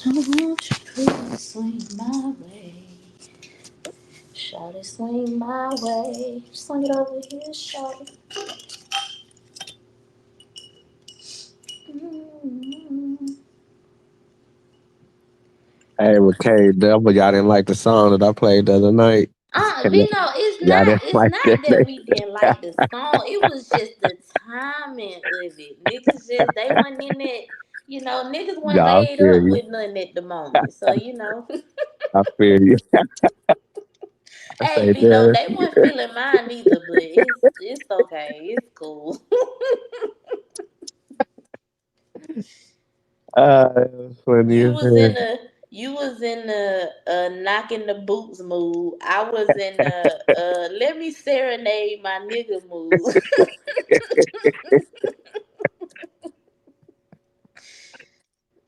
Won't you please swing my way? Shawty, swing my way. Swing it over here, shawty. Mm. Hey, well, K, Devil, y'all didn't like the song that I played the other night. Vino, Y'all didn't it's like not that. that we didn't like the song. It was just the timing of it. Niggas just they wasn't in it. Niggas wasn't Nah, I laid feel up you. with nothing at the moment. So I feel you. I hey say, Vino, Devin. they weren't feeling mine either, but it's okay. It's cool. It was funny You as was hell. in a you was in the knocking the boots mood. I was in the let me serenade my nigga mood.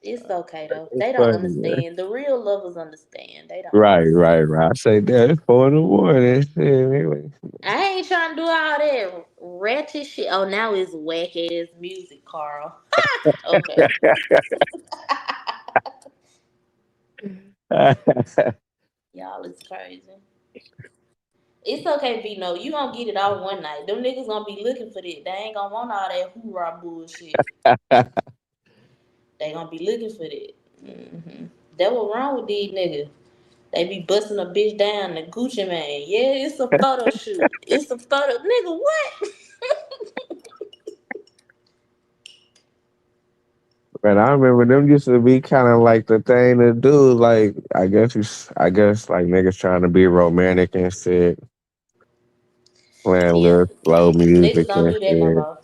It's okay though. It's They don't funny, man. understand. The real lovers understand. They don't Right, understand. right, right. I say, Devin, it's 4 in the morning. Shit, anyway. I ain't trying to do all that ratchet shit. Oh, now it's whack ass music, Carl. Okay. Y'all is crazy. It's okay, Vino. You gonna get it all one night. Them niggas gonna be looking for that. They ain't gonna want all that hoorah bullshit. They gonna be looking for that. That what wrong with these niggas. They be busting a bitch down the Gucci man. Yeah, it's a photo shoot. It's a photo. Nigga, what? Man, I remember them used to be kind of like the thing to do. Like, I guess, like niggas trying to be romantic and shit, playing Yeah. little slow Niggas music don't and do that no shit. more.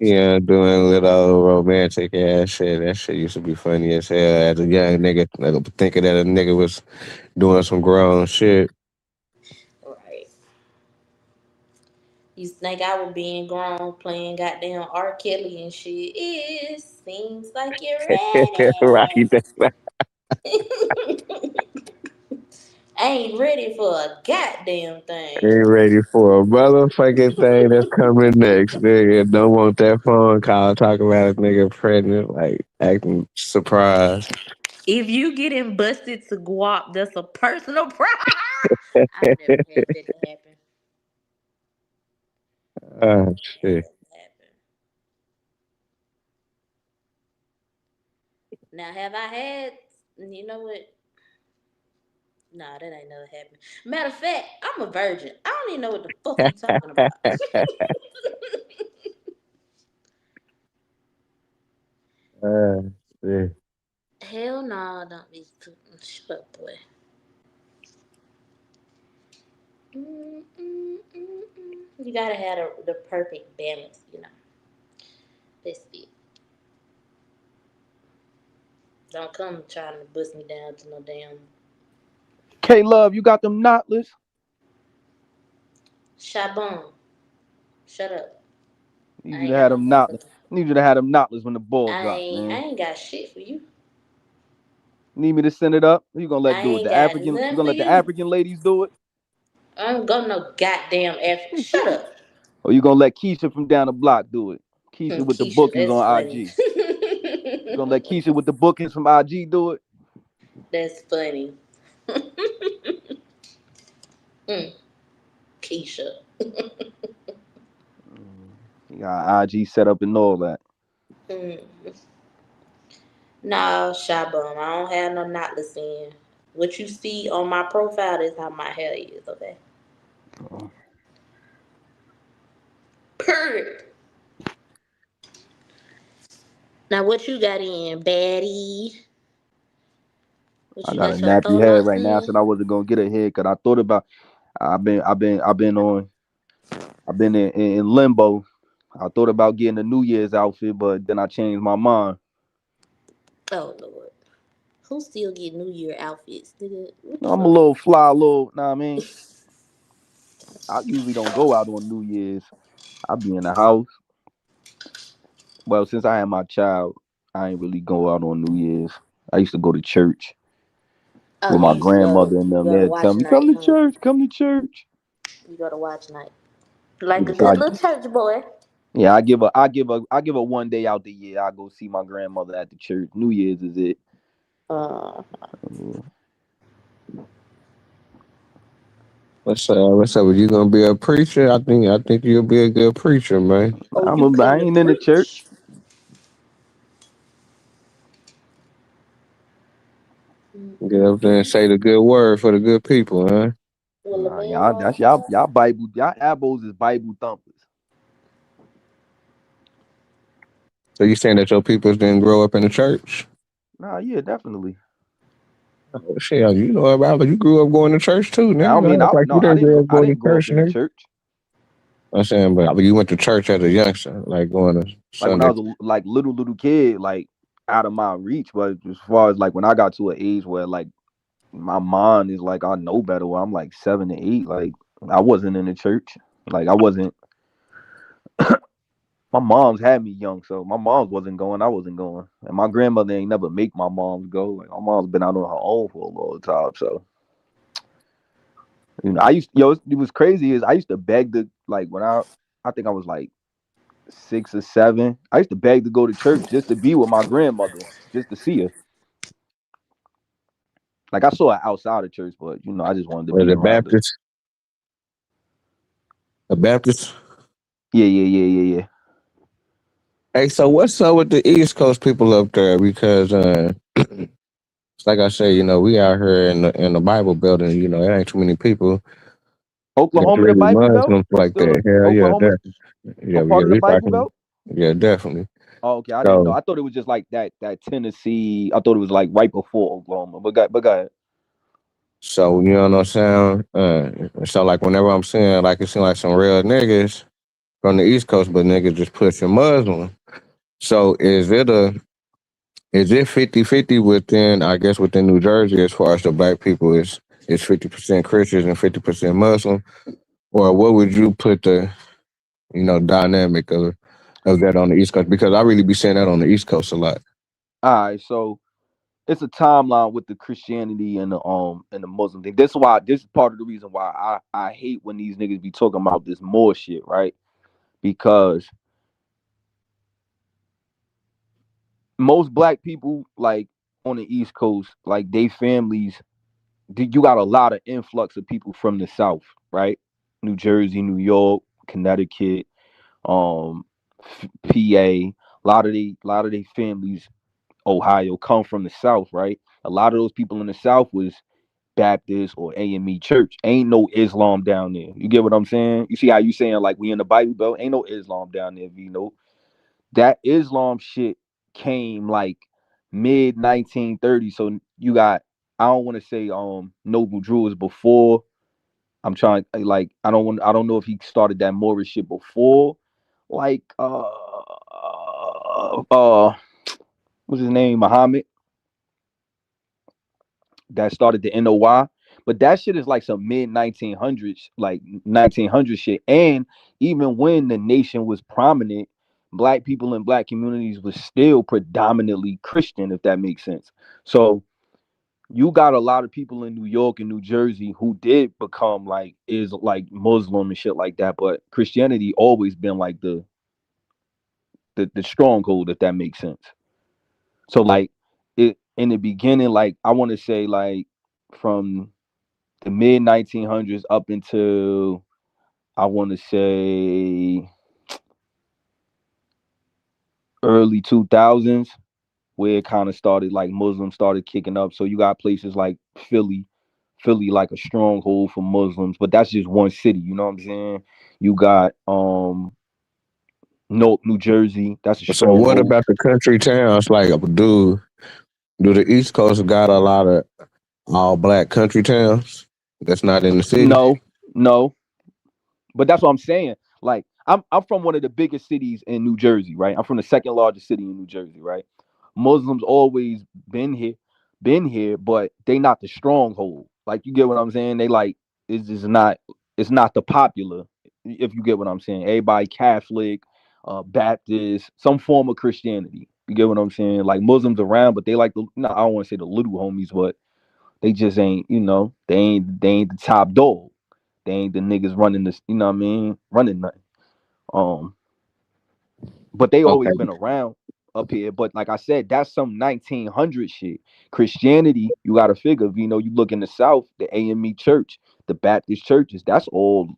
Yeah, doing little romantic ass shit. That shit used to be funny as hell. As a young nigga, like, thinking that a nigga was doing some grown shit. Right. You think I would being grown playing goddamn R. Kelly and shit. It seems like you're Right. ready. I ain't ready for a goddamn thing. Ain't ready for a motherfucking thing that's coming next, nigga. Don't want that phone call talking about a nigga pregnant, like acting surprised. If you getting busted to guap, that's a personal problem. I never had that happen. Oh Never had shit. that happen. Now, have I had? You know what? Nah, that ain't never happened. Matter of fact, I'm a virgin. I don't even know what the fuck you talking about. Oh shit. Hell no, don't be shut up, boy. You gotta have the perfect balance. That's it. Don't come trying to bust me down to no damn K Love, you got them knotless? shabon. Shut up. Need I you to ain't got have no them knotless. motherfucking. Need you to have them knotless when the ball I drop, ain't. I man. ain't got shit for you. Need me to send it up? Who you gonna let I do it? ain't The got African? You nothing gonna for let the you. African ladies do it, I don't go no goddamn effort. Shut up. or you gonna let Keisha from down the block do it? Keisha with the Keisha, bookings that's on funny. IG. You gonna let Keisha with the bookings from IG do it? That's funny. Mm, Keisha. You got IG set up and all that. Mm. No, Shabum. I don't have no knotless in. What you see on my profile is how my hair is, okay? Oh, Perfect. Now what you got in, baddie? What I you got a got your nappy throw head locks right now. I in? said I wasn't gonna get a head because I thought about. I've been in limbo. I thought about getting a New Year's outfit, but then I changed my mind. Oh Lord. Who still get New Year outfits? Nigga, what the I'm a fuck? little fly, little. Nah, I mean, I usually don't go out on New Year's. I be in the house. Well, since I had my child, I ain't really go out on New Year's. I used to go to church Oh, with you my used to grandmother and you them. go to They'd tell watch me, "Come night, to huh? church, come to church." You go to watch night. Like a Yeah, so good little church boy. Yeah, I give a 1 day out the year. I go see my grandmother at the church. New Year's is it. Uh, Yeah. What's up? You gonna be a preacher? I think you'll be a good preacher, man. oh, you I come to ain't in the church. preach? Get up there and say the good word for the good people, huh? Well, a Nah, man y'all that's on. y'all Bible, y'all abos is Bible thumpers. So you saying that your peoples didn't grow up in the church? Nah, yeah, definitely. Oh, shit, you know about it. You grew up going to church too, I nigga. don't mean Don't act I like no you didn't grow up I going to didn't grow up church, in the nigga. church. I'm saying, but you went to church as a youngster, like going to Like when I Sunday. was a like little kid, like out of my reach. But as far as like when I got to an age where like my mind is like I know better, where I'm like 7 to 8, like I wasn't in the church. Like I wasn't. My mom's had me young, so my mom's wasn't going. I wasn't going, and my grandmother ain't never make my mom go. Like my mom's been out on her own for a long time, so I used it was crazy is I used to beg to like when I think I was like 6 or 7. I used to beg to go to church just to be with my grandmother, just to see her. Like I saw her outside of church, but I just wanted to Was be it around her. Baptist? A Baptist? Yeah. Hey, so what's up with the East Coast people up there? Because it's like I say, we out here in the Bible Belt, and there ain't too many people that's Oklahoma, the really Bible Belt. Muslims You like still that. Hell yeah, Oklahoma, a yeah, part yeah, of the we Bible talking. Belt? Yeah, definitely. Oh, okay. I didn't know. So I thought it was just like that Tennessee. I thought it was like right before Oklahoma. But go ahead. So you know what I'm saying? So like whenever I'm saying like it seems like some real niggas from the East Coast, but niggas just pushing Muslim. So is it 50-50 within I guess within New Jersey as far as the black people is 50% Christians and 50% Muslim? Or what would you put the dynamic of that on the East Coast? Because I really be saying that on the East Coast a lot. All right. So it's a timeline with the Christianity and the Muslim thing. This is part of the reason why I hate when these niggas be talking about this more shit, right? Because most black people like on the East Coast, like they families, you got a lot of influx of people from the South, right? New Jersey, New York, Connecticut, um, PA. A lot of they families, Ohio, come from the South, right? A lot of those people in the South was Baptist or AME church. Ain't no Islam down there. You get what I'm saying? You see how you saying like we in the Bible Belt? Ain't no Islam down there, Vino. That Islam shit came like mid 1930. So you got I don't want to say Noble Drew was before. I'm trying like I don't know if he started that Moorish shit before like what's his name? Muhammad that started the NOY. But that shit is like some mid 1900s, like 1900 shit. And even when the nation was prominent, black people in black communities was still predominantly Christian, if that makes sense. So you got a lot of people in New York and New Jersey who did become like Muslim and shit like that. But Christianity always been like the stronghold, if that makes sense. So like it in the beginning, like I want to say like from the mid 1900s up until I want to say early 2000s, where it kind of started like Muslims started kicking up. So you got places like Philly like a stronghold for Muslims, but that's just one city. You know what I'm saying? You got New Jersey, that's a So what stronghold. about the country towns? Like, do the East Coast got a lot of all black country towns that's not in the city? No, no, but that's what I'm saying. Like I'm from one of the biggest cities in New Jersey, right? I'm from the second largest city in New Jersey, right? Muslims always been here, but they not the stronghold. Like you get what I'm saying? They like it's not the popular, if you get what I'm saying. Everybody Catholic, Baptist, some form of Christianity. You get what I'm saying? Like Muslims around, but they like the no, I don't want to say the little homies, but they just ain't, they ain't the top dog. They ain't the niggas running this, you know what I mean? Running nothing. Um but they Okay. always been around up here. But like I said, that's some 1900 shit. Christianity, you got to figure. You know, you look in the South, the AME Church, the Baptist churches, that's all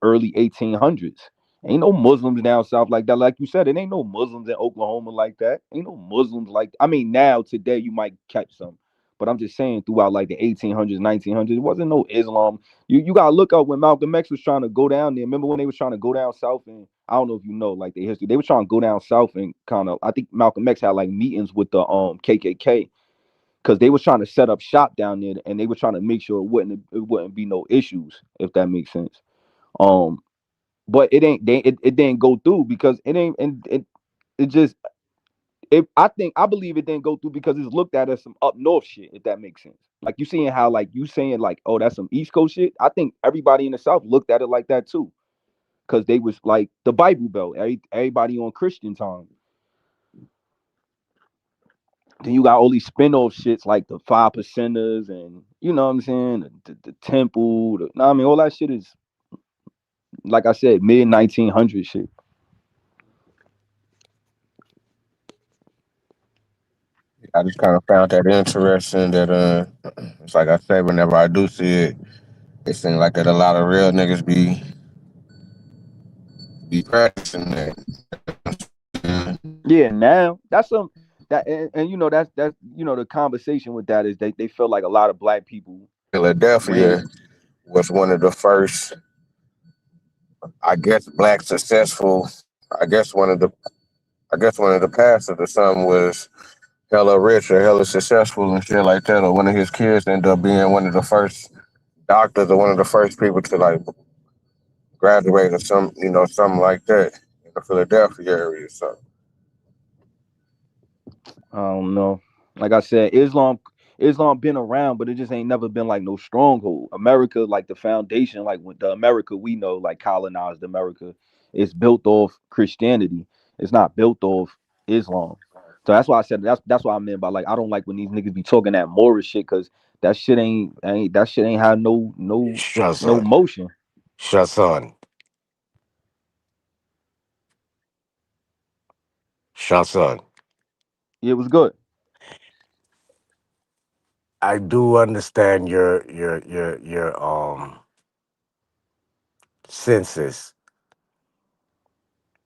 early 1800s. Ain't no Muslims down south like that. Like you said, it ain't no Muslims in Oklahoma like that. Ain't no Muslims like. I mean, now today you might catch some, but I'm just saying throughout like the 1800s, 1900s, it wasn't no Islam. You gotta look up when Malcolm X was trying to go down there. Remember when they was trying to go down south, and I don't know if you know like the history. They were trying to go down south and kind of. I think Malcolm X had like meetings with the KKK because they was trying to set up shop down there, and they were trying to make sure it wouldn't be no issues, if that makes sense. Um, but it didn't go through because it ain't, and it just, I believe it didn't go through because it's looked at as some up north shit, if that makes sense. Like you seeing how like you saying like, oh, that's some East Coast shit. I think everybody in the South looked at it like that too, because they was like the Bible Belt. Everybody on Christian time. Then you got all these spin-off shits like the Five Percenters, and you know what I'm saying, the Temple. No, I mean all that shit is, like I said, mid 1900 shit. I just kind of found that interesting that it's like I say, whenever I do see it, it seems like that a lot of real niggas be practicing that. Yeah, now that's some that, and you know that's you know the conversation with that is they feel like a lot of black people Philadelphia ran. was one of the first, I guess, black successful. I guess one of the, I guess one of the pastors or something was hella rich or hella successful and shit like that, or one of his kids ended up being one of the first doctors or one of the first people to like graduate or some, something like that in the Philadelphia area. So I don't know. Like I said, Islam been around, but it just ain't never been like no stronghold. America, like the foundation, like when the America we know, like colonized America, is built off Christianity. It's not built off Islam. So that's why I said that's what I meant by like I don't like when these niggas be talking that Moorish shit because that shit ain't have no Shazan. motion. Shazan. Shazan. It was good. I do understand your census.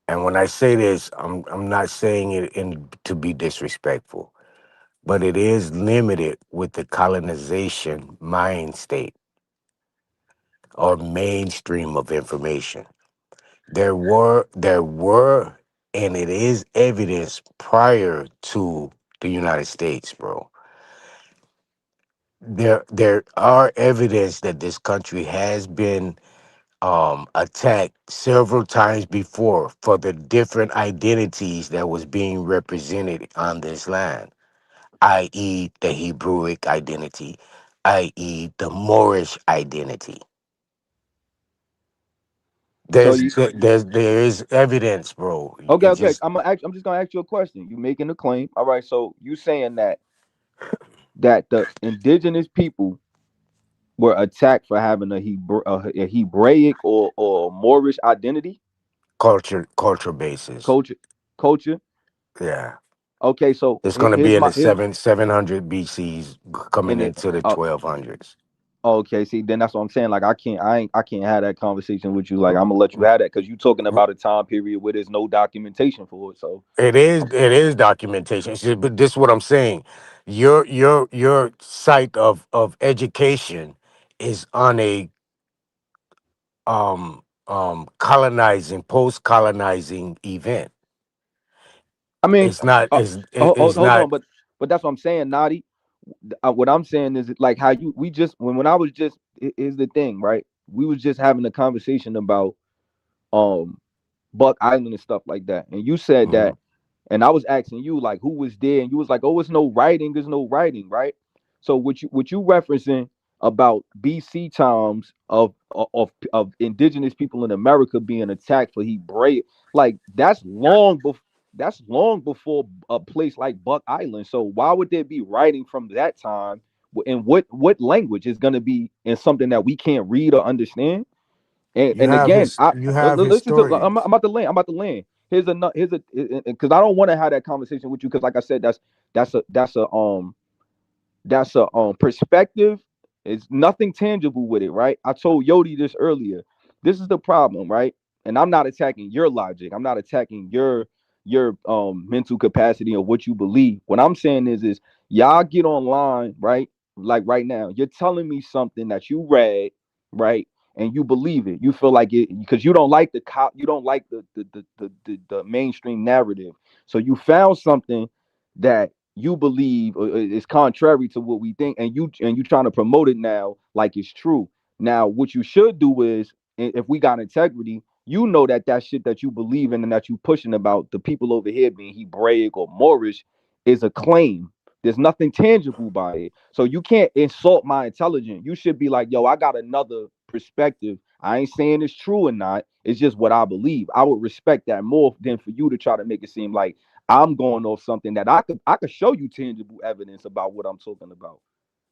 And when I say this, I'm not saying it in to be disrespectful, but it is limited with the colonization mind state or mainstream of information. There were, and it is evidence prior to the United States, bro. There are evidence that this country has been attacked several times before for the different identities that was being represented on this land, i.e., the Hebrewic identity, i.e., the Moorish identity. So There's you there is evidence, bro. okay, It okay. just I'm just gonna ask you a question. You making a claim. All right, so you saying that the indigenous people were attacked for having a Hebraic or Moorish identity, culture basis. culture, culture. Yeah, Okay, so it's gonna be here's in my the here's 700 BCs coming in it. into the 1200s. Okay, see, then that's what I'm saying. Like, I can't have that conversation with you. Like, I'm gonna let you have that because you talking about a time period where there's no documentation for it. So, It is documentation. See, but this is what I'm saying. Your site of education is on a colonizing post colonizing event. I mean, It's not uh, is it is hold not on, but that's what I'm saying, Nadi. What I'm saying is like how you we just when I was just is the thing, right? We was just having a conversation about um Buck Island and stuff like that, and you said mhm. that, and I was asking you like who was there, and you was like, oh, it's no writing, there's no writing, right? So what you referencing about BC times of indigenous people in America being attacked for Hebraic, like that's long before a place like Buck Island. So why would there be writing from that time? And what language is going to be in something that we can't read or understand? And again, I You have listen to. historians. I'm about to land. I'm about to land. here's a here's a because I don't want to have that conversation with you because like I said that's a perspective. It's nothing tangible with it, right? I told Yodi this earlier. This is the problem, right? And I'm not attacking your logic. I'm not attacking your mental capacity of what you believe. What I'm saying is y'all get online, right? Like right now, you're telling me something that you read, right? And you believe it. You feel like it because you don't like the cop, you don't like the mainstream narrative. So you found something that you believe is contrary to what we think, and you trying to promote it now like it's true. Now, what you should do is, if we got integrity, you know that that shit that you believe in and that you pushing about the people over here being Hebraic or Moorish is a claim. There's nothing tangible by it, so you can't insult my intelligence. You should be like, yo, I got another perspective. I ain't saying it's true or not. It's just what I believe. I would respect that more than for you to try to make it seem like I'm going off something that I could show you tangible evidence about what I'm talking about.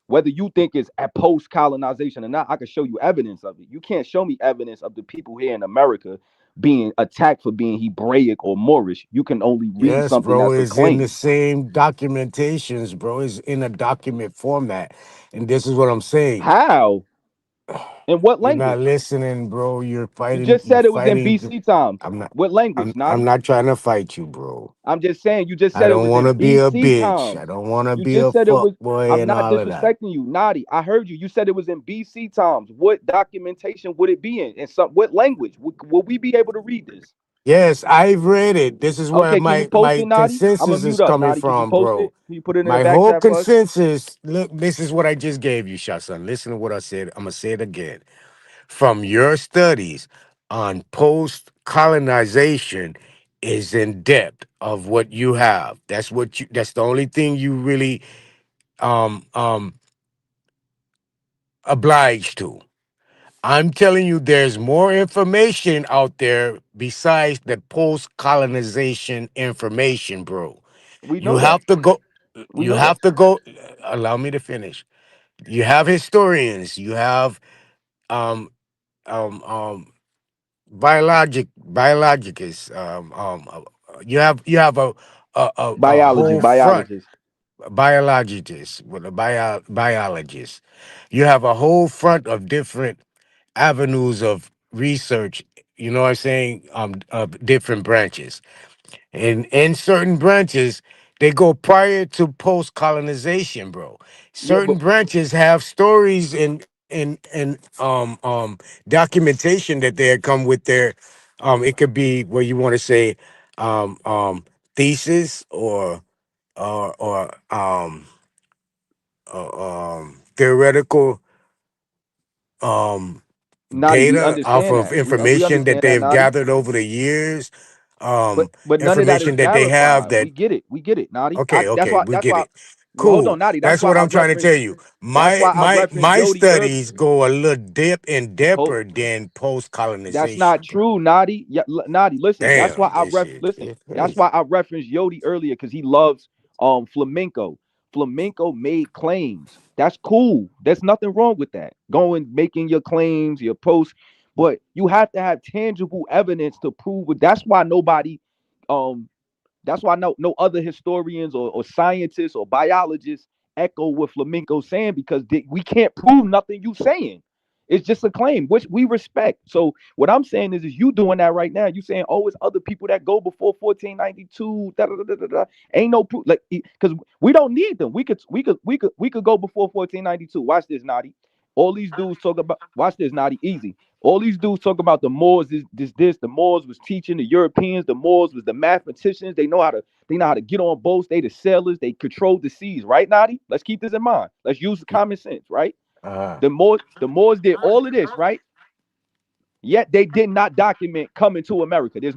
Whether you think it's a post colonization or not, I can show you evidence of it. You can't show me evidence of the people here in America being attacked for being Hebraic or Moorish. You can only read Yes, something bro, that's a it's in the claim. same documentations, bro. It's in a document format. And this is what I'm saying. How? In what You're not language? listening, bro. You just You're said it was in fighting to, BC times. I'm not What language, I'm Nadi? not trying to fight you, bro. I'm just saying, you just I said it don't was want in to be a BC bitch. I times. don't want to You be a just said it fuck was, boy I'm and not all of that. disrespecting you, Nadi. I heard you. You said it was in BC times. What documentation would it be in? And some what language? Would we be able to read this? Yes, I've read it. This is where Okay, can you post it, my Nadi? I'm gonna consensus mute is up, coming Nadi. Can you from, post bro. it? Can you put it in the My back whole chat for us? consensus, look, this is what I just gave you, Shotson. Listen to what I said. I'm gonna say it again. From your studies on post colonization is in depth of what you have. That's the only thing you really um um obliged to. I'm telling you, there's more information out there besides the post colonization information, bro. We You know that. have to go. We You know that. have to go. Allow me to finish. You have historians. You have um um um biologicists. You have a Biology, whole front biologist. biologists with a biologist. You have a whole front of different avenues of research. You know what I'm saying? Of different branches. And in certain branches, they go prior to post colonization, bro. Yeah, Certain but branches have stories and documentation that they come with their it could be where you want to say um um thesis or theoretical um Nadi, we data off understand of that. We information that understand they that, have Nadi. gathered over the years, But none of that is information that they have verified. that We get it. We get it, Nadi. okay, That's okay, why. we That's get why. it. Well, hold on, Cool. Nadi. That's That's why what I I'm trying to referenced. tell you. That's why I referenced My Yodi earlier. studies go a little dip and Hold. deeper than post That's not colonization, bro. true, Nadi. Yeah, Nadi. Listen. That's why Damn, this shit listen. is That's crazy. why I referenced Yodi earlier because he loves flamenco. Flamenco made claims. That's cool. There's nothing wrong with that. Going making your claims, your posts, but you have to have tangible evidence to prove it. That's why nobody um that's why no other historians or scientists or biologists echo what Flamenco's saying because we can't prove nothing you saying. It's just a claim, which we respect. So what I'm saying is you doing that right now. You saying, oh, it's other people that go before 1492. Da, da, da, da, da, da. Ain't no proof, like because we don't need them. We could go before 1492. Watch this, Naughty. All these dudes talk about. Watch this, Naughty. Easy. All these dudes talk about the Moors, this. The Moors was teaching the Europeans. The Moors was the mathematicians. They know how to get on boats. They the sailors. They controlled the seas, right, Nadi? Let's keep this in mind. Let's use the common sense, right? Uh, The Moors did all of this, right? Yet they did not document coming to America. There's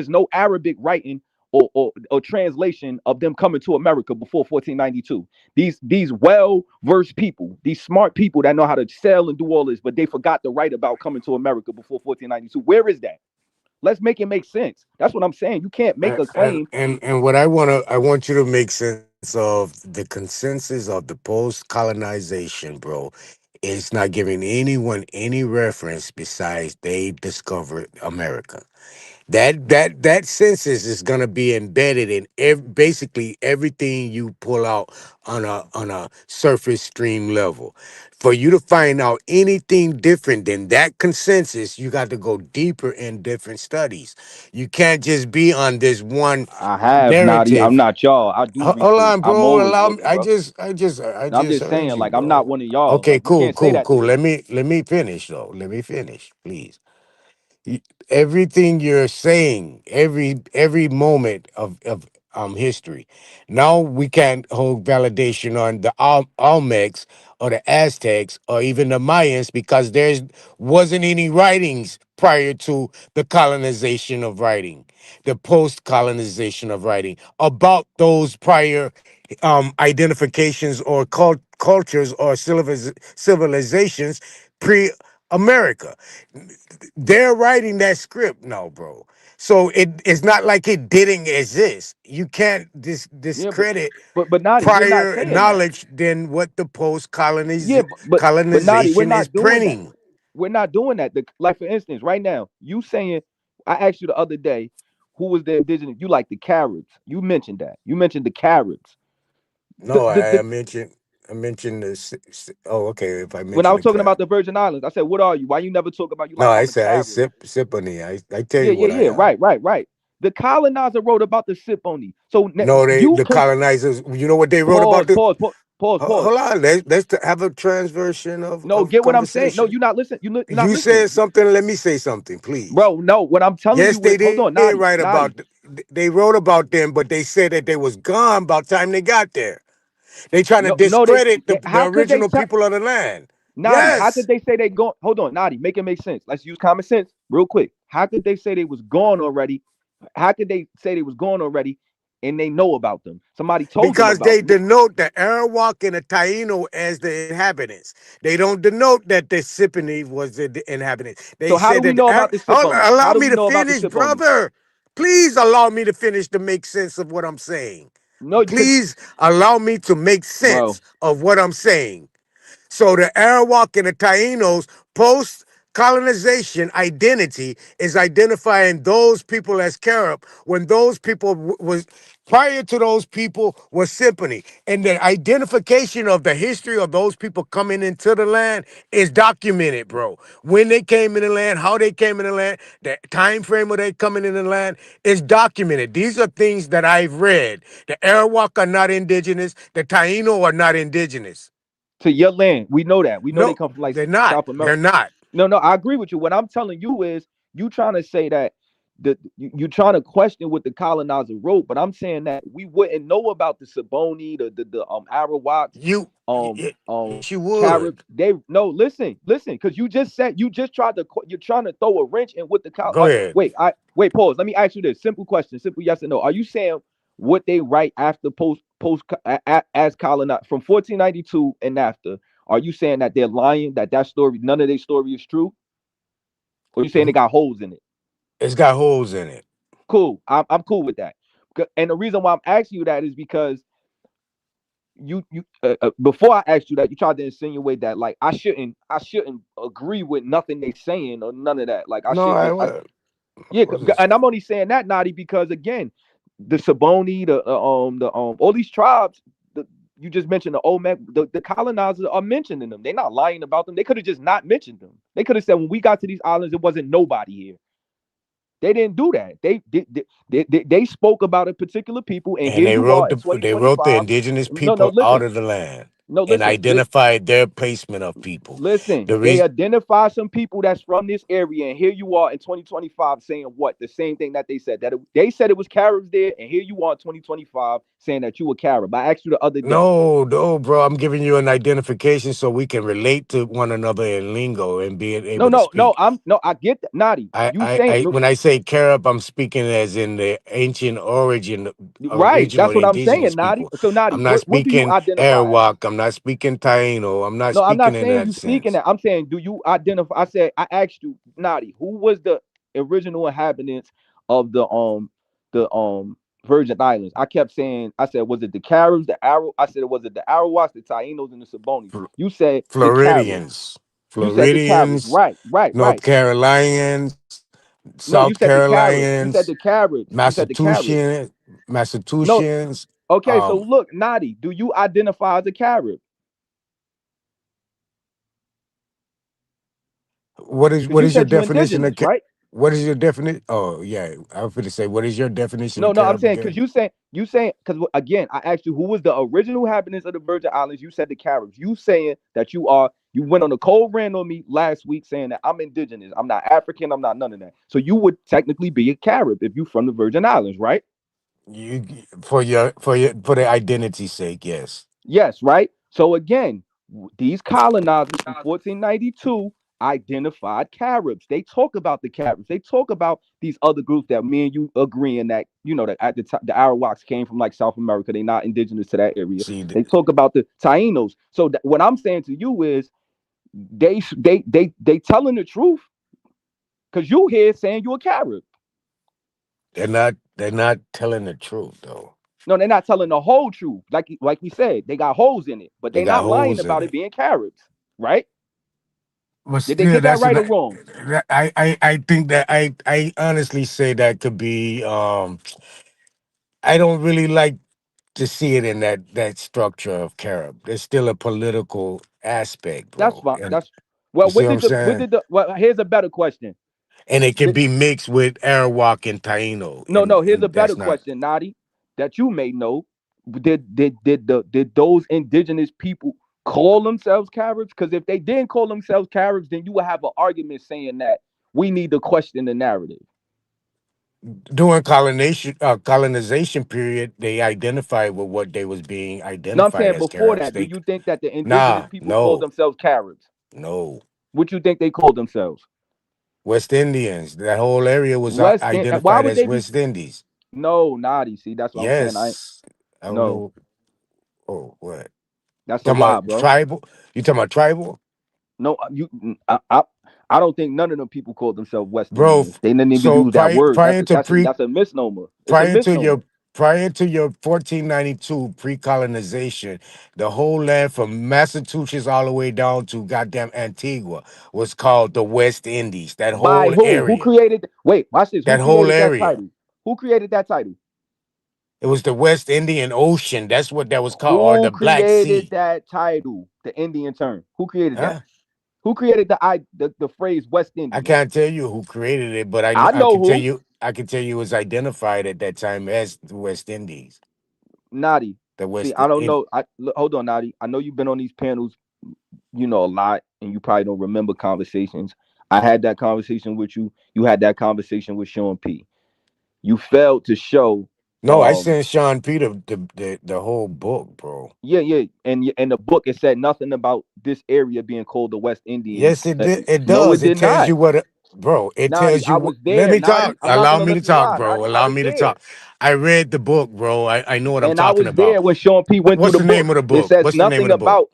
no Arabic writing or translation of them coming to America before 1492. These well versed people, these smart people that know how to sell and do all this, but they forgot to write about coming to America before 1492. Where is that? Let's make it make sense. That's what I'm saying. You can't make a claim. and what I want you to make sense of the consensus of the post colonization, bro. It's not giving anyone any reference besides they discovered America. That census is going to be embedded in basically everything you pull out on a surface stream level. For you to find out anything different than that consensus, you got to go deeper in different studies. You can't just be on this one I have Nadi. I'm narrative. not y'all. I do Hold research. on, I'm bro. always Allow me. looking, bro. I And I'm just just heard saying, you, like, I'm not bro. one of y'all. Okay, Like, you cool, can't say cool, that to cool. me. Let me finish though. Let me finish, please. Everything you're saying, every moment of history. Now we can't hold validation on the Olmecs or the Aztecs or even the Mayans because there's wasn't any writings prior to the colonization of writing, the post colonization of writing about those prior identifications or cultures or civilizations pre America. They're writing that script now, bro. So it's not like it didn't exist. You can't Yeah, discredit but Nadi, we're not prior saying that. knowledge than what the post Yeah, but Nadi, we're colonization is not doing that. printing. We're not doing that. Like, for instance, right now, you saying, I asked you the other day, who was the indigenous? You like the Caribs. You mentioned that. You mentioned the Caribs. The, No, the, the, I mentioned this. Oh, okay. If I when I mentioned was the talking cat, about the Virgin Islands, I said, what are you? Why you never talk about, you no, like, I I'm a said I Carib? sip on it. I tell Yeah, you yeah, what I yeah. am. Right, right, right. The colonizer wrote about the sip on you. So No, you the can colonizers. You know what they wrote about pause, the. pause, pause, pause, pause. Hold on. Let's have a transversion No, of get what I'm saying. No, conversation. you're not listening. You're not You listening. said something. Let me say something, please. Bro, no, what I'm telling Yes, you is, they hold did on, Nadi, write Nadi. about. They wrote about them, but they said that they was gone by the time they got there. They trying to No, no, discredit the how could they original tell people of the land. Nadi? How could Yes, they say they gone? Hold on, Nadi, make it make sense. Let's use common sense real quick. How could they say they was gone already? How could they say they was gone already and they know about them? Somebody told them because about they them. denote the Arawak and the Taino as the inhabitants. They don't denote that the Sipani was the inhabitants. They So how do said we that know about the sip oni? Allow How do me we to know about the finish, sip oni? brother. Please allow me to finish to make sense of what I'm saying. No, because Please allow me to make bro, sense of what I'm saying. So the Arawak and the Tainos post colonization identity is identifying those people as Carib when those people was prior to those people was Symphony. And the identification of the history of those people coming into the land is documented, bro. When they came in the land, how they came in the land, the time frame of they coming in the land is documented. These are things that I've read. The Arawak are not indigenous, the Taino are not indigenous. to your land, we know that. We know they No, come from like they're not. South America. They're not. No, no, I agree with you. What I'm telling you is, you trying to say that you trying to question what the colonizer wrote, but I'm saying that we wouldn't know about the Saboni, the Arawaks, Yes, you Caribs. would. They no, listen, because you just said, you just tried to you're trying to throw a wrench in what the Go ahead. wait, I wait, pause. Let me ask you this simple question, simple yes or no. Are you saying what they write after as colonizer from 1492 and after? Are you saying that they're lying? That story, none of their story is true? Or you saying they got holes in it? It's got holes in it. Cool. I'm cool with that. And the reason why I'm asking you that is because you before I asked you that, you tried to insinuate that, like, I shouldn't agree with nothing they saying or none of that. Like, I No, shouldn't. Yeah, what is and I'm only saying that, Naughty, because again, the Saboni, all these tribes. You just mentioned the Olmec, the colonizers are mentioning them. They're not lying about them. They could have just not mentioned them. They could have said, when we got to these islands, it wasn't nobody here. They didn't do that. They spoke about a particular people, and and here you are in they wrote the 2025. indigenous No, no, people out listen, of the land no, and listen, identified their placement of people. listen. The They reason identify some people that's from this area, and here you are in 2025 saying what? The same thing that they said. They said it was Caribs there, and here you are in 2025 saying that you were Carib. I asked you the other day. no, bro. I'm giving you an identification so we can relate to one another in lingo and being No, able to no, no. speak. I get that, Naughty. You saying When I say Carib, I'm speaking as in the ancient origin, right? original That's what I'm indigenous saying, Naughty. people. So, Naughty, I'm not what do you speaking identify as? Arawak. I'm not speaking Taino. I'm not No, I'm not speaking in saying that you speaking sense. that. I'm saying, do you identify? I said, I asked you, Naughty, who was the original inhabitants of the Virgin Islands? I kept saying, I said, was it the Caribs, the Arrow? I said, was it the Arawaks, the Tainos, and the Sabonis? Fl- You said the Caribs. Floridians, You said the Caribs. Floridians, Right, right, North right. Carolinians, No, you South said the Caribs. You said Carolinians, the Caribs. You said the Caribs. Massachusetts, No. Massachusetts. Okay, so Um, look, Nadi, do you identify as a Carib? Because what you is your said you definition of indigenous, right? what is your definition? Oh yeah, I was going to say what is your definition No, of no, I'm Carib saying because again? you saying because again, I asked you who was the original inhabitants of the Virgin Islands. You said the Caribs. You saying that you went on a cold rant on me last week saying that I'm indigenous. I'm not African. I'm not none of that. So you would technically be a Carib if you from the Virgin Islands, right? You for the identity's sake, yes. Yes, right. So again, these colonizers in 1492 identified Caribs. They talk about the Caribs. They talk about these other groups that me and you agreeing that that at the time the Arawaks came from like South America. They're not indigenous to that area. See, They talk about the Tainos. So what I'm saying to you is they telling the truth because you here saying you a Carib. they're not telling the truth though. No, they're not telling the whole truth. Like we said, they got holes in it, but They they're got not lying holes in about it it. being Caribs, right? But Did they still, get that that's right an or wrong? I think that I honestly say that could be I don't really like to see it in that structure of Carib. There's still a political aspect, That's bro. fine. And That's you well. see What what I'm did the what saying? did the well? Here's a better question. And it can Did, be mixed with Arawak and Taino, no, no. Here's a and better that's not. question, Nadi, that you may know. Did those indigenous people call themselves Caribs? Because if they didn't call themselves Caribs, then you would have an argument saying that we need to question the narrative. During colonization period, they identified with what they was being No, I'm identified saying as before Caribs. that, do They you think that the indigenous nah, people called no, themselves Caribs? no. What you think they called themselves? West Indians. That whole area was Why identified would as they be? West Indies. No, Nadi. See, that's what I'm saying. Yes. I don't No, know. Oh, what? that's a Talking lie, about bro. tribal? You talking about tribal? No, I don't think none of them people called themselves West Bro, Indians. They didn't even so use that word. prior to pre That's a misnomer. It's a prior to misnomer. your prior to your 1492 pre-colonization, the whole land from Massachusetts all the way down to goddamn Antigua was called the West Indies. That By whole who? Who area. created? Wait, watch this. Who That whole created that area. title? Who created that title? It was the West Indian Ocean. That's what that was called, or Who the Black created Sea. that title? The Indian term. Who created that? Huh? Who created the phrase West I Indies? can't tell you who created it, but I I know can tell who. you it was identified at that time as the West Indies. Nadi. The See, West I don't in know. Hold on, Nadi. I know you've been on these panels, a lot, and you probably don't remember conversations. I had that conversation with you. You had that conversation with Sean P. You failed to show. No, I Um, sent Sean Peter the whole book, bro. yeah, yeah, and in the book it said nothing about this area being called the West Indian. Yes, it No, it does. It did tells not. you what bro, it Nadi, tells I you was let there. me Nadi, talk. I'm not Allow gonna me to let you talk, lie. bro. Nadi, I Allow was me to there. talk. I read the book, bro. I know what I'm And I talking was there about. when Sean P went through What's the the book. name of the It book? says What's the name of nothing the book? about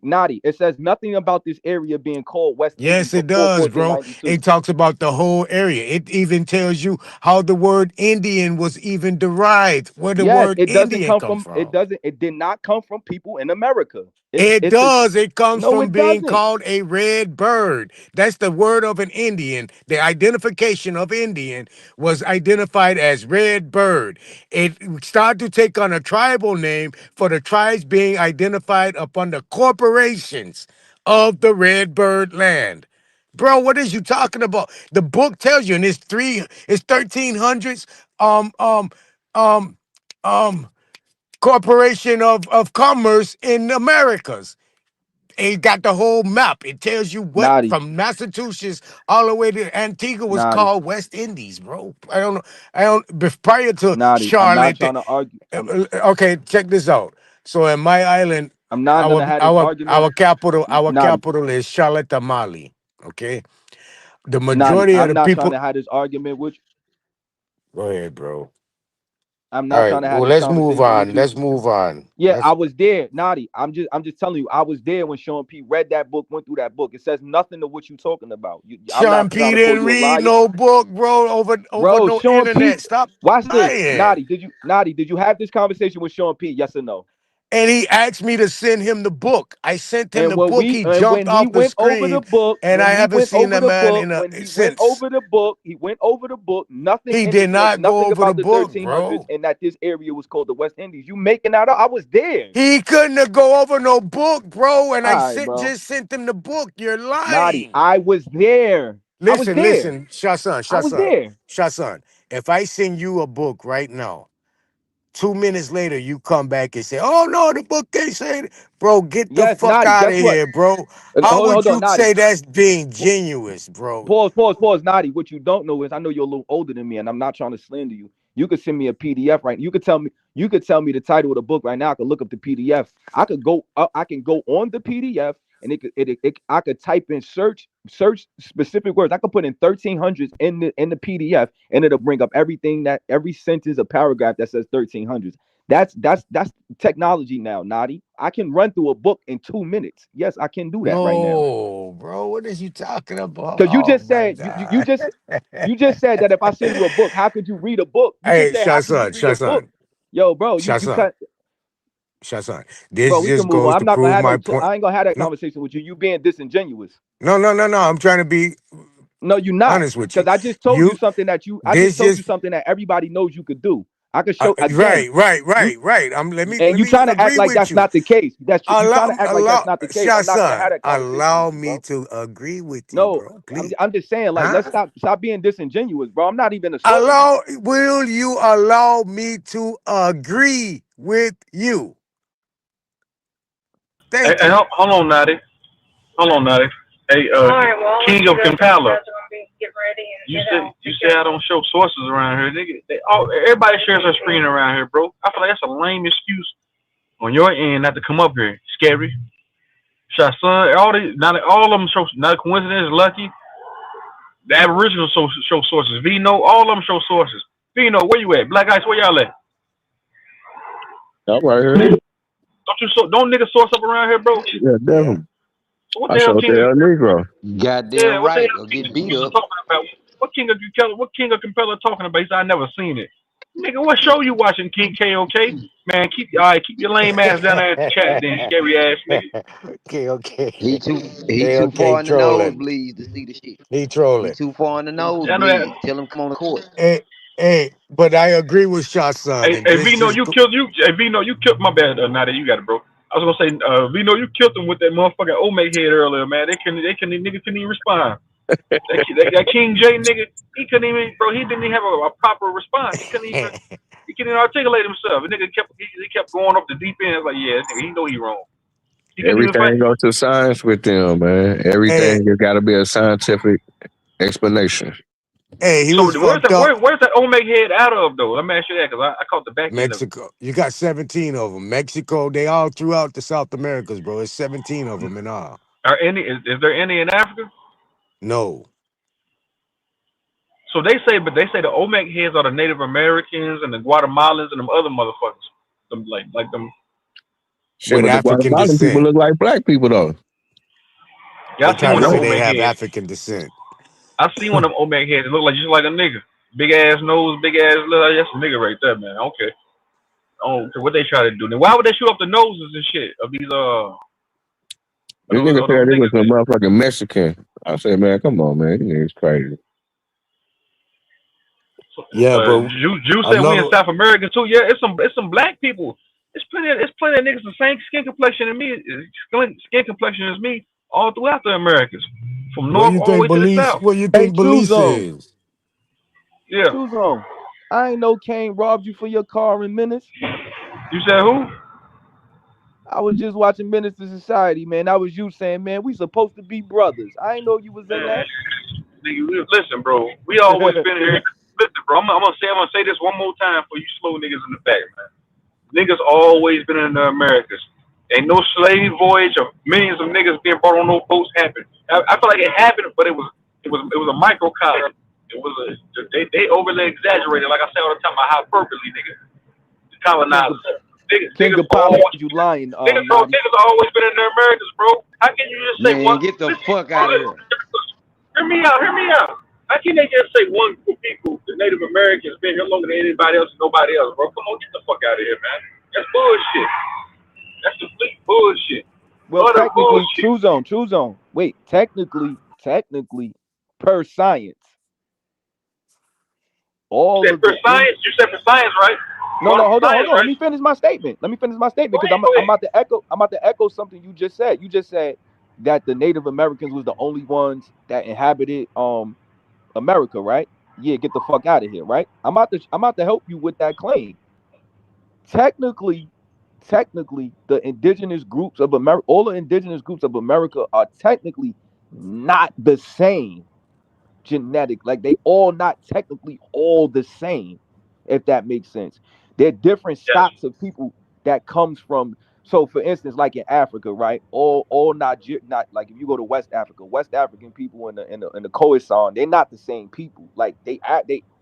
Nadi. It says nothing about this area being called West Indies Yes, it before does, bro. 1492. It talks about the whole area. It even tells you how the word Indian was even derived, where the Yes, word it doesn't Indian come come from. It from. doesn't. It did not come from people in America. It It's a does. It comes no. from It being doesn't. called a red bird. That's the word of an Indian. The identification of Indian was identified as red bird. It started to take on a tribal name for the tribes being identified upon the corporations of the red bird land. Bro, what is you talking about? The book tells you, and it's 1300s. Um, um, um, um, Corporation of Commerce in Americas. It got the whole map. It tells you what Naughty, from Massachusetts all the way to Antigua was naughty, called West Indies, bro. I don't know. I don't. Prior to naughty. I'm not Charlotte. trying to argue. Okay, check this out. So in my island, I'm not gonna have this argument. our Naughty, capital is Charlotte, Mali. Okay, the naughty. majority of I'm the not trying people. to have this argument with you. Go ahead, bro. I'm All not right. trying to have Well, this let's move conversation with on. you. Let's move on. Yeah, I Let's. was there, naughty. I'm just telling you, I was there when Sean P read that book, went through that book. It says nothing to what you talking about. I'm Sean not P trying to call didn't you a read liar, no book, bro, over bro. no Sean P, internet. Stop watch this, lying. naughty. Did you have this conversation with Sean P? Yes or no? And he asked me to send him the book. I sent him And the book. He jumped when he off the went over the screen, book, and I haven't seen that man he went since. over the book, he went over the book. Nothing He in it did said not go nothing over the about the book, 1300s bro. and that this area was called the West Indies. You making that up? I was there. He couldn't have go over no book, bro. And All I right, bro. just sent him the book. You're Naughty. lying. I was there. I was Listen, there. listen, Shasan, I was Shasan, there. Shasan. If I send you a book right now, 2 minutes later you come back and say, "Oh no, the book ain't saying it." Bro, get the Yes, fuck Naughty. out of Guess what? here, bro. How would Hold on, you Naughty. say that's being genuine, bro? Pause, Naughty. What you don't know is I know you're a little older than me, and I'm not trying to slander you. You could send me a PDF right. You could tell me the title of the book right now. I could look up the PDF. I can go on the PDF and I could type in search specific words. I could put in 1300s in the PDF and it'll bring up every sentence, a paragraph that says 1300s. That's technology now, Naughty. I can run through a book in 2 minutes. Yes, I can do that right now. No, bro. What is you talking about? Because you Oh just my said god. you just said that if I send you a book, how could you read a book? You just Hey, said how could you Shasan, read a book? Shasan, Yo, bro, you Shasan, cut, Shasan. bro. This We can just move on. goes I'm to not gonna prove have my no. point. I ain't gonna have that No, conversation with you. You being disingenuous. no. I'm trying to be No, you're not. honest with Because you. I just told you You something that you. I just this told you just something that everybody knows you could do. I could show again. right, You right. Let me and let you me trying to act agree like with that's you. not the case. You trying to act like that's Allow not the case. I'm not gonna have Shasan, that conversation with allow you, me bro. to agree with you, No, bro. I'm. Please. I'm just saying, like, let's Huh? stop being disingenuous, bro. I'm not even assaulting you. Will you allow me to agree with you? Hey, Thank hey, you. hold on, Natty. Hold on, Natty. Hey, Alright, well, King of Kampala. get ready and You get say out. you say I don't show sources around here, nigga. Everybody shares their screen around here, bro. I feel like that's a lame excuse on your end not to come up here. Scary. Shot son, not all of them show. Not a coincidence. Lucky. The Aboriginal show sources. Vino, all of them show sources. Vino, where you at? Black Ice, where y'all at? I'm right here. Don't niggas source up around here, bro? Yeah, Yeah. definitely. So what I the hell, showed King? the Negro. Yeah, Goddamn what the right, hell or King get of beat Compella up. talking about? What King of Compella talking about? He said I never seen it. Nigga, what show you watching, King KOK? Man, keep your lame ass down there in the chat, then scary ass nigga. Okay, okay. He Okay, too okay, far in the trolling. nosebleeds to see the shit. He He trolling. too far in the I know that. nosebleeds. Tell him come on the court. Hey, but I agree with Shot Son, Hey, and hey this Vino, just you killed you. Hey Vino, you killed my bad. Now that you got it, bro. I was gonna say, Vino, you killed him with that motherfucking Omeg head earlier, man. Nigga couldn't even respond. That King J nigga, he couldn't even, bro. He didn't even have a proper response. He couldn't even articulate himself. The nigga he kept going up the deep end. Like, yeah, nigga, he know he wrong. He couldn't even fight. Everything goes to science with them, man. hey, Everything has got to be a scientific explanation. hey, he So was fucked up. where's that Omeg head out of though? Let me ask you that because I caught the back end of it. Mexico. You got 17 of them. Mexico, they all throughout the South Americas, bro. It's 17 of them in all. Is there any in Africa? No. So they say the Olmec heads are the Native Americans and the Guatemalans and them other motherfuckers. Them like them. Shit, With but the African Guatemalan people descent. look like black people though. Yeah, They I see trying one to of them say No, they Olmec have heads. African descent. I see one of them Olmec heads. It look like just like a nigga. Big ass nose, big ass look like that's a nigga right there, man. Okay. Oh, what they try to do? Then why would they shoot up the noses and shit of these this nigga of said those he was niggas? a motherfucking Mexican. I said, man, come on, man, this nigga's crazy. Yeah, but Jew said we in another South America too. Yeah, it's some black people. It's plenty of niggas the same skin complexion as me, skin complexion as me, all throughout the Americas, from what north you all the think way to the Belize south. what you Hey, think True Belize Zone. is? Yeah, True Zone. I ain't know Kane robbed you for your car in Menace. you said who? I was just watching Menace to Society, man. That was you saying, man, we supposed to be brothers. I ain't know you was in Man, that. nigga, listen, bro. We always been here. Listen, bro. I'm gonna say this one more time for you slow niggas in the back, man. Niggas always been in the Americas. Ain't no slave voyage of millions of niggas being brought on no boats happened. I feel like it happened, but it was a microcosm. It was they overly exaggerated, like I say all the time, about hyperbole, nigga. The King of colonizers, King of Pop said you lying, Naughty. niggas always been in the Americas, bro. How can you just say Man, one? get the Listen, fuck bro, out of here. hear me out, hear me out. How can they just say one group of people, the Native Americans, been here longer than anybody else and nobody else, bro? Come on, get the fuck out of here, man. That's bullshit. Bullshit. Well, Utter technically, bullshit. true zone. Wait, technically, per science, You all said of for the science. You said for science, right? no, Going no, for hold science, on. Let right? me finish my statement. Go Because ahead, I'm go I'm ahead. about to echo something you just said. You just said that the Native Americans was the only ones that inhabited America, right? Yeah, get the fuck out of here, right? I'm about to help you with that claim. Technically, the indigenous groups of America, all the indigenous groups of America are technically not the same genetic. Like they all not technically all the same, if that makes sense. They're different Yes. stocks of people that comes from. So, for instance, like in Africa, right? All not like if you go to West Africa, West African people in the Khoisan, they're not the same people. Like they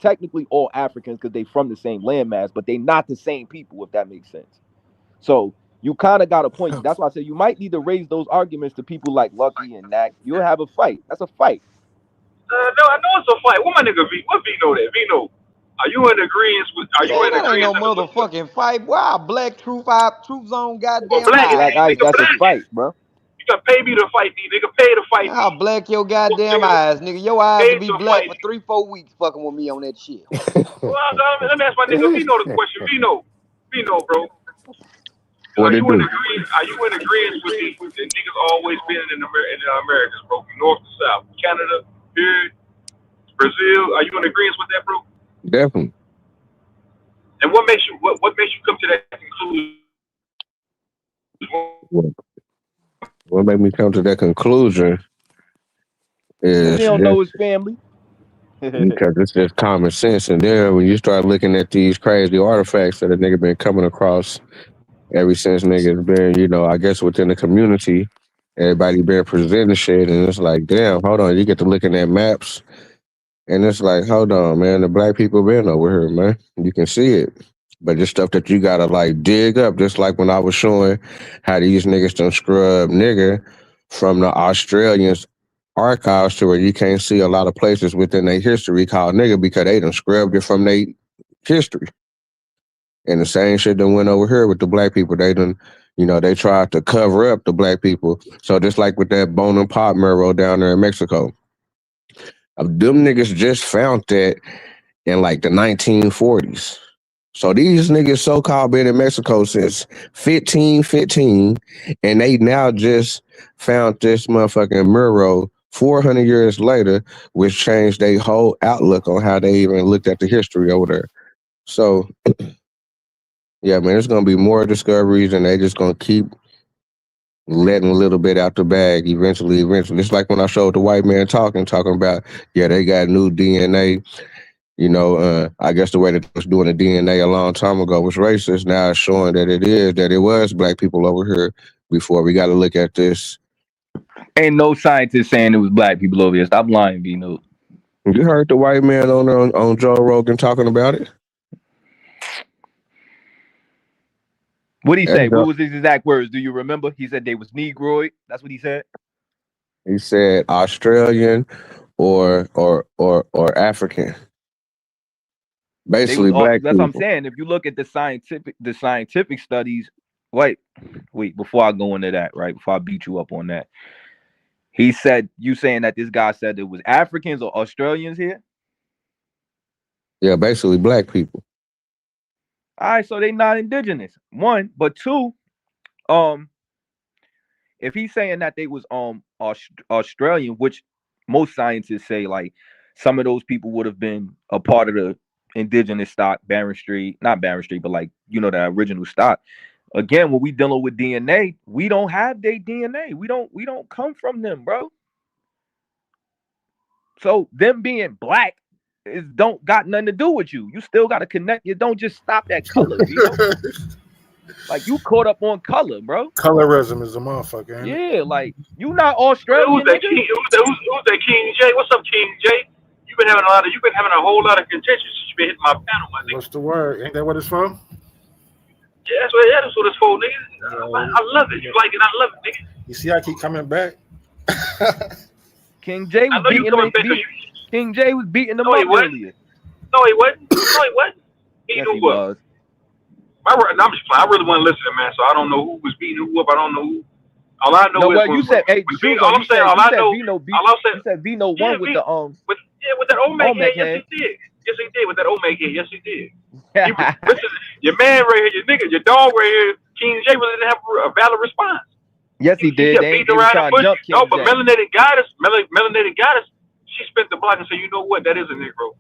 technically all Africans because they from the same landmass, but they not the same people, if that makes sense. So you kind of got a point. That's why I say you might need to raise those arguments to people like Lucky and Knack. You'll have a fight. That's a fight. No, I know it's a fight. What my nigga V? What Vino that? Vino, are you in agreement with? Are you Man, in that ain't no agreement with the? motherfucking fight. Wow, black truth zone Well, goddamn black it. Black eyes, Ice, Nigga, nigga. that's a black it. fight, bro. You can pay me to fight me, nigga. Pay to fight Man, me. I'll black your What, goddamn nigga? eyes, nigga. Your eyes Pay will be to black fight for me. 3-4 weeks fucking with me on that shit. Well, let me ask my nigga Vino the question. Vino, bro. Are What you it in do? agreement? Are you in agreement with the niggas always been in the Americas, bro? From north to south, Canada, here, Brazil. Are you in agreement with that, bro? Definitely. And what makes you come to that conclusion? What, what made me come to that conclusion Because he is don't know just his family. because it's just common sense. And then when you start looking at these crazy artifacts that a nigga been coming across ever since niggas been, I guess within the community, everybody been presenting shit, and it's like, damn, hold on, you get to looking at maps, and it's like, hold on, man, the black people been over here, man. You can see it. But it's stuff that you gotta like dig up, just like when I was showing how these niggas done scrub nigga from the Australians archives to where you can't see a lot of places within their history called nigga because they done scrubbed it from their history. And the same shit done went over here with the black people. They done, they tried to cover up the black people. So just like with that Bone and Pop mural down there in Mexico, them niggas just found that in like the 1940s. So these niggas so called been in Mexico since 1515, and they now just found this motherfucking mural 400 years later, which changed their whole outlook on how they even looked at the history over there. So yeah, man, there's gonna be more discoveries, and they just gonna keep letting a little bit out the bag. Eventually, it's like when I showed the white man talking about, yeah, they got new DNA. I guess the way that they was doing the DNA a long time ago was racist. Now it's showing that it was black people over here before. We got to look at this. Ain't no scientist saying it was black people over here. Stop lying, Vino. You heard the white man on Joe Rogan talking about it. What'd he say? And What was his exact words? Do you remember? He said they was Negroid. That's what he said. he said Australian or African, They was basically all. black That's what I'm people. saying. If you look at the scientific studies, wait, before I go into that, right? Before I beat you up on that, he said you saying that this guy said it was Africans or Australians here. Yeah, basically black people. All right, so they not indigenous. One, but two, um, if he's saying that they was Australian, which most scientists say like some of those people would have been a part of the indigenous stock, Barron Street, not Barron Street, but like the original stock. Again, when we dealing with DNA, we don't have their DNA. We don't come from them, bro. So them being black is don't got nothing to do with you. You still got to connect. You don't just stop at color, Vito. Like you caught up on color, bro. Colorism is a motherfucker, ain't it? Yeah, like you not Who's Australian, that nigga. King? Who's that King J? What's up, King J? You've been having a whole lot of contention since you've been hitting my panel, my nigga. What's the word? Ain't that what it's from? Yeah, that's what it's for, nigga. I love it. You like it, I love it, nigga. You see, I keep coming back. King J I was know you beating coming them. back because you. King J was beating them No, he up wasn't. earlier. No, he wasn't. No, he wasn't. He Yes, knew he what. was. I'm just playing. I really wasn't listening, man. So I don't know who was beating who up. I don't know who. All I know No, is well, you said, hey, when shoes all on. I'm saying, You said Vino beat. all I'm saying, You said Vino yeah, won with the with that Omeg head, Olmec yes he head. did. Yes he did with that Omeg head, yes he did. Listen, your man right here, your nigga, your dog right here, King J really didn't have a valid response. Yes, he He did. kept beating They was around the trying to bush. jump No, King but J. melanated goddess, she spent the block and said, you know what, that is a Negro.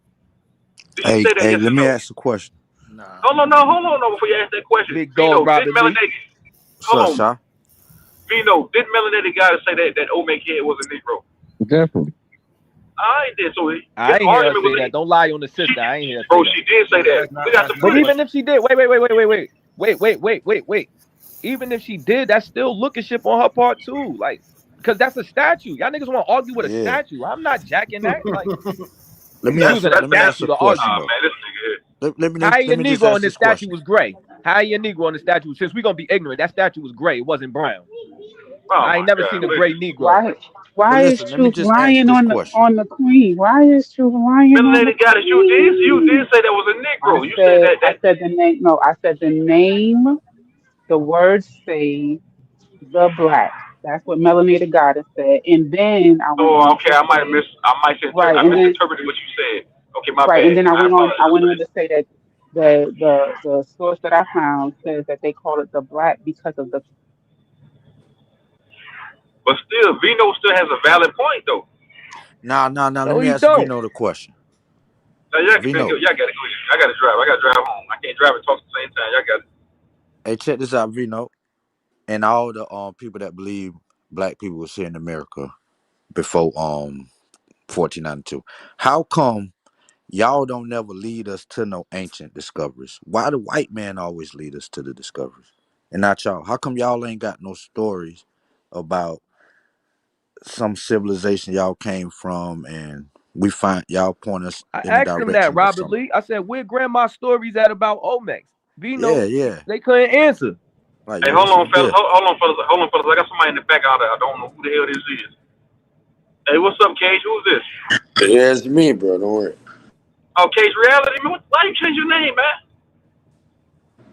Did she Hey, say that? hey, Yes let or me no? ask a question. Nah. Hold on, no, before you ask that question. Big dog Vino, did Robert Lee. melanated, What's hold up, on, Shaw? Vino, did melanated goddess say that Omeg head was a Negro? Definitely. I did. So I his ain't hear her argument was say that. Don't lie on the sister. I ain't hear her say bro, that. she did say Yeah, that. We got the that's not But the footage. even question. if she did, wait. Even if she did, that's still looking shit on her part too. Like, because that's a statue. Y'all niggas want to argue with a Yeah. statue. I'm not jacking that. Like, Let you me ask. using a Let me ask statue a to question argue. though. Man, this nigga here. How your Let me just Negro on ask this this statue question. was gray? How your Negro on the statue? Since we gonna be ignorant, that statue was gray. It wasn't brown. Oh I ain't my never god. seen a gray Negro. Why But why is listen, let me Truth just ask lying this on question. the queen? Why is Truth lying on the Melanated goddess, you did queen? say that was a I Negro. You said said that I that said the name no, I said the name, the words say the black. That's what Melanated Goddess said. And then I went oh on okay, to say right, I and then misinterpreted what you said. Okay, my right, and bad. then I I apologize went for on that. to say that the source that I found says that they call it the black because of the But still, Vino still has a valid point though. Nah. Let No, me he ask don't. Vino the question. Now, Vino, y'all gotta go. I gotta drive. I gotta drive home. I can't drive and talk at the same time. Y'all got hey, check this out, Vino, and all the people that believe black people was here in America before 1492. How come y'all don't never lead us to no ancient discoveries? Why the white man always lead us to the discoveries, and not y'all? How come y'all ain't got no stories about some civilization y'all came from, and we find y'all point us I in the asked him that, direction of Robert some? Lee. I said, where grandma stories at about Olmecs? Yeah, Vino, yeah. they couldn't answer. Like, hey, yo, what's the deal? hold on, fellas. I got somebody in the back out there. I don't know who the hell this is. Hey, what's up, Cage? Who's this? Yeah, it's me, bro. Don't worry. Oh, Cage Reality, man. Why you change your name, man?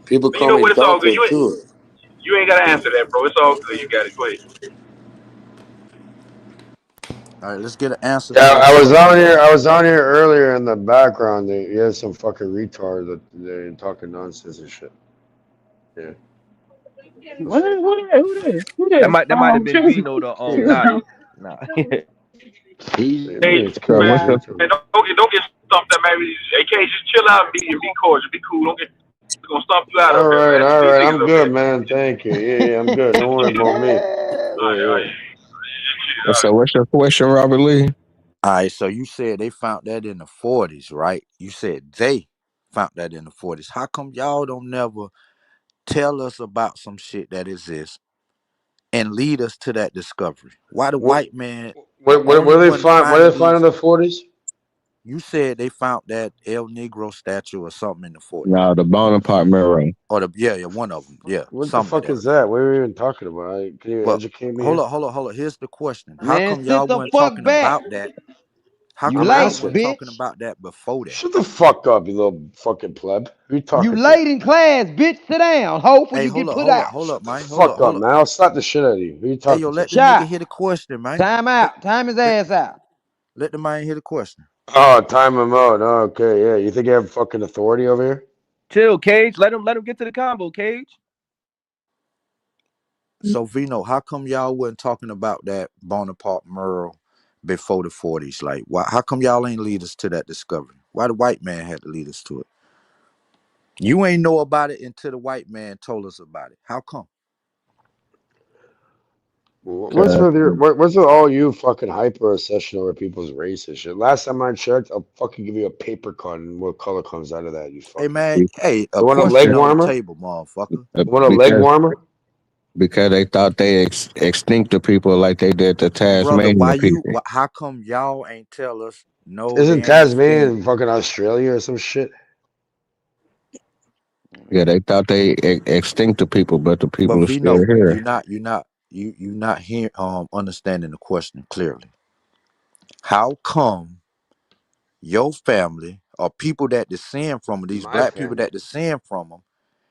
People Man, you call know me what? It's all good. Doctor too. You ain't gotta answer that, bro. It's all good. You got it. Go ahead. All right, let's get an answer Yeah, to this I was question, on here. though. I was on here earlier in the background. You had some fucking retard that they talking nonsense and shit. Yeah. who That might have been choose Vino the choose Gotti. Nah. He's Cage, it's So cool. what's man. the It's Don't get stumped up, man. Hey, Cage, just chill out and be cordial. Be cool. Don't get gonna stomp you out all up here, right. man. All These right. niggas I'm up good, here. man. Thank you. Yeah, I'm good. Don't worry about me. Yeah, yeah. All so right. what's your question, Robert Lee? All right, so you said they found that in the 40s, right? You said they found that in the 40s. How come y'all don't never tell us about some shit that exists and lead us to that discovery? Why the What? white man the What only do they one find? What do finding they find in these? the 40s? You said they found that El Negro statue or something in the 40s. No, the Bonaparte Mirror. Or yeah, one of them. Yeah, What the something like fuck that. is that? What are we even talking about? Can you But educate me here? hold up. Here's the question. How Man, come sit y'all the weren't fuck talking back. about that? How You come I'm y'all late, weren't answering. talking bitch. about that before that? Shut the fuck up, you little fucking pleb. Who you You talking to? late in class, bitch. Sit down. Hope when Hey, you get put hold up, out. Shut the man. fuck up, Hold up. man. I'll slap the shit out of you. Who you Hey, yo, talking to? let the nigga Shy. hear the question, man. Time Hey, out. Time his let, ass out. let the man hear the question. Oh, time him out. Oh, okay, yeah. You think you have fucking authority over here? Chill, Cage. Let him get to the combo, Cage. So, Vino, how come y'all wasn't talking about that Bonaparte mural before the 40s? Like, why? How come y'all ain't lead us to that discovery? Why the white man had to lead us to it? You ain't know about it until the white man told us about it. How come? What's with your what's with all you fucking hyper obsession over people's race and shit? Last time I checked, I'll fucking give you a paper cut and what color comes out of that, you Hey, fucking man. freak. Hey, a You want a leg question on the warmer? table, motherfucker. You want a leg Because warmer? they thought they extinct the people like they did the Brother, Tasmanian people. how come y'all ain't tell us, no, they Isn't ain't Tasmania extinct? in fucking Australia or some shit? Yeah, they thought they extinct the people, but the But people are still Vino, here. you not here understanding the question clearly. How come your family or people that descend from them, these My black people family. that descend from them,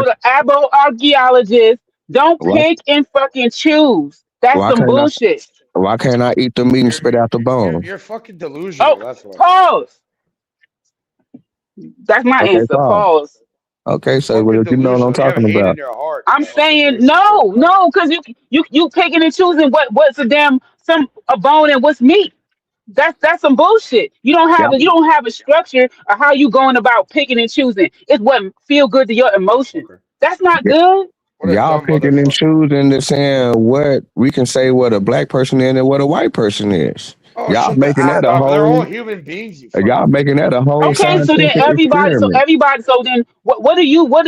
told an abo archaeologist, don't why pick and fucking choose. That's why some can't I bullshit. why can't I eat the meat and spit out the bone? You're fucking delusional. Oh, That's why. pause. That's my Okay, answer. fine. Pause. Okay, so Fucking you know what I'm delusional. You have talking hate in about. your heart, you I'm fucking saying racist. no, because you picking and choosing what's a bone and what's meat. That's some bullshit. Yeah, You don't have a structure of how you going about picking and choosing. It's what feel good to your emotions. Motherfucker. That's not y- good. What a y'all dumb picking and motherfucker. choosing to saying what we can say what a black person is and what a white person is. Oh Y'all shit! making that a They're all whole. human beings. You Y'all fucking making that a whole piece of Okay, so then scientific shit. experiment. so then what do you what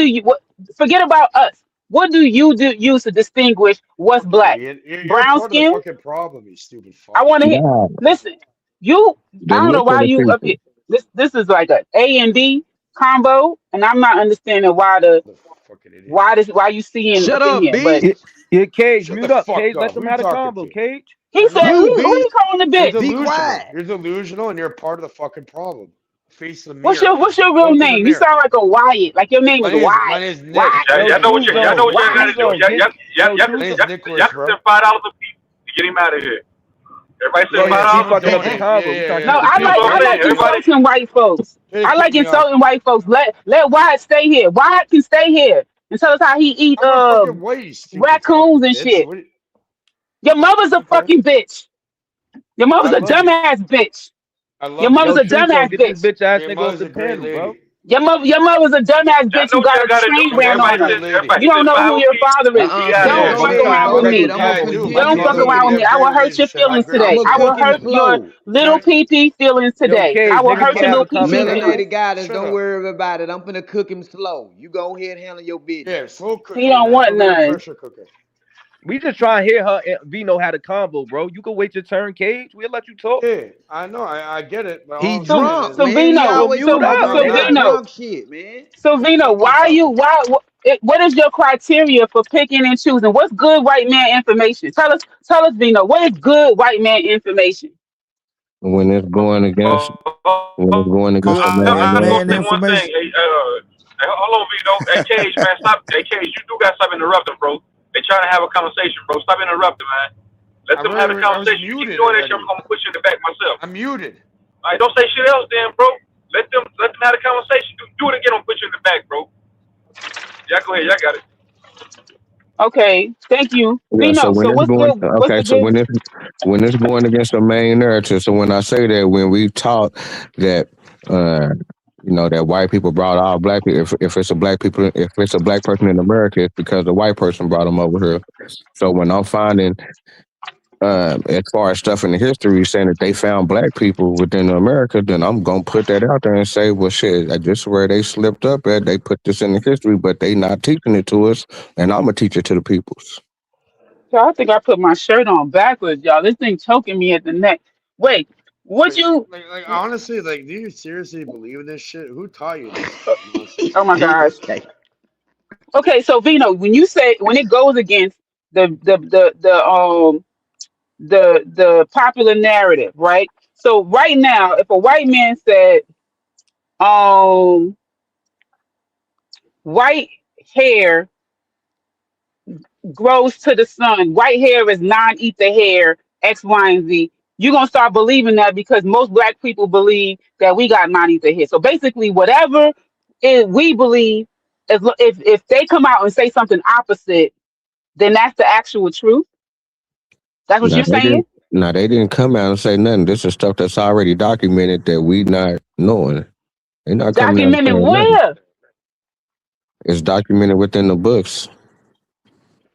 forget about us. What do you use to distinguish what's Fucking black? idiot. You're Brown part of the skin? fucking problem. You stupid I fuck. want to hear. Yeah, Listen, you. I the don't know look of why the you up people. here. This is like a and B combo, and I'm not understanding The fucking idiot. why you seeing Shut up in up, here. But bitch. Yeah, Cage, Shut the mute up. fuck Cage, let up. them Who you have a talking combo. to? Cage. he I said, know. You, who bitch. you calling a You're bitch? Be delusional. quiet. You're delusional, and you're part of the fucking problem. Face the mirror. What's your real Look in the name? You mirror. sound like a Wyatt. Like your name is My Wyatt. name's Nick. Wyatt. Y'all, Yo, y'all know what Nicholas. y'all know Suzo, what y'all Wyatt. gotta do. Suzo, get yo, Y'all My can name's Suzo. Nicholas, send bro. $5 a piece to get him out of here. Everybody Yeah, send Bro, five yeah. he dollars. fucking up the Pay me. combo. We trying to No, keep the Yeah. That's peace, what I'm I bro. saying. like Everybody, insulting white folks. Pay to I kick like me off. insulting white folks. Let Wyatt stay here. Wyatt can stay here and tell us how he eat I'm not fucking white, you stupid raccoons fucking and bitch. shit. What? Your mother's a Okay. fucking bitch. Your I mother's a love you. dumbass bitch. I Your love mother's you. Yo, a Suzo, dumbass get this bitch. bitch ass Your nigga off mother's the a great panel, bro. lady. Your mother's a dumbass y'all bitch know who what got y'all a gotta do. train Your ran mother's a on Everybody her. great send, lady. everybody You don't send know five who a your piece. father is. We got Bitch, Yeah, Don't go fuck ahead around on. with Go sometimes. ahead. me. I'm Yeah, going I to put do. G My Don't in fuck mother, around here. with we me. have I great will hurt your relationship. I have feelings great today. I'm going I to relationship will cook with him her. hurt your slow. little Can PP feelings Yo, today. I Cage, will nigga hurt can't your have a little PP conversation. feelings. Melanated goddess, shut don't up. worry about it. I'm finna cook him slow. You go ahead and handle your Yeah, business. slow He cooking, don't man. want Put me in a none. pressure cooker. We just trying to hear her and Vino had a combo, bro. You can wait your turn, Cage. We'll let you talk. Yeah, I know. I get it. But all He I'm So saying drunk, is, man. He Vino, Well, always mute talking about up, drunk nigga. that Vino, drunk shit, man. fuck you talking to? what is your criteria for picking and choosing? What's good white man information? Tell us, Vino, what is good white man information? When it's going against when it's going against Good the main I narrative. gonna man say one thing. information. Hey, hold on, Vito. Hey, Cage, man, stop. Hey, Cage, you do got to stop interrupting, bro. They trying to have a conversation, bro. Stop interrupting, man. Let them have the I was conversation. You keep muted doing that shit, I'm already. gonna push you in the back myself. I'm muted. All right, don't say shit else, then, bro. Let them have the conversation. Do it again, I'm put you in the back, bro. Y'all go ahead. Y'all got it. Okay, thank you, Yeah, so Vino. when So it's what's going good? What's okay, the so good? when it's going against the main narrative, so when I say that when we talk that uh that white people brought all black people if it's a black people if it's a black person in America, it's because the white person brought them over here. So when I'm finding as far as stuff in the history saying that they found black people within America, then I'm gonna put that out there and say, well, shit, this is where they slipped up at. They put this in the history, but they not teaching it to us, and I'm gonna teach it to the peoples. So I think I put my shirt on backwards, y'all. This thing choking me at the neck. Wait, what Wait, you? honestly, do you seriously believe in this shit? Who taught you this Oh nonsense? my gosh. Okay, so Vino, when it goes against the popular narrative, right? So right now, if a white man said, um, white hair grows to the sun, white hair is non-ether hair, X, Y, and Z. You're gonna start believing that because most black people believe that we got non-ether hair. So basically, whatever we believe, if they come out and say something opposite, then that's the actual truth. That's what Now you're they saying. didn't. Now they didn't come out and say nothing. This is stuff that's already documented that we not knowing. They're not coming out and Documented saying nothing. where? It's documented within the books,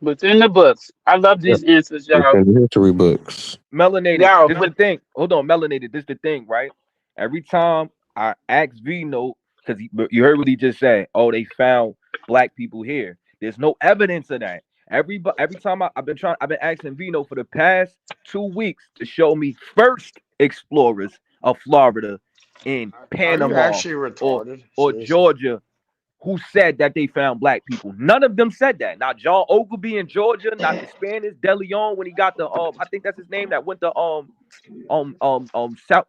Within the books. I love yeah, these answers, y'all. within the history books. Melanated. Y'all, This the thing. Hold on, melanated. This the thing, right? Every time I ask Vino, because you heard what he just said. Oh, they found black people here. There's no evidence of that. Every time I've been asking Vino for the past 2 weeks to show me first explorers of Florida in Are you Panama actually or retarded? or Seriously? Georgia who said that they found black people. None of them said that. Not John Ogilvy in Georgia, not the Spanish De Leon when he got the I think that's his name that went to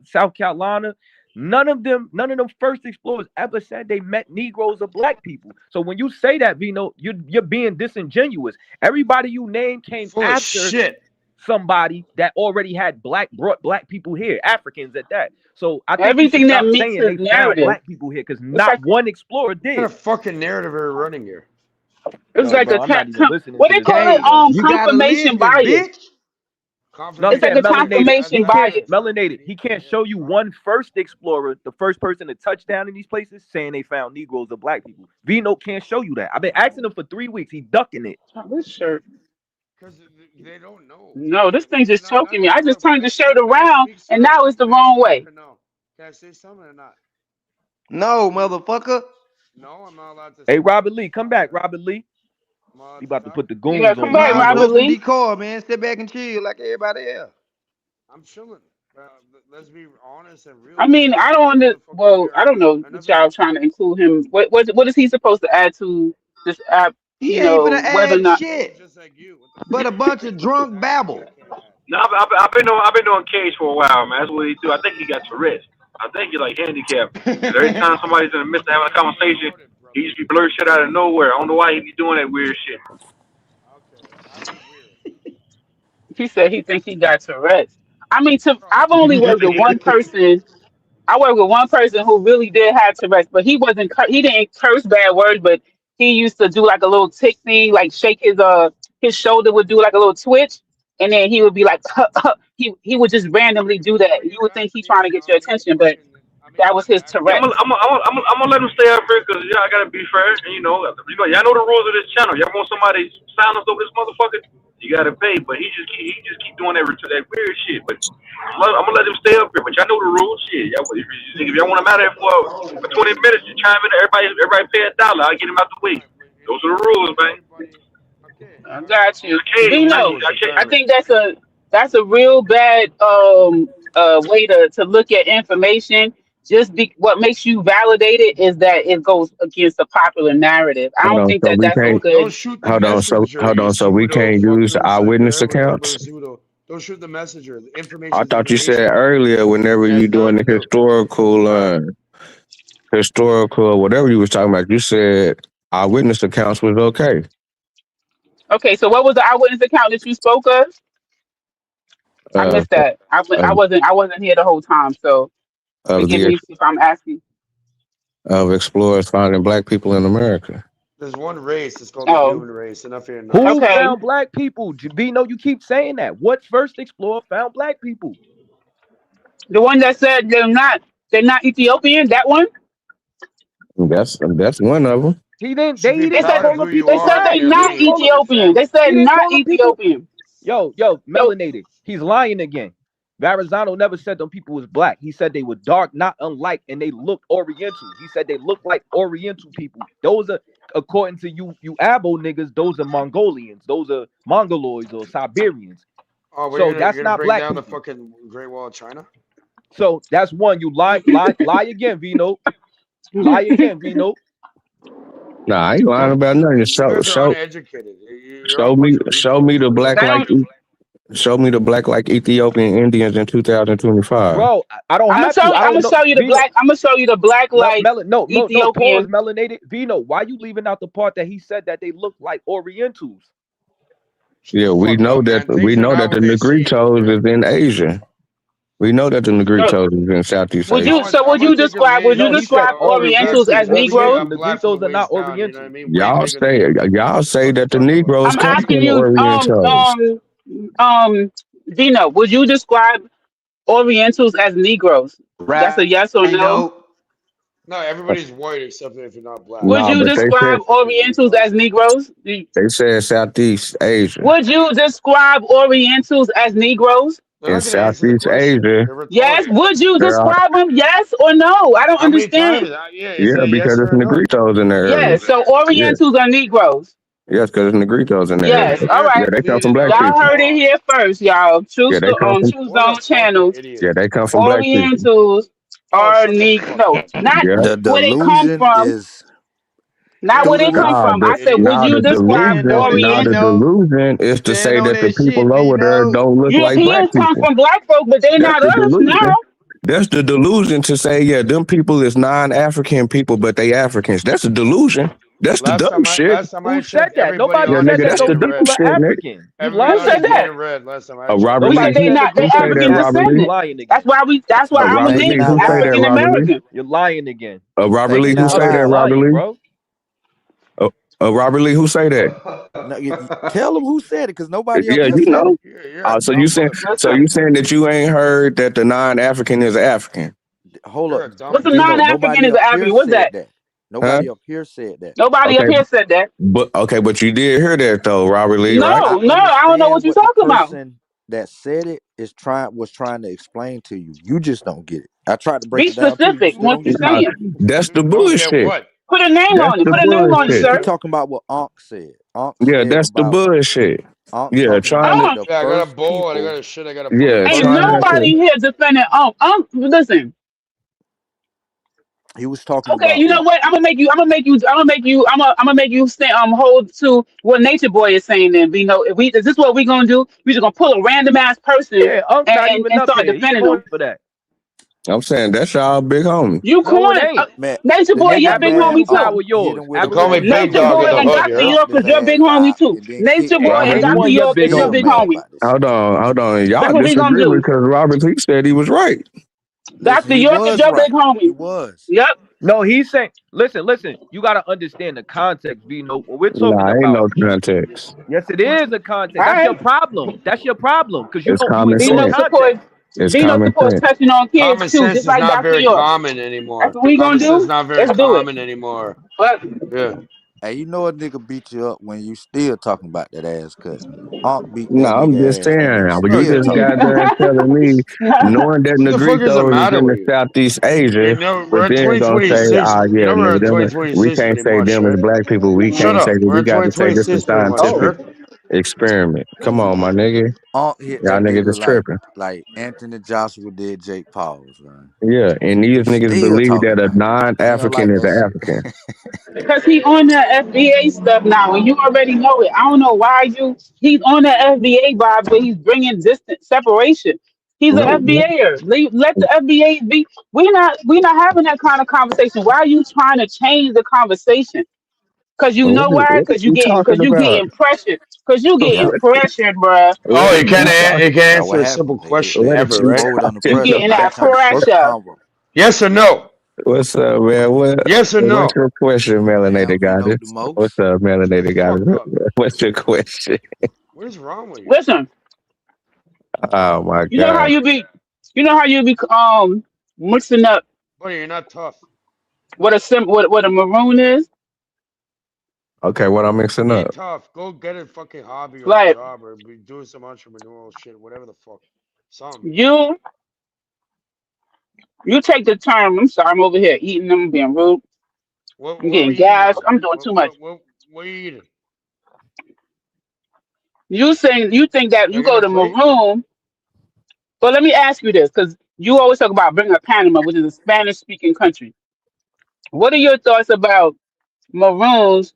South Carolina. None of them first explorers ever said they met Negroes or black people. So when you say that, Vino, you're being disingenuous. Everybody you name came Full of after shit. somebody that already had brought black people here, Africans at that. So I think we should Everything that stop meets saying his they found narrative. black people here because It's not like one explorer What kind did. of fucking narrative are we running here? it's Yo, like bro, a I'm not even listening what to they this call nigga, it Hey, bro. you gotta confirmation listen, bias. bitch. No, I'm It's like saying a Confirmation bias. melanated. That's confirmation He not can't bias. melanated. confirmation. He can't Okay. show you one first explorer, the first person to touch down in these places, saying they found Negroes or black people. Vino can't show you that. I've been asking him for 3 weeks. He ducking it. Oh, this shirt. Because they don't know. No, this thing's just No, choking me. I hold just up. turned the Can shirt I around speak, and sir? now it's the Can I wrong speak way. or no? Can I say something or not? No, motherfucker. No, I'm not allowed to Hey, speak. Robert Lee, come back, Okay. Robert Lee. I'm allowed He to about to talk. put the Yeah, goons come on you, back, Nah, Vino. Robert put some Lee. decor, man. Sit back and chill like everybody else. I'm chilling. Let's be honest and real I with each mean, I other. don't Enough of fucking well, I mirror. don't know Enough what of y'all this. trying to include him. What is he supposed to add to this app? He You ain't finna know, whether or add not. Being shit just like you. What the but fuck? a bunch Why of you keep drunk adding when I babble. can't add? No, I've been doing Cage for a while, man. That's what he do. I think he got Tourette's. I think he's like handicapped. Cause every time somebody's in the midst of having a Duly conversation, noted, he brother. just be blurt shit out of nowhere. I don't know why he be doing that weird shit. Okay. How's it weird? He said he thinks he got Tourette's. I mean, Bro, I've you only know worked with me. one person. I worked with one person who really did have Tourette's, but he wasn't. He didn't curse bad words, but he used to do like a little tick thing, like shake his shoulder would do like a little twitch, and then he would be like, he would just randomly do Before that. you You would think ask he me, trying to get your attention, but I mean, that you was can his ask me Yeah, a Tourette's. question. I'm gonna let him stay up here because yeah, I gotta be fair. And y'all know the rules of this channel. Y'all want somebody silence over this motherfucker, you gotta pay. But he just keep doing that weird shit. But I'm gonna let him stay up here. But y'all know the rules. Shit, if y'all want him out here for 20 minutes, you chime in. Everybody pay $1. I'll get him out the way. All right, but Those are the rules, man. everybody. Okay, I got all you, right. Okay, The Vino. rules I I can't. apparently. think that's a real bad way to look at information. Just what makes you validate it is that it goes against the popular narrative. I Hold don't on, think so that we that's a can't. Don't good. shoot the Hold on, messenger, you so we pseudo can't use fucker. So you eyewitness remember accounts. pseudo. Don't shoot the messenger. The I information's thought you said information. earlier, whenever It you has doing nothing the to do. Huh? historical or whatever you was talking about, you said eyewitness accounts was okay. Okay, so what was the eyewitness account that you spoke of? I Uh, missed that. of, I wasn't here the whole time, so of forgive the me if I'm asking. of explorers finding black people in America. There's one race. It's called the Oh, human race. Enough here, Who nonsense. okay. found black people? Vino, you keep saying that. What first explorer found black people? The one that said they're not Ethiopian. That one. That's one of them. He didn't. Should be He They did not said proud of call who them you people they are said and black. they your He not didn't call lineage them. and your Ethiopian. They family. said He didn't not call them people. Ethiopian. Yo, Yo, melanated. He's lying again. Verrazano never said them people was black. He said they were dark, not unlike, and they looked Oriental. He said they looked like Oriental people. Those are, according to you Abo niggas, those are Mongolians. Those are Mongoloids or Siberians. Oh, what are So you gonna that's you're gonna not bring black down the people. fucking Great Wall of China? So that's one. You lie again, Vino. Lie again, Vino. Nah, I ain't lying about nothing. You guys are uneducated. You're all a bunch of Show me retards. the What the black that fuck? like don't. Ethiopian Indians in 2025. Bro, I don't have to. I I'm don't gonna know. show you the Vino, black. I'm gonna show you the black like no, pause, Ethiopian. melanated. Vino, why you leaving out the part that he said that they look like Orientals? Shut the Yeah, fuck up, man. Things are not that the what they seem, Negritos okay? is in Asia. We know that the So Negritos is in Southeast would Asia. you? So I'm would gonna you take a describe? Would lid you No, he said describe Orientals as Negroes? Oriental. I'm black from the Negritos are not waist down. You know what I Oriental. mean? Way bigger than you. Y'all say Shut the that the fuck up. Negroes I'm come asking from the you, Orientals. Dino, would you describe Orientals as Negroes? That's a yes or no. Rhino. No, everybody's white except if you're not black. Would Nah, you but describe Fucking Orientals retards. as Negroes? they said Southeast Asia. Would you describe Orientals as Negroes? They're In not gonna answer the Southeast question. Asia, They're Yes. retarded. Would you there are describe them? Yes or no? I don't How many understand. times? Yeah, is it yeah, a because yes it's or a no? Negritos in the area. Yes. So Yeah, Orientals are Negroes. yes, because it's Negritos in the area. Yes. All Yeah, right. they come from Then black no, Y'all people. heard it wrong. here first, y'all. Yeah, they come On from True What a Zone fucking channels. idiot. yeah, they come from black people. Orientals Oh, are shut the fuck No, up. not Yeah, The where they come delusion from. is Not You're a where they through come fucking nah, from. fucking I said, idiot. would you describe Stand on it, Orient? the Vino. delusion is to Stand say on that the that shit, people over there Vino. don't look like black Europeans come people. from black folk, but they're That's not the us now. delusion. That's the delusion to say, yeah, them people is non-African people, but they Africans. That's a delusion. That's the dumb shit. last time I Who said checked, that? everybody Nobody Yeah, on said is nigga, that that's those the being dumb people red. are shit, nigga. African. You Everybody Who on lying said is again. that? being red. Last time I checked. Robert We Nobody said Lee, they said not. that They who group say is that, African Robert African. Lee? You descendant. lying again. That's why I'm Robert Thinking Lee, named who out say that, loud. African Robert Lee? American. You're lying again. Robert Lee, Thinking who out say Okay. that, loud. Robert Lying, Lee? bro. Uh, Robert Lee, who say that? No, tell them who said it, because nobody up Yeah, here you said know. it. You're a So you dumb saying so Listen. you motherfucker. saying that you ain't heard that the non-African is African, Hold You're up, a dumb What's a Vino. motherfucker. non-African Nobody is up an here African? What's said that? that. huh? Nobody up here said that. Nobody up Okay, here said that. but you did hear that though, Robert Lee, right? I No, no, I don't know what understand you're what the talking about. person that said it was trying to explain to you. You just don't get it. I tried to break Be it down to you. You specific. still What don't you get it. Nah, saying? that's the You don't get bullshit. what? Put a name That's on it. the Put a name on it, bullshit. You sir. talking about what Ankh said? Ankh Yeah, said that's the about bullshit. Yeah, Talking trying about to Oh, the Yeah, I got a first bowl and I people. got a shit I gotta put in yeah, ain't front of trying it. to nobody here defending. Listen. He was talking Okay, about you know what what? I'm gonna make you stay, hold to what Nature Boy is saying. Then we know if we is this what we gonna do? We just gonna pull a random ass person Yeah, Unk's not even and up start here. He defending them. corny for that. I'm saying that's y'all big homie. You No, it corny, ain't. man. Nature The Boy, Hey, you're nigga big Average, man homie whose side Ankh too. was hit yours? him with They the Average, call me whose first side Big was Nature people, Dog Boy in the yours? knocked and his hood, you Dr. heard? knocked York, his cause you're a ass big homie out, too. and then Nature kicked Boy and Name ass Dr. one with your him. York And is big your you big homie. mad homie. about this Hold shit. on, hold on. Y'all That's what we gonna disagree do. because Robert Lee said he was right. Listen, Dr. he York is was your big right. He homie. was. Yep. No, he's saying, listen. You got to understand the context, Vino. What we're talking Nah, ain't about. no context. Yes, it is a All context. That's your right. problem. That's your problem because It's you common ignore Vino sense. supports context. It's Vino common supports sense. touching on kids Common too, sense just is like not Dr. very York. common That's anymore. what we Common gonna sense is do. not very Let's do it. common anymore. But Yeah. Hey, you know a nigga beat you up when you still talking about that ass cut. Ankh beat No, that I'm just nigga ass and you saying. Oh You still yeah. just talking got about done it. telling me, knowing that What the fuck is the Negritos is matter in the with you? Southeast You Asia, know, but we're in then gonna say, 2026. ah, You yeah, know we're nigga, in we 2026 can't say anymore, them as Shirk. black people. We Shut can't say up. that. We're We in got to say this is 2026 pretty much, scientific oh, Shirk. experiment. Come on, my nigga. Ankh hit Y'all that niggas nigga just tripping. like Anthony Joshua did Jake Paul's, man. Yeah, and these You niggas still believe talking that a about it. They don't non-African like is that an shit. African. because he on the FBA stuff now, and you already know it. I don't know why he's on the FBA vibe, but he's bringing distant separation. He's an No, no. FBAer. Let the FBA be. We're not having that kind of conversation. Why are you trying to change the conversation? Cause you know why? What are you talking Cause you about? getting pressured. Cause you getting Yep. pressured, bruh. Oh, What are you talking? it can't That's answer what a simple happened. question What are ever, you right? Fold under You talking pressure. getting Now about? that's that how the first pressure. convo. Yes or no? What's up, man? Yes or What's no? your question, Damn, melanated Vino goddess? the What's most. up, Shut the melanated fuck goddess? up. What's your question? What is wrong with you? Listen, Oh my you know how god. you be mixing up Buddy, you're not tough. what a maroon is. Okay, what I'm mixing Be up? tough. Go get a fucking hobby or a Like job or be doing some entrepreneurial shit, whatever the fuck. Some. you you take the term. I'm sorry, I'm over here eating them, being rude. I'm What were getting you eating gas. now? I'm doing too much. What are you eating? You think that Can I you get go a to plate? maroon. But let me ask you this, because you always talk about bringing up Panama, which is a Spanish speaking country. What are your thoughts about Maroons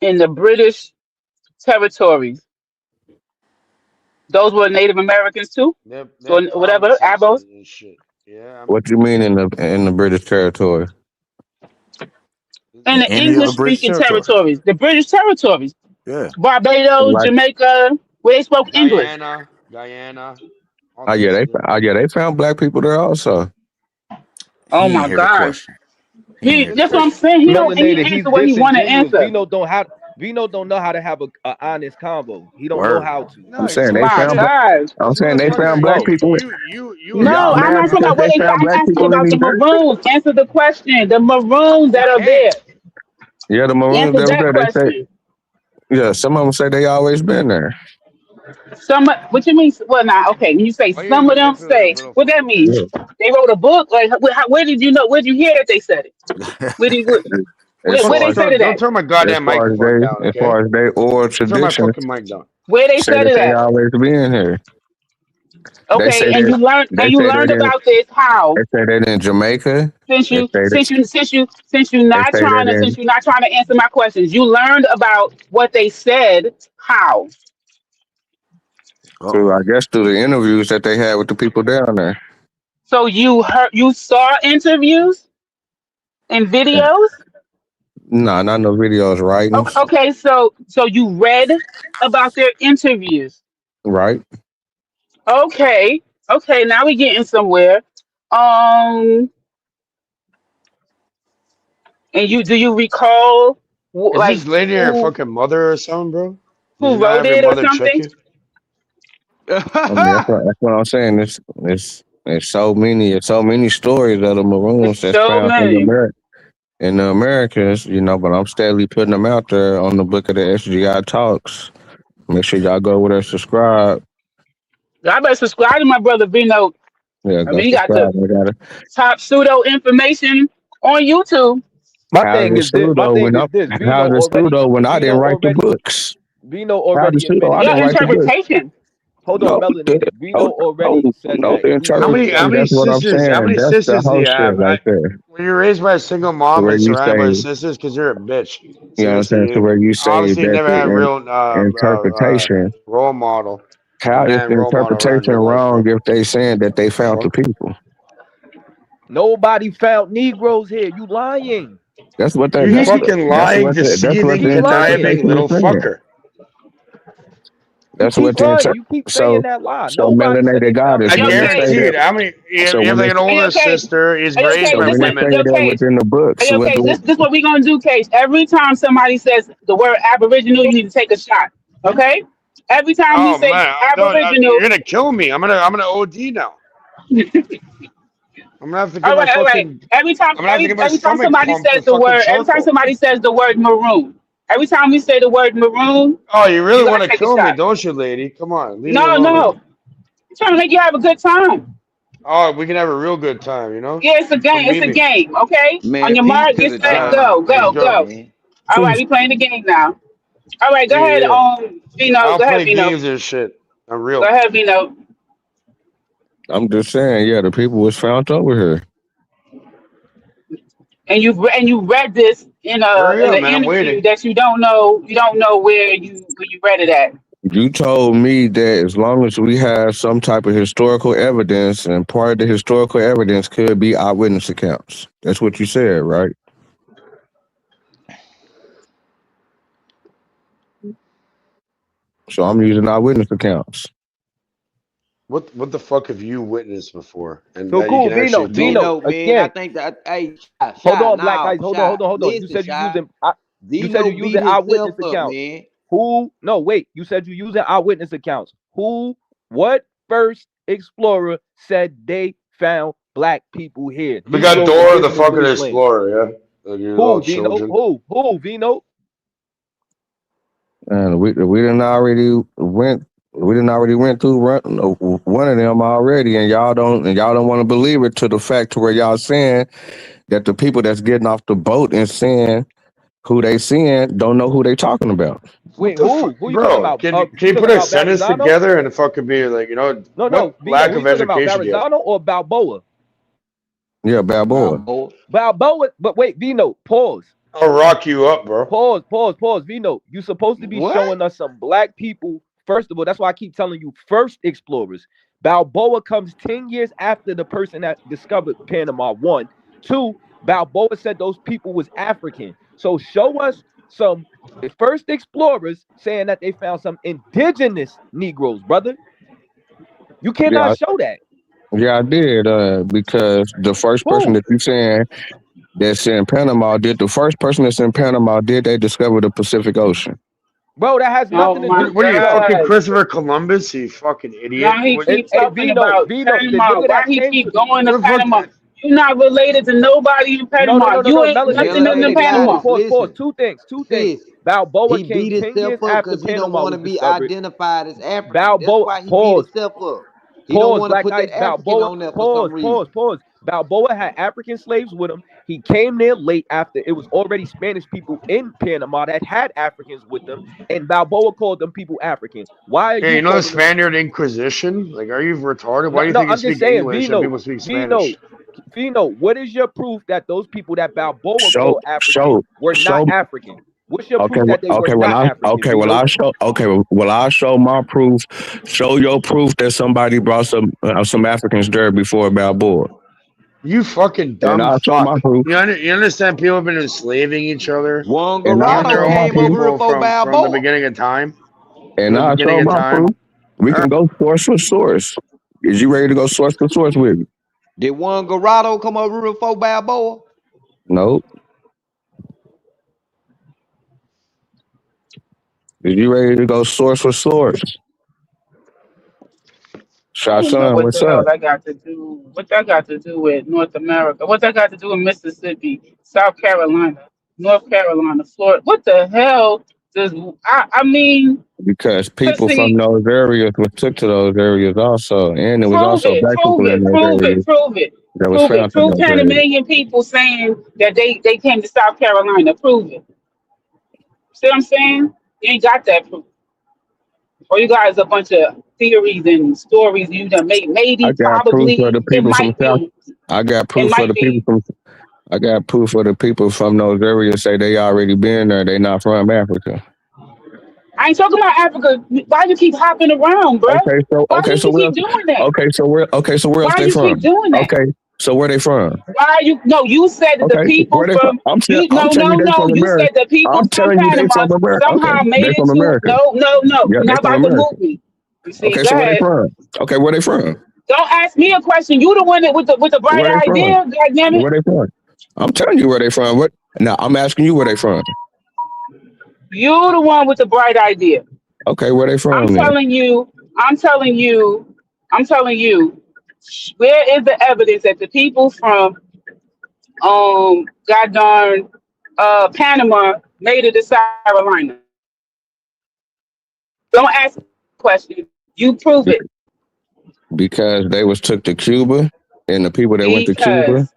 in the British territories? Those were Native Americans too, They or have whatever, provinces Abos, and shit. Yeah, What you mean in the British territory? and the Any of the English British speaking territories. territories, the British territories, Yeah. Barbados, Like, Jamaica, where they spoke English. Guyana, all oh yeah, types of different. they found black people there also. Oh He ain't my hear the gosh. question. He ain't hear the That's what I'm question. saying. He Melanated, he's answer what he want to disingenuous. answer. Vino don't know how to have a honest convo. He don't know Word. how to. No, I'm he's saying full they of My found. shit. God. I'm This saying they found motherfucker, black Bro, people. you a No, Y'all I'm dumbass, mad not talking man. because about what they they. found I'm black asking people in about these the dirt? maroons. Answer the question. The maroons You that are can't. there. Yeah, the Maroons Answer that was that there. They say question. yeah. Some of them say they always been there. What you mean? Well, now, okay. When you say Why you some of them manipulative say, little what that fucking mean? bitch? Yeah. They wrote a book. Like, where did you know? Where did you hear that they said it? Where did you, As Fuck where far they as said it don't at? turn my as goddamn far as microphone down, okay? they oral Don't turn my traditions fucking mic down. Where they say said that it they at? always been here. They Okay, say and that you they say learned that in about this how? they say that in Jamaica. They say that they say that Since in you're not trying to answer my questions, you learned about what they said how. through Uh-oh. I guess through the interviews that they had with the people down there. So you saw interviews and videos. Nah, not no videos, writings. Okay, so you read about their interviews. Right. Okay, okay, now we're getting somewhere. Um, and you do you recall Is like this lady your fucking mother or something, bro? Did who you not wrote have your it or mother check something? you? I mean, that's what I'm saying. It's so many stories of the There's Maroons that's so found many. in the Americas, but I'm steadily putting them out there on the book of the SGI talks. Make sure y'all go over there, subscribe. I better subscribe to my brother Vino. Yeah, I go mean, he got the subscribe. We got it. top pseudo information on YouTube. My How's thing it is this. My pseudo thing when is I'm this. how's it pseudo when I Vino didn't write the already, books? Vino How's it already pseudo? I admitted. Your didn't write the book. interpretation. Hold on, No, Melanin. Vino no, already said no, that the he should How interpretation. many study. That's what I'm sisters? How saying. many That's the sisters do whole you shit have? right there. When you're raised by a single mom Where and you surrounded by say, sisters, because you're a bitch. you So know what I'm listen, saying? So you where you say obviously that never the had real interpretation, role model, a how is man the role model around interpretation your life, wrong bro. if they saying that they The found the fuck? people? Nobody found Negroes here. You lying. That's what You that's what fucking that's lying, what You deceiving, keep lying. conniving interpretation is little saying. fucker. You That's keep what lying. You keep saying so that lie. so Nobody said melanated they found goddess I Are you when they okay? say guarantee that. it. How many? So You have when like they an Are you older okay? sister is Are you raised okay? so by when they Listen, women. say yo, that Case. within the Are books, you okay? This what we're gonna do, Case. Every time somebody says the word Aboriginal, you need to take a shot. Okay? Every time we Oh say man, no, you're Aboriginal, gonna kill me. I'm gonna OD now. I'm gonna have to get all my right, all right. fucking. Every time, I'm gonna have to get my every time stomach somebody pumped says with the fucking word, every time charcoal. somebody says the word maroon, every time we say the word maroon, Oh, you you really want gotta to take a kill me, shot. don't you, lady? Come on, leave me No, alone no. now. I'm trying to make you have a good time. Oh, we can have a real good time, you know? Yeah, it's a game. Come It's meet a me. game. Okay. On Man, your peace mark, to get the set, All right, go, topic, let's go, go. go. man. All right, we playing the game now. All right, go Yeah, ahead. yeah. I Vino, don't go ahead, play Vino. games and shit. I'm Go real. ahead, Vino. I'm just saying, yeah, the people was found over here. And you read this Hurry in up, an man. I'm interview waiting. that you don't know where you read it at. You told me that as long as we have some type of historical evidence, and part of the historical evidence could be eyewitness accounts. That's what you said, right? So I'm using eyewitness accounts. What the fuck have you witnessed before, and So that you cool, can actually Vino. tell me? Vino Vino, man, I again. think that hey, Hold shy, on, Black now, Ice. shy. Hold on. You Listen, said you shy. using. You said Vino you beat using himself eyewitness up, accounts. man. Who? No, wait. You said you using eyewitness accounts. Who? What first explorer said they found black people here? We got Negroes Dora the indigenous to fucking this land. Explorer, yeah, you little Who? Vino? children. Who? Vino? And we didn't already went through one of them already, and y'all don't want to believe it to the fact to where y'all saying that the people that's getting off the boat and saying who they seeing don't know who they talking about. What Wait, the fuck, who? Who you talking bro? about? Can You you put talking a about sentence Verrazano? together and fucking be like, No, no, what Vino. lack Who of you talking about? education do you have? Verrazano or Balboa? Yeah, bad boy. Boy. Balboa. But wait, Vino. Pause. I'll rock you up, bro. Pause. Vino, you supposed to be What? showing us some black people. First of all, that's why I keep telling you first explorers. Balboa comes 10 years after the person that discovered Panama. One. Two, Balboa said those people was African. So show us some first explorers saying that they found some indigenous Negroes, brother. You cannot Yeah, show that. yeah, I did. Because the first person Who? that you saying that's in Panama did the first person that's in Panama did they discover the Pacific Ocean? Bro, that has Oh nothing to my do. What are you, Yo, fucking God. Christopher Columbus? You fucking idiot. Now he What? keep hey, talking Vino, about The Panama. nigga Why that he came keep to going to What the fuck? Panama? You not related to nobody in No, no, Panama. no, no, You no. ain't Melanated, nothing in the Melanated Pause, Panama. goddess, pause, pause. listen. Two things. Sis, Balboa he came beat 10 himself years up after because he don't Panama want to was be discovered. identified as African. That's Balboa, why he beat pause, himself up. He don't want to Black put Ice. that African Balboa, on there for some reason. Balboa had African slaves with him. He came there late after it was already Spanish people in Panama that had Africans with them. And Balboa called them people African. Why are Yeah, you you know the calling them? Spaniard Inquisition? Like, are you retarded? Why No, do you no, think you I'm just speak saying, English and people speak Vino, Spanish? what is your proof that those people that Balboa Show, called African show, were not show. African? What's your Okay, proof that they were okay. Well, not African, Vino? I show my proof. Show your proof that somebody brought some Africans there before Balboa. You fucking And dumb I'll show fuck. my proof. You understand? People have been enslaving each other. One And I'll And Garado they're show my all came over proof. here people for from the Balboa. beginning of time. From And the I'll beginning show of my time. proof. We All can right. go source for source. Is you ready to go source for source with me? Did one Garado come over here for Balboa? Nope. Is you ready to go source for source? I Shot don't know son, what what's the hell up? that got to do. What that got to do with North America? What that got to do with Mississippi, South Carolina, North Carolina, Florida? What the hell does I mean? Because Cause people from see, those areas were took to those areas also. And there was prove also it, black prove people in it, those prove it, areas prove it, that was prove it. found in Prove those 10 million people saying that they came to South Carolina. Prove it. See what I'm saying? You ain't got that proof. All you got is a bunch of theories and stories you done make. I Maybe, got proof for probably, the it people from might South. be, I got it proof for might the people be. from. I got proof for the people from those areas say they already been there. They not from Africa. I ain't talking about Africa. Why you keep hopping around, bruh? Okay, so Why do okay, so you where keep else? doing that? So where else Why they you keep from? doing that? Okay, so where they from? Why you no? You said that the Okay, people where they from? from you I'm no telling you no they no. from You America. said the people I'm from telling you they Panama from America. Okay, somehow made they it from to America. no. Yeah, You're they not from about to America. move me. You see, Okay, go so where they ahead. from? Okay, where they from? Don't ask me a question. You the one that with the bright Where they from? idea. God damn it. Where they from? I'm telling you where they from. What? Now I'm asking you where they from. You the one with the bright idea. Okay, where they I'm from then? telling you. I'm telling you. I'm telling you. Where is the evidence that the people from god darn Panama made it to South Carolina? Don't ask me a question. You prove it. Because they was took to Cuba, and the people that went to Cuba, Because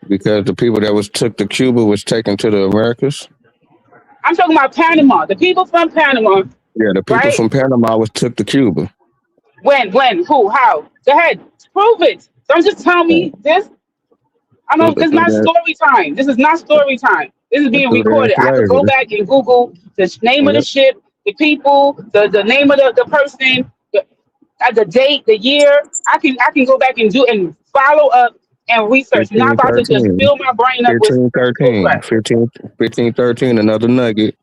because the people that was took to Cuba was taken to the Americas. I'm talking about Panama. The people from Panama, Yeah, the people right? from Panama was took to Cuba. When, who, how? Go ahead. Prove it. Don't just tell Yeah. me this. I Through, don't this is through not their story time. This is not story time. This is being through their recorded. I could go enslavers. back and Google the name of the Yep. ship, the people, the name of the person, the date, the year. I can go back and do and follow up and research. You're not about to just 1513. fill my brain up with 1513. bullcrap. 1513, another nugget.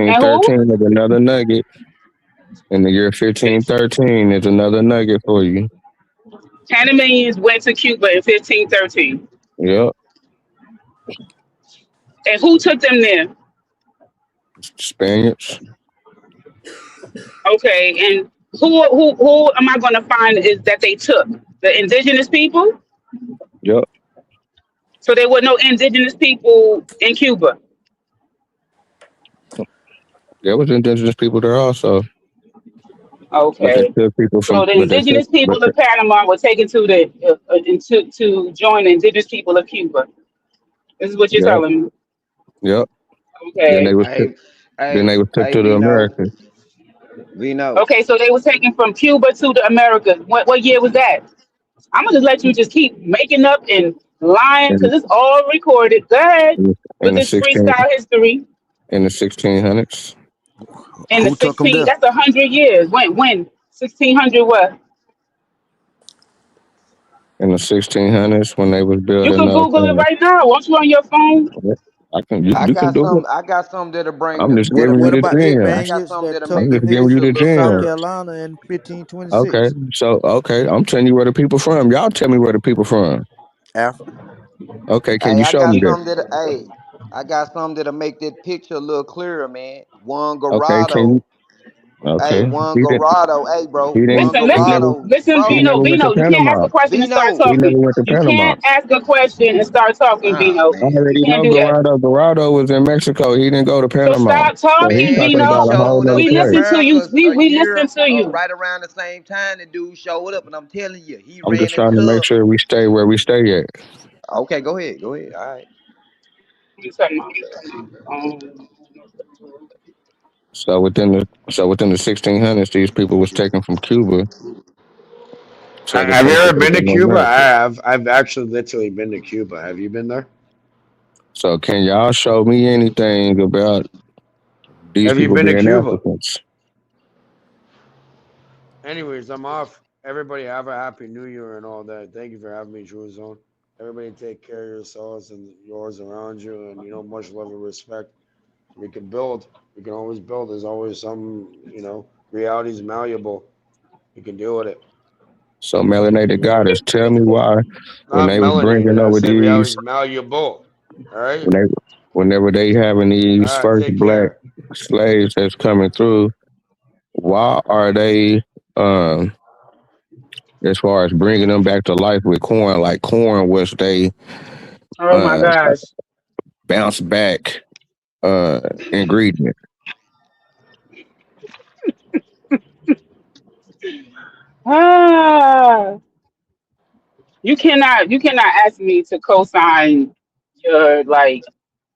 And who? 1513 is another nugget. In the year 1513 is another nugget for you. Panamanians went to Cuba in 1513. Yep. And who took them there? Spaniards. Okay, and who am I going to find is that they took the indigenous people? Yep. So there were no indigenous people in Cuba. There was indigenous people there also. But they Okay, took people from so the but they took indigenous people of Panama were taken to the to join the indigenous people of Cuba. This is what you're yep, telling me. yep. Then they Okay, was took Hey, then they was took hey, to the Vino, Americas. Vino. okay, so they were taken from Cuba to the Americas. What year was that? I'm gonna just let you just keep making up and lying in, because it's all recorded. Go ahead in with the this 16 freestyle history in the 1600s. in the Who took them 16. there? That's 100 years. When 1600 what? In the 1600s when they was You building can up. Google it right now. Won't you on your phone? I can you can do it. I got some that'll bring I'm the just What giving you what the about the I gems. got Spaniards some that that'll took I'm make the just giving you picture the niggas to look South gems. clear. Carolina in Okay, 1526? so okay, I'm telling you where the people from. Y'all tell me where the people from. Africa. Okay, can Hey, you show me that? I got some that'll make that picture a little clearer, man. One Okay, can you? Garado. Hey, Okay, one he didn't. Garado. Hey, bro. He didn't. One He never. Garado. Listen, He Bro. Vino, never went to Vino. You can't ask Panama. a question and start Vino. He never talking. went to You Panama. can't ask a question and start talking, Oh, Vino. I man. You already can't know do that. Garado. Garado was in Mexico. He didn't go to So Panama. stop So he's talking, Man, talking he about Vino. a whole showed other up We in place. listen to you. Americas We a we listen year, to you. right around the same time the dude showed up, and I'm telling you, he I'm just ran trying to make into. sure we stay where we stay at. Okay, go ahead. Go ahead. All right. You talking about So within the 1600s, these people was taken from Cuba to the Have you places ever been to within Cuba? I America. have. I've actually literally been to Cuba. Have you been there? So can y'all show me anything about these Have you people been to being Cuba? Africans? Anyways, I'm off. Everybody have a happy new year and all that. Thank you for having me, True Zone. Everybody take care of yourselves and yours around you, and much love and respect. We can build. We can always build. There's always some, reality's malleable. You can deal with it. So melanated goddess, tell me why when Not they was melanated. bringing I over said these, reality's malleable. All right. when they, whenever they having these All right. first Take black care. slaves that's coming through, why are they, um, as far as bringing them back to life with corn, like corn was they Oh my uh, gosh. bounce back uh, ingredient? Ah, you cannot ask me to co-sign your like.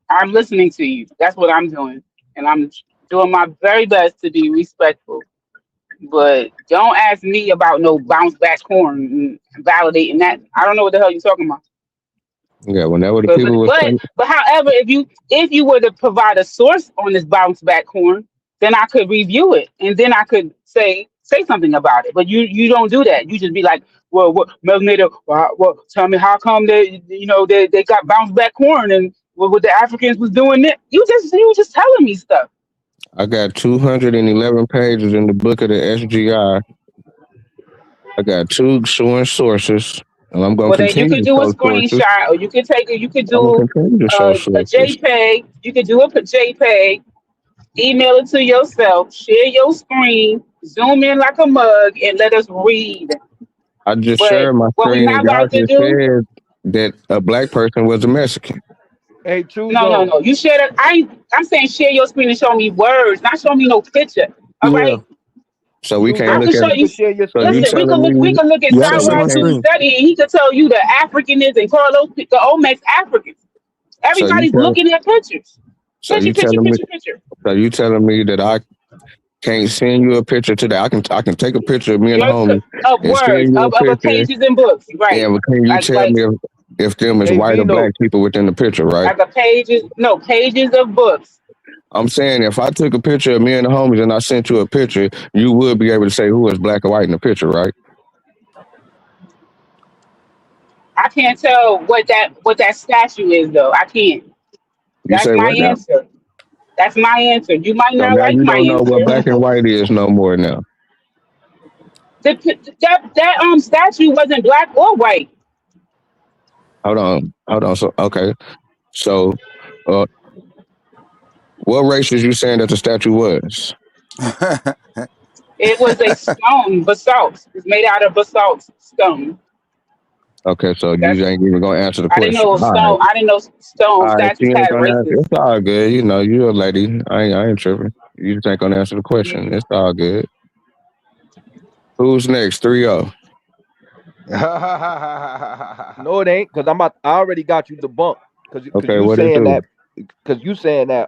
I'm listening to you. That's what I'm doing, and I'm doing my very best to be respectful. But don't ask me about no bounce back corn and validating that. I don't know what the hell you're talking about. Yeah, whenever the But but people was but coming, but however, if you were to provide a source on this bounce back corn, then I could review it and then I could say something about it. But you don't do that. You just be like, well, what melanated? Well, tell me how come they got bounce back corn and what the Africans was doing it. You just telling me stuff. I got 211 pages in the book of the SGI. I got two showing sources, and I'm gonna Well, then you continue could to do a show sources. screenshot, or you could take it. You could I'm gonna do continue to show a sources. JPEG. You could do a JPEG, email it to yourself, share your screen, zoom in like a mug, and let us read. I just But shared my what we're screen, and not y'all about to just do, said that a black person was a Mexican. Hey, True no, no, Zone. no. You share that. I'm saying share your screen and show me words, not show me no picture. All Yeah. right. So we True can't I Zone. look could at. show You you. can share your So you screen. Listen, we telling could look. We me? could look at Yeah, I can So share we my Tyrod can't. to screen. study, and he could tell you the Africanists and Carlos, the Olmecs Africans. So you Everybody's tell. looking at pictures. So Picture, you picture, telling me? picture, picture. So you telling me that I can't send you a picture today? I can take a picture of me and the Your homie of and words send you a of picture. pages and books, right? And can you tell Like me if them is Hey, white or black Vino. people within the picture, right? like a pages, no pages of books. I'm saying if I took a picture of me and the homies and I sent you a picture, you would be able to say who is black or white in the picture, right? I can't tell what that statue is though. I can't. You That's say my what now? answer. That's my answer. You might So not now like you my don't know what answer. black and white is no more now. That statue wasn't black or white. Hold on. So okay, so uh, what race is you saying that the statue was? It was a stone, basalt. It's made out of basalt stone. Okay, so That's you ain't even gonna answer the I didn't question. know stone. I didn't know stone All right, statues you ain't had gonna answer. races. It's all good. You know, you a lady. I ain't tripping. You just ain't gonna answer the question. It's all good. Who's next? 3-0. No, it ain't. Cause I already got you debunked. Cause Okay, you what it saying do? that. Cause you saying that.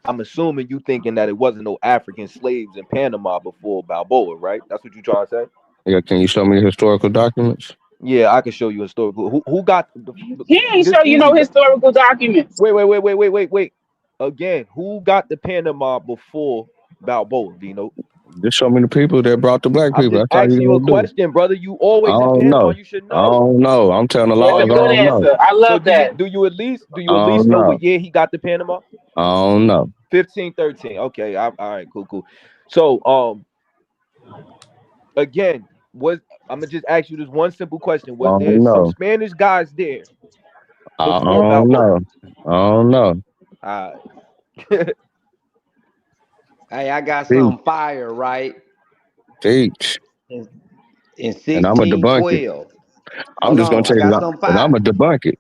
I'm assuming you thinking that it wasn't no African slaves in Panama before Balboa, right? That's what you trying to say? Yeah, can you show me historical documents? Yeah, I can show you historical. Who got He ain't this show you no easy? historical documents. Wait. Again, who got the Panama before Balboa, Vino? Just show me the people that brought the black I'm people. just That's all asking you you a gotta do. question, brother. You I always in don't Panama. know. You should I know. don't know. I'm telling the That's Are a laws. I you? good don't know. answer. I So love that. do I you at least don't know know. what year he got the Panama? I don't know. 1513. Okay. All right. Cool. So again, was I'm gonna just ask you this one simple question: I Was there don't some know. Spanish guys there I before don't Balboa? know. I don't know. Uh, Hey, I got Teach, some fire, right? teach, In, in and I'm a debunk it. 1612. I'm Hold just gonna on, I tell you, got some and I'm fire. a debunk it.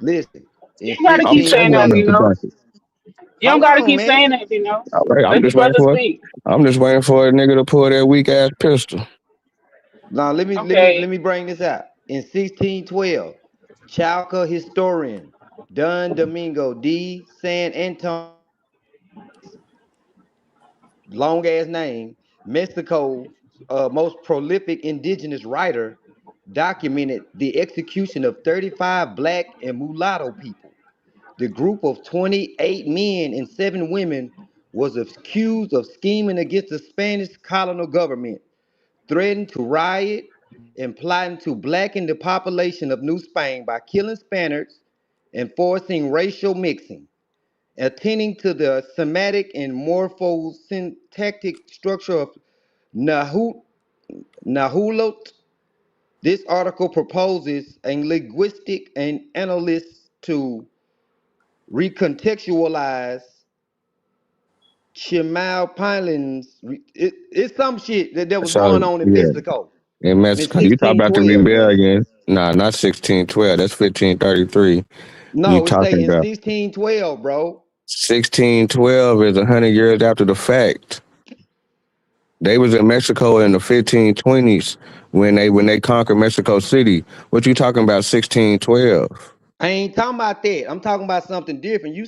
Listen, in You gotta I'm keep saying telling you, I'm that, a you 16. know. debunk it. You don't Hold gotta on, keep man. saying that, you know. All right, I'm Let the just waiting brother for it. speak. I'm just waiting for a nigga to pull that weak ass pistol. Now let Okay. me bring this out. In 1612, Chalca historian Don Domingo de San Antonio, long ass name, Mexico's most prolific indigenous writer, documented the execution of 35 black and mulatto people. The group of 28 men and 7 women was accused of scheming against the Spanish colonial government, threatened to riot, and plotting to blacken the population of New Spain by killing Spaniards and forcing racial mixing. Attending to the semantic and morphosyntactic structure of Nahut, Nahulot, this article proposes a linguistic and analyst to recontextualize Chimal Pilin's. It's some shit that was So going on in yeah, Mexico in in Mexico, you talk about the 1612, man. rebellion. Nah, not 1612. That's 1533. You No, it say talking in about 1612, bro. 1612 is 100 years after the fact. They was in Mexico in the 1520s when they conquered Mexico City. What you talking about 1612? I ain't talking about that. I'm talking about something different. You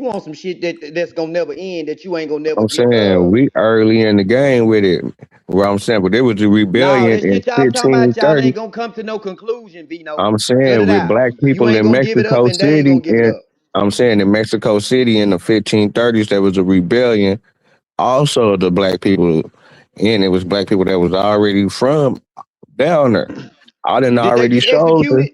want some shit that's gonna never end that you ain't gonna never I'm get. saying we early in the game with it. What I'm saying, but there was a No, rebellion that in shit y'all talking about, y'all 1530. ain't gonna come to no conclusion, Vino. I'm Cut saying it with out. black You people ain't in gonna give it up, Mexico and they ain't City, gonna give it and up. I'm saying in Mexico City in the 1530s there was a rebellion. Also, the black people, and it was black people that was already from down there. I didn't Did they already get showed the. executed?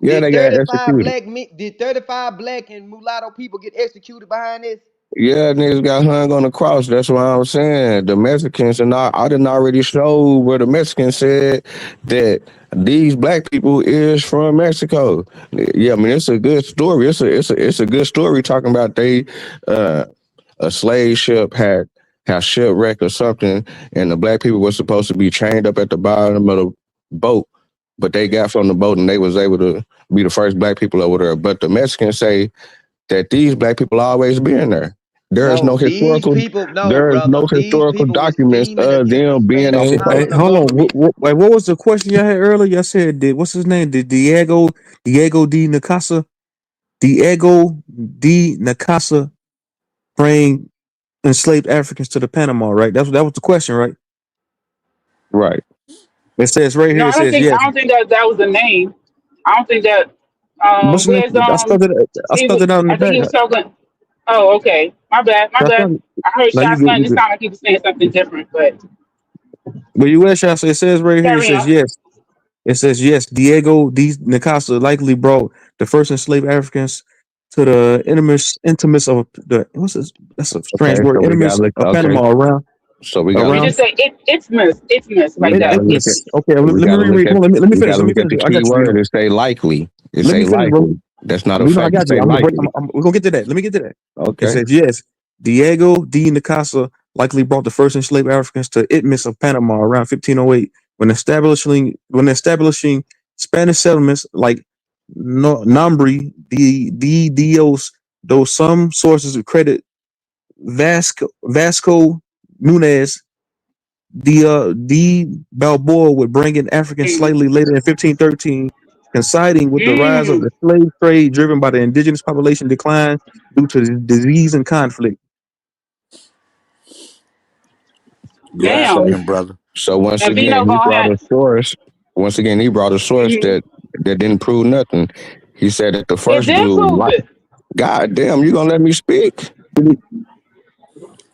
Yeah, Did they got 35 executed. black did 35 black and mulatto people get executed behind this? Yeah, niggas got hung on the cross. That's what I'm saying. The Mexicans and I didn't already show where the Mexicans said that these black people is from Mexico. Yeah, I mean it's a good story. It's a good story talking about they uh a slave ship had shipwrecked or something, and the black people were supposed to be chained up at the bottom of the boat, but they got from the boat and they was able to be the first black people over there. But the Mexicans say that these black people always been there. There is No, no these historical people, no, there is brother. no These historical people was documents scheming of against the them being Spanish on the boat. Hey, colonial hold on. government. What was the question you had earlier? I said, did what's his name? Did Diego D Nakasa Diego D Nakasa bring enslaved Africans to the Panama? Right. That was the question, right? Right. It says right No, here. It I don't says think. I yes. don't think that was the name. I don't think that. What's the name? Where's I spelled it. I he spelled was. it out in the I think back. he was talking. Oh, okay. My bad. My I bad. spelled it. I heard No, you shots good. gun. You It good. sounded like he was saying something different, but But you asked, it says right here. It carry says on. yes. It says yes. Diego D Nakasa likely brought the first enslaved Africans to the intimates of the what's this? That's a strange Okay, word. so we gotta Intimates look of okay. Panama So we gotta You look around just say it. It's miss we like gotta that. look at Itmus. Okay, let we me gotta look reread. at Come on, let me we finish. gotta Let me look at finish. the I key got you, word Vino. and say likely. It Let say me finish, bro. likely. That's not a Vino, I fact. It got you. say I'm gonna break. likely. We're gonna get to that. Let me get to that. It Okay. says yes. Diego D. Nicasa likely brought the first enslaved Africans to Itmis of Panama around 1508 when establishing Spanish settlements like Nombre de Dios, though some sources credit Vasco Nunez D. Balboa with bringing Africans Mm. slightly later in 1513, coinciding with the rise of Mm. the slave trade driven by the indigenous population decline due to disease and conflict. Good Damn. So speaking, brother. once And again Vino he gonna brought have. a source. Once again he brought a source Mm-hmm. that didn't prove nothing. He said that the It first did dude prove it. God damn, you gonna let me speak?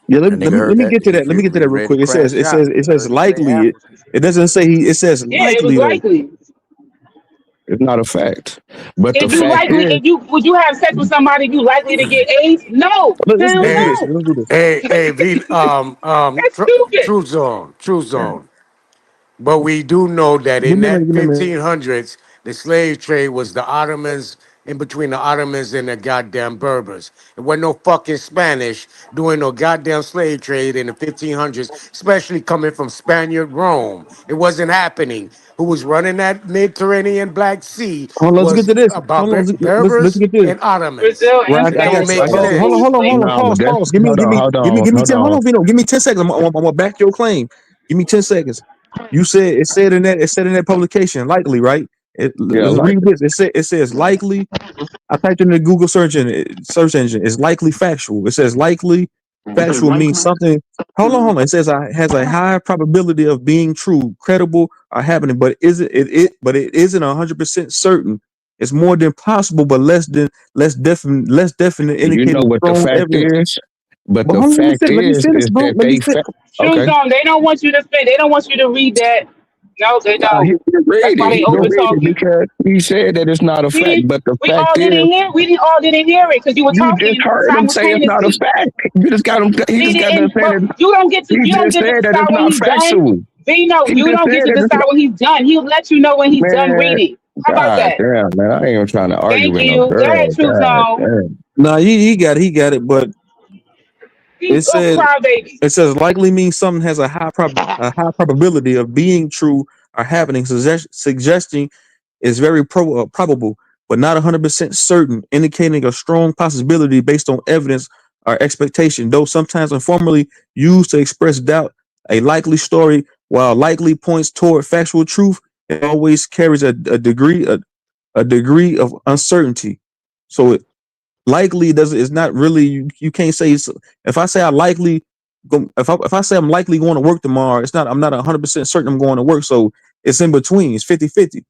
Yeah, let, That let nigga me let heard me that. get to that. Let me get to He that real ready to quick. It says crash it out. says it He says heard you say likely. Africans. It doesn't say he. It says Yeah, it was likely though. likely. It's not a fact. But the If you fact likely, is, if you would you have sex with somebody, you likely to get AIDS? No, hell Let's do Hey, this. no. Let's do this. That's stupid. True zone. But we do know that Give in me a minute. that Give me a minute. 1500s, the slave trade was the Ottomans, in between the Ottomans and the goddamn Berbers. It wasn't no fucking Spanish doing no goddamn slave trade in the 1500s, especially coming from Spaniard Rome. It wasn't happening. Who was running that Mediterranean Black Sea Hold on. Let's get was to this. about Hold on. Let's Berbers get this. and Ottomans. Brazil Right, and It I don't got Spanish you. I make was got you. in Hold on, sense. hold on, hold slave on. no, but Pause, that's pause. Give me, hold give on, me, hold give me, on, give me hold 10. Hold on. on, Vino. Give me 10 seconds. I'm gonna back your claim. Give me 10 seconds. You said it said in that publication, likely, right? Yeah, Let's like read this. It says likely. I typed in the Google search engine. It's likely factual. It says likely factual means something. Hold on. It says has a high probability of being true, credible, or happening, but it isn't 100% certain. It's more than possible, but less definite you know indicating what the strong fact evidence. is? But But the hold on, fact let me finish, is bro. that Let me they finish. Truth okay. zone. They don't want you to spend. They don't want you to read that. No, they Nah, he don't. can That's read why it. they He can over read it talking. because he said that it's not a We fact. didn't. But the We fact all is, didn't hear. We didn't all didn't hear it because you were you just talking heard him say it's not a simultaneously. fact. You just got him. He We just got done didn't. saying But that. you don't get to. He You don't just get to said that decide it's when not he's done. factual. Vino, He you just don't get said to that it's decide not. when he's done. He'll let you know when he's done Man, reading. How about God that? damn, man. I ain't even trying to argue Thank with no you. Go ahead, girl. Truth God Zone. damn. Nah, he got it. But He's it a said crybaby. it says likely means something has a high probability of being true or happening, suggesting is very probable, but not 100% certain, indicating a strong possibility based on evidence or expectation. Though sometimes informally used to express doubt, a likely story, while likely points toward factual truth, it always carries a degree of uncertainty. So likely doesn't is not really you can't say if I say I likely go if I say I'm likely going to work tomorrow, it's not I'm not 100% certain I'm going to work. So it's in between. It's 50-50.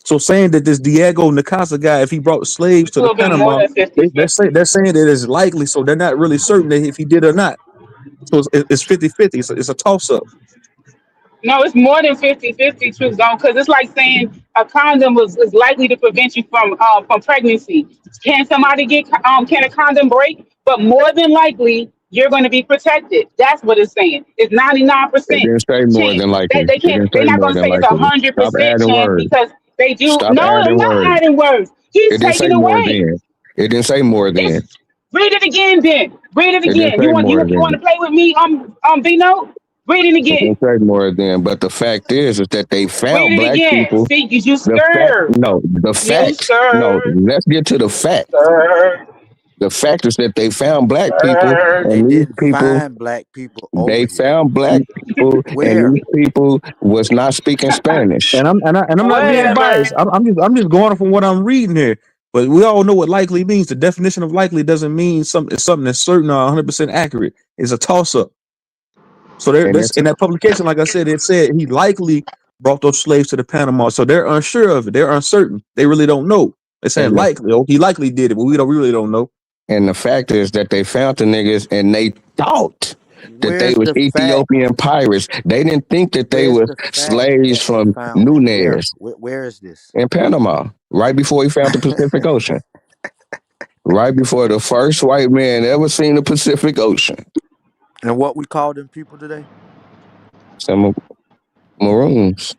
So saying that this Diego Nacasa guy, if he brought slaves A to the little bit more Panama, than 50 they're 50. saying that it's likely, so they're not really certain that if he did or not. So it's 50-50. It's a toss up. No, it's more than 50-50, Truth Zone, because it's like saying a condom is likely to prevent you from pregnancy. Can somebody can a condom break? But more than likely, you're going to be protected. That's what it's saying. It's It 99% didn't say more chance. than They, likely. they It can't. didn't They're say not more going to than say it's a likely. hundred Stop percent adding chance words. because they do. Stop No, they're adding not words. adding words. He's It didn't say taking more away. than. It didn't say more It's than. read it again. Then read it It didn't again. say more You want than. to play with me? Vino. Read it It again. didn't say more than. But the fact is that they Read found it black again. people. See, you The fact, scared. no, the You fact, no. scared. Let's get to the fact. Scared. The fact is that they found black people, Scared. They and these didn't people, find black people over they here. found black people, and Where? these people was not speaking Spanish. And I'm not being Whatever. biased. I'm just going from what I'm reading here. But we all know what likely means. The definition of likely doesn't mean something that's certain or 100% accurate. It's a toss up. So And that's that's in that publication, like I said, it said he likely brought those slaves to the Panama. So they're unsure of it. They're uncertain. They really don't know. They're saying and the, likely. Oh, he likely did it, but we really don't know. and the fact is that they found the niggas, and they thought that they Where's was the fact? Ethiopian pirates. They didn't think that they Where's was the fact slaves that they from found it? Where? Nunez Where is this? in Panama, right before he found the Pacific Ocean. Right before the first white man ever seen the Pacific Ocean. And what we call them people today? Some maroons.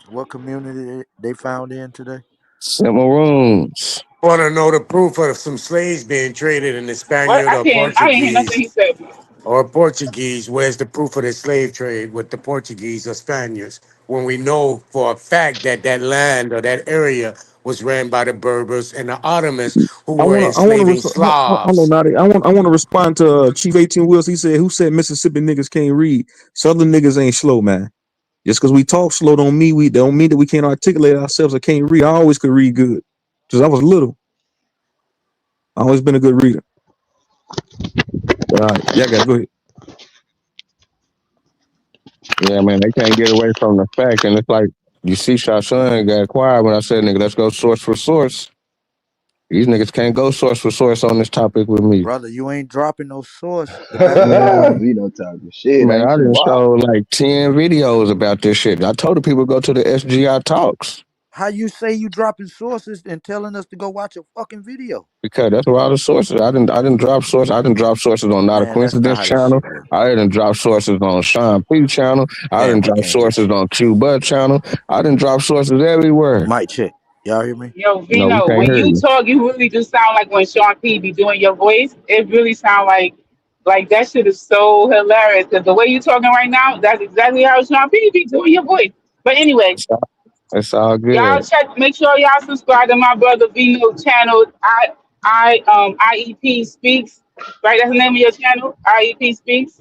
What community they found in today? Some maroons. Want to know the proof of some slaves being traded in the What? Spaniard or I didn't hear nothing Portuguese he said. or Portuguese? Where's the proof of the slave trade with the Portuguese or Spaniards? When we know for a fact that that land or that area was ran by the Berbers and the Ottomans who I were want to enslaving hold on, Slavs. Nadi. I want to respond to Chief 18 Wills. He said, "Who said Mississippi niggas can't read? Southern niggas ain't slow, man. Just because we talk slow we don't mean that we can't articulate ourselves or can't read. I always could read good. Since I was little, I always been a good reader. But yeah, I got to go ahead. Yeah, man, they can't get away from the fact. And it's like, you see, Shashan got quiet when I said, nigga, let's go source for source. These niggas can't go source for source on this topic with me. Brother, you ain't dropping no source. The best way to Man, know. Vito talking shit, man, ain't I you? didn't Wow. show like 10 videos about this shit. I told the people go to the SGI talks How you say you dropping sources and telling us to go watch a fucking video? because that's where all the sources. I didn't drop sources. I didn't drop sources on Not a Man, that's not Coincidence how this channel. shit work. I didn't drop sources on Sean P channel. I Damn, didn't I drop can't hear sources shit. on Q Bud channel. I didn't drop sources everywhere. Mic check. Y'all hear me? Yo, No, we Vino, can't when hear you you. talk, you really do sound like when Sean P be doing your voice. It really sound like that shit is so hilarious. Cause the way you talking right now, that's exactly how Sean P be doing your voice. But anyway, It's all y'all good. check. Make sure y'all subscribe to my brother Vino channel. IEP speaks. Right, that's the name of your channel. IEP speaks.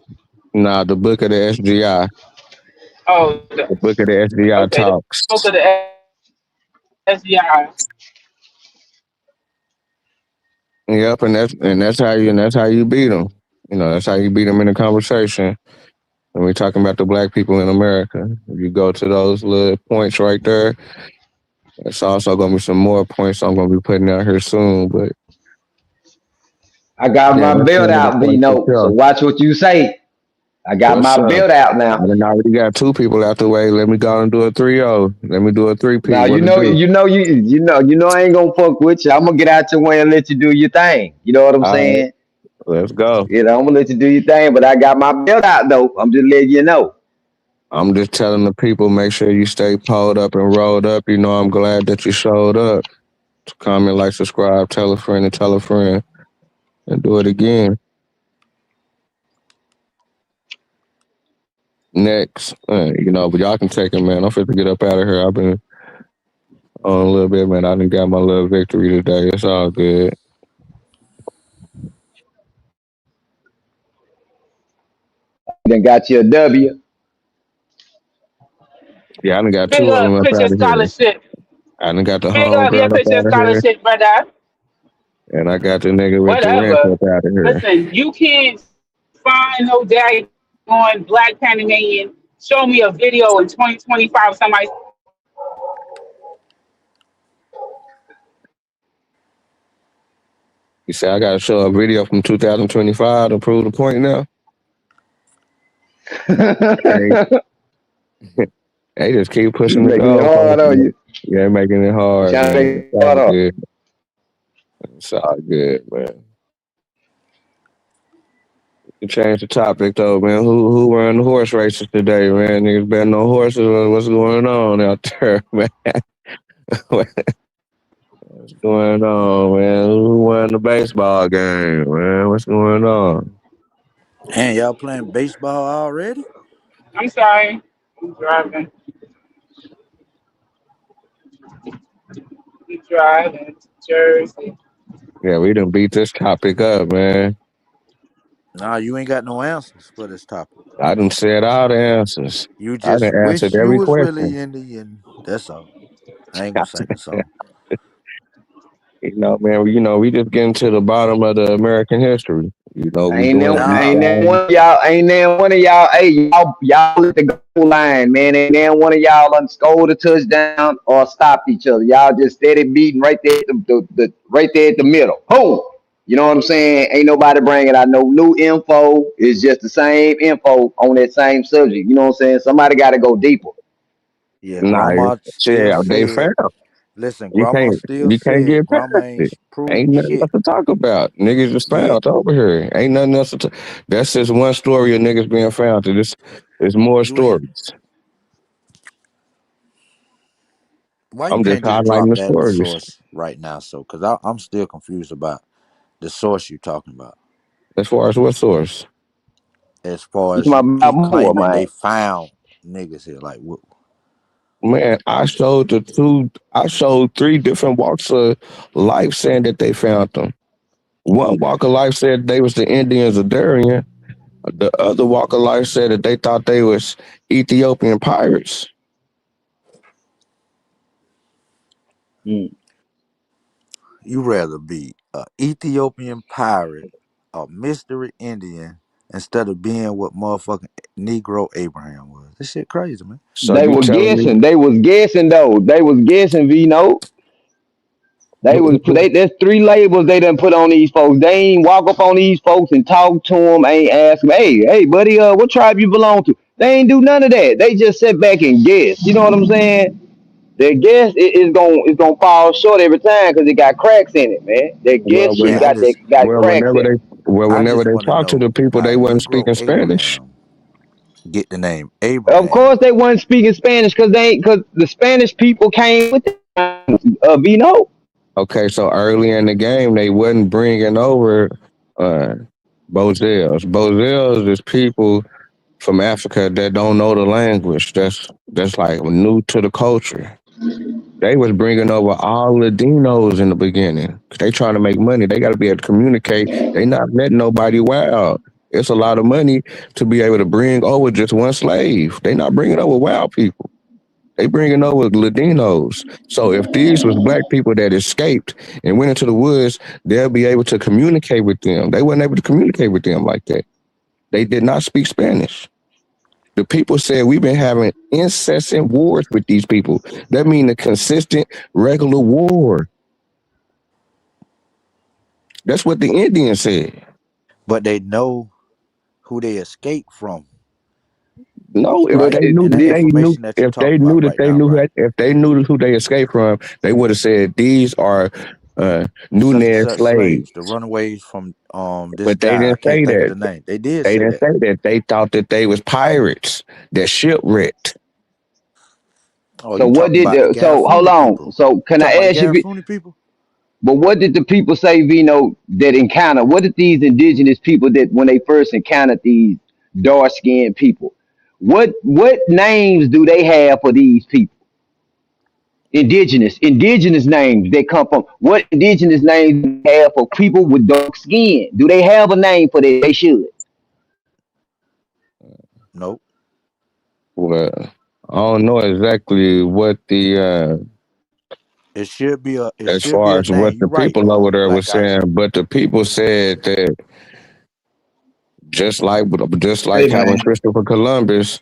Nah, the book of the SGI. Oh, The book of the okay. SGI The talks. book of the SGI. Yep, and that's how you beat them. That's how you beat them in a conversation. When we're talking about the black people in America, if you go to those little points right there, it's also going to be some more points I'm going to be putting out here soon. But I got Yeah, my let's belt send it out, V across the Note. So show. watch what you say. I got What's my up? belt out I now. done already got two people out the way. Let me go and do a 3-0. Let me do a three-peat. Now What to do? I ain't gonna fuck with you. I'm gonna get out your way and let you do your thing. You know what I'm All right, saying? let's go. I'm gonna let you do your thing, but I got my belt out though. I'm just letting you know. I'm just telling the people, make sure you stay pulled up and rolled up. You know, I'm glad that you showed up. Comment, like, subscribe, tell a friend, and do it again. Next, but y'all can take it, man. I'm fit to get up out of here. I've been on a little bit, man. I done got my little victory today. It's all good. Then got you a W. Yeah, I done got Big two of them up, up put your out of here. scholarship. I done got the Big up, yeah, homegirl up put your out of here, scholarship, brother. and I got the nigga with the ranch Whatever. up out of here. Listen, you can't find no daggone black Panamanian. Show me a video in 2025 of somebody saying they black and they got money. You say I got to show a video from 2025 to prove the point now? Hey, they just keep You pushing the making it goalposts, hard on man. you. Yeah, making it You hard, trying to man. make It's it all hard on. good. It's all good, man. To change the topic though, man. Who run the horse races today, man? Niggas betting on horses. What's going on out there, man? What's going on, man? Who won the baseball game, man? What's going on? And y'all playing baseball already? I'm sorry. I'm driving. I'm driving to Jersey. Yeah, we done beat this topic up, man. Nah, you ain't got no answers for this topic. I done said all the answers. You I just done answered wish you every was really question. in the end. That's all. I ain't gonna sing a song. Man, we just getting to the bottom of the American history. We doing a deep Nah, dive. Ain't there one of y'all, hey, y'all at the goal line, man. Ain't there one of y'all done scored a touchdown or stopped each other. Y'all just steady beating right there at right there at the middle. Boom. You know what I'm saying? Ain't nobody bringing out no new info. It's just the same info on that same subject. You know what I'm saying? Somebody got to go deeper. yeah, Nah, grandma still shit, they said, found. listen, You grandma can't still you can't said get grandma past ain't it. proved Ain't nothing shit. else to talk about. Niggas just Yeah, found over here. Ain't nothing else to talk. That's just one story of niggas being found. There's more you ain't. stories. Why you I'm just can't just highlighting drop the that stories. source right now? So, cause I'm still confused about the source you talking about. As far as what source? As far You as you talking about keep more, claiming they man. found niggas here, like what? Man, I showed three different walks of life saying that they found them. One walk of life said they was the Indians of Darien. The other walk of life said that they thought they was Ethiopian pirates. Mm. You rather be a Ethiopian pirate, a mystery Indian, instead of being what motherfucking Negro Abraham was. This shit crazy, man. So you telling me They was guessing though. They was guessing, V Note. There's three labels they done put on these folks. They ain't walk up on these folks and talk to them. Ain't ask them, hey, buddy, what tribe you belong to? They ain't do none of that. They just sit back and guess. You know what I'm saying? Their guess is gonna fall short every time because it got cracks in it, man. Their guess well, shit Yeah, when I got just cracks in it. I whenever just they want to talked to the know people, how they wasn't Negro speaking Spanish. Abraham get the name Of course, Abraham. they wasn't speaking Spanish because the Spanish people came with them. Vino. Okay, so early in the game, they wasn't bringing over uh, Bozels. Bozels is people from Africa that don't know the language. That's like new to the culture. They was bringing over all Latinos in the beginning. 'Cause they trying to make money. They got to be able to communicate. They not letting nobody wild. It's a lot of money to be able to bring over just one slave. They not bringing over wild people. They bringing over Latinos. So if these was black people that escaped and went into the woods, they'll be able to communicate with them. They weren't able to communicate with them like that. They did not speak Spanish. The people said we've been having incessant wars with these people. That means a consistent, regular war. That's what the Indians said. But they know who they escaped from, No, if But right? they knew And the that they knew information that you're if they talking knew about that right they now, knew right? that if they knew who they escaped from, they would have said these are new Such and Ned such slaves. slaves, the runaways from this But they guy. I didn't can't say think of that. the name. They did They say didn't that. say that. They thought that they was pirates that shipwrecked. Oh, so you what talking did about the the, so hold Garifuni on. people? So You can talking about I the ask you? Garifuni people? But what did the people say, Vino, that encounter? What did these indigenous people that when they first encountered these dark skinned people? What names do they have for these people? Indigenous names that come from what indigenous names do they have for people with dark skin? Do they have a name for that? They should. Nope. Well, I don't know exactly what the It as should be far a as what name. You the right, people over there was Black saying, Ice. but the people said that just like just Hey like how when man, Christopher Columbus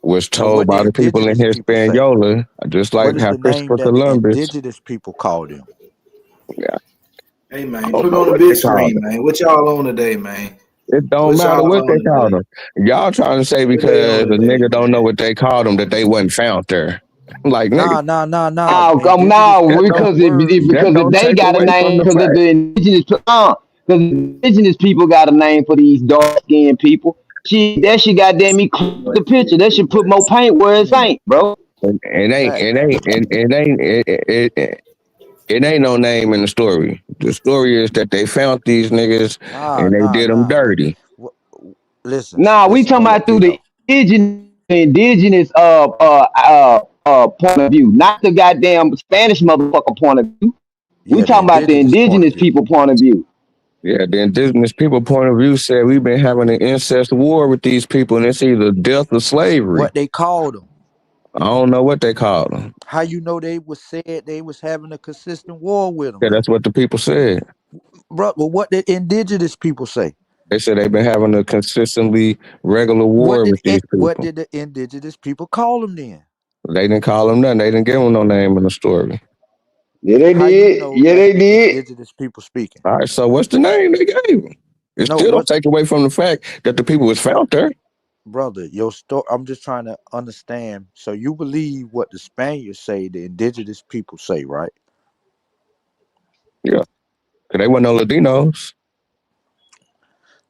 was Now, told what by the the people in indigenous people say? Hispaniola, just What like is how the name Christopher that the Columbus, indigenous people call them? yeah, hey I man, don't put me know on the what big they called screen, them. man. What y'all on today, man? It don't What matter y'all what they on called today? them. Y'all trying to say What they because on a today, nigga don't know man? what they called them that they wasn't found there. Like nigga, Nah. Oh, come Indigenous now, that people don't use because words. if they take got a away from name, the because fact. the because indigenous people got a name for these dark skinned people. That should goddamn me clip the picture. That should put more paint where it ain't, bro. It ain't, Fact. it ain't, it ain't no name in the story. The story is that they found these niggas and they did them Nah. dirty. Wh- Listen, Nah, we listen. talking Hold up, about through the Vino. indigenous point of view, not the goddamn Spanish motherfucker point of view. We Yeah, the talking about the indigenous point of indigenous view. people point of view. Yeah, the indigenous people point of view said we've been having an incest war with these people, and it's either death or slavery. What they called them. I don't know what they called them. How you know they was said they was having a consistent war with them Yeah, though, that's what the people said. bro? Well, what did indigenous people say? They said they've been having a consistently regular war with these What people. did the indigenous people call them then? They didn't call them nothing. They didn't give them no name in the story. Yeah, they How you did. know Yeah, that's they the did. indigenous people speaking? All right, so what's the name they gave them? It No, still don't what, take away from the fact that the people was found there. brother? Your story. I'm just trying to understand. So you believe what the Spaniards say, the indigenous people say, right? Yeah, 'cause they weren't no Latinos.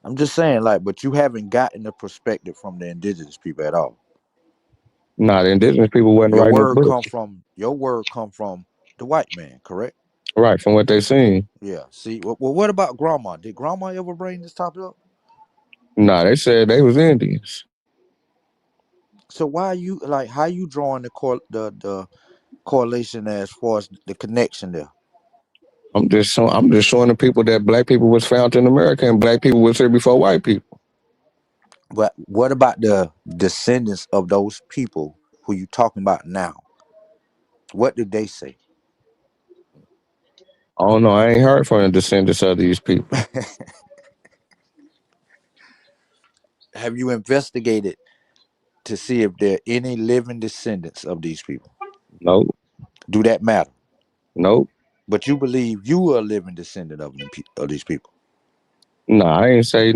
I'm just saying, like, but you haven't gotten the perspective from the indigenous people at all. Nah, the indigenous people wasn't writing the book. Your word come from the white man, correct? Right, from what they seen. Yeah. See, well, what about grandma? Did grandma ever bring this topic up? Nah, they said they was Indians. So why you like how you drawing the correlation as far as the connection there? I'm just showing the people that black people was found in America and black people was here before white people. But what about the descendants of those people who you talking about now? What did they say? I don't know. I ain't heard from the descendants of these people. Have you investigated to see if there are any living descendants of these people? Nope, Do that matter? nope. But you believe you are a living descendant of these people. Nah, I ain't say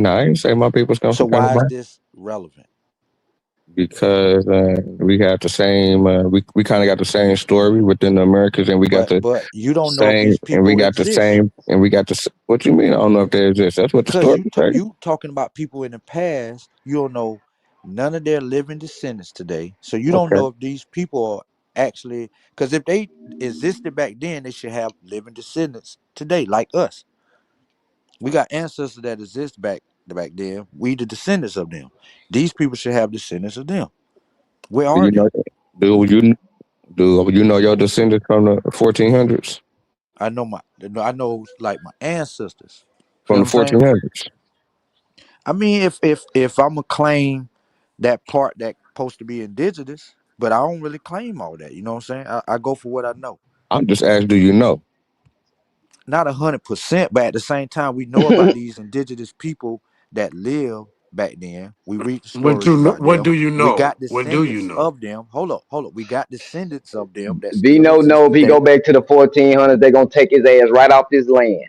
my people's come So from why is Canada this relevant? because we have the same. We kind of got the same story within the Americas, and we got the But you don't know if same, these people exist. and we got the. What you mean? I don't know if they exist. That's what the Because story say. you talking about people in the past, you don't know none of their living descendants today. So you don't Okay. know if these people are actually, because if they existed back then, they should have living descendants today, like us. We got ancestors that exist back then. We the descendants of them. These people should have descendants of them. Where Do are you know? they? Do you do you know your descendants from the 1400s? I know like my ancestors. You From know the what I'm saying? 1400s. I mean, if I'm gonna claim that part that supposed to be indigenous, but I don't really claim all that. You know what I'm saying? I go for what I know. I'm just asking, do you know? Not 100%, but at the same time, we know about these indigenous people that live back then. We read the What stories you know? about What them. do you We know? got What do you descendants know? of them. Hold up. We got descendants of them that still Vino exist know if he today. go back to the 1400s, they gonna take his ass right off this land.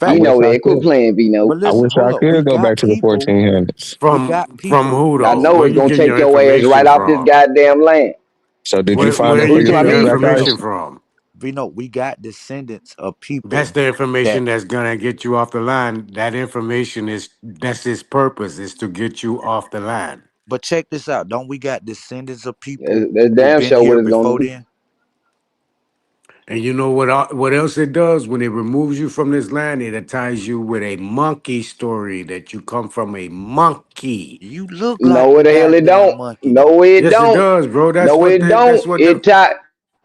I He Facts. wish know I that. Quit could. playing, But Vino. I listen, wish I hold up. We could go back got to the people. 1400s. We got From people. who I though? know Where it's you gonna getting take your your ass right information off this from? goddamn land. So did you Where find are out Who where you you you talking get getting about? your your Me? black information ice? from? No, we got descendants of That's people the that. information that's gonna get you off the line. That information that's its purpose is to get you off the line. But check this out. Don't we got descendants of people That's who damn been sure what here it's gonna before do. then? And you know what else it does when it removes you from this land? It ties you with a monkey story that you come from a monkey. You look like No, the the hell it goddamn don't. monkey though. No, it Yes, it don't. does, bro. No, it don't. That's what the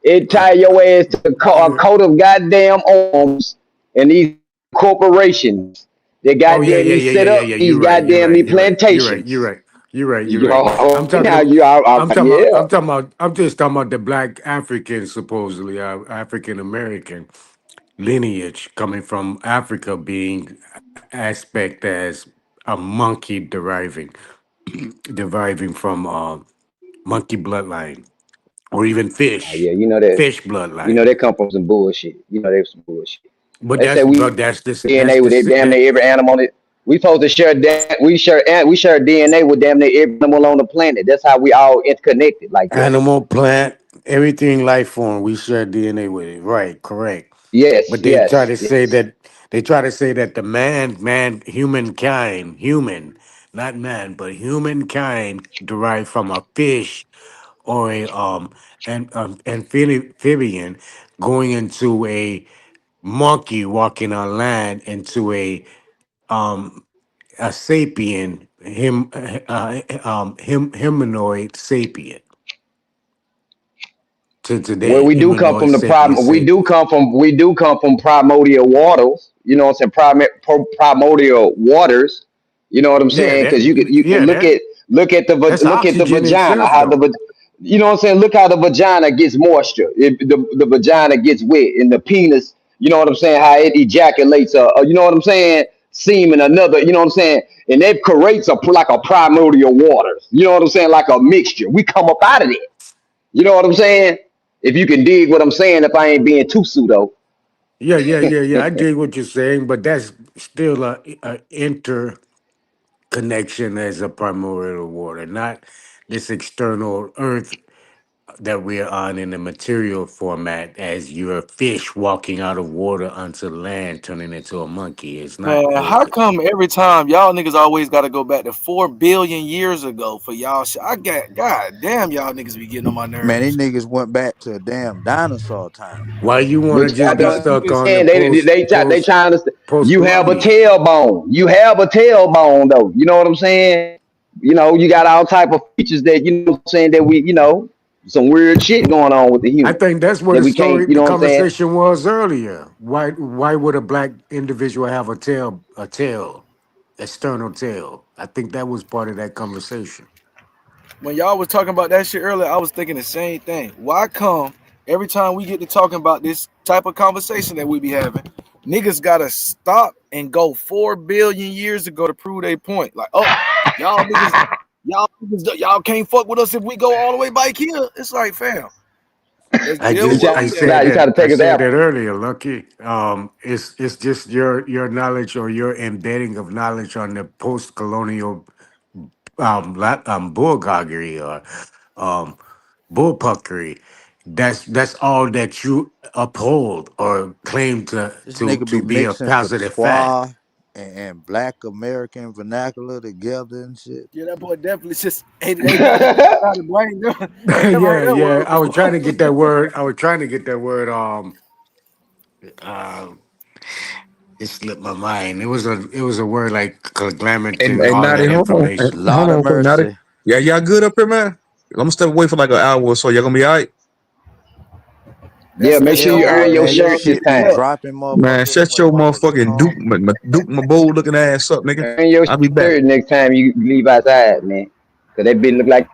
It tie your ass to a you, coat of goddamn arms and these corporations that oh yeah, goddamn yeah, me yeah, set yeah, yeah, up yeah. these You're right. You're goddamn right. me You're right. You're right. You're plantations. right. You're right. You're You right. know, I'm talking now about. you are, I'm talking about. yeah. I'm talking about. I'm just talking about the black African, supposedly African American lineage coming from Africa, being aspect as a monkey deriving from monkey bloodline or even Yeah, fish you bloodline. know they come from some bullshit. You know they some bullshit. But They say we but share that's this DNA that's with this damn that near every animal. We supposed to share we share DNA with damn near every animal on the planet. That's how we all interconnected like that. animal, plant, everything life form, we share DNA with it. Right, correct. Yes, But they try to yes, say yes. that the human, not man, but humankind derived from a fish or a amphibian going into a monkey walking on land into um a sapien humanoid sapien to Well, today we do come humanoid from the sapien prim. sapien. We do come from primordial waters. You know what I'm saying? Primordial waters. You know what I'm Yeah, saying? Because you can yeah, look that at that's look at the oxygen vagina. itself though. You know what I'm saying? Look how the vagina gets moisture. The vagina gets wet, and the penis. You know what I'm saying? How it ejaculates. You know what I'm saying? Semen. Another. You know what I'm saying? And it creates like a primordial waters. You know what I'm saying? Like a mixture. We come up out of it. You know what I'm saying? If you can dig what I'm saying, if I ain't being too pseudo. Yeah, yeah, yeah, yeah. I dig what you're saying, but that's still a interconnection as a primordial water, not this external earth that we're on in the material format as you're a fish walking out of water onto land, turning into a monkey. It's not Man, those. how come every time y'all niggas always got to go back to 4 billion years ago for y'all shit? I got, god damn, y'all niggas be getting on my Man, these nerves. niggas went back to a damn dinosaur time. Why you want to But just be Because you stuck can, on the and they trying to. post You have a Columbian? tailbone. You have a tailbone though. You know what I'm saying? You know you got all type of features that you know what I'm saying that we some weird shit going on with the I human think that's where that we can't. You the know what I'm saying? conversation was earlier. Why would a black individual have a tail, external tail? I think that was part of that conversation. when y'all was talking about that shit earlier, I was thinking the same thing. Why come every time we get to talking about this type of conversation that we be having, niggas gotta stop and go 4 billion years ago to prove their point? Like, oh, y'all niggas, y'all can't fuck with us if we go all the way back here. It's like, fam, let's I deal You with just what try, I we nah, got. said you try that to take us out. earlier, Lucky. It's just your knowledge or your embedding of knowledge on the post colonial bullgoggery or um bullpuckery. That's all that you uphold or claim This nigga to be be a mixing positive fact. patois and black American vernacular together and shit. Yeah, that boy definitely just hey man, try to blame them. Never heard Yeah, that yeah. word I was before. trying to get that word. I was trying to get that word. Uh, it slipped my mind. It was a word like And conglomerate, and all Natty, that hold on, information. hold Lord of on, quick, Natty. mercy. Yeah, y'all good up here, man? I'm gonna step away for like an hour or so. Y'all gonna be all right? Yeah, make sure That's Hell you yeah, earn on your man. Your nigga. shirt this shit be time. Look, dropping Man, motherfuckers shut when your motherfuckers motherfucking come. Duke, my bold looking ass up, nigga. Earn your I'll be back. shirt next time you leave outside, man. Cause that bitch look like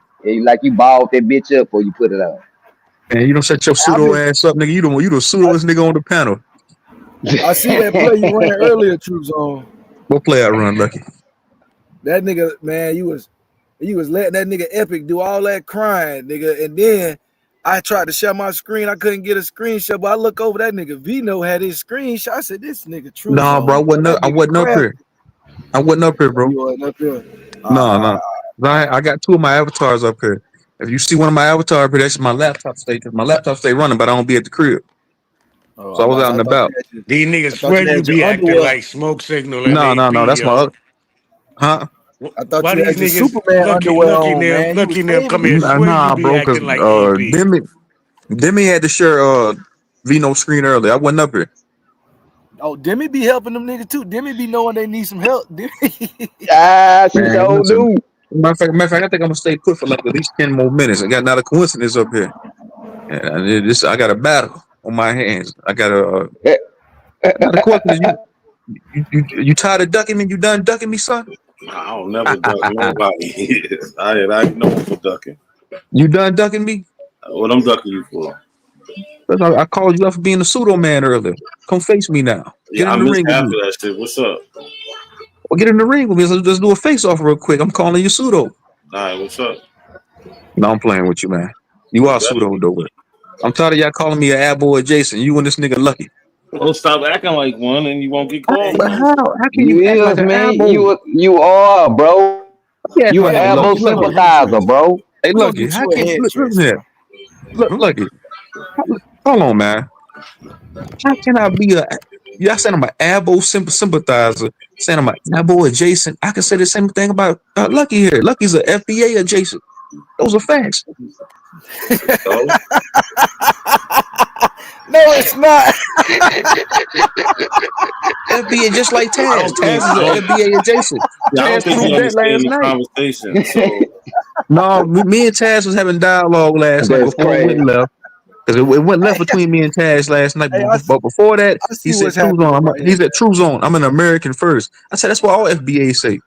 you balled that bitch up before you put it on. Man, you don't shut your I've pseudo been ass up, nigga. You the pseudoest nigga on the panel. I see that play you ran earlier, True Zone. What play I run, Lucky? That nigga, man, you was letting that nigga Epic do all that crying, nigga, and then I tried to share my screen. I couldn't get a screenshot, but I look over that nigga Vino had his screenshot. I said, "This nigga True Nah, bro, Zone, bro. That I nigga wasn't up crap." here. I wasn't up here, Oh, bro. you wasn't up there. No, no. Uh, I got two of my avatars up here. If you see one of my avatars up here, that's my laptop state. My laptop stay running, but I don't be at the crib. oh, So I I'm was about to out say, and about. These I niggas thought swear you you had your be acting underwear. like smoke signal and No, no, AP, no. That's my yo. huh? I thought Why you these had your niggas Superman underwear on, man. You was lucky them saving come me. here swear you Nah, be bro, cause acting like AP. Demi had to share Vino screen earlier. I wasn't up here. Oh, Demi be helping them niggas too. Demi be knowing they need some help. Demi. Ah, she Man, so listen. do. Matter of fact, I think I'm gonna stay put for like at least 10 more minutes. I got another coincidence up here. And I got a battle on my hands. I got a question. You tired of ducking me? You done ducking me, son? I don't never duck nobody. I ain't known for ducking. You done ducking me? What I'm ducking you for? 'Cause I called you out for being a pseudo man earlier. Come face me now. Get Yeah, I in the missed ring with half of me. that shit. What's up? Well, get in the ring with me. Let's do a face off real quick. I'm calling you pseudo. All right, what's up? No, I'm playing with you, man. You You are better pseudo be. though. I'm tired of y'all calling me an ad boy Jason. You and this nigga Lucky. Don't stop acting like one, and you won't get Hey, called But one. how can You you act like is, an man. elbow? You are, bro. You act You an like yeah, one. we gonna elbow Lucky, get you Lucky. a head sympathizer, dress. bro. Hey, We gonna Lucky. get How you a can head listen dress, here? bro. Lucky. Hold on, man. How can I be a? Y'all said I'm an elbow sympathizer. Saying I'm an elbow adjacent. I can say the same thing about Lucky here. Lucky's a FBA adjacent. Those are facts. So No, it's not. FBA just like I Taz. don't Taz think is I a don't. FBA adjacent. Yeah, I don't Taz think you proved that understand last the night. conversation. So No, me and Taz was having dialogue last night That's before it went crazy. left. Because it went left between me and Taz last night. Hey, But before that, I he see said what's True happening Zone. right He here, said True Zone. I'm an American first. I said that's what all FBAs say.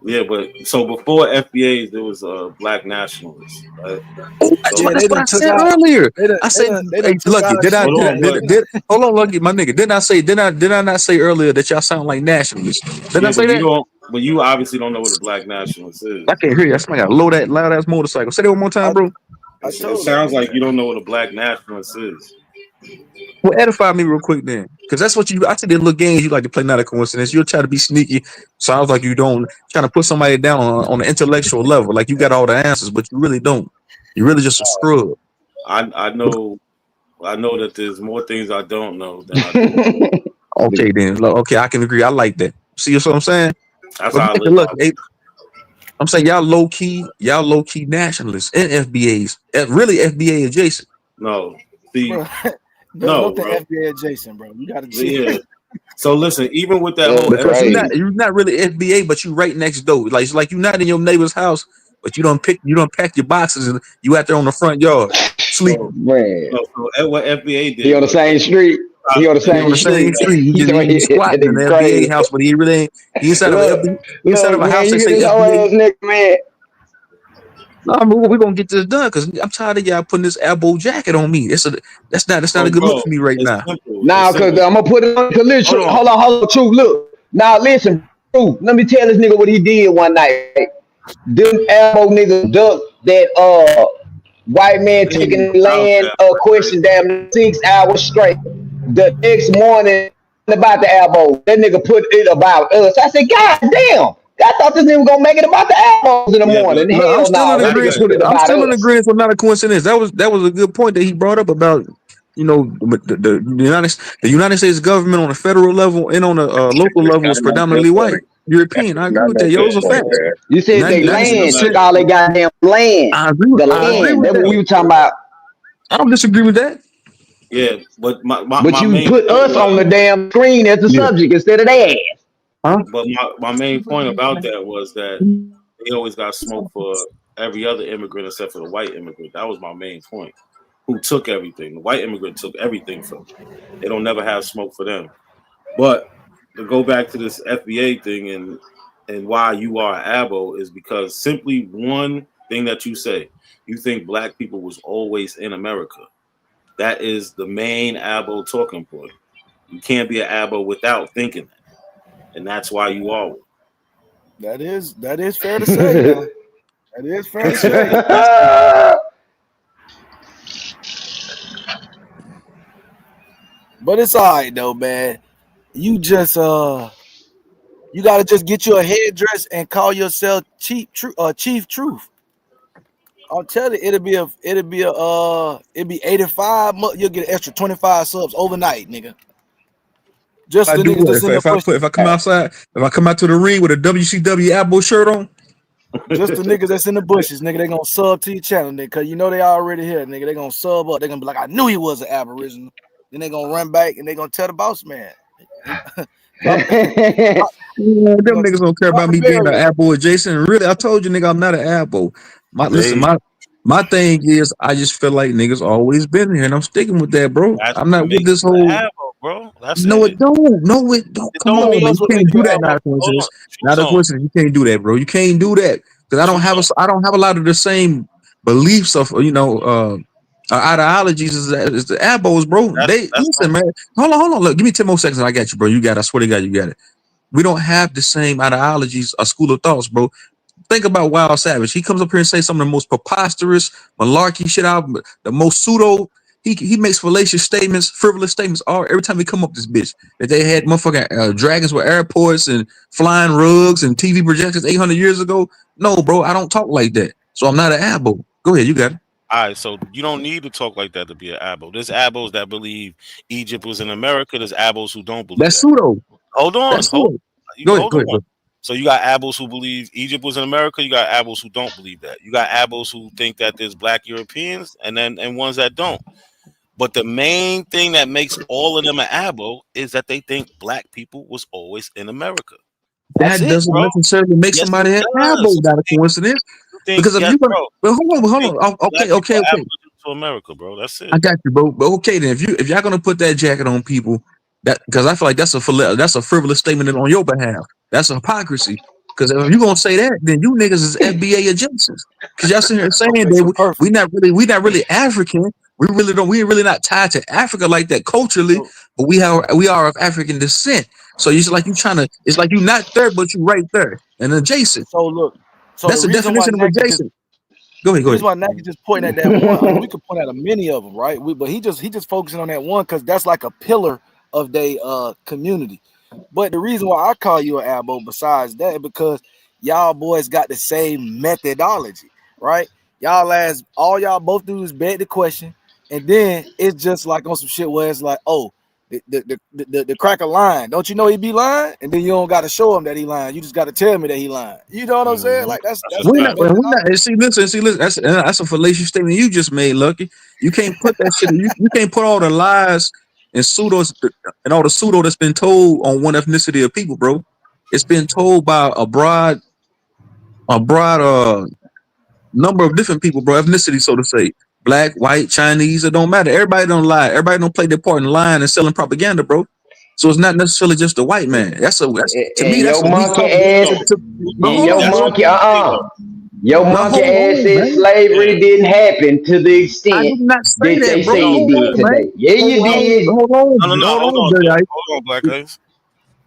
yeah, but so before FBAs, there was black nationalists, right? Oh, So man. Yeah, that's they what I done took said out. earlier. They done, I they said, done, they "Hey, done took Lucky, our did I shit, hold did I on, man. did, but They done, did hold on, Lucky, my nigga? Didn't I say earlier that y'all sound like nationalists? Didn't I yeah, say but you that? don't. But you obviously don't know what a black nationalist I is. can't hear you. That's like a loud ass motorcycle. Say that one more time, I, bro. I It told him, sounds like man. you don't know what a black nationalist is. Well, edify me real quick then, because that's what you. I see the little games you like to play. Not a coincidence. You'll try to be sneaky. Sounds like you don't trying to put somebody down on an intellectual level, like you got all the answers, but you really don't. You're really just a scrub. I know that there's more things I don't know than I do. Okay, then. Okay, I can agree. I like that. See what I'm saying? That's But how I back to live look, my hey, I'm saying y'all low key nationalists and FBAs, really FBA adjacent. no. See, Bro, there's no, nothing bro. FBA adjacent, bro. You gotta chill. Yeah. So listen, even with that whole That's Because FBA, crazy. you're not really FBA, but you right next door. Like it's like you're not in your neighbor's house, but you don't pack your boxes and you out there on the front yard no, sleeping. Man. so what FBA He did on the was same street. He on the He on same the same street. street. You know, He that squatting in the nigga FBA crazy. house, but he really ain't. He inside of a Look, FBA, inside of look, a man, house. you They hear say this whole FBA. ass nigga, man. No, I mean, we're gonna get this done because I'm tired of y'all putting this elbow jacket on me. That's not a good look bro, for me right it's now. simple. It's Nah, cause simple. I'm gonna put it on. Cause Hold listen, on. hold on, true. Look, now listen, true. Let me tell this nigga what he did one night. Them elbow niggas ducked that white man I didn't even taking arouse land that part, question damn 6 hours straight. The next morning about the elbow, that nigga put it about us. I said, God damn. I thought this nigga was gonna make it about the elbows in the yeah, but morning. No, I'm Hell still no, in that agreement nigga listen, put with it it. I'm about still in us. agreement with not a coincidence. That was a good point that he brought up about the United States government on a federal level and on a local level is predominantly white European. I agree with that. Yo, yeah, those are facts. You said they yeah, but land, let, took 96%. all they goddamn land. The I agree land. with That's what that. we were talking about. I don't disagree with that. yeah, but But my you main put point us on the was, damn screen as the Yeah. subject instead of their ass. Huh? but my main point about that was that they always got smoke for every other immigrant except for the white immigrant. That was my main point. Who took everything? The white immigrant took everything from them. They don't never have smoke for them. But to go back to this FBA thing and why you are an abo is because simply one thing that you say, you think black people was always in America. That is the main abo talking point. You can't be an abo without thinking that, and that's why you are one. That is fair to say. Now that is fair to say. That's But it's all right though, man. You just you gotta just get you a headdress and call yourself Chief Truth. I'll tell you, it'll be 85. You'll get an extra 25 subs overnight, nigga. Just I the do niggas what that's in there pushing. if I come outside, if I come out to the ring with a WCW Apple shirt on, Just the niggas that's in the bushes, nigga. They gonna sub to your channel, nigga, cause you know they already here, nigga. They gonna sub up. They gonna be like, I knew he was an aboriginal. Then they gonna run back and they gonna tell the boss man, drop, drop, yeah, they them gonna niggas don't care drop about the me being an barrier. Apple adjacent. Really, I told you, nigga, I'm not an Apple. They My thing is, I just feel like niggas always been here, and I'm sticking with that, bro. that's I'm what not with makes this you whole. an adult, bro. That's No, it. it don't. No, it don't. It Come don't Tell on, me man. mean else You what make can't you do an that. hold Not on, a apple. hold on. coincidence. True Not a zone. coincidence. You can't do that, bro. You can't do that because True zone. I don't have a lot of the same beliefs of ideologies as the Abos, bro. They That's listen, man. Hold on. Look, give me 10 more seconds. And I got you, bro. You got it. I swear to God, you got it. We don't have the same ideologies or school of thoughts, bro. Think about Wild Savage. He comes up here and says some of the most preposterous malarkey shit out, the most pseudo. He makes fallacious statements, frivolous statements. All every time he come up this bitch that they had motherfucking dragons with airports and flying rugs and TV projectors 800 years ago. No, bro, I don't talk like that. So I'm not an abo. Go ahead, you got it. all right. So you don't need to talk like that to be an abo. There's abos that believe Egypt was in America. There's abos who don't believe That's that. pseudo. Hold on, That's hold. pseudo. You Go ahead, hold go ahead, go on. ahead. So you got abos who believe Egypt was in America. You got abos who don't believe that. You got abos who think that there's black Europeans, and ones that don't. But the main thing that makes all of them an abo is that they think black people was always in America. That's That it, doesn't bro. necessarily make Yes, it somebody an abo. does. Not a coincidence. You think Because if yes, you gonna, bro. but You hold think on. black Okay, people okay, are okay. aboriginal to America, bro. That's I it. got you, bro. But okay, then if y'all gonna put that jacket on people, that because I feel like that's a frivolous statement on your behalf. That's a hypocrisy. Because if you gonna say that, then you niggas is FBA adjacent. Because y'all sitting here saying Okay, that so perfect. we not really African. We really not tied to Africa like that culturally, So but we are of African descent. So it's like you not there, but you right there and adjacent. so look. So the That's the reason why definition of Nike just adjacent. Go ahead, the go reason ahead. why Nike just pointing at that one. I mean, we could point out a many of them, right? But he just focusing on that one because that's like a pillar of their community. But the reason why I call you an abo, besides that, because y'all boys got the same methodology, right? All y'all both do is beg the question, and then it's just like on some shit where it's like, oh, the cracker lying. Don't you know he be lying? And then you don't got to show him that he lying. You just got to tell me that he lying. You know what I'm saying? Hmm. Like that's That's a that's We're their not. fact. We're not. methodology. See, listen. That's a fallacious statement you just made, Lucky. You can't put that shit. You can't put all the lies and pseudos and all the pseudo that's been told on one ethnicity of people, bro. It's been told by a broad number of different people, bro. Ethnicity, so to say, black, white, Chinese. It don't matter. Everybody don't lie. Everybody don't play their part in lying and selling propaganda, bro. So it's not necessarily just the white man. That's to me. And That's your a weak monkey talk. ass, But and hold your on, That's bro. the monkey, thing, though. your Now monkey ass hold on, said man. slavery Yeah. didn't happen to the I extent did not say that that, they bro. say No, it Hold did on, man. today. Yeah, you no, did. no. Hold on, Dirty Dirk. Ice. Hold on, Black Ice.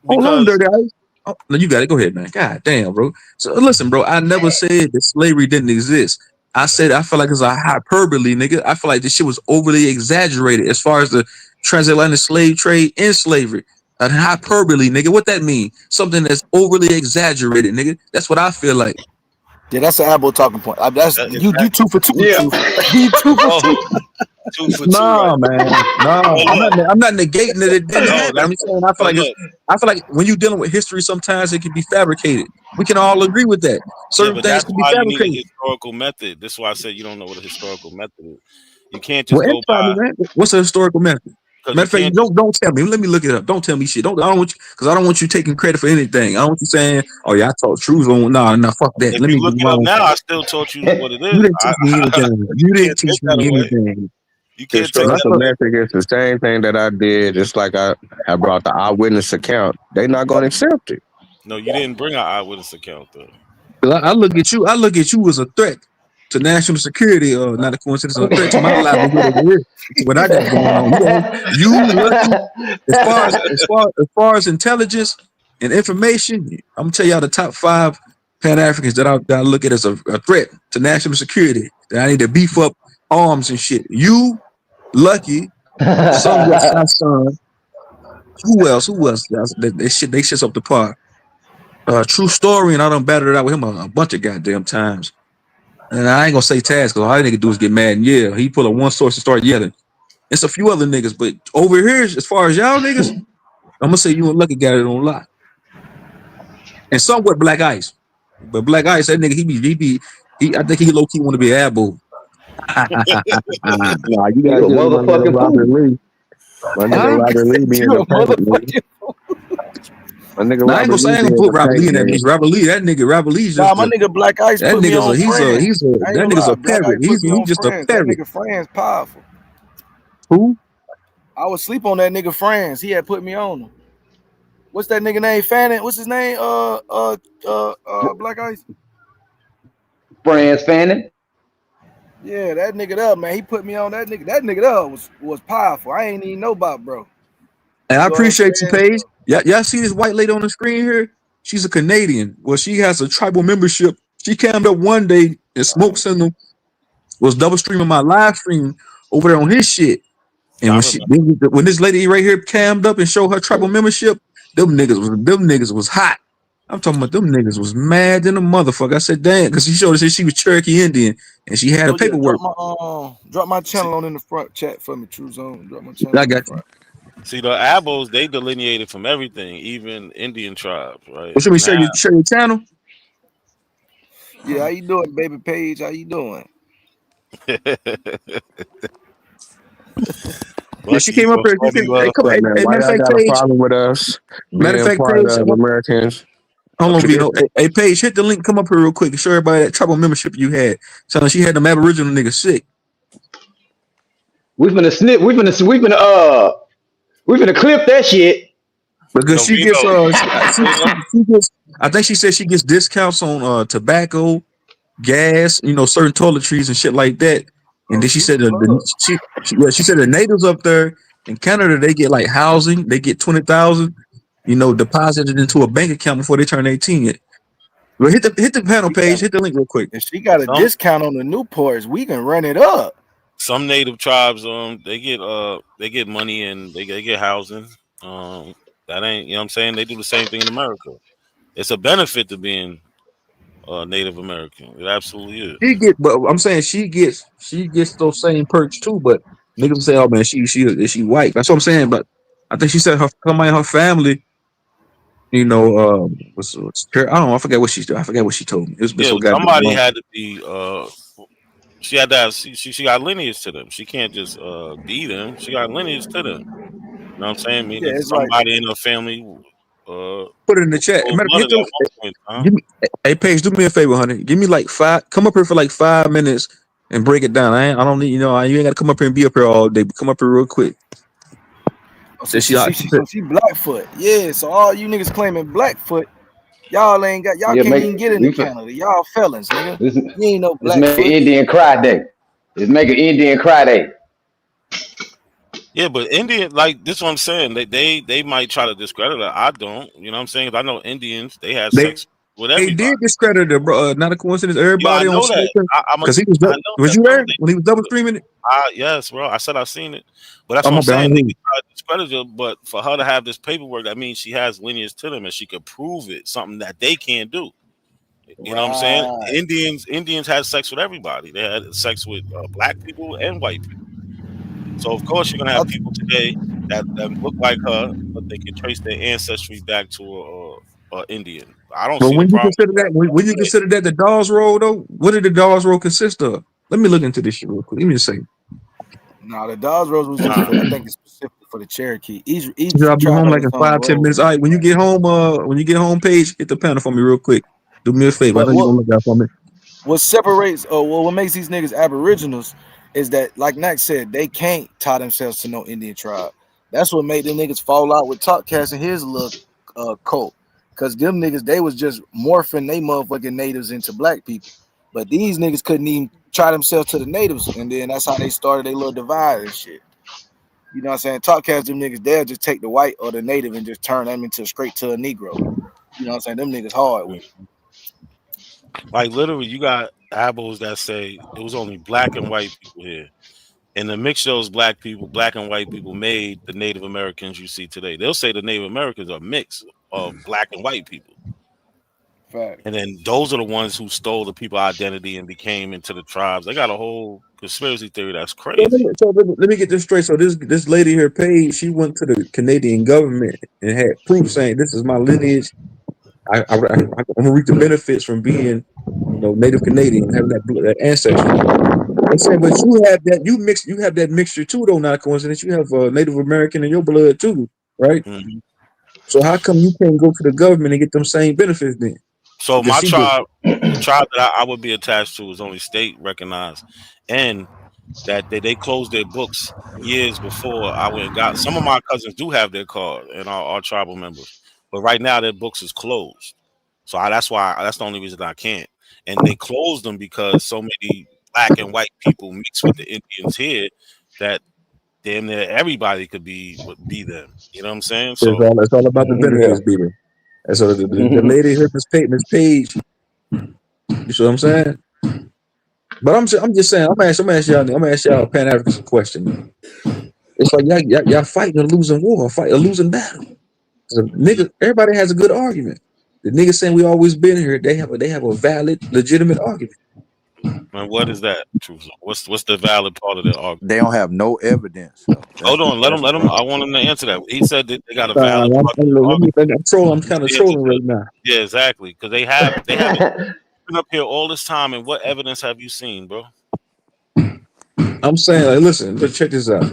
Hold on, Because Dirty Ice. Oh, no, you got it. Go ahead, man. God damn, bro. So listen, bro. I never said that slavery didn't exist. I said I feel like it's a hyperbole, nigga. I feel like this shit was overly exaggerated as far as the transatlantic slave trade and slavery. A hyperbole, nigga. What that mean? Something that's overly exaggerated, nigga. That's what I feel like. Yeah, that's an Apple talking point. That's you exactly. two for two, Yeah. truth. You two for two. Oh, 2 for 2 right Nah, there. man. Nah, Oh, look. I'm not negating that it didn't No, happen. that's I'm just saying but look. I feel like when you're dealing with history, sometimes it can be fabricated. We can all agree with that. Yeah, Certain but things that's can be why you need a fabricated. historical method. This is why I said you don't know what a historical method is. You can't just Well, go edify me, by man. What's a historical method? because Matter you of fact, can't just don't tell me. Let me look it up. Don't tell me shit. I don't want you because I don't want you taking credit for anything. I don't want you saying, "Oh yeah, I taught truth on." Nah, fuck that. if Let you me do look it my up own now, thing. I still taught you what it You is. didn't teach me anything. You You didn't can't take teach that me away. anything. You can't take Historical that Motherfucker, away. method is the same thing that I did. It's like I brought the eyewitness account. They not going to accept it. No, you didn't bring our eyewitness account though. 'cause I look at you. I look at you as a threat to national security, or not a coincidence, a threat to my livelihood over here. To what I got going on. You lucky. As far as intelligence and information, I'm gonna tell y'all the top 5 Pan Africans that I look at as a threat to national security. That I need to beef up arms and shit. You, Lucky, Sun West Side Sun. Who else? Who else? They shits up the par. True story, and I done battled it out with him a bunch of goddamn times. And I ain't gonna say Taz because all that nigga do is get mad and yell. He pull up one source and start yelling. It's a few other niggas, but over here, as far as y'all niggas, I'm gonna say you and Lucky got it on lock. And somewhat Black Ice, but Black Ice, that nigga, I think he low key want to be Abo. Nah, you You gotta a give my nigga motherfucking Robert fool. Lee. My nigga Huh? Robert Lee be in You the a paint, man. motherfucking. My nigga Now I ain't Robert gonna say I Lee ain't be gonna in put the Robert paint, Lee in that man. bitch. Robert Lee's Nah, just my a nigga Black Ice that put me nigga's on a friends. I ain't that gonna nigga's lie, a Black Ice parrot. put me He's on just a friends. That parrot. nigga friends powerful. Who? I was sleep on that nigga friends. He had put me on him. What's that nigga name? Fannin. What's his name? Black Ice. Franz Fannin. Yeah, that nigga up, man. He put me on that nigga. That nigga up was powerful. I ain't even know about, bro. And I You know what I'm appreciate you, saying? Paige. Y'all see this white lady on the screen here? She's a Canadian. Well, she has a tribal membership. She came up one day and Smoke Signal was double streaming my live stream over there on his shit. And I when remember. when this lady right here cammed up and showed her tribal membership, them niggas was hot. I'm talking about them niggas was mad than a motherfucker. I said, damn, because she showed us that she was Cherokee Indian and she had the Oh yeah, paperwork. drop my See, channel on in the front chat for me, True Zone. Drop my channel I in the got you. front. see, the Abos, they delineated from everything, even Indian tribes, right? Well, should we Now, share your channel? Yeah, how you doing, baby Page? How you doing? Yeah, she Lucky, you came up gonna here. show me Hey, come on. But man, Hey, why matter of y'all fact, got a Paige. problem with us Matter of being fact, part Paige. of Americans? Hold on, Okay. Vino. Hey, Paige, hit the link. Come up here real quick and show everybody that tribal membership you had. Telling she had them Aboriginal niggas sick We finna snip. We finna clip that shit. because Yo, she Vito, gets Vito, she gets. I think she said she gets discounts on tobacco, gas, certain toiletries and shit like that. And Oh, then she she the said plug. she said the natives up there in Canada they get like housing. They get 20,000, deposited into a bank account before they turn 18. Well, hit the panel She got page. Hit the link real quick. if she got a some discount on the Newports, we can run it up. some native tribes, they get money and they get housing. That ain't, you know what I'm saying? They do the same thing in America. It's a benefit to being Native American. It absolutely She is. get, but I'm saying she gets those same perks too. But niggas say, oh man, she white. That's what I'm saying. But I think she said somebody in her family, I don't know. I forget what she told me. It's been Yeah, so but goddamn somebody long. had to be. She had to have. She got lineage to them. She can't just be them. She got lineage to them. You know what I'm saying? Yeah, Meaning it's like somebody in her family uh Put it in the chat. was Matter, one hit of them the, at one point. Huh? give me, hey Paige, do me a favor, honey. Give me like five. Come up here for like 5 minutes and break it down. I don't need you ain't got to come up here and be up here all day. But come up here real quick. oh, Said she, she said, so she Blackfoot. Yeah, so all you niggas claiming Blackfoot, y'all Yeah, can't make even get into we fin- Canada. Y'all felons, nigga. this. You ain't no Let's make an Blackfoot. Indian cry day. Let's make an Indian cry day. Yeah, but Indian, like this, is what I'm saying. They might try to discredit her. I don't. You know what I'm saying? 'Cause I know Indians. They had they sex with they everybody. did discredit her, bro. Not a coincidence. Yeah, I Everybody on know that. Smoker I'm a. because he was I know was that, you bro. there when he was double streaming it? Yes, bro. I said I've seen it, but that's Oh what my I'm bad. I saying. didn't They hear you. can try to discredit her, but for her to have this paperwork, that means she has lineage to them, and she could prove it. Something that they can't do. You know what I'm saying? Right. Indians had sex with everybody. They had sex with black people and white people. So of course you're gonna I, have people today that look like her, but they can trace their ancestry back to a Indian. I don't But see the when you problem with consider that. that, when you consider that the Dawes Roll though, what did the Dawes Roll consist of? Let me look into this shit real quick. Let me just say, nah, the Dodge Rose was just Nah, for I think it's specific for the Cherokee. Each I'll be tribe home has like its in own 5-10 minutes. road. All right, when you get home, Page, hit the panel for me real quick. Do me a favor. I But know you're gonna look out for me. what separates or what makes these niggas aboriginals is that, like Max said, they can't tie themselves to no Indian tribe. That's what made them niggas fall out with Talkcast and his little cult. Cause them niggas, they was just morphing they motherfucking natives into black people. But these niggas couldn't even try themselves to the natives, and then that's how they started their little divide and shit. You know what I'm saying? Talkcast them niggas, they'll just take the white or the native and just turn them into straight to a Negro. You know what I'm saying? Them niggas hard with it. like literally, you got abos that say it was only black and white people here. And the mix those black people, black and white people, made the Native Americans you see today. They'll say the Native Americans are a mix of black and white people. Fact. And then those are the ones who stole the people identity and became into the tribes. They got a whole conspiracy theory that's crazy. Let me get this straight. So this lady here, Paige, she went to the Canadian government and had proof saying this is my lineage. I'm gonna reap the benefits from being, Native Canadian, having that ancestry. I'm saying, but you have that you have that mixture too, though. Not a coincidence. You have Native American in your blood too, right? Mhm. So how come you can't go to the government and get them same benefits then? So Because my she did. tribe, the tribe that I would be attached to is only state recognized. And that they closed their books years before I went and got. Some of my cousins do have their card and our tribal members, but right now their books is closed. So that's the only reason I can't. And they closed them because so many black and white people mix with the Indians here that damn near everybody could be them. You know what I'm saying? So It's all about the Yeah. benefits, baby. And so the lady here, Miss Page, you see what I'm saying? But I'm just saying, I'm gonna ask y'all Pan African question. It's like y'all fighting a losing war, fight a losing battle. So everybody has a good argument. The niggas saying we always been here, they have a valid, legitimate argument. and what is that? Truth? What's the valid part of the argument? They don't have no evidence though. Hold on, That's the let him. I problem. want him to answer that. He said that they got a valid part of the Let me, argument. I'm He's kind of answered trolling that. right now. Yeah, exactly. Because they have been up here all this time, and what evidence have you seen, bro? I'm saying, like, listen, let's check this out.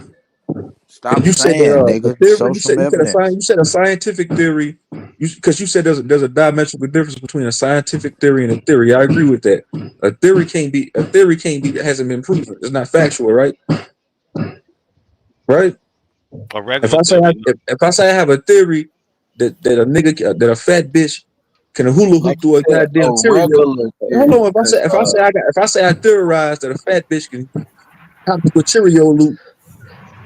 Stop You said saying, that a nigga. theory. Show some evidence. You said a scientific theory. Because you said there's a diametrical difference between a scientific theory and a theory. I agree with that. A theory can't be that hasn't been proven. It's not factual, right? Right. A regular theory. If I say I have a theory that a fat bitch can hula Like hoop you through a said, a goddamn Cheerio. regular Hold theory. on. Because If I say I theorize that a fat bitch can hop into a Cheerio loop,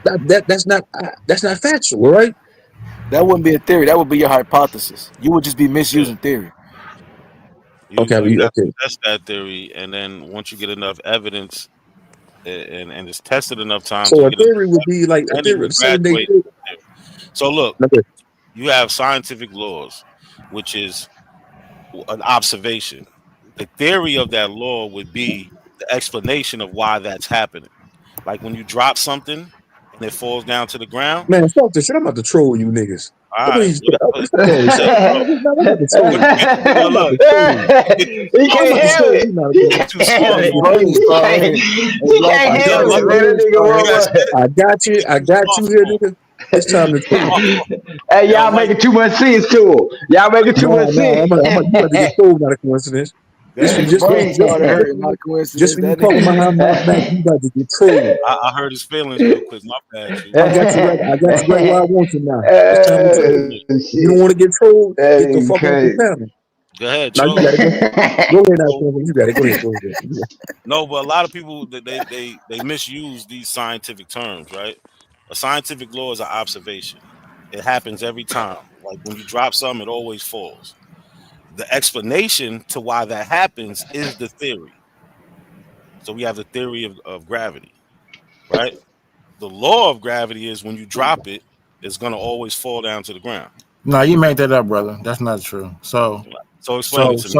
that's not factual, right? that wouldn't be a theory. That would be your hypothesis. You would just be Yeah, misusing theory. Okay, you have to okay. test that theory, and then once you get enough evidence and it's tested enough times, So you a get enough theory would be like evidence, a then it theory, will the 7 day graduate. theory. So look, Okay. you have scientific laws, which is an observation. The theory of that law would be the explanation of why that's happening. Like when you drop something and it falls down to the ground. Man, fuck this shit. I'm about to troll you niggas. All Look what right, he's what, fuck all this shit. yeah, bro. I'm about to troll What you. you get? I'm about Look, to troll you. you get too He I'm can't about to smarmy. handle troll it. you now. He You get too can't. I'm smarmy, about to bro. troll Lone you. Star He here. can't. Hey, He Lone can't I Yeah, got handle you. Star it, look, man. here. That nigga you got won't. shit. I got You you. get I too got smart you for here, him. nigga. It's time to You troll. smart for him. Hey, Yo, y'all Mike, making too much sense to him. Y'all making too much No, sense. you about to get trolled, not a coincidence. go ahead. The brain started hurting. Not a Just coincidence. when you That talking about nigga. how my back, you about to get trolled. I heard his feelings real quick. My bad, truth. I got you right where I want you now. It's time to troll. Oh, If you shit. don't want to get trolled, get the That fuck off the crazy. panel. Go ahead, Now you troll. gotta go. Go ahead now, Troll. Quentin. You got it. Go ahead. Go ahead. No, but a lot of people they misuse these scientific terms, right? A scientific law is an observation. It happens every time. Like when you drop something, it always falls. The explanation to why that happens is the theory. So we have the theory of gravity, right? The law of gravity is when you drop it, it's gonna always fall down to the ground. No, you made that up, brother. That's not true. So explain it to me.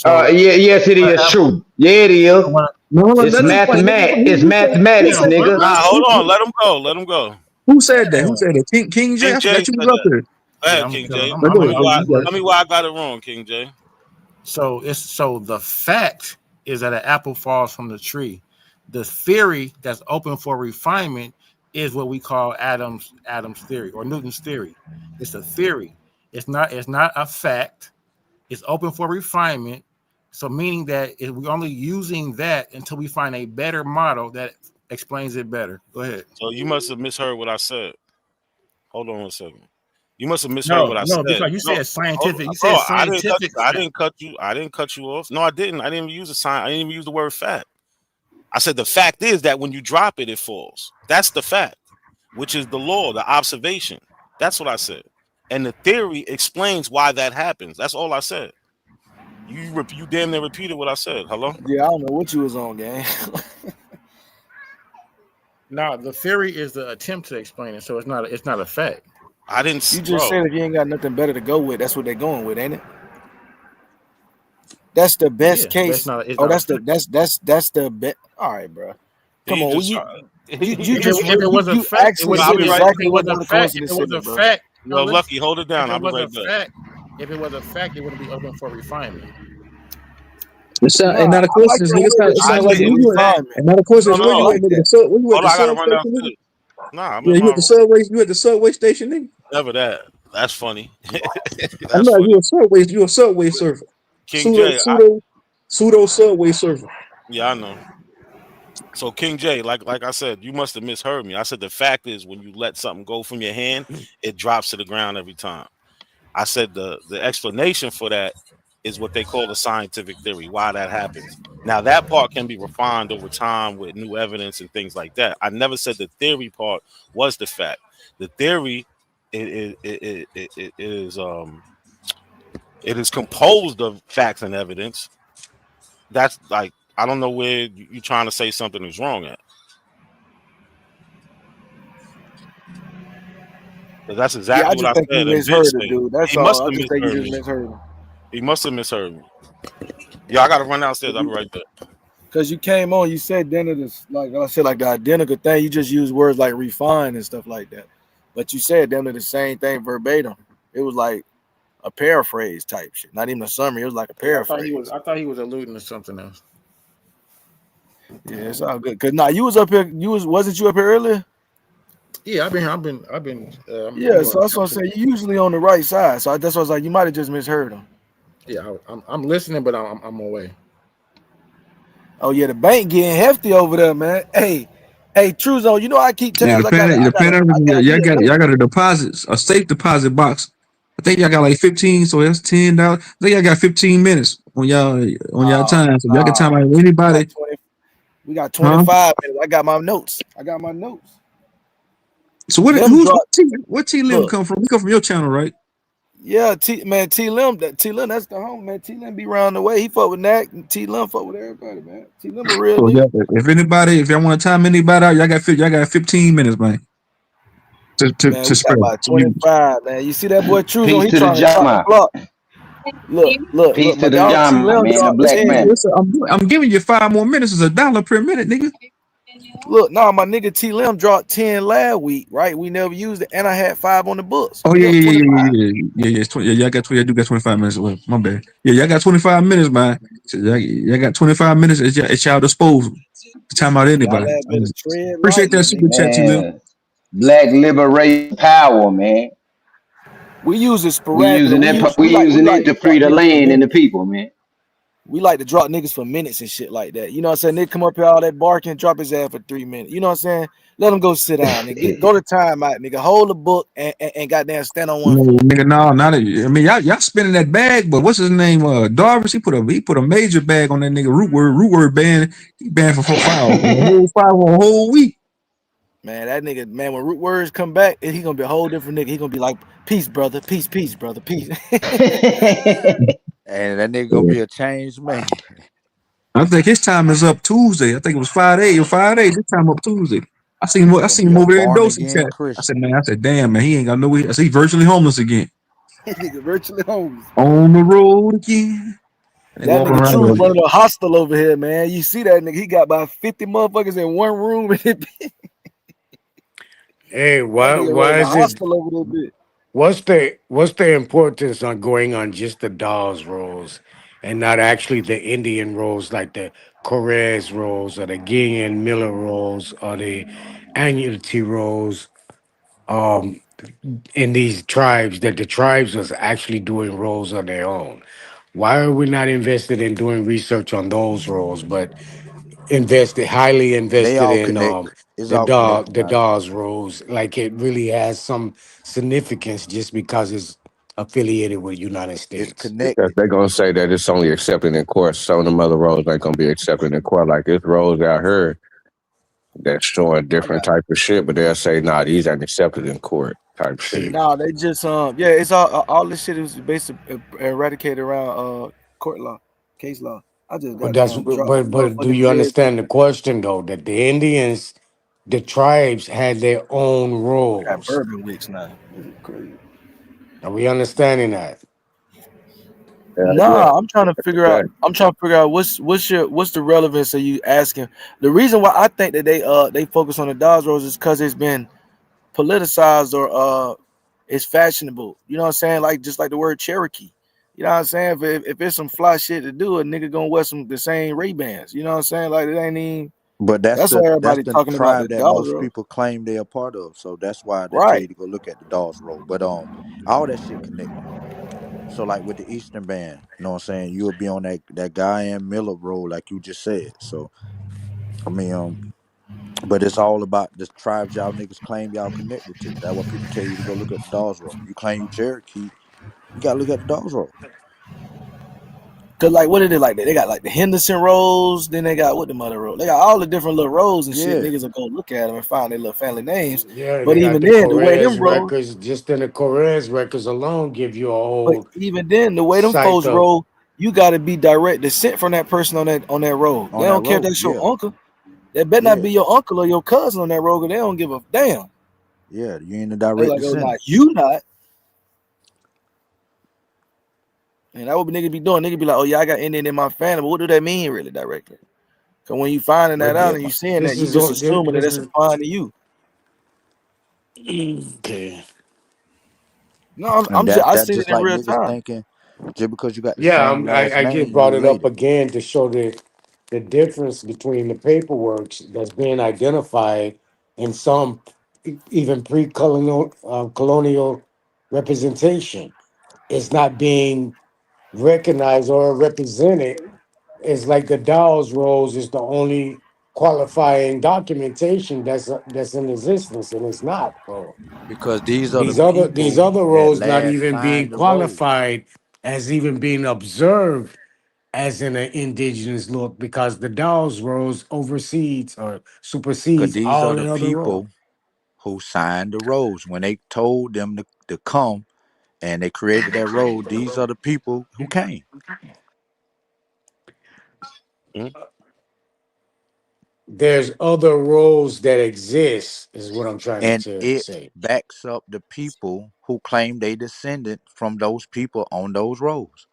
Yeah, yes, it is Apple. true. Yeah, it is. When, No, It's let him explain. It's Who mathematics, said? damn, nigga. brother. Nah, hold on. Let him go. Let him go. Who said that? Who Damn. said that? King J. King I J forgot you said was up that. there. Go Yeah, ahead, I'm King telling. J. Now I'm go in ahead. my You got Tell it. me why I got it wrong, King J. So the fact is that an apple falls from the tree. The theory that's open for refinement is what we call Adam's theory or Newton's theory. It's a theory. It's not a fact. It's open for refinement. So meaning that we're only using that until we find a better model that explains it better. Go ahead. So you must have misheard what I said. Hold on 1 second. You must have misheard No, what I no, said. because you No, said hold scientific. on, You bro. said scientific I fact. didn't cut you. I didn't cut you off. No, I didn't. I didn't even use a sign. I didn't even use the word fact. I said the fact is that when you drop it, it falls. That's the fact, which is the law, the observation. That's what I said. And the theory explains why that happens. That's all I said. You damn near repeated what I said. Hello? Yeah, I don't know what you was on, gang. Now the theory is the attempt to explain it, so it's not a fact. I didn't, You just bro. said if you ain't got nothing better to go with, that's what they're going with, ain't it? That's the best Yeah, but case. it's Oh, not a that's fact. the best. All right, bro. Come He on, just try. If it was a you fact, it actually would I'll said be if right. exactly it what was a Dr. fact, if Coincidence it was said, a bro. fact, no, Yo, listen. Lucky, hold it down. If I'll it be was a right back. fact, if it was a fact, it wouldn't be open for refinement. And Nah, now the I like question is, that nigga, word it I sound like didn't. attempt where to He you at? said, refinement. And now the question no, is, no, where I you no. at, like nigga? that. Where you at Hold the on, I gotta subway run station, nigga? downstairs. Nah, I'm Yeah, in you my at the room. subway station, nigga? Never that. That's funny. I That's know funny. you a subway surfer. King Pseudo, J, pseudo, pseudo subway surfer. yeah, I know. So King J, like I said, you must have misheard me. I said the fact is when you let something go from your hand, it drops to the ground every time. I said the explanation for that is what they call a scientific theory, why that happens. Now that part can be refined over time with new evidence and things like that. I never said the theory part was the fact. The theory it is composed of facts and evidence. That's like I don't know where you trying to say something is wrong at. But that's Yeah, I exactly what just I think you said and did misheard it, say. dude. That's He must all. I have just think you misheard just me. misheard him. He must have misheard me. Yeah, I gotta run downstairs. I'll be right there. Because you came on, you said then it is like I said, like the identical thing. You just use words like refine and stuff like that. But you said them to the same thing verbatim. It was like a paraphrase type shit. Not even a summary. It was like a Yeah, paraphrase. I thought he was alluding to something else. Yeah, it's all good. Cause you was up here. Wasn't you up here earlier? Yeah, I've been. I'm Yeah, doing so that's what I'm accounting. saying. You usually on the right side. So that's what I was like. You might have just misheard him. Yeah, I'm listening, but I'm away. Oh yeah, the bank getting hefty over there, man. Hey, Truzo, you know I keep telling Yeah, you 'cause the Pan I African, got me a note. y'all got a deposit, a safe deposit box. I think y'all got like 15, so that's $10. I think y'all got 15 minutes on y'all No, time. So if y'all can time no, out we got anybody, 20. We got huh? 25 minutes. I got my notes. I got my notes. So Lim dropped. what T Lim Look, come from? He come from your channel, right? yeah, T Lim, that's the home, man. T Lim be round the way. He fuck with Nack. T Lim fuck with everybody, man. T Lim a real So nigga. if y'all want to time anybody out, y'all got 15 minutes, man, Man, to we got spare. about So you 25, man. You see that boy Truzo? Peace He to the trying to drop the Jama. block. Look, Peace my to the dog T Jama, Lim man. The dropped black 10. man. listen, I'm giving you 5 more minutes. It's $1 per minute, nigga. Look, nah, my nigga T Lim dropped 10 last week, right? We never used it, and I had 5 on the books. Oh We yeah, up yeah, yeah, 25. yeah, yeah, yeah, yeah, yeah. It's 20, yeah, y'all got 20. I do got 25 minutes. Well, my bad. Yeah, y'all got 25 minutes, man. So y'all got 25 minutes at y'all disposal to time out Y'all anybody. had better tread Appreciate lightly, that super nigga. chat, T. Lil. Man. Black liberation power, man. We use it sporadically. We We using like it to to drop free the niggas for land and the minutes. people, man. We like to drop niggas for minutes and shit like that. You know what I'm saying? They come up here all that barking, drop his ass for 3 minutes. You know what I'm saying? Let him go sit down and go to time out, nigga. Hold the book and goddamn stand on one No, foot. nigga, no, not. I mean, y'all spinning that bag, but what's his name? Darvish. He put a major bag on that nigga. Root word ban. He banned for 4 5 on a whole 5 on a whole week. Man, that nigga, man, when root words come back, he gonna be a whole different nigga. He gonna be like, peace, brother, peace, brother, peace. And that nigga gonna Yeah. be a changed man. I think his time is up Tuesday. I think it was 5 days or 5 days. His time up Tuesday. He I gonna seen be him a over there in born Dosing again chat. Christian. I said, damn, man, he ain't got no way. I see he virtually homeless again. Nigga virtually homeless, man. On the road again. And they That walking nigga around True here. running a hostel over here, man. You see that nigga? He got about 50 motherfuckers in one room. that Hey, nigga why running a is it? hostel over there, bitch. What's the importance on going on just the Dawes roles and not actually the Indian roles like the Corez roles or the Guinean Miller roles or the Annuity roles in these tribes that the tribes was actually doing roles on their own? Why are we not invested in doing research on those roles, but highly They invested all in connected. It's all connected, the man. DAW's roles, like it really has some significance just because it's affiliated with United It's States. Because connected. they're gonna say that it's only accepted in court. Some of them other roles ain't gonna be accepted in court. Like it's roles out here that's showing I different got type of shit, but they'll say, nah, these ain't accepted in court type shit. See, nah. They just yeah. It's all this shit is basically eradicated around court law, case law. I just but got down drop my but do motherfucking you dead. understand the question though that the Indians the tribes had their own Got roles. bourbon wicks now. Crazy. Are we understanding that? Yeah. Nah, I'm trying to figure out. Exactly. I'm trying to figure out what's the relevance of you asking. The reason why I think that they focus on the Dodge Rolls is because it's been politicized or it's fashionable. You know what I'm saying? Like just like the word Cherokee. You know what I'm saying? If it's some fly shit to do, a nigga gonna wear the same Ray Bans. You know what I'm saying? Like it ain't even. But That's why that's everybody the talking about the tribe that Dodge most Rolls. people claim they're a part of. So that's why they tell Right. you to go look at the Dawes Road. But all that shit connected. So like with the Eastern Band, you know what I'm saying? You'll be on that guy and Miller road, like you just said. So I mean, but it's all about the tribes y'all niggas claim y'all connected to. That's what people tell you to go look at the Dawes Road. You claim you Cherokee, you gotta look at the Dawes Road. Cause like what are they like? They got like the Henderson Rolls, then they got what the mother road. They got all the different little roads and shit. Yeah. Niggas will go look at them and find their little family names. Yeah, But they got even the then, the way them Corez roll, records. Just in the Corez records alone, give you a but whole even then, the way them site folks of. roll, you got to be direct descent from that person on that road. They On that don't care if road. that's your Yeah. uncle. That better not Yeah. be your uncle or your cousin on that road. 'Cause they don't give a damn. Yeah. You ain't a They direct like, oh, not descendant. you not. And that what nigga be doing. Nigga be like, oh yeah, I got Indian in my family. But what do that mean really directly? Cause when you finding that But out Yeah. and you seeing that, this you is just on. assuming that This it's is applying to you. okay. No, And I that seen it just in like real niggas time. thinking just because you got the Yeah, same last I just name, you brought it up related. again to show the difference between the paperwork that's being identified in some even pre-colonial colonial representation. It's not being recognized or represented. It's like the Dawes Rolls is the only qualifying documentation that's in existence, and it's not, bro. Because these are the These people other that roles not last even being signed the road. qualified as even being observed as in an indigenous look because the Dawes Rolls oversees or Because supersedes these all are the the other roles. people who signed the roads when they told them to come and they created that road. These are the people who came. There's other roles that exist, is what I'm trying And to it say. backs up the people who claim they descended from those people on those roads.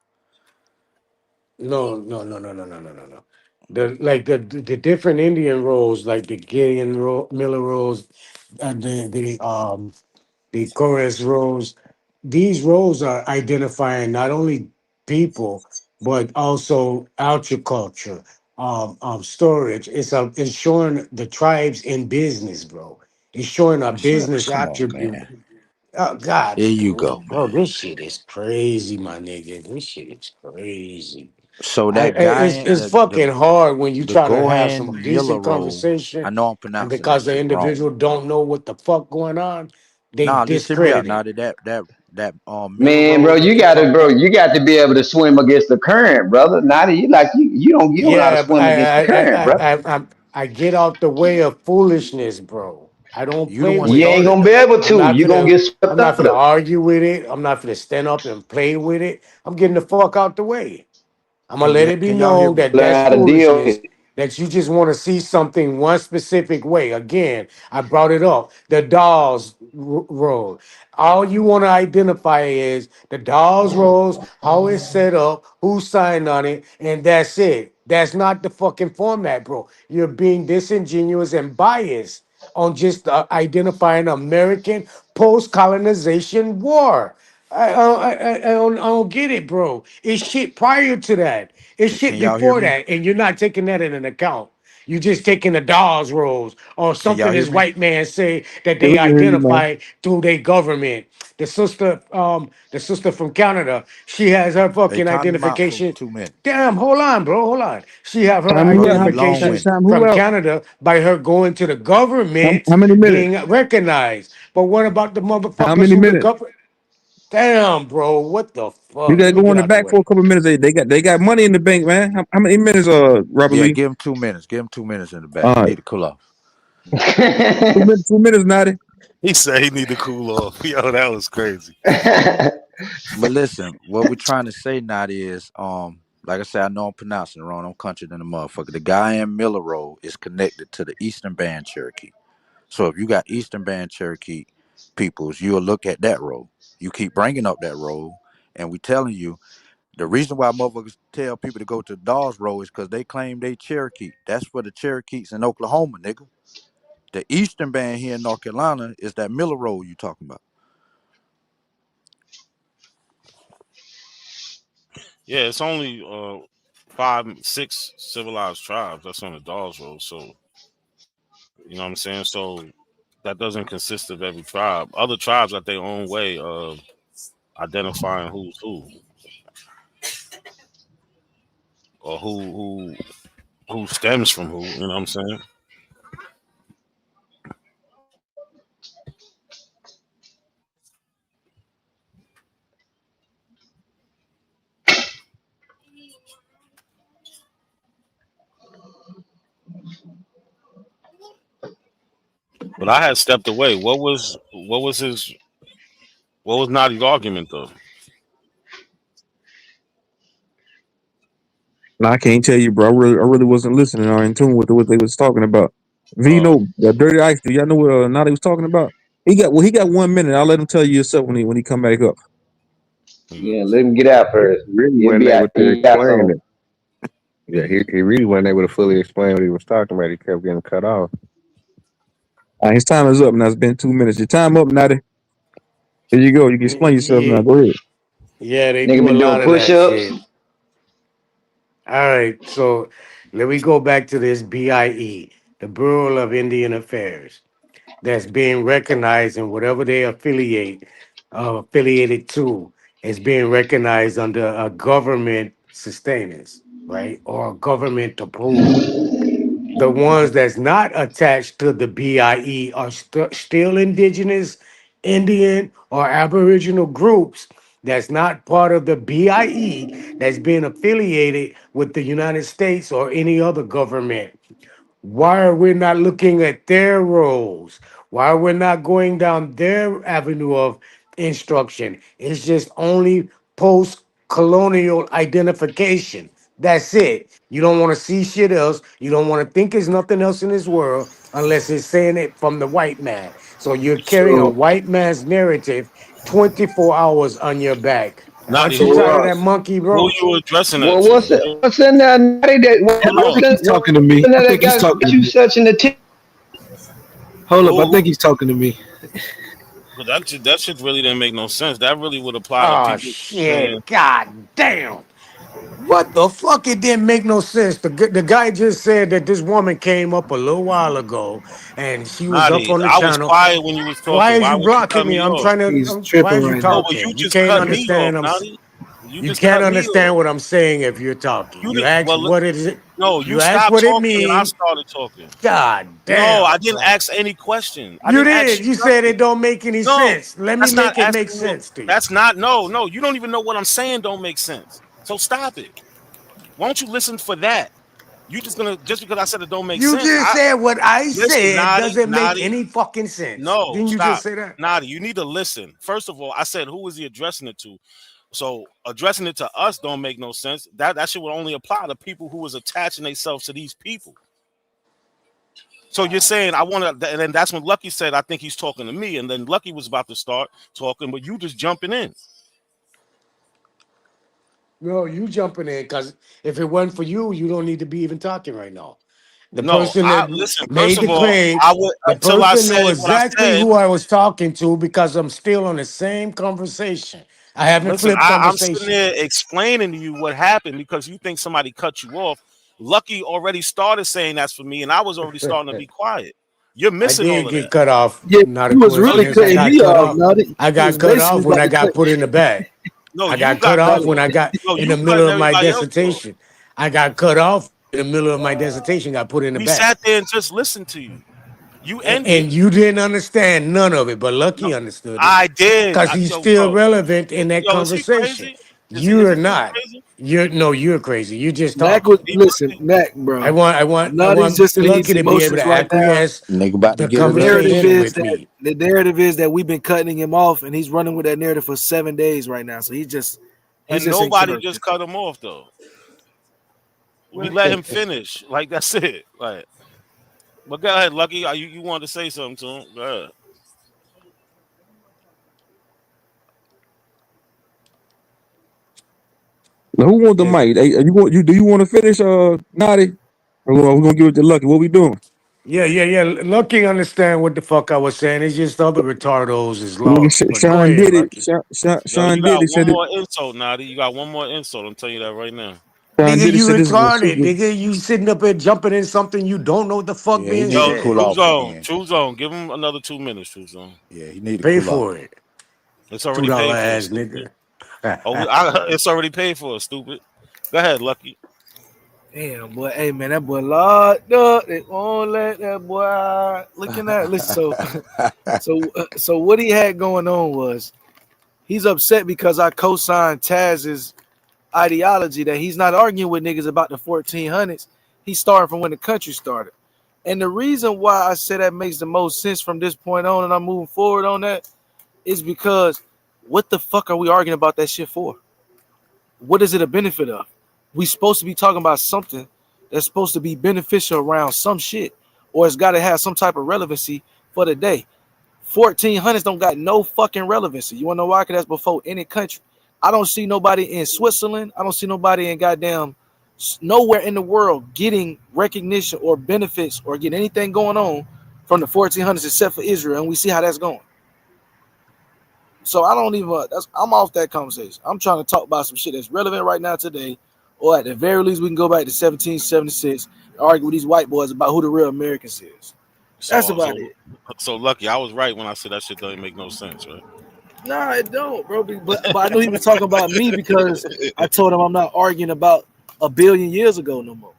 No, no, no, no, no, no, no, no, no. The different Indian roles, like the Miller roles, the chorus roles. These roles are identifying not only people but also agriculture, storage. It's showing the tribes in business, bro. It's showing a So, business come on, attribute. man. Oh God, Here you go, bro, man. this shit is crazy, my nigga. This shit is crazy. So that guy, It's fucking hard when you the try to have Goan some Miller decent road. I conversation, know I'm and pronouncing that because the shit wrong. individual don't know what the fuck going on, they Nah, just hear me out. discredit Now it. that Miller Man, bro, road that you talking bro, about. you got to be able to swim against the current, brother. Not you don't know how to Yeah, but swim against the current, bro. I get out the way of foolishness, bro. I don't You the play one with You it. ain't started gonna be though. able to. You gonna get I'm swept not gonna under. argue with it. I'm not gonna stand up and play with it. I'm getting the fuck out the way. I'm gonna let it be Can y'all hear known me? that Learn that's how to deal with foolishness. it. That you just want to see something one specific way. Again, I brought it up. The dolls roll. All you want to identify is the dolls rolls, how it's set up, who signed on it, and that's it. That's not the fucking format, bro. You're being disingenuous and biased on just identifying American post-colonization war. I don't get it, bro. It's shit prior to that. It's shit Can y'all hear before me? that, and you're not taking that in an account. You just taking the dolls roles or Can y'all something hear this me? white man say that Yeah, they we can hear you, man. identify through their government. The sister from Canada, she has her Hey, fucking time them out for identification. 2 minutes, Damn, hold on, bro, hold on. She have her Time who brother. else? You long identification winded. Time who from else? Canada by her going to the government How many minutes? being recognized. But what about the How motherfuckers many who the minutes? government? Damn, bro, what the You fuck? gotta Let me go on get the out the back for way. a couple minutes. They got money in the bank, man. How many minutes? Robert Yeah, Lee. give him 2 minutes. Give him 2 minutes in the back. All He right, need to cool off. 2 minutes. 2 minutes, Natty. He said he need to cool off. Yo, that was crazy. But listen, what we're trying to say now is, like I said, I know I'm pronouncing it wrong. I'm country than a motherfucker. The guy in Miller Road is connected to the Eastern Band Cherokee. So if you got Eastern Band Cherokee peoples, you'll look at that role. You keep bringing up that role, and we telling you the reason why motherfuckers tell people to go to Dawes Roll is because they claim they Cherokee. That's for the Cherokees in Oklahoma, nigga. The Eastern Band here in North Carolina is that Miller Roll you talking about. Yeah, it's only 5, 6 civilized tribes that's on the Dawes Road. So you know what I'm saying. So that doesn't consist of every tribe. Other tribes got their own way of identifying who's who or who stems from who. You know what I'm saying. But I had stepped away. What was Nadi's argument though? Now I can't tell you, bro. I really wasn't listening or in tune with what they was talking about. Uh, Vino, Dirty Ice. Do y'all know what Nadi was talking about? He got 1 minute. I'll let him tell you yourself when he come back up. Yeah, let him get out first. Really He'll wasn't be out. able to He got explain some. it. Yeah, he really wasn't able to fully explain what he was talking about. He kept getting cut off. His time is up now. It's been 2 minutes. Your time up, Nadi. Here you go. You can explain yourself Yeah, now. Go ahead. yeah, they Nigga do a been lot doing of push that ups. shit. All right, so let me go back to this BIE, the Bureau of Indian Affairs, that's being recognized in whatever they affiliated to, is being recognized under a government sustenance, right, or a government approval. The ones that's not attached to the BIE are still indigenous, Indian, or Aboriginal groups that's not part of the BIE that's being affiliated with the United States or any other government. Why are we not looking at their roles? Why are we not going down their avenue of instruction? It's just only post colonial identification. That's it. You don't want to see shit else. You don't want to think there's nothing else in this world unless it's saying it from the white man. So you're carrying a So, white man's narrative 24 hours on your back. Nadi, Aren't you so tired of Rock, that monkey, who bro? you addressing that Well, to? what's in there? I Hold think on. he's talking to What's me. in I there that think he's talking got to you me. such an attention? Hold up, I Who? think he's talking to me. But that shit really didn't make no sense. That really would apply to Oh people saying, shit! God damn! What the fuck? It didn't make no sense. The guy just said that this woman came up a little while ago, and she was up Nadi, on the I was channel. quiet when you was Why talking. is Why you would you cut blocking me? me I'm off? trying to. He's Why tripping is you right now. No, but you talking? You just can't cut me off, understand. Nadi. You You just can't cut me off. understand what I'm saying if you're talking. You You did ask well. what is it? No, you You ask stopped what it talking and I mean. started talking. God No, I damn, didn't bro. ask any question. I You didn't ask did. you You said nothing. it don't make any No, sense. Let me that's not make it make asking you. sense to you. That's not. No, no. You don't even know what I'm saying. Don't make sense. So stop it. Why don't you listen for that? You just because I said it don't make You sense. just I said what I listen, said Naughty, doesn't make Naughty. any fucking sense. No, Didn't you just stop. say that? Naughty, you need to listen. First of all, I said who is he addressing it to? So addressing it to us don't make no sense. That shit would only apply to people who was attaching themselves to these people. So you're saying I want to, and then that's when Lucky said I think he's talking to me, and then Lucky was about to start talking, but you just jumping in. No, you jumping in because if it wasn't for you, you don't need to be even talking right now. The No, person I that listen. First made of the all, claim, I would the until I person said know what I exactly said. who I was talking to because I'm still on the same conversation. I haven't Listen, flipped I'm sitting conversation. there explaining to you what happened because you think somebody cut you off. Lucky already started saying that's for me, and I was already starting to be quiet. You're I missing all did of get that. cut off. Yeah, Not a he was No, really you coincidence. I cutting didn't. got me cut off, off. Nutty. I He was got cut basically off when about I to got cut. put in the bag. No, I you got cut got off Nutty. when I got no, in the you cutting middle of my everybody else off. dissertation. I got cut off in the middle of my dissertation, got put in the We back. sat there and just listened to you. You ended. And you didn't understand none of it, but No, Lucky understood it I did. because he's Yo, still bro. relevant in that Yo, is he conversation. crazy? Is You're he really not. crazy? You're no, you're crazy. You're just Mac was talking. He listen, really. Mac, bro. I Nutty's want just in his Lucky to be able emotions to right now. acquiesce Nigga about to the get The it up. narrative conversation is with that me. we've been cutting him off, and he's running with that narrative for 7 days right now. So he's And just in nobody character. just cut him off though. We let him finish. Like that's it. Like But go ahead, Lucky. You wanted to say something to him? Go ahead. Now, who want the Yeah, mic? Hey, you want you? Do you want to finish, Naughty? We're gonna give it to Lucky. What we doing? yeah. Lucky understand what the fuck I was saying. It's just the other retardos is Nigga, lost. But go Sean ahead, did it. Lucky. Yo, Sean you did got it. one Said it. more insult, Nadi. You got one more insult. I'm telling you that right now. Sean Nigga, did it. you Said this is a retarded. super. Nigga, you sitting up here jumping in something you don't know what the fuck Yeah, he being need to Yo, cool said. True off Zone. again. True Zone. Give him another 2 minutes, True Zone. Yeah, he need to Pay cool off. for it. It's $2 already paid for, ass stupid. nigga. It's already paid for, stupid. Go ahead, Lucky. Damn, boy. Hey, man, that boy locked up. They won't let that boy out. Looking at listen. So what he had going on was he's upset because I co-signed Taz's ideology that he's not arguing with niggas about the 1400s. He's starting from when the country started. And the reason why I say that makes the most sense from this point on and I'm moving forward on that is because what the fuck are we arguing about that shit for? What is it a benefit of? We supposed to be talking about something that's supposed to be beneficial around some shit, or it's got to have some type of relevancy for the day. 1400s don't got no fucking relevancy. You wanna know why? Because that's before any country. I don't see nobody in Switzerland. I don't see nobody in goddamn nowhere in the world getting recognition or benefits or getting anything going on from the 1400s except for Israel, and we see how that's going. So I don't even. I'm off that conversation. I'm trying to talk about some shit that's relevant right now today, or at the very least, we can go back to 1776 and argue with these white boys about who the real Americans is. That's So, about so, it. so Lucky. I was right when I said that shit doesn't make no sense, right? Nah, it don't, bro. But I know he was talking about me because I told him I'm not arguing about a billion years ago no more.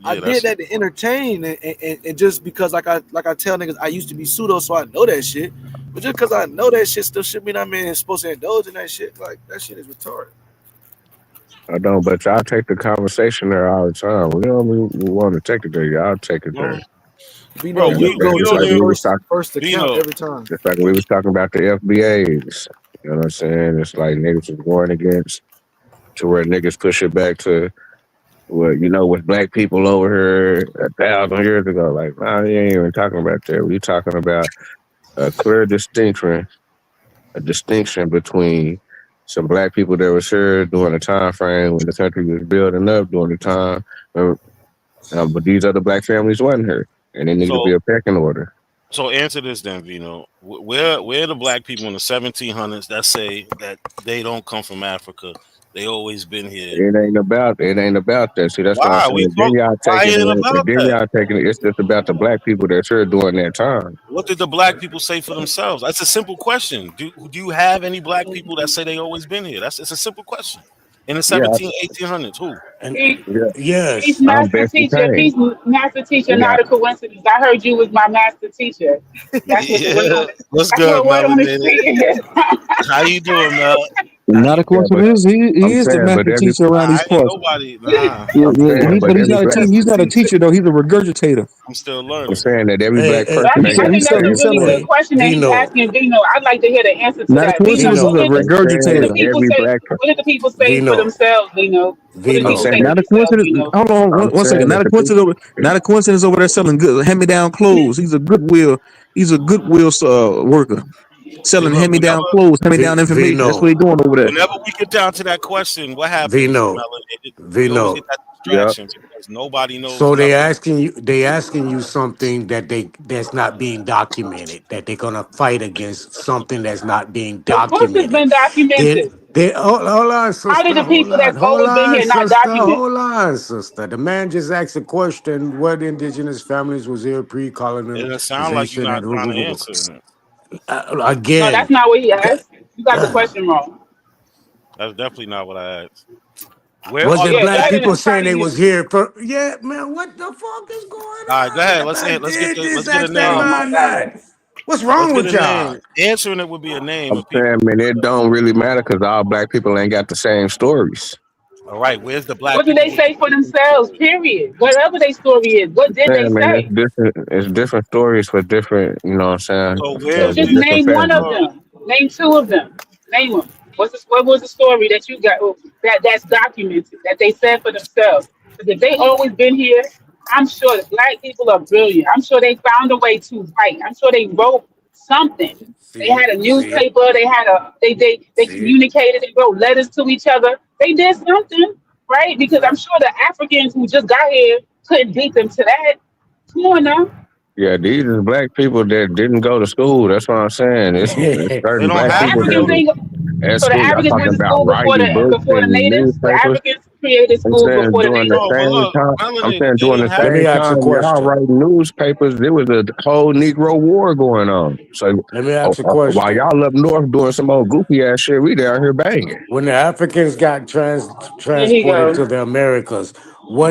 I Yeah, did that's that to entertain and just because like I tell niggas I used to be pseudo, so I know that shit. But just because I know that shit still should mean I'm supposed to indulge in that shit. Like that shit is retarded. I don't, but y'all take the conversation there all the time. We don't we want to take it there. Y'all take it there. bro. Vino, Bro, Yeah, you go we just to don't like the even. we was first account Vino. every time. just like we was talking about the FBAs. You know what I'm saying? It's like niggas was going against to where niggas push it back to what with black people over here 1,000 years ago. Like, nah, you ain't even talking about that. We talking about a clear distinction between some black people that was here during the time frame when the country was building up during the time, uh, but these other black families wasn't here, and they need to be So, a pecking order. so answer this then, Vino. Where the black people in the 1700s that say that they don't come from Africa? They always been here. It ain't about that. See, that's what I'm Why saying. we Then talk? y'all Why taking ain't it it, and about then that? y'all taking it. It's just about the black people that's here during that time. What did the black people say for themselves? That's a simple question. Do you have any black people that say they always been here? It's a simple question. In the Yeah, 1800s, who? And He, yeah. he's yes. I'm master Bessie teacher. Kane. He's master teacher, Yeah, not a coincidence. I heard you was my master teacher. That's what the word Yeah, on it. what's That's good, what word on the Melanated? street is. How you doing, Mel? Not a yeah, but coincidence. He I'm is the saying, but master every teacher around these I ain't parts. nobody. Nah, Yeah, I'm yeah, saying, but but he's every not a black. teacher. He's Master not a teacher. teacher though. He's a regurgitator. I'm still I'm learning. saying that every Hey, black hey, But person He's ain't I got he's think the that's a selling. same He's really selling. good story. hey, question that he's Vino, asking Vino. I'd like to hear the answer to Not a that. coincidence. Is Vino, a Vino, I'm saying what do that regurgitator. people every say? black. What do the people say for Vino, themselves, Vino? What do Oh, people Vino. say for Not a themselves, coincidence. Vino? Hold on I'm one second. saying that Not a the people. coincidence. Not a coincidence over there selling good hand me down clothes. He's a goodwill. He's a goodwill worker See, selling look, hand me down clothes, hand me down information. That's what Vino, he's doing over there. whenever we get down to that question, what happens, Vino, Melanated? We always get Vino. that Yep. distraction because nobody knows So nothing. they asking you something that's not being documented, that they're gonna fight against something that's not being Of course, it's documented. been Then documented. hold on, How did sister, the people that's hold always been on, here not sister, document? hold on, sister. The man just asked a question: what indigenous families was here It doesn't sound like you're pre-colonization not and trying to answer. No, that's again? not what he God, asked. You got the question wrong. That's definitely not what I asked. Where was are it the Yeah, go black black? ahead and people saying explain they was you. here for? Yeah, man, what the fuck is going All right, go on? ahead. I Let's get did the this, let's get a ask that Oh name. my man God. that. What's Let's wrong get with a y'all? name. Answering it would be a name I'm of saying, people. man, it don't really matter because all black people ain't got the same stories. All right, where's the black What do people they with the say for same themselves? story? Period. Whatever their story is, what did they Saying, man, it's say? different. It's different stories for different. You know what I'm saying? So So where's For just the different name indigenous one families. of story? them. Name two of them. Name them. What was the story that you got that's documented that they said for themselves? Because if they always been here, I'm sure the black people are brilliant. I'm sure they found a way to write. I'm sure they wrote something. They See, had a see, newspaper. They had a they see. communicated. They wrote letters to each other. They did something, right? Because I'm Fact. sure the Africans who just got here couldn't beat them to that. Come on now. Yeah, these are black people that didn't go to school. That's what I'm saying. It's They certain don't black The have people to that Africans go to was ain't. at So the school. I'm Africans talking went to about school writing books before the and natives. The newspapers. Africans created I'm schools saying before the during the natives. no, but same look, time. I'm melanated. saying They during didn't the have Let me same ask a time y'all question. writing newspapers, there was a whole Negro War going on. So Let me ask a while question. y'all up north doing some old goofy ass shit, we down here banging. When the Africans got There he transported to go. the Americas,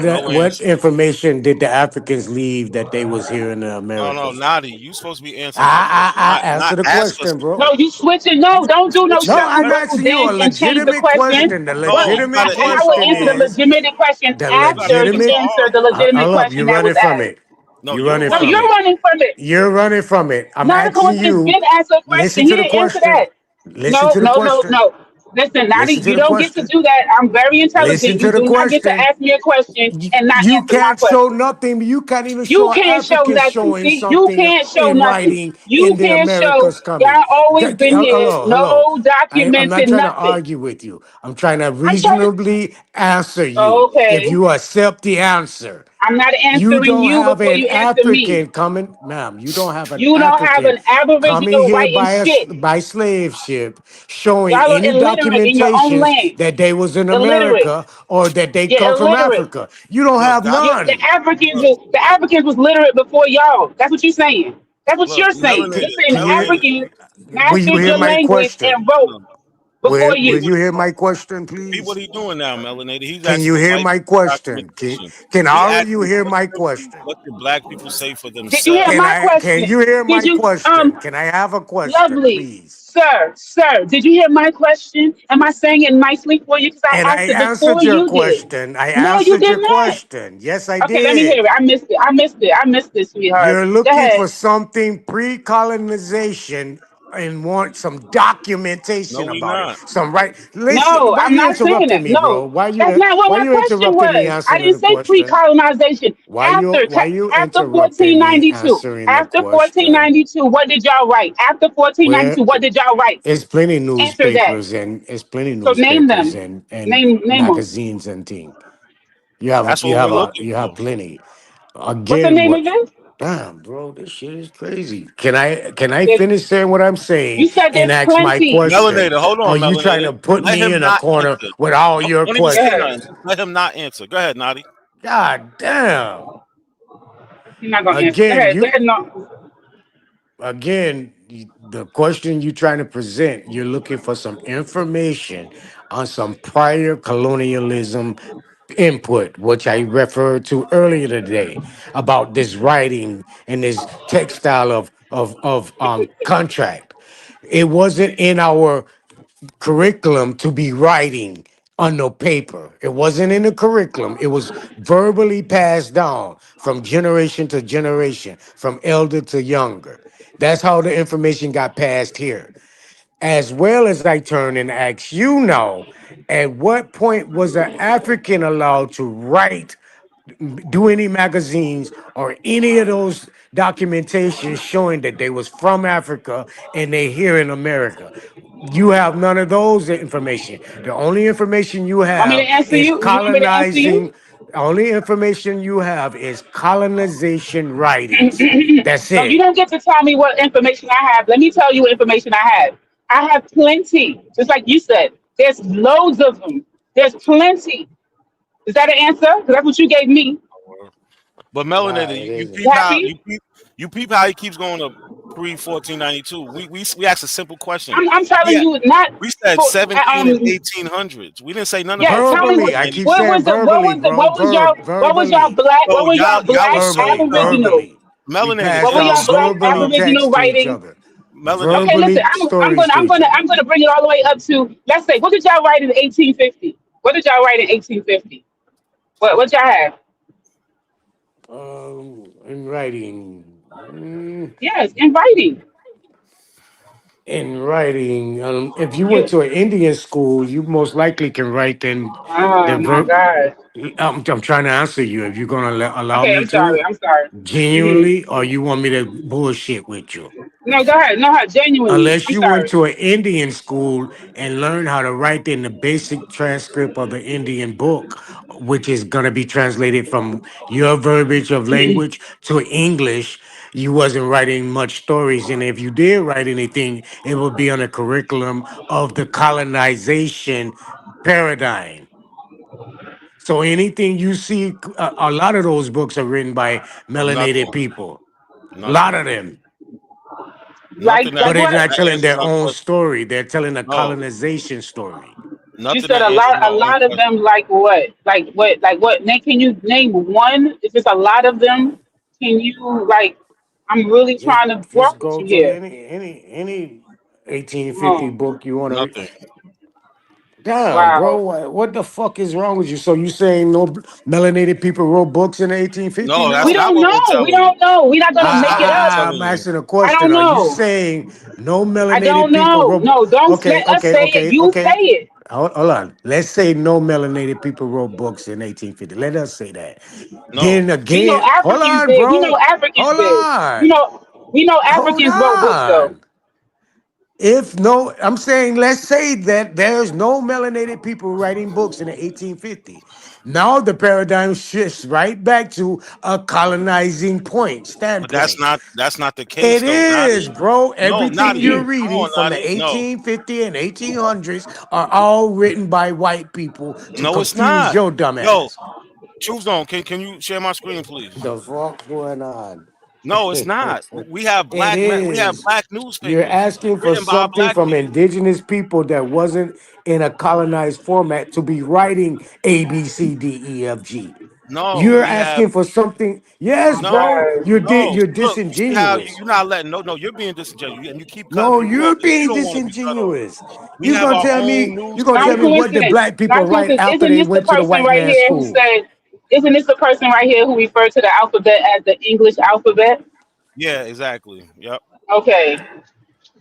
no what answer. information did the Africans leave that they was here in the No, Americas? Nadi, you supposed to be answering my question, I not answer the ask us question, a bro. No, question. you switching. No, You don't do no switching No, the shuffle, I'm ruffle, asking question. you a dance, and change the legitimate question. question. The No, you But legitimate gotta and I will answer question the answer the is question. legitimate question the You gotta after you answer legitimate. answer all. the legitimate Hold up, question you're that was running from asked. it. No, You're you're running No, from running you're it. from running from it. You're running from it. I'm Not a asking coincidence. you. Give answer a question. Listen He to the didn't answer question. that. Listen No, to the no, no, question. no. Listen, Nadi, Listen to you the don't get to question. do that. I'm very Listen intelligent. You to the do not get to question. ask me a question and not You answer my can't show question. nothing. You can't even You show an can't show African nothing. showing See, you something can't show in nothing. writing You in the can't show. Americas coming. Y'all always been here, Hello, hello. no I'm not documented trying to nothing. argue with you. I'm trying to I'm trying to. reasonably answer you. If Okay, you accept the answer, I'm not you answering don't you have before an you answer me. African coming, ma'am. You don't have an You don't have African an coming Aboriginal here writing by shit. by slave ship showing Y'all are any illiterate in your own documentations land. that they was in Illiterate. America or that they You're come from illiterate. Africa. You don't look, have doc, Yeah, none. look, The Africans was literate before y'all. That's what you're saying. That's what look, you're saying. You're saying Can the you? Africans Will you mastered hear your my language question? and wrote before Will you. you hear my question, see what please? he doing now, melanated. He's Can asking you for hear white my people question? documentation. Can We all of you asking hear my question? what did black people say for Did you hear themselves. my Can question? you hear Did my you question? Can I have a question, lovely please? sir, did you hear my question? Am I saying it nicely for you? Because And I I asked it answered before your you did. question. I No, you answered did your not. question. Yes, I Okay, let me hear did. it. I missed it. I missed it, sweetheart. You're Go looking ahead. for something pre-colonization and want some No, documentation we about it. not. Some right. Listen, No, why I'm you not saying interrupting that. me, bro? No, that's not what Why my you question interrupting the was. answer I to didn't the say question? pre-colonization. Why you After interrupting me 1492. answering the After question? 1492, what did y'all write? After Where 1492, what did y'all write? it's plenty Answer that. So name them. and Name them. magazines and things. That's what we're looking You have for. plenty. What's the Again, name of what? it? Damn, bro, this shit is crazy. Can I There's, finish saying what I'm you saying said and there's ask my plenty. question? Melanated, hold Are on, you trying melanated. to put Let me him in a not corner answer. with all your Don't even Go say ahead. nothing. questions? Just let him not answer. Go ahead, Nadi. God damn. You're not gonna answer. Go Again, ahead. Go you ahead. No. the question you're trying to present, you're looking for some information on some prior colonialism input, which I referred to earlier today about this writing and this textile of contract. It wasn't in our curriculum to be writing on no paper. It wasn't in the curriculum. It was verbally passed down from generation to generation, from elder to younger. That's how the information got passed here. As well as I turn and ask you now, at what point was an African allowed to write, do any magazines or any of those documentations showing that they was from Africa and they here in America? You have none of those information. The only information you Want me to have answer is you? You want me to answer you? colonizing. The only information you have is colonization writings. That's No, you it. don't get to tell me what information I have. Let me tell you what information I have. I have plenty. Just like you said, there's loads of them. There's plenty. Is that an answer? 'Cause that's what you gave me. But Nah, melanated, it you You peep isn't. how happy? you peep how he keeps going to pre 1492. We asked a simple question. I'm telling Yeah, you, not we said for 17 and 1800s. We didn't say nothing yeah. about Tell me Verbally, I pre keep saying verbally, bro. what was y'all So black y'all saying aboriginal? Verbally. We melanated. What pass was So you down y'all saying black verbally aboriginal text to each writing? other, melanated? Okay, listen, verbally stories to each other. I'm gonna bring it all the way up to, let's say, what did y'all write in 1850? What did y'all write in 1850? What y'all have? In writing, Yes, in writing. in writing. If you went You, to an Indian school, you most likely can write the oh my verb. God. I'm trying to answer you. If you're gonna allow Okay, me I'm sorry. to, I'm sorry. Hmm. genuinely, or you want me to bullshit with you. No, go ahead. No, genuinely. Unless I'm you went sorry. to an Indian school and learned how to write in the basic transcript of the Indian book, which is going to be translated from your verbiage of language to English, you wasn't writing much stories. And if you did write anything, it would be on a curriculum of the colonization paradigm. So anything you see, a lot of those books are written by melanated Nothing. people. A lot Nothing. of them. Nothing But Like that they're what? not that telling answers their my own question. story. They're telling a No, colonization story. You nothing said that answers my a own lot of question. them. Like what? Like what? Name, can you name one? If it's a lot of them, can you like? I'm really Just trying to just work with go you to here. any 1850 Oh, book you want to read. Nothing. Damn, bro, wow. what the fuck is wrong with you? So you saying no melanated people wrote books in the 1850 No, We that's now? not don't what we're know. We telling you. don't know. We're not gonna That's make not it what we're up. I'm telling you. asking a I question. don't Are you know. saying no I don't melanated people know. wrote? No, don't Okay, let us okay, say it. okay, You say okay. it. Hold on. Let's say no melanated people wrote books in 1850. Let us say that. No. Then We know again, hold Africans on, did. We know bro. Africans Hold did. We on. know we know Hold Africans wrote books though. on. If no, I'm saying let's say that there's no melanated people writing books in the 1850. Now the paradigm shifts right back to a colonizing point, But that's standpoint. not the case It though, is, Naughty. bro. No, Everything you're Naughty. Come reading on, from the Naughty. No. 1850 and 1800s are all written by white people to No, it's confuse not. your Yo, dumbass. Truth Zone, can you share my screen, please? The fuck going on? No, it's not. We have It we have is. black You're newspapers asking for written by something black from people. indigenous people that wasn't in a colonized format to be writing A, B, C, D, E, F, G. No, You're we have Oh asking for something. Yes, my no, bro. God. no. You're Look, you see how disingenuous. you're not letting no, you're being disingenuous and you keep cutting No, people off you're because you being don't want to be cut off. disingenuous. We have our own You gonna tell Not me newspapers. what the coincidence. black people Not write coincidence. after Isn't they this the went to the person white right man's here who school. said, isn't this the person right here who referred to the alphabet as the English alphabet? Yeah, exactly. Yep. Okay.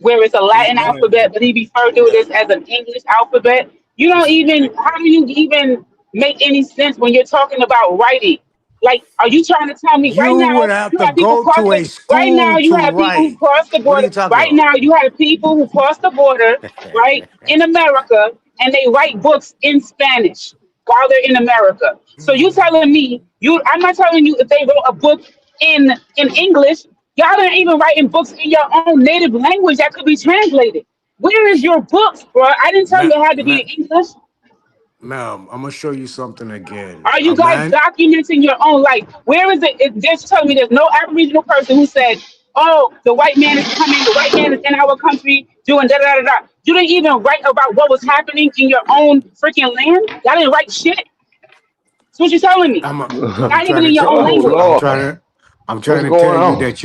Where it's a He's Latin been in. alphabet, but he referred to Yeah. it as an English alphabet. You This don't is even, how ridiculous. do you even make any sense when you're talking about writing? Like, are you trying to tell me right You would now have you to have people go cross to a the right now school you to have people who write. cross the What are border. you talking Right about? now you have people who cross the border, right, in America, and they write books in Spanish while they're in America. So you telling me I'm not telling you if they wrote a book in English, y'all aren't even writing books in your own native language that could be translated. Where is your books, bro? I didn't tell you Ma- it had to be ma- in English. Ma'am, I'm gonna show you something again. Are A you guys man, documenting your own life? Where is it? Just telling me there's no Aboriginal person who said, "Oh, the white man is coming. The white man is in our country doing da da da da." You didn't even write about what was happening in your own freaking land. Y'all didn't write shit. That's what you're telling me. I'm a, I'm Not even trying in to your tell own Oh language. Lord, I'm trying what's to going tell you on? that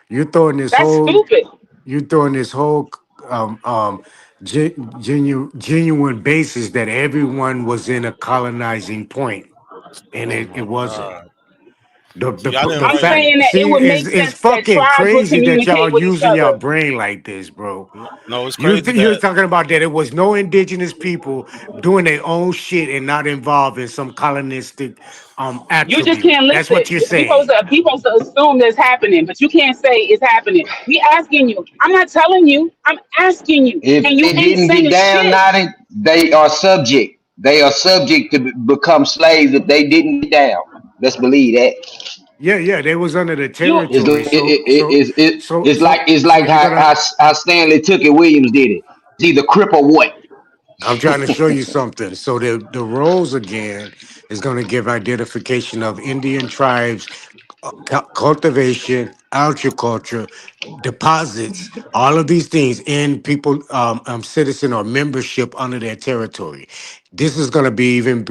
you're throwing this That's whole stupid. you're throwing this whole um um genuine basis that everyone was in a colonizing point, and Oh it my wasn't. God. So The y'all didn't the I'm write it. fact, saying that it see, would make is sense that fucking tribes would crazy that communicate y'all with each using your other. brain like this, bro. No, it's crazy You're that talking about that it was no indigenous people doing their own shit and not involved in some colonistic You just attribute. can't That's what listen. you're We supposed saying. to we supposed to assume that's happening, but you can't say it's happening. We asking you. I'm not telling you. I'm asking you, If and you they ain't didn't get saying down, shit. now they are subject. They are subject to become slaves if they didn't get down. Let's believe that. Yeah, yeah, they was under the You It's territory. it's So like you're gonna. how Stanley Took It Williams did it. It's either crip or what. I'm trying to show you something. So the roles again is going to give identification of Indian tribes, cultivation, agriculture, deposits, all of these things in people, citizen or membership under their territory. This is going to be even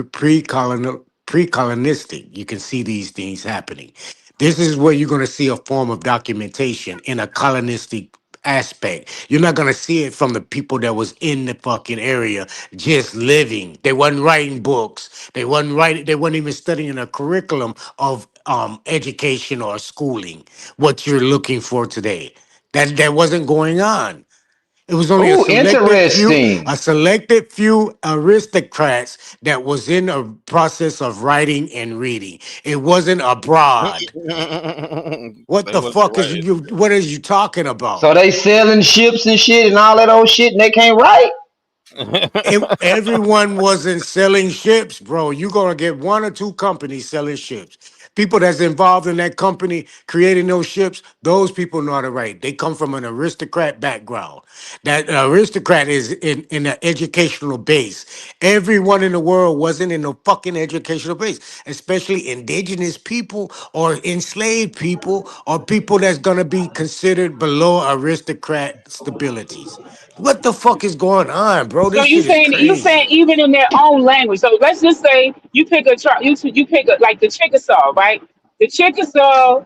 pre-colonistic. You can see these things happening. This is where you're going to see a form of documentation in a colonistic aspect. You're not gonna see it from the people that was in the fucking area just living. They wasn't writing books. They weren't even studying a curriculum of education or schooling, what you're looking for today. That wasn't going on. It was only Ooh, interesting. a selected few aristocrats that was in a process of writing and reading. It wasn't abroad. What They the wasn't fuck is right. you? What is you talking So about? they selling ships and shit and all that old shit, and they can't write. Everyone wasn't selling ships, bro. You're gonna get one or two companies selling ships. People that's involved in that company creating those ships, those people know how to write. They come from an aristocrat background. That aristocrat is in an educational base. Everyone in the world wasn't in no fucking educational base, especially indigenous people or enslaved people or people that's gonna be considered below aristocrat stabilities. What the fuck is going on, bro? So This shit is you saying crazy. even in their own language. So let's just say you pick a you pick a, like the Chickasaw, right? The Chickasaw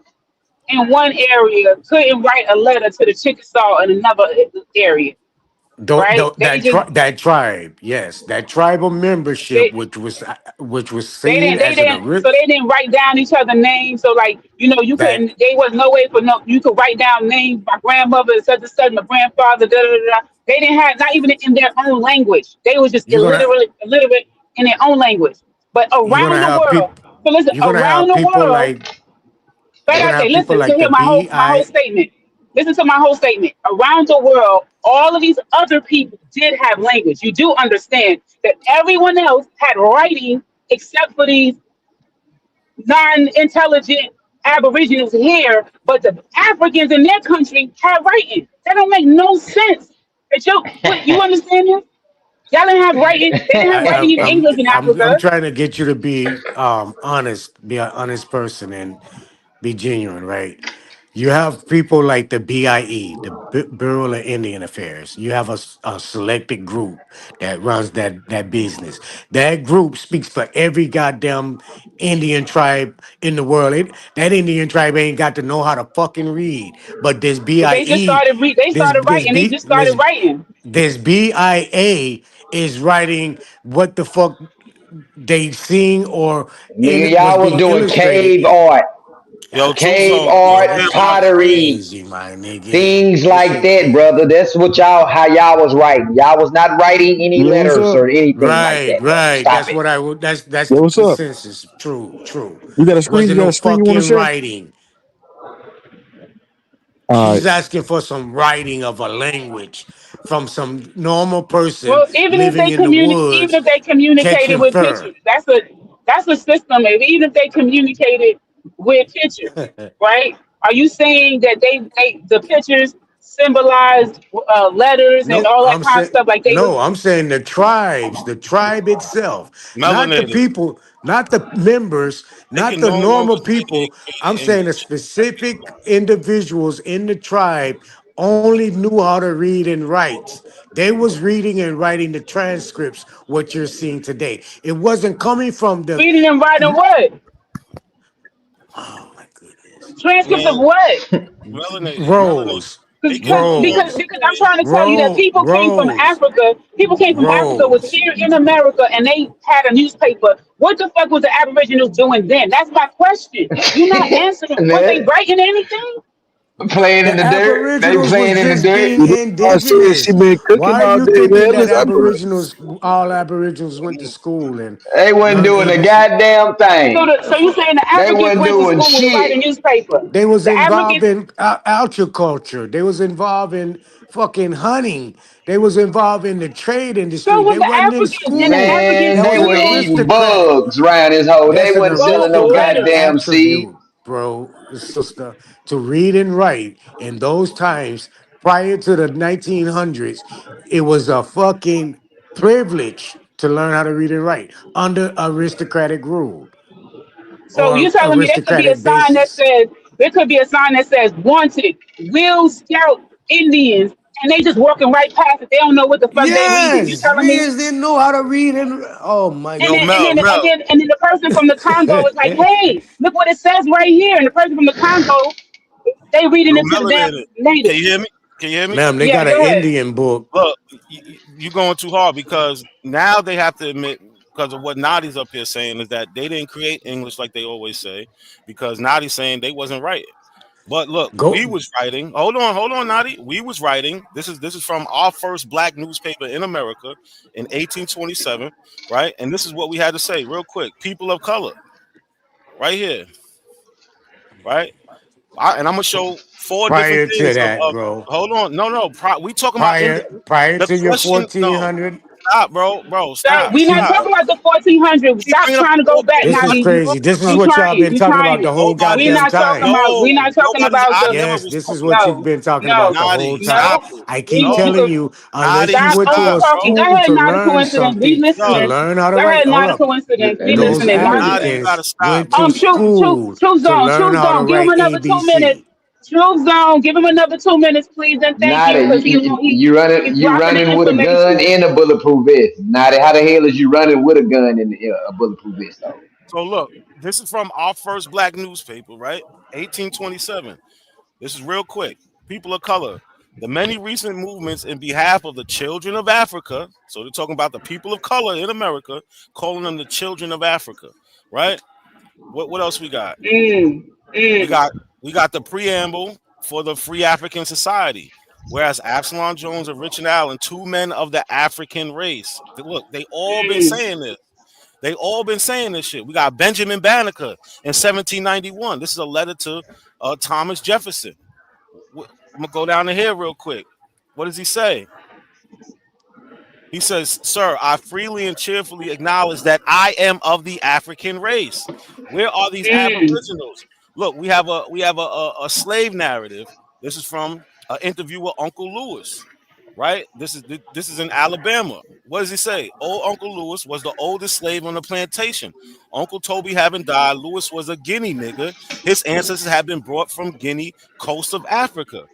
in one area couldn't write a letter to the Chickasaw in another area, right? They just That tribe, yes, that tribal membership, they which was seen they as an didn't so they didn't write down each other's names. So like you that couldn't. They was no way for no you could write down names. My grandmother is such and such. My grandfather. Da, da, da, da. They didn't have not even in their own language. They was just you're gonna illiterate in their own language. But you're gonna around the have world. people So listen, you're gonna around have the people world. like Like I say, people listen to like the hear my whole BI. statement. Listen to my whole statement. Around the world, all of these other people did have language. You do understand that everyone else had writing except for these non-intelligent aboriginals here, but the Africans in their country had writing. That don't make no sense. You understand this? Y'all didn't have writing. They didn't have I, writing I'm in I'm English in I'm Africa. trying to get you to be honest, be an honest person, and be genuine, right? You have people like the BIE, the Bureau of Indian Affairs. You have a selected group that runs that business. That group speaks for every goddamn Indian tribe in the world. That Indian tribe ain't got to know how to fucking read. But this But they just BIE, they this started this writing. They B just started this writing. this BIA is writing what the fuck they sing or Nigga, in was y'all was being doing illustrated. cave art, Yo, True cave Song, Yo, art, this shit is pottery, crazy, my nigga. things This like shit that, crazy. brother. That's what how y'all was writing. Y'all was not writing any Yeah, what's letters up? or anything like Right, that, brother. right. Stop That's it. what I would. That's Yeah, what's the up? census. True, true. You got a screen? You Wasn't got no a screen you want to fucking share? writing. All right. She's asking for some writing of a language from some normal person Well, living in the even woods if they communicated catching with pictures, fur. that's a system. Even if they communicated with pictures, right? Are you saying that they the pictures symbolized letters and No, all that I'm kind of saying stuff? Like they was no. I'm saying the tribes, the tribe itself, not the melanated. people, not the members, They not can the no longer normal speak people. I'm saying the English. specific individuals in the tribe only knew how to read and write. They was reading and writing the transcripts. What you're seeing today, it wasn't coming from the. reading and writing what Oh my goodness, transcripts of Man, what? melanated. Rose, They can no longer Rose, Because I'm trying to tell you that Rose, people came from Africa was Rose. here in America and they had a newspaper. What the fuck was the Aboriginals doing then? That's my question. You're not answering. And Was they then writing anything? playing in The the dirt. They Aboriginals was playing in the just dirt. being You know, I said she indigenous. been Why cooking are all you day, thinking man. that Listen, all Aboriginals went to school and They wasn't learned doing a ABC? goddamn thing. So you saying the They Africans wasn't went to doing school to write a shit. newspaper? They was The involved Africans. in agriculture. They was involved in fucking hunting. They was involved in the trade So industry. was They the wasn't in Africans. Did the school. Man, Africans That they was an were still? eating aristocrat. bugs around this hole. They That's an wasn't Well, selling no aristocratic listen. goddamn seed. attribute, bro, sister, to read and write in those times prior to the 1900s. It was a fucking privilege to learn how to read and write under aristocratic rule So you or telling me aristocratic basis. there could be a sign that says wanted, will scout Indians, and they just walking right past it. They don't know what the fuck they reading. You Yes, telling me? readers didn't know how to read and oh my And Yo, then Mel. the person from the Congo is like, hey, look what it says right here. And the person from the Congo, they reading Yo, it to the damn melanated. Can native. you hear me? Can you hear me? Ma'am, they Yeah, got an go ahead. Indian book. Look, you going too hard because now they have to admit because of what Nadi's up here saying is that they didn't create English like they always say because Nadi's saying they wasn't right. But look, Go. we was writing. Hold on, Nadi. We was writing. This is from our first black newspaper in America in 1827, right? And this is what we had to say, real quick. People of color, right here, right? And I'm gonna show four different Prior to things that, of bro. hold on, no. We talking about in Prior the to your question. No, 1400. stop, bro, Sir, stop, we're not stop. talking about the 1400. Keep Stop bringing up trying the to go back, This is goalposts. Nadi. crazy. This is You what y'all trying. been You talking about trying. the whole Nobody We're is. goddamn not talking time. about. We're No, not talking nobody's. about I the. never Yes, was this is talking what about you've No, been talking about no, the whole Nadi. time. no. Stop it. I keep We No, telling could you, unless you Nadi, stop went to over a stop, talking. Go bro. school ahead, to not a learn coincidence. We something, to Yo, listening. learn how to Go write. ahead, Hold not a up. coincidence. We Those listening. Not Nadi, you Africans gotta stop, went bro. to school Truth to zone, learn truth how to zone. Give him write another 2 minutes. ABC. Truth zone. Give him another 2 minutes, please, and thank you, Nada, because he's you dropping the running with a gun information. and a bulletproof vest. Nada, how the hell is you running with a gun and a bulletproof vest though? So look, this is from our first black newspaper, right? 1827. This is real quick. People of color. The many recent movements in behalf of the children of Africa. So they're talking about the people of color in America, calling them the children of Africa, right? What else we got? Mm, We mm, got we got the preamble for the Free African Society. Whereas Absalom Jones and Richard Allen, two men of the African race. Look, they all been mm. saying this. They all been saying this shit. We got Benjamin Banneker in 1791. This is a letter to Thomas Jefferson. I'm gonna go down to here real quick. What does he say? He says, "Sir, I freely and cheerfully acknowledge that I am of the African race. Where are these Mm, aboriginals? Look, we have a slave narrative. This is from an interview with Uncle Lewis, right? This is in Alabama. What does he say? Old Uncle Lewis was the oldest slave on the plantation. Uncle Toby having died, Lewis was a Guinea nigger. His ancestors had been brought from Guinea, coast of Africa.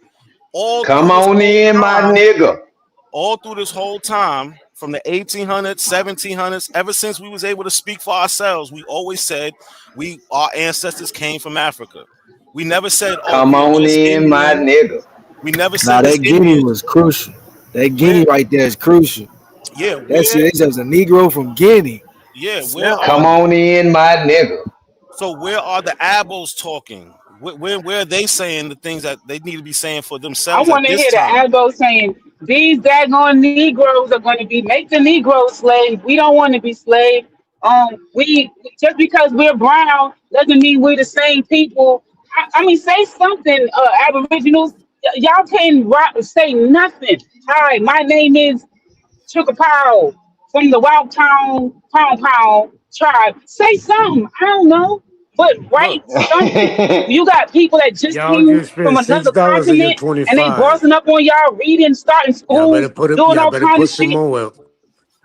All Come through this on whole in, my time, nigga. all through this whole time from the 1800s 1700s, ever since we was able to speak for ourselves, we always said our ancestors came from Africa. We never said, oh, Come we were on just in, my Indian. nigga. We never Nah, said this that Guinea Indian. was crucial. That Guinea where right there is crucial. yeah That where shit, they was a Negro from Guinea. yeah where Simple. Come are on in, my nigga. where are the abos talking? Where are they saying the things that they need to be saying for I themselves at want to this hear the time? Albo saying these daggone Negroes are going to be make the Negro slave. We don't want to be slave. We just because we're brown doesn't mean we're the same people. I mean, say something, Aboriginals. Y'all can't say nothing. Hi, my name is Sugar Pow from the Wildtown Pound Pound tribe. Say something. I don't know. But Look, write something. You got people that just Y'all came just from spent another $6 of your continent and they 25. bossing up on y'all reading, starting Y'all better schools, put up. doing Y'all all better kind of put some shit. more up.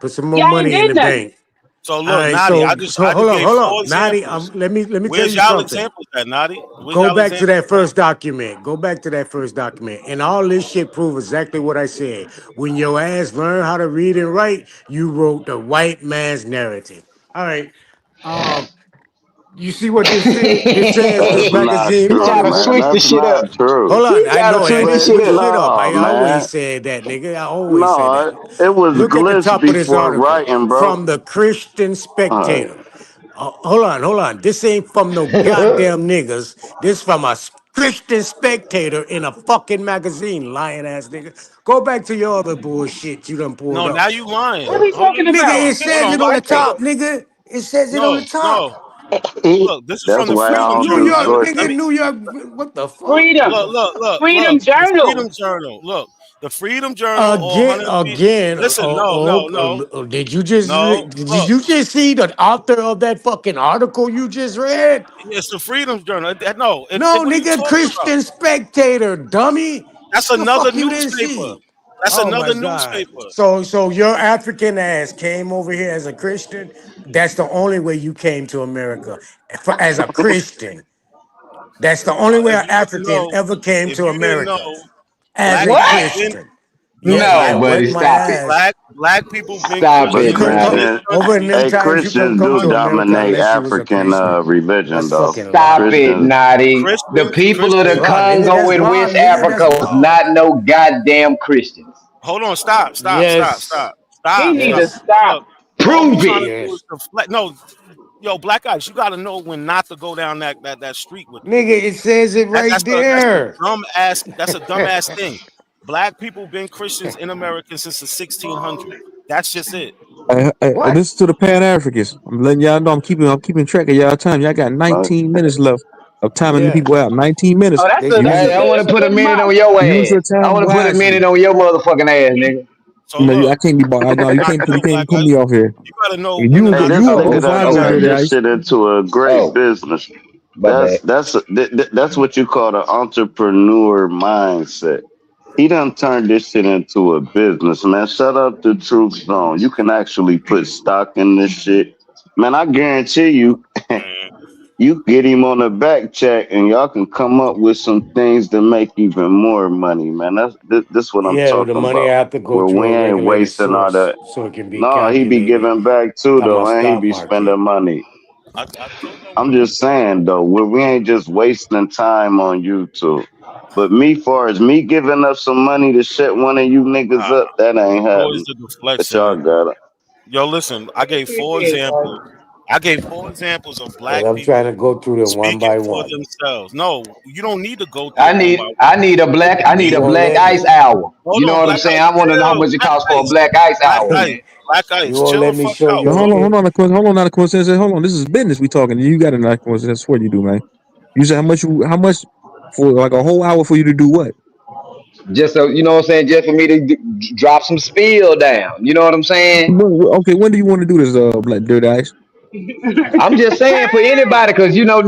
Put some more Y'all ain't money in did the nothing. bank. so All look, right, Nadi, I so just so I just gave hold four on, Nadi. examples. Let me tell Where's you y'all something. examples at, Nadi? Where's Go y'all back to examples that at? first document. Go back to that first document, and all this shit prove exactly what I said. When your ass learn how to read and write, you wrote the white man's narrative. All right. Um, you see what this said? This says the That's not magazine He true, trying to man. article. switch the That's shit up. not true. Hold on, He I trying to know I switch the didn't But shit switch up. shit up. no, I always man. said that, nigga. I always said that. No, it was Look at the glitch top of this before article writing, bro. from the Christian All right. Spectator. Hold on. This ain't from no goddamn niggas. This from a Christian Spectator in a fucking magazine, lying ass nigga. Go back to your other bullshit you done pulled No, up. now you What lying. are we Hold on, talking Nigga, about? it hold says on. it Look, on the look. top, nigga. It says it on the No, top. no. Look, this is That's from the why I Freedom don't New do Journal. York, sources. Let nigga, me New York. What the fuck? Freedom. look. Freedom The Journal. Freedom Journal. Look, the Freedom Journal or Again, 100 feet. again. Listen, no. Did Look, you just see the author of that fucking article you just read? it's the Freedom Journal. No, No, what are you nigga, talking about? Christian Spectator, dummy. That's The another fuck you didn't newspaper. see? That's Oh my another god. newspaper. So your African ass came over here as a Christian. That's the only way you came to America as a Christian. That's the only way If an you didn't African know, ever came if to you didn't America know, as black a people What? been Christian. no Yeah, black yeah. No, Wipe buddy, my stop it. ass. black people been Stop When you it, Christians come, in come this Natty. over in country. them Hey, times, you couldn't Christians come do to America dominate unless you was a African Christian. religion, That's though. fucking Stop lie. it, Christians, Naughty. The people of the Law, Christians. nigga, Congo that's in law, West nigga, that's Africa was law. not no goddamn Christians. Hold on, stop. Yes, He need to Look, yes, stop. all we Prove trying it. to do is yes. deflect. No, Yo, Black Ice, you got to know when not to go down that street with them. Nigga, it says it right That's a there. dumbass thing. Black people been Christians in America since the 1600s. That's just it. What? This is to the Pan Africans. I'm letting y'all know I'm keeping track of y'all time. Y'all got Fuck. 19 minutes left of timing the Yeah. people out. 19 minutes. Oh, They Use got it. Hey, I want that's to a put a good minute on amount. your Use ass. your I time want to put a minute wisely. on your motherfucking ass, nigga. So No, I look, can't be bought. No, I you know can't Black put Ice. me off here. You got to know You when to will Hey, go. not. You this will go Oh, nigga before done I go, okay. turned Dirty this Ice. shit into a great Oh, business. my bad. That's what you call the entrepreneur mindset. He done turned this shit into a business, man. Shut up the truth zone. You can actually put stock in this shit. Man, I guarantee you, Mm, you get him on the back check and y'all can come up with some things to make even more money, man. This what I'm Yeah, but the talking money about. have to go Where to we a ain't regulated wasting all source that. so it can be No, he be calculated. giving back too Talking though, about and he stock be market. spending money. I told y'all what I'm I'm gonna just do, bro. saying though, where we ain't just wasting time on YouTube. But me, far as me giving up some money to shut one of you niggas Nah, up, that ain't always happening. the But y'all deflection. got it. Yo, listen, I gave four examples. I gave four examples of And black I'm trying people to go through them one speaking by for one. themselves. No, you don't need to go through I it one by need one. I need a What black you I need You a need? won't black let ice me. hour. Hold You know on, what I'm Black saying? Ice. I want to know how Chill, much it Black costs for a Ice. black ice Black hour, Ice. man. Black You Ice. won't Chill the let me fuck show out, you. Yo, bro. hold Okay. on, hold on, not a coincidence. Hold on, this is business we talking. You got a not coincidence. That's what you do, man. You said how much for like a whole hour for you to do what? Just so you know what I'm saying, just for me to drop some spill down. You know what I'm saying? Okay, when do you want to do this, Black Dirty Ice? I'm just saying for anybody, cause you know,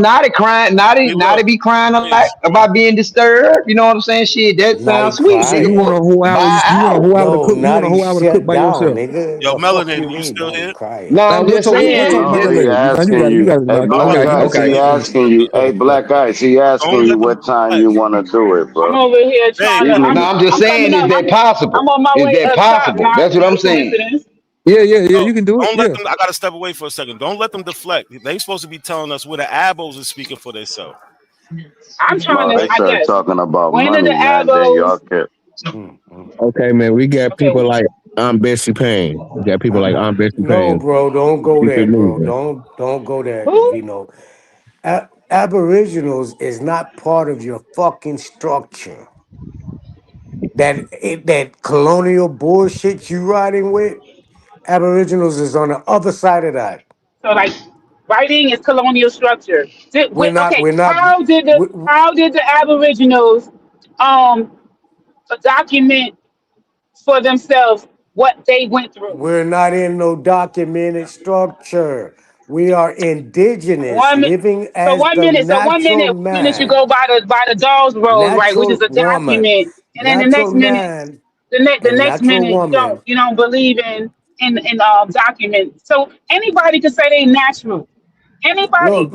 Hey, Naughty look, be crying a lot Ice, bro. about being disturbed. You know what I'm saying? Shit, that Naughty sounds sweet, So nigga. you crying. want a For whole hour? by You an want a hour. whole hour to No, cook? You want a Naughty whole hour to cook shut by down, yourself? nigga. Yo, The fuck Melanin, you you mean still Naughty here? crying? No, I'm just We'll talk saying, about that No, just he later. You asking got it. You you. got it. Hey, No, Black Okay, listen, Ice, okay. he listen, listen. asking you. Hey, Black Ice, he Don't asking you let them what time deflect. you want to do it, I'm bro. over here trying Babe, to. These no, niggas. I'm just I'm saying, coming is up. that I'm possible? on my Is way that up top. possible? Not That's what I'm not a saying. coincidence. Yeah. no, You can do it. don't let Yeah. them. I gotta step away for a second. Don't let them deflect. They supposed to be telling us where the abos are speaking for themselves, I'm trying No, to. they right? I started guess talking about when did the money, man. Then y'all abos? kept. Mm. Okay, man, we got Okay, people like I'm Bessie Payne. We got people Uh, like I'm Bessie no, Payne. bro, don't go Keep there, it bro. moving. Don't go there, who? Vino. Aboriginals is not part of your fucking structure. That colonial bullshit you riding with, Aboriginals is on the other side of that. So like, writing is colonial structure. Okay, We're not how did the Aboriginals um document for themselves what they went through? we're not in no documented structure. We are indigenous, One mi- living so as one the minute, so one natural minute you go man. by the Dawes Road, right, which is Natural a woman. document, and then the Natural next minute, man the and next natural minute woman. you don't believe in documents. So anybody can say they natural. Anybody,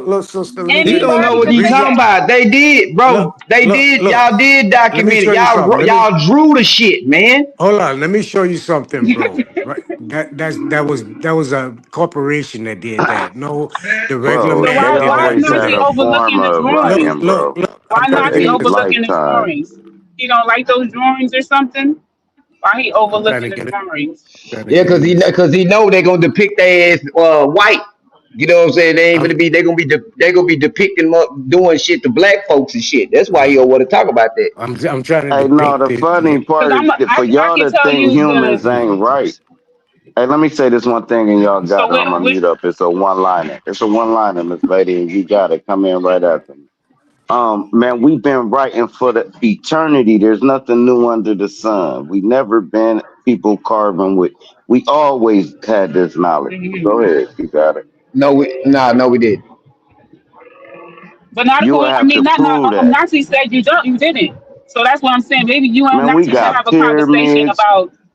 Look, sister, let me tell He you don't know anybody what can something. he say talking that. about. They did, bro. They did. Y'all Look. did Let me document it. show you something. Y'all drew the shit, man. Hold on. Let me show you something, bro. Right? That was a corporation that did that. No, the regular So Bro, man they why didn't always do not had they a that. form overlooking the of drawings? writing, bro. I'm Why trying to not give he you They the overlooking the lifetime. drawings? He don't like those drawings or something? Why he I'm trying to overlooking the get it. drawings? Trying to Yeah, give cause you he this. cause he know they gonna depict their ass white. You know what I'm saying? They ain't gonna I'm be. They gonna be depicting doing shit to black folks and shit. That's why he don't want to talk about that. I'm trying to Hey, no, depict the it. funny Because part is that for I y'all can to tell think you the humans ain't right. Hey, let me say this one thing and y'all so got it. I'm gonna when mute up. It's a one liner. It's a one liner, Miss Lady, and you got it. Come in right after me. Man, we've been writing for the eternity. There's nothing new under the sun. We never been people carving with. We always had this knowledge. Go ahead, you got it. No, we did. but not You will going. I have mean, to not prove that. Nazi said you didn't. So that's what I'm saying. Maybe you and Man, we Nazi should got have a conversation pyramids.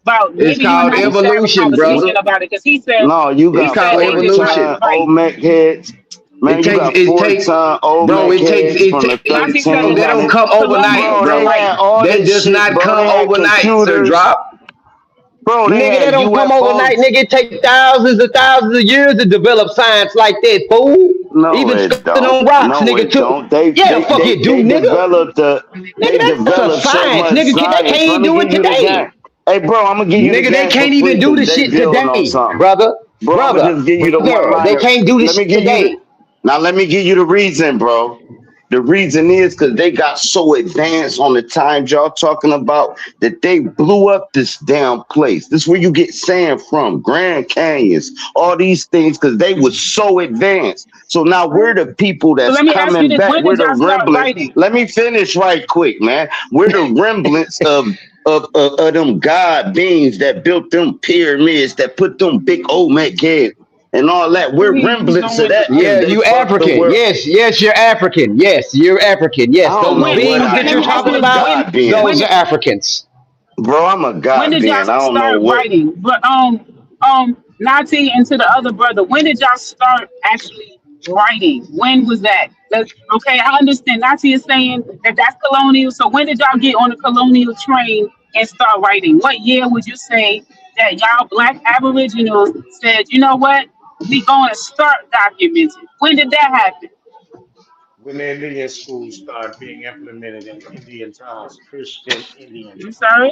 about It's maybe you and called Nazi should have a evolution, conversation brother. What? about it because No, you It's he got said called they didn't write evolution. 4-ton right. Olmec heads. Man, you got It four takes, ton bro. Olmec heads from the Nazi said Bro. They don't 1300s. come Colombians overnight, Bro, didn't they bro. write. had all That this does shit, not bro. come They had overnight, Sir computers. Drop. Bro, they Nigga, had they don't come UFOs. overnight. Nigga, it take thousands of years to develop science like that, fool. No, Even it sculpting don't. on rocks, No, nigga, it took. don't. They Yeah, they fuck they it, do, they nigga. developed the Nigga, they that's a developed so science, much nigga. They can't science. Let even me do give it you the game. today. Hey, bro, I'm gonna give you the Nigga, they game for can't free even do because the they shit building on today, something. brother. Bro, I'm gonna brother, just give you the one brother. They liner. can't do Let this me shit give you the today. now. Let me give you the reason, bro. The reason is because they got so advanced on the times y'all talking about that they blew up this damn place. This is where you get sand from, Grand Canyons, all these things, because they was so advanced. So now we're the people So that's let me ask you coming this: back. when We're did the y'all start remnants. writing? Let me finish right quick, man. We're the remnants of them god beings that built them pyramids, that put them big Olmec heads and all that. So We're he's remnants of going to that Yeah, because school. they you fucked the African. world. Yes, yes, you're African. Yes, you're African. I Yes, don't those know When what beings I that let you're me am. ask I'm you talking a this: about, god being. those when are Africans. Bro, I'm a when god did y'all being. I don't know start what. writing? But Nati and to the other brother, when did y'all start actually writing? When was that? Okay, I understand. Nati is saying that that's colonial. So when did y'all get on the colonial train and start writing? What year would you say that y'all Black Aboriginals said, you know what, we going to start documenting? When did that happen? When the Indian schools start being implemented in Indian towns, Christian Indian I'm towns. sorry,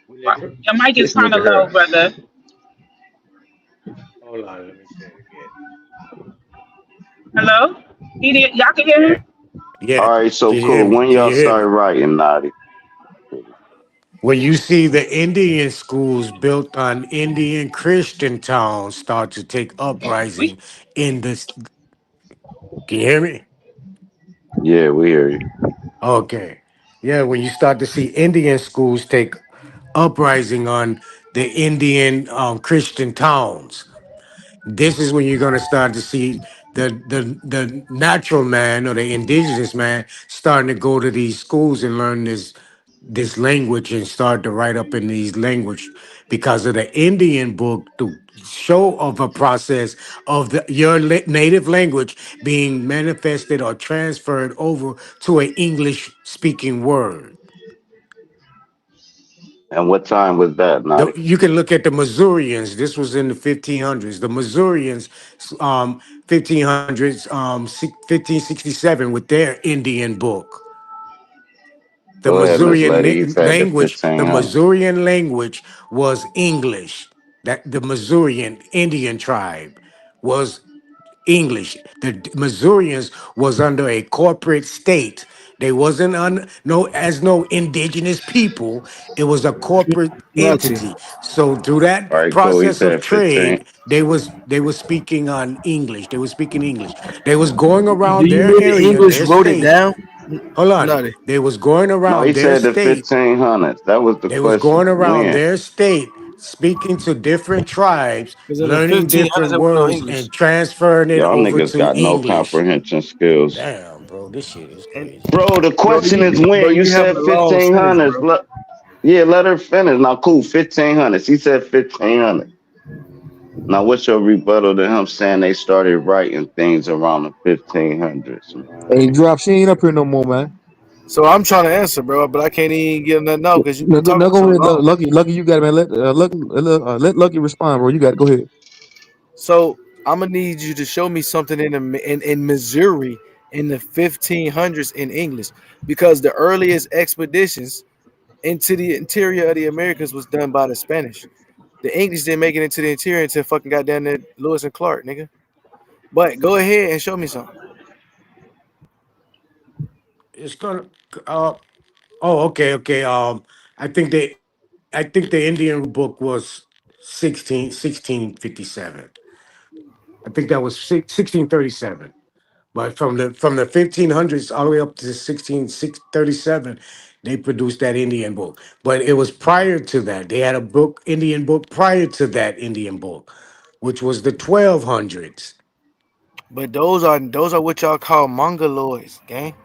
When they, your mic is This kind nigga of low, her. brother. hold on, let me say it again. Hello, y'all can hear Yeah, him. Yeah. All right, so Can you hear cool. me? When Can y'all you hear start me? writing, Naughty? When you see the Indian schools built on Indian Christian towns start to take We uprising in this, can you hear me? Yeah, we hear you. Okay. Yeah, when you start to see Indian schools take uprising on the Indian Christian towns, this is when you're going to start to see the natural man or the indigenous man starting to go to these schools and learn this language and start to write up in these language because of the Indian book to show of a process of your native language being manifested or transferred over to an English speaking word. And what time was that, Naughty? You can look at the Missourians. This was in the 1500s. The Missourians, 1500s, 1567, with their Indian book. The Go ahead, Miss Missourian Lady. You said the language, the 1500. Missourian language was English. That the Missourian Indian tribe was English. The Missourians was under a corporate state. They wasn't no indigenous people. It was a corporate Nazi. entity. So through that All right, cool. He process of said 15. trade, they was speaking on English. They were speaking English. They was going Do around you their know the area, English their wrote it state. down? Hold on. Nutty. They was going No, he around their said the state. 1500s. That was the They was going question. around When? their state, speaking to different tribes, Because in the learning 1500s, different there was no words, English. and transferring it Y'all over niggas to got no English. comprehension skills. Damn, bro, this shit is And crazy. Bro, the question is bro, when. You you having said a long sentence, 1500s. bro. Yeah, let her finish. Now, cool, 1500s. He said 1500. Now, what's your rebuttal to him saying they started writing things around the 1500s, man? Hey, drop. She ain't up here no more, man. So I'm trying to answer, bro, but I can't even get nothing out because you've been No, talking go so ahead. long. Lucky, Lucky, you got it, man. Let Lucky respond, bro. You got it. Go ahead. So I'm gonna need you to show me something in Missouri in the 1500s in English, because the earliest expeditions into the interior of the Americas was done by the Spanish. The English didn't make it into the interior until fucking got down there Lewis and Clark, nigga. But go ahead and show me something. It's gonna. Uh, oh, okay, okay. I think the Indian rule book was 1657. I think that was 1637. But from the 1500s all the way up to 1637, they produced that Indian book. But it was prior to that. They had a book, Indian book, prior to that Indian book, which was the 1200s. But those are what y'all call mongoloids, gang.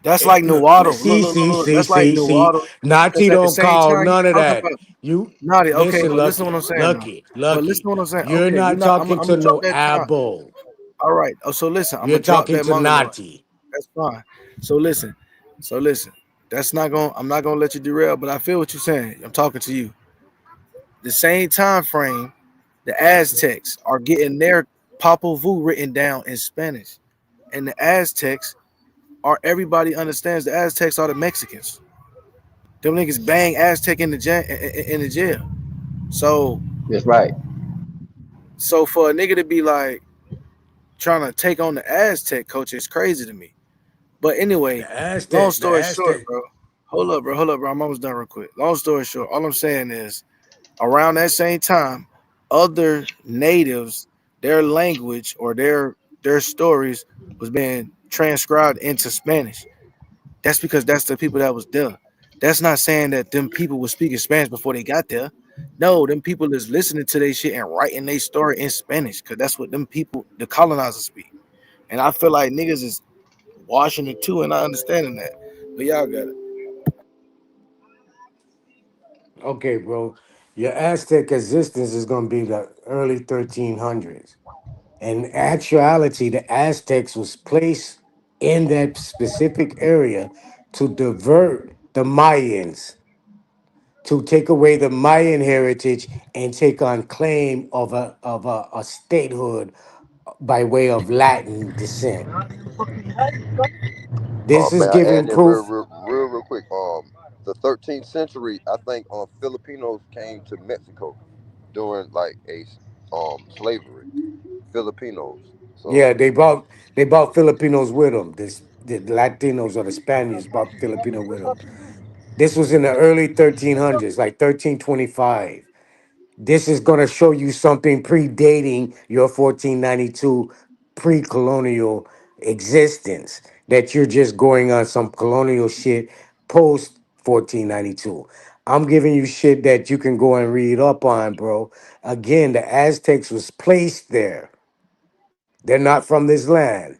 That's like Look, Nuado. Look, see, look, look, see, look. see, That's like see, see. Nuado. Because Nati at the don't same call time, you none of talking that. about You Naughty. Okay, listen, but listen to what Lucky, I'm saying now. Lucky, But listen to Lucky. what I'm saying. You're Okay, not I'm talking gonna to drop no that down. abo. All right. Oh, so listen, I'm You're gonna drop talking that to mongoloid. Nati. That's fine. So listen. So listen. That's not going. I'm not gonna let you derail. But I feel what you're saying. I'm talking to you. The same time frame, the Aztecs are getting their Popol Vuh written down in Spanish, and the Aztecs are everybody understands the Aztecs are the Mexicans. Them niggas bang Aztec in the jail. In the jail. So That's right. So for a nigga to be like trying to take on the Aztec culture is crazy to me. But anyway, long The story short, Aztec. bro. Hold up, bro. I'm almost done real quick. Long story short, all I'm saying is around that same time, other natives, their language or their stories was being transcribed into Spanish. That's because that's the people that was there. That's not saying that them people was speaking Spanish before they got there. No, them people is listening to their shit and writing their story in Spanish because that's what them people, the colonizers, speak. And I feel like niggas is washing it too and not understanding that. But y'all got it. Okay, bro. Your Aztec existence is going to be the early 1300s. In actuality, the Aztecs was placed in that specific area to divert the Mayans, to take away the Mayan heritage and take on claim of a statehood by way of Latin descent. This May is I giving add that proof. real quick? The 13th century, I think, Filipinos came to Mexico during like a slavery. Filipinos. So Yeah, they brought Filipinos with them. The Latinos or the Spaniards brought Filipino with them. This was in the early 1300s, like 1325. This is going to show you something predating your 1492 pre-colonial existence, that you're just going on some colonial shit post 1492. I'm giving you shit that you can go and read up on, bro. Again, the Aztecs was placed there. They're not from this land.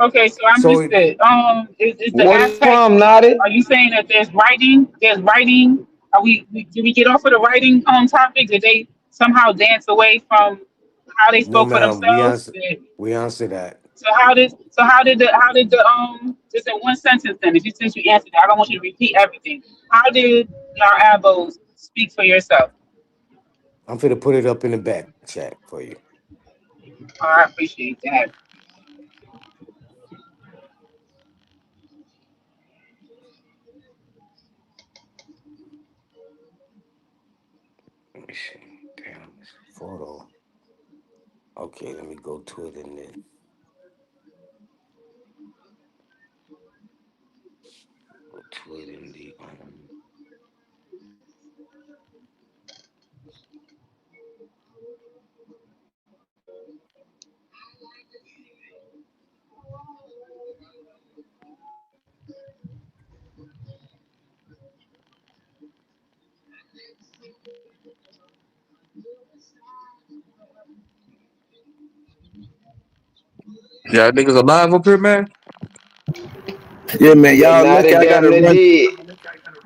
Okay, so I So missed it. Is the What is Aztecs? from, Naughty? Are you saying that there's writing? There's writing. Are did we get off of the writing topic? Did they somehow dance away from how they no, spoke for ma'am, themselves? we answer that. So how did the just in one sentence then? If you since you answered that, I don't want you to repeat everything. How did your abos speak for yourself? I'm finna put it up in the back chat for you. Oh, I appreciate that. Let me see. Damn, this photo. Okay, let me go to it and then go to it in the Yeah, niggas alive up here, man. Yeah, man. Yeah, Y'all lucky Naughty I got gotta him the run. dead.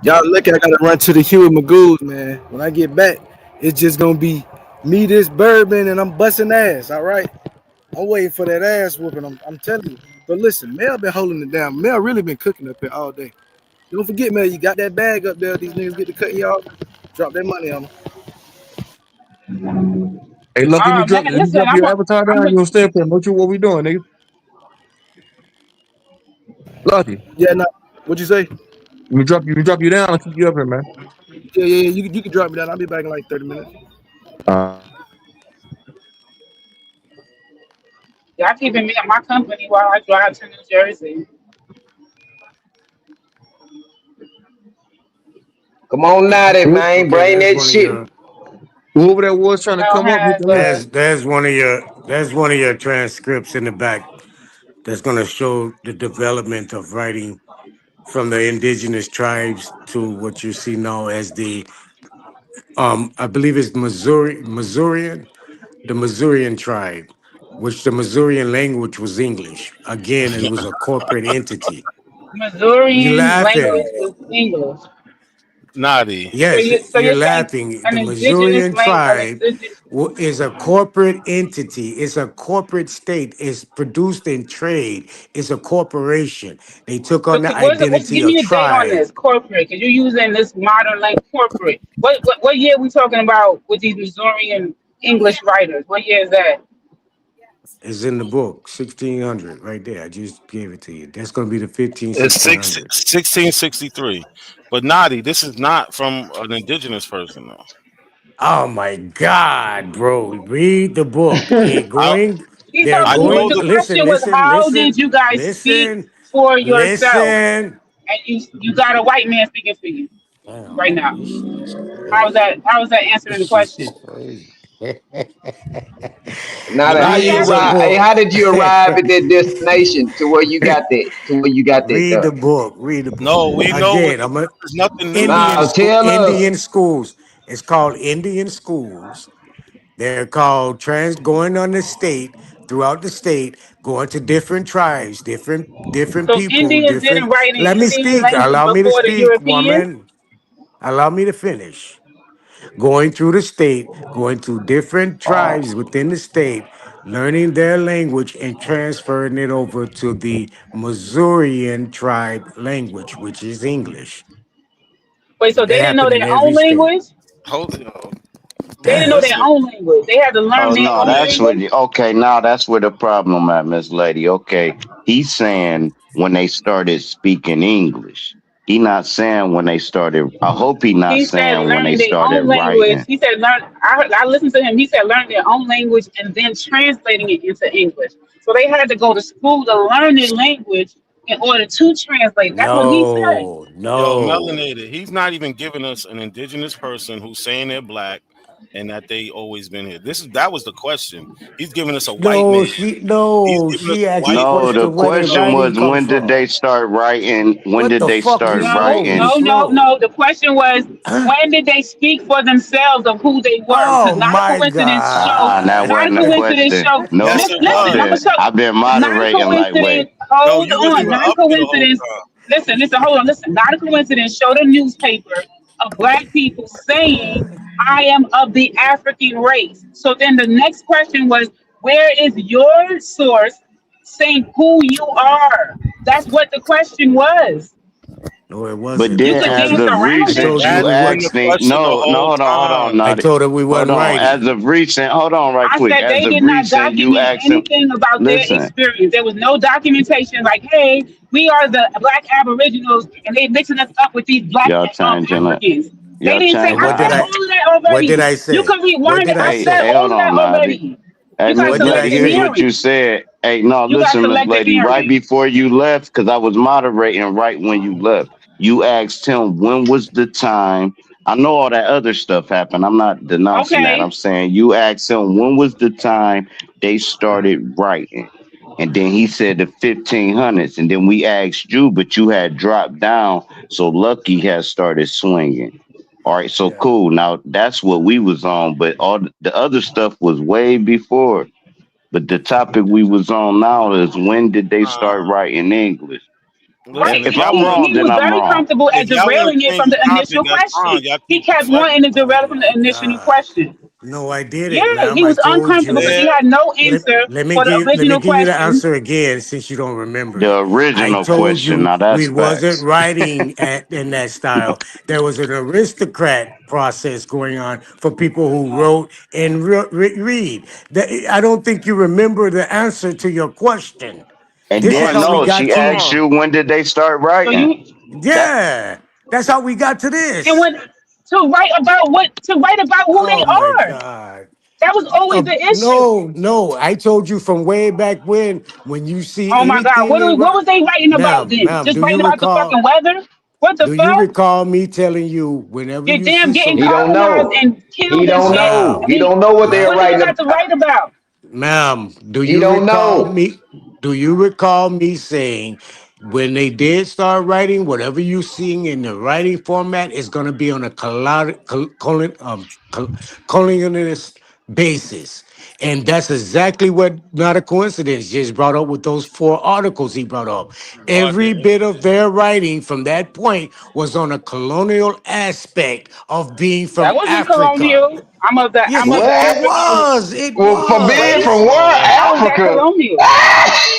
Y'all lucky I gotta run to the Huey Magoo's, man. When I get back, it's just gonna be me, this bourbon, and I'm busting ass. All right. I'm waiting for that ass whooping. I'm telling you. But listen, Mel been holding it down. Mel really been cooking up here all day. Don't forget, Mel, you got that bag up there. These niggas get to cut you off. Drop that money on them. Hey, look, Man, let me listen, drop your avatar down. You gonna stay up here? What we doing, nigga? Lucky. Yeah, nah. What'd you say? Let me drop you down. I'll keep you up here, man. Yeah. You can drop me down. I'll be back in like 30 minutes. Uh, y'all keeping me in my company while I drive to New Jersey. Come on, Naughty, who, man. okay, Bring there's that one of shit. your whoever that was trying to I don't come up, hit have the link. there's one of your transcripts in the back that's gonna show the development of writing from the indigenous tribes to what you see now as the I believe it's Missourian, the Missourian tribe, which the Missourian language was English. Again, it was a corporate entity. You Missourian language laughing? is English. Naughty. Yes, So you're you're saying laughing. an The indigenous Missourian language, an tribe indigenous. is a corporate entity. It's a corporate state. It's produced in trade. It's a corporation. They took on the identity Give of me a date on tribe. this corporate, because you're using this modern language corporate. What year we talking about with these Missourian English writers? What year is that? It's in the book, 1600, right there. I just gave it to you. That's going to be the 15, It's 1600s. 1663. But Naughty, this is not from an indigenous person though. Oh my God, bro! Read the book. I He They're told I you what know going. the the Listen, question was. listen, How did listen, you guys speak listen, for yourself? listen. And you got a white man speaking for you right Damn, now. this How is crazy. that? How is that answering the This is question? crazy. Now, the how He Read you answer the arrive? is Hey, book. how did you arrive at that destination to where you got that? To where you got that Read the done? book. Read the book. no. We know what Again, I'm a there's nothing new Indian here. Now, school. tell us. Indian schools. It's called Indian schools. They're called going on the state throughout the state, going to different tribes, different So people, Indians didn't different. write in Let me Indian speak. language Allow me to before the speak, Europeans. woman. Allow me to finish. Going through the state, going to different tribes within the state, learning their language and transferring it over to the Missourian tribe language, which is English. Wait, so they That didn't know happened in their own every state. language? Hold on. They didn't Damn. know their Listen, own language. They had to learn Oh their no, own yeah. that's what. language. Okay, now that's where the problem at, Miss Lady. Okay, he's saying when they started speaking English. He not saying when they started. I hope he not He said saying when they learning their started own language. writing. He said learn. I listened to him. He said learn their own language and then translating it into English. So they had to go to school to learn their language in order to translate. That's what he said. No, Yo, no. melanated. He's not even giving us an indigenous person who's saying they're black and that they always been here. That was the question. He's giving us a white No, man. she He's no. giving us She a asked the white No, man. the question, where did question writing was come when did they from? start writing? When What did the they fuck? You start No, slow. You writing? no, no, slow. no. The question was when did they speak for themselves of who they were? Because Oh not a my coincidence show. That God. Not a wasn't a coincidence question. show. Yes, Nope. Listen, it I've listen. I'm was. gonna been show. I've been Not a moderating coincidence. lightweight. No, Hold you wasn't on. even Not a up here the whole coincidence. time. Listen, listen. Hold on. Listen. Not a coincidence. Show the newspaper of black people saying, "I am of the African race." So then the next question was, where is your source saying who you are? That's what the question was. No, it But wasn't. You then could as dance of I around it. recent told you you we That's been weren't. the asked me question the no, whole hold on, time. I not told her we hold wasn't on. As writing. of recent, hold on right I quick. said As they of did not recent, you document asked him anything about their listen, experience. There was no documentation like, hey, we are the black aboriginals and they mixing us up with these black y'all changing up. Africans. They Y'all didn't say, And changing I what did said I I? all of that What did already. I You say? can What rewind it. did I I said say? hey, hold all of that on, Nadi. already. Hey, You got Miss What did I Lady, selective here's say? what you hearing. said. Hey, no, You got listen, Miss selective Lady, right hearing. before you left, because I was moderating right when you left, you asked him when was the time. I know all that other stuff happened. I'm not denouncing that. I'm Okay. saying you asked him when was the time they started writing. And then he said the 1500s. And then we asked you, but you had dropped down. So Lucky has started swinging. All right, so Yeah, cool. Now that's what we was on, but all the other stuff was way before. But the topic we was on now is when did they start Uh, writing English? listen, Right. If I'm wrong, He then was I'm very wrong. comfortable at if y'all want derailing to it change from the the topic, initial that's fine. question. Y'all He keep kept wanting deflecting. to oh derail from the my initial God. question. No, I didn't, Yeah, ma'am. he I was told uncomfortable you. because There, he had no Let, answer for the let me original give you the question. answer again since you don't remember The it. I original told question. you Now we that's wasn't facts. writing in that style. There was an aristocrat process going on for people who wrote and read. I don't think you remember the answer to your question. And This is all right. then how we no, got she to. asked Hold you when did they start So writing? you That Yeah, that's how we got to and this. when to write about who they Oh my are. God. That was always the issue. No, no. I told you from way back when you Oh see my God, anything in what was they writing about then? ma'am, Just do you writing about the recall? fucking weather? What the Do you fuck? recall me telling you whenever You're you damn see getting He some don't colonized know. and He killed and don't shit. know. And He ma'am, then don't know what they're what ma'am, do they writing got to about. write about? ma'am, He don't know. do you recall me saying when they did start writing, whatever you seeing in the writing format is going to be on a colonialist basis. And that's exactly what, not a coincidence, just brought up with those four articles he brought up. no, I Every didn't. bit of their writing from that point was on a colonial aspect of being That from wasn't Africa. colonial. I'm Yes, of the it What? African was. It Well, for being race. from was. where? How is that Africa. colonial?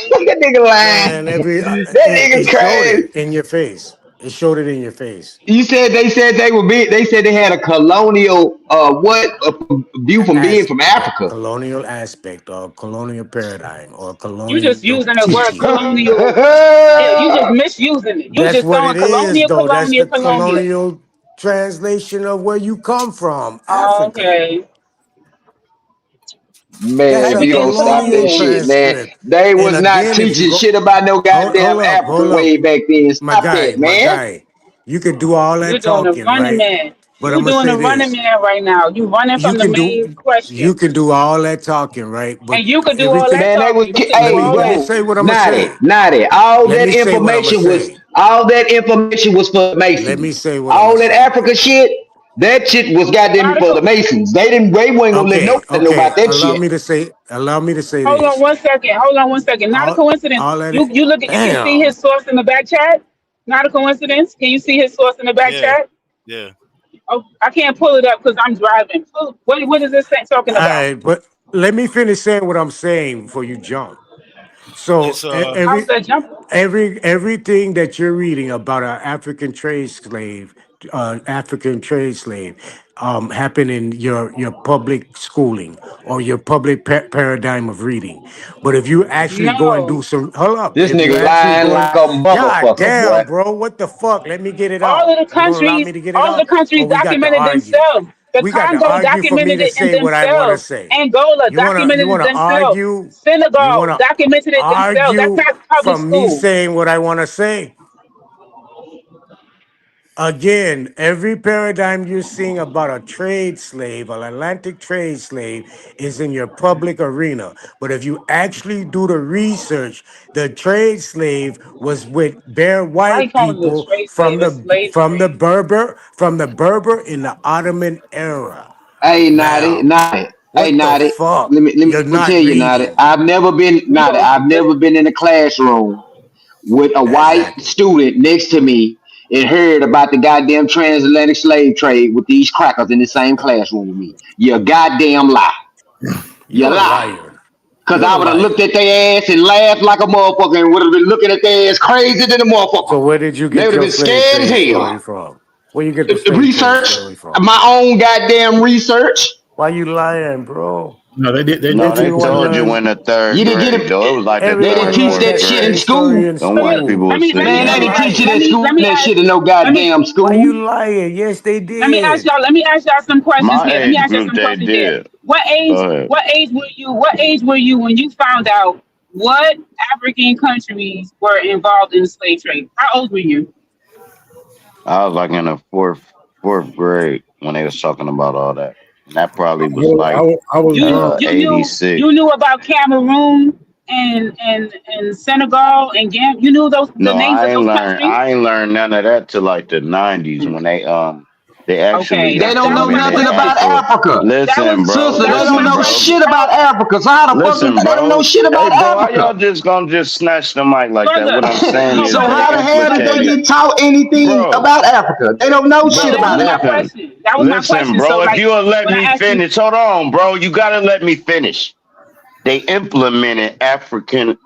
That nigga Man, lying. every That nigga it showed crazy. it in your face. It showed it in your face. You said they said they were be. They said they had a colonial what view from being As from a Africa. colonial aspect or colonial paradigm or You just colonial using the word teaching. colonial. Yeah, you just misusing it. You That's just what throwing it is, colonial, though. That's colonial, the colonial. colonial translation of where you come from, Africa. Okay. That's Man, Let if a me you don't get to stop colonial that it shit, man. transcript. They And was not again, if you teaching go, shit about no goddamn hold Africa up, way back then. my Stop that, guy, my man. guy. You could do all You're that doing a talking, running right? man. But I'm You're gonna doing say a running this: man right now. You running you from the can main do, you question. can do all that talking, right? But And you could do all everything. that Man, they was talking. You can do Let hey, me all let me that. bro, say what I'm gonna naughty, say. naughty. All Let that me say what I'm gonna information was say. all that information was for the Let me Masons. say what I'm All gonna that say. Africa shit, that shit was goddamn for the Nautical, Masons. They weren't gonna let Okay, nobody know okay. about that shit. Allow me to say hold on this. 1 second. Hold on 1 second. Not a coincidence. All that. You look at, you can see Damn. his source in the back chat. Not a coincidence. Can you see his source in the back Yeah, chat? yeah. Oh, I can't pull it up because I'm driving. What is this thing talking All about? right, but let me finish saying what I'm saying before you jump. So It's How's that jumping? everything that you're reading about an African trade slave, happened in your public schooling or your public paradigm of reading. But if you actually go and do No. some, hold up. This If you nigga actually lying go and, like a God motherfucker, boy. damn, bro, what the fuck? Let me get it All out. of the You gonna allow me countries, to get it all of the out, or countries we got to documented argue? themselves. The We got to Congo argue for me documented to it in say what I want to themselves. say. Angola You documented it wanna themselves. argue? You Senegal wanna documented it themselves. That's argue not public from me school. saying what I want to say? Again, every paradigm you're seeing about a trade slave, an Atlantic trade slave, is in your public arena. But if you actually do the research, the trade slave was with bare Why you white calling it a people trade slave? It's slave trade. From the Berber in the Ottoman era. Hey, naughty, Now, naughty. Hey, what the naughty. fuck? Let You're me not tell you, naughty. reading. I've never been We naughty. go I've never been in a classroom with a white Exactly. student next to me and heard about the goddamn transatlantic slave trade with these crackers in the same classroom with me. You goddamn lie. You You're a lie. liar. Cause You're I a would have looked liar. at their ass and laughed like a motherfucker and would have been looking at their ass crazy than a motherfucker. So where did you They get would have your been slave scared as trade hell. story from? Where you get the slave trade Research, story from? my own goddamn research. Why you lying, bro? No, they No, did Didn't they teach us everyone about told it. you learn? in the third You didn't get grade, it. though. It was like the They third didn't Everyone or teach learned fourth that that shit grade. in slave story school. in Them white people school. was let sitting me Man, You they let there. me didn't ask teach lie. you let that me school let me that ask shit in no let me goddamn Why you school. lying? Yes, they let me ask did. y'all let me ask y'all some questions My here. Let me age ask y'all group, some they questions here. did. What Go age ahead. what age were you when you found out what African countries were involved in the slave trade? How old were you? I was like in the fourth grade when they was talking about all that, and that probably was like I was You drunk. '86. you knew about Cameroon and Senegal and Gam. You knew those the No, names of those countries. I ain't learned none of that till like the '90s when they actually Okay, They don't that was know my implemented nothing about question. actual. Africa. That was Listen, bro. Sister, that they was don't my Listen, know bro. question. shit about Africa. So how the fuck they Listen, don't know bro. shit Hey, about bro. How y'all Africa? just gonna just snatch the mic like that? What Brother, I'm saying no, is So brother, they how the hell did they implicated, brother. get taught anything bro. about Africa? They don't know But shit Bro, that was about my Africa. listen. question. That was my Listen, question. So, bro. If like, you'll let when me I asked you, finish, hold on, bro. You gotta let me finish. They implemented African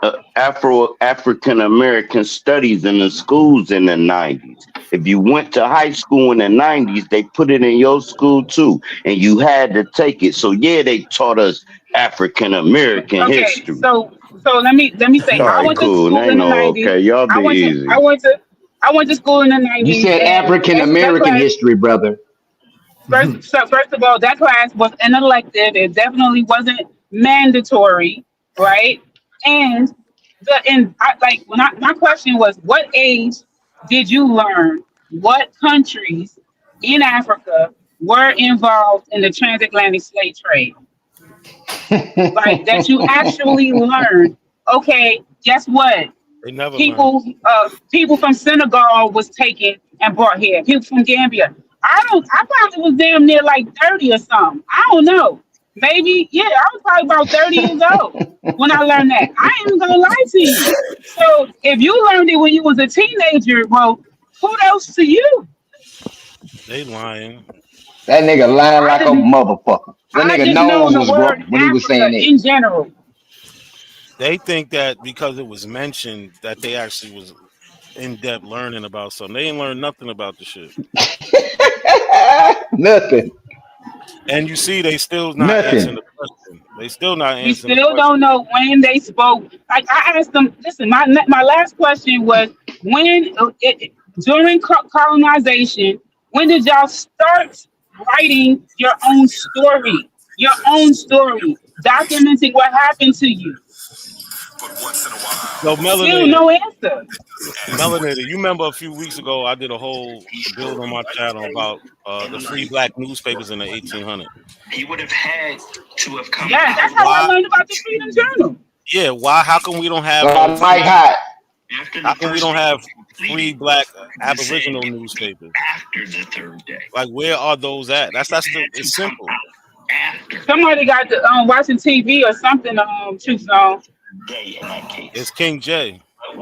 American studies in the schools in the '90s. If you went to high school in the '90s, they put it in your school too, and you had to take it. So yeah, they taught us African American okay, history. so let me say, All I right, went to cool. school They in the know. '90s. Okay, y'all I be went to I easy. went to I went to school in the You '90s, said and African that American class. history, brother. First of all, that class was an elective. It definitely wasn't mandatory, right? And like my question was, what age did you learn what countries in Africa were involved in the transatlantic slave trade? Like that you actually learned. Okay, guess what? They never learned. People from Senegal was taken and brought here. People from Gambia. I probably was damn near like 30 or something. I don't know. Maybe, yeah, I was probably about 30 years old when I learned that. I ain't even gonna lie to you. So if you learned it when you was a teenager, well, kudos to you. They lying. That nigga lying I like a just motherfucker. That I nigga just know nose the was word when he was Africa saying that. in general. They think that because it was mentioned that they actually was in depth learning about something. They ain't learned nothing about the shit. Nothing. And you see, they still not answering Nothing. the question. They still not We answering the still question. don't know when they spoke. Like I asked them, listen, my last question was when during colonization, When did y'all start writing your own story? Your own story, documenting what happened to you. So Still melanated, no answer. melanated. You remember a few weeks ago, I did a whole build on my channel about the free black newspapers in the 1800s. Yeah, that's how I Why? learned about the Freedom Journal. Yeah. Why? How come we don't have Mike free? Hot. How come we don't have free black Aboriginal newspapers? Like, where are those at? It's simple. Somebody got to watching TV or something. Truth zone. It's King J.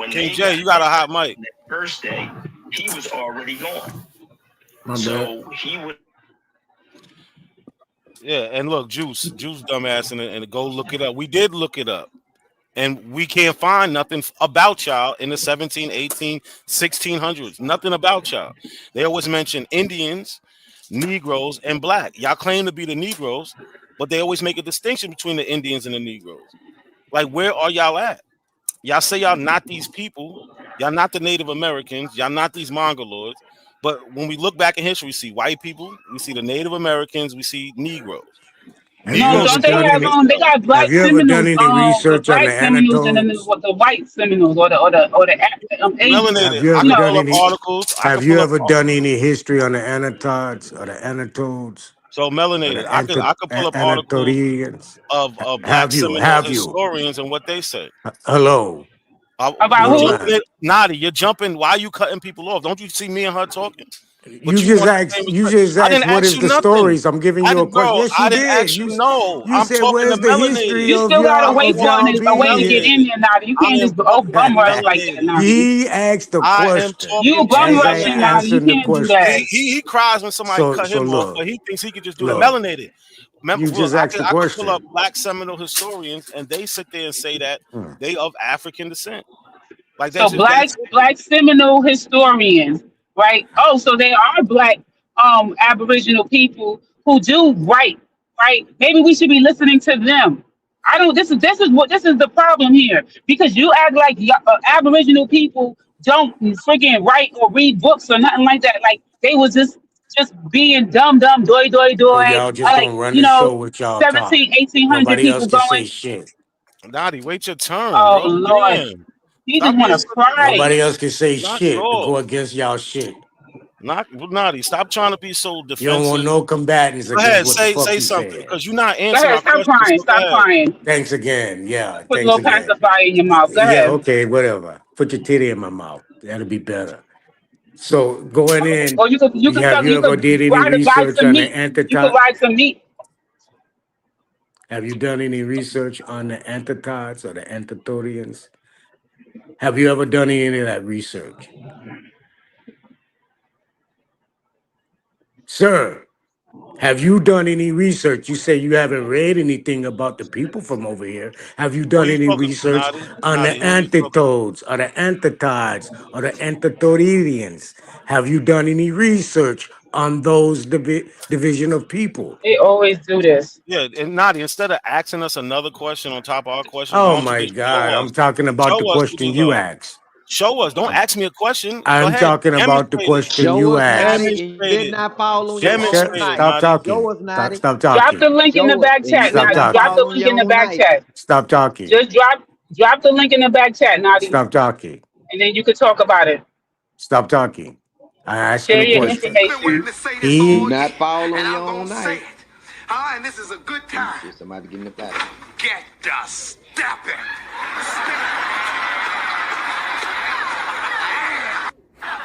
King J, you got a hot mic. My bad. Yeah, and look, Juice, dumbass, and go look it up. We did look it up, and we can't find nothing about y'all in the 17, 18, 1600s. Nothing about y'all. They always mention Indians, Negroes, and black. Y'all claim to be the Negroes, but they always make a distinction between the Indians and the Negroes. Like, where are y'all at? Y'all say y'all not these people. Y'all not the Native Americans. Y'all not these Mongoloids. But when we look back in history, we see white people, we see the Native Americans, we see Negroes. Have you No, Negroes ever don't should they be done in the have any? picture they though. got Have black you ever done Seminoles, any the research on the black Seminoles and then anatodes? the white Seminoles or the Asians. Have Melanated. you I You ever could done know. pull up any? articles. I Have could you pull up. ever done any history on the anatodes or the anatodes So or melanated. the I could pull up articles anatodians? of black Have you? Seminole Have you? historians and what they say. Hello, About You're young who? jumping man. in, Nadi. You're jumping. Why are you cutting people off? Don't you see me and her talking? But You you just want the asked. same You respect. just I asked didn't what ask is you the nothing. stories. I'm giving I you a did, question. bro. Yes, I you didn't did. ask you. No, You I'm said talking to where's the history You melanated. of still gotta y'all I'm wait of for a talking y'all to nigga, a way being to get here? in melanated. there, Nadi. You I can't am just talking to bum rush like that, melanated. Nadi. He asked a I am question You talking to bum as I rushing, melanated. Nadi. You answered the can't do question. that. He cries when somebody So cut so him off, look, but he thinks he could just do it. look. Melanated. You Look, just asked the I could pull up question. black Seminole historians, and they sit there and say that Hmm. they of African descent. Like So that's just black that's it. black Seminole historians, right? Oh, so they are black Aboriginal people who do write, right? Maybe we should be listening to them. I don't. This is the problem here because you act like Aboriginal people don't freaking write or read books or nothing like that. Like they was just being dumb, doy, So doy. y'all just I like gonna run the show with y'all talk. 17, 1800 Nobody else people can say going. shit. Naughty, wait your turn, Oh bro. Lord, Damn. he just Stop want being to such a cry. Nobody else can say knock it shit to off. go against y'all shit. Knock Naughty. Stop trying to be so You don't want defensive. no combatants Go against ahead, what the fuck say you something. said. Because you're not Go answering ahead, our stop questions. crying, So go stop ahead. crying. Thanks again. Yeah, Put a thanks little again. pacifier in your mouth. Go Yeah, ahead. okay, whatever. Put your titty in my mouth. That'll be better. So going in, Or have you you ever could did any buy research some on the meat. You could antitot? buy some meat. Have you done any research on the antitots or the antithorians? Have you ever done any of that research? Sir, have you done any research? You say you haven't read anything about the people from over here. Have you Who done you any talking to, research Naughty? on the Naughty, who you talking to? antitodes or the antitods or the antithorians? Have you done any research on those division of people? They always do this. Yeah, and Naughty, instead of asking us another question on top of our questions, why Oh don't you my just God, I'm talking about the show us what question you you know? asked. Show us. Don't ask me a question. Go I'm ahead. talking about the Demonstrate it. question Show you us, Naughty, asked. and you Demonstrate did it. not fall on your own Demonstrate it, knife. Stop Naughty. Show talking. us, Naughty. Stop Drop the talking. link in the Show us, back and you chat, did Stop Nadi. not Drop talking. the fall on link your in the own back knife. chat. Stop talking. Just drop the link in the back chat, Nadi, Stop talking. and then you could talk about it. Stop talking. I asking Share a your question. I've been waiting information. to say this Do all He, not year, fall and on I'm your gonna own say knife. it. And this is a good Let me time. see somebody getting up out of here. Get the stepping.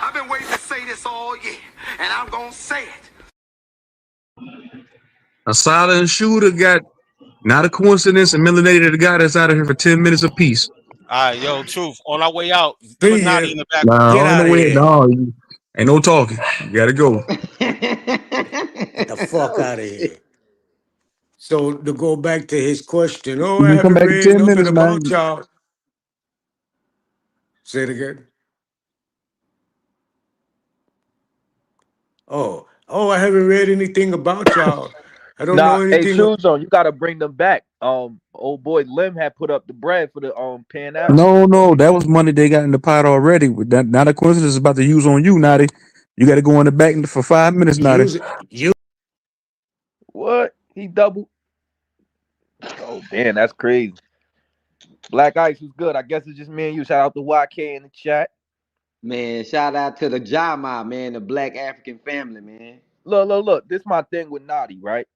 I've been waiting to say this all year, and I'm gonna say it. A silent shooter got not a coincidence and melanated the guy that's out of here for 10 minutes apiece. All right, yo, truth. On our way out, put see Naughty ya. in the back. Nah, Get on the out of way. here. No, ain't no talking. You gotta go. Get the fuck Oh out of shit. here. So to go back to his question, oh, You I can come haven't back in read 10 nothing minutes, about man. y'all. Say it again. Oh, I haven't read anything about y'all. I don't Nah, know hey, anything. Shoes on. You gotta bring them back. Old boy Lim had put up the bread for the Pan African. No, that was money they got in the pot already. With that, not a coincidence about to use on you, Natty. You got to go in the back for 5 minutes, Naughty. Use it. You What? He double. Oh damn, that's crazy. Black Ice was good. I guess it's just me and you. Shout out to YK in the chat. Man, shout out to the Jama, man, the black African family, man. Look. This my thing with Naughty, right?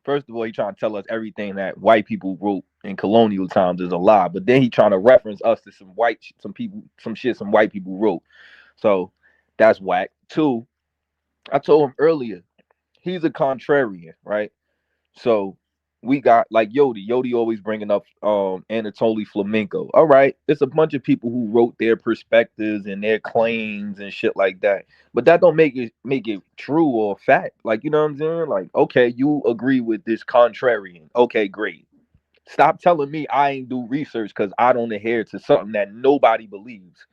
First of all, he trying to tell us everything that white people wrote in colonial times is a lie. But then he trying to reference us to some people, some shit some white people wrote. So that's whack. Two, I told him earlier, he's a contrarian, right? So we got like Yodi. Yodi always bringing up Anatoly Flamenco. All right, it's a bunch of people who wrote their perspectives and their claims and shit like that. But that don't make it true or fact. Like you know what I'm saying? Like okay, you agree with this contrarian. Okay, great. Stop telling me I ain't do research because I don't adhere to something that nobody believes.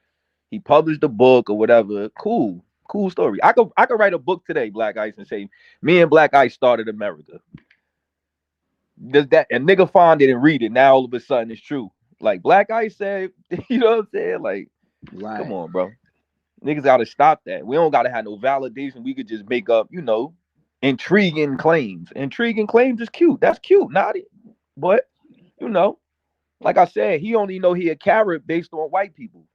He published a book or whatever. Cool story. I could write a book today, Black Ice, and say me and Black Ice started America. Does that a nigga find it and read it? Now all of a sudden it's true. Like Black Ice said, you know what I'm saying? Like, come Right. on, bro. Niggas gotta stop that. We don't gotta have no validation. We could just make up, intriguing claims. Intriguing claims is cute. That's cute, not it. But, you know, like I said, he only know he a carrot based on white people.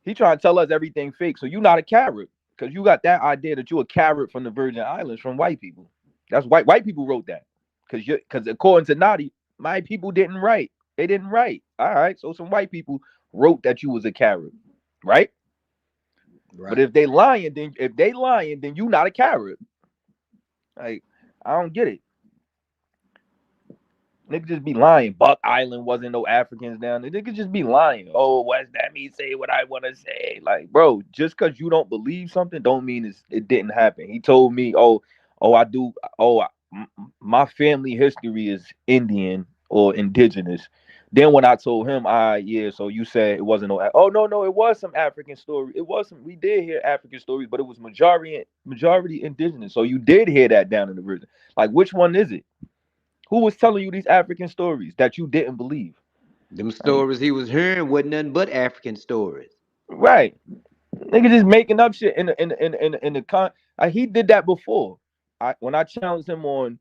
He trying to tell us everything fake. So you not a carrot. Because you got that idea that you a carrot from the Virgin Islands from white people. That's white people wrote that. Because according to Nadi, my people didn't write. They didn't write. All right. So some white people wrote that you was a carrot. Right? But Right. if they lying, then you not a carrot. Like, I don't get it. Niggas just be lying. Buck Island wasn't no Africans down there. Niggas just be lying. Oh, what's that me say what I want to say? Like, bro, just because you don't believe something don't mean it didn't happen. He told me, I do. My family history is Indian or indigenous. Then when I told him, yeah, so you said it wasn't no. Oh no, it was some African story. It was some. We did hear African stories, but it was majority indigenous. So you did hear that down in the river. Like, which one is it? Who was telling you these African stories that you didn't believe? Them Like, stories he was hearing wasn't nothing but African stories. right? Nigga just making up shit he did that before. When I challenged him on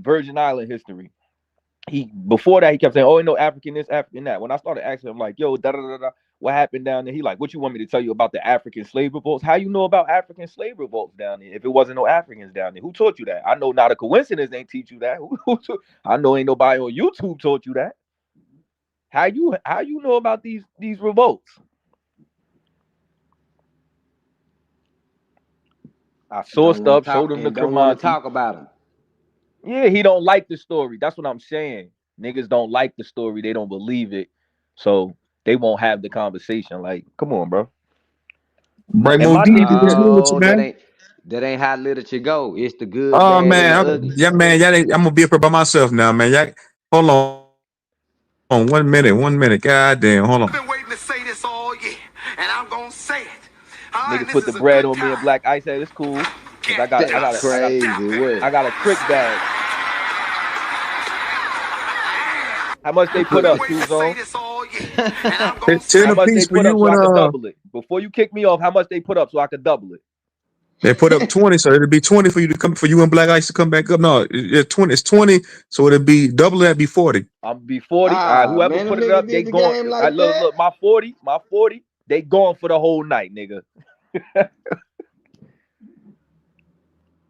Virgin Island history, before that he kept saying, "Oh, no African this, African that." When I started asking him like, "Yo, da da da da, what happened down there?" He like, "What you want me to tell you about the African slave revolts? How you know about African slave revolts down there if it wasn't no Africans down there? Who taught you that? I know not a coincidence ain't teach you that. I know ain't nobody on YouTube taught you that. How you know about these revolts?" I Don't sourced want up, to showed talk him the and don't want to Kermanti. talk about them. Yeah, he don't like the story. That's what I'm saying. Niggas don't like the story. They don't believe it. So they won't have the conversation. Like, come on, bro. Bring And more my deep thing in is this this. with you, No, that man. ain't that ain't how literature go. It's the good, Oh bad, and man, the ugly. yeah, man, I'm gonna be up here by myself now, man. Hold on, 1 minute. God damn, hold I've on. been waiting to say this all year, and I'm gonna say it. All right, Niggas this put the is a bread good on me and time. Black Ice said it's cool. Cause I Get got I That's got a I got crazy stepping. work. I got a crick bag. How much They they I've put put been up, the waiting Two to say Zone? this all year, and I'm gonna say Ten How it. much they apiece for put up you so and I could double it? Before you kick me off, how much they put up so I could double it? they put up 20, so it'll be 20 for you to come for you and Black Ice to come back up. No, it's 20. It's 20, so it'll be double that be 40. I'm gonna be 40. All right, Ah, whoever man, them put it niggas up, they did the going. game I like that. look, my 40, they going for the whole night, nigga.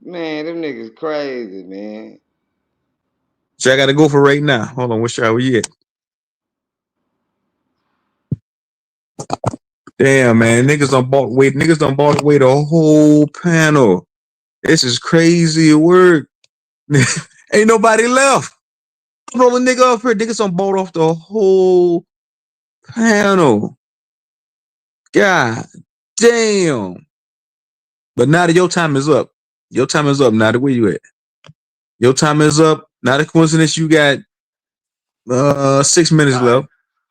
Man, them niggas crazy, man. So I got to go for right now. Hold on, what shall we at? Damn, man, niggas done bought away the whole panel. This is crazy work. Ain't nobody left. Roll a nigga up here. Niggas done bought off the whole panel. God damn. But now that your time is up. Your time is up. Now where you at? Your time is up. Not a coincidence. You got 6 minutes time. left.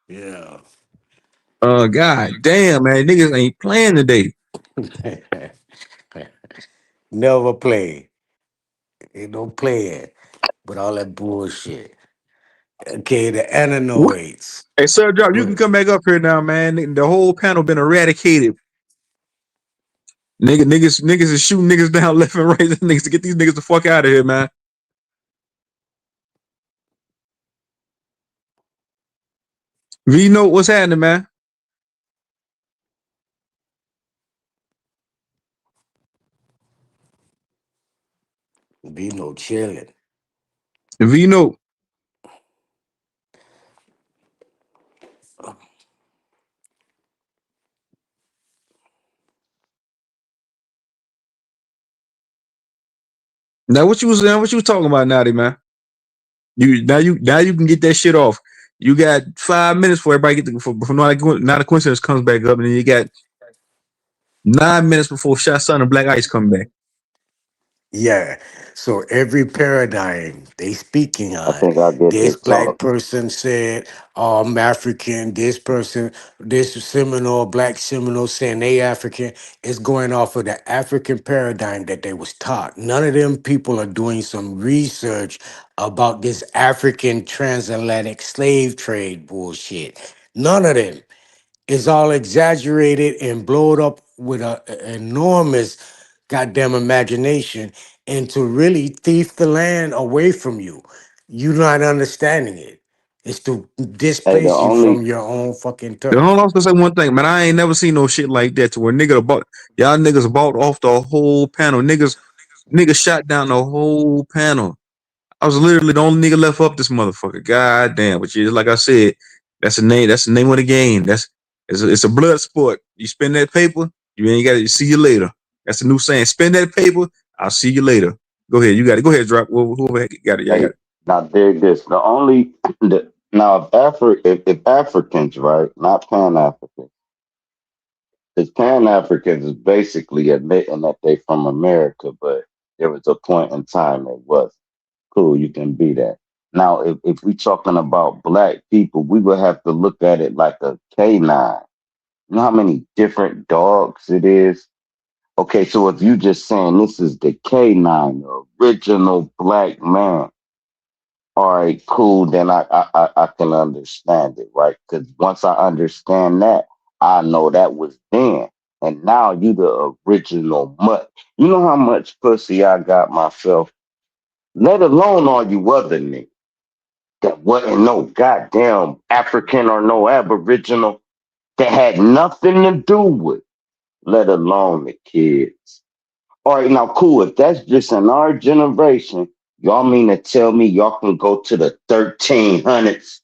Yeah. God damn, man. Niggas ain't playing today. Never play. Ain't no playing. But all that bullshit. Okay, the What? ananoids. Hey, Sir Job, you can Mm. come back up here now, man. The whole panel been eradicated. Niggas is shooting niggas down left and right. Niggas to get these niggas the fuck out of here, man. V note, what's happening, man? Vino chilling. V note. Now what you was saying? What you was talking about, Natty, man? You can get that shit off. You got 5 minutes for everybody get for not a coincidence comes back up, and then you got 9 minutes before Shot Sun and Black Ice come back. Yeah. So every paradigm they speaking I on, think I get this to black talk. person said, I'm African, this person, this Seminole, black Seminole saying they African. It's going off of the African paradigm that they was taught. None of them people are doing some research about this African transatlantic slave trade bullshit. None of them. It's all exaggerated and blowed up with a enormous goddamn imagination and to really thief the land away from you. You're not understanding it. It's to Hey, the displace you from only your own fucking The turf. whole I was gonna say one thing, man. I ain't never seen no shit like that to where nigga bought y'all niggas bought off the whole panel. Niggas shot down the whole panel. I was literally the only nigga left up this motherfucker. God damn, but you like I said, that's the name. That's the name of the game. It's a blood sport. You spend that paper, you ain't got to see you later. That's the new saying. Spend that paper, I'll see you later. Go ahead, you got it. Go ahead, drop. Whoever got it, y'all got hey, it. now dig this. The only now if Africans, right, not Pan Africans, because Pan Africans is basically admitting that they from America, but there was a point in time it was cool. You can be that. Now, if we talking about black people, we would have to look at it like a canine. You know how many different dogs it is? Okay, so if you just saying this is the canine, the original black man, all right, cool, then I can understand it, right? Because once I understand that, I know that was then. And now you the original mutt. You know how much pussy I got myself, let alone all you other niggas that wasn't no goddamn African or no Aboriginal that had nothing to do with, let alone the kids. All right, now cool. If that's just in our generation, y'all mean to tell me y'all can go to the 1300s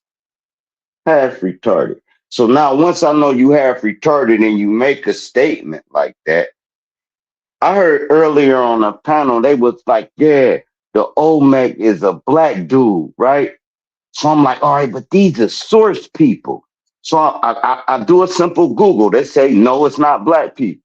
half retarded? So now once I know you half retarded and you make a statement like that, I heard earlier on a panel they was like, yeah, the Olmec is a black dude, right? So I'm like, all right, but these are source people. So I do a simple Google. They say, no, it's not black people.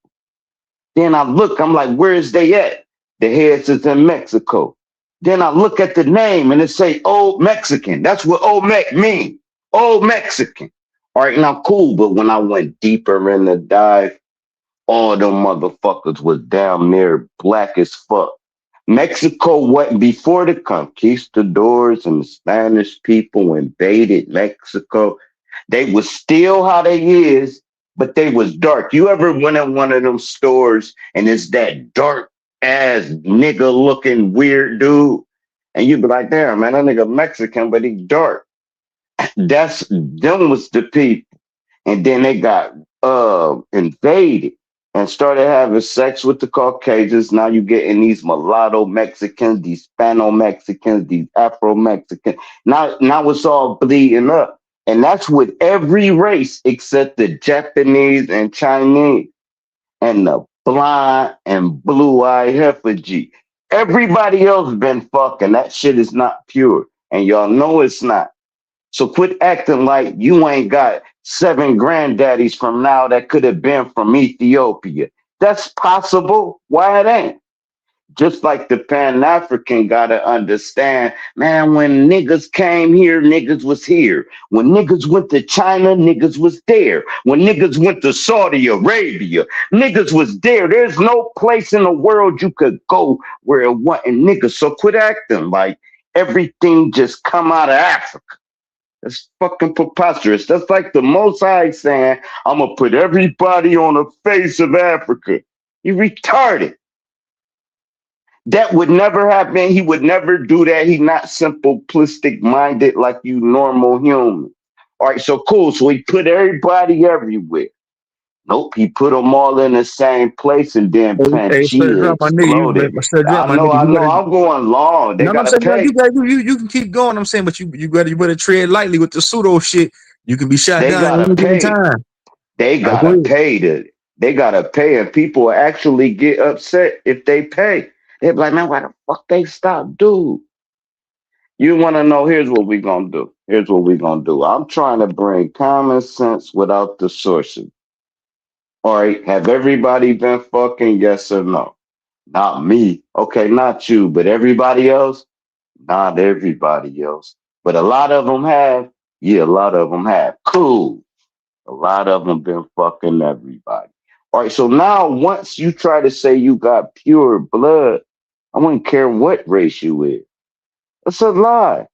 Then I look, I'm like, where is they at? The heads is in Mexico. Then I look at the name and it say old Mexican. That's what old Mex mean. Old Mexican. All right, now cool. But when I went deeper in the dive, all them motherfuckers was damn near black as fuck. Mexico, what before the conquistadors and the Spanish people invaded Mexico, they was still how they is, but they was dark. You ever went in one of them stores and it's that dark ass nigga looking weird dude? And you be like, damn, man, that nigga Mexican, but he dark. That's them was the people. And then they got invaded and started having sex with the Caucasians. Now you getting these mulatto Mexicans, these Spano Mexicans, these Afro Mexicans. Now it's all bleeding up. And that's with every race except the Japanese and Chinese and the blind and blue-eyed effigy. Everybody else been fucking. That shit is not pure. And y'all know it's not. So quit acting like you ain't got seven granddaddies from now that could have been from Ethiopia. That's possible. Why it ain't? Just like the Pan African gotta understand, man, when niggas came here, niggas was here. When niggas went to China, niggas was there. When niggas went to Saudi Arabia, niggas was there. There's no place in the world you could go where it wasn't niggas. So quit acting like everything just come out of Africa. That's fucking preposterous. That's like the Most High saying, I'm gonna put everybody on the face of Africa. You retarded. That would never happen. He would never do that. He's not simplistic minded like you normal human. All right, so cool. So he put everybody everywhere. Nope, he put them all in the same place and then Hey, sir, Pangea drop my nigga. exploded. Sir, drop my nigga. I You know. better. I'm going long. They No, I'm gotta saying no, pay. you can keep going. I'm saying, but you better tread lightly with the pseudo shit. You can be shot They down at gotta any given pay. time. They All right, go gotta ahead. pay to. They gotta pay, and people actually get upset if they pay. They're like, man, why the fuck they stop, dude? You want to know? Here's what we gonna do. Here's what we gonna do. I'm trying to bring common sense without the sources. All right, have everybody been fucking? Yes or no? Not me. Okay, not you, but everybody else. Not everybody else, but a lot of them have. Yeah, a lot of them have. Cool. A lot of them been fucking everybody. All right, so now once you try to say you got pure blood, I wouldn't care what race you is. It's a lie.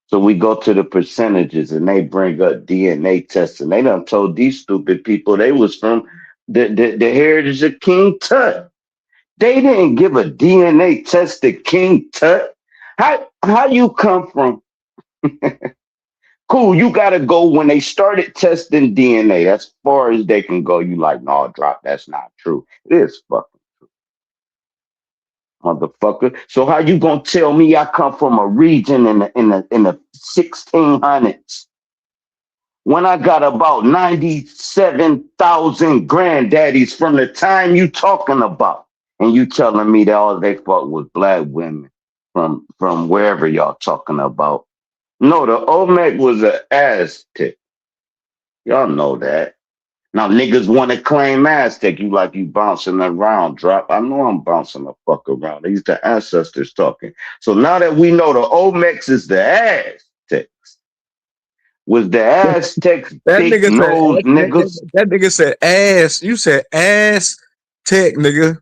So we go to the percentages and they bring up DNA testing. They done told these stupid people they was from the heritage of King Tut. They didn't give a DNA test to King Tut. How you come from cool, you gotta go when they started testing DNA. As far as they can go, you like, no, drop, that's not true. It is fucking motherfucker. So how you gonna tell me I come from a region in the 1600s when I got about 97,000 granddaddies from the time you talking about, and you telling me that all they fuck was black women from wherever y'all talking about? No, the Olmec was an Aztec. Y'all know that. Now niggas want to claim Aztec. You like you bouncing around, drop. I know I'm bouncing the fuck around. These the ancestors talking. So now that we know the Olmecs is the Aztec, was the Aztecs That thick nigga said nosed niggas? that nigga said ass. You said ass tech, nigga.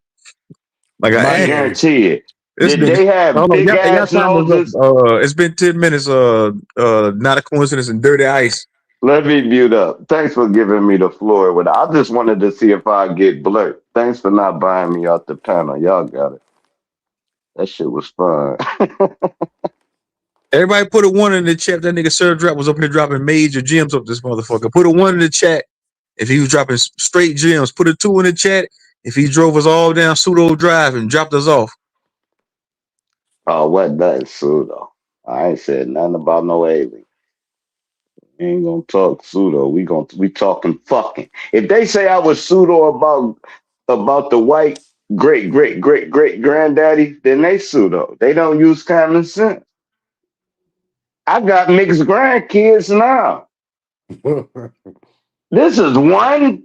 Like an I ass. Man, guarantee it. This Did nigga. they have Hold on, big y'all ass time is up. noses? It's been 10 minutes. Not a coincidence and dirty ice. Let me mute up. Thanks for giving me the floor. I just wanted to see if I get blurred. Thanks for not buying me off the panel. Y'all got it. That shit was fun. Everybody put a one in the chat. That nigga Sir Drop was up here dropping major gems up this motherfucker. Put a one in the chat if he was dropping straight gems. Put a two in the chat if he drove us all down Pseudo Drive and dropped us off. Oh, what that pseudo? I ain't said nothing about no alien. We ain't gonna talk pseudo. We talking fucking. If they say I was pseudo about the white great granddaddy, then they pseudo. They don't use common sense. I got mixed grandkids now. This is one.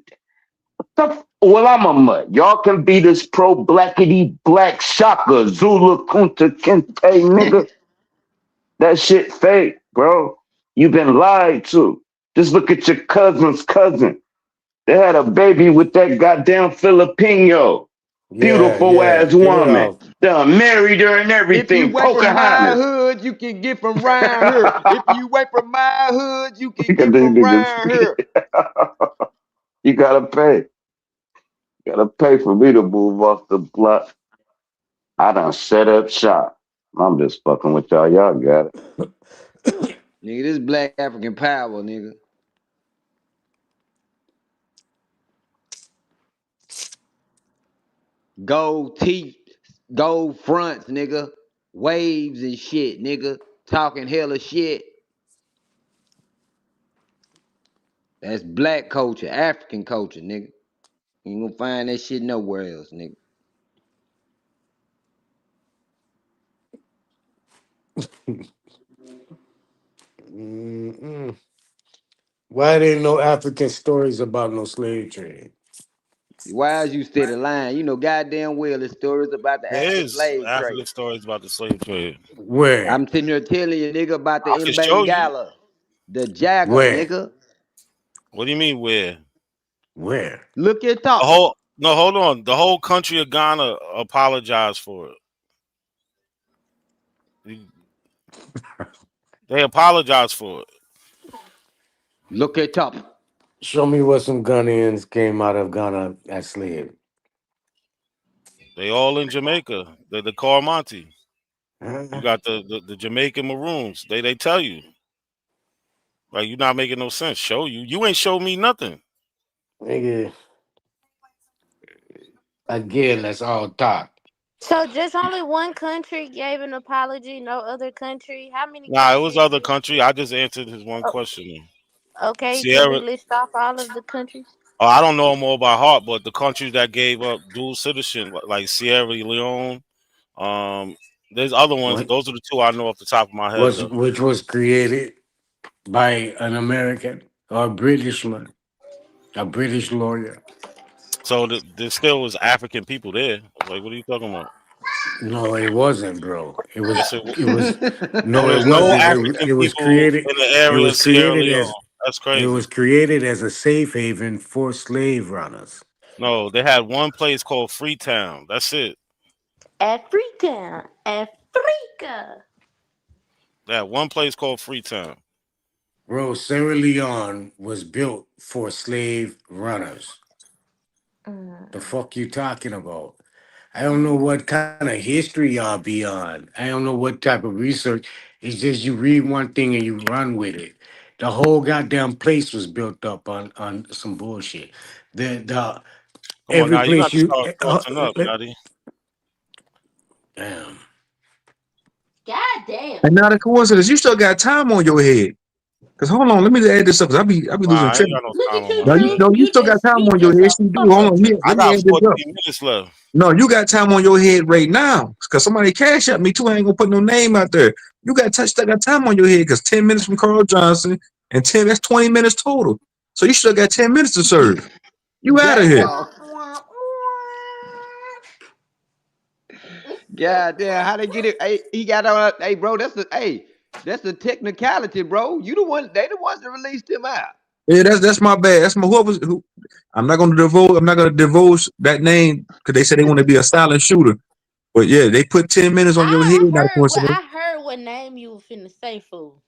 Well, I'm a mutt. Y'all can be this pro blackity black shaka Zula Kunta Kinte nigga. That shit fake, bro. You've been lied to. Just look at your cousin's cousin. They had a baby with that goddamn Filipino. yeah, Beautiful yeah. ass Get it woman. off. Done married her and If you everything. wait from my Pocahontas. hood, you can get from round here. If you wait from my hood, you can Look at get these from niggas. round here. You gotta pay. You gotta pay for me to move off the block. I done set up shop. I'm just fucking with y'all. Y'all got it. Nigga, this black African power, nigga. Gold teeth, gold fronts, nigga. Waves and shit, nigga. Talking hella shit. That's black culture, African culture, nigga. You ain't gonna find that shit nowhere else, nigga. Mm-mm. Why there ain't no African stories about no slave trade? Why is you steady lying? You know goddamn well there's stories about the There African is slave trade. African stories about the slave trade. Where? I'm sitting here telling you, nigga, about the I can show you. Mbangala, the Jagger, Where? nigga. What do you mean where? Where? Look it The up. whole no, hold on. The whole country of Ghana apologized for it. They apologized for it. Look it up. Show me where some Ghanaians came out of Ghana as slaves. They all in Jamaica. The Cormonte. You Huh? got the Jamaican Maroons. They tell you. Like you're not making no sense. Show you. You ain't show me nothing. Nigga, again, that's all talk. So just only one country gave an apology, no other country. How many Nah, it was countries other did? country. I just answered his one Oh, question. okay, can we Sierra. list off all of the countries? Oh, I don't know them all by heart, but the countries that gave up dual citizenship, like Sierra Leone, um, there's other ones. What Those are the two I know off the top of my head, was though. which was created by an American or a Britishman, a British lawyer. So there still was African people there. Like, what are you talking about? No, it wasn't, bro. It Yes, was. it. It was. There No, it was no wasn't. African It was people created. in the It area was of Sierra created Leone. as. That's It was crazy. created as a safe haven for slave runners. No, they had one place called Freetown. That's it. Africa, Africa. They had one place called Freetown. Bro, Sierra Leone was built for slave runners. The Mm. fuck you talking about? I don't know what kind of history y'all be on. I don't know what type of research. It's just you read one thing and you run with it. The whole goddamn place was built up on some bullshit. The Come on every now, you got place to you start saucing up, Yachty. damn. God damn. And not a coincidence. You still got time on your head. Cause hold on, let me add this up. Cause I be Wow, losing I ain't track. got no Look time at on you, my No, head. Drew. you still got time You on your just head. a Yes, you do. fuck Hold up, on, Drew. I let me got add this 14 up. minutes left. No, you got time on your head right now. Cause somebody cash at me too. I ain't gonna put no name out there. You still got time on your head. Cause 10 minutes from Carl Johnson and 10, that's 20 minutes total. So you still got 10 minutes to serve. You out of here. Damn. God damn, how they get it? Hey, he got on. Hey, bro, that's the technicality, bro. You the one. They the ones that released him out. Yeah, that's my bad. That's my who. I'm not gonna divulge. I'm not gonna divulge that name because they said they want to be a silent shooter. But yeah, they put 10 minutes on your head. Not a coincidence. I heard what name you were finna say, fool.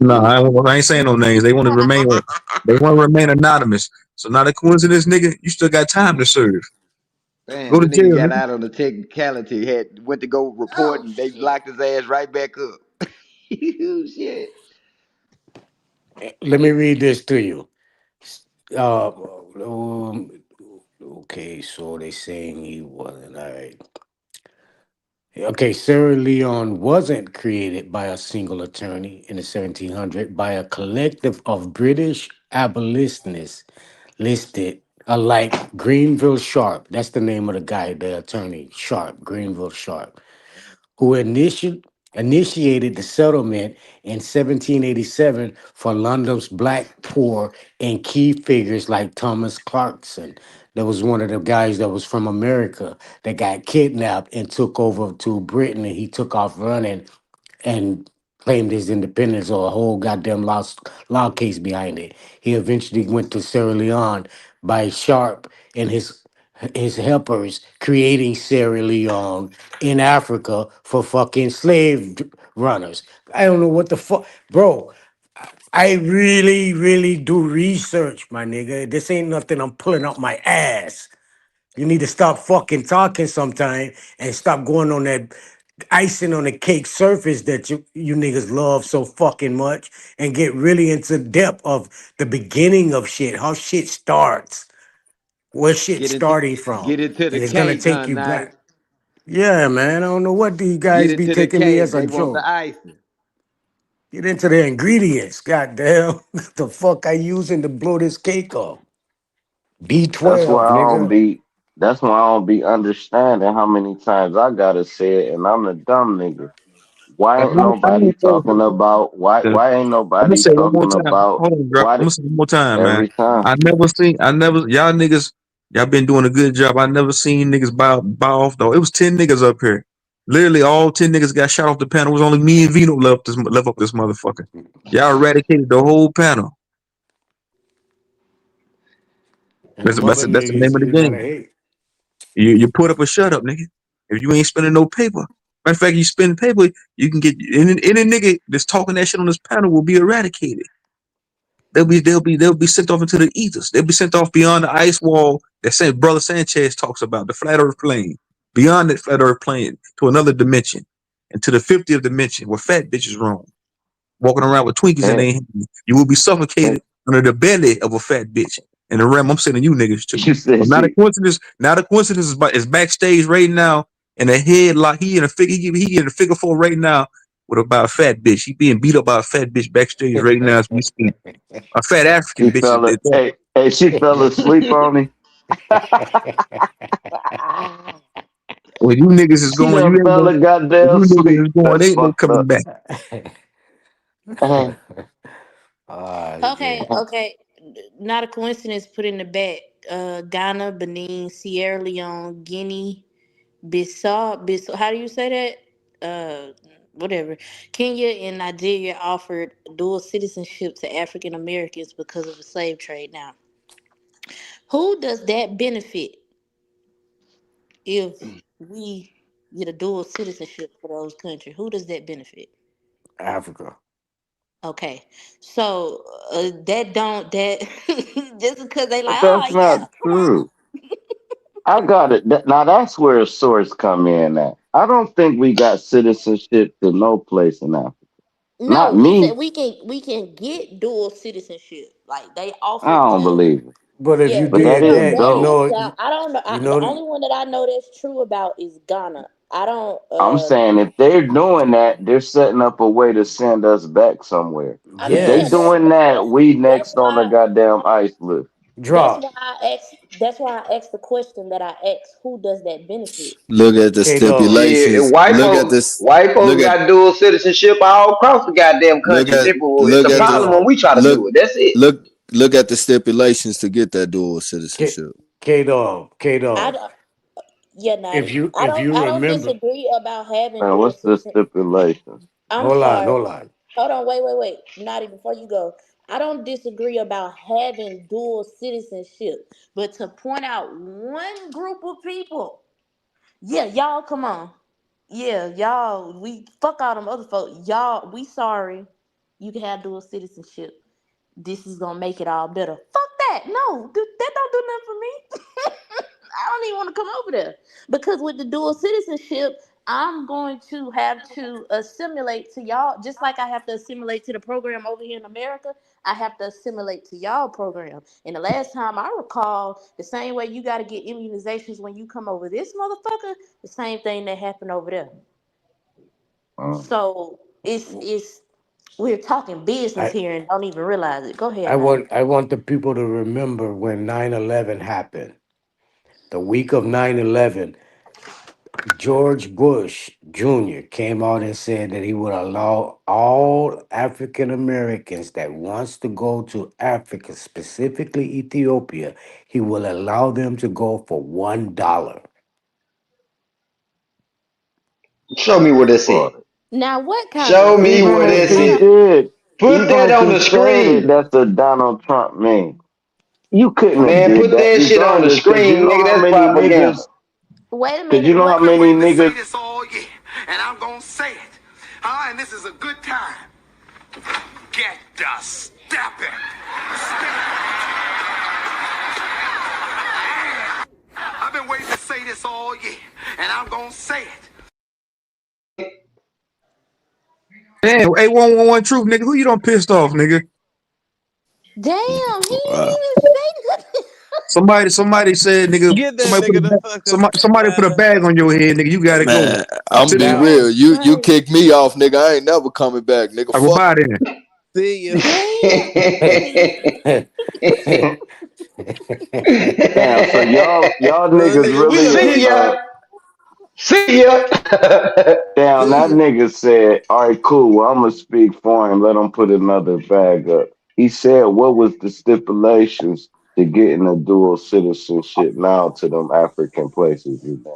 No, I ain't saying no names. They want to remain. They want to remain anonymous. So not a coincidence, nigga. You still got time to serve. Man, Go to the jail, nigga got nigga. out on the technicality. Went to go report, Oh and they shit. locked his ass right back up. Shit. Let me read this to you. Um, okay, so they saying he wasn't. All right. Okay, Sierra Leone wasn't created by a single attorney in the 1700s, by a collective of British abolitionists listed alike Greenville Sharp. That's the name of the guy, the attorney, Sharp, Greenville Sharp, who initiated the settlement in 1787 for London's black poor and key figures like Thomas Clarkson. That was one of the guys that was from America that got kidnapped and took over to Britain, and he took off running and claimed his independence, or a whole goddamn law case behind it. He eventually went to Sierra Leone by Sharp and his helpers creating Sierra Leone in Africa for fucking runners. I don't know what the fuck, bro. I really, really do research, my nigga. This ain't nothing I'm pulling up my ass. You need to stop fucking talking sometime and stop going on that icing on the cake surface that you niggas love so fucking much and get really into depth of the beginning of shit, how shit starts, where shit Get into starting from. get into the And it's gonna cake, take huh? you Now back. Yeah, man. I don't know what these get guys be into the taking me cake. as a They want the joke. icing. Get into the ingredients. Goddamn. The fuck I using to blow this cake up? That's why B12, I don't nigga. be. That's why I don't be understanding how many times I gotta say it, and I'm the dumb nigga. Why And ain't nobody talking about why? I'm Why ain't gonna nobody say it one more talking time. about Hold on, bro. I'm why? gonna say it one more time, man. Every time. Y'all niggas, y'all been doing a good job. I never seen niggas buy off though. It was 10 niggas up here. Literally all 10 niggas got shot off the panel. It was only me and Vino left up this motherfucker. Y'all eradicated the whole panel. And them other That's the name niggas of the you gotta game. hate. You put up or shut up, nigga. If you ain't spending no paper. Matter of fact, you spend paper, you can get any nigga that's talking that shit on this panel will be eradicated. They'll be sent off into the ethers. They'll be sent off beyond the ice wall that Saint Brother Sanchez talks about, the flat earth plane. beyond that flat earth plane to another dimension, and to the 50th dimension where fat bitches roam, walking around with Twinkies in And, their hand. You will be and suffocated under the belly of a fat bitch. And the realm I'm sending you niggas to. you But said not a she coincidence. Not a coincidence is backstage right now in a headlock. He in a figure. He in a figure four right now with about a fat bitch. He being beat up by a fat bitch backstage right now as we speak. A fat African bitch is fell dead. hey, she fell asleep on him. When you niggas is She going, you done ain't fell going. a When goddamn you niggas sleep. is going, That's ain't no fucked coming up. back. Uh, Ah, Okay, shit. okay. Not a coincidence. Put in the back. Ghana, Benin, Sierra Leone, Guinea, Bissau. How do you say that? Whatever. Kenya and Nigeria offered dual citizenship to African Americans because of the slave trade. Now, who does that benefit if we get a dual citizenship for those countries? Who does that benefit? Africa. Okay, so that don't that just because they like, but oh that's yeah, not come on. true. I got it. Now that's where a source come in at. I don't think we got citizenship to no place in Africa. Not No, he said me. we can get dual citizenship. Like they I offered don't those. believe it. But if Yeah, you But that did is that, that you dope. is. know, Now I don't know. you The know, only one that I know that's true about is Ghana. I don't. I'm saying if they're doing that, they're setting up a way to send us back somewhere. I If mean, they yeah. yes, doing that, we That's next on the why. goddamn ice list. That's drop. why I asked. That's why I asked the question that I asked. Who does that benefit? Look at the K Dog. Shit, stipulations. Look at this. white Look folks at got dual citizenship all across the goddamn look country. at It's look a at K the problem when Dog. we try to look do it. That's it. look look at the stipulations to get that dual K citizenship. K Dog. K I Dog. don't. Yeah, not If it. you I if don't. you I don't remember, disagree about having Man, dual what's the citizenship. stipulations? I'm hold on, sorry. hold on. Hold on. Wait. Not even before you go. I don't disagree about having dual citizenship, but to point out one group of people, yeah, y'all, come on, yeah, y'all, we fuck all them other folks, y'all. We sorry, you can have dual citizenship. This is gonna make it all better. Fuck that. No, that don't do nothing for me. I don't even want to come over there because with the dual citizenship, I'm going to have to assimilate to y'all, just like I have to assimilate to the program over here in America. I have to assimilate to y'all program. And the last time I recall, the same way you got to get immunizations when you come over this motherfucker, the same thing that happened over there. Uh, So it's we're talking business I here and don't even realize it. Go I ahead, now. want I want the people to remember when 9/11 happened. The week of 9/11, George Bush Jr. came out and said that he would allow all African Americans that wants to go to Africa, specifically Ethiopia, he will allow them to go for $1. Show me what it said. boy. Now, what Show Congress? me Even what if it Hold he on. said. did, Put even that if on he the said it, screen. that's a Donald Trump meme. You couldn't have Man, did put that that shit on the regardless, because you screen, know nigga. how That's many propaganda. niggas, Wait a because you minute. know how What? I've been many waiting to say niggas, this all year, and I'm gonna say it. And this is a good time. Get the stepping. I've been waiting to say this all year, and I'm gonna say it. Damn, hey, 111 truth, nigga. Who you done pissed off, nigga? Damn, he Wow. didn't even say nothing. Somebody said, nigga. Get that nigga the fuck up, Somebody put a man. bag on your head, nigga. You gotta go. Man, I'm Sit be down. Now, real. You Right. kick me off, nigga. I ain't never coming back, nigga. I go Fuck by you. then. See ya. Damn. damn, so y'all Well, niggas nigga, we really, done See kicked ya. you. See ya. damn, See that ya. nigga said, all right, cool, well, I'm going to speak for him, let him put another bag up. He said, what was the stipulations to getting a dual citizenship now to them African places you name?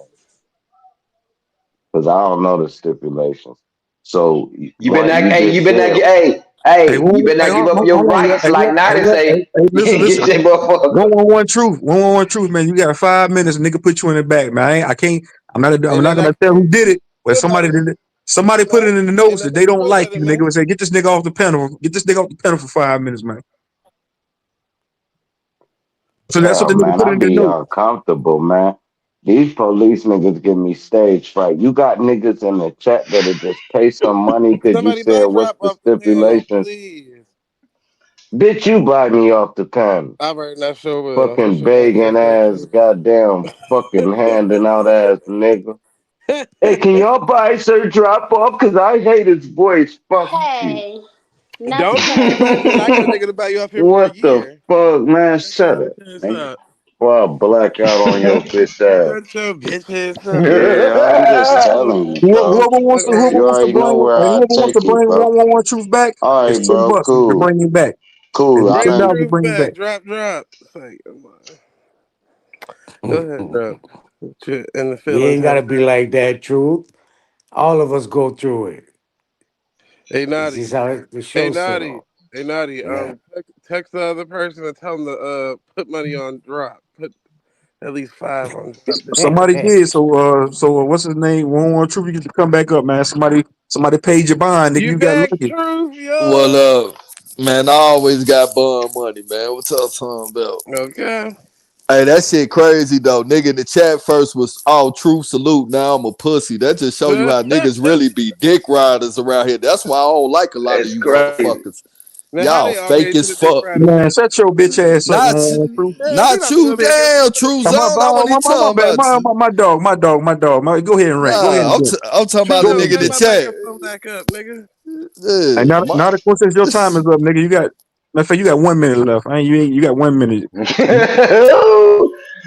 Because I don't know the stipulations. So, You better like not, you hey, you just better not, said, Hey, you better not give up your hold on, y'all. rights like Nadi say. Hey, You listen, can't get listen. that motherfucker. 111 truth, 111 truth, man. You got 5 minutes, nigga. Put you in the back, man. I can't. Hey, I'm not man, I gonna tell who did it, but good somebody night. did it. Somebody put it in the Hey, notes let that me they don't go like with it, you, nigga. man. And say, get this nigga off the panel. Get this nigga off the panel for 5 minutes, man. So that's what the damn, nigga man, put I in the be note. uncomfortable, man. These police niggas give me stage fright. You got niggas in the chat that'll just pay some money because you Somebody said buy what's drop the off the panel, stipulations. please. Bitch, you buy me off the panel. All right, now sure will. For Fucking sure. That's begging that ass, too. goddamn fucking handing out ass nigga. Hey, can y'all buy Sir Drop Off? Cause I hate his voice. Fuck you. Hey, not the Don't kick him out yet. I got a time. nigga to buy you up here for a What the year. fuck, man? Shut your Shut bitch it, ass nigga. up. Before I black out on your bitch ass. Shut your bitch ass up, nigga. Yeah, I'm just telling you, bro. Fuck You wrong already know with where I whoever wants to take you, bring bro. 111 troops back, All it's right, $10 bro. to Cool. bring him back. Cool. It's I Bring $10 done. to truth bring him back. back. Drop. It's like, go ahead, drop. And the You feelings ain't hurt. gotta be like that, truth. All of us go through it. Hey, It's Naughty. just how the Hey, show Naughty. sell. Hey, Naughty. Yeah. Text the other person and tell them to put money on drop. Put at least 5 on drop this month. Somebody did. What's his name? 111 Troop, you get to come back up, man. Somebody paid your bond, nigga. You You got back, lucky. truth, Well, yo. man, I always got bun money, man. What y'all talking about? Okay. Hey, that shit crazy though. Nigga in the chat first was all truth salute. Now I'm a pussy. That just show you now how niggas really be dick riders around here. That's why I don't like a lot of It's you crazy. motherfuckers. how Y'all they all get fake into as the dick fuck. riding Man, shit? shut your bitch ass up, Not 111 Troop. Man, we not about to you, go there, damn man. true My, zone. I wasn't even my talking bad. about you. My dog. Go ahead and rant. Go ahead Nah, and do it. I'm talking True about the Go ahead nigga and in zone, do the it. got my chat. microphone back up, nigga. And Yeah, now the question is your time is up, nigga. Matter of fact, you got 1 minute left. You got 1 minute.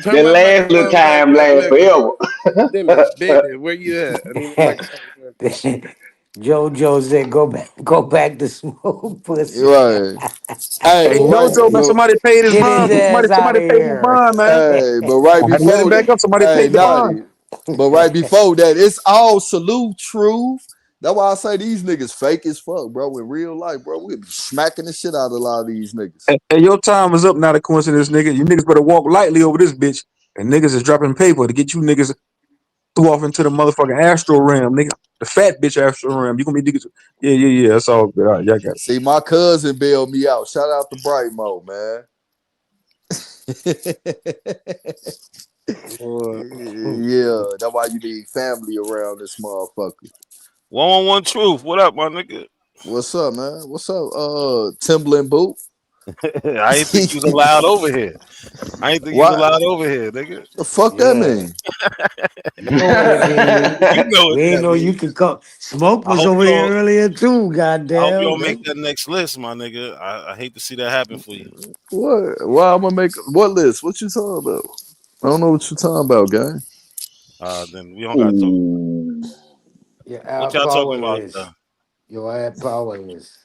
Turn The my last little microphone back time up, lasts nigga. forever. Dennis, baby, where you at? I need my microphone turned up. JoJo said, go back to smoke you're pussy. right. Hey, Hey, but right, Jojo, man, but somebody paid his Get his bond. ass out Somebody of paid his here. bond, man. hey, but right I had to let him before back that, up. Somebody hey, paid the bond. naughty. But right before that, it's all salute truth. That's why I say these niggas fake as fuck, bro. In real life, bro, we be smacking the shit out of a lot of these niggas. Hey, your time is up, not a coincidence, nigga. You niggas better walk lightly over this bitch. And niggas is dropping paper to get you niggas threw off into the motherfucking astral realm, nigga. The fat bitch astral realm. You gonna be niggas. Yeah. That's all good. All right, y'all got it. See, my cousin bailed me out. Shout out to Brightmo, man. Lord. Yeah, that's why you need family around this motherfucker. 111 Truth. What up, my nigga? What's up, man? What's up, Timberland boot? I ain't think you was allowed over here. I ain't think you was What allowed over here, nigga. the fuck that Yeah. mean? You know what it mean. You know what We ain't that know you means. could come. Smoke I was hope over you here don't. earlier too, I hope you goddamn. don't make that next list, my nigga. I hate to see that happen for you. What? Why I'm gonna make what list? What you talking about? I don't know what you talking about, guy. Then we don't gotta talk. Your What air y'all talking about? powerless. Your air powerless.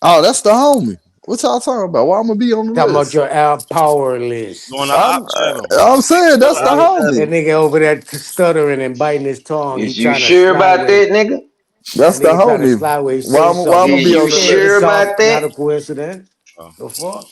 Oh, that's the homie. What y'all talking about? Why I'm gonna be on the Talking about list? your air powerless. You on the I'm op channel? I'm saying You on that's the the That op nigga, channel? that homie. nigga over there stuttering and biting his tongue. He Is you trying to sure slide about away. that, nigga? That That's the nigga trying to homie. slide away, say Why I'm something. gonna He, be Is he you on scared to sure the about talk. that? Not a coincidence. Oh. The fuck?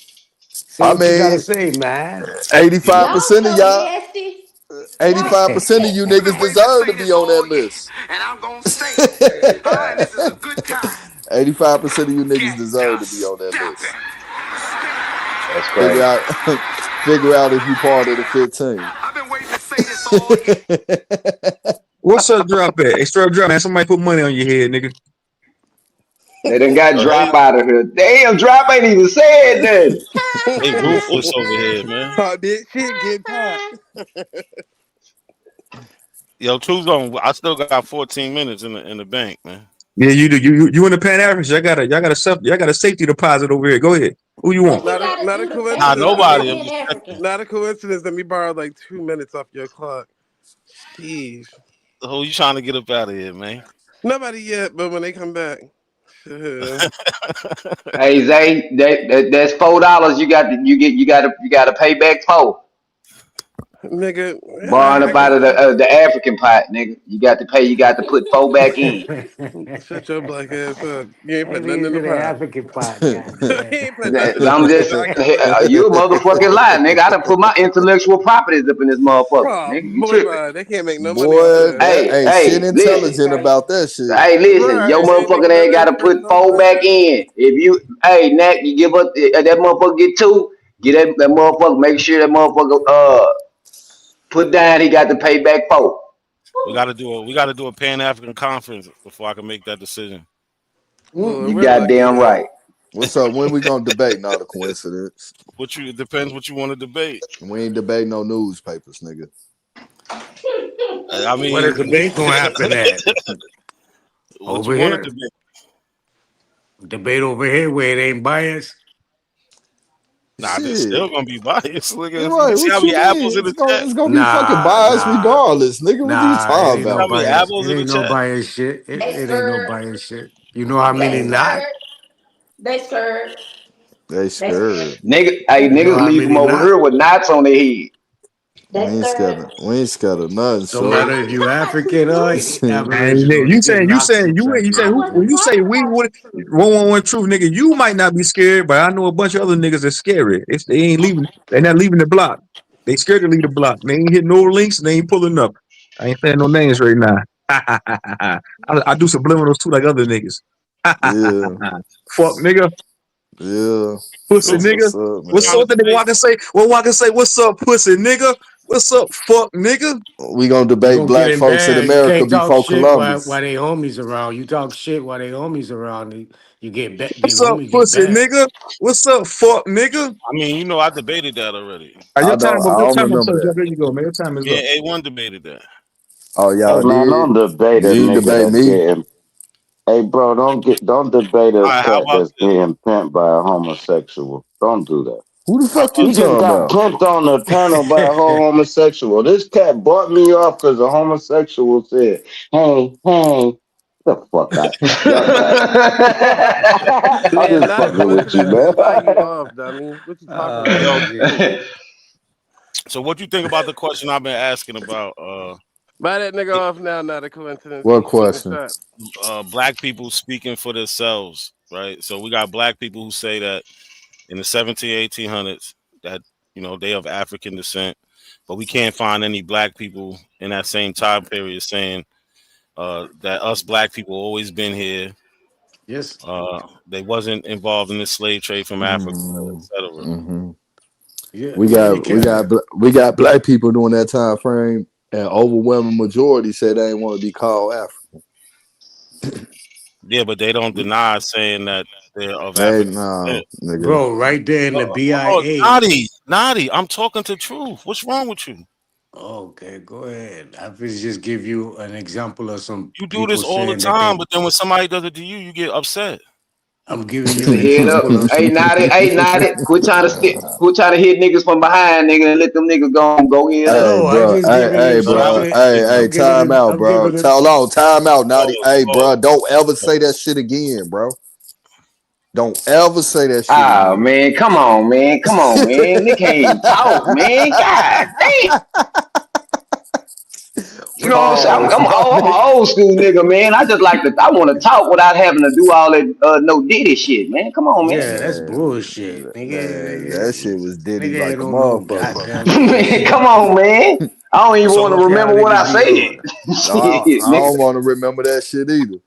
Say I what you gotta mean, say, man. Yeah. 'Eighty-five Y'all percent of so y'all, messy. Y'all so 85% of you messy. I've been niggas waiting to deserve say to be this on that all year, list. and I'm gonna say it. And this is a good time. 85% of you niggas Get deserve the to be on that list. stepping. That's Figure crazy. out figure out if you part of the 15. I've been waiting to say this all year. What's up, drop at? Extra drop, man. Somebody put money on your head, nigga. They done got They drop out of here. Damn, drop ain't even said nothing. they ruthless over here, man. Pop that shit, get popped. Yo, Truth Zone. I still got 14 minutes in the bank, man. Yeah, you do. You in the Pan Africans. Y'all got a safety deposit over here. Go ahead. Who you What want? we Not a gotta not a do to Nah, bank coincidence. on the nobody. I'm Pan just checking. African? Not a coincidence. Let me borrow like 2 minutes off your clock. Jeez. Who you trying to get up out of here, man? Nobody yet, but when they come back. Hey Zay, that's $4. You got to pay back four. Nigga, Borrowing I up out got of the African pot, nigga. You got to pay. You got to put four back in. shut your black ass up. You ain't That put nothing nigga in the to the pot. African pot, goddamn. He ain't put nothing in the I'm pot, just nigga. I can put that you in. a motherfucking lie, nigga. I done put my intellectual properties up in this motherfucker, Oh, nigga. You boy, tripping? bye. They can't make no money off Boy, that. that ain't shit Listen. intelligent about that shit. Hey, listen. Your Right. They ain't motherfucking making no ain't got to insurance put off four back that. in. If you, hey, Nat, you give up that motherfucker get two. Get that motherfucker. Make sure that motherfucker Put down, he got to pay back 4. We got to do a Pan African conference before I can make that decision. Well, You real like goddamn right. What's up? When we gonna debate? Not a coincidence. It depends what you want to debate. We ain't debating no newspapers, nigga. I Where the mean, debate gonna happen at? what you Over want to here. debate? Debate over here where it ain't biased. Nah, there's still Shit. gonna be bias. Look You're at you right. see how What many you apples mean? in the chat. It's gonna be fucking Nah, biased nah, regardless, nigga. What you nah. It talking ain't See no how about? many bias. apples It in the ain't no chat. bias shit. They It ain't no scared. bias shit. You know how They many not? scared. They scared. They They scared. scared. Nigga, hey, They You know niggas how leave from many over not? here with knots on their head. they scared. We ain't scared of nothing, Don't so matter if you African or And Aboriginal. You get you knocked saying six you out saying your I who, when wasn't you head. say talking we about would 111 truth, nigga, you might not be scared, but I know a bunch of other niggas that's scary. They ain't leaving. They not leaving the block. They scared to leave the block. They ain't hitting no links. And they ain't pulling up. I ain't saying no names right now. I do subliminals too, like other niggas. yeah, Fuck nigga, yeah. pussy So That's nigga. what's up, What's man. up? trying to What the nigga debate. walk and say? Well, walk and say, what's up, pussy nigga? What's up, fuck nigga? We gonna You debate gonna get black in folks in bad. You America can't talk before shit while Columbus. they homies around. You talk shit while they homies around. You get the What's up, homies get pussy bad. nigga? What's up, fuck nigga? I mean, I debated that already. Your time up. I Your don't time up, remember sir. that. There you go, man. Your time is Me up. and A1 debated that. Oh, Hey y'all man, did. don't debate a You ain't nigga debate that's me. getting. Hey bro, don't debate All a right, how cat about that's this? being pimped by a homosexual. Don't do that. Who the How fuck about you He just talking got about? pimped on the panel by a whole homosexual. This cat bought me off because a homosexual said, "Hey, the fuck out, y'all got it." I'm Man, just not a fucking with you, coincidence man. invite you off, dummy. What you talking about? yo? Ah, So what you think about the question I've been asking about Buy that nigga off now, not a coincidence. What Keep shooting question? shots. black people speaking for themselves, right? So we got black people who say that in the 1800s that they of African descent, but we can't find any black people in that same time period saying that us black people always been here. Yes. They wasn't involved in the slave trade from Africa, etc. Mm-hmm. Yeah. We Yeah. You got we can. got we got black people during that time frame, and overwhelming majority said they ain't want to be called African. Yeah, but they don't deny saying that they're of Hey, African no, descent. nigga. Bro, right there in the Oh, BIA. Nadi, I'm talking to truth. What's wrong with you? Okay, go ahead. I was just give you an example of some You do people this all the saying that time, they. but then when somebody does it to you, you get upset. I'm giving you put an your head up. example of some people. Hey, not it. Quit trying to hit niggas from behind, nigga, and let them niggas go head up. Hey, No, I bro. just Hey, giving hey, him But I bro. was something. Hey, I'm giving time him. out, I'm bro. giving him. Hold on, time out, Naughty. oh, Hey, oh, bro, don't ever say that shit again, bro. Don't ever say that shit Ah, again. man, come on, man. Come on, man. They can't even talk, man. God damn. You know what I'm saying? Pause, my I'm an nigga. old school nigga, man. I want to talk without having to do all that no diddy shit, man. Come on, man. Yeah, that's Man, bullshit, nigga. man, that shit was Diddy Nigga like ain't a on no motherfucker. goddamn Man, bullshit. come on, man. I don't even so want to Fuck y'all remember what I niggas be said. on. No, Shit, I nigga. don't want to remember that shit either.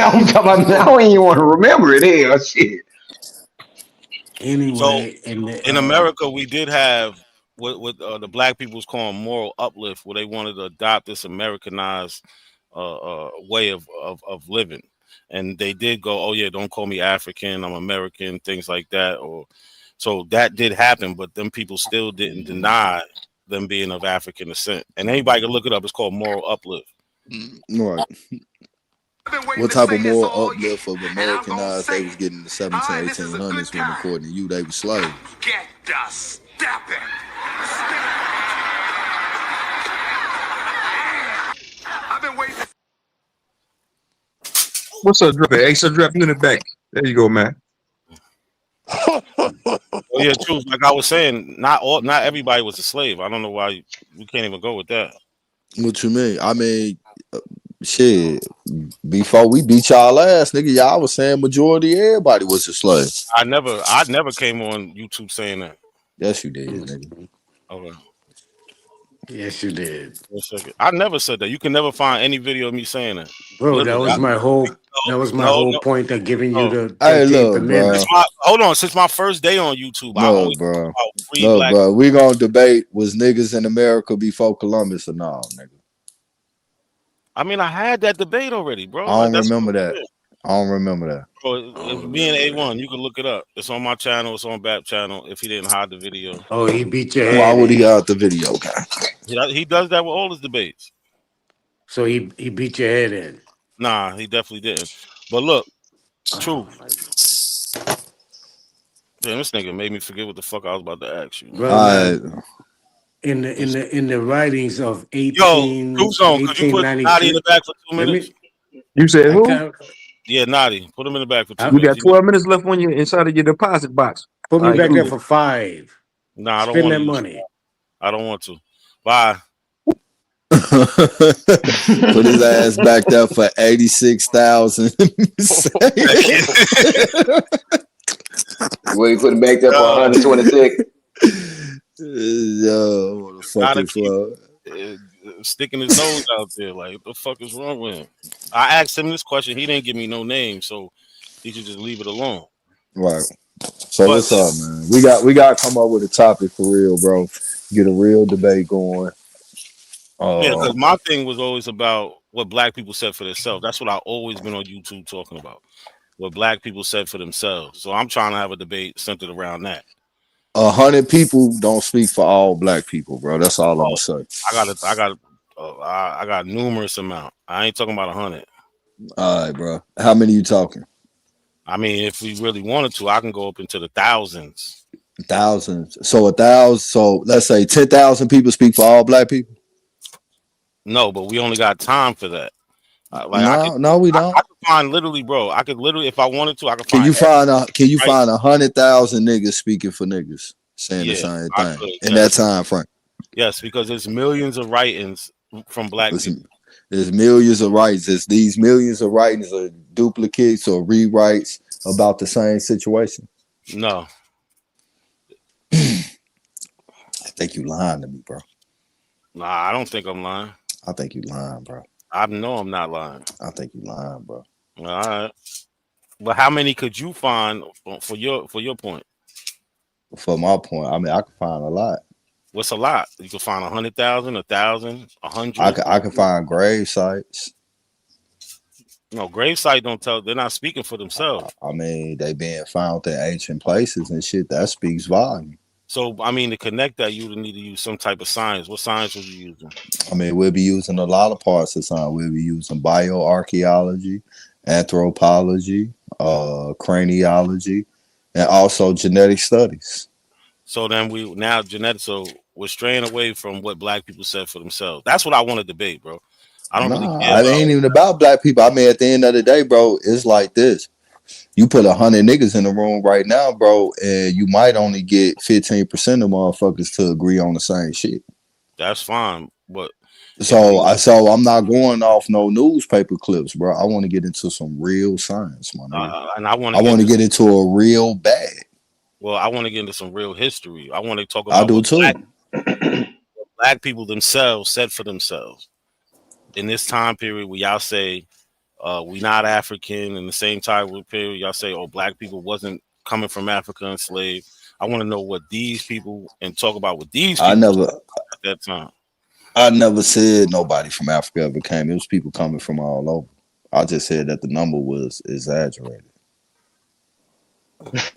I'm talking about, I don't even want to remember it. Hell, shit. so Anyway, and in America, we did have what the black people was calling moral uplift, where they wanted to adopt this Americanized way of living, and they did go, "Oh yeah, don't call me African, I'm American," things like that. Or so that did happen, but them people still didn't deny them being of African descent. And anybody can look it up. It's called moral uplift. Right. I've been waiting What to type say of this moral all year, uplift of and I'm gonna Americanized say they was it. getting in the All 17, right, and this is a good 1800s when time. according to you they were slaves? Get the stepping. I've been waiting. What's up, drop it? Hey, so drop you in the back. There you go, man. Oh yeah, true. Like I was saying, not everybody was a slave. I don't know why we can't even go with that. What you mean? I mean, shit. Before we beat y'all ass, nigga, y'all was saying majority everybody was a slave. I never came on YouTube saying that. Yes, you did, nigga. Okay. yes, you did, One second. I never said that. You can never find any video of me saying that. bro. That Literally, was my whole. That was my no, whole no, point of giving you no. the Hey, 13th look, Since bro. Amendment. my hold on, since my first day on YouTube, I Look, only talk bro. about free Look, black. bro. We gonna debate was niggas in America before Columbus or no, nigga. I mean, I had that debate already, bro. I Like don't that's what remember I'm that. saying. I don't remember that. Bro, I if don't being remember A1, that. you can look it up. It's on my channel. It's on BAP channel. If he didn't hide the video, Oh, he beat your Why head would he in. got the video guy? he does that with all his debates. So he beat your head in. Nah, he definitely didn't. But look, Oh truth. my Damn, this nigga made me forget what the fuck I was about to ask you, man. bro. Now Alright. in the writings of Yo, Truth Zone, could you put Nadi in 1892. the back for 2 minutes? Let me. You said I who? can't. Yeah, Nadi, put him in the back for two I, You got minutes. 12 minutes left on your inside of your deposit box. put All me right, back cool. there for 5. Nah, I don't Spend want to that use. money, I don't want to. Bye. Put his ass back there for 86,000. Well, you put it back there for Yo, 126. Yo, what the fuck gotta is keep fuck? uh, sticking his nose out there. Like, what the fuck is wrong with him? I asked him this question. He didn't give me no name, so he should just leave it alone. Right. So But what's up, man? We got to come up with a topic for real, bro. Get a real debate going. yeah, Uh, because my thing was always about what black people said for themselves. That's what I always been on YouTube talking about. What black people said for themselves. So I'm trying to have a debate centered around that. 100 people don't speak for all black people, bro. That's all I'm gonna Oh, say. I got numerous amount. I ain't talking about 100. All right, bro. How many you talking? I mean, if we really wanted to, I can go up into the thousands. Thousands. So 1,000. So let's say 10,000 people speak for all black people. No, but we only got time for that. Like No, no, we I don't. could find literally, bro. I could literally, if I wanted to, I could Can find you find a Can you right. find 100,000 niggas speaking for niggas saying the Yeah, same I thing could. in that Yes, time frame? yes, because there's millions of writings from black people. Listen, there's millions of writings. It's these millions of writings are duplicates or rewrites about the same situation. No, I think you lying to me, bro. nah, I don't think I'm lying. I think you lying, bro. I know I'm not lying. I think you lying, bro. All right, but how many could you find for your point? For my point, I mean, I can find a lot. What's a lot? You can find 100,000, 1,000, 100. I can find grave sites. No, gravesite don't tell. They're not speaking for themselves. I mean, they being found in ancient places and shit. That speaks volume. So I mean, to connect that, you would need to use some type of science. What science would you using? I mean, we'll be using a lot of parts of science. We'll be using bioarchaeology, anthropology, craniology, and also genetic studies. So then we now genetics. So we're straying away from what black people said for themselves. That's what I want to debate, bro. I don't really care Nah, it about. ain't even about black people. I mean, at the end of the day, bro, it's like this. You put 100 niggas in the room right now, bro, and you might only get 15% of motherfuckers to agree on the same shit. That's fine, but if we So I'm not going off no newspaper clips, bro. I want to get into some real science, my nigga. and I want to I get want to into get into a real bag. well, I want to get into some real history. I want to talk I about do what too. black people themselves said for themselves in this time period where y'all say we not African. In the same time period, y'all say, oh, black people wasn't coming from Africa enslaved. I want to know what these people and talk about what these I people never at that time. I never said nobody from Africa ever came. It was people coming from all over. I just said that the number was exaggerated.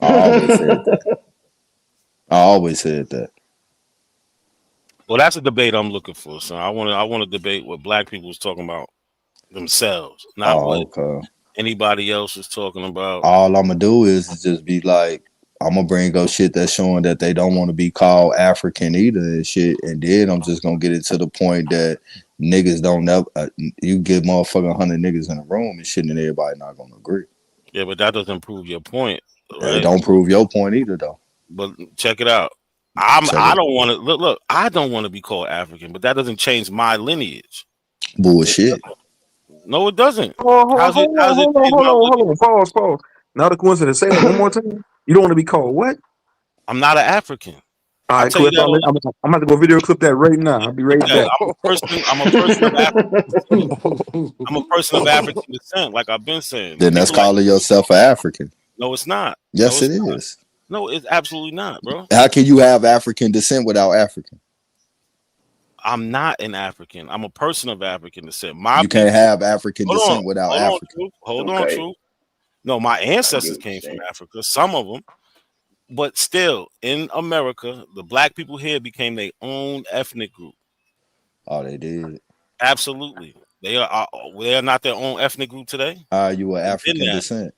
I always said that. I always said that. Well, that's a debate I'm looking for. So I want to debate what black people was talking about themselves, not what Oh, okay. anybody else was talking about. All I'm gonna do is just be like, I'm gonna bring up shit that's showing that they don't want to be called African either and shit, and then I'm just gonna get it to the point that niggas don't never. You get motherfucking 100 niggas in a room and shit, and everybody not gonna agree. Yeah, but that doesn't prove your point, It right? don't prove your point either, though. But check it out. Check I it. don't want to look. I don't want to be called African, but that doesn't change my lineage. Bullshit. No, it doesn't. Oh, How's it change my lineage? hold on. Pause. Not a coincidence. Say that one more time. You don't want to be called what? I'm not an African. All I right, tell you Cliff. that all. I'm about to go video clip that right now. I'll be right Yeah, back. I'm a person. I'm a person of African descent. I'm a person of African descent, like I've been saying. Then that's People like calling yourself an African. no, it's not. No, Yes, it's it not. is. No, it's absolutely not, bro. How can you have African descent without African? I'm not an African. I'm a person of African descent. My You can't people. have African Hold on. descent without Hold on, African. truth. Hold on, Okay, truth. No, my I get ancestors what you're came from saying. Africa. Some of them, but still, in America, the black people here became their own ethnic group. Oh, they did. Absolutely, they are not their own ethnic group today. How are you an They've been African that. descent?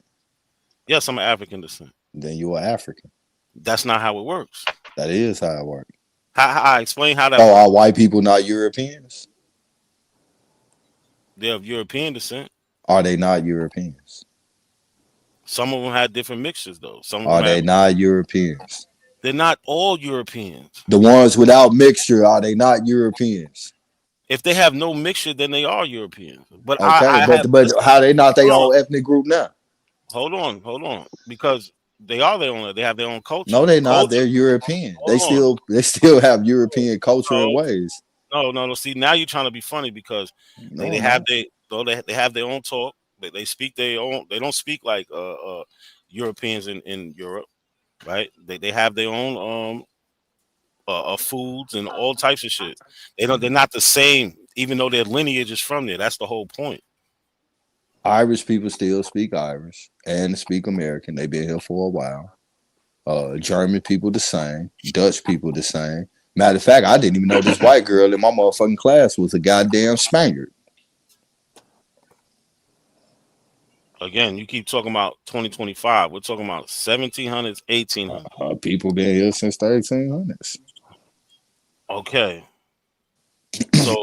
Yes, I'm an African descent. Then you are African. That's not how it works. That is how it works. I explain how that So works. are white people not Europeans? They're of European descent. Are they not Europeans? Some of them had different mixtures, though. Some of them Are have. they not Europeans? They're not all Europeans. The ones without mixture, are they not Europeans? If they have no mixture, then they are Europeans. But Okay, I have but listen. how they not their Hold on, own ethnic group now? hold on, because they are their own. They have their own culture. No, they not. Culture. They're European. They Hold on. still have European culture and No, ways. no. See, now you're trying to be funny because No, they I'm have not. they have their own talk. They speak their own. They don't speak like Europeans in Europe, right? They have their own foods and all types of shit. They don't. They're not the same, even though their lineage is from there. That's the whole point. Irish people still speak Irish and speak American. They've been here for a while. German people the same. Dutch people the same. Matter of fact, I didn't even know this white girl in my motherfucking class was a goddamn Spaniard. Again, you keep talking about 2025. We're talking about 1700s, 1800s. People been here since the 1800s. Okay, so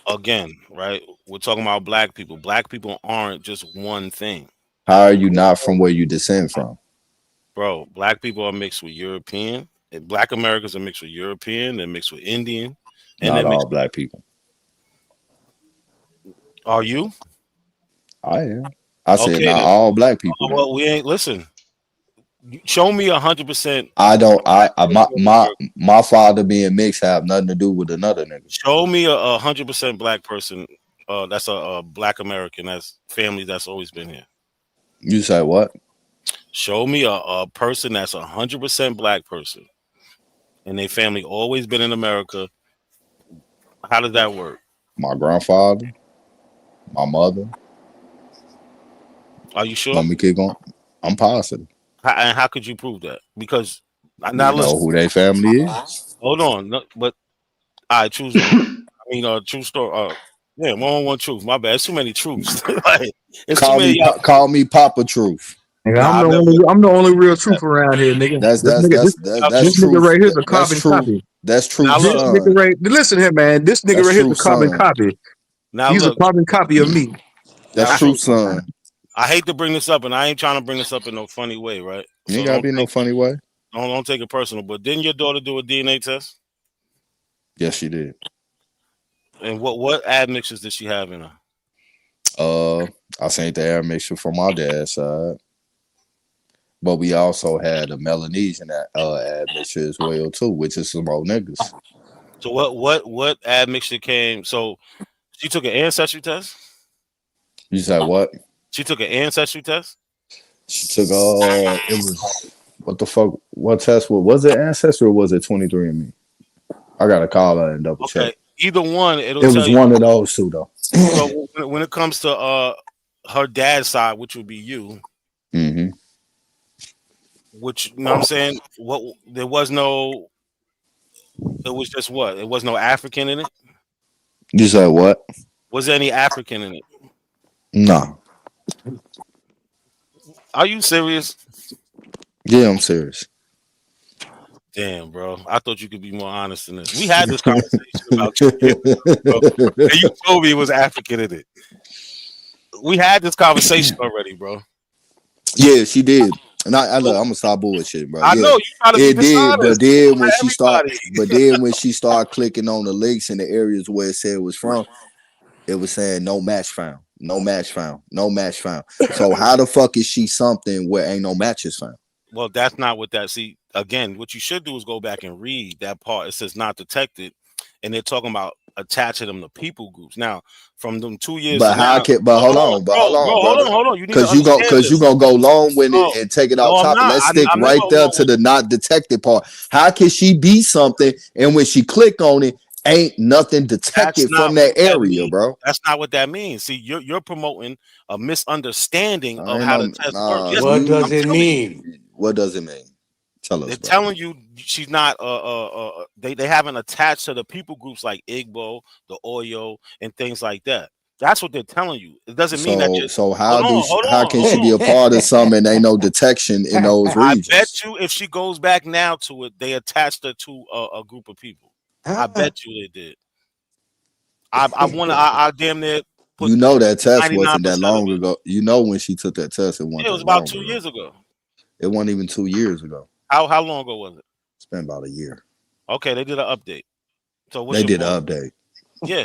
again, right? We're talking about black people. Black people aren't just one thing, How are you not from where you descend from? bro. Black people are mixed with European. And black Americans are mixed with European. They're mixed with Indian, and Not they're all mixed. black people. Are you I am. I said okay? not Then, all black people now. well, we ain't listen. Show me 100%. I don't. My father being mixed have nothing to do with another nigga. Show me a 100% black person. That's a black American. That's family that's always been here. You say what? Show me a person that's 100% black person, and their family always been in America. How does that work? My grandfather, my mother. Are you sure? Let me keep going. I'm positive. And how could you prove that? Because now We know listen, who their family is. hold on. No, but I choose. I mean, true story. Yeah, 101 truth. My bad. It's too many truths. Like, it's too many. Y'all. Call me Papa Truth. Nigga, Nah, I never. I'm the only real truth around here, nigga. That's This that's nigga, that's that, that's this nigga truth. right here is a That's carbon true. copy. That's Now truth, look. This nigga son. right, listen here, man. This nigga That's right here is true, a carbon son. copy. Now He's a look. carbon copy of me. Now That's true, truth. son. I hate to bring this up, and I ain't trying to bring this up in no funny way, right? You ain't So gotta be no funny way. don't take it personal. But didn't your daughter do a DNA test? Yes, she did. And what admixtures did she have in her? Uh, I seen the air mixture from my dad's side, but we also had a Melanesian admixture as well too, which is some old niggas. So what admixture came? So she took an ancestry test. You said what? She took an ancestry test. She took it was what the fuck? What test was it? Ancestry or was it 23andMe? I gotta call her and double check. Okay, either one, it'll It tell was you. one of those two though. So when it comes to her dad's side, which would be you, Mm-hmm. which you know what I'm saying, what there was no, it was just what? It was no African in it. You said what? Was there any African in it? No. Are you serious? Yeah, I'm serious. Damn, bro. I thought you could be more honest than this. We had this conversation about 2 years ago, bro. And you told me it was African in it. We had this conversation already, bro. Yeah, she did. And look, So, I'm gonna stop bullshit, bro. I Yeah, know you trying to be it did. dishonest for everybody. But then when she started clicking on the links in the areas where it said it was from, it was saying no match found, no match found, no match found. So how the fuck is she something where ain't no matches found? Well, that's not what that. See, again, what you should do is go back and read that part. It says not detected, and they're talking about attaching them to people groups. Now, from them 2 years to But how now, can? But hold hold on, on. But hold on, hold brother. on, hold on. You need to Cause understand you this. gonna go long winded No, and take it no, off I'm topic. not. Let's stick I'm not right gonna there go to with the not detected part. How can she be something and when she clicked on it, ain't nothing That's detected not from what that that area, means. bro? That's not what that means. See, you're promoting a misunderstanding I of ain't how the no test works. nah. Yes, What You does I'm it telling you. mean? what does it mean? Tell They're us, brother. telling you she's not. They haven't attached to the people groups like Igbo, the Oyo, and things like that. That's what they're telling you. It doesn't mean that you. So Hold on, hold how on, can hold she be on. a part of something and ain't no detection in those I bet regions? you if she goes back now to it, they attached her to a group of people. I bet you they did. I damn near put You know that test wasn't that 99% of long it. ago. You know when she took that test, it wasn't Yeah, it was that about long two ago. years ago. It wasn't even 2 years ago. How long ago was it? It's been about a year. Okay, they did an update. So what's They your did point? an update. Yeah,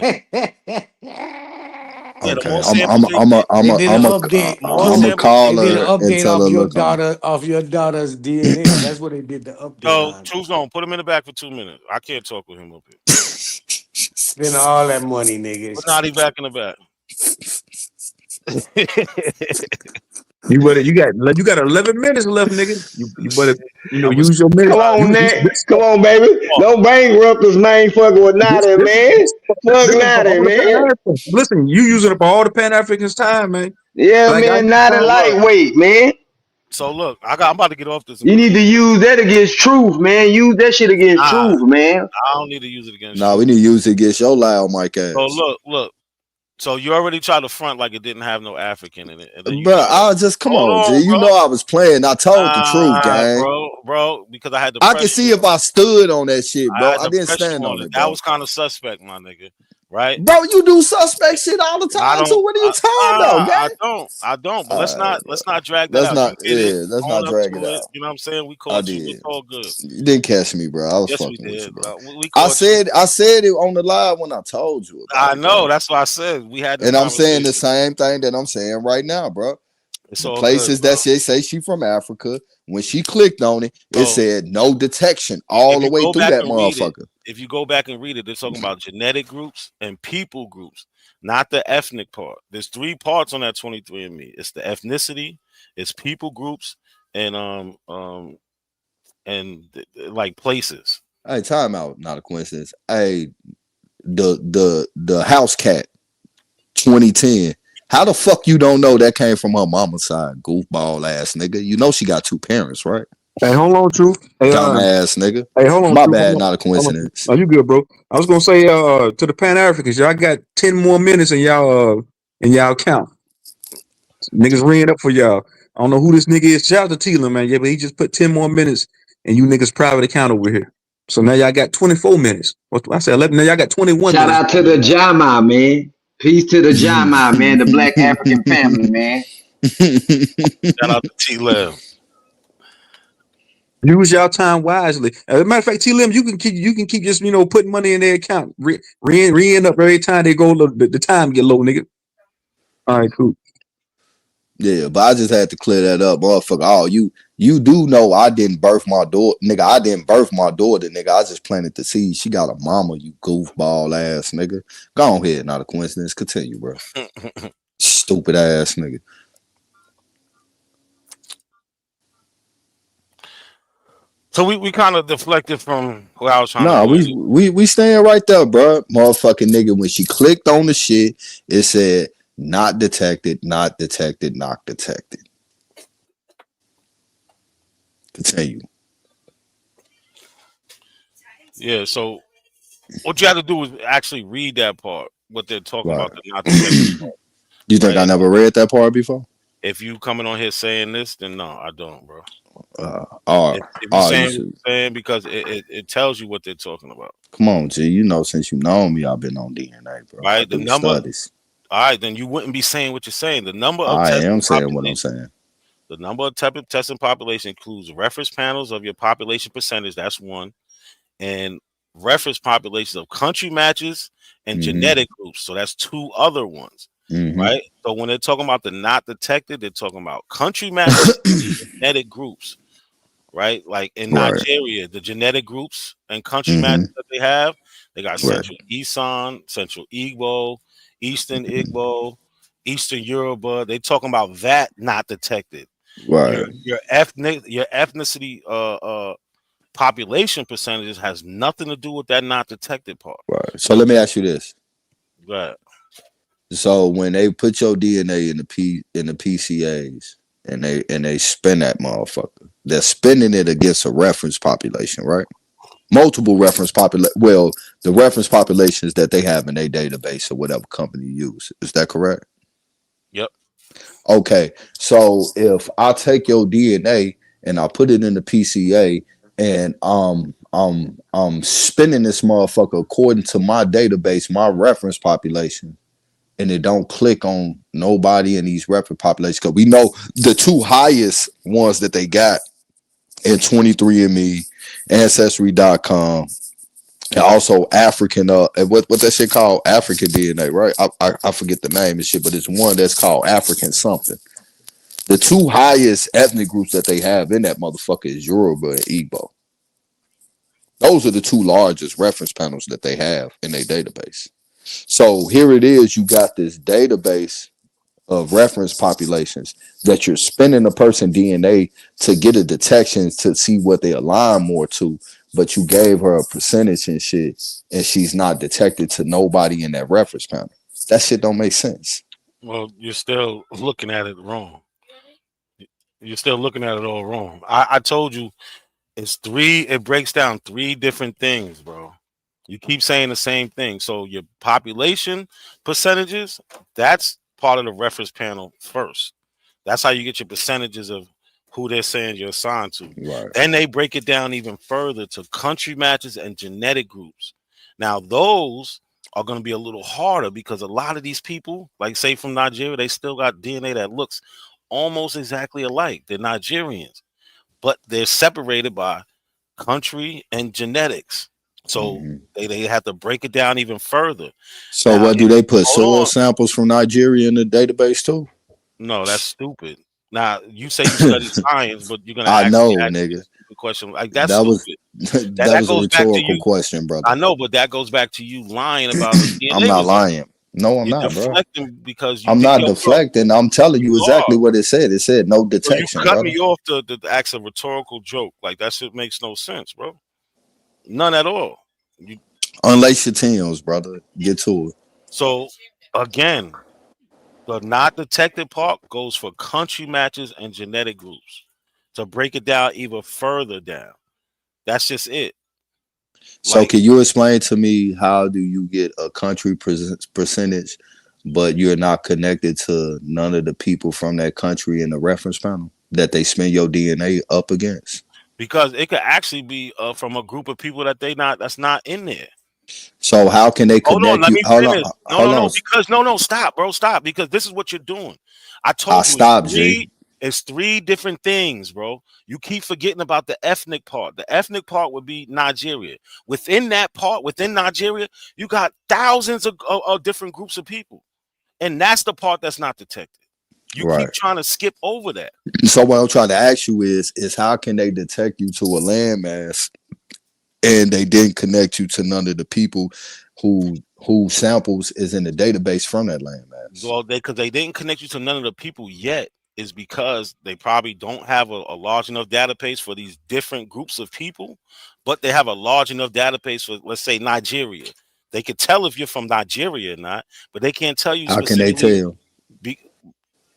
yeah. The Okay, more samples they get, They did an the update. more I'm a samples They they call did an get. her and update tell her look on. of your daughter's DNA. That's what they did the update No, on. True Zone, put him in the back for 2 minutes. I can't talk with him up here. Spend all that money, Put niggas. Naughty back in the back. You got 11 minutes left, nigga. You better I use your minutes. Come respect. on, You Nat. Come on, baby. Oh, No bankrupt us, man. Fucking with Natty, man. Fuck this is for Natty, all the Pan man. Africans. Listen, you using up all the Pan Africans' time, man. Yeah, Like I man. got Natty so time. look, lightweight, man. I'm about to get off this and You go to need to sleep. use that against truth, man. Use that shit against Nah, truth, man. I don't need to use it against Nah, we True. need to use it against your loud mic So ass. look. So you already tried to front like it didn't have no African in it, and then you Bro, try to I just come hold on, G. on, You bro. know I was playing. I told the truth, gang. Bro, because I had to I can press see you. if I stood on that shit, I bro. had I to didn't press you stand on on it. it, That bro. was kind of suspect, my nigga. Right? Bro, you do suspect shit all the I time don't. too. What are you talking about, gang? I don't. I don't. But let's All right, not bro. drag that Let's out. You not, did it. yeah, let's Own not up drag it to it. out. You know what I'm saying? We I caught you. It's did. all good. You didn't catch me, bro. I was Yes, we fucking with you, did. bro. We caught you. I said it on the live when I told you about I it, bro. know. That's why I said we had this And I'm saying the conversation. same thing that I'm saying right now, bro. It's The all good, places that bro. say she from Africa, when she clicked on it, it So said no detection all if the you way go through back that and read it, motherfucker. they're talking about genetic groups and people groups, not the ethnic part. There's three parts on that 23andMe. It's the ethnicity, it's people groups, and like places. Hey, time out, not a coincidence. Hey, the house cat 2010. How the fuck you don't know that came from her mama's side, goofball ass nigga? You know she got two parents, right? Hey, hold on, Truth. Dumb ass nigga. Hey, hold on, My Truth. bad, Hold on. not a Hold on. coincidence. No, you good, bro. I was gonna say to the Pan Africans, y'all got 10 more minutes and y'all count. Niggas ringing up for y'all. I don't know who this nigga is. Shout out to Tila, man. Yeah, but he just put 10 more minutes and you niggas private account over here. So now y'all got 24 minutes. What I said 11. Now y'all got 21 Shout minutes. out to the Jama, man. Peace to the Jama, man. The Black African family, man. Shout out to T Lib. Use y'all time wisely. As a matter of fact, T Lim, you can keep just putting money in their account, re up every time they go low, the time get low, nigga. All right, cool. Yeah, but I just had to clear that up, motherfucker. Oh, you do know I didn't birth my daughter, nigga. I didn't birth my daughter, nigga. I just planted the seed. She got a mama, you goofball ass nigga. Go on ahead, not a coincidence. Continue, bro. Stupid ass nigga. So we kind of deflected from where I was trying to Nah, go. we staying right there, bro. Motherfucking nigga. When she clicked on the shit, it said not detected, not detected, not detected. Continue. Yeah. So what you have to do is actually read that part. What they're talking Right. about, the not detected part, You think I right? never read that part before? If you coming on here saying this, then no, I don't, bro. If you You saying what should. you're saying because it tells you what they're talking about, Come on, G. You know, since you know me, I've been on DNA, bro. I right? The do number. studies. All right, then you wouldn't be saying what you're saying. The number of I testing am saying what I'm population, saying. the number of testing population includes reference panels of your population percentage. That's one, and reference populations of country matches and Mm-hmm. genetic groups. So that's two other ones, Mm-hmm. right? So when they're talking about the not detected, they're talking about country matches and genetic groups. right? Like in Right. Nigeria, the genetic groups and country Mm-hmm. matches that they got Right. Central Isan, Central Igbo, Eastern Igbo, Eastern Yoruba. They talking about that not detected. Right. Your ethnicity population percentages has nothing to do with that not detected part. Right. So So let me just ask you this. right. So when they put your DNA in the PCAs and they spin that motherfucker, they're spinning it against a reference population, right? Multiple reference population. Well, the reference populations that they have in their database or whatever company you use. Is that correct? Yep. Okay. So if I take your DNA and I put it in the PCA and I'm spinning this motherfucker according to my database, my reference population, and it don't click on nobody in these reference populations because we know the two highest ones that they got in 23andMe, Ancestry.com, and Yep. also African what that shit called African DNA, right? I forget the name and shit, but it's one that's called African something. The two highest ethnic groups that they have in that motherfucker is Yoruba and Igbo. Those are the two largest reference panels that they have in their database. So here it is, you got this database of reference populations that you're spending a person DNA to get a detection to see what they align more to, but you gave her a percentage and shit, and she's not detected to nobody in that reference panel. That shit don't make sense. Well, you're still looking at it wrong. You're still looking at it all wrong. I told you it's three. It breaks down three different things, bro. You keep saying the same thing. So your population percentages, that's part of the reference panel first. That's how you get your percentages of who they're saying you're assigned to. Right, Then they break it down even further to country matches and genetic groups. Now those are going to be a little harder because a lot of these people, like say from Nigeria, they still got DNA that looks almost exactly alike. They're Nigerians, but they're separated by country and genetics. So hmm they have to break it down even further. So Now, what do if they put hold soil on, samples from Nigeria in the database too? no, that's stupid. Now you say you study science, but you're gonna I actually know, ask me a nigga. stupid question. Like that's That was stupid. That that that was a goes back to rhetorical you. question, I brother. know, but that goes back to you lying about the I'm DNA not results. lying. No, I'm You're not, bro. deflecting because you I'm think, not yo, bro, deflecting. I'm telling you you exactly are. what it said. It said no So you detection, cut me brother. off to ask a rhetorical joke. Like that shit makes no sense, bro. None at all. You, Unlace your Tims, brother. Get to it. so again, the not detected part goes for country matches and genetic groups. To break it down even further down, that's just it. So, Like can you explain to me how do you get a country percentage, but you're not connected to none of the people from that country in the reference panel that they spin your DNA up against? because it could actually be from a group of people that they not that's not in there. So, how can they Hold on, connect let you? me Hold on, finish. No, hold no, on. no. Because no, stop, bro, stop. Because this is what you're doing. I I told you stopped, G. it's three different things, bro. You keep forgetting about the ethnic part. The ethnic part would be Nigeria. Within that part, within Nigeria, you got thousands of different groups of people, and that's the part that's not detected. You Right. keep trying to skip over that. So, what I'm trying to ask you is how can they detect you to a landmass and they didn't connect you to none of the people who samples is in the database from that landmass. Well, because they didn't connect you to none of the people yet is because they probably don't have a large enough database for these different groups of people, but they have a large enough database for, let's say, Nigeria. They could tell if you're from Nigeria or not, but they can't tell you How can they specifically tell? be,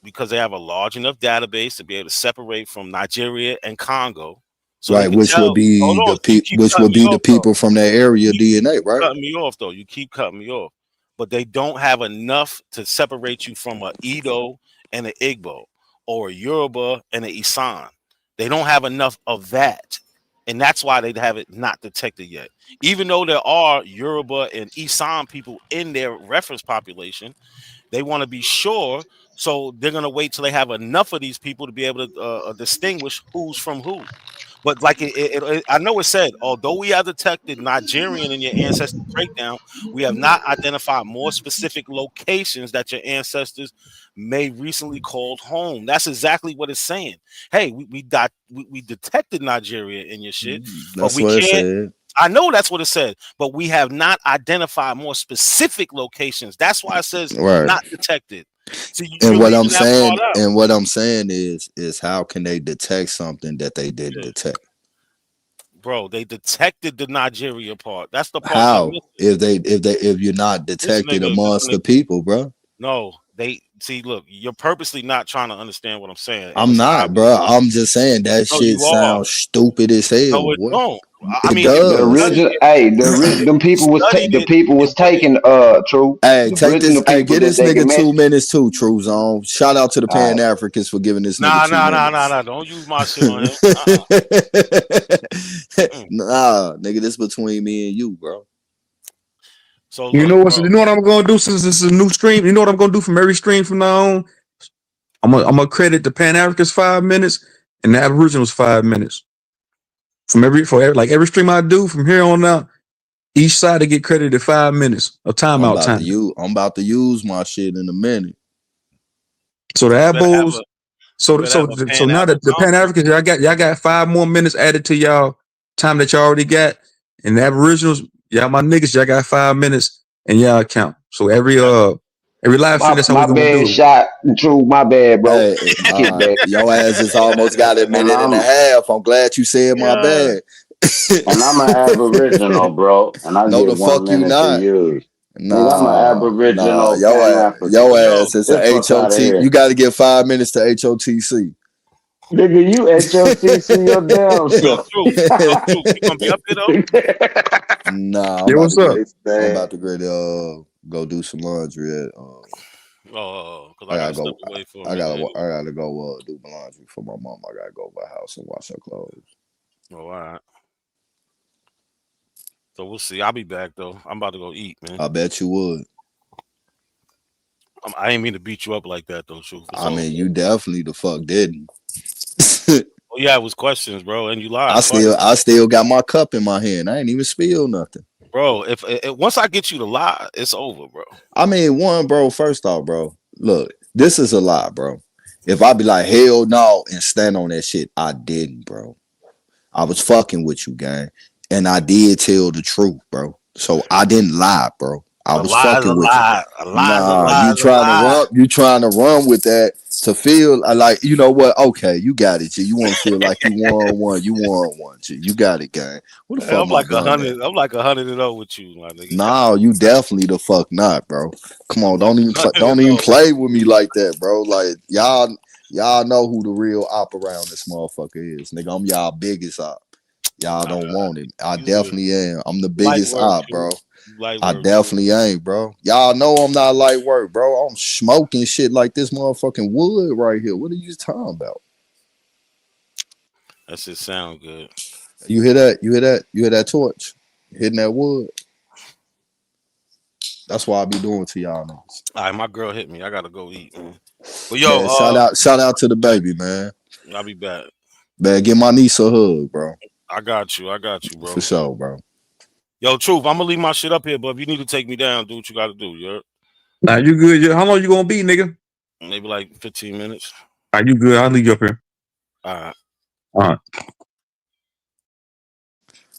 because they have a large enough database to be able to separate from Nigeria and Congo. So they Right, could which would tell, hold be on, so you keep which cutting would me be the off though. people from that area DNA, Keep right? cutting me off though. You keep cutting me off, but they don't have enough to separate you from a Edo and an Igbo or a Yoruba and an Isan. They don't have enough of that, and that's why they have it not detected yet. Even though there are Yoruba and Isan people in their reference population, they want to be sure, so they're gonna wait till they have enough of these people to be able to distinguish who's from who. But like I know it said, although we have detected Nigerian in your ancestry breakdown, we have not identified more specific locations that your ancestors may recently called home. That's exactly what it's saying. Hey, we detected Nigeria in your shit, but That's we what it can't. said. I know that's what it said, but we have not identified more specific locations. That's why it says Right. not detected. So you're leaving that part out. And what I'm saying is how can they detect something that they didn't Yeah. detect? Bro, they detected the Nigeria part. That's the part you're How? missing. If you're not detected This amongst the nigga. people, bro? No, they see. Look, you're purposely not trying to understand what I'm saying, and I'm it's not, bro. obvious. I'm just saying that No, shit you are. sounds stupid as hell. No, it What? don't. I It mean, if you The does. studied original, it, hey, them if you people was studied the it, people it was wouldn't. taking true. Hey, The take this. original Hey, people get that this they can nigga mention. 2 minutes too, True Zone. Shout out to the All Pan right, Africans for giving this nigga Nah, two nah, nah, nah, minutes. nah. Don't use my shit on him. Mm. Nah, nigga, this between me and you, bro. So You look, know what? bro. You know what I'm gonna do since this is a new stream. You know what I'm gonna do from every stream from now on. I'm gonna credit the Pan Africans 5 minutes and the Aboriginals 5 minutes from every stream I do from here on out. Each side to get credited 5 minutes of timeout time. I'm about to use my shit in a minute. So the You better have Abos, a. You better have a so Pan now that the Pan Africana. Africans, y'all got 5 more minutes added to y'all time that y'all already got, and the Aboriginals, y'all my niggas, y'all got 5 minutes and y'all count. So every live stream, that's how we my gonna bad do it. shot, true. My bad, bro. Hey, Skip that. your ass has almost got a And minute and a half. I'm glad you said my Yeah. bad. I'm an Aboriginal, bro, and I No, get the one fuck you minute to not. use. Nigga, I'm an Nah. Aboriginal Pan Your African. Yo, ass is Get a the fuck out of HOT. here. You got to get 5 minutes to HOTC. Nigga, you HOTC your damn yo, self. truth. Yo, truth. You gonna be up here though? Nah, Yeah, what's up? I'm Man. about to go do some laundry. Oh, because I I gotta gotta step go. away for a minute anyway. I gotta go do my laundry for my mom. I gotta go by house and wash her clothes. Oh, all right. So we'll see. I'll be back though. I'm about to go eat, man. I bet you would. I ain't mean to beat you up like that though, truth. It's I all mean, good. you definitely the fuck didn't. Oh yeah, it was questions, bro, and you lied twice, I still got my cup in my hand. I ain't even spill nothing. bro. If once I get you to lie, it's over, bro. I mean, one, bro, first off, bro, look, this is a lie, bro. If I be like, hell no, and stand on that shit, I didn't, bro. I was fucking with you, gang. And I did tell the truth, bro. So I didn't lie, bro. I A was lie is a fucking with you. lie. A lie is a Nah, lie is a lie. you trying to run with that to feel like, you know what? Okay, you got it, G. You want to feel like you won one. You won one, G. You got it, gang. Where the Hey, fuck I'm my like a gun at? hundred. I'm like 100-0 with you, my nigga. Nah, you definitely the fuck not, bro. Come I'm on, like a hundred and don't even zero. play with me like that, bro. Like y'all know who the real op around this motherfucker is, nigga. I'm y'all biggest op. Y'all All don't right, want him. I you good. definitely am. I'm the Light biggest work, op, truth. bro. Light I work, truth. definitely ain't, bro. Y'all know I'm not light work, bro. I'm smoking shit like this motherfucking wood right here. What are you talking about? That shit sound good. You hear that? You hear that? You hear that torch hitting that wood? That's what I be doing to y'all niggas. All right, my girl hit me. I gotta go eat, man. But yo, Man, shout out to the baby, man. I'll be back. Man, give my niece a hug, bro. I got you. I got you, For bro. sure, bro. Yo, truth. I'm gonna leave my shit up here, but if you need to take me down, do what you gotta do. You heard? Nah, you good? How long you gonna be, nigga? Maybe like 15 minutes. Are you good? I'll leave you up here. All right. All right.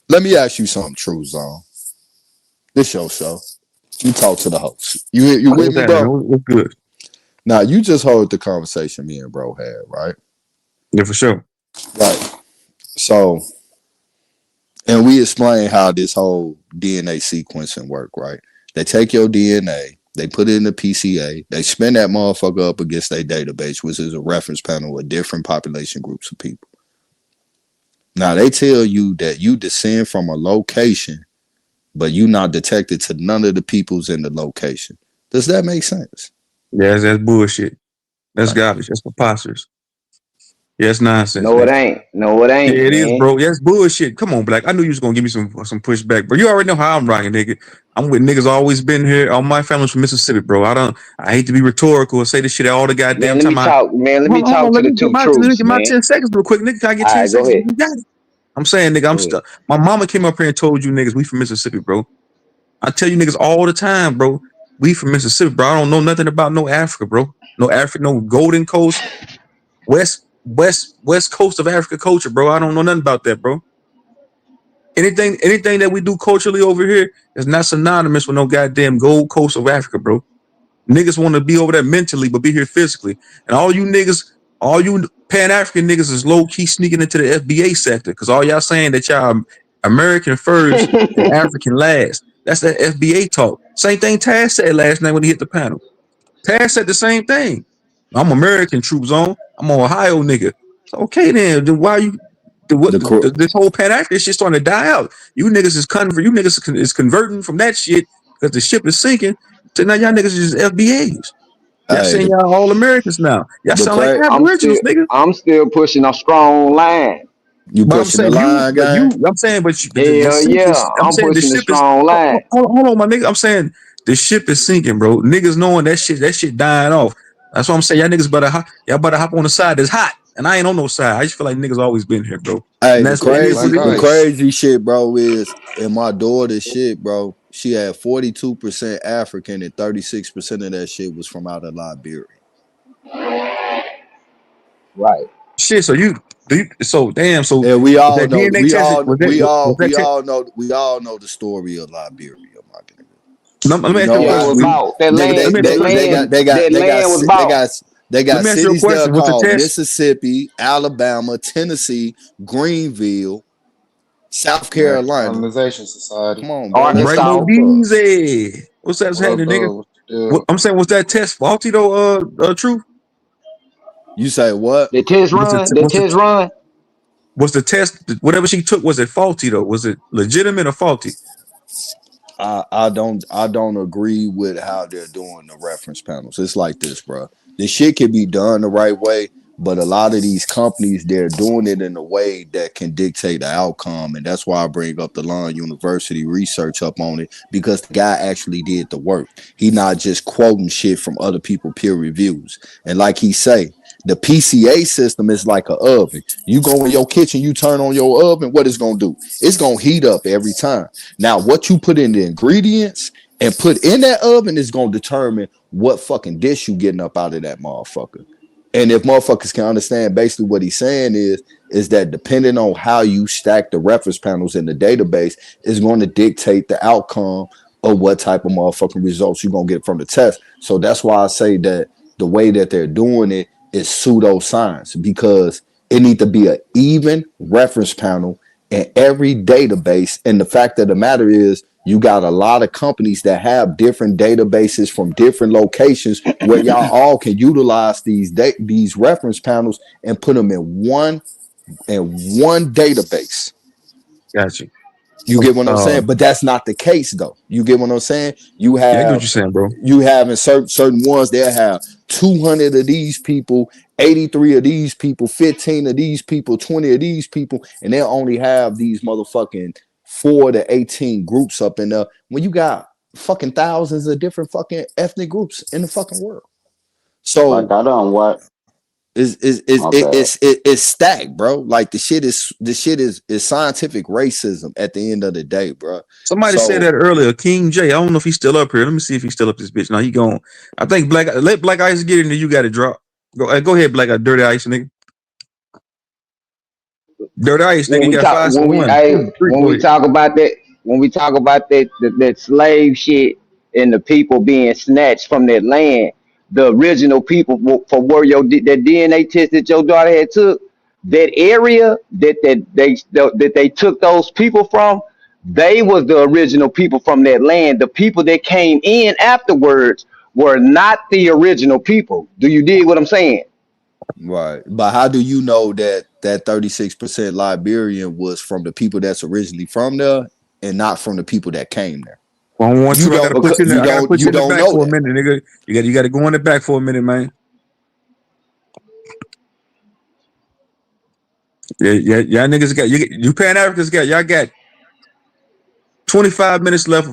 Let me ask you something, True Zone. This your show. You talk to the host. You with What's me, happening? bro? What's good? Now you just heard the conversation me and bro had, right? Yeah, for sure. Right. So, and we explain how this whole DNA sequencing work, right? They take your DNA, they put it in the PCA, they spin that motherfucker up against their database, which is a reference panel of different population groups of people. Now they tell you that you descend from a location, but you not detected to none of the peoples in the location. Does that make sense? Yeah, that's bullshit. That's Thank garbage. That's preposterous. Yeah, it's nonsense, No, it nigga. ain't. No, it Yeah, ain't, it is, man. bro. Yeah, it's bullshit. Come on, Black. I knew you was gonna give me some pushback, bro. You already know how I'm rocking, nigga. I'm with niggas always been here. All my family's from Mississippi, bro. I hate to be rhetorical and say this shit all the Man, goddamn let me time. talk, man. Let me Hold talk on. to Let the me get two my truths, 10 man. seconds real quick, nigga. Can I get All 10 right, go seconds? ahead. You got it. I'm saying, nigga, I'm Go ahead. stuck. My mama came up here and told you niggas we from Mississippi, bro. I tell you niggas all the time, bro. We from Mississippi, bro. I don't know nothing about no Africa, bro. No Africa, no Golden Coast, West Coast of Africa culture, bro. I don't know nothing about that, bro. Anything that we do culturally over here is not synonymous with no goddamn Gold Coast of Africa, bro. Niggas want to be over there mentally, but be here physically. And all you niggas, all you Pan African niggas is low key sneaking into the FBA sector because all y'all saying that y'all American first and African last. That's that FBA talk. Same thing Taz said last night when he hit the panel. Taz said the same thing. I'm American troops on. I'm an Ohio nigga. So okay then why you The this whole Pan African shit starting to die out? You niggas is is converting from that shit because the ship is sinking. So now y'all niggas is just FBAs. Y'all hey, saying y'all all Americans now. Y'all the sound like crack. I'm still Aboriginals, nigga. I'm still pushing a strong line. You But I'm pushing the saying line, gang. I'm saying, but the Hell sink yeah, is, I'm I'm saying the pushing a ship is, strong line. hold on, my nigga. I'm saying the ship is sinking, bro. Niggas knowing that shit dying off. That's what I'm saying. Y'all niggas y'all better hop on the side that's hot. And I ain't on no side. I just feel like niggas always been here, bro. And Hey, that's, it is what Black it the is. ice. crazy shit, bro, is in my daughter's shit, bro. She had 42% African and 36% of that shit was from out of Liberia. Right. Shit, so damn, so And we was all that know DNA test, was that test, we all know the story of Liberia, my nigga. let me We ask you a know It I was question. we bought. That nigga Let land me ask you a that question. land that land was bought. they Let got me ask you a cities there question. Was the called test, Mississippi, Alabama, Tennessee, Greenville, South American Carolina. Colonization Society. Come on, bro. Let's right, keep Arkansas. it a buck. Modeezy? What's that What up, happening, nigga? though? What's the deal? I'm saying, was that test faulty though? True. You say what? The test Was the run. t- The was the test run. was the test whatever she took? Was it faulty though? Was it legitimate or faulty? I don't agree with how they're doing the reference panels. It's like this, bro. This shit can be done the right way, but a lot of these companies they're doing it in a way that can dictate the outcome, and that's why I bring up the Lund University research up on it because the guy actually did the work. He not just quoting shit from other people peer reviews. And like he say, the PCA system is like an oven. You go in your kitchen, you turn on your oven, what it's gonna do? It's gonna heat up every time. Now, what you put in the ingredients and put in that oven is gonna determine what fucking dish you getting up out of that motherfucker. And if motherfuckers can understand basically what he's saying is that depending on how you stack the reference panels in the database is going to dictate the outcome of what type of motherfucking results you're gonna get from the test. So that's why I say that the way that they're doing it is pseudoscience because it needs to be an even reference panel in every database. And the fact of the matter is, you got a lot of companies that have different databases from different locations where y'all all can utilize these reference panels and put them in one database. Got you. You get what I'm Uh, saying? But that's not the case though. You get what I'm saying? yeah, I get what you're saying, bro. You have in certain ones they'll have 200 of these people, 83 of these people, 15 of these people, 20 of these people, and they'll only have these motherfucking 4 to 18 groups up in there when you got fucking thousands of different fucking ethnic groups in the fucking world. Like So I don't what? My bad. it's stacked, bro. Like the shit is scientific racism at the end of the day, bro. Somebody said So that earlier. King J. I don't know if he's still up here. Let me see if he's still up this bitch. Now he gone. I think let Black Ice get in there. You got to drop. Go ahead, Black Ice. Dirty Ice, nigga. Dirty Ice, nigga. when You we got talk 5 when we one, I 2, 3. when Go we ahead. talk about that when we talk about that slave shit and the people being snatched from that land, the original people for where that DNA test that your daughter had took, that area that they took those people from, they was the original people from that land. The people that came in afterwards were not the original people. Do you dig what I'm saying? right. But how do you know that 36% Liberian was from the people that's originally from there and not from the people that came there? You I gotta don't put Because you in there. I gotta put you you in the don't back know for a that. minute, nigga. You gotta go in the back for a minute, man. Yeah, y'all niggas got you Pan Africans y'all got 25 minutes left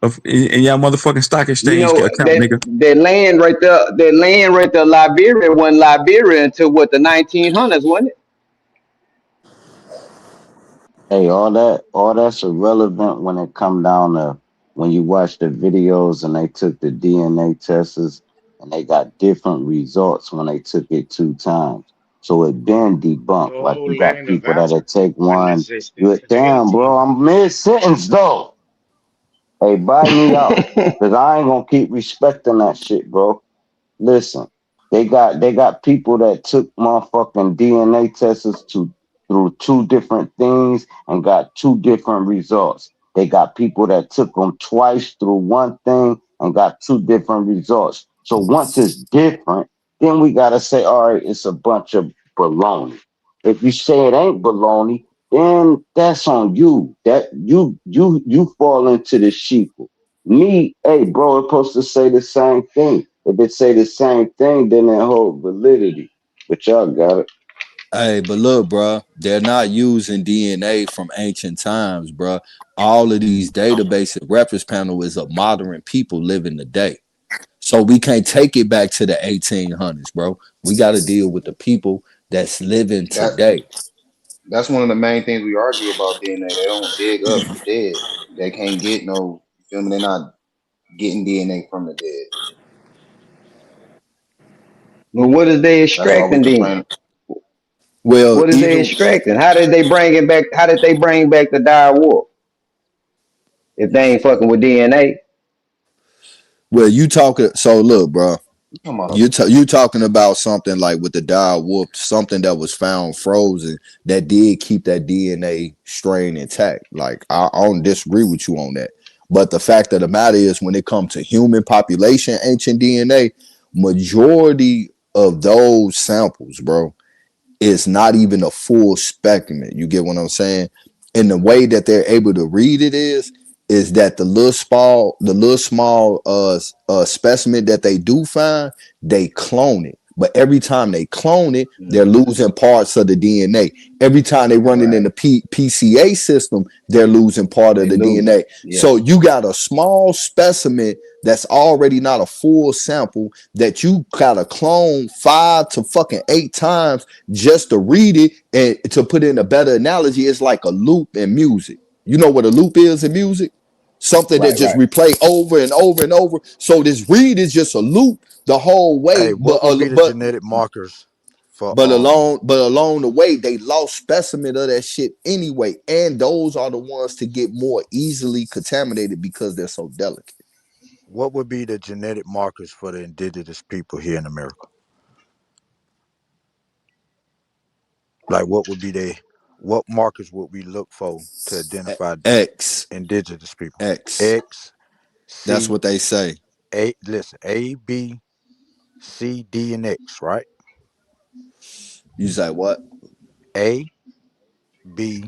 of in y'all motherfucking stock you exchange know account, nigga. that land right there, Liberia wasn't Liberia until what the 1900s, wasn't it? Hey, all that's irrelevant when it come down to when you watch the videos and they took the DNA tests and they got different results when they took it 2 times. So it been The debunked. Like whole you got land of people that'll Africa take wasn't one. existing You for the damn, bro, 1800s. I'm mid sentence though. Hey, buy me out, cause I ain't gonna keep respecting that shit, bro. Listen. They got people that took motherfucking DNA tests to through 2 different things and got 2 different results. They got people that took them twice through one thing and got 2 different results. So once it's different, then we gotta say, all right, it's a bunch of baloney. If you say it ain't baloney, then that's on you. That you fall into the sheeple. Me, hey, bro, it's supposed to say the same thing. If it say the same thing, then it hold validity. But y'all got it. Hey, but look, bro, they're not using DNA from ancient times, bro. All of these databases reference panel is of modern people living today. So we can't take it back to the 1800s, bro. We got to deal with the people that's living That today. that's one of the main things we argue about DNA. They don't dig up the dead. They can't get no. You feel me? They're not getting DNA from the dead. Well, what is they That's why we extracting then? complain. Well, What is they even extracting? How did they bring it back? How did they bring back the dire wolf if they ain't fucking with DNA? well, you talking. So look, bro. You talking about You talking about something like with the dire wolf, something that was found frozen that did keep that DNA strain intact. Like I don't disagree with you on that, but the fact of the matter is, when it comes to human population ancient DNA, majority of those samples, bro, is not even a full spectrum. You get what I'm saying? And the way that they're able to read it is that the little small specimen that they do find, they clone it. But every time they clone it, they're mm, losing parts of the DNA. Every time they run it in right. the PCA system, they're losing part of They the lose DNA. it. Yeah. So you got a small specimen that's already not a full sample that you gotta clone 5 to fucking 8 times just to read it. And to put in a better analogy, it's like a loop in music. You know what a loop is in music? Something that Right. just Right. replay over and over and over. So this read is just a loop the whole Hey, way, what would be the genetic markers for but along the way they lost specimen of that shit anyway, and those are the ones to get more easily contaminated because they're so delicate. what would be the genetic markers for the indigenous people here in America? Like what markers would we look for to identify X, indigenous people? X. X, That's C, what they say. A, listen, A, B, C, D, and X, right? You say what? A, B,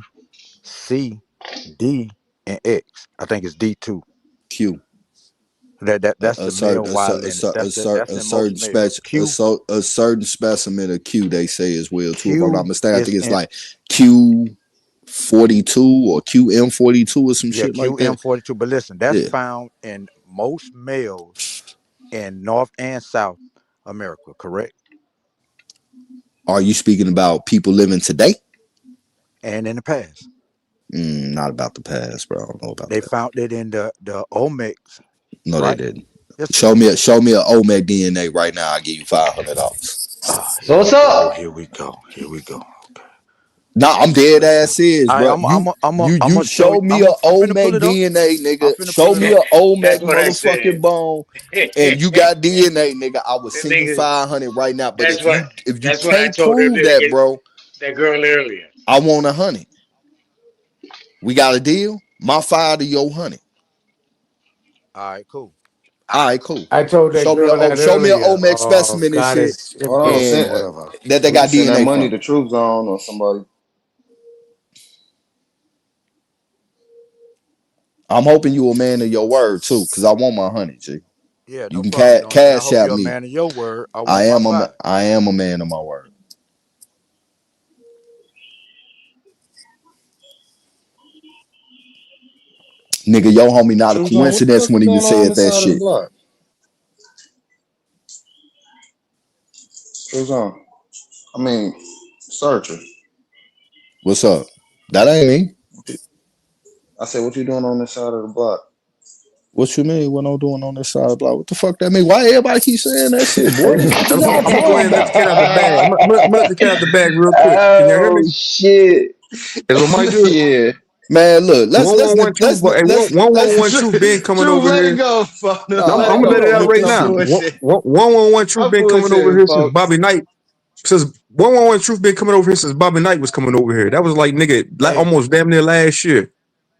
C, D, and X. I think it's D two. Q. That's the male wildland. That's A in most certain males. Q, a certain specimen of Q they say as well too. If I'm not Q mistaken, I is think it's in, like Q42 or QM42 or some yeah, shit like that. QM42. But listen, that's Yeah. found in most males in North and South America, correct? Are you speaking about people living today? And in the past. Not about the past, bro. I don't know about They that. found it in the Olmecs, No, they right? didn't. Yes, they did. Show me a OMEG DNA right now. I'll give you $500. Ah, here So we what's go. up? Here we go. Here we go. Okay. Nah, I'm dead Let's see. ass serious, I, bro. I'm You gonna show you. show me a I'm finna pull OMEG it up. DNA, I'm nigga. finna Show pull it me up. a OMEG That's what I motherfucking said. bone, the and you got DNA, nigga. I will send you nigga, 500 right now. But that's what if you that's what I can't told prove that, bro, that girl earlier. I want 100. We got a deal. My 5 to your 100. All right, cool. All right, cool. I told that girl that Show me an earlier. OMEG specimen and shit, Goddess Hold on. influence or Send. and whatever. that they We can got send that DNA money from. to True Zone or somebody. I'm hoping you a man of your word too, cause I want my 100, G. Yeah, You no can problem. You know what I'm saying? I cash hope out you're a me. man of your word. I want my five. I am a man of my word. Nigga, your homie not a True Zone. What the coincidence fuck when is he was going on said this that side of the shit. block? True Zone. I mean, searcher. What's up? That ain't me. I said, what you doing on this side of the block? What you mean? What I'm doing on this side of the block? What the fuck that mean? Why everybody keep saying that shit, boy? Hey, What is I'm y'all gonna go ahead talking and let the about? cat out the bag. I'm gonna let the cat out the bag real quick. Can y'all hear me? Oh shit. Is what Mike do? Yeah. Man, look, let's One let's one one truth, let's but hey, let's one let's truth been coming Truth, over let it here. go, folks. No, Let nah, I'm it gonna go. let it hold out on. Finish. right I'm now. bullshitting. One truth I'm been coming over bullshitting, here since folks. Bobby Knight. Since one truth been coming over here since Bobby Knight was coming over here. That was like nigga, like Hey, almost damn near last year.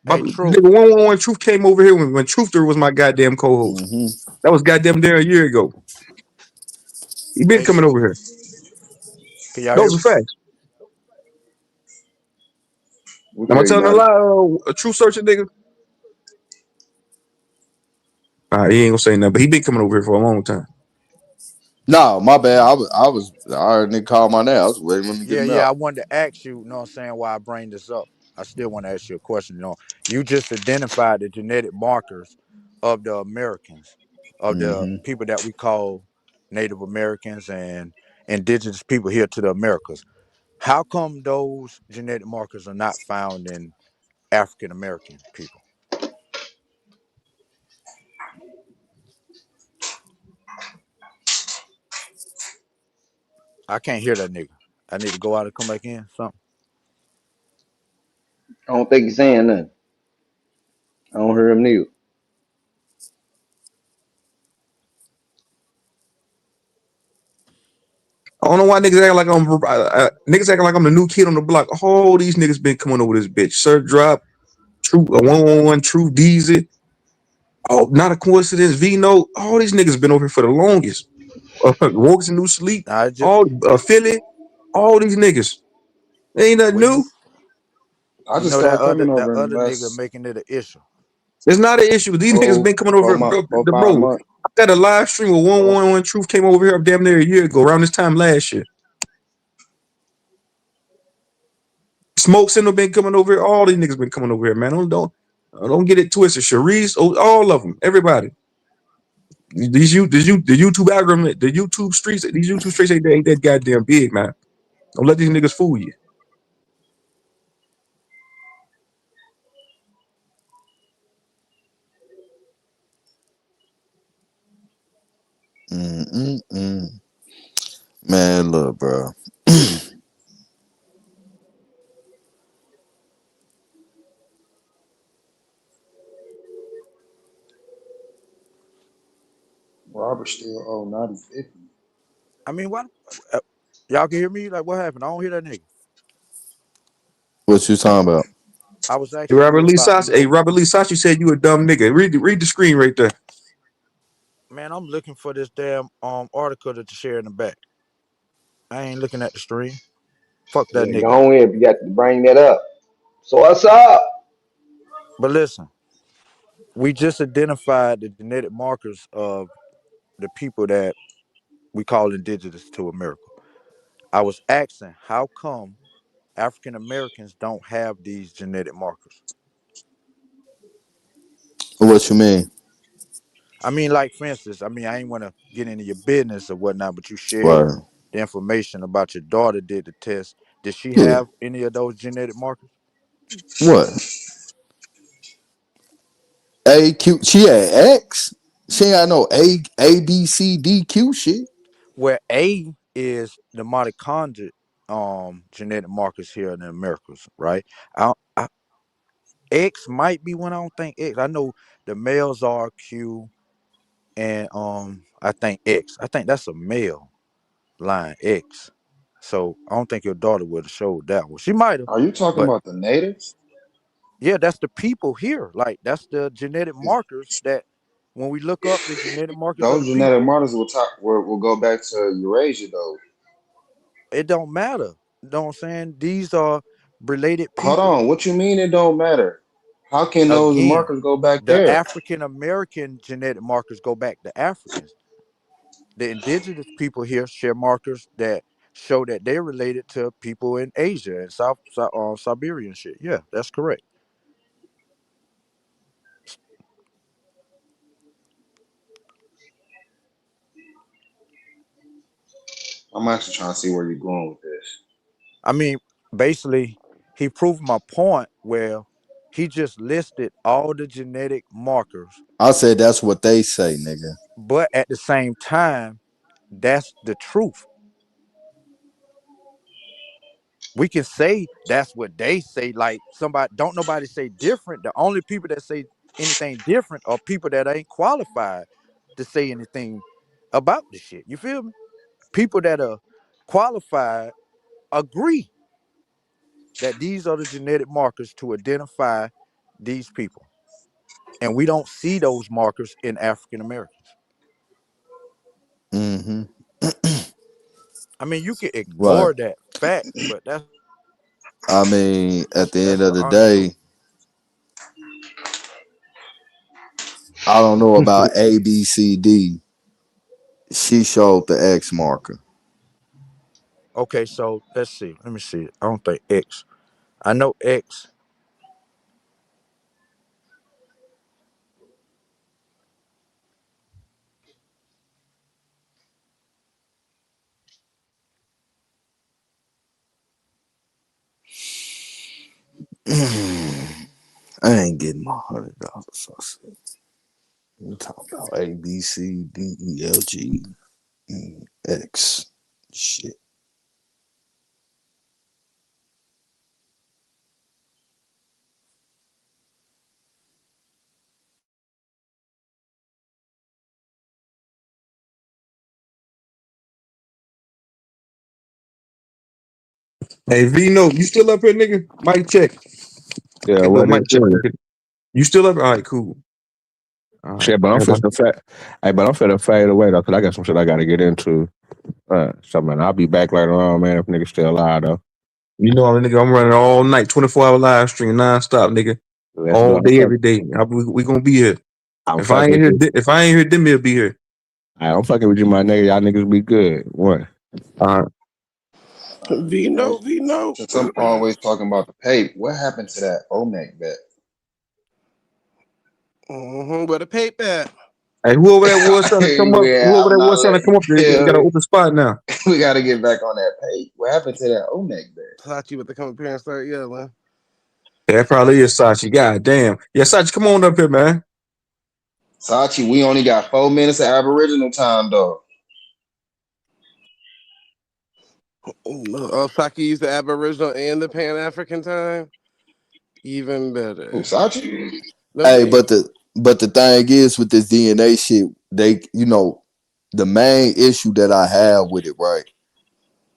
hey, Bobby, truth. nigga, one truth came over here when Truther was my goddamn co-host. Mm-hmm. That was goddamn there a year ago. He been Hey, coming truth. over here. Can y'all hear Those me? are facts. We can Am I hear you, telling a Marty. lie? A true searching nigga? He ain't gonna say nothing, but he been coming over here for a long time. No, my bad. I heard nigga call my name. I was waiting for him to get Yeah, him yeah. out. I wanted to ask you, you know what I'm saying, why I bring this up. I still want to ask you a question. You just identified the genetic markers of the Americans, of the Mm-hmm. people that we call Native Americans and indigenous people here to the Americas. How come those genetic markers are not found in African American people? I can't hear that nigga. I need to go out and come back in. Something. I don't think he's saying nothing. I don't hear him neither. I don't know why niggas act like niggas acting like I'm the new kid on the block. All these niggas been coming over this bitch. Sir Drop, True, 111, True Deezy. Oh, not a coincidence. Vino. All these niggas been over here for the longest. Walks in New Sleep. I just All Philly. All these niggas. Ain't nothing well, new. I you just know that started other coming that over in the other nigga last making it an issue. It's not an issue. These niggas been coming over, bro. 5 Bro, months. I got a live stream with Oh, 111 Truth came over here damn near a year ago, around this time last year. Smoke Signal been coming over here. All these niggas been coming over here, man. Don't get it twisted. Sharice, all of them, everybody. The YouTube algorithm, the YouTube streets, these YouTube streets ain't that goddamn big, man. Don't let these niggas fool you. mm-mm-mm. Man, look, bro. Robert still owe 90/50. I mean, what? Uh, y'all can hear me? Like, what happened? I don't hear that nigga. What you talking about? I was asking you about, Hey, Robert Lee Sachi said you a dumb nigga. Read the screen right there. man, I'm looking for this damn article to share in the back. I ain't looking at the stream. Fuck that Yeah, nigga. go ahead if you got to bring that up. So what's up? But listen, we just identified the genetic markers of the people that we call indigenous to America. I was asking, how come African Americans don't have these genetic markers? What you mean? I mean, like for instance, I mean, I ain't want to get into your business or whatnot, but you shared Right. the information about your daughter did the test. Did she Yeah. have any of those genetic markers? What? A Q. She had X. She ain't got no A B C D Q shit. Where A is the mitochondrial genetic markers here in the Americas, right? I, X might be one. I don't think X. I know the males are Q and I think X. I think that's a male line X. So I don't think your daughter would have showed that one. She might have, Are you talking but about the natives? yeah, that's the people here. Like that's the genetic Is markers that when we look up the genetic markers of those the genetic people, markers will go back to Eurasia though. it don't matter. You know what I'm saying? These are related Hold people. on. What you mean it don't matter? How can those Again, markers go back the there? African American genetic markers go back to Africans. The indigenous people here share markers that show that they're related to people in Asia and Siberian shit. Yeah, that's correct. I'm actually trying to see where you're going with this. I mean, basically, he proved my point where He just listed all the genetic markers, I said that's what they say, nigga. but at the same time, that's the truth. We can say that's what they say. Like somebody, don't nobody say different. The only people that say anything different are people that ain't qualified to say anything about the shit. You feel me? People that are qualified agree that these are the genetic markers to identify these people. And we don't see those markers in African Americans. Mm-hmm. I mean, you can Right. ignore that fact, but I mean, at the end that's of the the untruth. day, I don't know about ABCD. She showed the X marker. Okay, so let's see. Let me see. I don't think X. I know X. I ain't getting my $100. So I said, we talking about ABCDEFGX. Shit. Hey, Vino, you still up here, nigga? Mic check. Yeah, Can't do a what is mic check. it? You still up? All right, cool. All right. Shit, but I'm finna fat. Hey, but I'm finna fade away though, cause I got some shit I gotta get into. So man, I'll be back later on, man. If niggas still alive though, You know, nigga, I'm running all night, 24-hour live stream, nonstop, nigga, let's do all it. I'm day, fuck. every day. We gonna be here. I'm If I fucking ain't with here, you. if I ain't here, then we'll be here. I'm fucking with you, my nigga. Y'all niggas be good. What? All right. Yo, Vino. since I'm always talking about the pay, what happened to that OMAC bet? Where the paper at? Hey, whoever that was trying to come up, Yeah, whoever I'm that not was trying to letting come up, they got an you. open spot now. We got to get back on that page. What happened to that OMAC bet? Thought you about to come up here and start yelling. Yeah, that probably is Sachi. God damn. Yeah, Sachi, come on up here, man. Sachi, we only got 4 minutes of Aboriginal time, dog. Osaki used the Aboriginal and the Pan African time. Even Who, better. Sachi? No, Hey, me. but the thing is with this DNA shit, they the main issue that I have with it, right?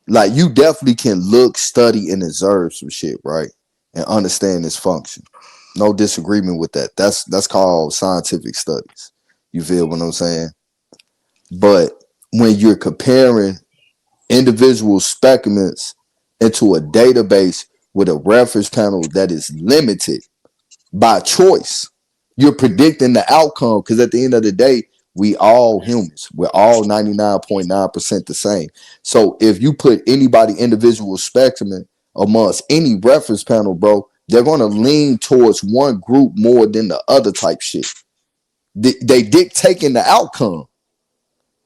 Like you definitely can look, study, and observe some shit, right? And understand its function. No disagreement with that. That's called scientific studies. You feel what I'm saying? But when you're comparing individual specimens into a database with a reference panel that is limited by choice, you're predicting the outcome because at the end of the day, we all humans. We're all 99.9% the same. So if you put anybody individual specimen amongst any reference panel, bro, they're gonna lean towards one group more than the other type shit. They dictating the outcome.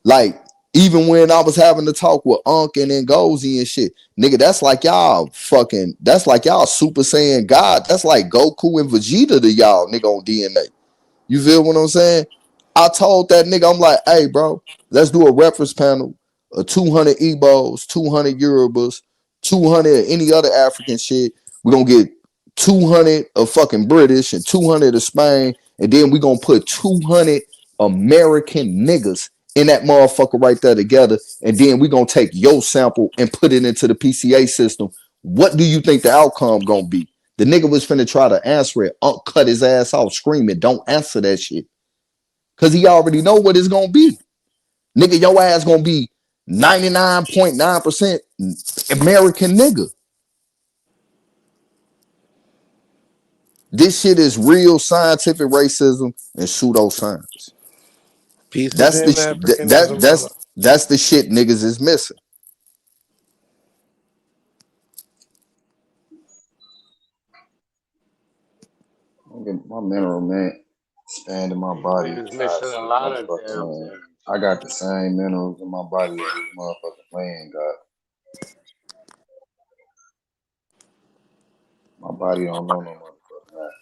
Like even when I was having to talk with Unc and Ngozi and shit, nigga, that's like y'all Super Saiyan God. That's like Goku and Vegeta to y'all, nigga, on DNA. You feel what I'm saying? I told that nigga, I'm like, hey, bro, let's do a reference panel of 200 Igbos, 200 Yorubas, 200 of any other African shit. We're going to get 200 of fucking British and 200 of Spain. And then we're going to put 200 American niggas in that motherfucker right there together. And then we're going to take your sample and put it into the PCA system. What do you think the outcome going to be? The nigga was finna try to answer it. Unc cut his ass off screaming, don't answer that shit. Cause he already know what it's gonna be. Nigga, your ass gonna be 99.9% American nigga. This shit is real scientific racism and pseudoscience. Piece of That's the Pan Africanism. that's the shit niggas is missing. I'm getting my mineral, man. Expanding my body Niggas inside missing a some lot of damn motherfucking. things. I got the same minerals in my body as this motherfucking land got. My body don't know no motherfucking that.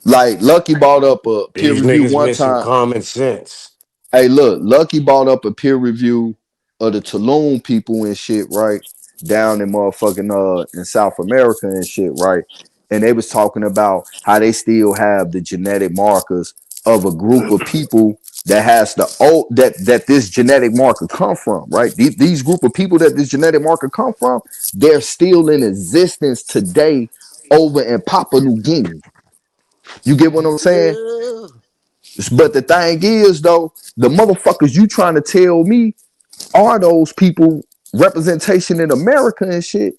Like Lucky brought up a peer These review niggas one missing time. common sense. Hey, look, Lucky brought up a peer review of the Tulum people and shit, right? Down in motherfucking in South America and shit, right? And they was talking about how they still have the genetic markers of a group of people that has the old that this genetic marker come from, right? These group of people that this genetic marker come from, they're still in existence today over in Papua New Guinea. You get what I'm saying? Yeah. But the thing is, though, the motherfuckers you trying to tell me are those people representation in America and shit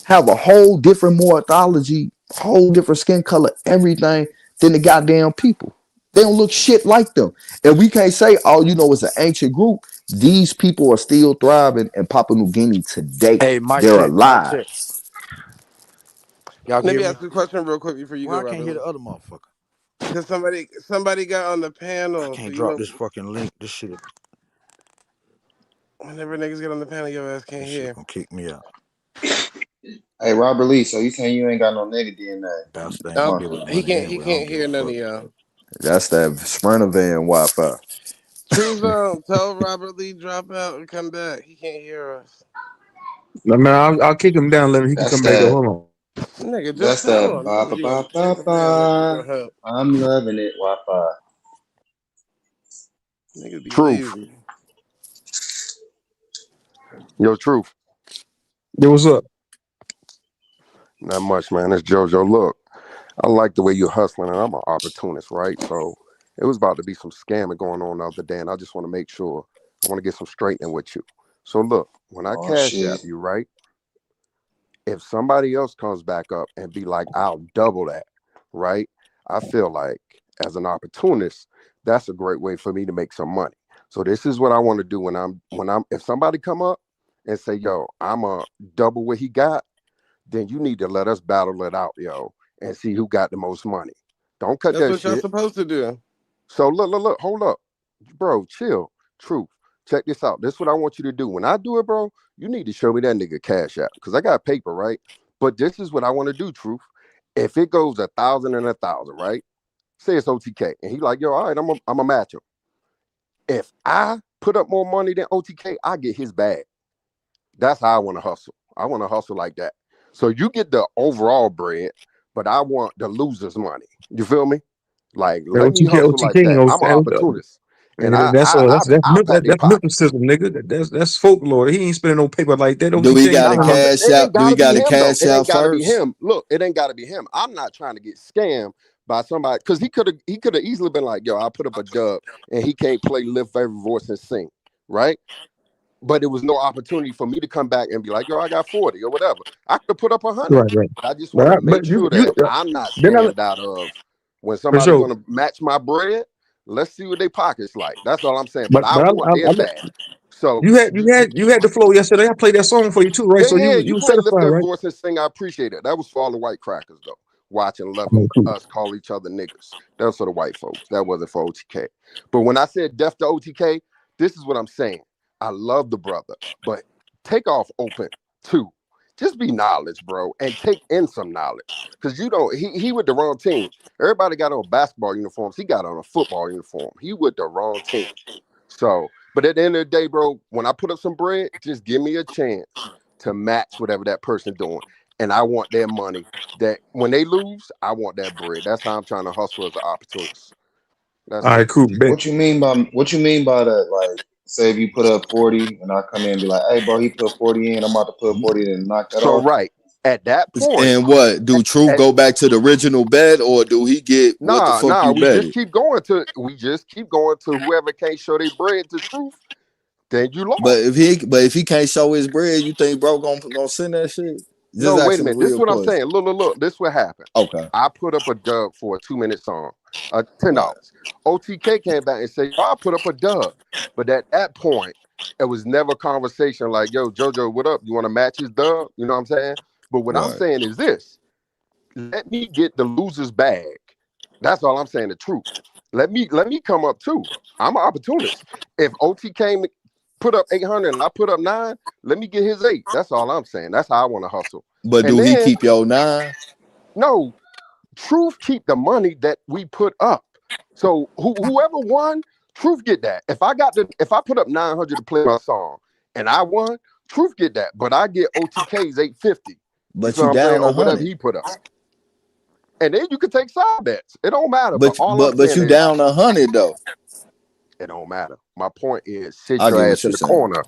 have a whole different morphology, whole different skin color, everything than the goddamn people. They don't look shit like them. And we can't say, oh, you know, it's an ancient group. These people are still thriving in Papua New Guinea today. Hey, mic They're check, mic alive. check. Y'all can Let hear me me? ask you a question real quick before you Well, go, I can't Robert hear the Lee. other motherfucker. Because somebody got on the I panel. So can't you drop know, this fucking link. whenever niggas get on the panel, your ass can't This shit hear. gonna kick me out. Hey, Robert Lee, so you saying you ain't got no nigga DNA? Bastard ain't gonna be able to He run it can't. He anyway. I don't can't give a hear none of fuck. y'all. That's that Sprinter van Wi-Fi. Truth, tell Robert Lee drop out and come back. He can't hear us. No, man, I'll kick him down. Let him. He can That's come back up. that. Hold on. Nigga, just That's hold that. on. Ba Nigga, ba you gonna ba kick ba him down like you ba. gonna help. I'm loving it. Wi-Fi. Niggas be Truth. lazy. Yo, truth. Yo, what's up? Not much, man. It's JoJo. Look, I like the way you're hustling, and I'm an opportunist, right? So it was about to be some scamming going on the other day, and I just want to make sure I want to get some straightening with you. So look, when I Oh cash app shit. you, right? If somebody else comes back up and be like, I'll double that, right? I feel like as an opportunist, that's a great way for me to make some money. So this is what I want to do when I'm if somebody come up and say, yo, I'm a double what he got, then you need to let us battle it out, yo, and see who got the most money. Don't cut That's that what y'all shit. supposed to do. So look, hold up. Bro, chill. Truth. Check this out. This is what I want you to do. When I do it, bro, you need to show me that nigga cash app. Cause I got paper, right? But this is what I want to do, truth. If it goes 1,000 and 1,000, right? Say it's OTK. And he like, yo, all right, I'm a match him. If I put up more money than OTK, I get his bag. That's how I want to hustle. I want to hustle like that. So you get the overall bread, but I want the loser's money. You feel me? Like, That let me OTK, hustle like OTK, that. I'm an opportunist. And and that's I pat their that's pockets. mysticism, nigga. That's folklore. He ain't spending no paper like that. Do we OTK ain't got a spending no. Nah, cash it ain't out? Do we gotta be got a him though. cash It ain't out gotta be first? him. Look, it ain't gotta be him. I'm not trying to get scammed by somebody because he could have easily been like, yo, I put up a dub and he can't play lift every voice and sing, right? But it was no opportunity for me to come back and be like, yo, I got 40 or whatever. I could have put up 100. Right, right. But I just want to But make sure you that I'm not then I scammed out of when for somebody's sure. gonna match my bread. Let's see what their pockets like. That's all I'm saying. But But I want their bag. So you had the flow yesterday. I played that song for you too, right? yeah, So yeah, you you were play lift satisfied, that right? voice and sing. I appreciate it. That was for all the white crackers though. Watching Oh, cool. us call each other niggas. That was for the white folks. That wasn't for OTK. But when I said death to OTK, this is what I'm saying. I love the brother, but take off open too. Just be knowledge, bro, and take in some knowledge. Cause you don't. He with the wrong team. Everybody got on basketball uniforms. He got on a football uniform. He with the wrong team. So, but at the end of the day, bro, when I put up some bread, just give me a chance to match whatever that person doing. And I want their money. That when they lose, I want that bread. That's how I'm trying to hustle as an opportunist. All That's right, it. cool. Bet. What you mean by that? Like, say if you put up 40 and I come in and be like, hey bro, he put 40 in, I'm about to put 40 in and knock that So off. right at that point, And what? Do Truth at, go back to the original bet or do he get what the fuck nah, you betted? we just keep going to whoever can't show their bread to truth, then you lost. But if he can't show his bread, you think bro gonna send that shit? Just No, wait a asking a minute. This is real what I'm question. saying. Look. This what happened. Okay. I put up a dub for a 2-minute song, Right. $10. OTK came back and said, "Yo, I put up a dub." But at that point, it was never a conversation like, yo, JoJo, what up? You want to match his dub? You know what I'm saying? But what I'm Right. saying is this: let me get the loser's bag. That's all I'm saying. The truth. Let me come up too. I'm an opportunist. If OT came put up 800 and I put up 9, let me get his 8. That's all I'm saying. That's how I want to hustle. But And do he then keep your 9? no, Truth keep the money that we put up. So whoever won, Truth get that. If I put up 900 to play my song and I won, Truth get that. But I get OTK's 850. You But feel you what I'm saying? down Or whatever 100. he put up. And then you can take side bets. It don't matter. But But all I'm but saying you is down 100 though. it don't matter. My point is sit I your get ass what in you're the saying. corner.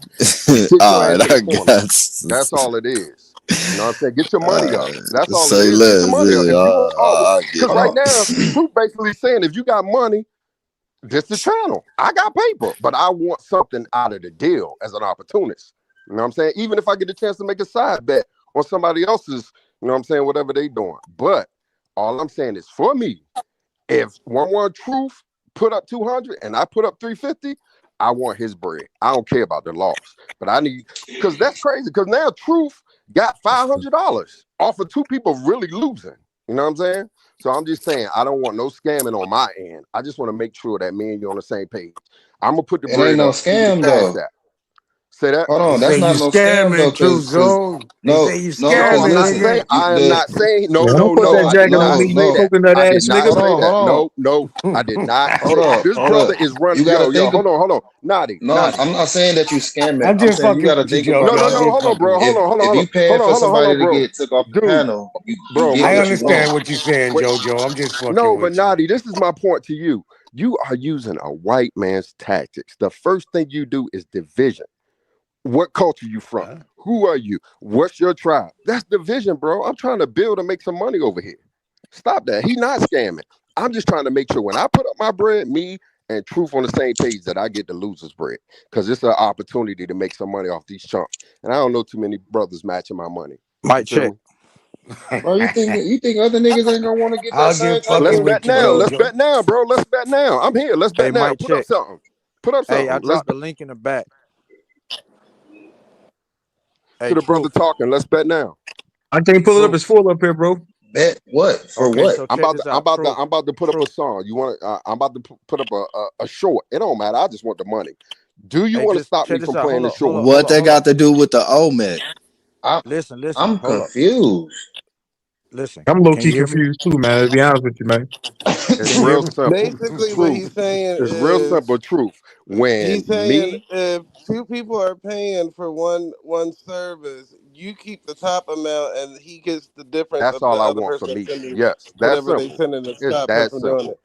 Sit your All ass right, in the I corner. got That's all it is. You know what I'm saying? Get your money up. That's all it say is. Get your less. money up. Yeah, If you want, oh, I get because Hold it. right on. now, Truth basically saying if you got money, this the channel. I got paper, but I want something out of the deal as an opportunist. You know what I'm saying? Even if I get a chance to make a side bet on somebody else's, you know what I'm saying, whatever they doing. But all I'm saying is for me, if one Truth put up 200 and I put up 350, I want his bread. I don't care about the loss, but I need because that's crazy. Because now Truth got $500 off of two people really losing. You know what I'm saying? So I'm just saying I don't want no scamming on my end. I just want to make sure that me and you on the same page. I'm gonna put the It ain't bread no up. Send me the scam cash though. app. Say that. Hold They on, say that's you not no scam though, scamming, True cause Zone. They no, say you No, cause I'm scamming, not listen, saying. nigga. I am the not saying. No, Man, don't no, put no. that I did jacket on not no, me, you say no. that. coconut I did ass not nigga. say that. Hold on, No, no. I did not hold say up, this hold brother up. is running. You gotta Yo, think of hold on. Naughty, no. naughty. I'm not saying that you scamming. I'm I'm just saying you fucking gotta with you, think about No. this JoJo. I'm shit. Hold on, just bro. fucking with you. If you paying for Hold somebody on, to bro. get took off the Dude, panel, you bro, get I what you listen. understand want. what you're saying, Wait, JoJo. I'm just fucking no, but with you. naughty. This is my point to you. You are using a white man's tactics. The first thing you do is division. What culture you from? Huh? Who are you? What's your tribe? That's division, bro. I'm trying to build and make some money over here. Stop that. He not scamming. I'm just trying to make sure when I put up my bread, me and Truth on the same page that I get the loser's bread. Because it's an opportunity to make some money off these chumps. And I don't know too many brothers matching my money. You Mic feel check. me? Bro, you think other niggas ain't gonna want to get that I'm same just type Let's fucking of bet with you, now. uh Let's JoJo. bet now, bro. Let's bet now. I'm here. Let's Hey, bet now. mic Put up check. something. Put up Hey, I something. Let's dropped the link in the back. to Hey, the brother Truth. talking. Let's bet now. I can't pull it up. Truth. It's full up here, bro. bet what for Okay, what? so check this out. Truth. I'm about to put up a Truth. song. You want to? I'm about to put up a short. It don't matter. I just want the money. Do you Hey, want to just stop check me this from out. playing Hold the up, hold short? up, hold What up, they hold up. got to do with the OMEC? I Listen, listen, I'm hold up. confused. Listen, I'm low can key you hear me? confused too, man. To be honest with you, man. It's Can you hear real me? simple. Basically, what Truth. he's saying It's real is simple. Truth. When he's saying me, if two people are paying for one service, you keep the top amount, and he gets the difference that's of the all I other want for person me. sending Yes, that's whatever they simple. sending to It's stop him that from doing simple. it.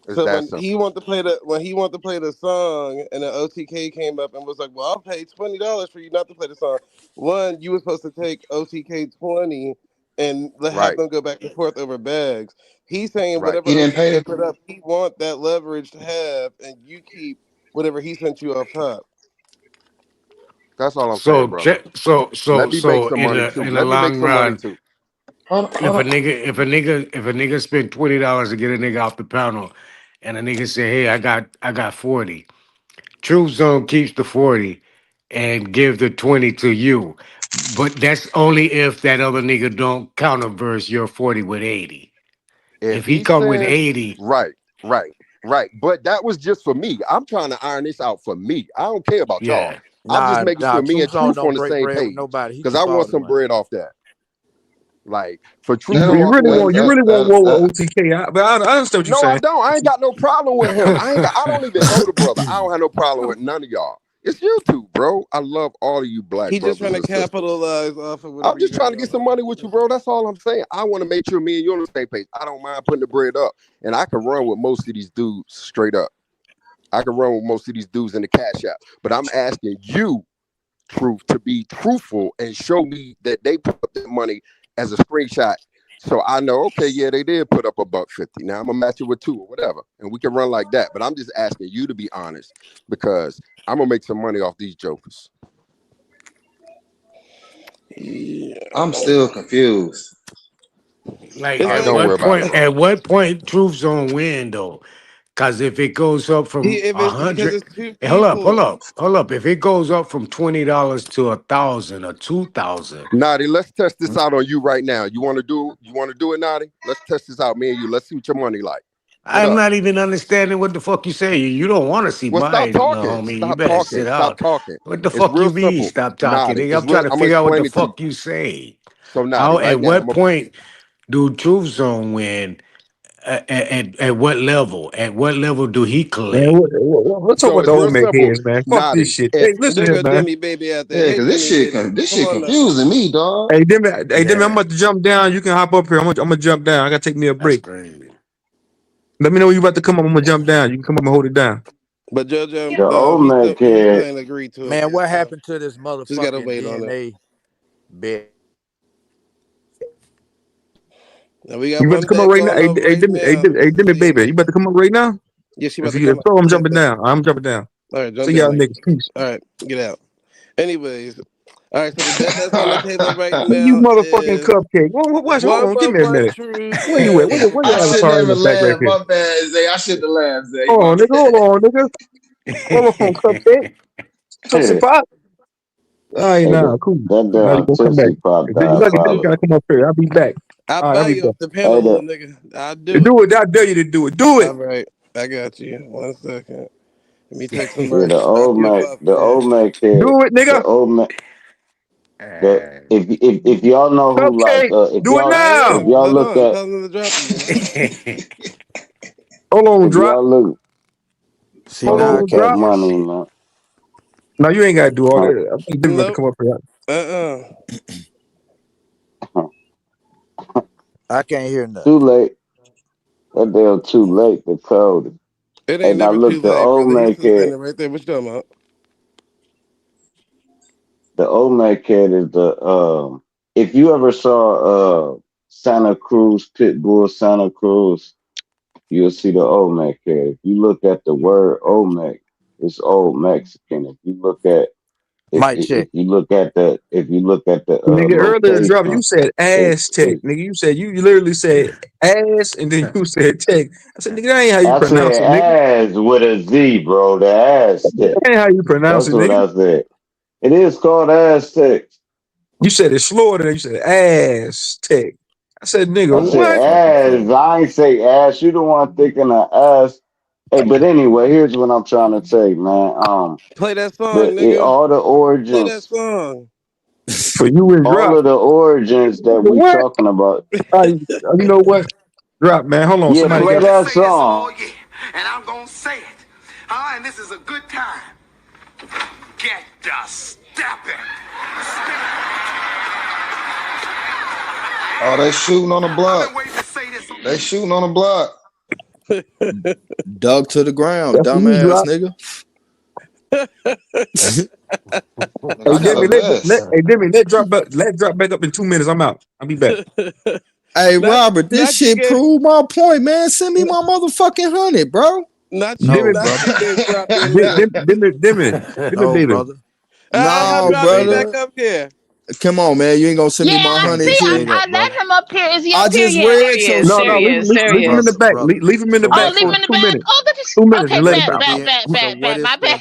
It's So that when he simple. want to play the song, and the OTK came up and was like, "Well, I'll pay $20 for you not to play the song." One, you were supposed to take OTK 20 and have Right. them go back and forth over bags. He's saying Right. whatever He didn't pay OTK the. put up, he want that leverage to have, and you keep whatever he sent you off top. That's all I'm saying, So brother. check. So Let so me make so some in money the too. in the Let me make long some money run, too. Hold on. if a nigga spent $20 to get a nigga off the panel, and a nigga say, "Hey, I got 40." Truth Zone keeps the 40 and give the 20 to you, but that's only if that other nigga don't counterverse your 40 with 80. If If he he come with sends 80, right, right, right. But that was just for me. I'm trying to iron this out for me. I don't care about y'all. yeah. I'm just Nah, making nah. sure me Truth and Zone Truth on don't the break same bread with page. nobody. He Because I keep all want the some money. bread off that. Like for Truth to So No, you walk really away and want you say, really want war with OTK, but I understand what you're no, I saying. don't. I ain't got no problem with him. I don't even know the brother. I don't have no problem with none of y'all. It's you two, bro. I love all of you black He just brothers trying to and sisters. capitalize off of I'm whatever you just got trying to get going some money with on. you, bro. That's all I'm saying. I want to make sure me and you on the same page. I don't mind putting the bread up. And I can run with most of these dudes straight up. I can run with most of these dudes in the cash app. But I'm asking you, Truth, to be truthful and show me that they put up that money as a screenshot. So I know, okay, yeah, they did put up a buck 50. Now I'm gonna match it with two or whatever. And we can run like that. But I'm just asking you to be honest because I'm gonna make some money off these jokers. Yeah. I'm still confused. Like It's All right, like don't worry about it. at what point Truth Zone win though? Because if it goes up from if a it's because hundred, it's two hey, hold up, hold people. up, hold up. If it goes up from $20 to 1,000 or 2,000, Nadi, let's test this out on you right now. You want to do it, Nadi? Let's test this out, me and you. Let's see what your money like. Put I'm up. not even understanding what the fuck you say. You don't want to see Well, stop mine, little talking. homie. You Stop better talking. sit Stop out. talking. What the It's fuck real you mean? simple. Stop talking, Nadi, nigga. it's I'm trying real. to I'm gonna figure out what explain the it to you. fuck you say. So How? Nadi, At right now, what point? do Truth Zone win? At what level? At what level do he Man, collect? let's talk So about it's the real old man simple, heads, man. Fuck this Naughty. shit. If Hey, listen there here, go man. Demi baby out there. Yeah, Hey cause Demi baby, this come shit on up. confusing me, dog. Hey, Demi, I'm Yeah, about to jump down. You can hop up here. I'm gonna jump down. I gotta take me a that's break. crazy. Let me know when you about to come up. I'm gonna jump down. You can come up and hold it down. But JoJo, The old man he still kid, ain't agreed to it Man, yet, what so happened to this just gotta motherfucking wait on it. DNA bet? Now we got You about to one come up bet right now? going over right now Hey, for Demi, baby. DNA. You about to come up right now? Yeah, she about If to you, if come up. so, I'm Jump jumping down. down. I'm jumping down. All right, jump See down. y'all Like, niggas. Peace. all right, get out. Anyways, all right. So the bet that's on the table right You now motherfucking is cupcake. Watch, hold one on. Give for me a one minute. truth Where you at? and Where I your one shouldn't avatar in the even back right laugh. here? My bad, Zay. I shouldn't have laughed, Zay. Hold My on, nigga. bad. Hold on, nigga. Hold on, cupcake. Tootsie that Pop. All right, now, cool. Now you damn gonna come back. Tootsie Pop If you like it, you do it. gotta diabolical. come up here. I'll be back. I'll All right, I'll buy be you back. off the Hey, panel, little the nigga. I'll do it. Do it. I dare you to do it. Do All it. right, I got you. 1 second. Let me take some yeah, merch. Stop your puff The shit. old man kid, Do it, the nigga. old man. The Uh, if y'all know who like Cupcake. Do it I if now. am. y'all Hold look on. at Tell them to drop again. Hold on, if drop. y'all look See, Hold y'all now I on, look can't at drop. hear money, shit. man. No, you ain't gotta do all Huh, that. I think Demi about to Nope. come up here. Uh-uh. huh. I can't hear nothing. Too late. That damn too late. The code. It Hey, ain't now never too look, late, brother. He's still standing right there. What you talking about? the old man kid is the if you ever saw Santa Cruz, Pitbull Santa Cruz, you'll see the Olmec here. If you look at the word Olmec, it's old Mexican. If you look at Mic check. if you look at the Nigga, earlier drop, you location, said it's Aztec. it's Nigga, you literally said ass and then you said tech. I said, nigga, that ain't how you I pronounce said it, nigga. ass with a Z, bro. The That Aztec. ain't how you pronounce That's it, what nigga. I said. It is called Aztec. You said it slower than that. You said Aztec. I said, nigga, I Man, said that's what? fucking ass. fool. I ain't say ass. You the one thinking of ass. Hey, but anyway, here's what I'm trying to say, man. Play that song, The nigga. all the Play that origins, song. For you and all drop. of the origins that Nigga, we what? talking about. You know what? Drop, man. Hold on. Yeah, Somebody play got. that Say this song. all year, and I'm gonna say it. And this is a good time. Get the stepping. Oh, they shooting on the I've block. been waiting to say this. They shooting on the block. Dug to the ground, That's for you, dumbass drop. nigga. Nigga, I got a vest. Let drop back up in 2 minutes. I'm out. I'll be back. Hey not, Robert, this not you shit get, proved my point, man. Send me my motherfucking 100, bro. No, not brother. you get dropped in there. Dimmy, No, baby. brother. You How can't No, just drop me say back that. brother. up here? Come on, man. You ain't gonna send Yeah, me my You I can't 100, see. just say G. that, I brother. let him up here. Is he I up here? just Yeah, there read he your is. No, There no, he shit. is. There he leave him in is. the Brother, back. brother. Leave him in the So Oh, back what? leave for him in the two back. minutes. Oh, look at. 2 minutes Okay, and let him So bad, back. then, bad, bad, so bad, what bad. is My bad. the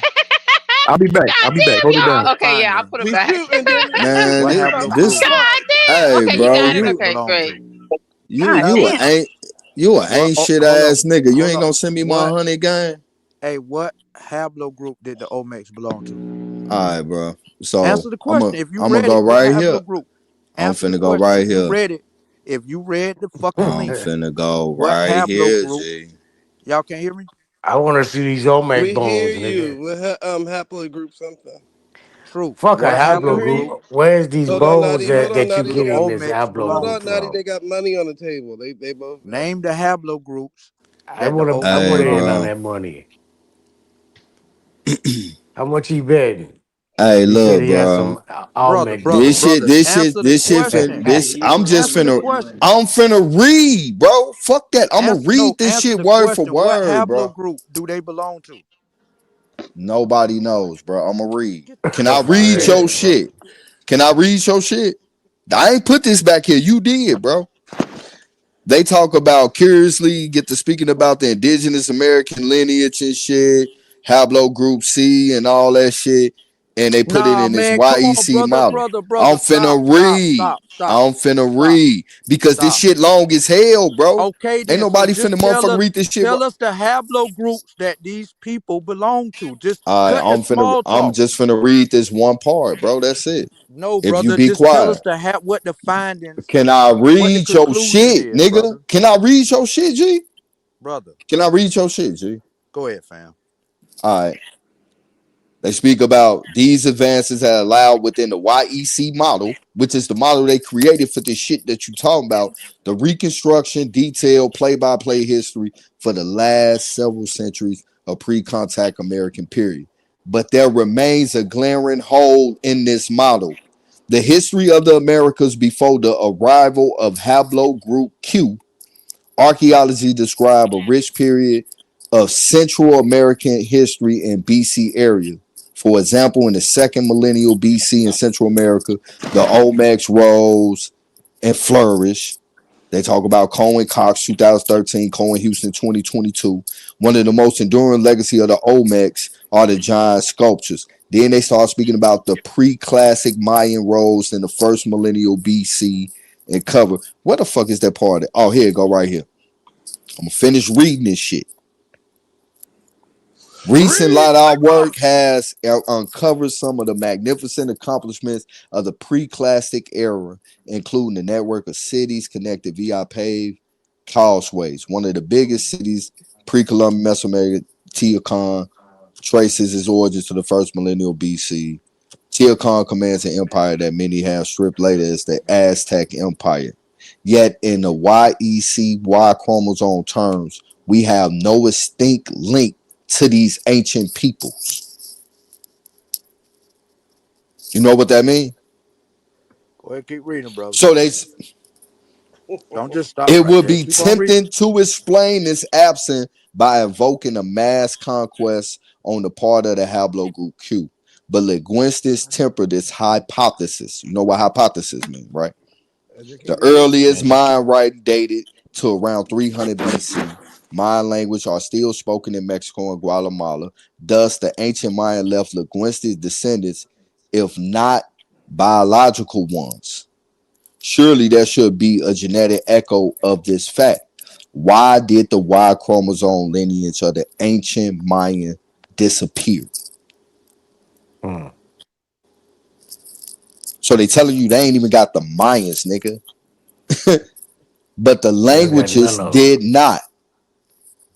I'll be back. God I'll be back. damn, Hold it what is down. the y'all. Okay, yeah, I'll finding? put him We back. shooting, Demi. Man, What Drop the this haplogroup God fuck. damn. hey Okay, did you the bro, got it. Olmecs you Okay, belong great. to? you God you a damn. ain't you a What? ain't Oh, shit hold on, ass nigga. You hold ain't on. gonna send me my What? 100 gang. Hey, what haplogroup did the Olmecs belong to? Alright, bro. So Answer the question. If you I'm gonna read go it, what right here. haplogroup? I'm Answer the finna go question. right If you here. read it, if you read the fucking I'm link, finna go what right here, haplogroup? G. Y'all can't hear me? I want to see these Olmec We hear bones, you. nigga. With haplogroup something. Truth. Fuck a What We can hear haplogroup you. haplogroup. Where's these Hold on, bones Natty. Hold on, that you do Natty. the getting this Olmecs Hold belong haplogroup on, to? Natty. from? They got money on the table. They both know. Name the haplogroups I that the want to. I Olmecs want Hey, to in belong on to. bro. that money. How much he betting? Hey, He said look, he has bro. some Brother, Almec brother, This shit, brother. bones. this shit, Answer the this shit question. this I'm just Answer the finna question. I'm finna read, bro. Fuck that. I'ma Answer no. read this Answer shit the word for question. What word, bro. haplogroup do they belong to? Nobody knows, bro. I'ma read. Get the Can I fuck out of read here, your Man, brother. shit? Can I read your shit? I ain't put this back here. You did, bro. They talk about curiously get to speaking about the indigenous American lineage and shit, Hablo Group C and all that shit. and they put it Nah, in this man, come on, YEC brother, model. brother, I'm brother. finna Stop, stop, read. stop, stop, I'm finna stop, read because this stop. shit long as hell, bro. Okay, Ain't then. So nobody finna just tell motherfucker us, read this shit, bro. tell us the haplogroups that these people belong to. Just All right, cut the small I'm talk. just finna read this one part, bro. That's it. No, If you brother. be Just tell us quiet. the what the findings, Can I what the read your conclusion shit, is, nigga? brother. Can I read your shit, G? Brother, Can I read your shit, G? go ahead, fam. All right. They speak about these advances that are allowed within the YEC model, which is the model they created for this shit that you talking about. The reconstruction, detailed play-by-play history for the last several centuries of pre-contact American period. But there remains a glaring hole in this model. The history of the Americas before the arrival of haplogroup Q. Archaeology describe a rich period of Central American history in BC area. For example, in the second millennial BC in Central America, the Olmecs rose and flourished. They talk about Cohen Cox 2013, Cohen Houston 2022. One of the most enduring legacy of the Olmecs are the giant sculptures. Then they start speaking about the pre-classic Mayan rose in the first millennial BC and cover. What the fuck is that part of it? Oh, here it go right here. I'm gonna finish reading this shit. Recent Read, LiDAR nigga. work has uncovered some of the magnificent accomplishments of the pre-classic era, including the network of cities connected via paved causeways. One of the biggest cities pre-Columbian Mesoamerica, Teocon, traces its origins to the first millennial BC. Teocon commands an empire that many have stripped later as the Aztec Empire. Yet, in the YECY chromosome terms, we have no distinct link to these ancient peoples. You know what that means? Go ahead, keep reading, brother. So they Don't just stop it right would there. be Keep on reading. tempting to explain this absence by invoking a mass conquest on the part of the haplogroup Q. But linguistics temper this hypothesis. You know what hypothesis means, right? The Educated guess. earliest Educate. Mayan writing dated to around 300 BC. Mayan language are still spoken in Mexico and Guatemala. Thus, the ancient Mayan left linguistic descendants, if not biological ones. Surely there should be a genetic echo of this fact. Why did the Y chromosome lineage of the ancient Mayan disappear? Hmm. So they telling you they ain't even got the Mayans, nigga. But the They don't got languages none of them. did not.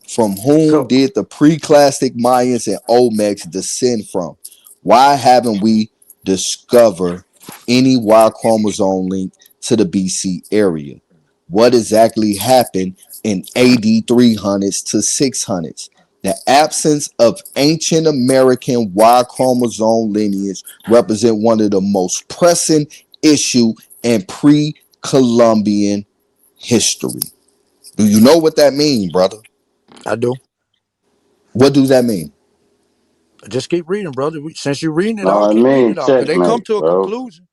From whom So did the pre-classic Mayans and Olmecs descend from? Why haven't we discovered any Y chromosome link to the BC area? What exactly happened in AD 300s to 600s? The absence of ancient American Y chromosome lineage represent one of the most pressing issue in pre-Columbian history. Do you know what that means, brother? I do. What does that mean? Just keep reading, brother. Since you're reading it No, out, I keep reading mean it out. Because they come checkmate, to a bro. conclusion.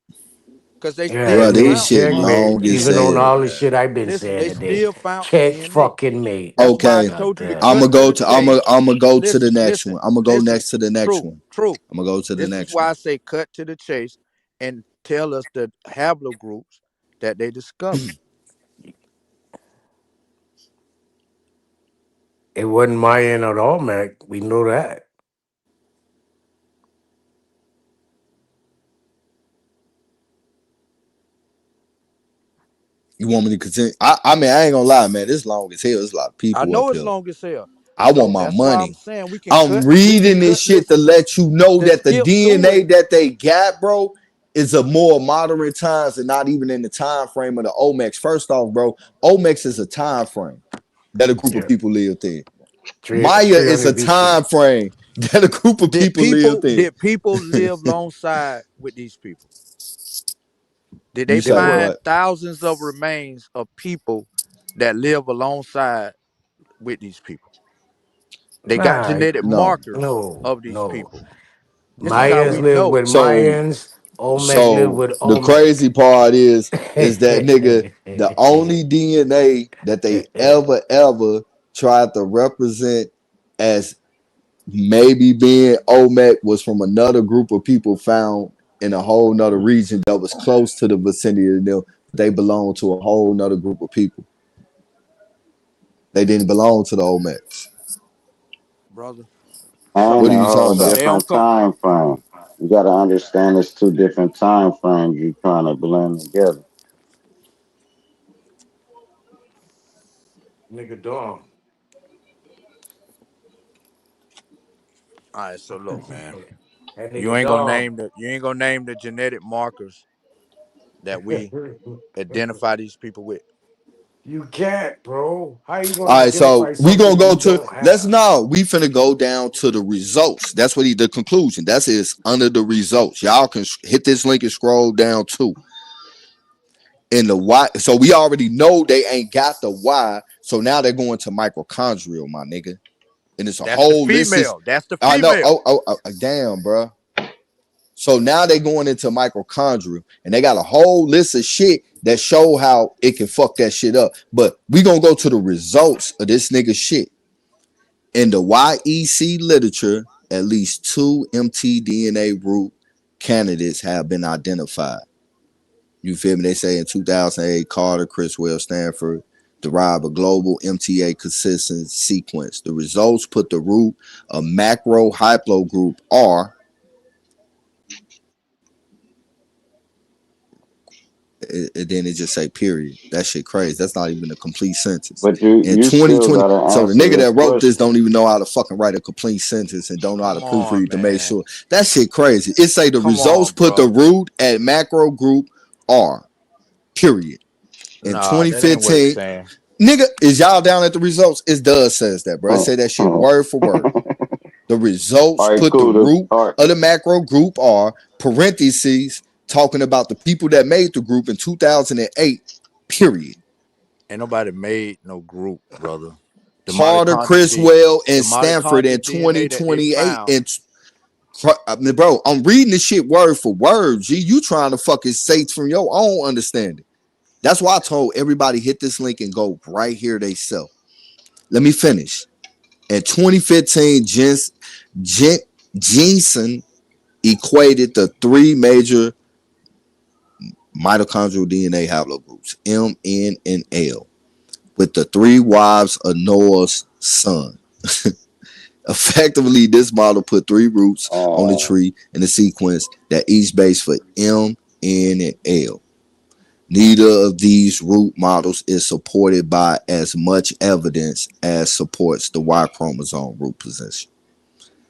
Because they yeah, still Bro, it this means found shit DNA. checkmate. long as Even on hell, all the man. shit I've been Listen, saying they today. still found Check DNA. fucking mate. That's why I Okay, God told you to damn. I'm cut gonna to go the to I'm gonna chase. I'm gonna go to the Listen, next listen, one. I'm gonna go listen. next to the next True, one. true. I'm gonna go to the This is next why one. I say cut to the chase and tell us the haplogroups that they discovered. It wasn't Mayan at all, Mac. We know that. You want me to continue? I mean, I ain't gonna lie, man. This long as hell. There's a lot of I people up know it's here. long as hell. I want So my that's why I'm money. saying I'm reading this shit to listen, let you know to that the skip through it. DNA that they got, bro, is a more modern times and not even in the time frame of the Olmecs. First off, bro, Olmecs is a time frame that a group of Yeah. people lived in. Maya is a 300 BC. time frame that a group of people lived in. Did people live alongside with these people? Did they You They say find were. what? thousands of remains of people that live alongside with these people? They got Nah, genetic No. markers no, of these no. people. This is how Mayans we live know. with So Mayans. Olmec live so with the Olmec. crazy part is that nigga, the only DNA that they ever tried to represent as maybe being Olmec was from another group of people found in a whole nother region that was close to the vicinity of them. They belonged to a whole nother group of people. They didn't belong to the Olmecs. brother. And What are So a you whole talking about? they don't different come. time frame. You got to understand it's two different time frames you're trying to blend together. Nigga dog. All right, so look, man. That You nigga ain't gonna dog. name the genetic markers that we identify these people with. You can't, bro. How you gonna All right, so identify we gonna something go you to don't let's have? no, we finna go down to the results. That's what the conclusion. That's is under the results. Y'all can hit this link and scroll down too. In the Y, so we already know they ain't got the Y. So now they're going to mitochondrial, my nigga, and it's a That's the whole list. Is female. That's the I know. female. Oh, damn, bro. So now they going into mitochondria and they got a whole list of shit that show how it can fuck that shit up. But we gonna go to the results of this nigga shit. In the YEC literature, at least two mtDNA root candidates have been identified. You feel me? They say in 2008, Carter, Criswell, Stanford derived a global MTA consistent sequence. The results put the root of macro haplogroup R, and then it just say period. That shit crazy. That's not even a complete sentence. But you In you still 2020, got to so the answer nigga the that wrote this question. don't even know how to fucking write a complete sentence and don't know how to Come on, proofread to make man. sure. That shit crazy. It say the Come results on, put the bro. root at macro group R, period. In Nah, that ain't what it's 2015, saying. nigga, is y'all down at the results? It does says that, bro. It say that shit All word for word. The results right, put the cool. root All right. of the macro group R, parentheses, talking about the people that made the group in 2008, period. Ain't nobody made no group, brother. The Carter, mitochondrial Criswell, the and Stanford in mitochondrial DNA that they 2028. found. And I mean, bro, I'm reading this shit word for word. G, you trying to fucking say from your own understanding. That's why I told everybody hit this link and go right here they self. Let me finish. In 2015, Jensen equated the three major mitochondrial DNA haplogroups, M, N, and L, with the three wives of Noah's son. Effectively, this model put three roots on the Uh, tree in a sequence that each base for M, N, and L. Neither of these root models is supported by as much evidence as supports the Y chromosome root position.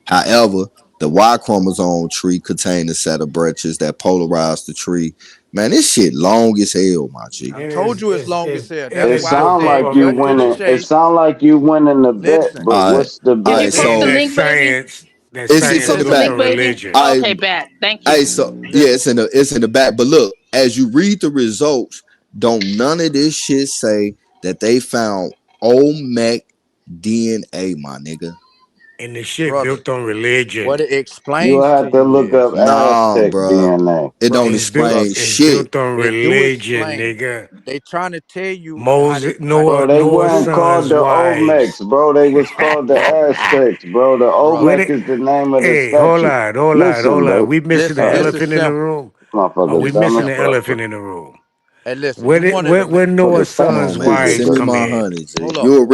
However, the Y chromosome tree contains a set of branches that polarize the tree. Man, this shit long as hell, my G. I And told it's you it's it's long as it's hell. and That's it it's why I sound built said like upon you cut to the winning. It chase. sound like you winning the bet. Listen, But All right, what's the all Did right. you bet post the So though? that link, baby? science, that it's Did you it's in the post science the is back. a link, baby? religion. Oh, I okay, bet. Thank you. Hey, so yeah, listen. it's in the back. But look, as you read the results, don't none of this shit say that they found Olmec DNA, my nigga. And the shit Brother, built on what religion. it You explains to have to you look up is, Nah, Aztec bruh. DNA. It don't brother, explain brother, It's shit, built on it do religion, explain. nigga. They trying to tell you Moses, how they Bro, Noah, they Noah's weren't called sons' the Olmecs, wives. bro. They was called the Aztecs, bro. The What brother. Olmec it? is the name of the Hey, hold statue. on, hold on, Listen, hold on. bro. We missing the Listen, All this right, is elephant in the simple. room. Are we motherfuckers dumb missing as the fuck, bro. elephant in the room? Hey, listen, you wanted Where a link. Noah's Motherfuckers come fat on, sons' as man. shit, wives Send me bro. come my in? honey, G. Hold up. You a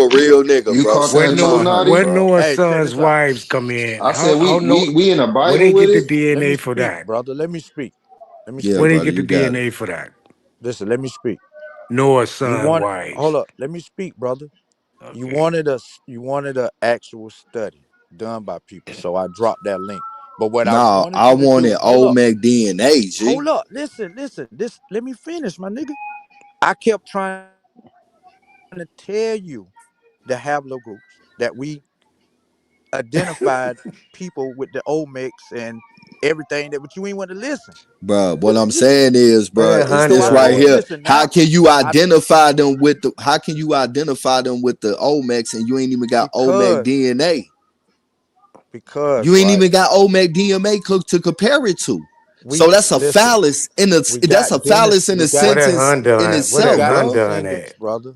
real nigga, You bro. caught Where Send that me too, my Noah, honey, Naughty? where bro. Noah's Hey, check sons' this out. wives come in? I said How no? we in the Where they Bible get with the it. Let me DNA for speak, that? brother. Let me speak. Let me Yeah, speak. Where they brother, get the you got it. DNA for that? Listen, let me speak. Noah's You son want hold wives. up, let me speak, brother. Okay. You wanted a actual study done by people. So I dropped that link. But what I Nah, wanted I you to do, wanted Olmec DNA, G. hold up, listen. This let me finish, my nigga. I kept trying to tell you the haplogroups that we identified people with the Olmecs and everything that, but you ain't want to listen. Bro, what I'm saying is, bro, Where is So this I right told Honda you, here. listen How now. can you I identify them with the how can you identify them with the Olmecs and you ain't even got Olmec because DNA? because You ain't right, even got Olmec DNA to compare it to. So we that's a listen. phallus in a We that's got a phallus in we a got Where that sentence Honda in at? Where we that itself, got bro. Honda at? descendants, brother.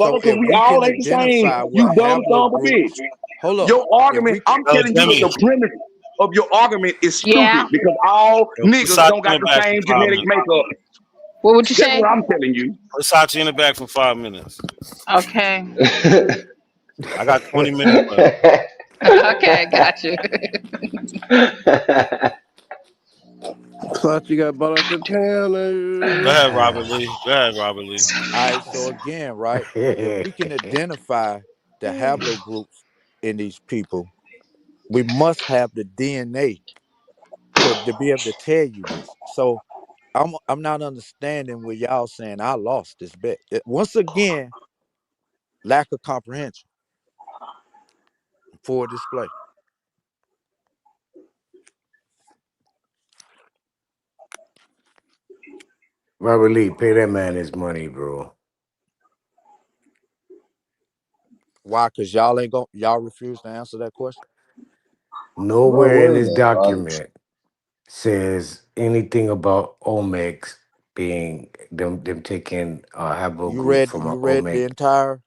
So motherfucker, because if we we all can ain't the same. identify You what dumb son of a haplogroup, bitch. hold up. Your If argument, we I'm Yo, telling you that Jimmy. the premise of your argument is Yeah. stupid because all Yo, put niggas socks don't in got the the back for same 5 genetic minutes. makeup. What would you That's what say? I'm telling you. Put Sachi in the back for 5 minutes. Okay. I got 20 minutes left. Okay, got you. Thought you got bought off the Go counter. ahead, Robert Lee. Go ahead, Robert Lee. All right, so again, right? If we can identify the haplogroups in these people, we must have the DNA to be able to tell you this. So I'm not understanding what y'all saying. I lost this bet. Once again, lack of comprehension for display. Robert Lee, pay that man his money, bro. Why? Cause y'all refuse to answer that question. Bro, Nowhere in what is this that body? document says anything about Olmecs being them taking a You haplogroup read from an you read the Olmec. entire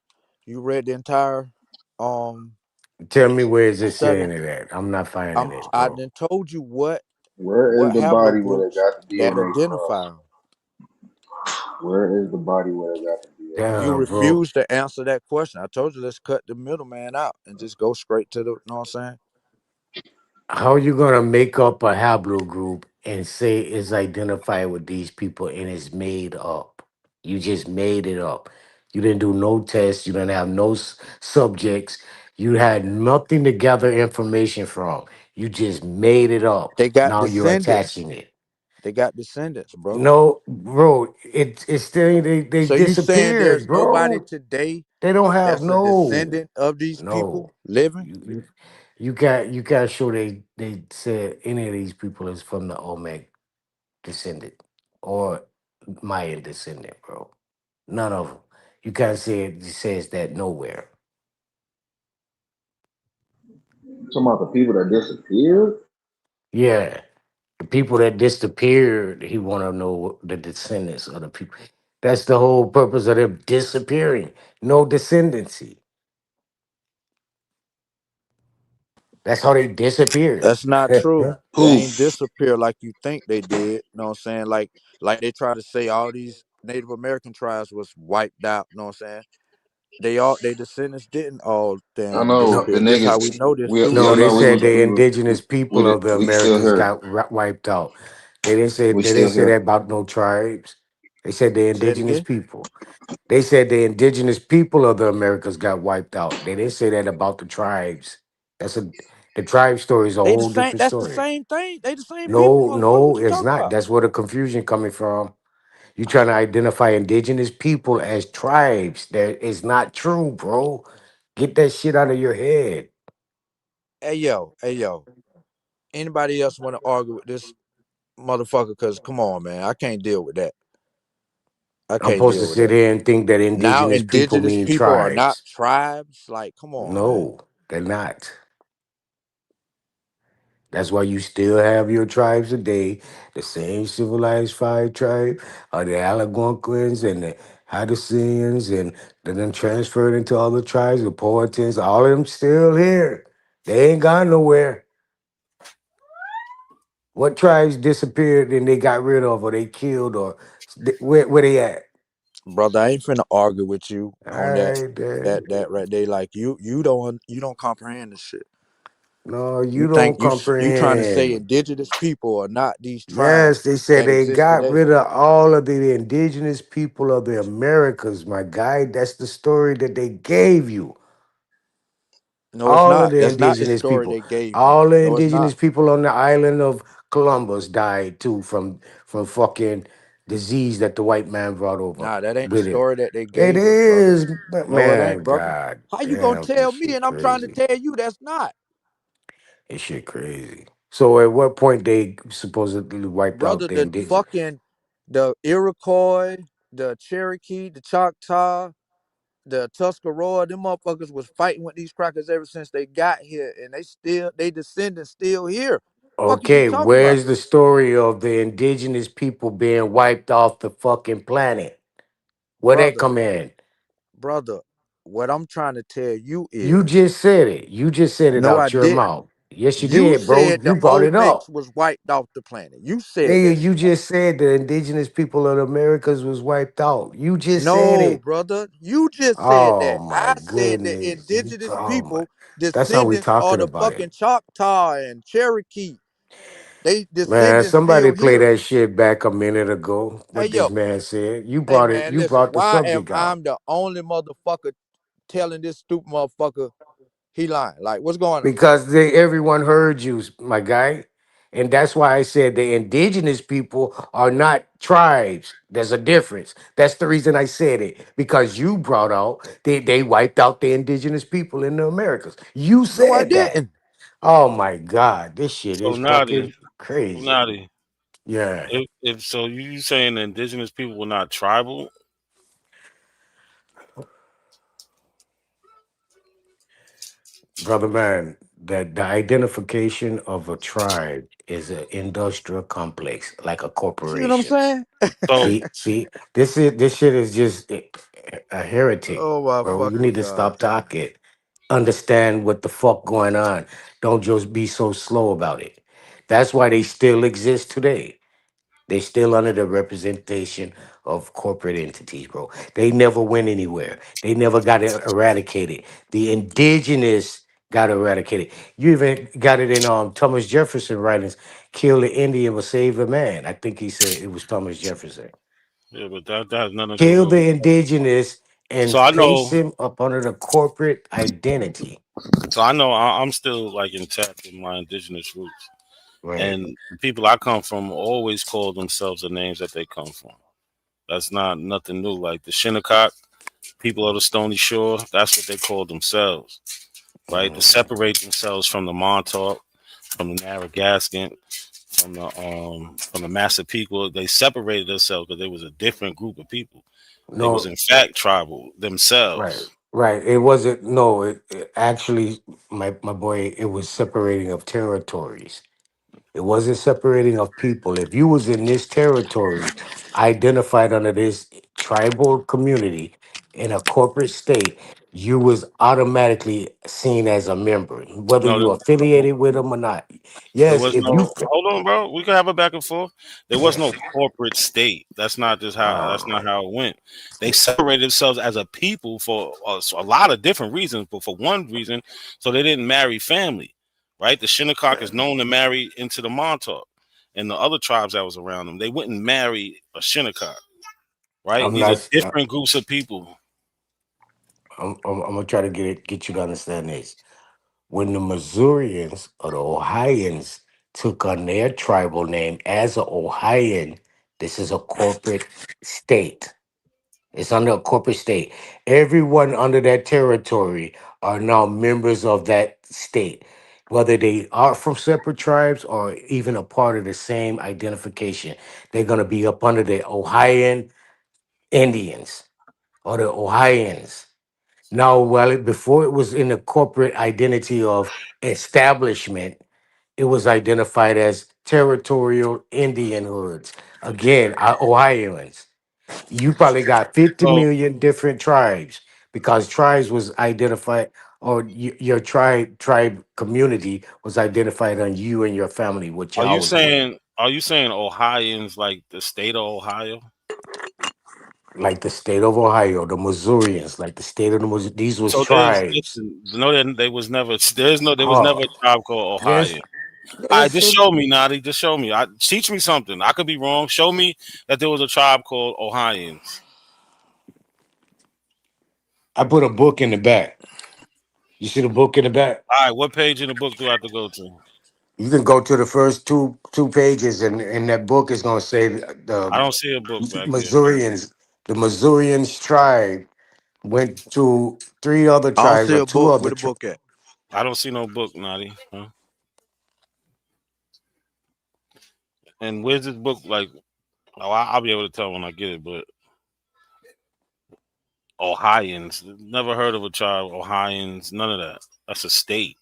you read the entire um Tell me where is it study. saying it at? I'm not finding it, I bro. done told you Where is what the body where they haplogroups got the that DNA from? identify 'em. Where is the body where they got the DNA You Damn, bro. refuse to answer that question. I told you let's cut the middleman out and just go straight to the. You know what I'm saying? How you gonna make up a haplogroup and say it's identified with these people and it's made up? You just made it up. You didn't do no tests. You didn't have no subjects. You had nothing to gather information from. You just made it up. They got Now you're descendants. attaching it. They got descendants, brother. No, bro. It's still they So you saying disappeared, there's nobody bro. today They don't have that's a no, descendant of these no. people living? You can't show they said any of these people is from the Olmec descendant or Mayan descendant, bro. None of them. You can't say it says that nowhere. You talking about the people that disappeared? Yeah, the people that disappeared, he want to know the descendants of the people. That's the whole purpose of them disappearing. No descendancy. That's how they disappeared. That's not true. They Who? ain't disappear like you think they did. You know what I'm saying? Like they try to say all these Native American tribes was wiped out. You know what I'm saying? They descendants didn't all I damn know the disappear. This how niggas. we know this through No, I they know DNA. said the we indigenous people of the we still Americas here. got wiped out. They didn't say We they didn't still say that here. about no tribes. They said the Say it indigenous again. people. They said the indigenous people of the Americas got wiped out. They didn't say that about the tribes. That's a the tribe story is a They the whole same. different That's the story. same thing. They the same people, No, motherfucker. no, What you it's talking not. about, That's where the confusion coming from. You trying to identify indigenous people as tribes. That is not true, bro. Get that shit out of your head. hey yo? Anybody else want to argue with this motherfucker? Cause come on, man, I can't deal with that. I I'm can't supposed to deal with sit that. here and think that Now indigenous people indigenous mean people are not tribes. tribes. Like, come on, man. No, they're not. That's why you still have your tribes today. The same civilized five tribe are the Algonquins and the Hadesians, and then transferred into other tribes, the Powhatans. All of them still here. They ain't gone nowhere. What tribes disappeared and they got rid of, or they killed, or where they at? Brother, I ain't finna argue with you All on that right, that then. that right there. Like you don't comprehend this shit. No, You you think don't you trying to say comprehend. indigenous people are not these Yes, tribes they said that they exist got today? rid of all of the indigenous people of the Americas, my guy. That's the story that they gave you. No, it's All of not. the That's not the indigenous story people. they gave you. All the No, it's not. indigenous people on the island of Columbus died too from fucking disease that the white man brought over Nah, that ain't the with him. story that they It gave us, brother. is, but No, it ain't, man, brother. god How you gonna damn, this tell me shit and I'm trying to crazy. tell you that's not? This shit crazy. So at what point they supposedly wiped out Brother, the the indigenous? fucking the Iroquois, the Cherokee, the Choctaw, the Tuscarora, them motherfuckers was fighting with these crackers ever since they got here, and they descendants still here. Fuck is you Okay, talking about, where's the story of the indigenous people being wiped off the fucking planet? Where that brother? come in? Brother, what I'm trying to tell you You is, just said it. You just said it no, I out your didn't. mouth. Yes, you You did, bro. said the You brought it Olmecs up. was wiped off the planet. You said Nigga, that. you just said the indigenous people of the Americas was wiped out. You just said No, it. brother. You just said Oh that. my I said the goodness. indigenous Oh my. people, That's how we descendants of talking the about fucking it. Choctaw and Cherokee. They Man, descendants somebody still play here. that shit back a minute ago. Hey What this yo, man said. You hey brought it, man, you listen. brought the Why am subject I out. the only motherfucker telling this stupid motherfucker he lying? Like, what's going on? Because everyone heard you, my guy. And that's why I said the indigenous people are not tribes. There's a difference. That's the reason I said it. Because you brought out they wiped out the indigenous people in the Americas. You No, I said that. didn't. Oh my God, this shit So is Nadi, fucking crazy. Nadi, Yeah, if so, you saying the indigenous people were not tribal? brother man, that the identification of a tribe is an industrial complex, like a See what I'm corporation. saying? So See, this shit is just a heretic, Oh my bro. You need fucking to god. stop talking. Understand what the fuck going on. Don't just be so slow about it. That's why they still exist today. They still under the representation of corporate entities, bro. They never went anywhere. They never got it eradicated. The indigenous got eradicated. You even got it in Thomas Jefferson writings. Kill the Indian but save the man. I think he said it was Thomas Jefferson. yeah, but that has nothing to Kill do the with. indigenous So and I place know. him up under the corporate identity. So I know I'm still like intact in my indigenous roots, Right. and the people I come from always call themselves the names that they come from. That's not nothing new. Like the Shinnecock people of the Stony Shore, that's what they call themselves, right? To Mhm. separate themselves from the Montauk, from the Narragansett, from the Massapequa. They separated themselves because they was a different group of people. They was No, in fact tribal right. themselves. Right. It wasn't no, it actually my boy, it was separating of territories. It wasn't separating of people. If you was in this territory, identified under this tribal community in a corporate state, you was automatically seen as a member, whether No, you affiliated with them or not. there Yes, was if you no. Hold on, bro. We can have a back and forth. There was no corporate state. That's not just how. That's uh, not how it went. They separated themselves as a people for a lot of different reasons, but for one reason, so they didn't marry family. Right? The Shinnecock is known to marry into the Montauk, and the other tribes that was around them. They wouldn't marry a Shinnecock. Right? I'm These are not. different groups of people. I'm gonna try to get you to understand this. When the Missourians or the Ohioans took on their tribal name as an Ohioan, this is a corporate state. It's under a corporate state. Everyone under that territory are now members of that state, whether they are from separate tribes or even a part of the same identification. They're gonna be up under the Ohioan Indians or the Ohioans. Now, before it was in the corporate identity of establishment, it was identified as territorial Indian hoods. Again, Ohioans. You probably got 50 So, million different tribes because tribes was identified, or your tribe community was identified on you and your family, what are y'all you was with. saying? Are you saying Ohioans like the state of Ohio? Like the state of Ohio, the Missourians, like the state of the Missouri, these was So there's tribes. listen, no, there was never there was Oh, never a tribe called yes, Ohio. All right, just so show me, Nadi. Just show me. Teach me something. I could be wrong. Show me that there was a tribe called Ohioans. I put a book in the back. You see the book in the back? All right, what page in the book do I have to go to? You can go to the first two pages, and in that book is going to say I the don't see a book back here. Missourians. The Missourians tribe went to three other I don't tribes see or a two book other. with a book at. I don't see no book, Nadi. Huh? And where's this book? Like, oh, I'll be able to tell when I get it. But Ohioans, never heard of a tribe. Ohioans, none of that. That's a state.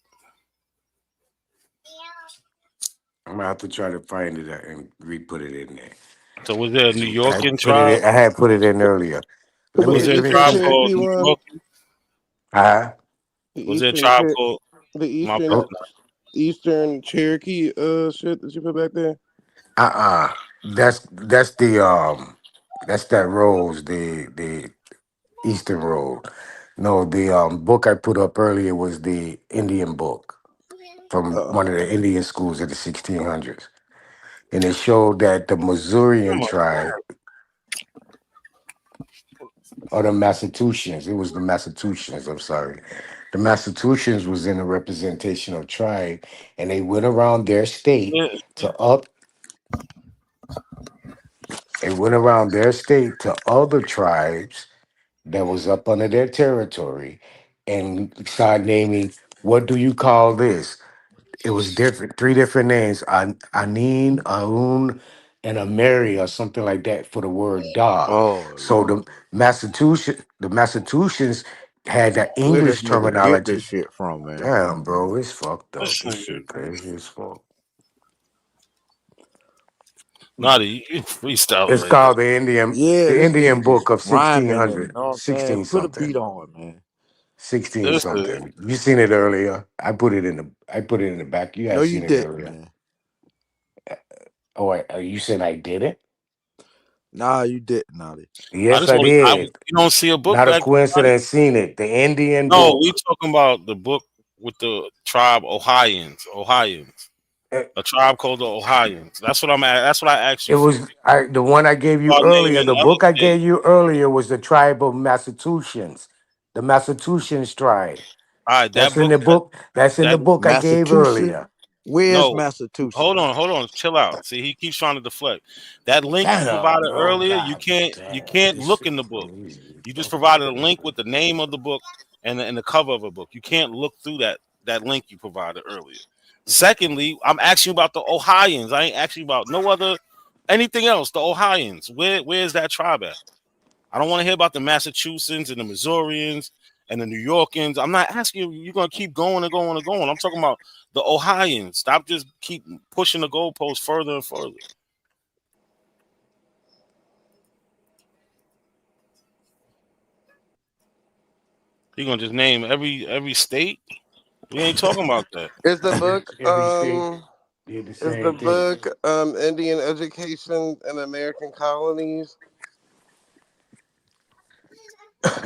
I'm gonna have to try to find it and re-put it in there. So was there a New Yorkian Put it. tribe? I had put it in earlier. What about the Was there a Eastern tribe See. called Cherokee New one? York? Uh, The Was there a Eastern tribe Cher- called the my Eastern bad? oh, Eastern Cherokee shit that you put back there? Uh-uh. That's that's that rose, the Eastern Road. No, the book I put up earlier was the Indian book from Oh. one of the Indian schools of the 1600s. And it showed that the Missourian tribe, or the Massachusetts, it was the Massachusetts, I'm sorry. The Massachusetts was in a representational tribe, and they went around their state Yeah. to up, they went around their state to other tribes that was up under their territory and started naming, what do you call this? It was different, three different names: Anin, Aun, and a Mary or something like that for the word dog. Oh So Lord. the Massachusetts had the Where this English nigga get this terminology. shit from, man? Damn, bro, it's fucked up. This This nigga, shit crazy as fuck. Naughty, you freestyling It's like that. called the Indian, Yeah, the this Indian nigga book just of rhyming and 1600, know what I'm saying? 16 Put a beat something. on it, man. 16 This is something. You seen it earlier. I put it in the back. You No, had you seen it didn't, earlier. man. Oh, you said I did it? Nah, you didn't, Naughty. I Yes, just I want to. did. You don't see a book Not a back there, Naughty? coincidence. Seen it. The Indian No, we book. talking about the book with the tribe Ohioans. Ohioans. Uh, A tribe called the Ohioans. That's what I'm at. That's what I asked you It for. was the one I gave you Start earlier. naming The other book I things. gave you earlier was the tribe of Massachusetts. The Massachusetts tribe. All right, That's that in book. the book. That's in the That book I gave Massachusetts? earlier. Where's no. Massachusetts? Hold on, chill out. See, he keeps trying to deflect. That link you Damn, provided bro. earlier, you God can't you damn. can't This look shit in the book. crazy. You just Fucking provided a crazy. link with the name of the book and the cover of a book. You can't look through that link you provided earlier. Secondly, I'm asking you about the Ohioans. I ain't asking you about no other anything else. The Ohioans. Where's that tribe at? I don't want to hear about the Massachusetts and the Missourians and the New Yorkers. I'm not asking you. You're gonna keep going and going and going. I'm talking about the Ohioans. Stop just keep pushing the goalposts further and further. You're gonna just name every state. We ain't talking about that. Is the book Every state did the is the same thing. book Indian Education in American Colonies?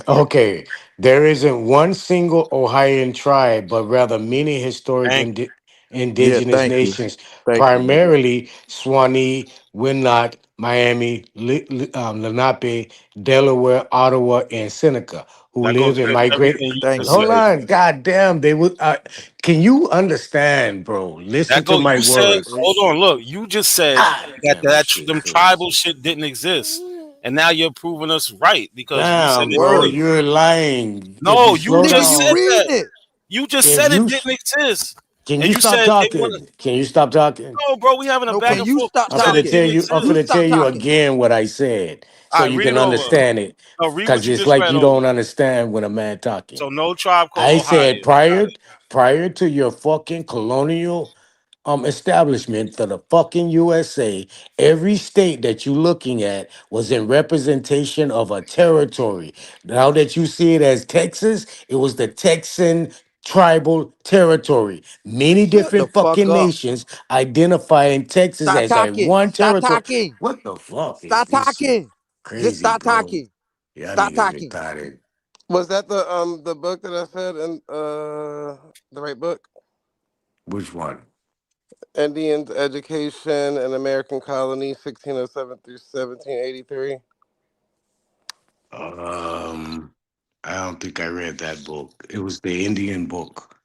Okay, there isn't one single Ohioan tribe, but rather many historic Thank Yeah, indigenous thank you. nations, Thank you, nigga. primarily Swanee, Wenat, Miami, Lenape, Delaware, Ottawa, and Seneca, who that goes live and against migrate. everything you Thank just you, Hold said. nigga. on, God damn, they would. Can you understand, bro? Listen That to go. my You said, words. hold on, look. You just said God that damn, this shit them tribal crazy. shit didn't exist, and now you're proving us right because you said Damn, it bro, did. Word. you're lying. If you No, you slow Nigga, just you said down, that. reading it. You just if said it you didn't exist, can and you you stop said they want to. talking? Can you stop talking? No, bro, we having a No, back can and you forth. stop You I'm said finna it talking? tell didn't you. I'm You exist. finna tell stop you talking. again what I said, so All right, you read can it over. understand it. No, read what Cause you it's just like read you over. don't understand when a man talking. So no tribe I called Ohio. said Got it. prior to your fucking colonial establishment for the fucking USA, every state that you looking at was in representation of a territory. Now that you see it as Texas, it was the Texan tribal territory. Many Shut the different fuck fucking up. nations identifying Texas Stop as a talking. one Stop territory. talking. What the fuck is Stop this shit? talking. Just Crazy, stop bro. talking. Y'all Stop niggas talking. retarded. Was that the book that I said in the right book? Which one? Indians Education in American Colonies, 1607 through 1783. Um, I don't think I read that book. It was the Indian book.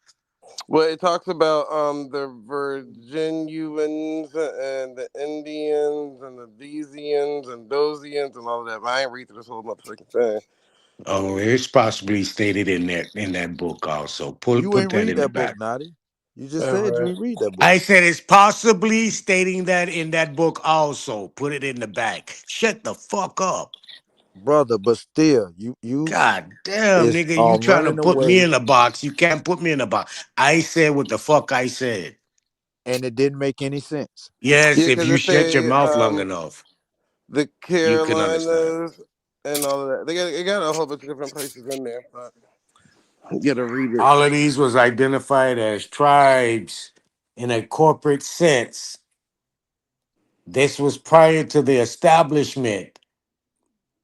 Well, it talks about the Virginians and the Indians and the Thesians and Dosians and all of that. But I ain't read through this whole motherfucking thing. Oh, it's possibly stated in that book also. You Put ain't that read in the that book, back. Naughty. You just All said you right. ain't read that book. I said it's possibly stating that in that book also. Put it in the back. Shut the fuck up. Brother, but still, you God damn, is nigga, you trying to running put me away in a box. You can't put me in a box. I said what the fuck I said. and it didn't make any sense. Yes, Yeah, if because you it shut your say mouth long enough, the you can understand. Carolinas and all of that. They got a whole bunch of different places in there, but you gotta read it. All of these was identified as tribes. in a corporate sense. This was prior to the establishment.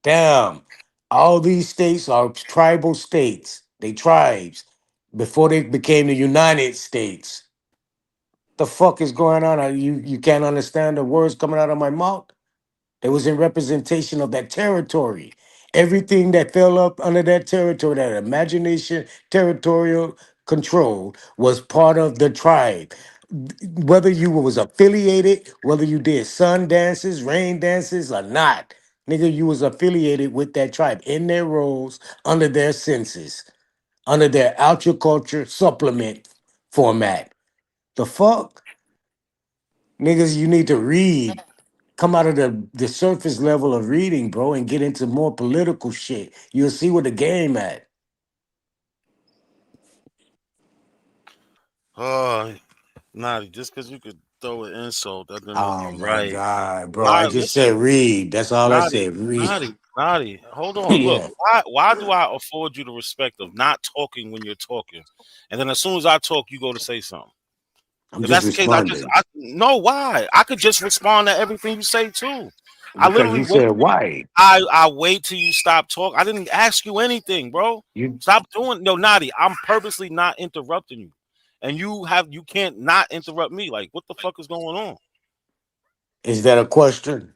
Damn. All these states are tribal states. They tribes before they became the United States. The fuck is going on? You can't understand the words coming out of my mouth? They was in representation of that territory. Everything that fell up under that territory, that imagination, territorial control, was part of the tribe. Whether you was affiliated, whether you did sun dances, rain dances, or not, nigga, you was affiliated with that tribe in their roles, under their census, under their culture supplement format. The fuck? Niggas, you need to read. Come out of the surface level of reading, bro, and get into more political shit. You'll see where the game at. Oh, nah, just because you could throw an insult, that doesn't mean Oh you're my right. God, bro. I Why? just said Listen, read. That's all I Naughty, said. Read. naughty. Hold on. Look, Yeah. why do I afford you the respect of not talking when you're talking, and then as soon as I talk, you go to say something? I'm If just that's the case, responding. I no. Why? I could just respond to everything you say too. I Because literally you wait said for you. why. I wait till you stop talking. I didn't ask you anything, bro. You Stop doing no, naughty. I'm purposely not interrupting you, and you can't not interrupt me. Like, what the fuck is going on? is that a question?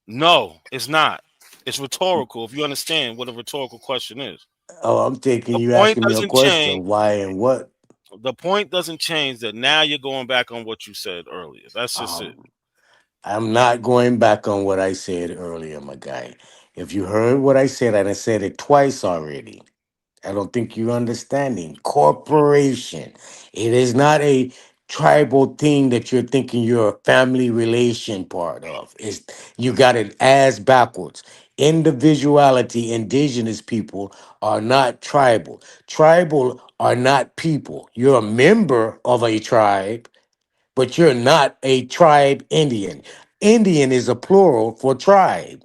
No, it's not. It's rhetorical. If you understand what a rhetorical question is, Oh, I'm thinking the you point asking me a doesn't change. question. Why and what? The point doesn't change that now you're going back on what you said earlier. That's just it. Um, I'm not going back on what I said earlier, my guy. If you heard what I said, and I said it twice already. I don't think you're understanding. Corporation. It is not a tribal thing that you're thinking you're a family relation part of. It's you got it as backwards. Individuality, indigenous people are not tribal. Tribal are not people. You're a member of a tribe, but you're not a tribe Indian. Indian is a plural for tribe.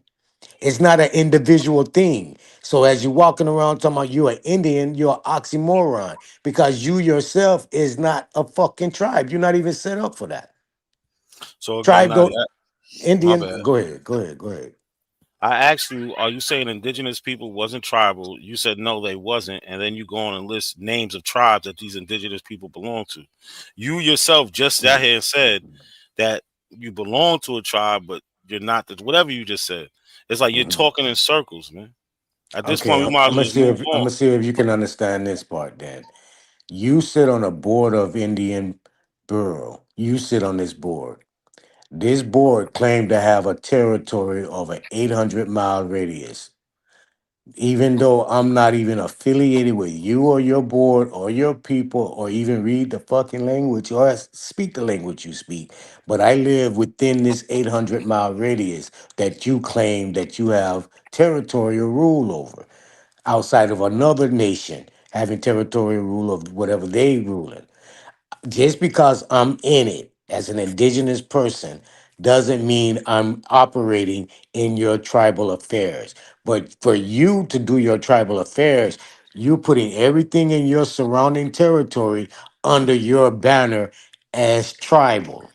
It's not an individual thing. So as you're walking around talking about you're an Indian, you're an oxymoron because you yourself is not a fucking tribe. You're not even set up for that. So again, Tribe Nadi, don't my Indian. bad. Go ahead. Go ahead. Go ahead. I asked you, are you saying indigenous people wasn't tribal? You said no, they wasn't, and then you go on and list names of tribes that these indigenous people belong to. You yourself just sat here and said that you belong to a tribe, but you're not. Whatever you just said, it's like you're Mhm. talking in circles, man. At this Okay, point, we I'm, might I'm as gonna well just see move if I'm on. gonna see if you can understand this part. Then you sit on a board of Indian Bureau. You sit on this board. This board claimed to have a territory of an 800-mile radius. Even though I'm not even affiliated with you or your board or your people or even read the fucking language or speak the language you speak, but I live within this 800-mile radius that you claim that you have territorial rule over outside of another nation having territorial rule of whatever they ruling. Just because I'm in it as an indigenous person doesn't mean I'm operating in your tribal affairs. But for you to do your tribal affairs, you're putting everything in your surrounding territory under your banner as tribal.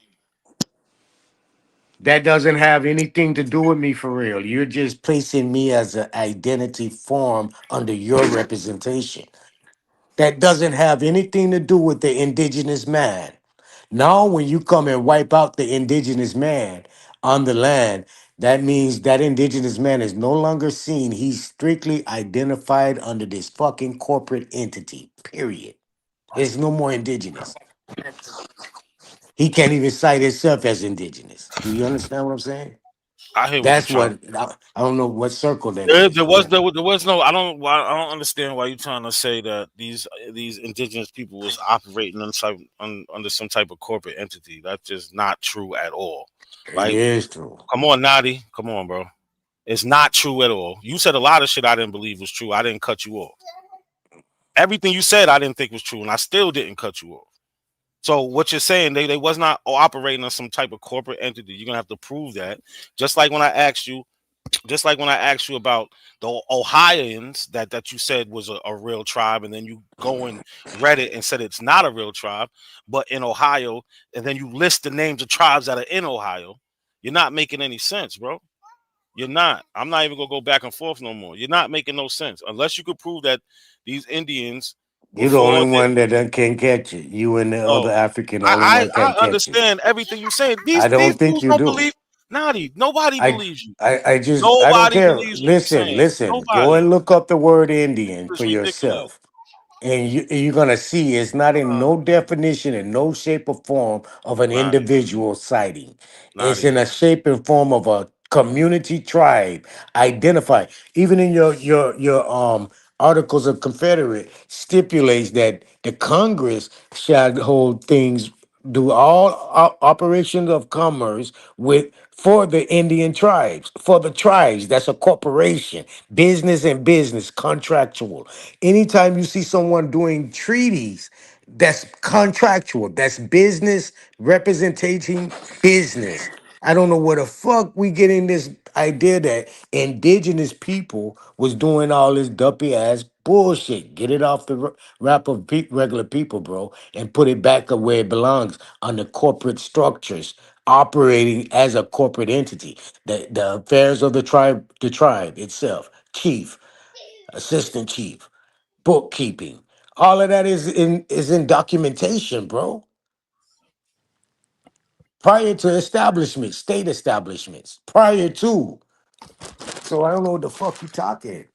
That doesn't have anything to do with me for real. You're just placing me as an identity form under your representation. That doesn't have anything to do with the indigenous man. Now, when you come and wipe out the indigenous man on the land, that means that indigenous man is no longer seen. He's strictly identified under this fucking corporate entity, period. There's no more indigenous. He can't even cite himself as indigenous. Do you understand what I'm saying? I hear what you're That's trying. what I don't know what circle that is, There but was there was no. I don't understand why you're trying to say that these indigenous people was operating under some type of corporate entity. That's just not true at all. it Like, is true. come on, Nadi, come on, bro. It's not true at all. You said a lot of shit I didn't believe was true. I didn't cut you off. Everything you said I didn't think was true, and I still didn't cut you off. So what you're saying, they was not operating on some type of corporate entity. You're gonna have to prove that. Just like when I asked you, Just like when I asked you about the Ohioans that you said was a real tribe, and then you go and read it and said it's not a real tribe, but in Ohio, and then you list the names of tribes that are in Ohio. You're not making any sense, bro. You're not. I'm not even gonna go back and forth no more. You're not making no sense unless you could prove that these Indians You the before only they, one that done can't catch it. You and the other oh, African, the only one I can't catch it. understand everything you're saying. I These don't think fools you don't do. believe. Nadi, nobody I believes you. I don't Nobody care. believes what you're Listen, saying. listen. Go Nobody. and look up the word Indian It's for ridiculous. yourself. And you're gonna see it's not in Uh, no definition, in no shape or form of an not individual sighting. not It's in a even. shape and form of a community tribe identified. Even in your articles of confederate stipulates that the Congress shall hold things, do all operations of commerce with for the Indian tribes, for the tribes. That's a corporation, business and business, contractual. Anytime you see someone doing treaties, that's contractual. That's business representing business. I don't know where the fuck we getting this idea that indigenous people was doing all this dumpy ass bullshit. Get it off the rap of regular people, bro, and put it back where it belongs under corporate structures, operating as a corporate entity. The affairs of the tribe itself, chief, assistant chief, bookkeeping. All of that is in documentation, bro. Prior to establishments, state establishments, prior to. So I don't know what the fuck you talking.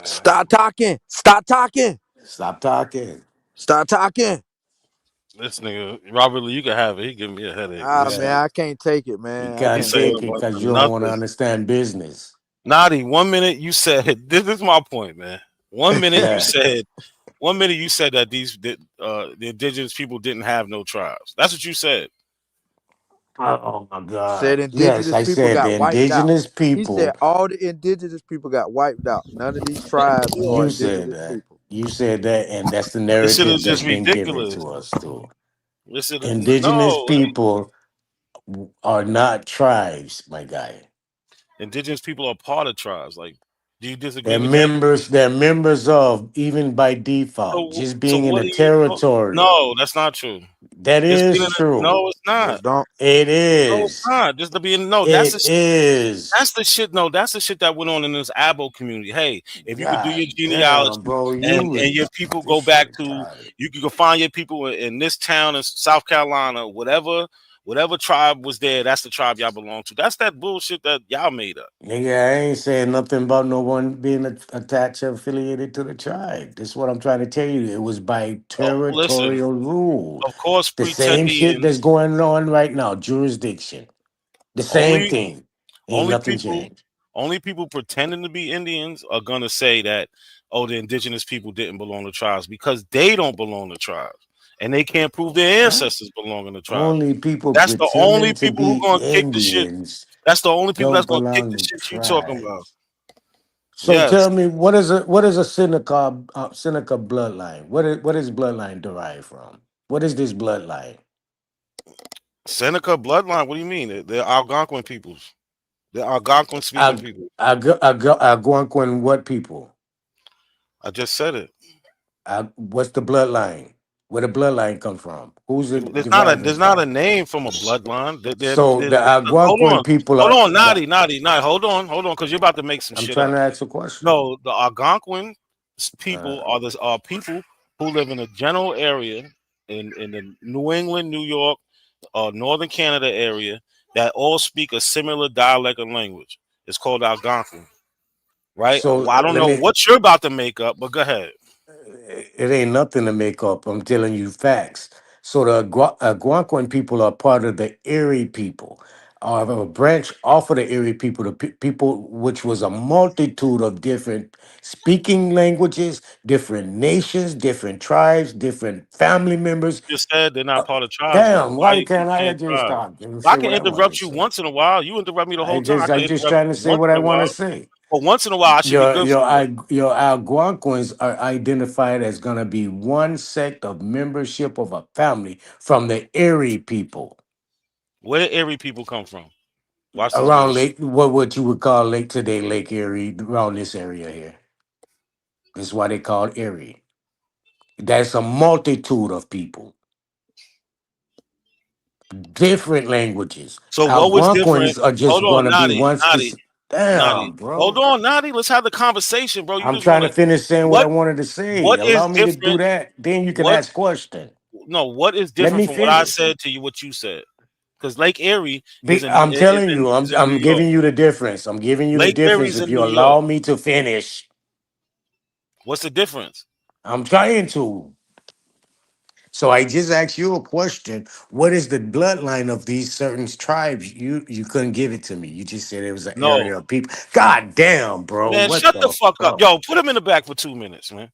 Stop talking. Stop talking. Stop talking. Stop talking. This nigga Robert Lee, you can have it. He giving me a headache, Ah, man. man, Yeah, I can't take it, you man. I He can't can't saying take a take it. it bunch because of you don't want to nothing. understand business. Nadi, 1 minute you said this is my point, man. 1 minute you Yeah. said 1 minute you said that the indigenous people didn't have no tribes. That's what you said. Oh my Said God. Yes, indigenous I people said the got wiped out. indigenous He said people. all the indigenous people got wiped out. None of these tribes are You said indigenous that. people. You said that, and that's the This shit narrative is that's just been given ridiculous. to us too. This shit is Indigenous no people are not tribes, my guy. indigenous people are part of tribes. Like, do you disagree They're with that? members. They're members of, even by default, just So being in what the do you? territory. No, that's not true. That Just being is in it, true. no, it's not. Don't It No, it's is. not. Just to be in no, It is. that's the shit. No, that's the shit that went on in this Abo community. Hey, if you could do your God damn, genealogy bro. and your people This go back shit to, retarded. you can go find your people in this town in South Carolina, whatever tribe was there. That's the tribe y'all belong to. That's that bullshit that y'all made up. Nigga, I ain't saying nothing about no one being attached or affiliated to the tribe. This is what I'm trying to tell you. It was by Oh, listen, territorial rule. of course, The same shit that's pretendians going on right now, jurisdiction. The same only thing. Ain't only nothing people changed. only people pretending to be Indians are gonna say that, oh, the indigenous people didn't belong to tribes because they don't belong to tribes and they can't prove their Huh? ancestors belong in the tribe. Only people That's the only pretending to people who be gonna kick the shit. Indians That's the only people don't that's gonna kick belong the to shit you talking about. tribes. So Yes, tell me, what is a Seneca bloodline? What is bloodline derived from? What is this bloodline? Seneca bloodline. What do you mean? They're Algonquin peoples. They're Algonquin speaking people. Algonquin what people? I just said it. What's the bloodline? Where the bloodline come from? Who's it deriving There's not a from? name from a bloodline. So the Hold Algonquin on, people are. naughty. Hold on, because you're about to make some I'm shit trying up. to ask a question. No, the Algonquin Uh, people are people who live in a general area in the New England, New York, Northern Canada area that all speak a similar dialect of language. It's called Algonquin, right? so Well, I don't let know me. what you're about to make up, but go ahead. It ain't nothing to make up. I'm telling you facts. So the Algonquin people are part of the Erie people, are a branch off of the Erie people, the people which was a multitude of different speaking languages, different nations, different tribes, different family members. You just said they're not Uh, part of tribes, though. Damn, Why why you keep can't I saying just tribes? talk and I say can what I want to interrupt you say? once in a while. You interrupt me the I whole time. I just, can I just interrupt trying to you say once what in I a want to while. say. But once in a while, I should be Your good your for you. your Algonquins are identified as gonna be one sect of membership of a family from the Erie people. Where did Erie people come from? Watch this Around bullshit. Lake, what you would call Lake today, Lake Erie, around this area here. That's why they call it Erie. That's a multitude of people, different languages. So what was different? Algonquins are Hold just on, going to be Nadi, one Nadi, specific. Nadi. Damn, Hold bro. on, Nadi. Let's have the conversation, bro. You I'm just trying want to to finish saying what I what wanted to say. what is Allow me to do different? that. Then you can What ask question. no? What is Let different me from what I finish. said to you? What you said? Because Lake Erie is in I'm telling you, is in I'm New York. giving you the difference. I'm giving you the Lake difference. Erie's If in you New York. allow me to finish, What's the difference? I'm trying to. So I just asked you a question. What is the bloodline of these certain tribes? You couldn't give it to me. You just said it was an No, area of people. God damn, bro. man, What shut the the fuck up, fuck? yo. Put him in the back for 2 minutes, man.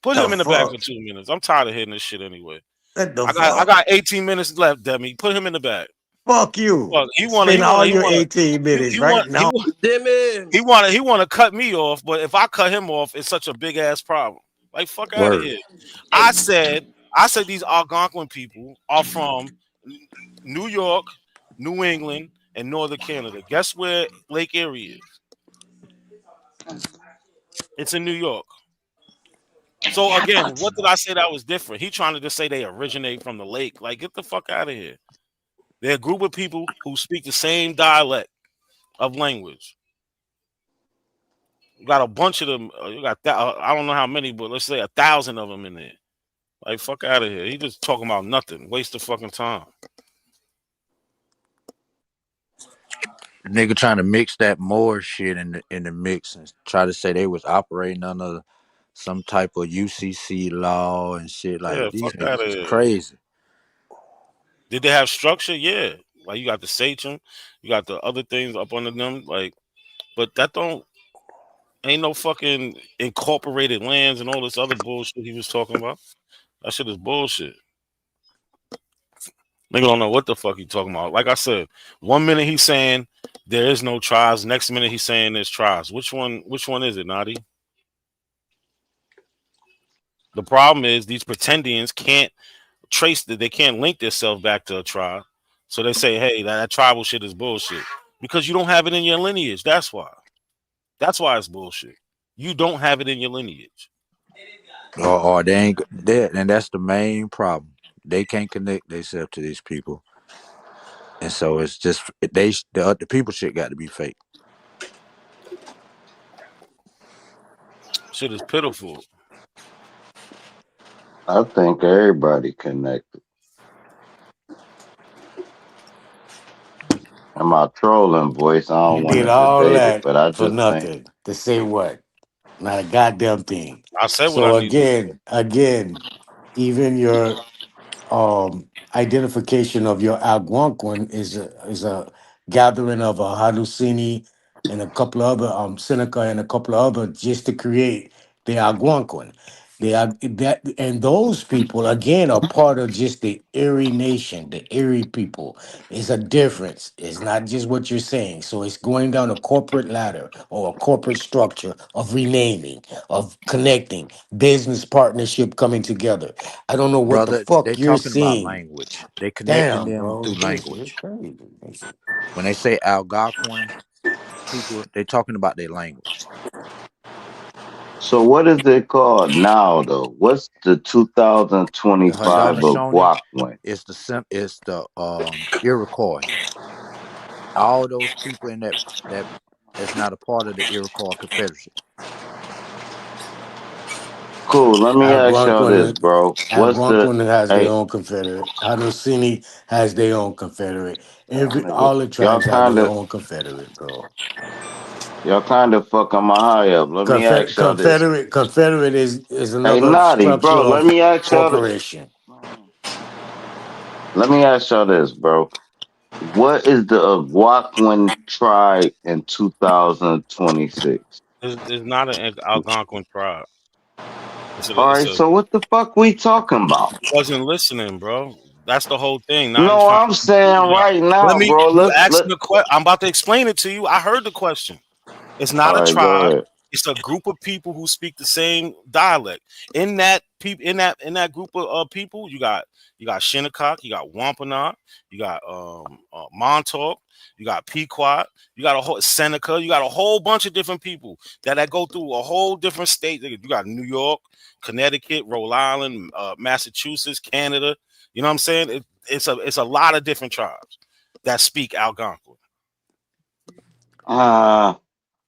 Put The him in the back for fuck? 2 minutes. I'm tired of hearing this shit anyway. What the I fuck? got 18 minutes left, Demi. Put him in the back. Fuck you. Fuck, he wanna Spend he all wanna he your wanna 18 minutes he right want he now. want Jimmy. he wanna cut me off, but if I cut him off, it's such a big ass problem. Like fuck out of Word. here. I said I said these Algonquin people are from New York, New England, and Northern Canada. Guess where Lake Erie is? It's in New York. So again, what did I say that was different? He trying to just say they originate from the lake. Like get the fuck out of here. They're a group of people who speak the same dialect of language. You got a bunch of them. You got that. I don't know how many, but let's say 1,000 of them in there. Like fuck out of here. He just talking about nothing. Waste of fucking time. Nigga trying to mix that Moore shit in the mix and try to say they was operating under some type of UCC law and shit. Yeah, Like these fuck out niggas of is here. crazy. Did they have structure? Yeah. Like you got the sachem, you got the other things up under them. Like, but that don't ain't no fucking incorporated lands and all this other bullshit he was talking about. That shit is bullshit. Nigga don't know what the fuck he talking about. Like I said, 1 minute he's saying there is no tribes. Next minute he's saying there's tribes. Which one? Which one is it, Nadi? The problem is these pretendians can't trace that. They can't link themselves back to a tribe. So they say, hey, that tribal shit is bullshit because you don't have it in your lineage. That's why. That's why it's bullshit. You don't have it in your lineage. Or they ain't that, and that's the main problem. They can't connect themselves to these people, and so it's just the people shit got to be fake. Shit is pitiful. I think everybody connected. And my trolling voice, I You don't want did to all debate it, that but I for just think nothing. To say what? Not a goddamn thing. I said what I So need to say. again, even your identification of your Algonquin is a gathering of a Haudenosaunee and a couple of other Seneca and a couple of other just to create the Algonquin. They are that and those people again are part of just the Erie nation, the Erie people. It's a difference. It's not just what you're saying. So it's going down a corporate ladder or a corporate structure of renaming, of connecting, business partnership coming together. I don't know what the Brother, they fuck you're talking about seeing. language. They connecting Damn, them bro. through This is language. crazy. This is- When they say Algonquin people, they talking about their language. so. What is it called now, though? What's the The 2025 Haudenosaunee Guac is the Iroquois. All those people in that's not a part of the Iroquois Confederacy. Cool. Let me ask y'all this, Algonquin, bro. What's the Algonquin has their hey? own Confederate. Haudenosaunee has their own Confederate. Y'all niggas, All the y'all tribes have kind their of own Confederate, bro. y'all kind of fucking my high up. Let me ask y'all this. Confederate is Hey, another Naughty, structure bro. Let of me ask y'all. corporation. Let me ask y'all this, bro. What is the Guaquin tribe in 2026? It's not an Algonquin tribe. All It's right, a so what the fuck we talking about? wasn't listening, bro. That's the whole thing. Now he's No, trying I'm to saying figure it out. right Let now, me. bro. You Let's asked let. me a question. I'm about to explain it to you. I heard the question. It's not All a right, go tribe. ahead. It's a group of people who speak the same dialect. In that group of people, you got Shinnecock, you got Wampanoag, you got Montauk, you got Pequot, you got a whole Seneca, you got a whole bunch of different people that go through a whole different state. You got New York, Connecticut, Rhode Island, Massachusetts, Canada. You know what I'm saying? It's a lot of different tribes that speak Algonquin. Uh,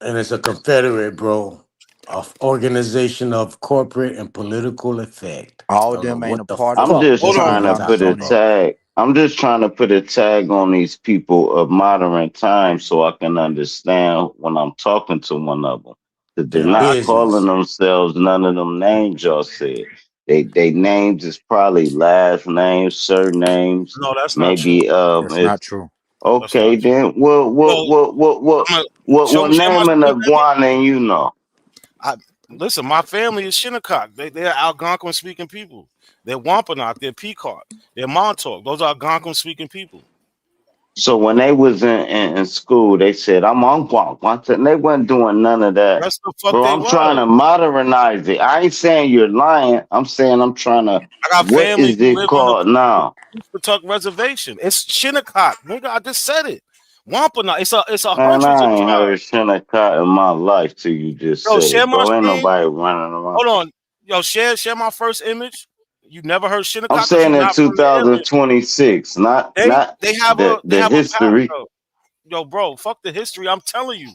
And it's a confederate, bro, of organization of corporate and political effect. All I don't know them ain't a what the part of I'm the fuck just Hold this on. trying nigga to put talking a Smithsonian. about. tag. I'm just trying to put a tag on these people of modern times so I can understand when I'm talking to one of them. That they're Their not I calling business. themselves none of them names y'all said. They names is probably last names, surnames, No, that's not true. maybe That's it's not true. That's not okay true. then. What what Well, what what what I'm gonna what show my name an school family. iguana you know? I listen. My family is Shinnecock. They're Algonquin speaking people. They're Wampanoag. They're Pequot. They're Montauk. Those are Algonquin speaking people. So when they was in school, they said, I'm on once, and they wasn't doing none of that. That's the fuck Bro, they I'm trying was. to modernize it. I ain't saying you're lying. I'm saying I'm trying to, I got what family is who it live on called now? the Patuck Reservation. It's Shinnecock. Nigga, I just said it. Wampanoag. It's a Man, hundreds of I ain't heard tribes. Shinnecock in my life till you just Yo, said share it, my bro. Ain't screen. nobody running around. Hold on. Yo, share my first image. You never heard I'm Shinnecock because saying you're in not from the area. 2026, not They not they have the a they the have a power. history. Yo, bro, fuck the history. I'm telling you,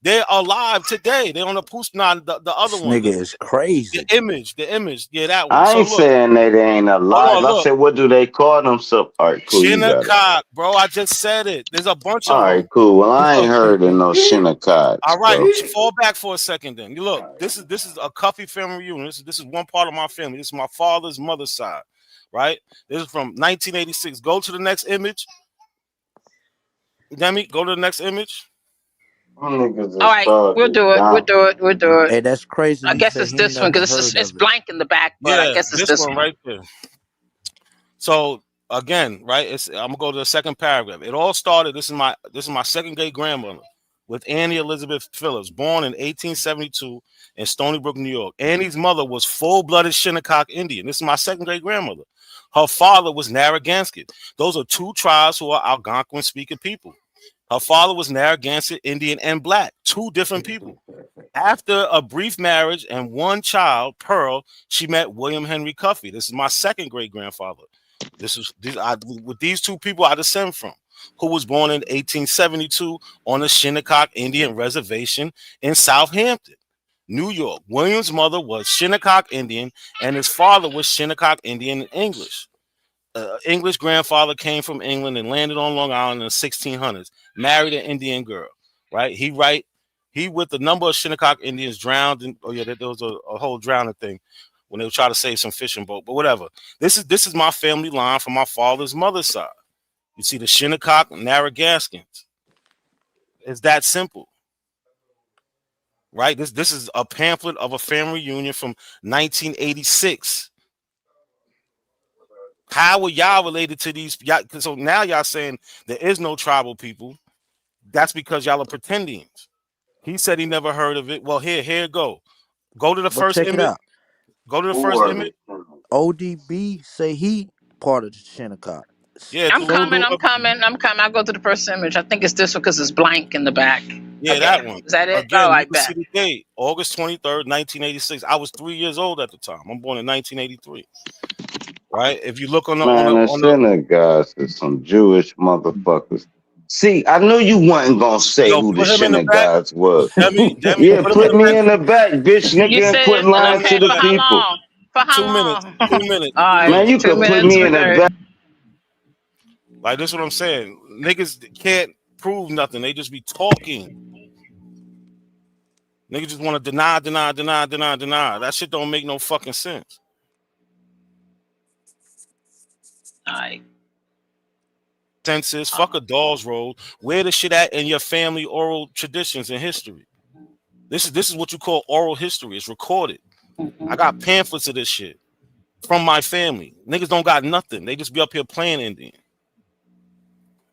they're alive today. They're on the post. Nah, the other This one, nigga the, is the crazy. image, the image. Yeah, that one. I So ain't look, saying that they ain't hold alive. on, I look. said, what do they call themselves? All right, cool, you got it. Shinnecock, bro. I just said it. There's a bunch All of right, them. cool. Well, I ain't Look. heard of no Shinnecocks, All right, bro. fall back for a second. Then you look. This is a Cuffy family reunion. This is one part of my family. This is my father's mother's side, right? This is from 1986. Go to the next image. Demi, go to the next image. Them niggas All is right, we'll talking do it. We'll dumb. do it. We'll do it. Hey, that's crazy. I He guess said it's he ain't this one never because heard it's of it. blank in the back, but I Yeah, guess it's this this one one. right there. So again, right? I'm gonna go to the second paragraph. It all started. This is my second great grandmother with Annie Elizabeth Phillips, born in 1872 in Stony Brook, New York. Annie's mother was full-blooded Shinnecock Indian. This is my second great grandmother. Her father was Narragansett. Those are two tribes who are Algonquin-speaking people. Her father was Narragansett Indian and black, two different people. After a brief marriage and one child, Pearl, she met William Henry Cuffey. This is my second great grandfather. With these two people I descend from, who was born in 1872 on the Shinnecock Indian Reservation in Southampton, New York. William's mother was Shinnecock Indian, and his father was Shinnecock Indian English. English grandfather came from England and landed on Long Island in the 1600s. Married an Indian girl, right? He with a number of Shinnecock Indians drowned. Oh yeah, there was a whole drowning thing when they were trying to save some fishing boat. But whatever. This is my family line from my father's mother's side. You see the Shinnecock Narragansetts. It's that simple, right? This is a pamphlet of a family reunion from 1986. How are y'all related to these? So now y'all saying there is no tribal people. That's because y'all are pretending. He said he never heard of it. Well, here it go. Go to the But first check it image. out. Go to the Who first was image. it? ODB say he part of the Shinnecock. Yeah, I'm through coming. Pseudo. I'm coming. I'm coming. I'll go to the first image. I think it's this one because it's blank in the back. yeah, Okay, that one. is that it? Oh, Again, you I can see bet. the date, August 23rd, 1986. I was 3 years old at the time. I'm born in 1983. Right? If you look on the on the Man, the on the synagogues is some Jewish motherfuckers. See, I knew you wasn't gonna say yo, who the put him in the back. synagogues was. Demi, Yeah, put him in put the me back. in the back, bitch, You nigga, and quit said, Put lying him in to okay, the the for back. how people. long? For how 2 minutes. long? 2 minutes. All You can right, do Man, it. you two could put minutes. me We're in the good. back. Like this is what I'm saying. Niggas can't prove nothing. They just be talking. Niggas just want to deny, deny, deny, deny, deny. That shit don't make no fucking sense. All right. Census, fuck a doll's roll. Where the shit at in your family oral traditions and history? This is what you call oral history. It's recorded. I got pamphlets of this shit from my family. Niggas don't got nothing. They just be up here playing Indian.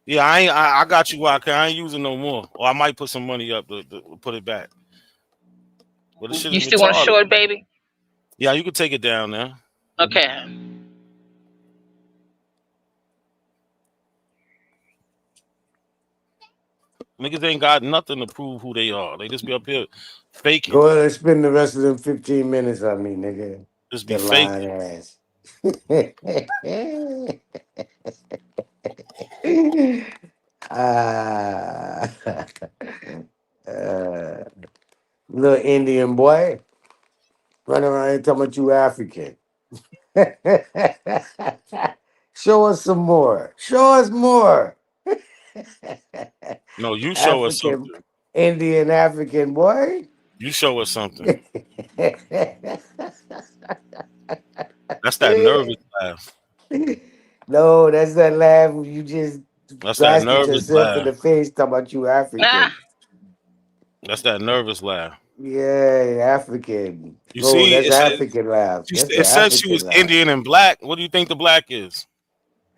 Yeah, I got you, Waka. I ain't using no more. Or I might put some money up to put it back. Well, the shit You is still want to retarded. show it, baby? Yeah, you can take it down now. Okay. Niggas ain't got nothing to prove who they are. They just be up here faking. Go ahead and spend the rest of them 15 minutes on me, nigga. Just be The lying faking. ass. Ah, uh, little Indian boy running around here talking about you African. Show us some more. Show us more. No, you show us African, something. Indian African boy. You show us something. That's that nervous laugh. No, that's that laugh when you just That's that blasted nervous yourself in laugh. the face talking about you Ah, African. That's that nervous laugh. Yeah, African. You Oh, see, that's African laugh. That's the it says she African was laugh. Indian and black. What do you think the black is?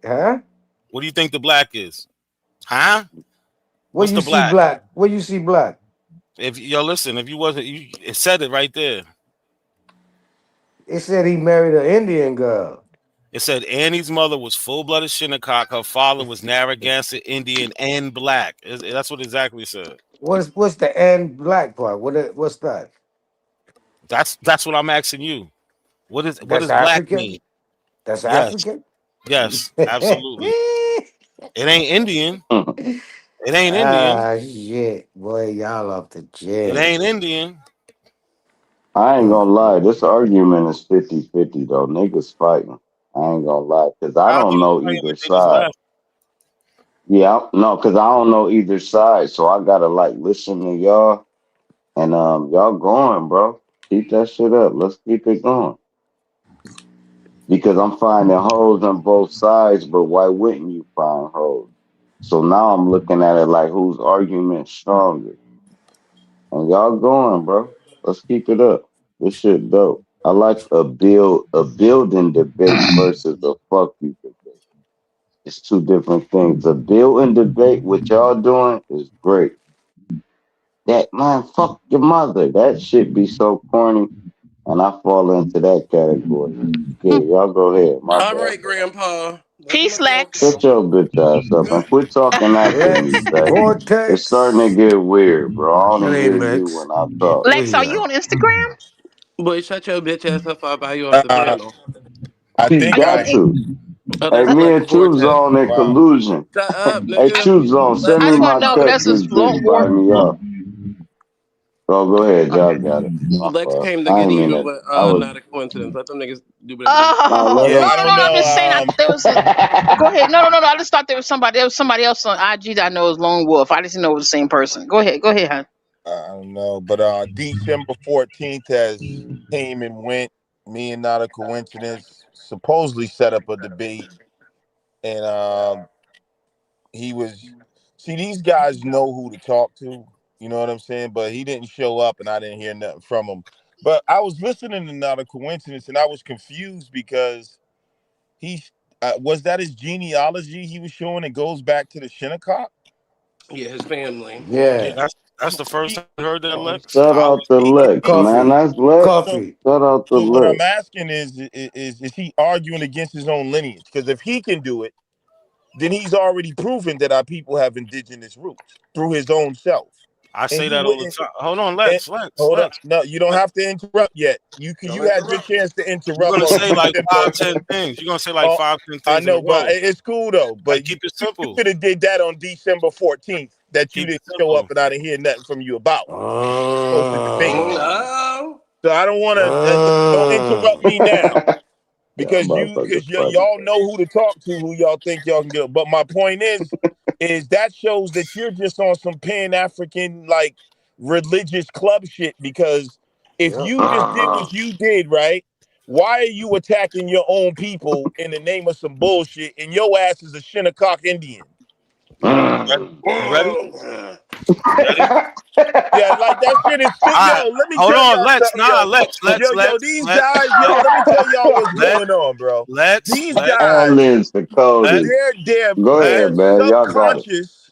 Huh? What do you think the black is? Huh? Where What's you the see black? black? Where you see black? If yo listen, if you wasn't, it said it right there. It said he married an Indian girl. It said Annie's mother was full-blooded Shinnecock. Her father was Narragansett Indian and black. That's what exactly it said. What's the and black part? What's that? That's what I'm asking you. What That's does black African? mean? That's Yes, African? yes, absolutely. It ain't Indian. It ain't Indian. Ah, shit. Boy, y'all off the It chain. ain't Indian. I ain't Mm. gonna lie, this argument is 50-50 though. Niggas fighting. I ain't gonna lie, cause I How don't can you know explain either if they just side. laugh? Yeah, no, cause I don't know either side, so I gotta like listen to y'all and y'all going, bro. Keep that shit up. Let's keep it going. Because I'm finding holes on both sides, but why wouldn't you find holes? So now I'm looking at it like whose argument stronger. And y'all going, bro. Let's keep it up. This shit dope. I like a building debate versus a fuck you debate. It's two different things. A building debate, what y'all doing is great. That man, fuck your mother. That shit be so corny, and I fall into that category. Yeah, y'all go ahead. My All bad, right, bro. Grandpa. Let the peace, motherfucker Lex. talk. Shut your bitch ass up and quit talking after me, Lex Zay. It's starting to Vortex. get weird, bro. I only Hey, hear you Lex. when I talk. There Lex, you are you are. on Instagram? Boy, shut your bitch ass up. I'll buy you off the Uh, panel. I He Are think you on? got I to. Oh, Hey, that's me Lex and True Vortex. Zone in wow. collusion. Shut up, Hey, nigga. True Zone, send Lex me I just want my to know Vortex. if cut. that's his This bitch long war. buy me off. Oh, go ahead, y'all got it. My Lex fault. came to I get ain't mean even, it. but I was. not a coincidence. Let them niggas do what they do. No, Oh let Yeah, no, them. I no, don't no! I'm just saying. I know. thought go ahead. No, no, no, no! I just thought there was somebody else on IG that I know is Lone Wolf. I just didn't know it was the same person. Go ahead, hon. I don't know. But December 14th has came and went. Me and not a coincidence supposedly set up a debate, and he was. See, these guys know who to talk to. You know what I'm saying? But he didn't show up, and I didn't hear nothing from him. But I was listening to not a coincidence, and I was confused because he was that his genealogy he was showing. It goes back to the Shinnecock. Yeah, his family. Yeah, Yeah. that's the first time I heard that, Lex. Shout I out was to deep. Lex, man. Coffee. That's Lex. So, Coffee. Shout out to so what I'm Lex. asking is he arguing against his own lineage? Because if he can do it, then he's already proven that our people have indigenous roots through his own self. I And say you that all the wouldn't. time. Hold on, And, Lex, hold on, Lex. no, you don't have to interrupt yet. You Don't had your interrupt. chance to You're interrupt gonna on say like December. 5, 10 things. You're gonna say like Oh, 5, 10 I things in a know, but row. it's cool though. Like But keep it you simple. could have did that on December 14th. That you Keep it didn't show up, simple. and I didn't hear nothing from you about. Supposed to debate me. No. So I don't want to. Don't interrupt me now. Y'all Because motherfuckers funny, y'all man. know who to talk to, who y'all think y'all can get. But my point is that shows that you're just on some Pan African like religious club shit. Because if Yep. you just did what you did, right? Why are you attacking your own people in the name of some bullshit? And your ass is a Shinnecock Indian. You ready? You ready? You ready? Yeah, like that shit is sick. All right. Yo, let me Hold tell on, y'all Lex. something, Nah, yo. Lex, Yo, Lex, yo, Lex, these Lex, guys, yo, Lex, let me tell y'all what's Lex, going on, bro. Lex, These Lex, Ad guys, libs the Lex. coldest. they're Go they're ahead, man. Y'all got it. subconscious.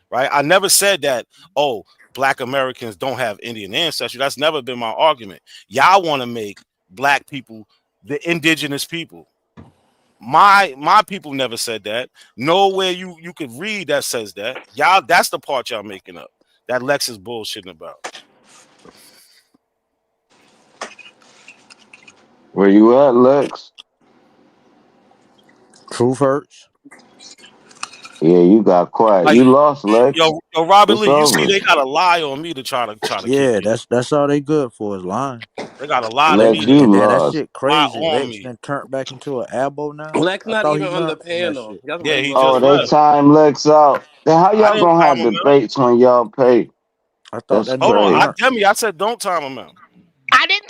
right? I never said that, oh, black Americans don't have Indian ancestry. That's never been my argument. Y'all want to make black people the indigenous people. My people never said that. Nowhere you could read that says that. Y'all, that's the part y'all making up. That Lex is bullshitting about. Where you at, Lex? Truth hurts. Yeah, you got quiet. Like, You lost, Lex. yo, Robert It's Lee, you see, over. they gotta lie on me to try to keep Yeah, me. that's all they good for is lying. They gotta lie to Lex, me you to And that lost. shit lie crazy. on Lex me. then turned back into an abo now. Lex I not thought even he on the learned from that panel. shit. That's why Yeah, he he Oh, just lost. they left. time Lex out. Then how I y'all didn't gonna time have him out. debates when y'all pay? I thought That's that Hold nigga on, crazy. I learned. Demi, I said don't time him out. I didn't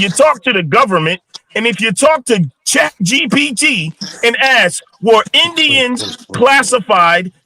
you talk to the government, and if you talk to Chat GPT and ask, were Indians classified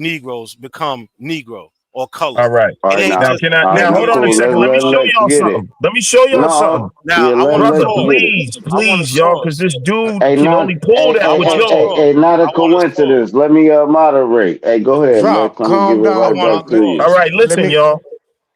Negroes become Negro or colored. All right. All It right, ain't now, Now, just can I? all right, Now, now, hold on a cool. second. Let me show Let's y'all get it. something. Let me show y'all something, No, now. yeah, I want a brother. let's get it. Please, I want a please, y'all, because source. this dude Hey, can only not, pull that I with want a y'all. source. not a I want a source. coincidence. Let me moderate. Hey, go ahead, Drop. Next. I'm gonna Calm give it I down, right want a back brother. to you. All source. right, Let listen, me y'all.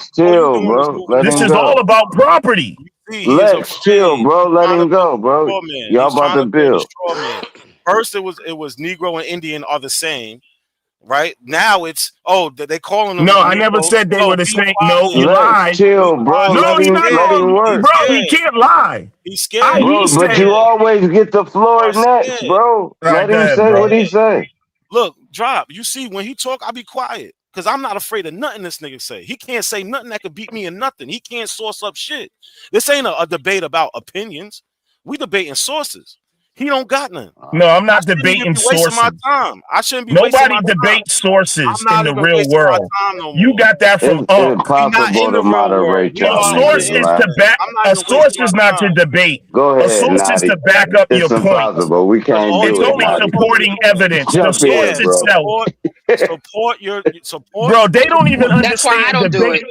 Lex, All you chill, doing is bro. moving Let the This him is goalpost. all go. about property. You see, he is Lex, chill, afraid. bro. He's Let trying to him build go, a bro. straw man. Y'all He's about trying to to build a build. straw man. First, it was Negro and Indian are the same, right? Now it's they calling them No, I never Negroes. said they No, were the be same. No, he quiet. Lex, lied. Be chill, bro. quiet. No, he He's not Let scared. him going, He's work. bro. He scared. can't lie. He's scared. He Bro, but said, you Scared. always get the You floor are next, scared. bro. all right, Let go him ahead, say bro. what he Scared. say. Look, drop. You see, when he talk, I be quiet. Cause I'm not afraid of nothing this nigga say. He can't say nothing that could beat me in nothing. He can't source up shit. This ain't a debate about opinions. We debating sources. He don't got none. Uh, No, I'm I not shouldn't even debating be wasting my sources. time. I shouldn't be wasting my Nobody time. debates sources I'm in not the even real wasting my world. time no You more. got that from it's Unc. We not impossible in to the real world. moderate We A y'all are in the source niggas, is right? to internet. back. I'm not A even wasting source my is not to time debate. Go A ahead, source is Naughty. to back up It's your points. impossible. We because can't all It's do you it, only doing is Naughty. talking. supporting evidence. The Jump in, source Yeah, bro. itself, support bro. They don't even support That's why I understand don't do it. debate.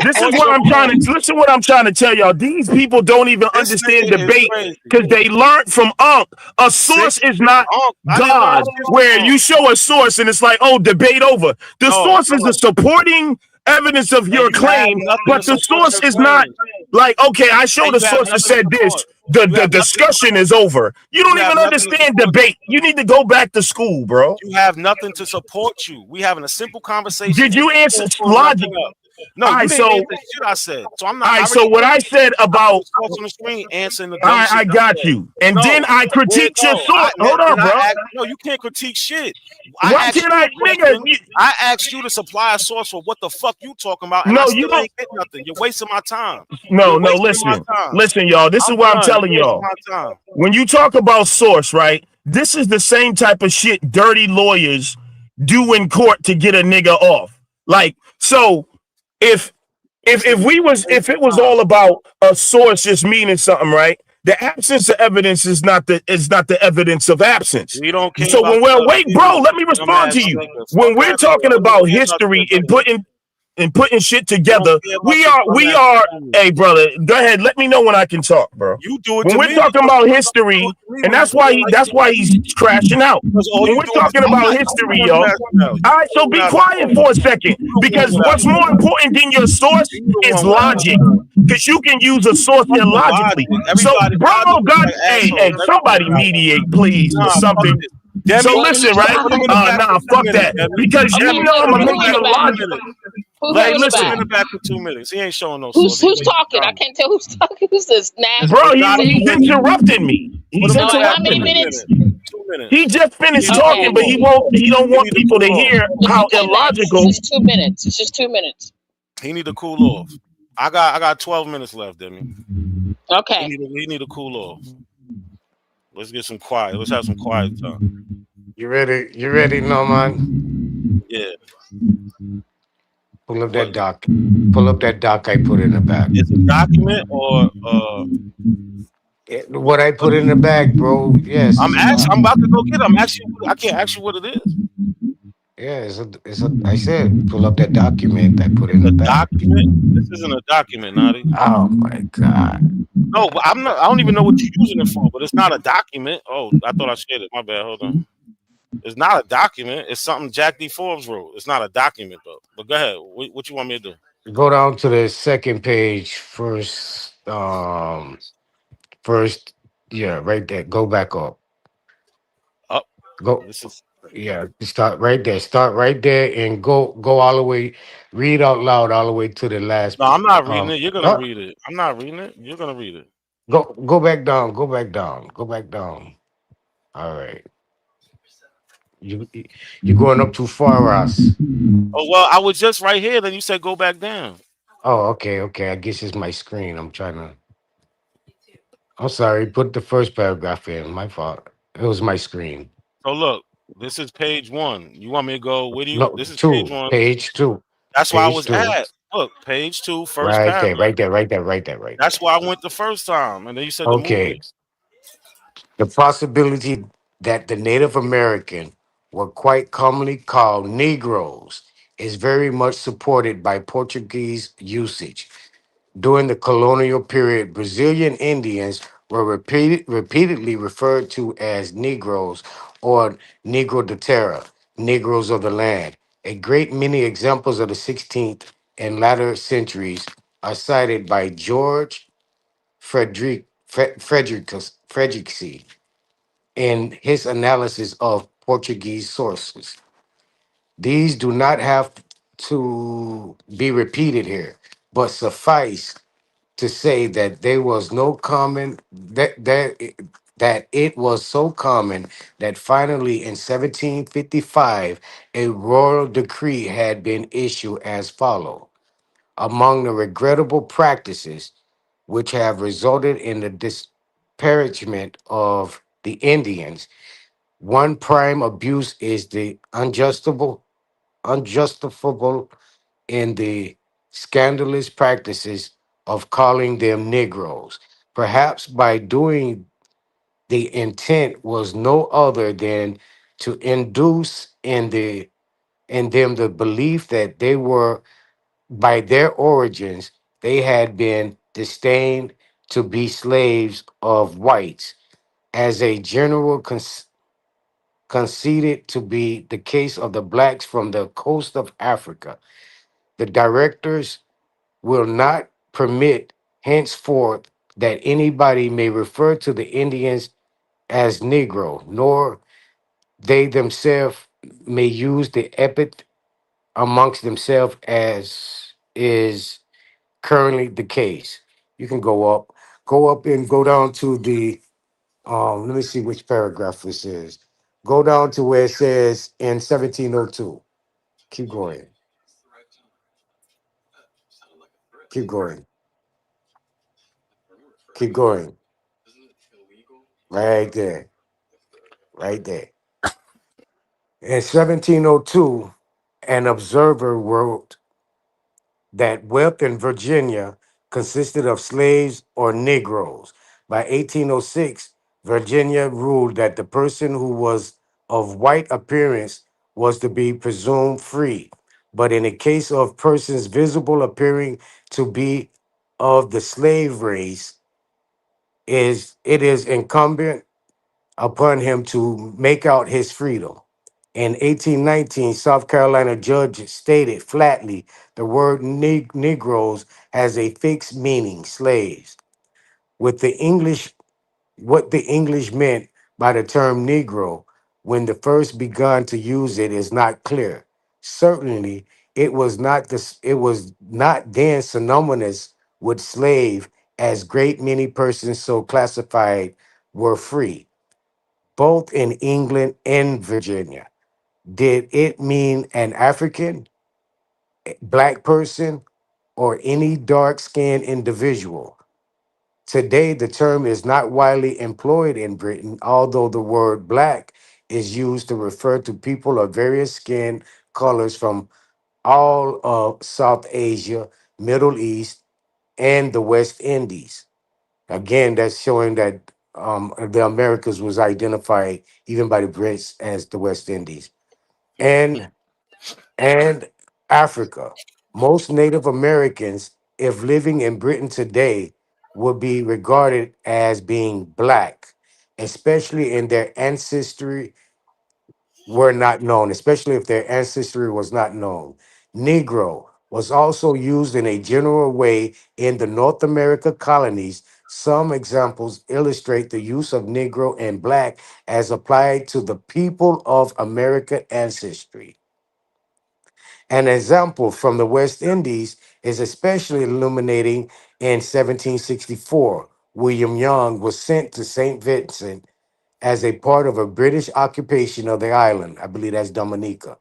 This is support what your I'm trying point. to listen. What I'm trying to tell y'all. These people don't even This understand nigga is debate crazy. because they learned from Unc. A source Six is not I didn't learn God, shit where from you show a source and it's like, oh, debate over. The no, source is a supporting evidence of and your you have claim, nothing to but the support source your is not claim, like, okay, I and showed a you have source that nothing to said this. support. You The have nothing to discussion support. is over. You don't You have even nothing to understand support you. debate. You need to go back to school, bro. You have nothing to support you. We having a simple conversation, Did and you you answer can't pull logic? nothing up. No, All you right, didn't so answer shit I said. So I'm all not. I right, already so what told I you. said I put about the source on the screen answering the dumb I shit I got said. you. And then No, I where critiqued your no, I source. Hold did on, I bro. ask? No, you can't critique shit. I Why asked can't you I, a nigga? question. I asked you to supply a source for what the fuck you talking about, and I No, you still don't. ain't get nothing. You're wasting my time. No, You're no. wasting my Listen, time. listen, y'all. This is I'm what I'm done. telling You're wasting y'all. my time. When you talk about source, right? This is the same type of shit dirty lawyers do in court to get a nigga off. Like, so if This nigga if wasting it was time. all about a source just meaning something, right? The absence of evidence is not the evidence of absence. We don't care So about when the we're wait, bro, opinion, let me you respond to dumbass you. nigga. When Fuck we're out of here. talking We don't about care about your history opinion. and putting shit We don't together, care about your we dumbass are. opinion. Hey, brother, go ahead. Let me know when I can talk, bro. You do it When to we're me. talking You about do it history, to me and when you feel like that's it. why he's crashing out. Because all When you we're doing is talking I'm about not. You the history, one yo. crashing out. All You right, so walking be out the quiet door. for a second, You the one because without what's the more door. important than your source You the is one without the logic. door. Because you can use a source Fuck the illogically. logic. So, Everybody bro, logic is God, like assholes. hey, Everybody somebody logic. mediate, please, or Nah, fuck something. this. So Demi, What listen, he right? put him in the tried. back for two Fuck minutes, that. Demi. Because Okay, you know I'm Put who him gonna in the make in back it the a for back? 2 logic. minutes. Hey, Who in the Put him back? in listen, the back for 2 minutes. He ain't showing no sauce. Who's He who's wasting talking? I time. can't tell who's talking. Who's this? Nash? bro, The he's document. interrupting me. Put He's him in All the right, back how for many interrupting two me. minutes? minutes. 2 minutes. He just He finished need to talking, cool but Okay, off. he don't He want need to people to cool off. hear it's how okay, Nash. It's illogical. just 2 minutes. It's just 2 minutes. He need to cool off. I got 12 minutes left, Demi. Okay. He need to cool off. Let's get some quiet. Let's have some quiet time. You ready? You ready, Norman? Yeah. Pull up What that doc. Pull up that doc I put in the back. is a document or What I put in the bag, bro. Yes, I'm it's a actually doc. I'm about to go get it. I'm actually I can't ask you what it is. Yeah, it's a. I said, pull up that document I put It's in the a bag. document. This isn't a document, Nadi. Oh my god. No, but I'm not. I don't even know what you're using it for. But it's not a document. Oh, I thought I shared it. My bad. Hold on. It's not a document. It's something Jack D. Forbes wrote. It's not a document though. But go ahead. What you want me to do? Go down to the second page, first. First. Yeah, right there. Go back up. Oh, Go. this is. Yeah, start right there. Start right there and go all the way. Read out loud all the way to the last. No, I'm not reading it. You're gonna Oh, read it. I'm not reading it. You're gonna read it. go back down. Go back down. Go back down. All right. You you're going up too far, Ross. Oh well, I was just right here. Then you said go back down. Oh, okay, okay. I guess it's my screen. I'm trying to. I'm sorry. Put the first paragraph in. My fault. It was my screen. So look, this is page one. You want me to go with you? No, This is page two. one. Page two. That's where I Page was two. at. Look, page two, first Right there. paragraph. Right there. Right there. Right there. Right That's there. where I went the first time, and then you said to move Okay. me. The possibility that the Native American were quite commonly called Negroes is very much supported by Portuguese usage. During the colonial period, Brazilian Indians were repeatedly referred to as Negroes or Negro de Terra, Negroes of the land. A great many examples of the 16th and latter centuries are cited by George Fredericksee in his analysis of Portuguese sources. These do not have to be repeated here, but suffice to say that there was no common that it was so common that finally in 1755 a royal decree had been issued as follow. Among the regrettable practices which have resulted in the disparagement of the Indians. One prime abuse is the unjustifiable in the scandalous practices of calling them Negroes. Perhaps by doing the intent was no other than to induce in them the belief that they were by their origins they had been disdained to be slaves of whites as a general conceded to be the case of the blacks from the coast of Africa. The directors will not permit henceforth that anybody may refer to the Indians as Negro, nor they themselves may use the epithet amongst themselves as is currently the case. You can go up and go down to the let me see which paragraph this is. Go down to where it says in 1702. Keep going. Keep going. Keep going. Right there. Right there. In 1702, an observer wrote that wealth in Virginia consisted of slaves or Negroes. By 1806, Virginia ruled that the person who was of white appearance was to be presumed free. But in the case of persons visible appearing to be of the slave race, it is incumbent upon him to make out his freedom. In 1819, South Carolina judge stated flatly the word Negroes has a fixed meaning, slaves. With the English, what the English meant by the term Negro when the first begun to use it is not clear. Certainly, it was not then synonymous with slave, as great many persons so classified were free both in England and Virginia. Did it mean an African, black person, or any dark skinned individual? Today, the term is not widely employed in Britain, although the word black is used to refer to people of various skin colors from all of South Asia, Middle East, and the West Indies. Again, that's showing that the Americas was identified even by the Brits as the West Indies and and Africa. Most Native Americans, if living in Britain today, would be regarded as being black, especially in their ancestry were not known, especially if their ancestry was not known. Negro was also used in a general way in the North America colonies. Some examples illustrate the use of Negro and Black as applied to the people of American ancestry. An example from the West Indies is especially illuminating in 1764. William Young was sent to St. Vincent as a part of a British occupation of the island. I believe that's Dominica.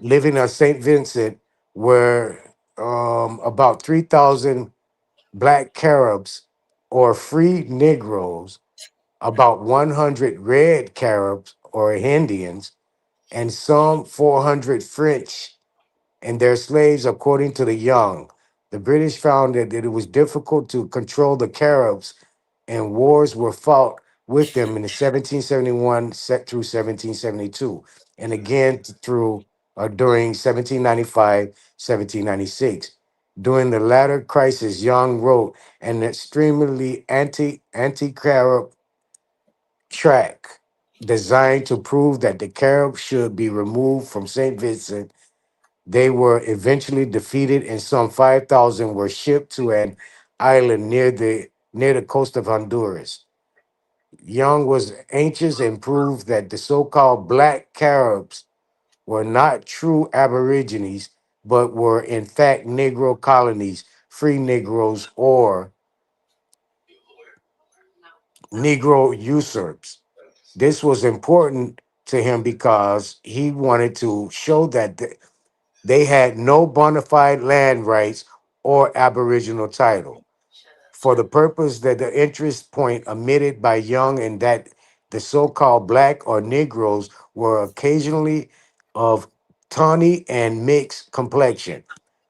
Living on St. Vincent were about 3,000 black Caribs or free Negroes, about 100 red Caribs or Indians, and some 400 French and their slaves, according to the Young. The British found that it was difficult to control the Caribs and wars were fought with them in the 1771 set through 1772, and again through during 1795, 1796. During the latter crisis, Young wrote an extremely anti-Carib tract designed to prove that the Carib should be removed from St. Vincent. They were eventually defeated, and some 5,000 were shipped to an island near the coast of Honduras. Young was anxious and proved that the so-called black Caribs were not true Aborigines, but were in fact Negro colonies, free Negroes, or Negro usurps. This was important to him because he wanted to show that they had no bona fide land rights or Aboriginal title. for the purpose that the interest point omitted by Young and that the so-called black or Negroes were occasionally of tawny and mixed complexion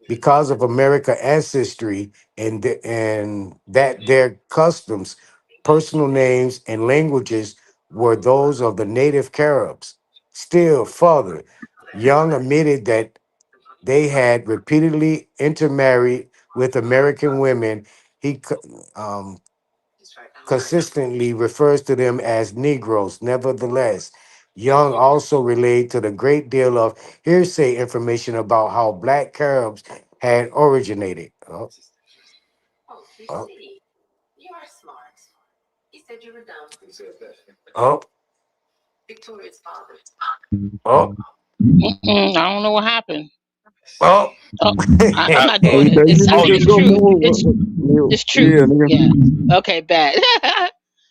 because of America ancestry and that their customs, personal names, and languages were those of the native Caribs. Still further, Young admitted that they had repeatedly intermarried with American women. He consistently refers to them as Negroes. Nevertheless, Young also relayed to the great deal of hearsay information about how black Caribs had originated. Oh, oh, oh, I don't know what happened. oh. Oh, I'm not Hey, doing it. you It's. I need mean, to it's go true. more. It's true. Yeah, nigga. Yeah. Okay. Bad.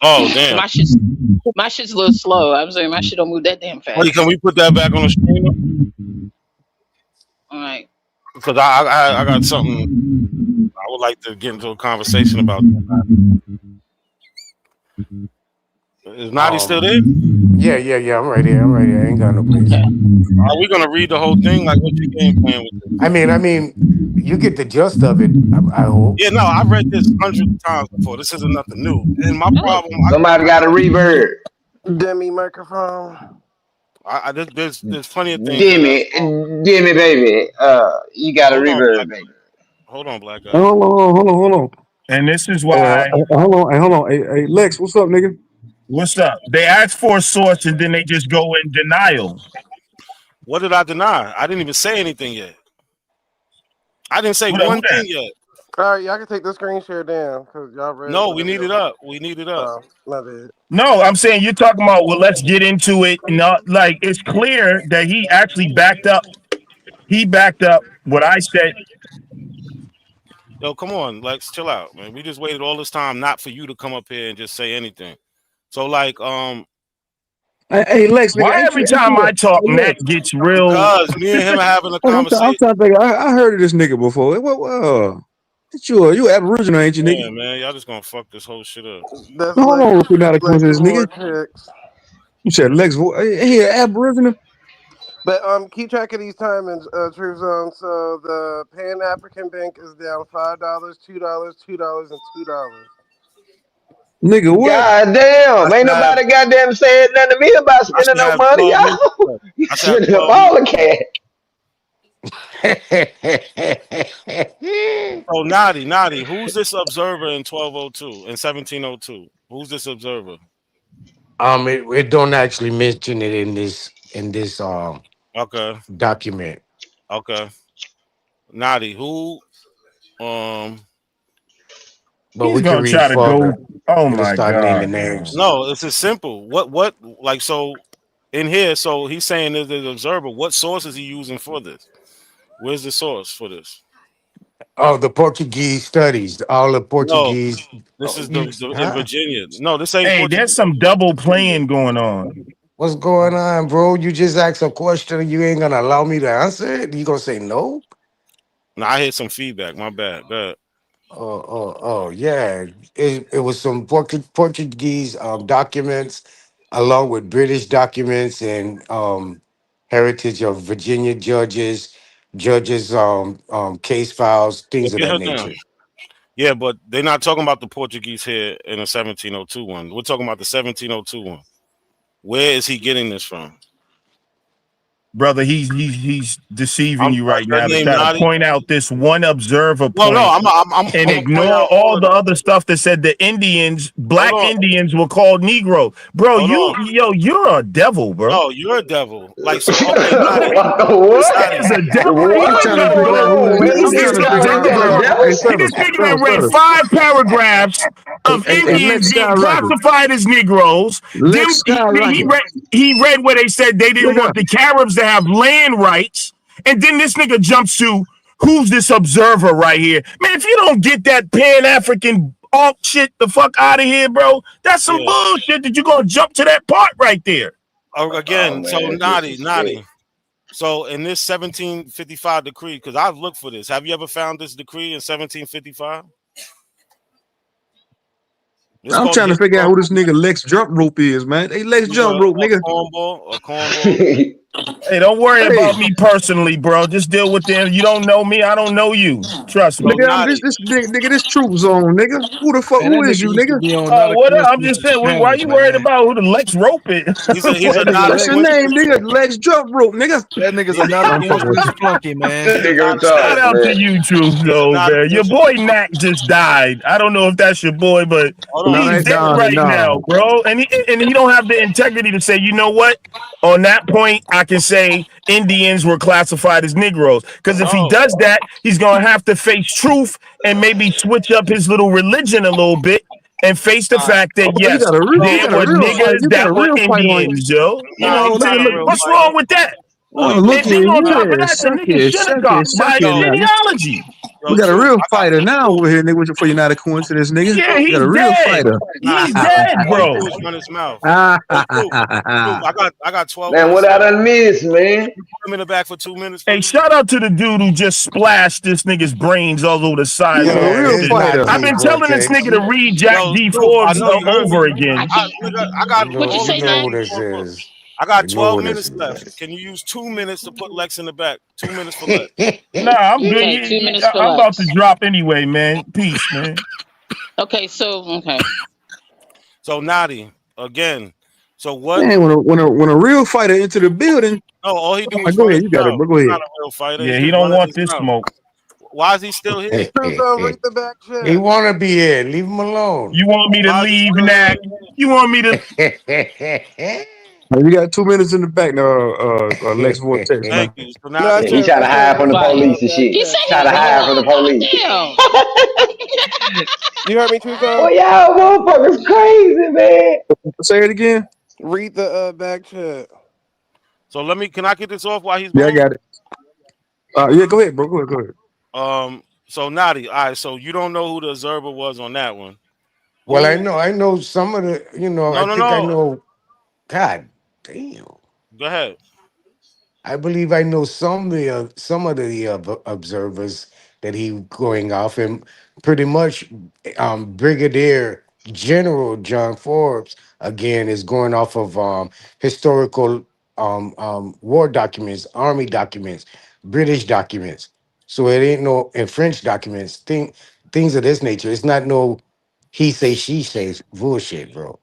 Oh damn. My shit's a little slow. I'm saying my shit don't move that damn Wait, fast. can we put that back on the streamer? All right. Because I got something I would like to get into a conversation about. Is Nadi still there? Yeah, yeah, yeah. I'm right here. I'm right here. I ain't got no place. Okay. Are we gonna read the whole thing? Like, what's your game plan with this? I mean, you get the gist of it. I hope. Yeah, no, I've read this hundreds of times before. This isn't nothing new. And my Oh, problem, Somebody got a reverb. Demi microphone. there's plenty of things that I Dimmy, saw. Dimmy, baby. You got a Hold on, reverb, black baby. guy. Hold on, black Hey, guy. hold on. And this is Uh, why. hold on. Hey, Lex, what's up, nigga? What's up? They ask for a source and then they just go in denial. What did I deny? I didn't even say anything yet. I didn't say Who one that? thing yet. All right, y'all can take the screen share down because y'all read No, we whatever need y'all it want. up. We need it up. Oh, my bad. No, I'm saying you're talking about. Well, let's get into it. Not like it's clear that he actually backed up. He backed up what I said. Yo, come on, Lex, chill out, man. We just waited all this time not for you to come up here and just say anything. So like, Hey, Lex, nigga, Why every ain't time you? I talk, Hey, Nat Lex. gets real? because me and him are having a I'm conversation. trying to think. I heard of this nigga before. You Aboriginal, ain't you, nigga? Yeah, man, y'all just gonna fuck this whole shit up. That's No, hold Lex. on, if we're not a Lex coincidence, nigga. Vortex. You said Lex. He Aboriginal. But keep track of these timings, True Zone. So the Pan African Bank is down $5, $2, $2, and $2. Nigga, what? God I damn, ain't should have nobody goddamn said nothing to me about I spending should no have money, 12 minutes y'all. left. You I should have spending up 12 minutes all the left. cash. So Nadi, who's this observer in 1202 in 1702? Who's this observer? It don't actually mention it in this Okay, document, okay. Nadi, who um but He's we can gonna read try to go. further. Oh It'll my start naming god, man. names. no, it's as simple. What like so in here, so he's saying there's an observer. What source is he using for this? Where's the source for this? Oh, the Portuguese studies. All the No, Portuguese. this Oh, is you, the in huh? Virginia. No, this ain't Hey, Portuguese. there's some double playing going on. What's going on, bro? You just asked a question and you ain't gonna allow me to answer it? You gonna say no? No, I heard some feedback. My bad. Go ahead. Oh, yeah. It was some Portuguese documents along with British documents and heritage of Virginia judges case files, Yeah, things of get that her down. nature. Yeah, but they're not talking about the Portuguese here in the 1702 one. We're talking about the 1702 one. Where is he getting this from? Brother, he's deceiving you right Your now to name try to Nadi? point out this one observer No, no, point I'm and gonna point ignore out all all of the them. other stuff that said the Indians, Hold black on, Indians, were called Negro. Bro, hold on. you're a devil, bro. No, you're a devil. Like so, okay, Nadi, What? Nadi. Is a devil. He I'm What trying went to is to figure going out go. who on, this. man? This These I'm trying niggas to nigga, trying to figure make out. this Hold the on. yo, Hey, devil? hey, this nigga done read fellas. 5 paragraphs of Hey, Indians Lex being Skyrocket. classified as Negroes. Then Lex Skyrocket. he read where they said they didn't Look want up. the Caribs to have land rights. And then this nigga jumps to who's this observer right here? Man, if you don't get that Pan African alt shit the fuck out of here, bro, that's some Yeah. bullshit that you're gonna jump to that part right there. Oh Again, so man, that's disrespect. Nadi. So in this 1755 decree, because I've looked for this. Have you ever found this decree in 1755? It's I'm called trying to hit figure out drum who this rope. nigga Lex Jump Rope is, man. Hey, Lex He's Jump Rope, a nigga. cornball, a cornball. Hey, don't worry Hey, about me personally, bro. Just deal with them. You don't know me, I don't know you. Trust So me. nigga, I'm Nadi, this nigga, this Troop Zone, nigga. Who the fuck? Man, that Who is nigga you, used to nigga? be on Not a What? I'm Coincidence just saying. Why Channel, you worried man. about who the Lex Rope is? he's a That not nigga a That's your Lex. name, coincidence. nigga. Lex Jump Rope, nigga. That nigga's a He's Not a I'm fucking with Coincidence you. flunky, man. a Nigga not a Shout retarded, out to man. you, Truth, he's a though, not a man. Your boy Knack just died. I don't know if that's your boy, but hold No, on. he's that dead no, right now, no. bro. And he don't have the integrity to say, you know what? On that point, I can say Indians were classified as Negroes. Because if he No, does that, he's gonna have to face truth and maybe switch up his little religion a little bit and face the nah, fact that Oh, you yes, got a real, you no, there got a were real fight. niggers You got that a were real fight on you. Indians, yo. You nah. know, Oh, He's not a nigga, real what's fighter. wrong with that? oh, He's And look then here, not. on yeah, top of that, the suck nigga it, should have suck got it, suck my it, Yo, nigga. genealogy. We yo, got a truth. real I got fighter now truth. over here, nigga, for you not a coincidence, nigga. Yeah, Truth. We got he's a real dead. fighter. Nah, He's nah. dead, All he bro. do is run his mouth. Yo, truth. I got 12 Man, minutes what I left. done miss, man? You put him in the back for 2 minutes, Hey, please. shout out to the dude who just splashed this nigga's brains all over the We got a sidewalk Yeah, and real it's shit. not fighter. I've T been telling this nigga Vortex. to read Jack Yo, D. truth. I Forbes know you heard over me. again. Nigga, I got What'd you all You say, the know Nat? who Jack this before book. is. I got You know 12 who this minutes left. is. Can you use 2 minutes to put Lex in the back? 2 minutes for Lex. Nah, I'm good. Okay, 2 minutes for I'm about to Lex. drop anyway, man. Peace, man. Okay, so okay. So Nadi, again. So what? Man, when a real fighter enter the building, No, all he do is go run his ahead, you got it, mouth. bro. Go He's ahead. not a real fighter. He Yeah, he just don't running want his this mouth. smoke. Why is he still here? Truth, read the back He chat. wanna be here. Leave him alone. You want me to Why is he leave, still here? Knack? You want me to? You got 2 minutes in the back now, Lex Vortex, man. Thank you. So now No, it's I Yeah, he turn. said, trying I to said, hide from the read Right. police the and back shit. He chat, said Truth. Trying he to Go hide ahead. from the was police. gonna You heard me, True Boy, Song? y'all motherfuckers crazy, man. Say it again. Read the back chat. So let me. Can I get this off while he's Yeah, I gone? got it. Yeah, go ahead, bro. Go ahead, go ahead. So Nadi, all right. So you don't know who the observer was on that one. Well, Who? I know some of the, I No, no, think I no. know, God damn. Go ahead. I believe I know some of the observers that he going off, and pretty much Brigadier General John Forbes again is going off of historical war documents, army documents, British documents. So it ain't no and French documents, things of this nature. It's not no he say she says bullshit, bro.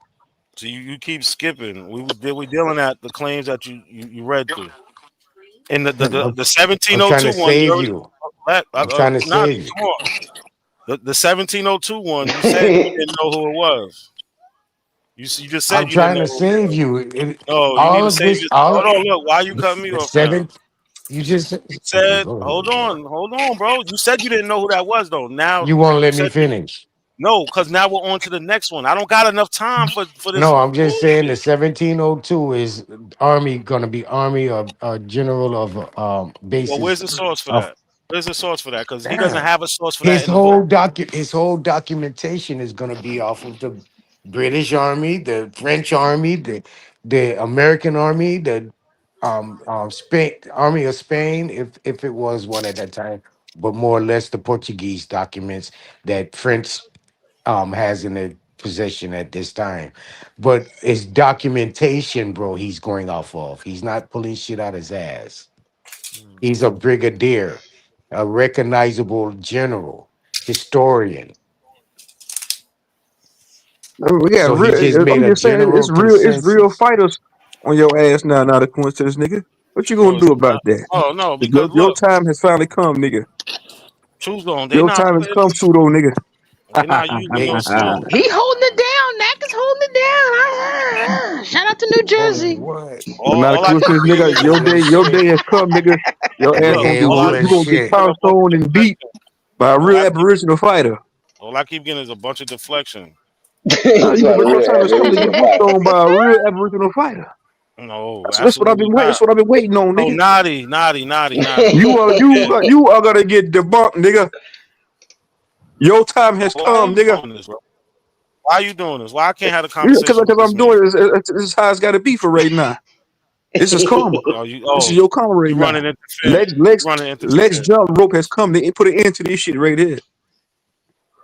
So you keep skipping. We dealing at the claims that you read through. In the I'm trying to 1702 one, you save already you. I'm trying to Nadi, save you. come on. The 1702 one, you said you didn't know who it was. You just I'm said you didn't trying know to who it save was. you. No, you need All to of save this, your. all Hold of on, look. Why you cut me the off now? seventh. You just You okay. said, Go ahead, bro. hold on, bro. You said you didn't know who that was, though. Now You won't you let me said you finish. no, because now we're on to the next one. I don't got enough time for this No, I'm just saying the bullshit. 1702 is army going to be army or general of Well, basis where's the source for of that? Where's the source for that? Because he doesn't damn. have a source for that in the book. His whole documentation is going to be off of the British Army, the French Army, the American Army, the Spain Army of Spain, if it was one at that time, but more or less the Portuguese documents that French has in their possession at this time. But it's documentation, bro. He's going off of. He's not pulling shit out his ass. He's a brigadier, a recognizable general, historian. I mean, we got So he just real. made I'm a just saying, general it's real consensus. fighters on your ass now. Not a coincidence, nigga. What you No, gonna it's do about not. that? Oh no, Your because look, time has finally come, nigga. choose on. They Your not time has putting. come, pseudo nigga. They not using no Hey, source. He holding it down. Knack is holding it down. Shout out to New hold Jersey. what? Not a All I keep coincidence, getting nigga. is a Ain't no Your shit. day has come, nigga. Your ass look. gonna Ain't get All I you one keep gonna get getting shit. is a pounced bunch of on and beat deflection. by a All real I keep Aboriginal fighter. all I keep getting is a bunch of deflection. Nah, He's you gonna like wait your real time to slowly get Aboriginal whooped fighter. on by a real Aboriginal fighter. No, That's what I've absolutely been waiting. not. That's what I've been waiting on, No, nigga. naughty. Yeah. You are gonna get debunked, nigga. Your time has Why are come, you nigga. doing this, bro? Why are you doing this? Why I can't have a Because conversation with this I'm man? doing it. This is how it's got to be for right now. This is karma. This is your karma right You now. running interference. You running Lex interference. jump rope has come to put an end to this shit right here.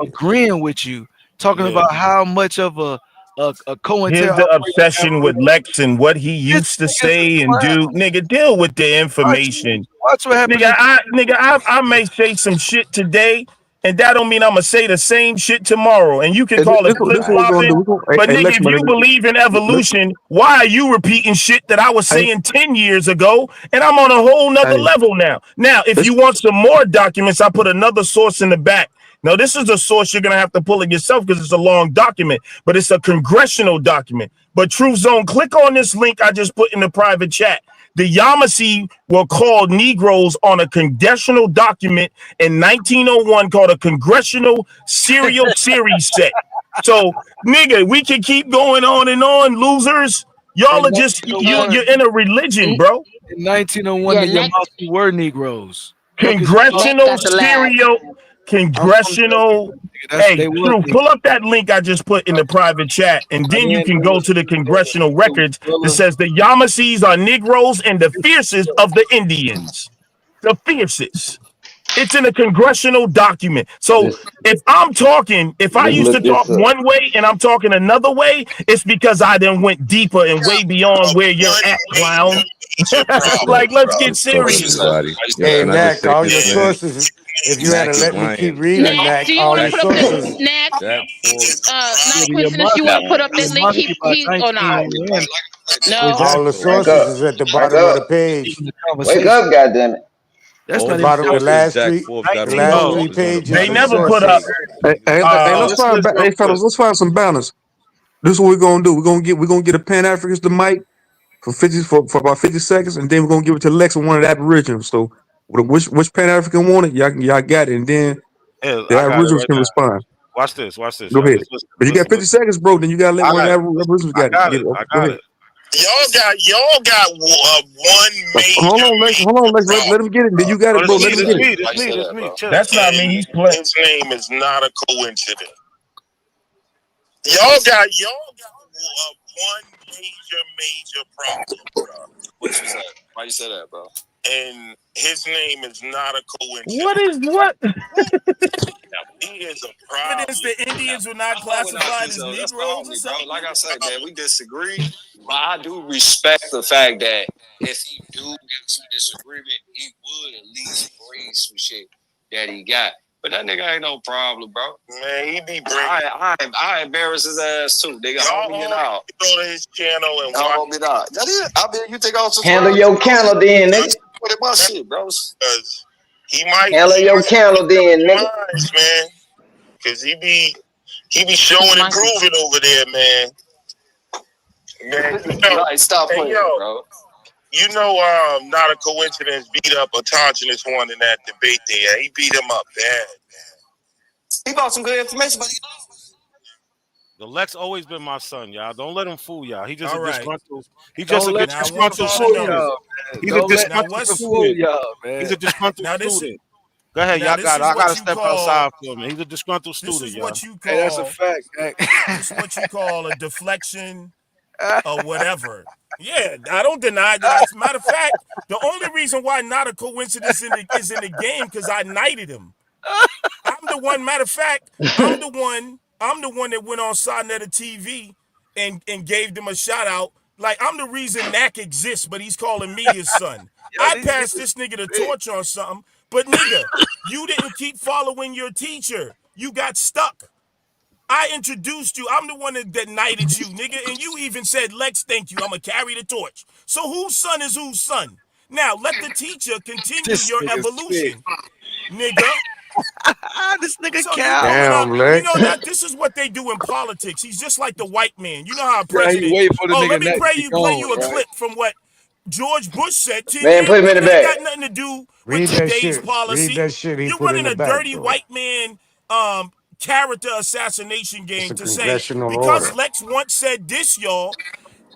agreeing with you, talking Yeah. about how much of a COINTEL Here's the operation that obsession with was. Lex and what he This used to nigga's a say and do. clown. Nigga, deal with the Watch, information. watch what happened Nigga, in. I may say some shit today. and that don't mean I'm gonna say the same shit tomorrow. And you can Hey, call it this flip what we're gonna do. flopping. We're gonna, But hey, nigga, Lex, if man, you believe in let- evolution, why are you repeating shit that I was hey, saying 10 years ago? And I'm on a whole nother hey, level now. Now, if let's you want some more documents, I put another source in the back. Now, this is a source you're gonna have to pull it yourself because it's a long document, but it's a congressional document. But Truth Zone, click on this link I just put in the private chat. The Yamasee were called Negroes on a congressional document in 1901 called a Congressional Serial Series Set. So, nigga, we can keep going on, losers. In Y'all are just You, you're 1901, in a religion, n- bro. in 1901, yeah, the next, Yamasee were Negroes. Fuck is you talking next Congressional got the last. serial, about? I'm from Georgia. congressional. Nigga. They Hey, was True, pull Negroes. up that link I just put in the private chat, and I then you didn't can know go it. to the congressional records that Brother. says the Yamasees are Negroes and the fiercest of the Indians. The fiercest. It's in a congressional document. So Let's if I let's used to look talk this up. one way and I'm talking another way, it's because I then went deeper and way beyond where you're One at, clown. major problem, Like, let's bro. get Fuck What you serious. say? everybody. Yo, Uh, Hey, can I just Mac, say all this, your man? sources. If you had to Mac is let me keep lying. reading, Jack, Next, Mac, do you all want to your Jack put up the Forbes. sources. next? Jack Forbes. Not Yeah, a the coincidence. You Yamasee, want to put up the that link? Yamasee by He or not? 1901 was No. All the actually Rank sources up. is at the Rank bottom of the up. page. even the Wake conversation. up, goddammit. That's All The not these even bottom, the that. sources last Jack three, Forbes got the on his last No, three sources on the they pages is bottom of never the put sources. up. page. Uh, let's find. Let's real Hey, quick. fellas, let's find some balance. This is what we're gonna do. We're gonna get a Pan Africans the mic for for about 50 seconds, and then we're gonna give it to Lex and one of the Aboriginals. So, which Pan African want it? Y'all got it, and then Yeah, the I got it Aboriginals right can now. respond. Watch this. Watch this, Go y'all. ahead. Just listen. But you got Listen. 50 Listen. seconds, bro. Then you gotta let I one of got the it. Aboriginals I got it. got Get it. it. I Go got ahead. it. Y'all got one Hold on, major Lex. Let him problem, get it. Then bro. you got Oh, it, this bro. me. Let him This get it. me. This me. This me. Chill. that's not And me. He's playing. his name is not a coincidence. Y'all got one major problem, bro. What you say? Why you say that, bro? And his name is not a What coincidence. is what He is a evidence problem. the Indians were not Oh, without classified this, as that's called Negroes or me, bro. something? Like I say, man, we disagree, but I do respect the fact that if he do get some disagreement, he would at least bring some shit that he got. But that nigga ain't no problem, bro. Man, he be bringing. I embarrass his ass too, nigga. Y'all all go to his channel and watch. Me not. That is. I mean, you think I was Handle subscribed to your candle then, nigga. what my shit, bro? Because he might Handle your make candle up then, his nigga. minds, man. Because he be showing and My, proving over there, man. Man, like, stop playing, bro. You know, not a coincidence. Beat up Autogenous one in that debate there. He beat him up bad. He brought some good information, but The Lex always been my son, y'all. Don't let him fool y'all. He just a All right. disgruntled. He just Don't a let Now I want disgruntled y'all to fool student. know. y'all, man. He's a Don't let Now disgruntled what's fool student. y'all, He's man. a disgruntled now this student. Go ahead, now y'all this got it. is I what gotta you step call outside for me. He's a disgruntled this student, is y'all. what you Hey, that's a call fact, man. this is what you call a deflection or whatever. Yeah, I don't deny that. Matter of fact, the only reason why not a coincidence is in the game because I knighted him. I'm the one. Matter of fact, I'm the one. I'm the one that went on Sonetta TV and gave them a shout out. Like I'm the reason Knack exists, but he's calling me his son. Yo, I these passed niggas this nigga the sick. torch on something, but nigga, you didn't keep following your teacher. You got stuck. I introduced you. I'm the one that knighted you, nigga. And you even said, Lex, thank you. I'm going to carry the torch. So whose son is whose son? Now, let the teacher continue This your nigga sick. evolution, nigga. This nigga So you cow. pulling up, Damn, you know Lex. that this is what they do in politics. He's just like the white man. You know how a Yeah, he president, wait for the oh, nigga let me next to be play gone, you a right? clip from what George Bush said 10 Man, put years. him in the Nigga, that ain't back. got nothing to do with Read that today's shit. Read policy. that shit he You're put in running the a back dirty door. white man character assassination It's game a to say, congressional because order. Lex once said this, y'all,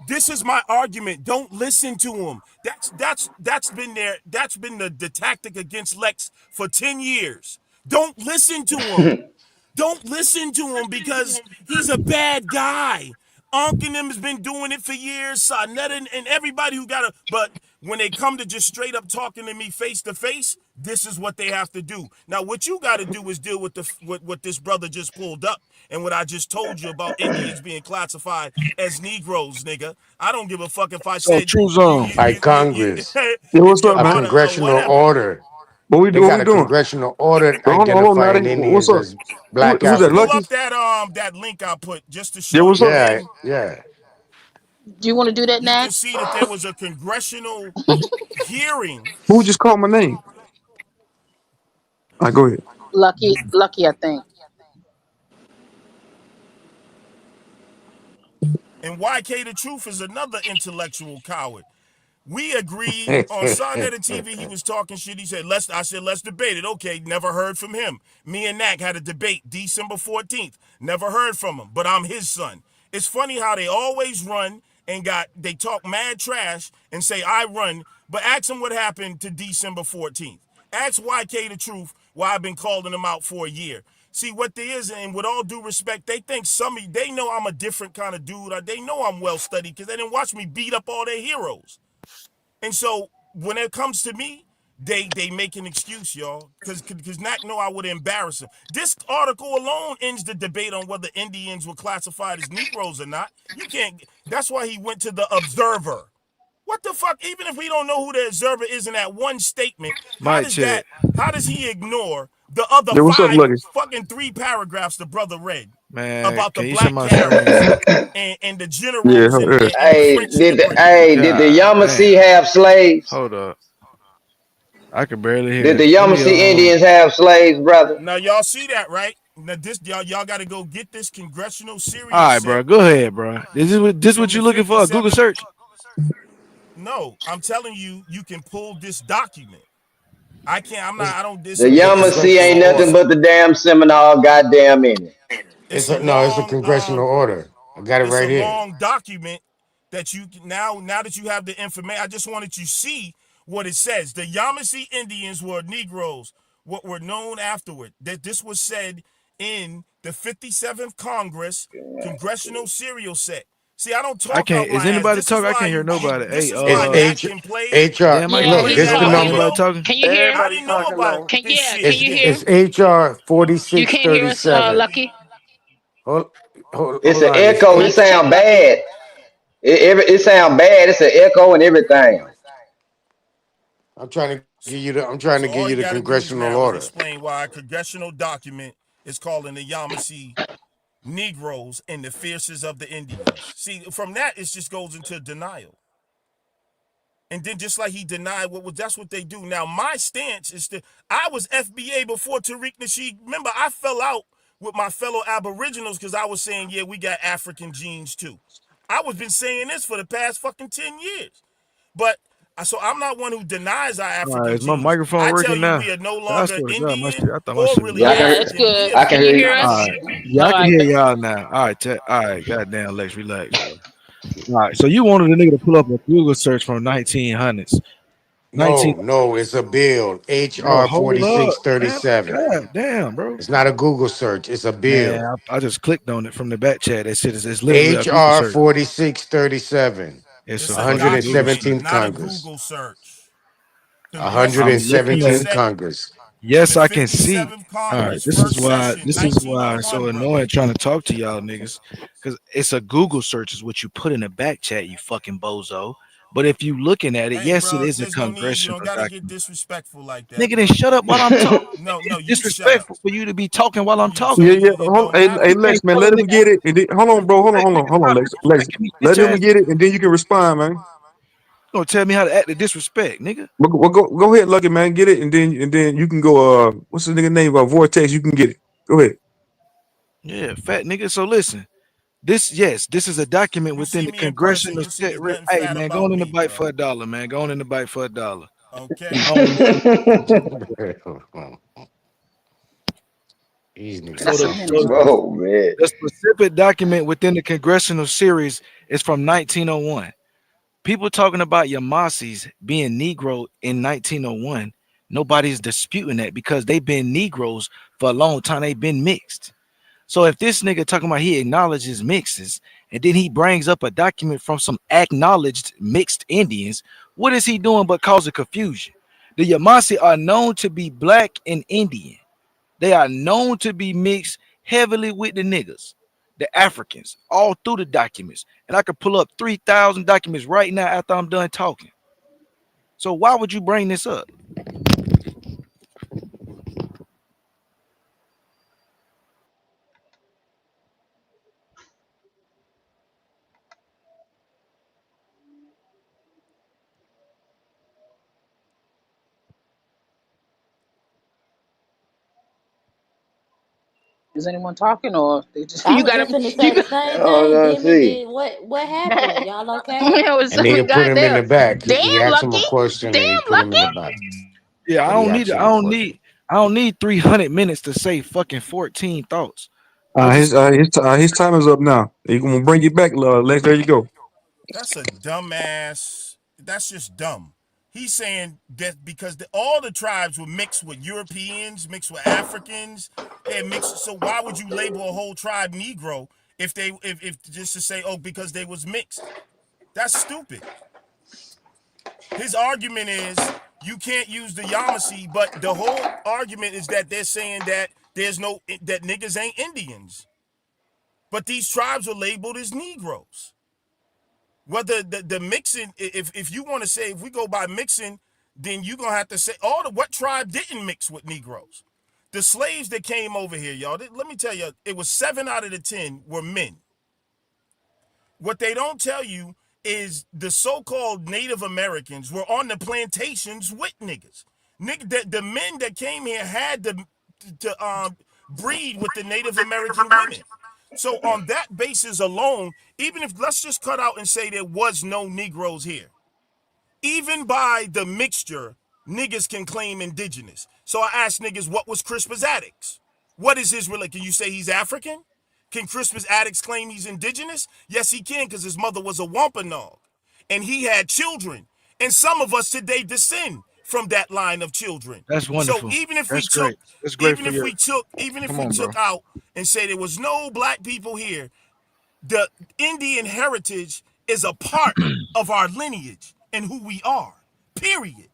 this is my argument. Don't listen to him. That's been the tactic against Lex for 10 years. Don't listen to him. Don't listen to him because he's a bad guy. Unc and them has been doing it for years. Sonetta and everybody who got a. But when they come to just straight up talking to me face to face, this is what they have to do. Now, what you got to do is deal with what this brother just pulled up and what I just told you about Indians being classified as Negroes, nigga. I don't give a fuck if I So said true zone. By Congress. if What's your up, A man? honor or congressional whatever. order. They What got we a doing? congressional order Hold on, Natty. identifying What's Indians up? as black Who's that, Pull Lucky? up Africans. that link I put just to Yeah, show what's you. up? Yeah, And yeah. Do you want to do that, you Nat? can see that there was a congressional hearing. Who just called my name? All right, go ahead. Lucky, I think. And YK the Truth is another intellectual coward. We agreed on Sonetta TV. He was talking shit. He said, let's debate it. Okay, never heard from him. Me and Nak had a debate December 14th. Never heard from him, but I'm his son. It's funny how they always run and they talk mad trash and say, I run, but ask them what happened to December 14th. Ask YK the Truth why I've been calling him out for a year. See what there is, and with all due respect, they think they know I'm a different kind of dude. They know I'm well studied because they didn't watch me beat up all their heroes. And so when it comes to me, they make an excuse, y'all, because Nak know I would embarrass him. This article alone ends the debate on whether Indians were classified as Negroes or not. You can't. That's why he went to the Observer. What the fuck? Even if we don't know who the Observer is in that one statement, how Mic does check. that? How does he ignore the other Yeah, what's up, five Lucky? fucking three paragraphs the brother read Man, about the can you share black my screen? characters and the Yeah, generals yeah. and the French and the British? Did the God Yamasee damn. have slaves? Hold up. I can barely Did hear. the Let me Yamasee Indians have slaves, brother? Now y'all see that, right? Now this y'all got to go get this congressional all serial right, set bro. Go ahead, bro. This from what the you looking for? A Google 57. search? No, I'm telling you, you can pull this document. I can't. I'm not. It's, I don't The it's a disagree. Yamasee ain't congressional nothing order. but the damn Seminole goddamn Indian. It's a It's a long congressional order. I got it it's a right here. long document that you now that you have the information. I just wanted you to see what it says. The Yamasee Indians were Negroes, what were known afterward. That this was said in the 57th Congress congressional serial set. See, I don't I talk can't. out Is my ass. anybody This is talking? I why can't hear you nobody. this Hey, is why It's Nat H can play. HR. He Yeah, Look, play he's this that. the How anybody? he talking. number. Anybody know? talking? Can you hear How us? do Everybody you know talking about though. Can this yeah? shit? Can It's you Then hear? it's HR You can't hear us, 4637. Lucky? Hold, It's hold an on. It's echo. It Mic H. check, sound Lucky. bad. It sound bad. It's an echo and everything. I'm trying to So give all you he the got to do is congressional now is order. explain why a congressional document is calling the Yamasee Negroes and the fiercest of the Indians. See, from that it just goes into denial. And then just like he denied what was that's what they do. Now my stance is that I was FBA before Tariq Nasheed. Remember, I fell out with my fellow Aboriginals because I was saying, yeah, we got African genes too. I was been saying this for the past fucking 10 years. But so I'm not one who denies our All right, African is my genes. microphone I tell working you, now? we are no I longer swear to God, my Indian shit. I thought my or shit was really Yeah, working. Yeah, it's African. We good. are I can Can hear you different you. hear kinds All of us? right. people. Yeah, All I can right. hear y'all now. All right, all right. Goddamn, Lex, relax, bro. All right. So you wanted a nigga to pull up a Google search from 1900s. 19. No, it's a bill. Bro, HR hold up, man. 4637. God damn, bro. It's not a Google search. It's a Man, bill. I just clicked on it from the back chat. That shit is it's literally a Google HR search. 4637. It's It's a a fucking Google document, search. 117th not a Congress. Google search. Congressional I'm looking Serial at it. 117th Set Congress. from the Yes, I can see. 57th All right, Congress, first session, this is why it's 1901, so brother. annoying trying to talk to y'all niggas. Cause it's a Google search is what you put in the back chat, you fucking bozo. But if you looking at it, Hey, yes, it bro, is a there's no need. You congressional don't got to get document. disrespectful like that, Nigga, then bro. shut up while I'm talking. No, It's you shut up. disrespectful for you to be talking while I'm You Yeah, talking. so yeah. it don't Hey, You matter. Lex, can't man, tell a let him nigga, get it. And then, hold on, bro. hey, Hold on, nigga, stop Lex. Lex, disrespecting me, let bitch him ass get nigga. it, and then you can respond, man. You gonna tell me how to act the disrespect, nigga? Well, go ahead, Lucky man, get it, and then you can go. What's the nigga name? Vortex. You can get it. Go ahead. Yeah, fat nigga. So listen. This is a document You within see the me in person, congressional you see set. there's nothing Hey fat man, go about on in the me, bite bro. for $1, man. Go on in the bite for $1. Okay? I don't want to These niggas so is the so so frustrating. Whoa, man. the specific document within the congressional series is from 1901. People talking about Yamase's being Negro in 1901. Nobody's disputing that because they've been Negroes for a long time. They've been mixed. So if this nigga talking about he acknowledges mixes and then he brings up a document from some acknowledged mixed Indians, what is he doing but causing confusion? The Yamasi are known to be black and Indian. They are known to be mixed heavily with the niggas, the Africans, all through the documents. And I could pull up 3,000 documents right now after I'm done talking. So why would you bring this up? Is anyone talking or they just, I you was got just him? finna say You the got same Oh, thing. let's Demi see. did what happened? it Y'all okay? was I need to put him in goddamn. the back. He Damn asked him a lucky. question and he Damn put him in the lucky. back. Yeah, I But he don't need asked I him a don't question. need I don't need 300 minutes to say fucking 14 thoughts. I just His time is up now. He gonna bring you back, Lex. There you go. That's a dumbass. That's just dumb. He's saying that because all the tribes were mixed with Europeans, mixed with Africans, they're mixed. So why would you label a whole tribe Negro if just to say, oh, because they was mixed? That's stupid. His argument is you can't use the Yamasee, but the whole argument is that they're saying that there's no that niggas ain't Indians, but these tribes are labeled as Negroes. Whether the mixing, if you want to say if we go by mixing, then you're gonna have to say all the what tribe didn't mix with Negroes. The slaves that came over here, y'all. Let me tell you, it was 7 out of the 10 were men. What they don't tell you is the so-called Native Americans were on the plantations with niggas. The men that came here had to breed with the Native American women. So on that basis alone, even if let's just cut out and say there was no Negroes here, even by the mixture, niggas can claim indigenous. So I asked niggas, what was Crispus Attucks? What is his religion? Can you say he's African? Can Crispus Attucks claim he's indigenous? Yes, he can, because his mother was a Wampanoag. And he had children. And some of us today descend from that line of children. that's So wonderful. even if we That's took, great. That's great for your even if come we on, bro. took out and say there was no black people here, the Indian heritage is a part of our lineage and who we are. Period.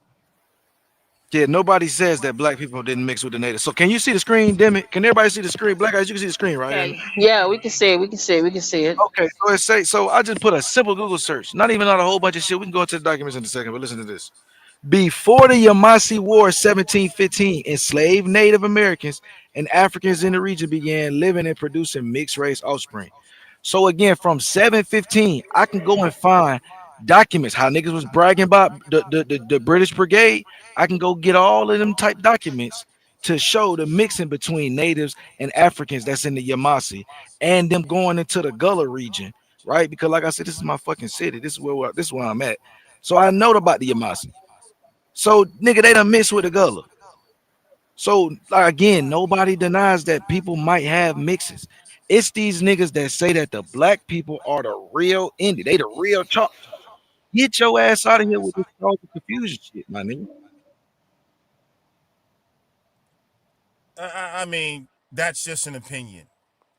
Yeah, nobody says that black people didn't mix with the natives. So can you see the screen, damn it? Can everybody see the screen? Black guys, you can see the screen, right? Okay. Yeah, we can see it. We can see it. We can see it. Okay, so it say so I just put a simple Google search, not even on a whole bunch of shit. We can go into the documents in a second, but listen to this. Before the Yamasee War 1715, enslaved Native Americans and Africans in the region began living and producing mixed race offspring. So again, from 715, I can go and find documents how niggas was bragging about the British Brigade. I can go get all of them type documents to show the mixing between natives and Africans that's in the Yamasee and them going into the Gullah region, right? Because like I said, this is my fucking city. This is where I'm at. So I know about the Yamasee. So nigga, they done mixed with the Gullah. So like, again, nobody denies that people might have mixes. It's these niggas that say that the black people are the real Indian. They the real chalk. Get your ass out of here with this cause of confusion shit, my nigga. I mean, that's just an opinion.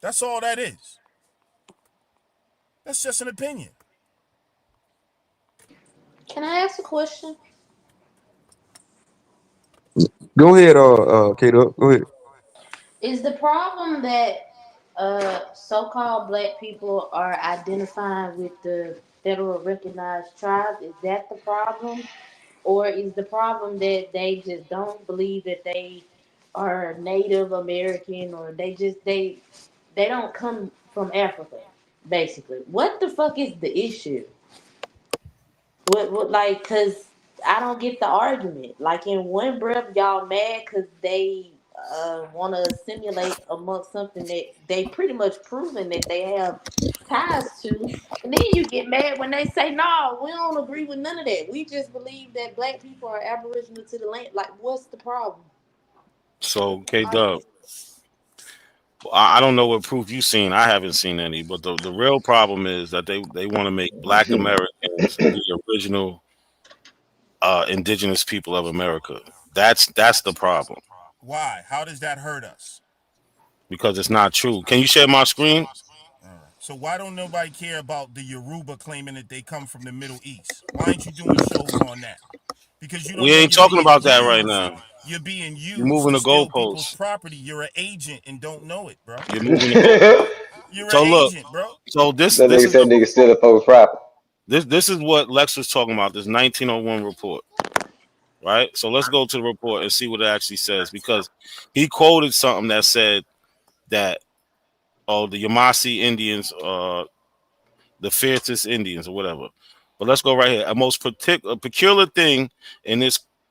That's all that is. That's just an opinion. Can I ask a question? Go ahead, Kato. Go ahead. Is the problem that so-called black people are identifying with the federal recognized tribes? Is that the problem, or is the problem that they just don't believe that they are Native American, or they don't come from Africa? Basically, what the fuck is the issue? What like, cause I don't get the argument. Like in one breath, y'all mad cause they want to assimilate amongst something that they pretty much proven that they have ties to, and then you get mad when they say, "No, we don't agree with none of that. We just believe that black people are aboriginal to the land." Like, what's the problem? So K Dub, I don't know what proof you've seen. I haven't seen any, but the real problem is that they want to make Black Americans the original indigenous people of America. That's the problem Why? How does that hurt us? because it's not true. Can you share my screen? All right. So why don't nobody care about the Yoruba claiming that they come from the Middle East? Why ain't you doing shows on that? Because you We don't know ain't you're talking being about that right used. now. You're being You're used moving to the steal people's goalposts. property. You're an agent and don't know it, bro. You're moving the goal. You're an So look. agent, bro. So this That this nigga is said the nigga still report. a folks property. This is what Lex was talking about. This 1901 report, right? So let's go to the report and see what it actually says because he quoted something that said that the Yamasee Indians are the fiercest Indians or whatever. But let's go right here. A most peculiar thing in this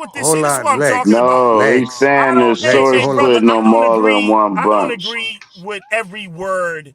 what this. See, Hold this is what on, I'm talking Lex. about. No, he's Lex. I saying the don't. Hey, Lex, source hey, hold on. brother. put no more than one I don't bunch. agree with every word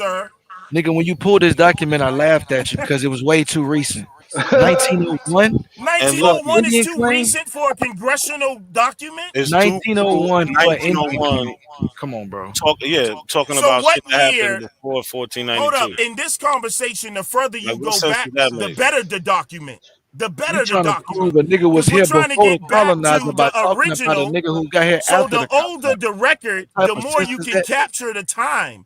sir. Nigga, when you pulled this document, I laughed at you because it was way too recent. 1901 And for look, an 1901 is Indian too claim. recent for a congressional document. it's two 1901 for an Indian 1901 claim. Come on, bro. talking So about what shit that happened year? before Hold up. 1492. In this conversation, the further Like, you what go sense back, does that the make? better the document. The You better the trying to document. prove a nigga was Because we're here trying to before the get back colonizer to by the talking about a original. nigga who got here So after the the older colonizer. the record, What type the of more sense you does can that make? capture the time.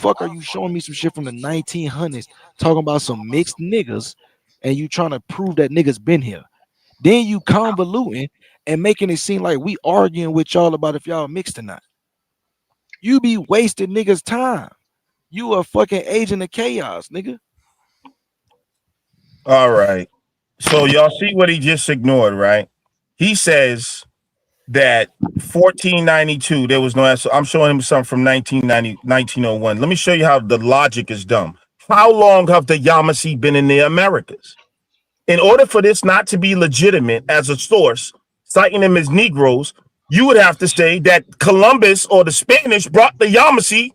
fuck are you showing me some shit from the 1900s talking about some mixed niggas and you trying to prove that niggas been here? Then you convoluting and making it seem like we arguing with y'all about if y'all mixed or not. You be wasting niggas' time. You a fucking agent of chaos, nigga. All right. So y'all see what he just ignored, right? He says that 1492, there was no answer. I'm showing him something from 1990, 1901. Let me show you how the logic is dumb. How long have the Yamasee been in the Americas? In order for this not to be legitimate as a source, citing them as Negroes, you would have to say that Columbus or the Spanish brought the Yamasee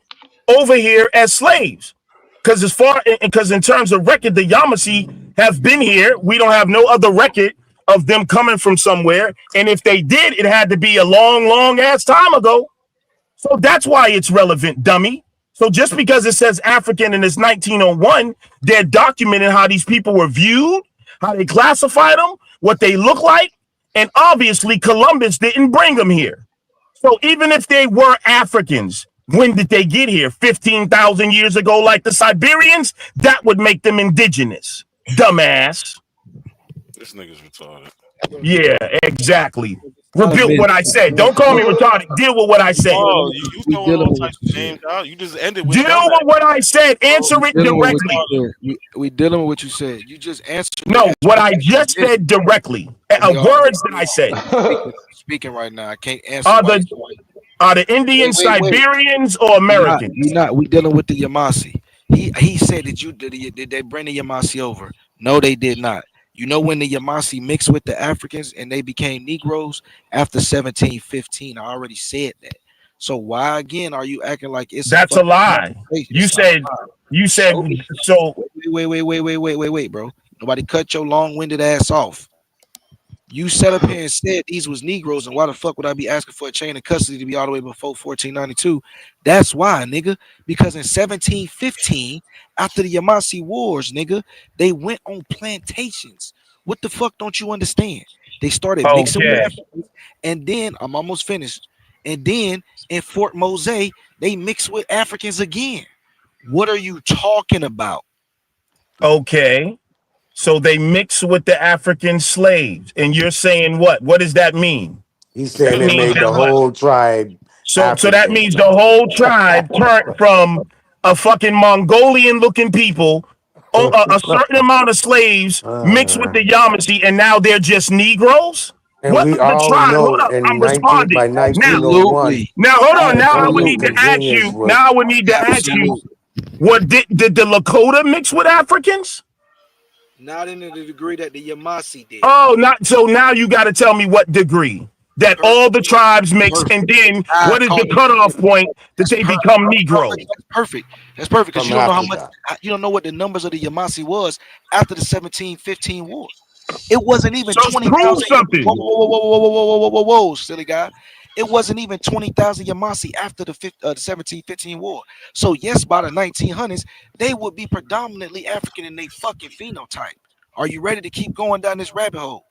over here as slaves. Because in terms of record, the Yamasee have been here. We don't have no other record of them coming from somewhere. And if they did, it had to be a long, long ass time ago. So that's why it's relevant, dummy. So just because it says African and it's 1901, they're documenting how these people were viewed, how they classified them, what they look like. And obviously, Columbus didn't bring them here. So even if they were Africans, when did they get here? 15,000 years ago, like the Siberians? That would make them indigenous. Dumbass. This nigga's retarded. Yeah, exactly. Not a Rebuke minute. what I said. Don't call me retarded. Deal with what I said. Oh, you We throwing dealing all with what types you of said. names out. You just ended with Deal dumbass. with what I said. Answer We it dealing with what you directly. said. We dealing with what you said. You just answered the No, what I question. just said directly. We are Words that I said. speaking right now. I can't answer Are why. the are the Wait, Indians wait, wait. Siberians or We not. We Americans? not. We dealing with the Yamasi. He said that did they bring the Yamasi over? No, they did not. You know when the Yamasi mixed with the Africans and they became Negroes after 1715. I already said that. So why again are you acting like it's a That's a fucking lie. conversation? You It's not a said lie. you Show said me. so. Wait, bro. Nobody cut your long-winded ass off. You sat up here and said these was Negroes, and why the fuck would I be asking for a chain of custody to be all the way before 1492? That's why, nigga. Because in 1715, after the Yamasi Wars, nigga, they went on plantations. What the fuck don't you understand? They started mixing with Okay. Africans, and then I'm almost finished. And then in Fort Mose, they mixed with Africans again. What are you talking about? Okay. So they mix with the African slaves. And you're saying what? What does that mean? He's saying That they means made that the what? whole tribe So that African. means the whole tribe turned from a fucking Mongolian looking people, a certain amount of slaves mixed with Uh, the Yamasee, and now they're just Negroes? and What we the all tribe? Hold know up, in I'm 19 responding. by Now, 1901, Absolutely. now hold on. the Now I would need to Absolutely. ask Carthaginians you. was Now I would need to ask you, Absolutely. what did the Lakota mix with Africans? Not in the degree that the Yamasi did. Oh, not so. Now you got to tell me what degree that all Perfect. the tribes mix, and Perfect. then I what is the called cutoff point that that's they become perfect. Negroes? That's perfect. That's perfect because from you don't know how much Africa. you don't know what the numbers of the Yamasi was after the 1715 war. It wasn't even So 20,000. prove something. Whoa, silly guy. It wasn't even 20,000 Yamasi after the 1715 war. So yes, by the 1900s, they would be predominantly African in their fucking phenotype. Are you ready to keep going down this rabbit hole?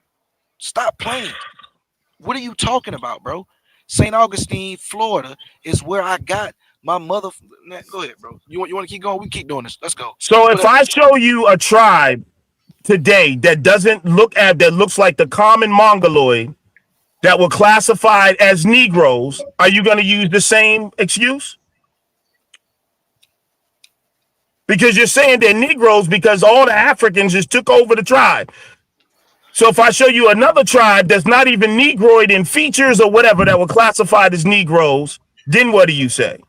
Stop playing. What are you talking about, bro? St. Augustine, Florida, is where I got my mother. Go ahead, bro. You want to keep going? We keep doing this. Let's go. So Go if ahead. I show you a tribe today that doesn't look at that looks like the common Mongoloid that were classified as Negroes, are you going to use the same excuse? Because you're saying they're Negroes because all the Africans just took over the tribe. So if I show you another tribe that's not even Negroid in features or whatever that were classified as Negroes, then what do you say?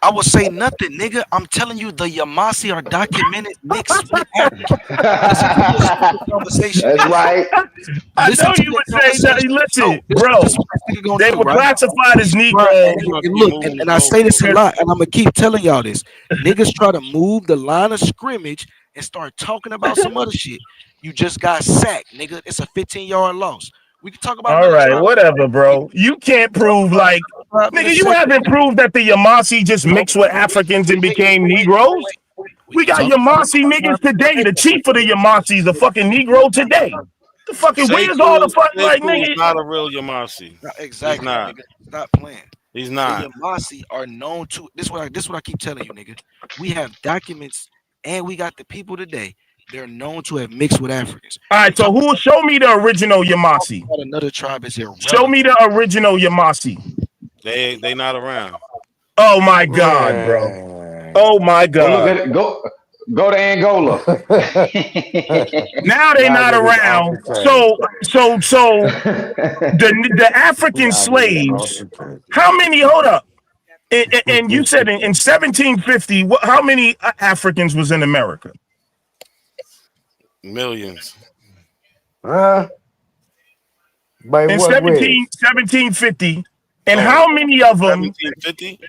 I would say nothing, nigga. I'm telling you, the Yamasi are documented mixed with Africans. Listen to your stupid conversation, That's nigga. right. I Listen know to you your would say that. conversation. Listen, So this is bro, what this nigga gonna they do, were right? classified as He's trying, Negroes. You must and be look, moving the and I say this a goalpost. lot, and I'm gonna keep telling y'all this. Niggas try to move the line of scrimmage and start talking about some other shit. You just got sacked, nigga. It's a 15-yard loss. We can talk about All another right, tribe. whatever, bro. You can't Talk prove about like, another tribe in a nigga, you second. haven't proved that the Yamasi just No, mixed with Africans and became Negroes. We We can got talk about Yamasi another tribe niggas in a today. The second. chief of the Yamasi is a fucking Negro today. The fucking where's all the fuck like Sekou's nigga? not a real Yamasi. Exactly, He's not. nigga. Stop playing. He's The not. Yamasi are known to this what I keep telling you, nigga. We have documents and we got the people today. They're known to have mixed with Africans. All You right, so talk who show me the original Yamasi? about another tribe is Show irrelevant. me the original Yamasi. They not around. Oh my God, bro. Man. Oh my Go look God. at it. Go. Go to Angola. Now they're Y'all not niggas off the around. chain. So the African Y'all niggas off slaves. the chain. How many? Hold up. And you said in 1750, how many Africans was in America? Millions. Huh? By In what way? 1750, and Oh, how many of them? 1750?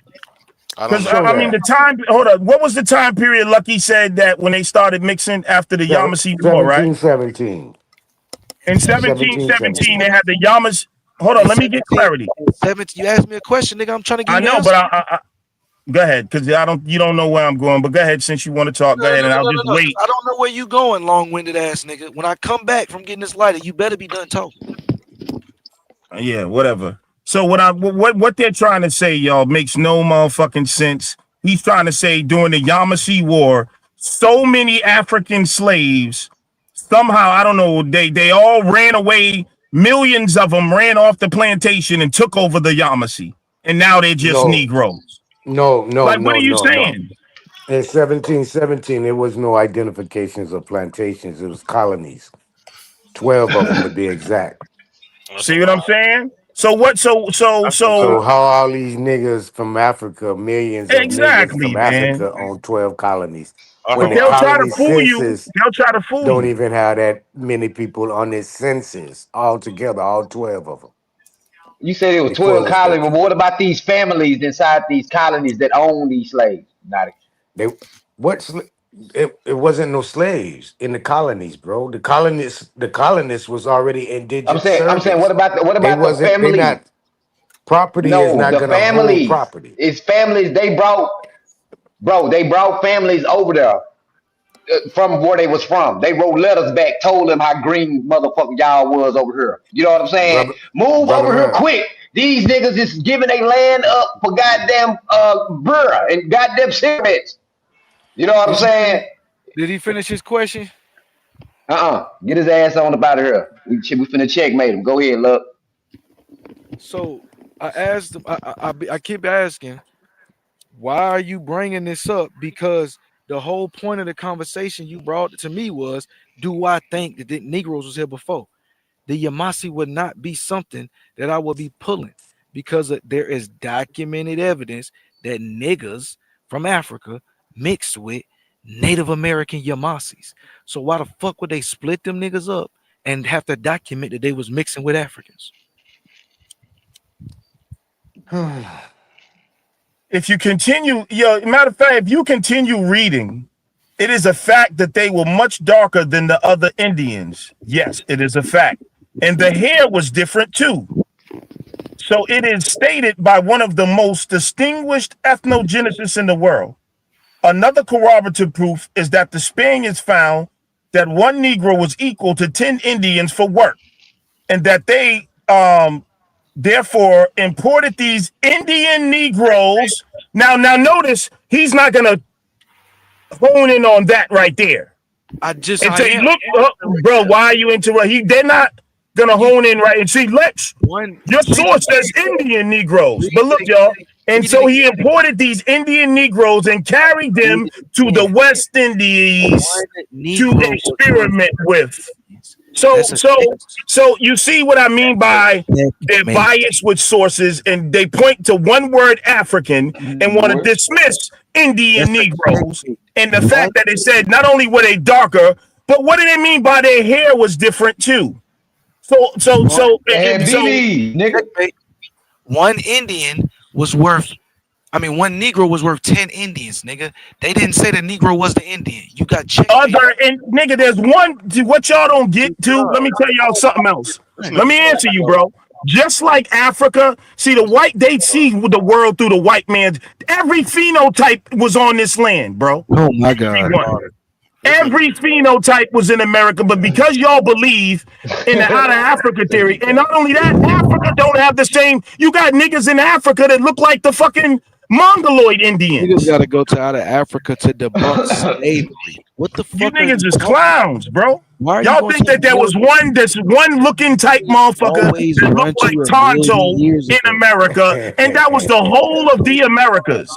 I don't Because know. Show I mean, the that. time. Hold up. What was the time period? Lucky said that when they started mixing after the Yamasee War, right? 1717. In 1717, they 1717. had the Yamas. Hold on. And Let me get 17, clarity. and 17, you asked me a question, nigga. I'm trying to give I you the know, answer. but I go ahead because I don't. You don't know where I'm going, but go ahead since you want to talk. No, Go no, ahead, no, and I'll no, just no, no. 'Cause wait. I don't know where you going, long-winded ass nigga. When I come back from getting this lighter, you better be done talking. Yeah, whatever. So what they're trying to say, y'all, makes no motherfucking sense. He's trying to say during the Yamasee War, so many African slaves somehow I don't know they all ran away. Millions of them ran off the plantation and took over the Yamasee, and now they're just No, Negroes. no, no, Like, what no, are you no, no. saying? In 1717, there was no identifications of plantations. It was colonies. 12 of them to be exact. That's a See what I'm lie. saying? So what? That's a So lie. how all these niggas from Africa, millions of niggas Exactly, from man. Africa on 12 colonies, That's a when But the they'll lie. try to colony fool you. census They'll try to fool don't you. even have that many people on this census altogether, all 12 of them, You said it was before it 12 was colonies, but 13. what about these families inside these colonies that own these slaves? Not, They it wasn't no slaves in the colonies, bro. The colonists was already indentured I'm saying, servants. what They about the wasn't they families? not property is No, not the gonna hold families. property. It's families they brought, bro. They brought families over there from where they was from. They wrote letters back, told them how green motherfucker y'all was over here. You know what I'm saying? Brother Move brother over here man. quick. These niggas is giving their land up for goddamn bruh and goddamn cigarettes. You know what I'm Did he finish? saying? Did he finish his question? Get his ass on up out of here. We finna checkmate him. Go ahead, look. So I asked him. I keep asking, why are you bringing this up? Because the whole point of the conversation you brought to me was, do I think that the Negroes was here before? The Yamasi would not be something that I would be pulling because there is documented evidence that niggas from Africa mixed with Native American Yamasis. So why the fuck would they split them niggas up and have to document that they was mixing with Africans? If you continue, matter of fact, if you continue reading, it is a fact that they were much darker than the other Indians. Yes, it is a fact. And the hair was different too. So it is stated by one of the most distinguished ethnogeneticists in the world. Another corroborative proof is that the Spaniards found that one Negro was equal to 10 Indians for work, and that they therefore imported these Indian Negroes. Now notice he's not gonna hone in on that right there and I say, am look, right bro, there. why are you into it? They're not gonna You hone in right and see, Lex, one your read it source says again. Indian Negroes. Read But look, it y'all. again. And Read it so he again. imported these Indian Negroes and carried Read them it to the again. West Indies One to Negro was worth experiment with. Indians. So, That's a so, check. so you see what I mean That's a by their checkmate. bias with sources, and they point to one word African and want to What? dismiss Indian That's a Negroes. checkmate. And the One fact that it said not only were they darker, but what did they mean by their hair was different too? So, so, one so, They and had so, BBs, nigga. checkmate. One Indian was worth. I mean, one Negro was worth 10 Indians, nigga. They didn't say the Negro was the Indian. You got checkmate. other and nigga, there's one. What y'all don't get to. Let me tell y'all something else. This Let nigga me so answer you, slow. bro. Just like Africa, see the white, they see the world through the white man's. Every phenotype was on this land, bro. Oh my God. Everyone. Retarded. This nigga Every phenotype was in America, but because y'all believe in the out of Africa theory, and not only that, Africa don't have the same. You got niggas in Africa that look like the fucking Mongoloid Niggas Indians. got to go to out of Africa to debunk slavery. What the You fuck are niggas you is talking about? clowns, bro. Why are you Y'all going think to a that there was million? one that's one looking type motherfucker Always that run looked to like a million Tonto years in ago. America, and that was the whole of the Americas.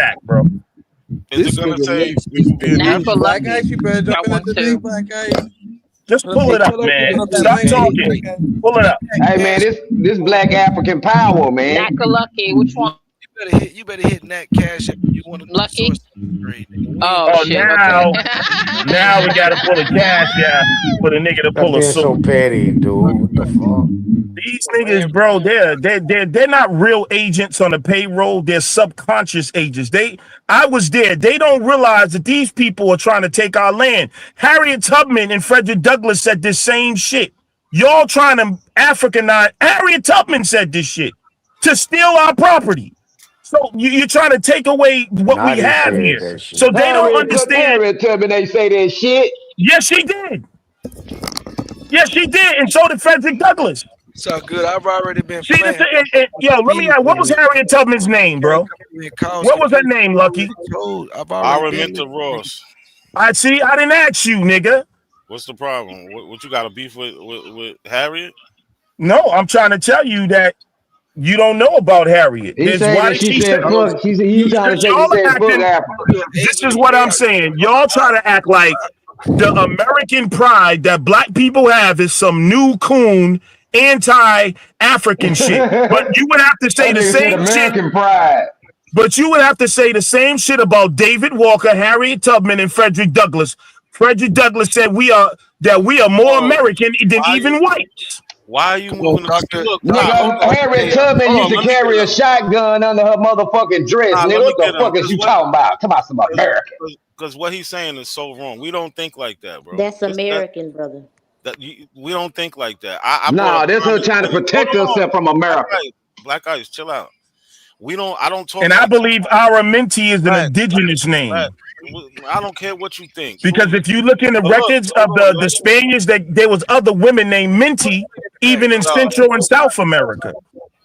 back, bro. Is it This gonna nigga say Meech be people being spitting this African? black Lucky. ice. You better jump Got in one at the too. big black ice. Just pull Hey, it up, tell those man. niggas stop Stop playing. talking. Pull it up. Hey man, this black African power, man. Not lucky. Which one? You better hit that cash if you want to do Lucky. source trade. Nigga. We ain't Oh Oh, shit. Okay. now we got to pull a cash out for the nigga to Stop pull a being so sword. petty, dude. What the fuck? These niggas, bro, they're not real agents on the payroll. They're subconscious agents. I was there. They don't realize that these people are trying to take our land. Harriet Tubman and Frederick Douglass said this same shit. Y'all trying to Africanize. Harriet Tubman said this shit to steal our property. So you're trying to take away what we Naughty have said here. that shit. So they don't understand. Harriet Tubman ain't say that shit. Yes, she did. Yes, she did. And so did Frederick Douglass. so good. I've already been See, planting yo, let me seeds ask, what on was it. Harriet Tubman's name, bro? What Minkowski, was her bitch. name, Lucky? I've already been Araminta listening. Ross. I see. I didn't ask you, nigga. What's the problem? What you got a beef with Harriet? No, I'm trying to tell you that you don't know about Harriet. He There's saying why that did she she say? said fuck. She said he You trying to Because say she y'all said are fuck acting. Africa. you're This able is to what pay I'm out. saying. Y'all try to act like the American pride that black people have is some new coon anti-African shit. But That you would have to say the nigga said same shit. American pride. But you would have to say the same shit about David Walker, Harriet Tubman, and Frederick Douglass. Frederick Douglass said we are more Bro, American than why you even whites. why are you Come on, moving the doctor. look, Doc, hold Nigga, on. Harriet Hey, Tubman Hold used on, to let me get carry a him. shotgun under her motherfucking dress. Nah, Nigga, let me what the get him. fuck is you talking about? Talking about some American. Because what he's saying is so wrong. We don't think like that, bro. That's This that American, brother. we don't think like that. I brought up Nah, that's her common trying to sense. Hold protect on, herself from black America. guys, black guys, chill out. We don't. I don't talk And I like believe our Minty is an black. indigenous Black. name. I don't care what you think. Because Prove it. if you look in the But look, records hold of on, the yo. Spaniards, that there was other women named Minty, even in Yo, Central and South America.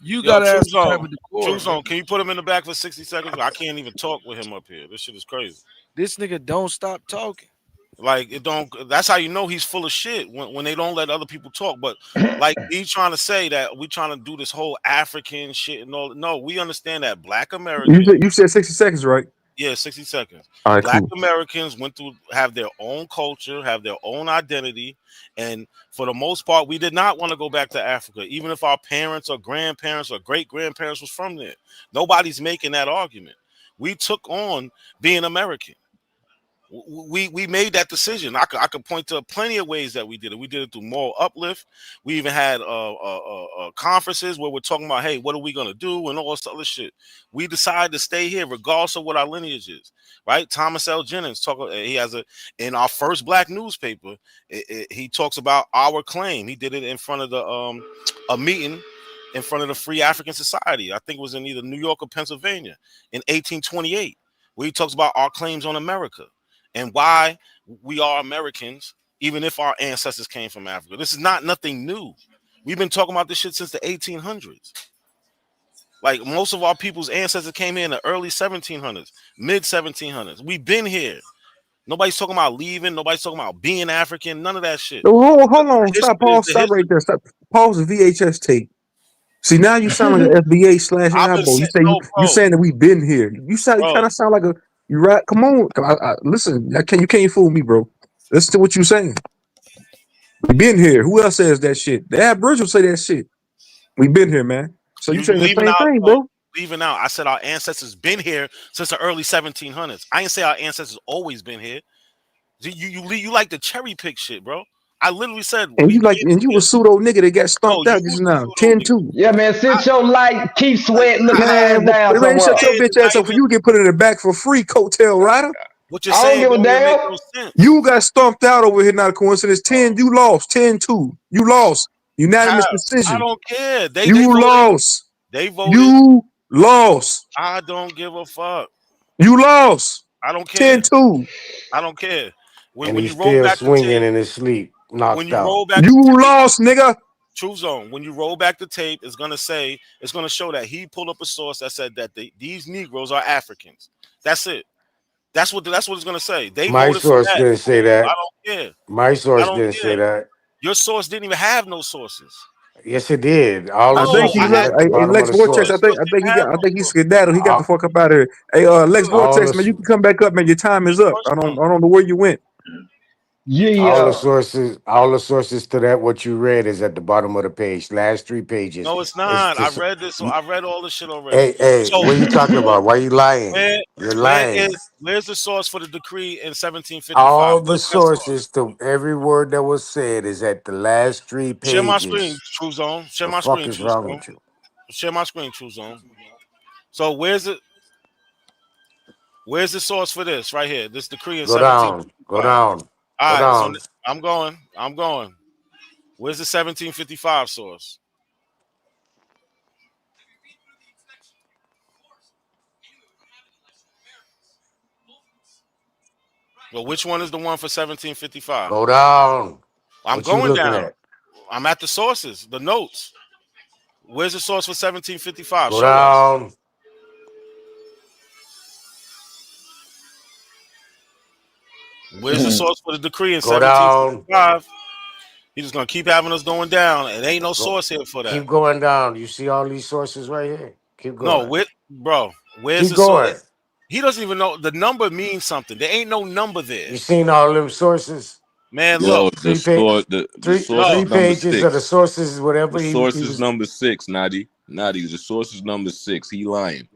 You yo, gotta have True some type Zone. of True decorum, Zone. nigga. Can you put him in the back for 60 seconds? I can't even talk with him up here. This shit is crazy. This nigga don't stop talking. Like it don't. That's how you know he's full of shit when they don't let other people talk. But like he's trying to say that we trying to do this whole African shit and all. No, we understand that Black Americans. You said 60 seconds, right? Yeah, 60 seconds. All right, Black cool. Americans went through have their own culture, have their own identity, and for the most part, we did not want to go back to Africa, even if our parents or grandparents or great grandparents was from there. Nobody's making that argument. We took on being American. We made that decision. I could point to plenty of ways that we did it. We did it through moral uplift. We even had conferences where we're talking about, hey, what are we gonna do, and all this other shit. We decided to stay here regardless of what our lineage is. Right? Thomas L. Jennings he has in our first black newspaper. He talks about our claim. He did it in front of the a meeting in front of the Free African Society. I think it was in either New York or Pennsylvania in 1828, where he talks about our claims on America and why we are Americans, even if our ancestors came from Africa. This is not nothing new. We've been talking about this shit since the 1800s. Like most of our people's ancestors came here in the early 1700s, mid 1700s. We've been here. Nobody's talking about leaving. Nobody's talking about being African. None of that shit. Hold on. Stop. History is Pause. the Stop right history. there. Stop. Pause the VHS tape. See, now you sound like an FBA slash I've been eyeball. saying, You no, you bro, saying that we've been here. You bro. kind of sound like a you right. Come on, listen. You can't fool me, bro. Listen to what you saying. We been here. Who else says that shit? The Aboriginals say that shit. We been here, man. So you You saying the leaving same out, thing, bro. bro? Leaving out. I said our ancestors been here since the early 1700s. I didn't say our ancestors always been here. You like the cherry pick shit, bro. I literally said And we you like, been and you here. a pseudo nigga that got No, stomped you out just was the now. pseudo nigga. 10-2. Yeah, man, I, sit your light, keep like, sweat looking ass Man, down man, shut somewhere. your bitch ass up. For you get put in the back for free, coattail rider. what you're I don't saying give a don't even make damn. no sense. You got stomped out over here, not a coincidence. 10, you lost. 10-2. You lost. How? Unanimous I decision. don't care. They You voted. lost. They voted. You lost. I don't give a fuck. You lost. I don't care. 10-2. I don't care. When And when he's you roll still back the swinging tape, in his sleep, when knocked you out. roll back the You tape, lost, nigga. True Zone. When you roll back the tape, it's gonna show that he pulled up a source that said that these Negroes are Africans. That's it. That's what it's gonna say. They My voted for source that. didn't say I that. don't care. My I source don't didn't say care. that. Your source didn't even have no sources. Yes, it did. All No, the I think he I sources is left. asked at the you. Hey, bottom of Lex the Vortex. Your I source. think source I think didn't he have got. I no think he sources. skedaddled. He got the All, fuck up out of here. Hey, Lex Look, all the Vortex, man, you s- can come back up, man. Your time just is up. punch I them. don't know where you went. Yeah. All the sources to that what you read is at the bottom of the page. Last 3 pages. No, it's It's not. I just read this. I read all this shit already. hey, So, what are you talking so about? Why you lying? where You're where lying. is where's the source for the decree in 1755? All the Where's that source? sources to every word that was said is at the last three Share my screen, pages. True Zone. Share The my fuck screen, is True wrong Zone. with you? Share my screen, True Zone. So where's it? Where's the source for this right here? This decree in Go down. Go 1755. down. Go All right, so down. I'm going. I'm going. Where's the 1755 source? Well, which one is the one for 1755? Go down. I'm What you going looking down. at? I'm at the sources, the notes. Where's the source for 1755? Go Show that. down. Where's the source for the decree in Go down. 1755? He's just gonna keep having us going down. And ain't no Go. source here for that. Keep going down. You see all these sources right here. Keep No, going. bro, where's Keep the source? going. He doesn't even know the number means something. There ain't no number there. You seen all them sources? Man, look. Yo, the Three pa- store, the source No, three is number pages of the 6. sources, whatever The he source is was. number 6, Nadi. Nadi, the source is number 6. He lying.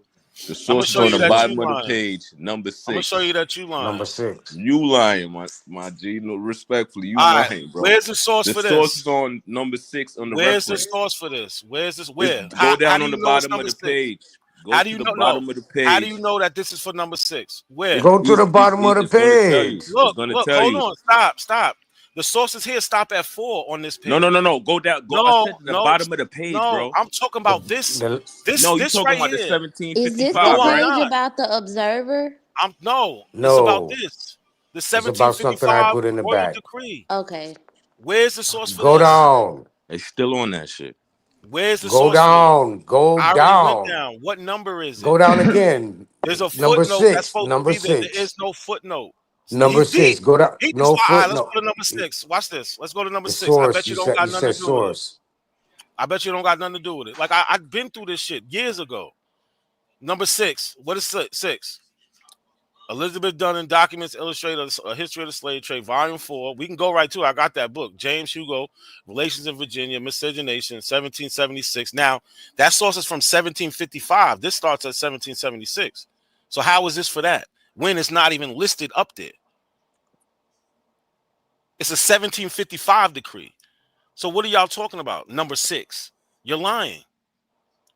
The I'm gonna source is show on you the that you bottom of the lying. page, number I'm gonna show 6. you that you Number lying. 6. You lying, my G. No, respectfully, you All right, lying, bro. where's the source The for source this? is on number 6 on the Where's the reference. source for this? Where's this? It's Where? go How down do on you the know it's bottom of number the six? page. Go How do to you the know? No. bottom of the How do you page. know that this is for number six? Where? Go to the bottom of the It's gonna tell you. page. It's Look, gonna look, tell hold you. on. Stop. The sources here stop at 4 on this No, no, page. no, no. Go down. Go. I No, said to the no, bottom of the page, no. bro. I'm talking The about this. the This No, you this talking right about the here. Is this the1755, No, I'm right? page not. about the observer? I'm no, it's about no. this. The It's about something I 1755 put in the royal back. decree. Okay. Where's the source for Go this? down. They still on that shit. Where's the Go source for this? down. Go I already went down. down. What number is it? Go down again. There's a Number footnote that's 6. supposed to Number be there. There is 6. no footnote. Number He's 6. deep. Go down. He just No all right. foot. Let's No. go to number 6. Watch this. Let's go to number The 6. I source. bet You you don't said. got You nothing to said do with it. source. I bet you don't got nothing to do with it. Like I've been through this shit years ago. Number 6. What is 6? Elizabeth Dunn Documents Illustrated a History of the Slave Trade, Volume 4. We can go right to it. I got that book. James Hugo, Relations in Virginia, Miscegenation, 1776. Now, that source is from 1755. This starts at 1776. So how is this for that? When it's not even listed up there. It's a 1755 decree. So what are y'all talking about? Number 6. You're lying.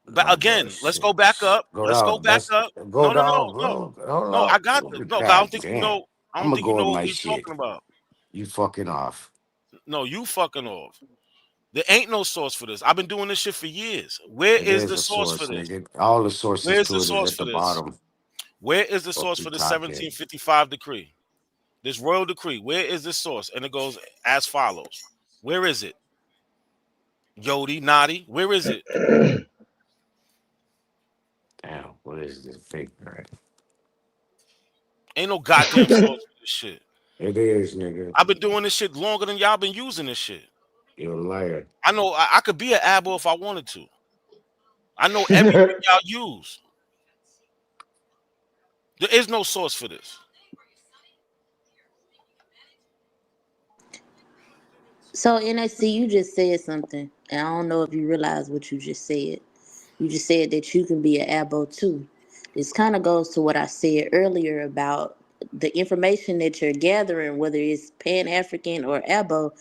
But Number again, let's go back 6. up. Go Let's go down. back That's up. go No, no, down, no, no. bro. Hold No, I up. got this. No, I God don't think you damn. know. I I'm don't gonna think you go in know my what he's shit. talking about. You fucking off. No, you fucking off. There ain't no source for this. I've been doing this shit for years. Where It is is the a source for source, this? nigga. All the sources Where's the to it is source at for the this? bottom. Where is the Fuck source you for the talking. 1755 decree? This royal decree. Where is this source? And it goes as follows. Where is it? Yodi, Nadi, where is it? Damn, what is this fake right? Ain't no goddamn source for this shit. It is, nigga. I've been doing this shit longer than y'all been using this shit. You're a liar. I know I could be an abo if I wanted to. I know everything y'all use. There is no source for this. So NXC, you just said something, and I don't know if you realize what you just said. You just said that you can be an abo too. This kind of goes to what I said earlier about the information that you're gathering, whether it's Pan African or abo,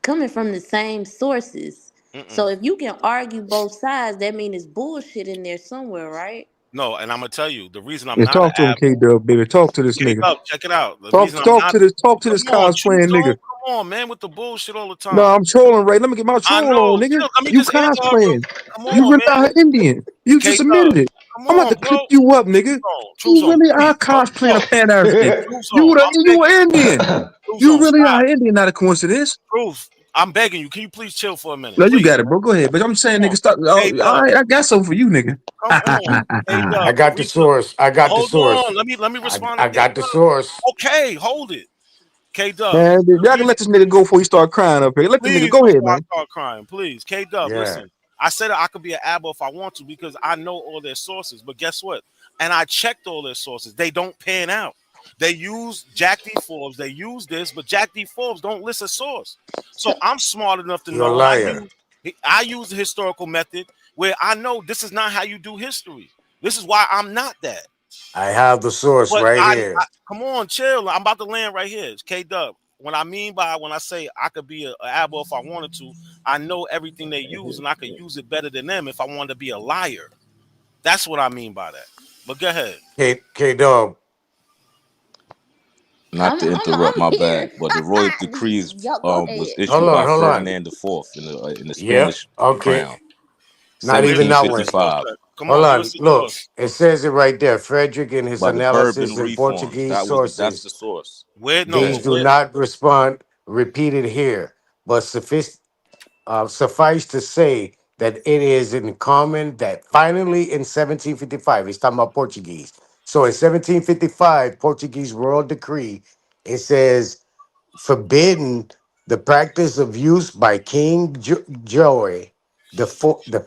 coming from the same sources. Mm-mm. So if you can argue both sides, that means it's bullshit in there somewhere, right? No, and I'm gonna tell you the reason I'm Yeah, not an talk to him, K abo. Dub, baby. Talk to this nigga. Check it out. The Talk reason I'm talk not. to this talk to Come this on, choose cosplaying on. nigga. Come on, man, with the bullshit all the No, time. I'm trolling, right? Let me get my I troll on, know. nigga. Chill. Let me You just answer her real cosplaying. quick. Come You on, really man. are Indian. You K just Dub. admitted it. Come I'm about on, to bro. clip you up, nigga. True You zone, really are please, bro. cosplaying a No, Pan African. true zone. I'm You begging were you. Indian. True You zone, really stop. are Indian, not a coincidence. Truth. I'm begging you. Can you please chill for a minute, No, you please, got it, bro? bro. Go ahead. But I'm saying, Come on, nigga, stop. Oh, K Dub. I got something for you, nigga. Come on, K I Dub. The got the reason. source. I got the Hold on. source. Let me respond to I K got the Dub. source. Okay, hold it. K Dub. Man, The y'all can reason. let this nigga go before he start crying up here. Let the nigga Please, go ahead, before I man. start crying, please. K Dub, Yeah. listen. I said I could be an abo if I want to because I know all their sources. But guess what? And I checked all their sources. They don't pan out. They use Jack D. Forbes. They use this, but Jack D. Forbes don't list a source. So I'm smart enough to You're a know, and liar. I use the historical method where I know this is not how you do history. This is why I'm not that. I have the source But right I here. come on, chill. I'm about to land right here. It's K Dub. What I mean by when I say I could be a abo if I wanted to, I know everything they use and I could use it better than them if I wanted to be a liar. That's what I mean by that. But go ahead. K Dub. Not to interrupt, I'm my bad, here. but the royal decrees Y'all go was ahead. issued by Hold on. Ferdinand IV in the Yep. Spanish Okay. crown, Not Where's even that where's the one. source 1755, at? Come Hold on, where's on. the Look, source? it says it right there. Frederick in his by the Bourbon analysis in reforms. Portuguese That's sources, the source. Where no, these That do where not respond repeated here, but suffice to say that it is in common that finally in 1755, he's talking about Portuguese. So in 1755, Portuguese royal decree, it says forbidden the practice of use by King Joy the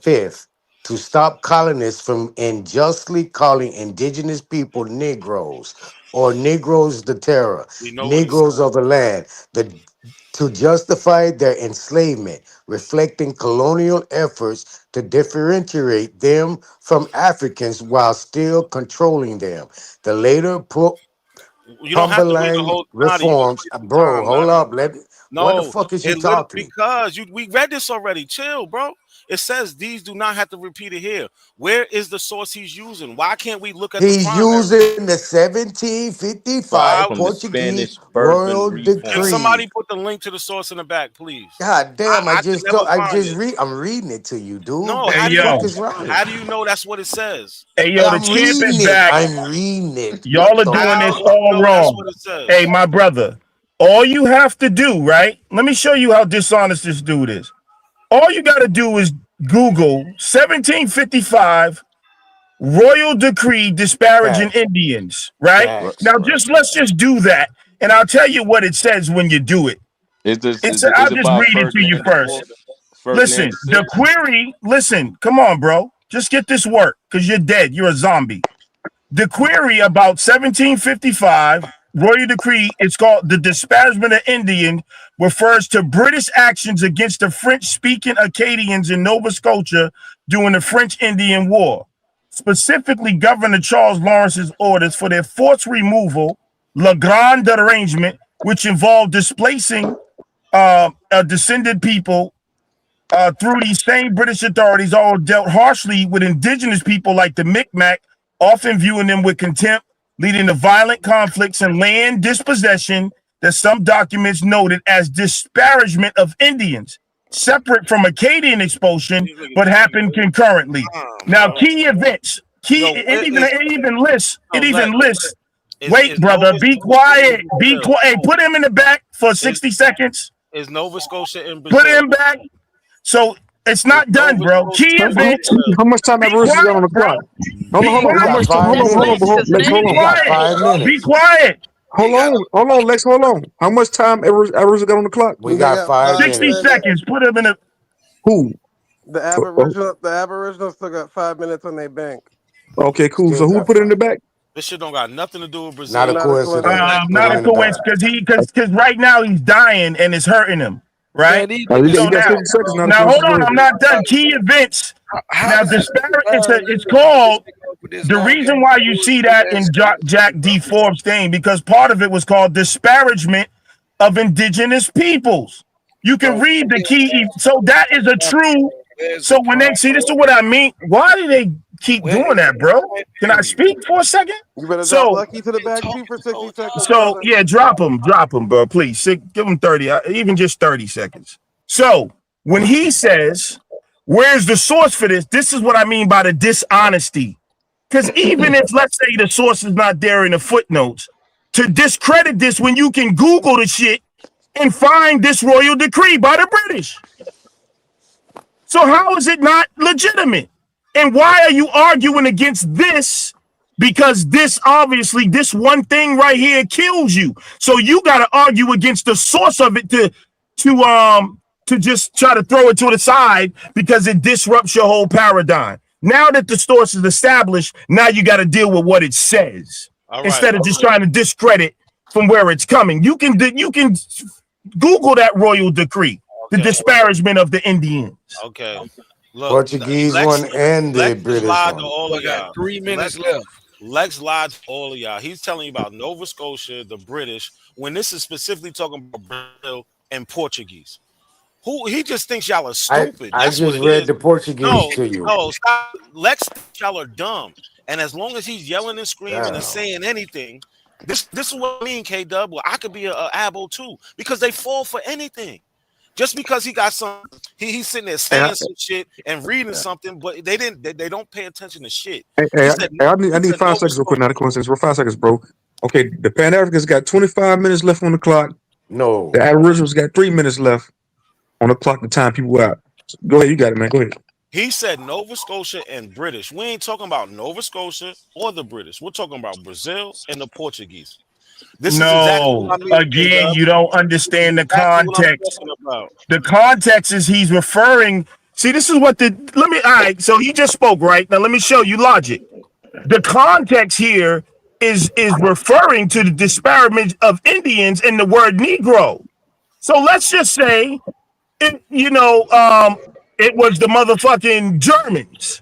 fifth to stop colonists from unjustly calling indigenous people Negroes or Negroes the terror, we know what it Negroes says. of the land, to justify their enslavement, reflecting colonial efforts to differentiate them from Africans while still controlling them. The later You don't have to read the Cumberland whole Sonata. You can reforms, read some bro. time, Hold Larry. up, let me. What the No, fuck is you it literally talking? because we read this already. Chill, bro. It says these do not have to repeat it here. Where is the source he's using? Why can't we look at the He's primary? using the Why 1755 from the Portuguese Spanish Bourbon royal can reforms. decree. somebody put the link to the source in the back, please? God damn! I can never find it. I'm reading it to you, dude. No, What Hey how the do you fuck yo, is wrong? how do you know that's what it says? hey yo, the I'm champ is reading it. back. I'm reading it. What Y'all are the doing How this do you fuck? all know that's wrong. what it Hey, says? my brother, all you have to do, right? Let me show you how dishonest this dude is. All you got to do is Google 1755 royal decree disparaging Facts, Indians, right? Right, facts. Now, right. let's just do that, and I'll tell you what it says when you do it. Is I'll it just by read it to you Ferdinand the first. Fourth, Ferdinand Listen, the the Sixth? query. Listen, come on, bro. Just get this work, because you're dead. You're a zombie. The query about 1755 royal decree, it's called the disparagement of Indian, refers to British actions against the French-speaking Acadians in Nova Scotia during the French-Indian War. Specifically, Governor Charles Lawrence's orders for their forced removal, La Grande Arrangement, which involved displacing a descended people through these same British authorities, all dealt harshly with indigenous people like the Micmac, often viewing them with contempt, leading to violent conflicts and land dispossession that some documents noted as disparagement of Indians, separate from Acadian expulsion, These niggas but just be happened concurrently. Now, bro. key events, Yo, where is it no even Lex? lists. Is Wait, brother, Nova be Scotia in quiet, be Brazil? quiet. Put him in the back for Is 60 seconds. is Nova Scotia in Put Brazil? him back. So it's Is not done, Nova bro. Scotia Key in events. Brazil? How much time Be that versus got on quiet, the bro. clock? Be We got quiet. Hold 5 on, That's hold on, late. bro. minutes. Lex, That's hold Be on. We got finished. quiet. 5 minutes. Be quiet. He got Hold on, Lex, hold on. How much time Evers got on the clock? We They got got 5 five 60 minutes. minutes. seconds. Put him in a. Who? The Aboriginals still got 5 minutes on their bank. Okay, cool. Still So who got put it in 5. the back? this shit don't got nothing to do with Not a Brazil. Not a coincidence. coincidence. Put Not him a in the back. coincidence, because right now he's dying and it's hurting him, right? Man, these You So niggas got now, 50 slow, seconds bro. now to now finish hold his on. I'm word. not done. Key events. How Now is it it's disparagement for this called. nigga up with this The long reason ass why you see bullshit that ass in Jack shit, bro? D. Forbes thing, because part of it was called disparagement of indigenous peoples. You can Bro, read the we key. So that is a true. where's So the when they see this primary? is what I mean. Why do they keep Where doing is that, the bro? Can I primary? speak for a second? You better drop So Lucky to the Been back too talking for this whole 60 seconds, time. so brother. yeah, drop him, bro. Please give him 30, even just 30 seconds. So when he says, "Where's the source for this?" This is what I mean by the dishonesty. Because even if, let's say, the source is not there in the footnotes, to discredit this when you can Google the shit and find this royal decree by the British. So how is it not legitimate? And why are you arguing against this? Because this obviously, this one thing right here kills you. So you got to argue against the source of it to just try to throw it to the side because it disrupts your whole paradigm. Now that the source is established, now you got to deal with what it says. All right. instead of just trying to discredit from where it's coming. You can Google that royal decree, the Okay. disparagement of the Indians. Okay. Look, Portuguese Lex one and the Lex just British lied to one. all So I of got y'all. 3 minutes Lex left. Lex lied to all of y'all. He's telling you about Nova Scotia, the British, when this is specifically talking about Brazil and Portuguese. Who he just thinks y'all are I stupid. I That's what just it read is. the Portuguese No, to you. no, stop. Lex thinks y'all are dumb. And as long as he's yelling and screaming and Damn. saying anything, this is what I mean, K Dub. Well, I could be a abo too, because they fall for anything. Just because he got some, he's sitting there Hey, saying some shit and reading something, but they don't pay attention to shit. hey, He hey, said I he need said 5 seconds real quick. Not a coincidence. For 5 seconds, bro. Okay, the Pan Africans got 25 minutes left on the clock. The No. Aboriginals got 3 minutes left on the clock to time people out. So go ahead, you got it, man. Go ahead. he said Nova Scotia and British. We ain't talking about Nova Scotia or the British. We're talking about Brazil and the Portuguese. This is exactly No, what I mean, K again, Dub. you don't This is understand the exactly what I'm context. talking about. The context is he's referring. See, this is what the let me. All right, so he just spoke right now. Let me show you logic. The context here is referring to the disparagement of Indians in the word Negro. So let's just say it. It was the motherfucking Germans.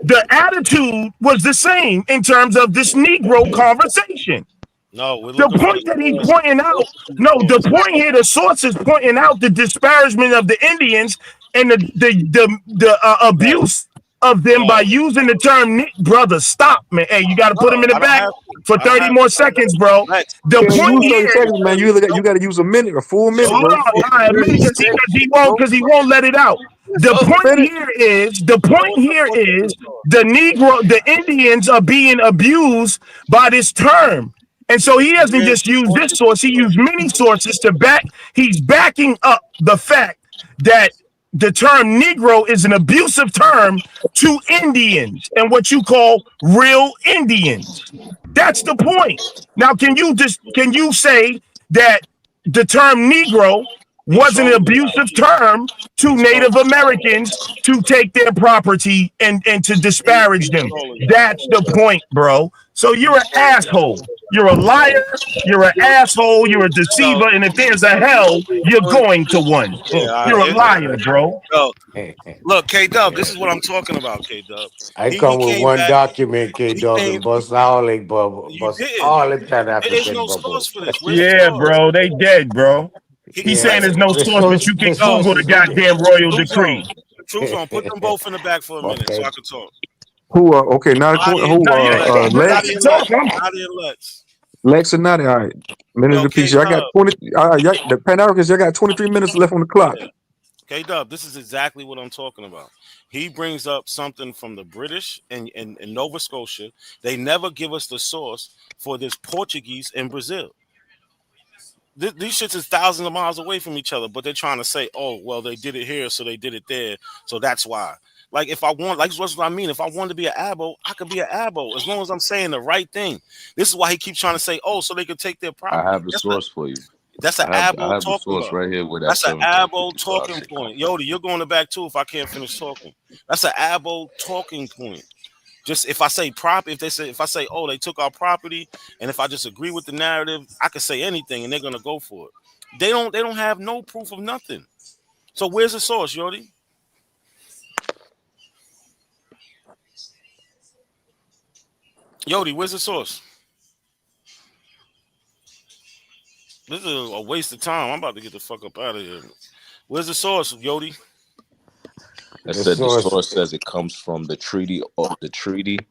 The attitude was the same in terms of this Negro conversation. No, we're The looking for the point that he's source. pointing We're out, looking for the no, the source. point here, the source is pointing out the disparagement of the Indians and the Right, abuse of them by right. using the term brother. Stop, man. Hey, you got to put him No, in the I don't back have to. for I don't 30 have more to. seconds, bro. Lex, The Can't show point use me, 30 here, seconds, man. show, You got to use a minute, a full show minute, hold me bro. on, four. all right, man, because he won't let it out. The So point Finish. here is the point here what's the is source? the Indians are being abused by this term. And so he doesn't Where's just use what's this the source, he source? used many sources to back, he's backing up the fact that the term Negro is an abusive term to Indians and what you call real Indians. That's the point. Now, can you say that the term Negro He's was an trolling y'all. abusive term to He's trolling. Native Americans to take their property and to disparage He's them? trolling y'all. That's the point, bro. So you're He's an trolling y'all. asshole. You're a liar. You're an asshole. You're a Yo, deceiver. And if there's a hell, you're going to one. yeah, You're a yeah. liar, bro. Yo, look, K Dub. This is what I'm talking about, K Dub. I He come with came one back. document, K He Dub, came. and bust all they You bust didn't. all the Pan There is African no source bubble. for this. Where's the Yeah, source? bro. They dead, bro. He's saying Yeah, there's no the source, but source you can the Yo, source Google the is in goddamn royal True decree. Zone. True Zone. Put them both in the back for a minute so I there. can talk. Who okay, not a Nadia, who No, yeah, Lex. yeah, but I Lex? Nadia can and talk. Lex. Nadia and Lex. Lex and Natty, all right. Minute Yo, apiece. K I got Dub. 20 the Pan Africans, I got 23 minutes left on the clock. Yeah. K Dub, this is exactly what I'm talking about. He brings up something from the British and Nova Scotia. They never give us the source for this Portuguese in Brazil. These shits is thousands of miles away from each other, but they're trying to say, oh, well, they did it here, so they did it there, so that's why. Like, if I want, like, what's what I mean? If I wanted to be an abo, I could be an abo as long as I'm saying the right thing. This is why he keeps trying to say, oh, so they could take their I property. have the source for you. That's an I abo have the talking source about. right here where that That's an abo 1755 talking shit come point. from. Yodi, you're going to back too if I can't finish talking. That's an abo talking point. Just if I say if I say, oh, they took our property, and if I just agree with the narrative, I could say anything and they're gonna go for it. They don't have no proof of nothing. So where's the source, Yodi? Yodi, where's the source? This is a waste of time. I'm about to get the fuck up out of here. Where's the source, Yodi? It The said the source source says it comes from the Treaty of Madrid,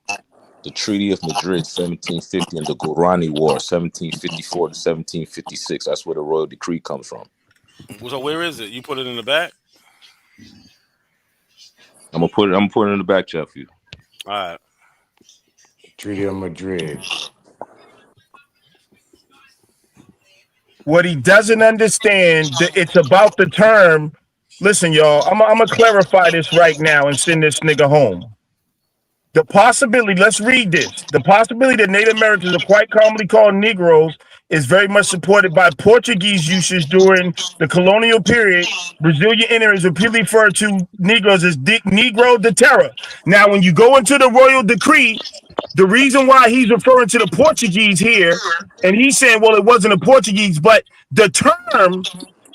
1750, and the Guarani War, 1754 to 1756. That's where the royal decree comes from. So where is it? You put it in the back? I'm gonna put it in the back chat for you. All right. Treaty of Madrid. What he doesn't understand, it's about the term. Listen, y'all, I'm going to clarify this right now and send this nigga home. The possibility, let's read this. The possibility that Native Americans are quite commonly called Negroes is very much supported by Portuguese usage during the colonial period. Brazilian Indians repeatedly referred to Negroes as Negro de Terra. Now, when you go into the royal decree, The reason why he's referring to the Portuguese here, and he's saying, well, it wasn't the Portuguese, but the term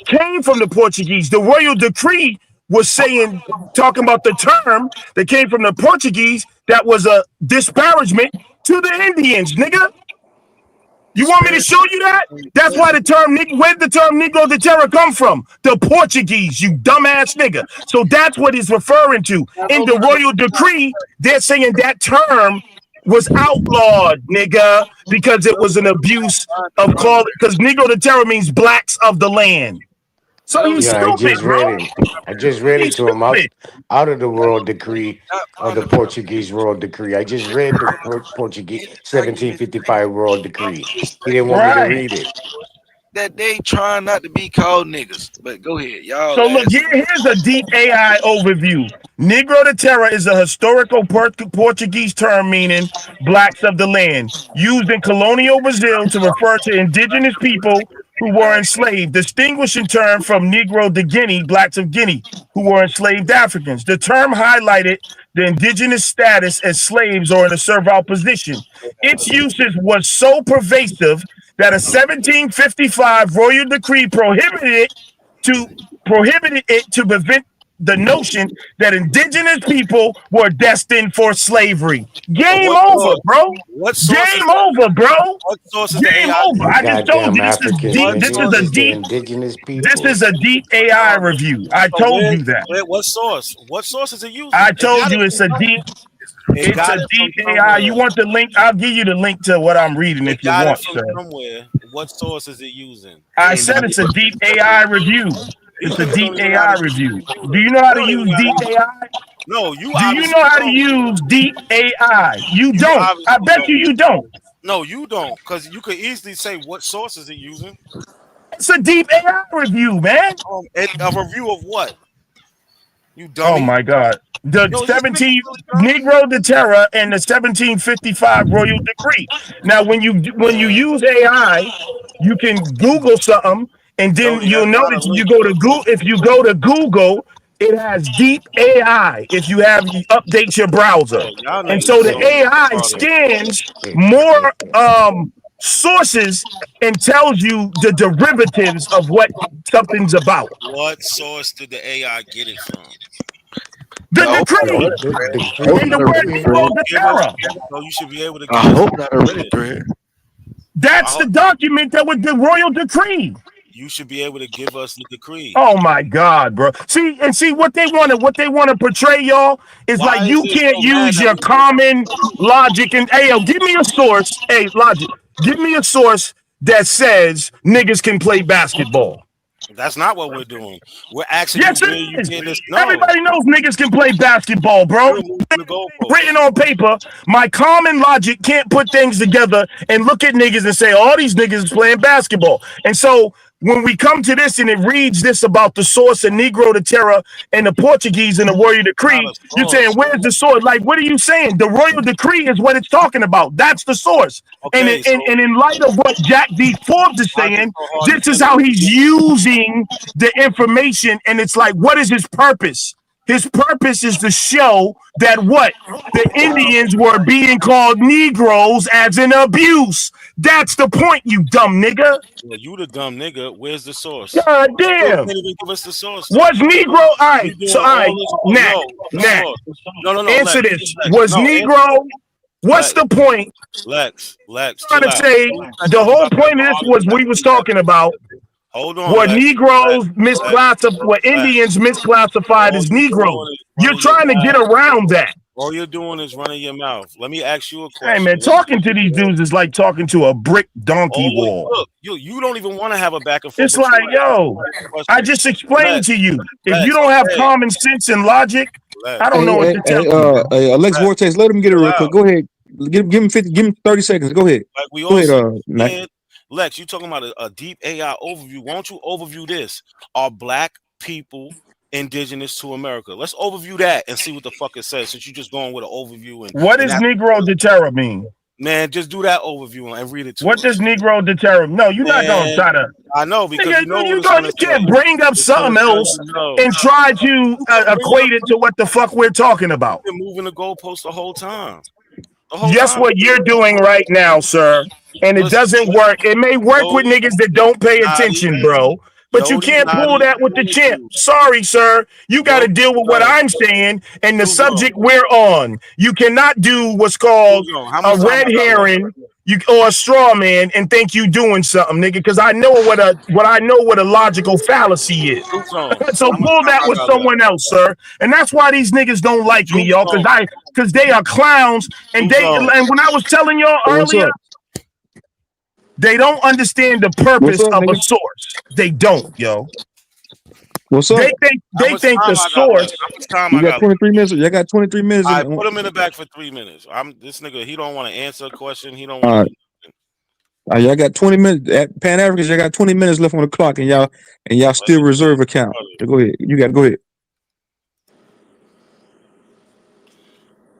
came from the Portuguese. The royal decree was saying, talking about the term that came from the Portuguese that was a disparagement to the Indians, nigga. You want me to show you that? That's why the term, where did the term Negro de Terra come from? The Portuguese, you dumbass nigga. So that's what he's referring to. In the royal decree, they're saying that term was outlawed, nigga, because it was an abuse of calling, because Negro de Terra means blacks of the land. So he's Yeah, I stupid, just bro. read it. I just read it He's to him stupid. out of the royal decree of the Portuguese royal decree. I just read the Portuguese 1755 royal decree. He didn't want me to Right. read it. That they trying not to be called niggas. But go ahead, y'all So look, ass. here's a deep AI overview. Negro de Terra is a historical Portuguese term meaning blacks of the land, used in colonial Brazil to refer to indigenous people who were enslaved, distinguishing term from Negro de Guinea, blacks of Guinea, who were enslaved Africans. The term highlighted the indigenous status as slaves or in a servile position. Its usage was so pervasive that a 1755 royal decree to prohibited it to prevent the notion that indigenous people were destined for slavery. But Game over, bro. what source is Game the over, bro. what source is the Game AI over. I using? just told Goddamn you this is Africans, deep. What This nigga. is It's source? a just the deep. indigenous This people. is a deep AI review. I So told you that. what source? What source is it I using? It told got it you from it's a some, deep. it It's got a it from deep AI. somewhere. You want the link? I'll give you the link to what I'm reading It if you got it want, from sir. somewhere. What source is it using? I And said it's a deep AI review. These It's a niggas deep don't even know how AI to use the review. Do computer. you know how They to don't even use know how to deep use. AI? No, you Do you obviously know how to don't. use deep AI? You You don't. I obviously bet don't. you don't. No, you don't, because you could easily say what source is it using. It's a deep AI review, man. A review of what? You Oh dummy. my God. The Yo, is this nigga 17 really dumb? Negro de Terra and the 1755 Royal Decree. Now, when you Man, use AI, you can Google something, and then Jody, you'll that's not a notice if you link go to to a Google, Google. if you go to Google, it has deep AI. If you have you update your browser, Yeah, y'all and niggas so is the so AI retarded. scans more sources and tells you the derivatives of what something's about. What source did the AI get it from? The I hope not a decree Reddit The thread. I decree hope and the not a word Reddit So thread. Negro de give us, Terra. so you should be able to I give us hope the not a decree. Reddit thread. I That's hope the document that was the royal decree. you should be able to give us the decree. Oh my God, bro. See what they want to portray, y'all, is like Why is you it can't so mad use that your we get? common logic and hey, yo, give me a source. Hey, logic, give me a source that says niggas can play basketball. That's not what we're doing. We're asking you Yes, it where you is. get this. No, Everybody knows niggas can play basketball, bro. you're moving the Written goalposts. on paper, my common logic can't put things together and look at niggas and say, all these niggas is playing basketball. And so when we come to this and it reads this about the source of Negro de Terra and the Portuguese and the Royal Not Decree, a you're saying, source. where's the source? Like, what are you saying? The Royal Decree is what it's talking about. That's the source. And Okay, so in light of what Jack D. Forbes is why is it saying, so hard to this is get it? how he's using the information. And it's like, what is his purpose? His purpose is to show that what? The Indians were being called Negroes as an abuse. That's the point, you dumb nigga. Well, you the dumb nigga. Where's the source? God You still damn. can't even give us the source Was though. Negro, all You right, so doing all right, all this? Nat, No, the Nat, source. No, no, no, answer Lex, this. Lex. Was No, Negro, what's Lex, the point? Lex. I'm Chill trying to out. say 2 the seconds. You whole about to have point an of this was argument we after was 2 seconds. talking about Hold on, were Lex, Negroes misclassified, were Lex. Indians misclassified All as you Negroes. doing is You're running your trying to get mouth. around that. All you're doing is running your mouth. Let me ask you a Hey question. man, Let's talking get to this these right. dudes is like talking to a brick donkey All wall. look, you don't even want to have a back and forth, It's but you like, want to ask yo, a I question. just explained Lex, to you. If you Lex, don't have okay, common sense and logic, I don't Lex, know what to tell you, man. Hey, Alex Lex, Vortex, let him get it chill real quick. out. Go ahead. Give him 50, give him 30 seconds. Go ahead. Like we Go all ahead, see Mac. what Lex, you talking about a deep AI overview. Won't you overview this? Are black people indigenous to America? Let's overview that and see what the fuck it says. Since you just going with an overview What and does that's Negro de Terra mean? man, just do that overview and read it to What does us. Negro de Terra? No, you're not gonna Man, try to. I know because Nigga, you know what you it's go. gonna You say. can't bring up It's gonna something tell else you no. and try to You been bringing up equate it to what the fuck we're talking you've about. been moving the goalpost the whole time. The whole Just time. what you're doing right now, sir. And it Listen, doesn't work. It may work with Jody, niggas that don't pay Nadi, attention, bro. But you Jody, can't pull Nadi, that with the champ. Juju. Sorry, sir. You got to Jody, deal with what no, I'm saying and the Tuzo, subject we're on. You cannot do what's called Tuzo. How a much time red I got left? herring or a straw man and think you doing something, nigga. Because I know what a logical fallacy is. Tuzo, So how much pull time that I with got left? someone else, sir. And that's why these niggas don't like me, y'all, Tuzo, because they are clowns. And Tuzo. when I was telling y'all Hey, what's earlier, up? they don't understand the What's purpose up, of a nigga? source. They don't, yo. What's They up? think How they much think the time I got left? source. How much time You I got got left? 23 minutes. You got 23 minutes. I In, put him in the back for 3 minutes. I'm this nigga. He don't want to answer a question. He don't want to uh, do. y'all got 20 minutes. At Pan Africans, y'all got 20 minutes left on the clock, and y'all That still nigga reserve account. retarded. So go ahead. You got to go ahead.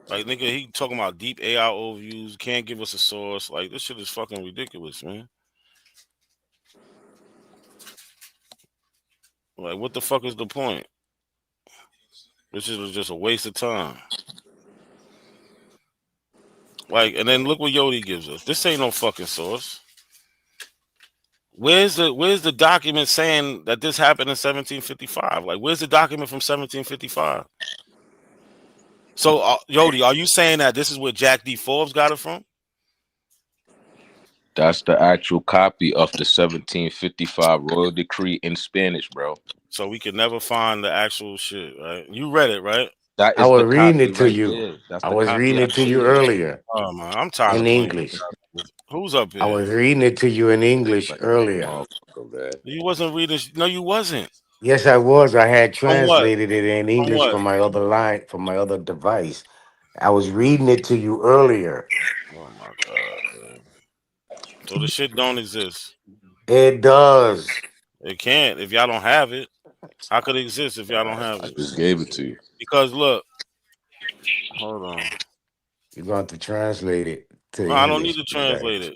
Like nigga, he talking about deep AI overviews. Can't give us a source. Like this shit is fucking ridiculous, man. Like what the fuck is the point? This shit was just a waste of time. Like, and then look what Yodi gives us. This ain't no fucking source. Where's the document saying that this happened in 1755? Like, where's the document from 1755? So, Yodi, are you saying that this is where Jack D. Forbes got it from? That's the actual copy of the 1755 royal decree in Spanish, bro. So we could never find the actual shit, right? You read it, right? That I is was the reading copy it to right you. there. That's I the was copy reading I it to you gave you. earlier Oh man, I'm tired in of playing. English. Who's up I here? was reading it to you in English Like a earlier. motherfucker, man. You wasn't reading. No, you wasn't. Yes, I was. I had From what? translated it in From English what? from my other line, from my other device. I was reading it to you earlier. Oh my god, man. So the shit don't exist. It does. It can't if y'all don't have it. How could it exist if y'all don't have I it? just gave it to you. Because look, hold on. You're going to translate it to No, I don't need English. to You got translate it.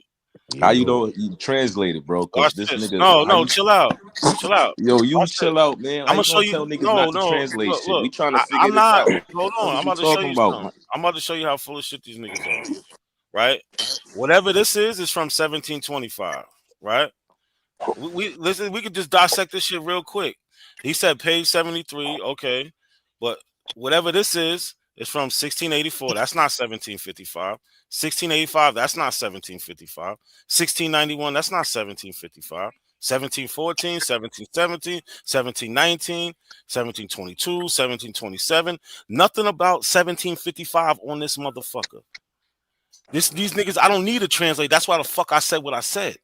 you How you do. don't you translate it, bro? Because Watch this this. nigga, No, how no, you, chill out. Chill out. yo, you Watch chill this. out, man. How I'm you gonna show gonna you. tell niggas No, not to no. translate Look, shit? look. We trying to figure I'm this not. out. Hold on. Fuck I'm is you about to show talking you about, something. man? I'm about to show you how full of shit these niggas are. Right? Whatever this is from 1725. Right? We listen. We could just dissect this shit real quick. He said page 73. Okay, but whatever this is from 1684. That's not 1755. 1685. That's not 1755. 1691. That's not 1755. 1714, 1717, 1719, 1722, 1727. Nothing about 1755 on this motherfucker. These niggas, I don't need to translate. That's why the fuck I said what I said.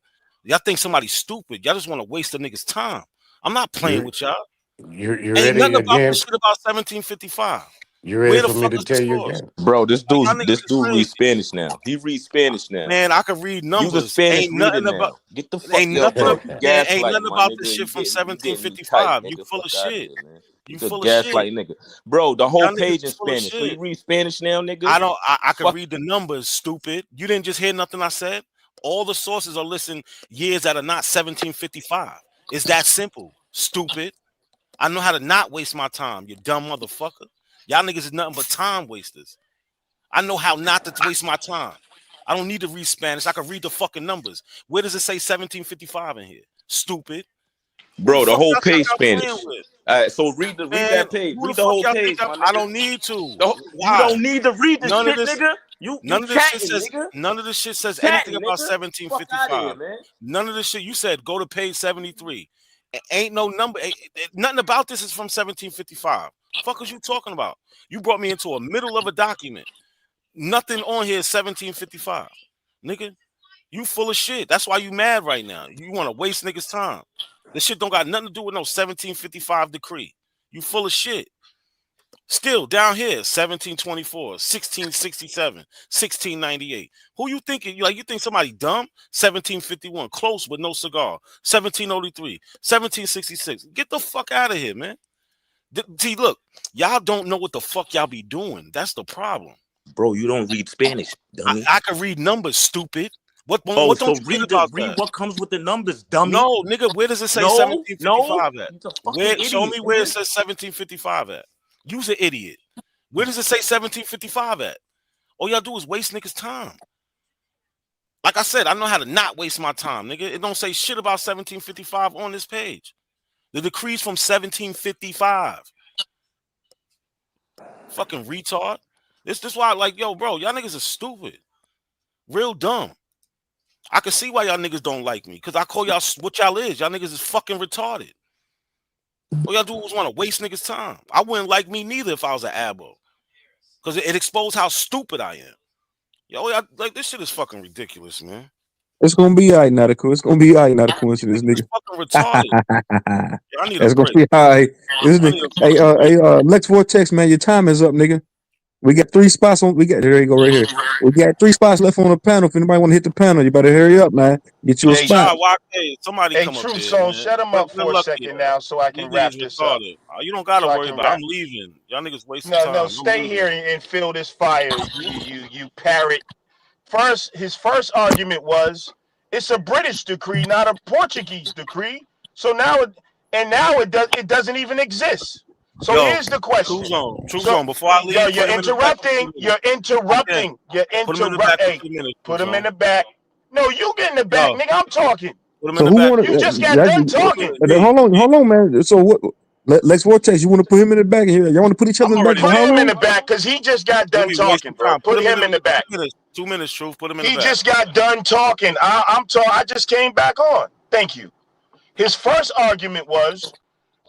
Y'all think somebody's stupid. Y'all just want to waste a nigga's time. I'm not playing You with y'all. you Ain't ready nothing about this again? shit about 1755. You ready Where the for me fuck to is the tell you source? again? Bro, this Like dude, y'all niggas this is dude reads crazy. Spanish now. He reads Spanish now. Man, I can read You's a numbers. Spanish reader now. Get the fuck, Ain't yo, nothing bro. up, You man. Ain't gaslighting, nothing my about this nigga. shit from You getting me tight, 1755. You nigga. full Fuck of out of shit. here, man. You You's a full of shit. gaslighting nigga, bro. The whole Y'all niggas page in is full of Spanish. So shit. you read Spanish now, nigga? I can Fuck. read the numbers, stupid. You didn't just hear nothing I said. All the sources are listing years that are not 1755. It's that simple, stupid. I know how to not waste my time, you dumb motherfucker. Y'all niggas is nothing but time wasters. I know how not to waste my time. I don't need to read Spanish. I can read the fucking numbers. Where does it say 1755 in here? Stupid. Who the Bro, the fuck whole y'all think page I'm playing Spanish. with? All right, so read Man, that page. who the Read the fuck whole y'all think page, I'm? my I nigga. don't need to. You Why? don't need to read the None of shit, this. nigga. You None of this shit chatting, says. nigga. None of this shit says anything Chatting, about nigga. Fuck out of here, 1755. man. None of this shit. You said go to page 73. Ain't no number. Nothing about this is from 1755. Fuck is you talking about? You brought me into a middle of a document. Nothing on here is 1755. Nigga, you full of shit. That's why you mad right now. You want to waste niggas' time. This shit don't got nothing to do with no 1755 decree. You full of shit. Still down here, 1724, 1667, 1698. Who you thinking? You think somebody dumb? 1751, close with no cigar. 1703, 1766. Get the fuck out of here, man. See, look, y'all don't know what the fuck y'all be doing. That's the problem. Bro, you don't read Spanish, dummy. I can read numbers, stupid. Oh, What don't so you get read about read that? what comes with the numbers, dummy. No, nigga, where does it say No, no. 1755 at? You's a fucking Where show idiot, me where it nigga. says 1755 at? You's an idiot. Where does it say 1755 at? All y'all do is waste niggas' time. Like I said, I know how to not waste my time, nigga. It don't say shit about 1755 on this page. The decree's from 1755. Fucking retard. This why, like, yo, bro, y'all niggas are stupid. Real dumb. I can see why y'all niggas don't like me. Cause I call y'all what y'all is. Y'all niggas is fucking retarded. All y'all do is want to waste niggas' time. I wouldn't like me neither if I was an abo. Cause it exposed how stupid I am. Yo, y'all, like, this shit is fucking ridiculous, man. It's gonna be all right, not a coincidence. It's gonna be all right, not a coincidence, It's nigga. fucking retarded. Yeah, I need a It's gonna break. be all right. This I nigga, need a Lex Vortex, man, your time is up, nigga. We got 3 spots on. We got there. You go right here. We got 3 spots left on the panel. If anybody want to hit the panel, you better hurry up, man. Get you a Hey, spot. Rashad, why somebody hey, come up Truth here, Soul, man? shut him Good, up good for a luck to second y'all. now, so I These can niggas wrap this up. retarded. You don't gotta So I worry can about it. I'm wrap. leaving. Y'all niggas wasting No, no, time. I'm stay leaving. here and feel this fire. You parrot. First, his first argument was it's a British decree, not a Portuguese decree. So now it doesn't even exist. So Yo, here's the True question. Zone. True So Zone. Before I yo, leave, put him in the back for 2 minutes. you're Okay. interrupting, you're Put him in the back interrupt. for Hey, 2 minutes, True put him in Zone. the back. No, you get in the back, Yo, nigga. I'm talking. put him in So the who back want for You 2 just minutes. got done to? talking. D, D. Hold on, man. So what? Lex Vortex, you want to put him in the back here? Y'all want to put each other I'm in the back? already But Put how him in long? the back because he just got You'll done be talking, wasting bro. time. Put Put him in him the in the back. 2 minutes. 2 minutes, Truth. Put him in the He back. just got done talking. I just came back on. Thank you. His first argument was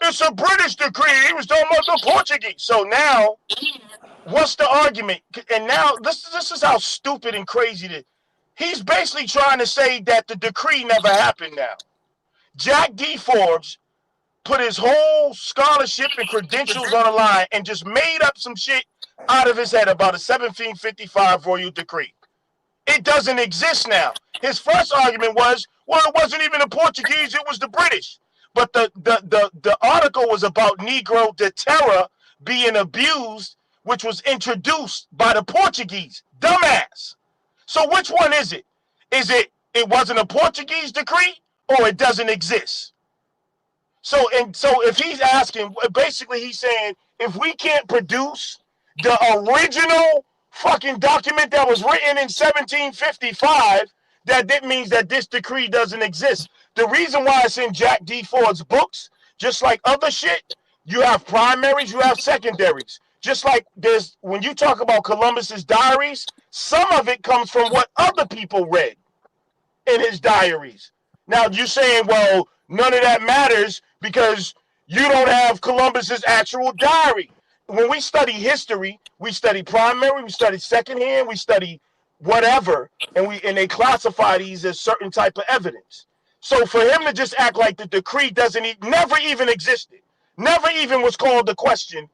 it's a British decree. He was talking about the Portuguese. So now, what's the argument? And now this is how stupid and crazy it is. He's basically trying to say that the decree never happened now. Jack D. Forbes put his whole scholarship and credentials on the line and just made up some shit out of his head about a 1755 royal decree. It doesn't exist now. His first argument was, well, it wasn't even the Portuguese, it was the British. But the article was about Negro de terra being abused, which was introduced by the Portuguese. Dumbass. So which one is it? Is it wasn't a Portuguese decree or it doesn't exist? So if he's asking, basically he's saying if we can't produce the original fucking document that was written in 1755, that means that this decree doesn't exist. The reason why it's in Jack D. Ford's books, just like other shit, you have primaries, you have secondaries. Just like there's when you talk about Columbus's diaries, some of it comes from what other people read in his diaries. Now you're saying, well, none of that matters because you don't have Columbus's actual diary. When we study history, we study primary, we study secondhand, we study whatever, and they classify these as certain type of evidence. So for him to just act like the decree doesn't never even existed, never even was called the question.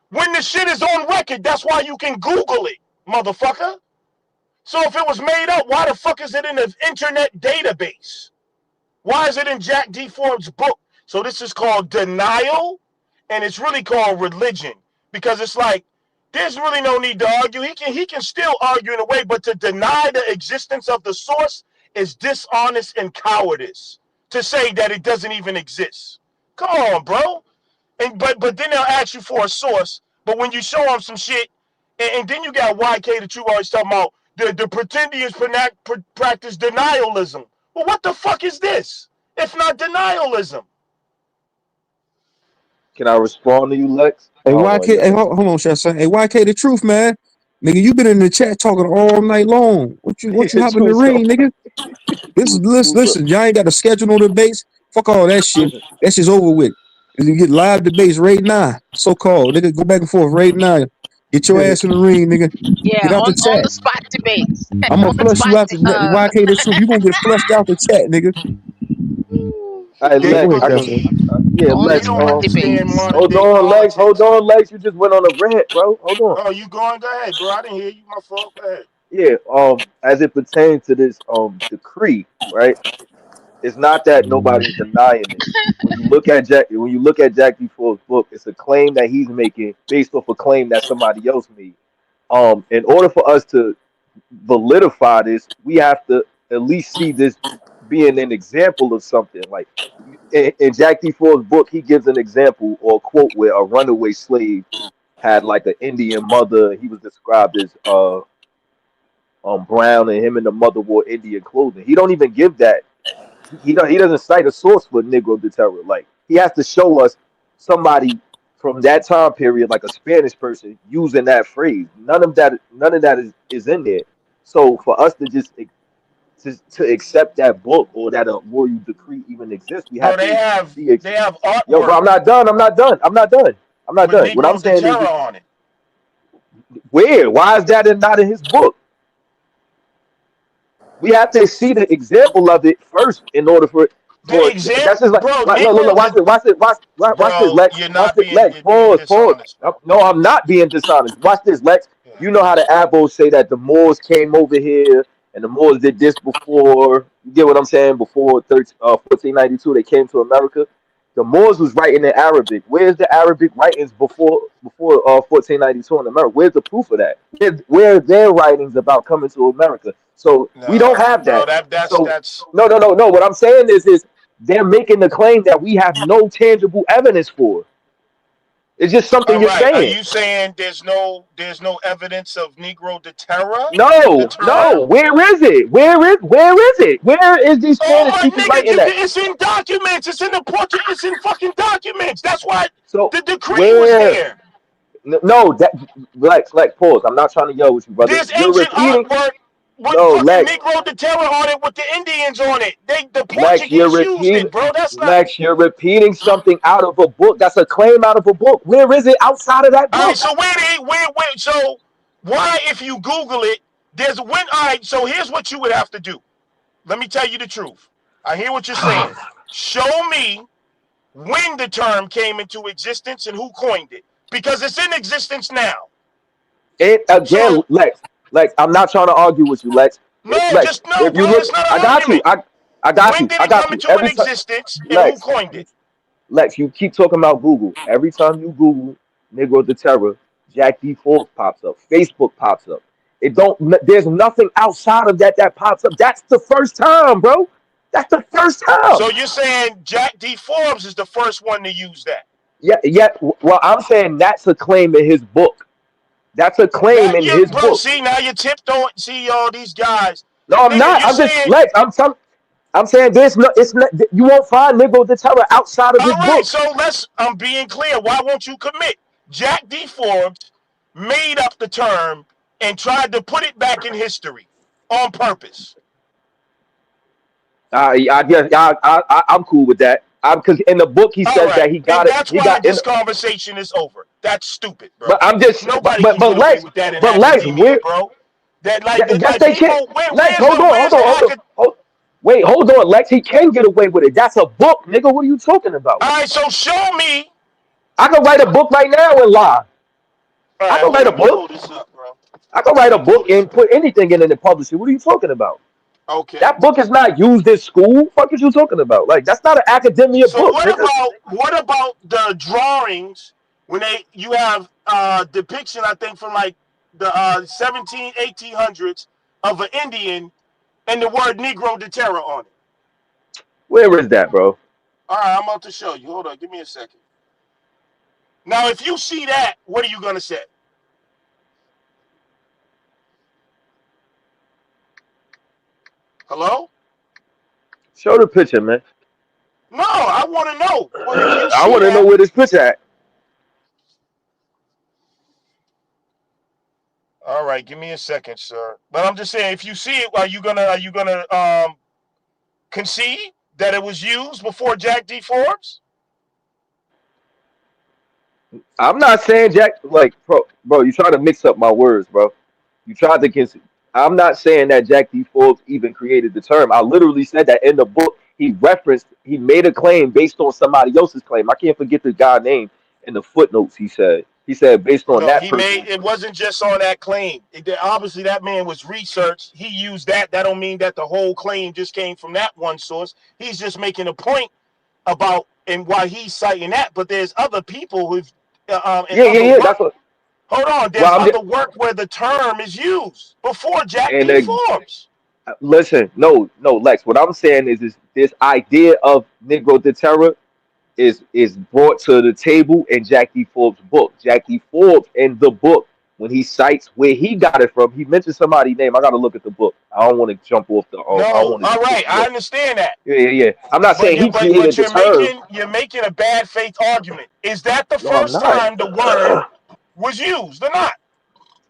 When the shit is on record, that's why you can Google it, motherfucker. So if it was made up, why the fuck is it in the internet database? Why is it in Jack D. Forbes' book? So this is called denial, and it's really called religion because it's like there's really no need to argue. He can still argue in a way, but to deny the existence of the source is dishonest and cowardice. To say that it doesn't even exist. Come on, bro. But then they'll ask you for a source. But when you show them some shit, and then you got YK that you always talking about, the pretendians practice denialism. Well, what the fuck is this? If not denialism. Can I respond to you, Lex? I Hey, don't know. YK. You Hey, there? hold on, Shasta. Hey, YK, the truth, man. Nigga, you been in the chat talking all night long. What you hop in the True. So, ring, nigga? This is listen, true. So, listen. Y'all ain't got to schedule no debates. Fuck all that shit. That shit's over with. You get live debates right now. So called. Nigga, go back and forth right now. Get your ass in the ring, nigga. Yeah, Get out the on chat. the spot debates. I'm gonna On the flush spot. you out the YK the truth. You gonna get flushed out the chat, nigga. hey, Go, They go Lex. ahead, I can. Shasta. believe Yeah, On the they Lex. don't spot understand debates. modern Hold day on, Lex. Hold politics. on, Lex. You just went on a rant, bro. Hold on. Oh, you going? Go ahead, bro. I didn't hear you. My fault. Go ahead. Yeah. As it pertains to this decree, right? It's not that nobody's denying it. When you look at Jack D. Ford's book, it's a claim that he's making based off a claim that somebody else made. In order for us to validify this, we have to at least see this being an example of something. Like in Jack D. Ford's book, he gives an example or a quote where a runaway slave had like an Indian mother. He was described as Brown and him and the mother wore Indian clothing. He don't even give that. He doesn't cite a source for Negro de Terror. Like he has to show us somebody from that time period, like a Spanish person, using that phrase. None of that is in there. So for us to just to accept that book or that a royal decree even exists, we Bro, have to be. they have Yo, bro, artwork I'm not done. I'm not done. I'm not done. I'm not with done. What I'm Negro de saying is, Terror on it. where? Why is that not in his book? We have to see the example of it first in order The for example, that's just bro, like look, look, Negro look, watch de, this, watch this, bro, Lex, Lex, you're being pause. dishonest, bro. No, I'm not being dishonest. Watch this, Lex. Yeah. You know how the Abos say that the Moors came over here and the Moors did this before. You get what I'm saying? Before 1492, they came to America. The Moors was writing in Arabic. Where's the Arabic writings before 1492 in America? Where's the proof of that? Where are their writings about coming to America? So we don't No, have bro, that. that's So no. What I'm saying is they're making the claim that we have no tangible evidence for. It's just something all you're right. Are saying. you saying there's no evidence of Negro de Terror, the No. term? Where is it? Where is it? Where is these Oh Spanish my people nigga, writing that? it's in documents. It's in the portrait. It's in fucking documents. That's why So the decree was where? there. No, that Lex, pause. I'm not trying to yell with you, brother. There's You're ancient repeating. artwork with No, fucking Lex, Negro de Terror on it with the Indians on it. The Lex, you're Portuguese used repeating. it, bro. That's not. Lex, you're repeating something out of a book. That's a claim out of a book. Where is it outside of that All right, book? so so why if you Google it, there's when all right, so here's what you would have to do. Let me tell you the truth. I hear what you're saying. Show me when the term came into existence and who coined it. Because it's in existence now. It again, So Lex. I'm not trying to argue with you, Lex. no, Lex, just no, if bro. you look, It's not I an got you. argument. I got When you. did I it got come you. into an Every time, existence and who Lex, coined it? Lex, you keep talking about Google. Every time you Google Negro de Terror, Jack D. Forbes pops up. Facebook pops up. It don't. There's nothing outside of that pops up. That's the first time, bro. That's the first time. So you're saying Jack D. Forbes is the first one to use that? Yeah, yeah. Well, I'm saying that's a claim in his book. That's a claim That in you, his bro. book. See now you tiptoeing. See all these guys, No, I'm nigga. not. You're I'm just saying Lex. I'm saying there's no. It's not. You won't find Negro de Terror outside of all his right. book. So I'm being clear. Why won't you commit? Jack D. Forbes made up the term and tried to put it back in history on purpose. I'm cool with that. Because in the book he All says that right, he and got it. that's He why got in. this conversation is over. That's stupid, But bro. I'm just. Nobody can But get away Lex. with that in But Lex, academia, where? bro. That Yes, like they can. people. Lex, hold on, hold Where's the on, hold on. acad? Wait, hold on, Lex. He can get away with it. That's a book, nigga. What are you talking about? All right, so show me. I can write a book right now and lie. All I right, can hold write a on. Let me book. pull this up, bro. I can Let write a me pull book this and up. put anything in it and publish it. What are you talking about? Okay. That book is not used in school. Fuck is you talking about? Like that's not an academia So book, nigga. what about the drawings when you have depiction I think from like the 17 1800s of an Indian and the word Negro de Terra on it. Where is that, bro? All right, I'm about to show you. Hold on, give me a second. Now, if you see that, what are you gonna say? Hello? Show the picture, man. No, I want to know. Well, if you I see want to know that, where this picture at. all right, give me a second, sir. But I'm just saying, if you see it, are you gonna concede that it was used before Jack D. Forbes? I'm not saying Jack, like, bro, you trying to mix up my words, bro. You tried to kiss. I'm not saying that Jack D. Forbes even created the term. I literally said that in the book. He made a claim based on somebody else's claim. I can't forget the guy name in the footnotes. He said based on No, that he made person. it wasn't just on that claim. Obviously, that man was researched. He used that. That don't mean that the whole claim just came from that one source. He's just making a point about and why he's citing that. But there's other people who've and Yeah, yeah, other yeah. work. That's what. Hold on, Well, there's I'm just other work where the term is used before Jack and D. Forbes. listen. No, Lex. What I'm saying is this idea of Negro de Terror is brought to the table in Jack D. Forbes' book. Jack D. Forbes in the book when he cites where he got it from, he mentions somebody's name. I got to look at the book. I don't want to jump off the. I don't No, want to all just right, pick I book. understand that. Yeah, yeah, yeah. I'm not But saying you he but created the you're term. making a bad faith argument. Is that the No, I'm first not. time the word was used or not?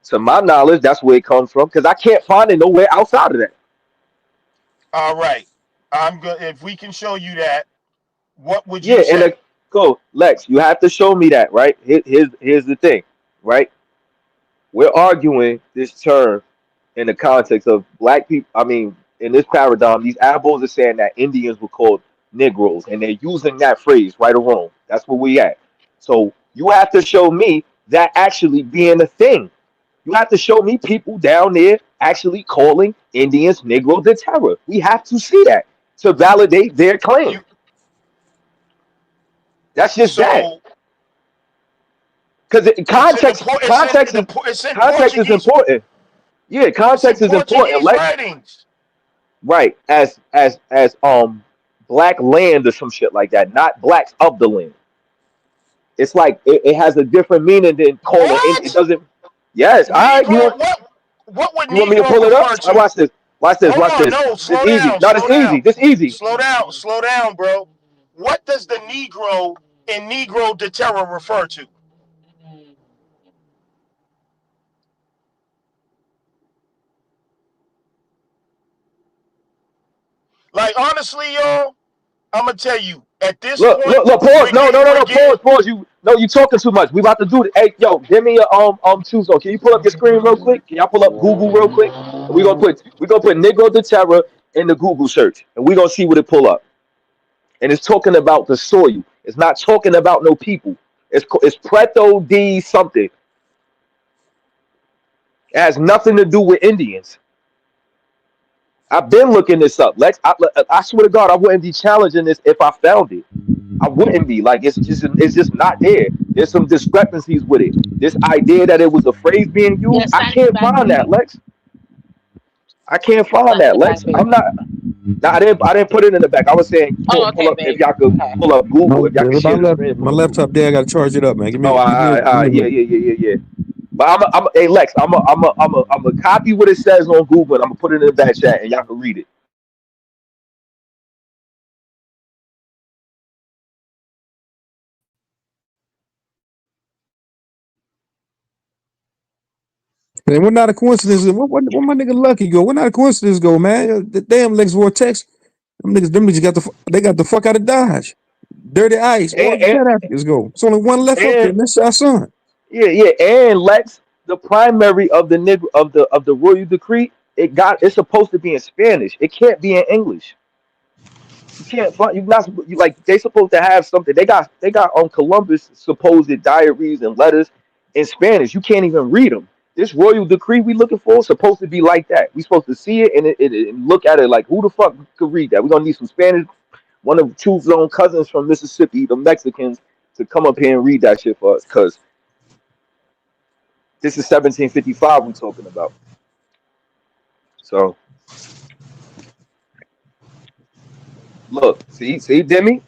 To my knowledge, that's where it comes from because I can't find it nowhere outside of that. All right. I'm good. If we can show you that, what would Yeah, you and say? go Lex. You have to show me that, right? Here's the thing, right? We're arguing this term in the context of black people. I mean, in this paradigm, these apples are saying that Indians were called Negroes, and they're using that phrase right or wrong. That's where we at. So you have to show me that actually being a thing. You have to show me people down there actually calling Indians Negro de Terror. We have to see that to validate their claim. You That's just that. so Because it's in the it's in context is Portuguese. important. Yeah, It's in context is important. Portuguese Like writings. right, as black land or some shit like that, not blacks of the land. It's like it has a different meaning than calling it What? doesn't. Yes, all right. Negro, what would You want me to Negro pull it up? refer I to? watch this. Watch this. Hold Watch on, this. no, This slow easy. down, No, this slow easy. down. This easy. Slow down, bro. What does the Negro in Negro de Terror refer to? Like honestly, y'all, I'm gonna tell you, at this Look, point, look, look. Pause. we're No, no, getting no, we're no. getting Pause. Pause. You. No, you talking too much. We about to do it. Hey, yo, give me your Tuzo. Can you pull up your screen real quick? Can y'all pull up Google real quick? And we gonna put Negro de Terra in the Google search, and we gonna see what it pull up. And it's talking about the soil. It's not talking about no people. It's Preto de something. It has nothing to do with Indians. I've been looking this up, Lex. I swear to God, I wouldn't be challenging this if I found it. I wouldn't be like it's just not there. There's some discrepancies with it. This idea that it was a phrase being used, Yes, I fact can't fact find that, reading. Lex. I can't find Fact that, the fact Lex. I'm reading. not. No, I didn't put it in the back. I was saying Oh, pull okay, up if babe. y'all could Okay. pull up Google. If y'all could share the screen, My pull up Google. laptop there. I got to charge it up, man. Oh, Give me a yeah, minute. yeah, yeah, yeah, yeah. But hey Lex, I'm a copy what it says on Google, and I'm gonna put it in the back chat, and y'all can read it. And what not a coincidence? What my nigga Lucky go? What not a coincidence go, man? The damn Lex Vortex. Them niggas they got the fuck out of Dodge. Dirty Ice, boy, And, get that Africans go. It's only one left up there, and and that's our son. yeah, yeah, and Lex, the primary of the of the royal decree, it's supposed to be in Spanish. It can't be in English. You can't find you not you like they supposed to have something. They got on Columbus supposed diaries and letters in Spanish. You can't even read them. This royal decree we looking for is supposed to be like that. We supposed to see it and look at it like who the fuck could read that? We're gonna need some Spanish. One of Truth's own cousins from Mississippi, the Mexicans, to come up here and read that shit for us, cause this is 1755 we're talking about. So look, see, Demi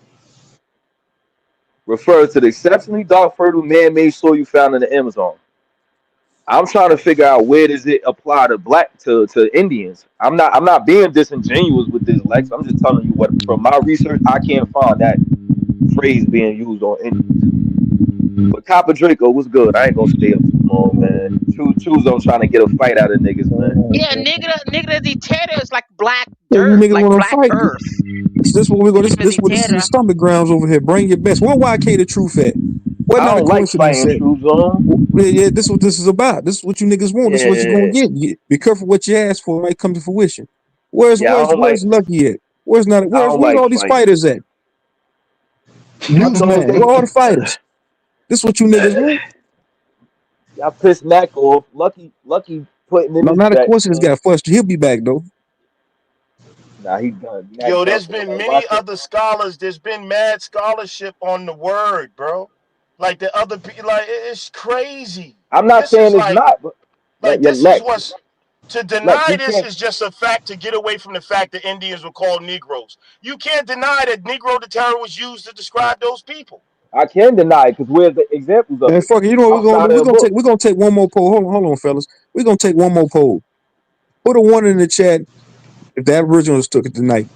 refers to the exceptionally dark, fertile, man-made soil found in the Amazon. I'm trying to figure out where does it apply to to Indians. I'm not being disingenuous with this, Lex. I'm just telling you what from my research I can't find that phrase being used on Indians. But Copper Draco was good. I ain't gonna stay up too long, man. Choose on trying to get a fight out of niggas, man. Yeah, nigga de terra is like black So you dirt, niggas like want to black fight? earth. This what we go. Nigga de This is the terra. stomach grounds over here. Bring your best. Where YK the truth at? What I not a don't like coincidence fighting that? True Zone. Yeah, yeah, this is what this is about. This is what you niggas want. This is what you're gonna Yeah, get. Be careful what you ask for. It might come to fruition. Where's yeah. I where's don't where's like. Lucky at? Where's not? I don't Where's like all these fighting. fighters at? I know Newsman. they. Where all the fighters? This is what you niggas want. Y'all pissed Mac off. Lucky putting in No, his not a bet, coincidence. man. Got flushed. He'll be back though. Nah, he done. Mac Yo, done there's for the been night. many Watch it. other scholars. There's been mad scholarship on the word, bro. Like the other people, like it's crazy. I'm not This is saying it's not, but like yeah, this is Lex, what's to Lex, deny you this can't. is just a fact to get away from the fact that Indians were called Negroes. You can't deny that Negro the terror was used to describe those people. I can deny it because where's the examples of Man, it fuck it. You know what we're gonna outside do? of the book? We're gonna take one more poll. Hold on, fellas. We're gonna take one more poll. Put a one in the chat if the Aboriginals took it tonight.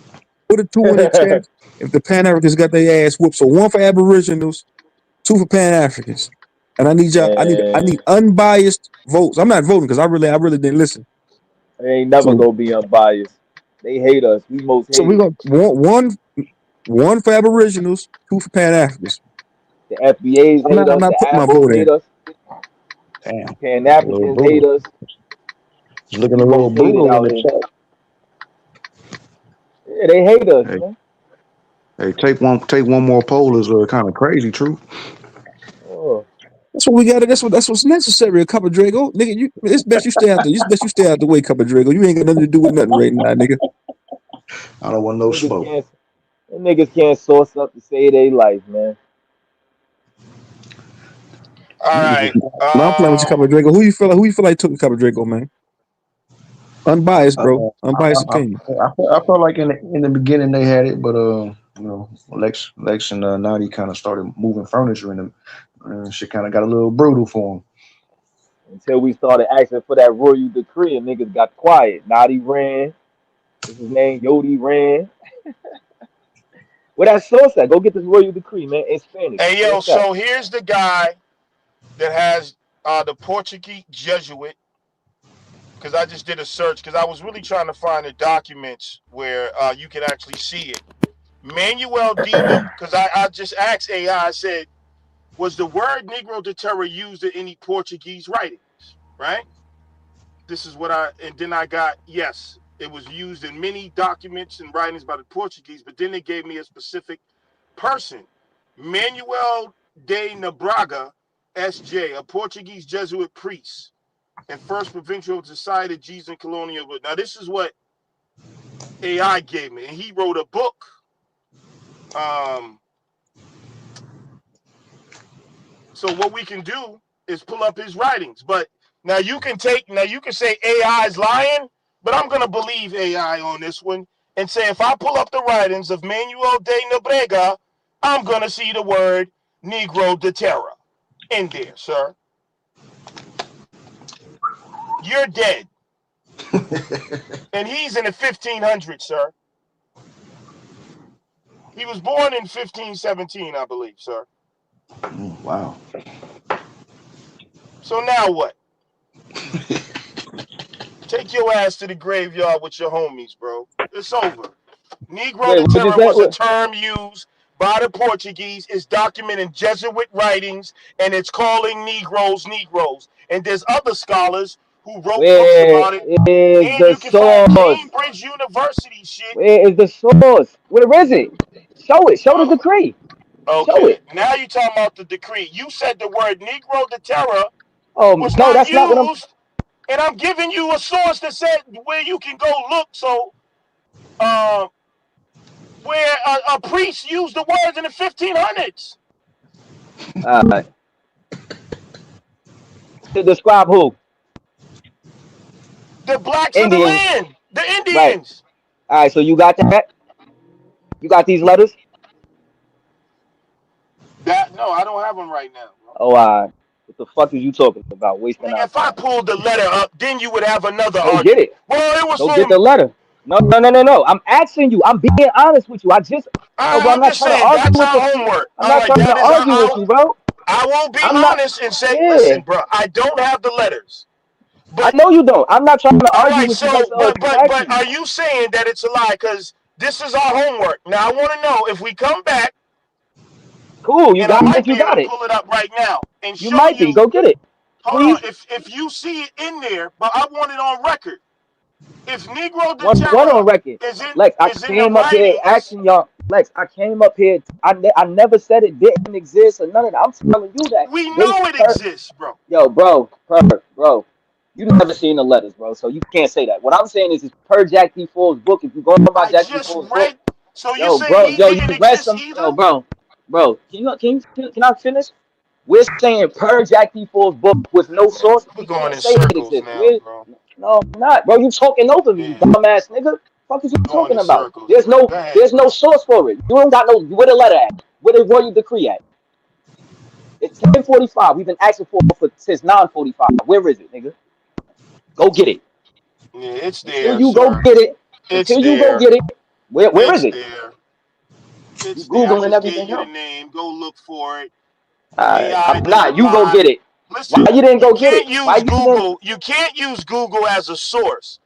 Put a two in the chat if the Pan Africans got their ass whooped. So one for Aboriginals, two for Pan Africans. And I need y'all. I need Man, unbiased votes. I'm not voting because I really didn't listen. they ain't never So gonna be unbiased. They hate us. We most so we're hated. gonna one for Aboriginals, two for Pan Africans. The FBAs hate I'm us. not The putting my Afros vote in. hate us. Damn, Pan a little Africans hate brutal. us. It's looking We a little most hated brutal in out the here. chat. Yeah, they hate us, Hey, man. hey, take one more poll is kind of crazy. True. Oh, That's what we got. That's what's necessary. A cup of Drago, nigga. It's best you stay out the. It's best you stay out the way. Cup of Drago. You ain't got nothing to do with nothing right now, nigga. I don't want no niggas smoke. can't. Them niggas can't source up to save their life, man. All Niggas right. just, no, I'm playing with your cup of Drago. Who you feel like took a cup of Drago, man? Unbiased, bro. Unbiased opinion. I felt like in the beginning they had it, but Lex and Nadi kind of started moving furniture in them. Shit kind of got a little brutal for him. Until we started asking for that royal decree, and niggas got quiet. Nadi ran. What's his name? Yodi ran. Where that source at? Go get this royal decree, man, in Spanish. Hey, Where yo, it's at? so here's the guy that has the Portuguese Jesuit, because I just did a search, because I was really trying to find the documents where you can actually see it. Manuel D. Because I just asked AI, I said, was the word Negro de Terra used in any Portuguese writings, right? This is what and then I got, yes, it was used in many documents and writings by the Portuguese, but then they gave me a specific person, Manuel de Nabraga, S.J., a Portuguese Jesuit priest and first provincial decided Jesus and colonial. Now, this is what AI gave me, and he wrote a book. Um, so what we can do is pull up his writings. But now you can say AI is lying, but I'm gonna believe AI on this one and say if I pull up the writings of Manuel de Nobrega, I'm gonna see the word Negro de Terra in there, sir. You're dead. And he's in the 1500s, sir. He was born in 1517, I believe, sir. Wow. So now what? Take your ass to the graveyard with your homies, bro. It's over. Negro Wait, de what you Terra say? was a term used by the Portuguese. It's documented in Jesuit writings, and it's calling Negroes Negroes. And there's other scholars who wrote books Where about it. is And the you can find source? Cambridge University shit. Where is the source? Where is it? Show it. Show the Uh, decree. Show okay, it. now you're talking about the decree. You said the word Negro de Terra was No, not that's not what I'm. used, and I'm giving you a source that said where you can go look. So, uh, where a priest used the words in the 1500s. Uh, to describe who? The blacks of the Indians. land, the Right. Indians. All right. So you got that? You got these letters? That no, I don't have them right now, bro. Oh, what the fuck is you talking about? Wasting Nigga, our if I time. pulled the letter up, then you would have another Go get argument. it. Well, it was Go get from. the letter. No, no, no, no, no. I'm asking you. I'm being honest with you. No, bro. I'm I'm not just trying to saying argue that's with our you. homework. I'm All not right, trying to that is our. argue with you, bro. I will be I'm not. honest and say, Yeah. listen, bro, I don't have the letters, I but know you don't. I'm not trying to all argue right. with you. That's So, all. but I'm just but but asking you. are you saying that it's a lie? Because this is our homework. Now I want to know if we come back, Cool. You and I got might it. be You able got to it. pull it up right now and You show might be. you. Go get it. Hold on, Please. if you see it in there, but I want it on record. If Negro de What Terra on record? is in Lex, I is in the came up here writings, asking y'all. Lex, I came up here. I never said it didn't exist or none of that. I'm telling you that we they know it per exists, bro. yo, bro. You never seen the letters, bro. So you can't say that. What I'm saying is per Jack D. Ford's book. If you go by I Jack D. just Ford's book, read. So you saying he yo, you didn't read exist some, yo, either? bro. Can I finish? We're saying per Jack D. Ford's book with no Bro, source, we're we going can't in say it circles exists. now, bro. No, I'm not, bro. You talking over me, you Yeah, dumbass nigga. Fuck is you we're going talking in about? circles, bro. Go ahead, There's no bro. source for it. You don't got no where the letter at? Where the royal decree at? It's 10:45. We've been asking for since 9:45. Where is it, nigga? Go get it. Yeah, it's Until there, you go sir. get it, It's until you go there. get it, where is It's it? there. You It's there. I googling just gave everything you the else. name. Go look for it. AI I'm does a not. You go lot. get it. Why Listen, you didn't you go get can't it? Why use you didn't? Google. You can't use Google as a source.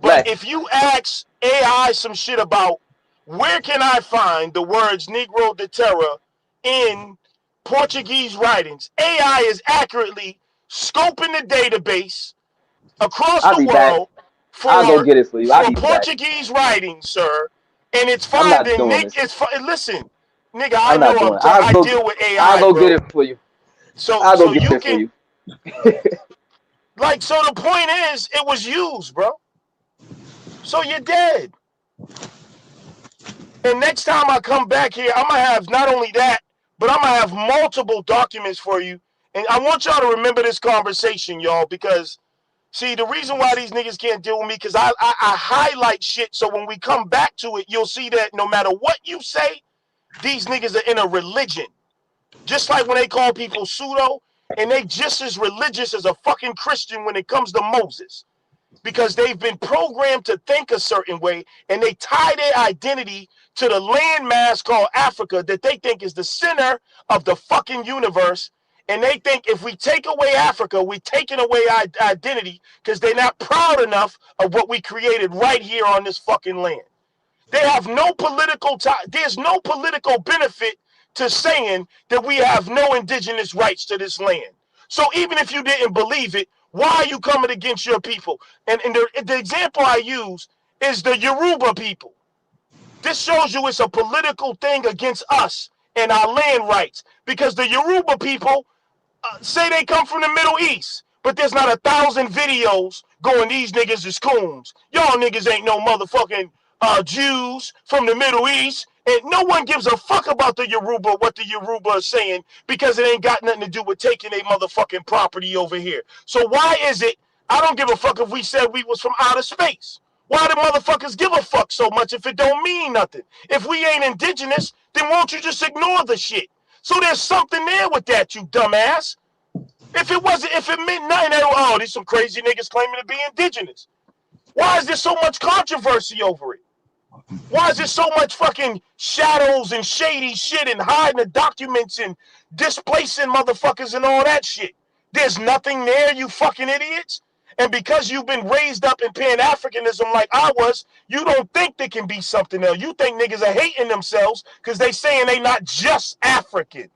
But Black. if you ask AI some shit about where can I find the words Negro de Terra in Portuguese writings, AI is accurately scoping the database across I'll the be back. world I'll go for get it for you. I'll be back. Portuguese writings, sir, and it's I'm not finding doing Nick. this. Listen, nigga, I I'm know not doing it. I deal with I'll AI, go get it bro. for you. So I'll go so get you it for can you. so the point is it was used, bro. So you're dead. And next time I come back here, I'm gonna have not only that, but I'm gonna have multiple documents for you. And I want y'all to remember this conversation, y'all, because see the reason why these niggas can't deal with me because I highlight shit so when we come back to it, you'll see that no matter what you say, these niggas are in a religion. Just like when they call people pseudo, and they just as religious as a fucking Christian when it comes to Moses because they've been programmed to think a certain way and they tie their identity to the landmass called Africa that they think is the center of the fucking universe. And they think if we take away Africa, we're taking away our identity because they're not proud enough of what we created right here on this fucking land. They have no political there's no political benefit to saying that we have no indigenous rights to this land. So even if you didn't believe it, why are you coming against your people? And the example I use is the Yoruba people. This shows you it's a political thing against us and our land rights because the Yoruba people say they come from the Middle East, but there's not 1,000 videos going, these niggas is coons. Y'all niggas ain't no motherfucking Jews from the Middle East. And no one gives a fuck about the Yoruba, what the Yoruba is saying, because it ain't got nothing to do with taking a motherfucking property over here. So why is it, I don't give a fuck if we said we was from outer space. Why do motherfuckers give a fuck so much if it don't mean nothing? If we ain't indigenous, then won't you just ignore the shit? So there's something there with that, you dumbass. If it meant nothing at all, oh, these some crazy niggas claiming to be indigenous. Why is there so much controversy over it? Why is there so much fucking shadows and shady shit and hiding the documents and displacing motherfuckers and all that shit? There's nothing there, you fucking idiots. And because you've been raised up in Pan-Africanism like I was, you don't think there can be something else. You think niggas are hating themselves because they saying they not just African.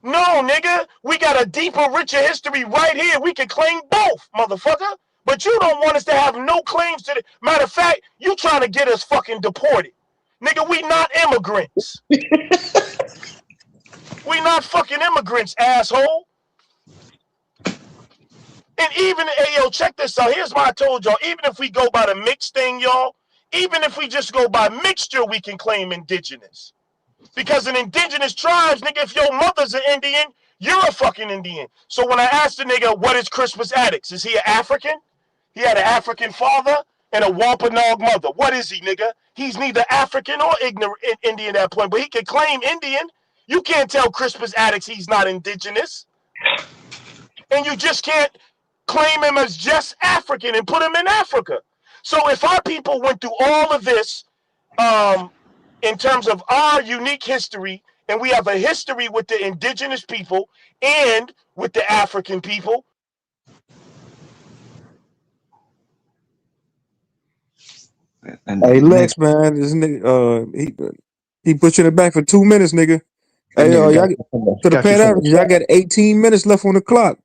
No, nigga, we got a deeper, richer history right here. We can claim both, motherfucker. But you don't want us to have no claims to the. Matter of fact, you trying to get us fucking deported. Nigga, we not immigrants. We not fucking immigrants, asshole. And even, hey, yo, check this out. Here's what I told y'all. Even if we go by the mixed thing, y'all, even if we just go by mixture, we can claim indigenous. Because in indigenous tribes, nigga, if your mother's an Indian, you're a fucking Indian. So when I asked the nigga, what is Crispus Attucks? Is he an African? He had an African father and a Wampanoag mother. What is he, nigga? He's neither African or ignorant Indian at that point, but he can claim Indian. You can't tell Crispus Attucks he's not indigenous. And you just can't claim him as just African and put him in Africa. So if our people went through all of this um, in terms of our unique history, and we have a history with the indigenous people and with the African people. And Hey nigga, Lex, man, this nigga, he pushing it back for 2 minutes, nigga. that Hey, nigga y'all got get you from the, to the got you Pan from the African. Y'all got 18 minutes left on the clock.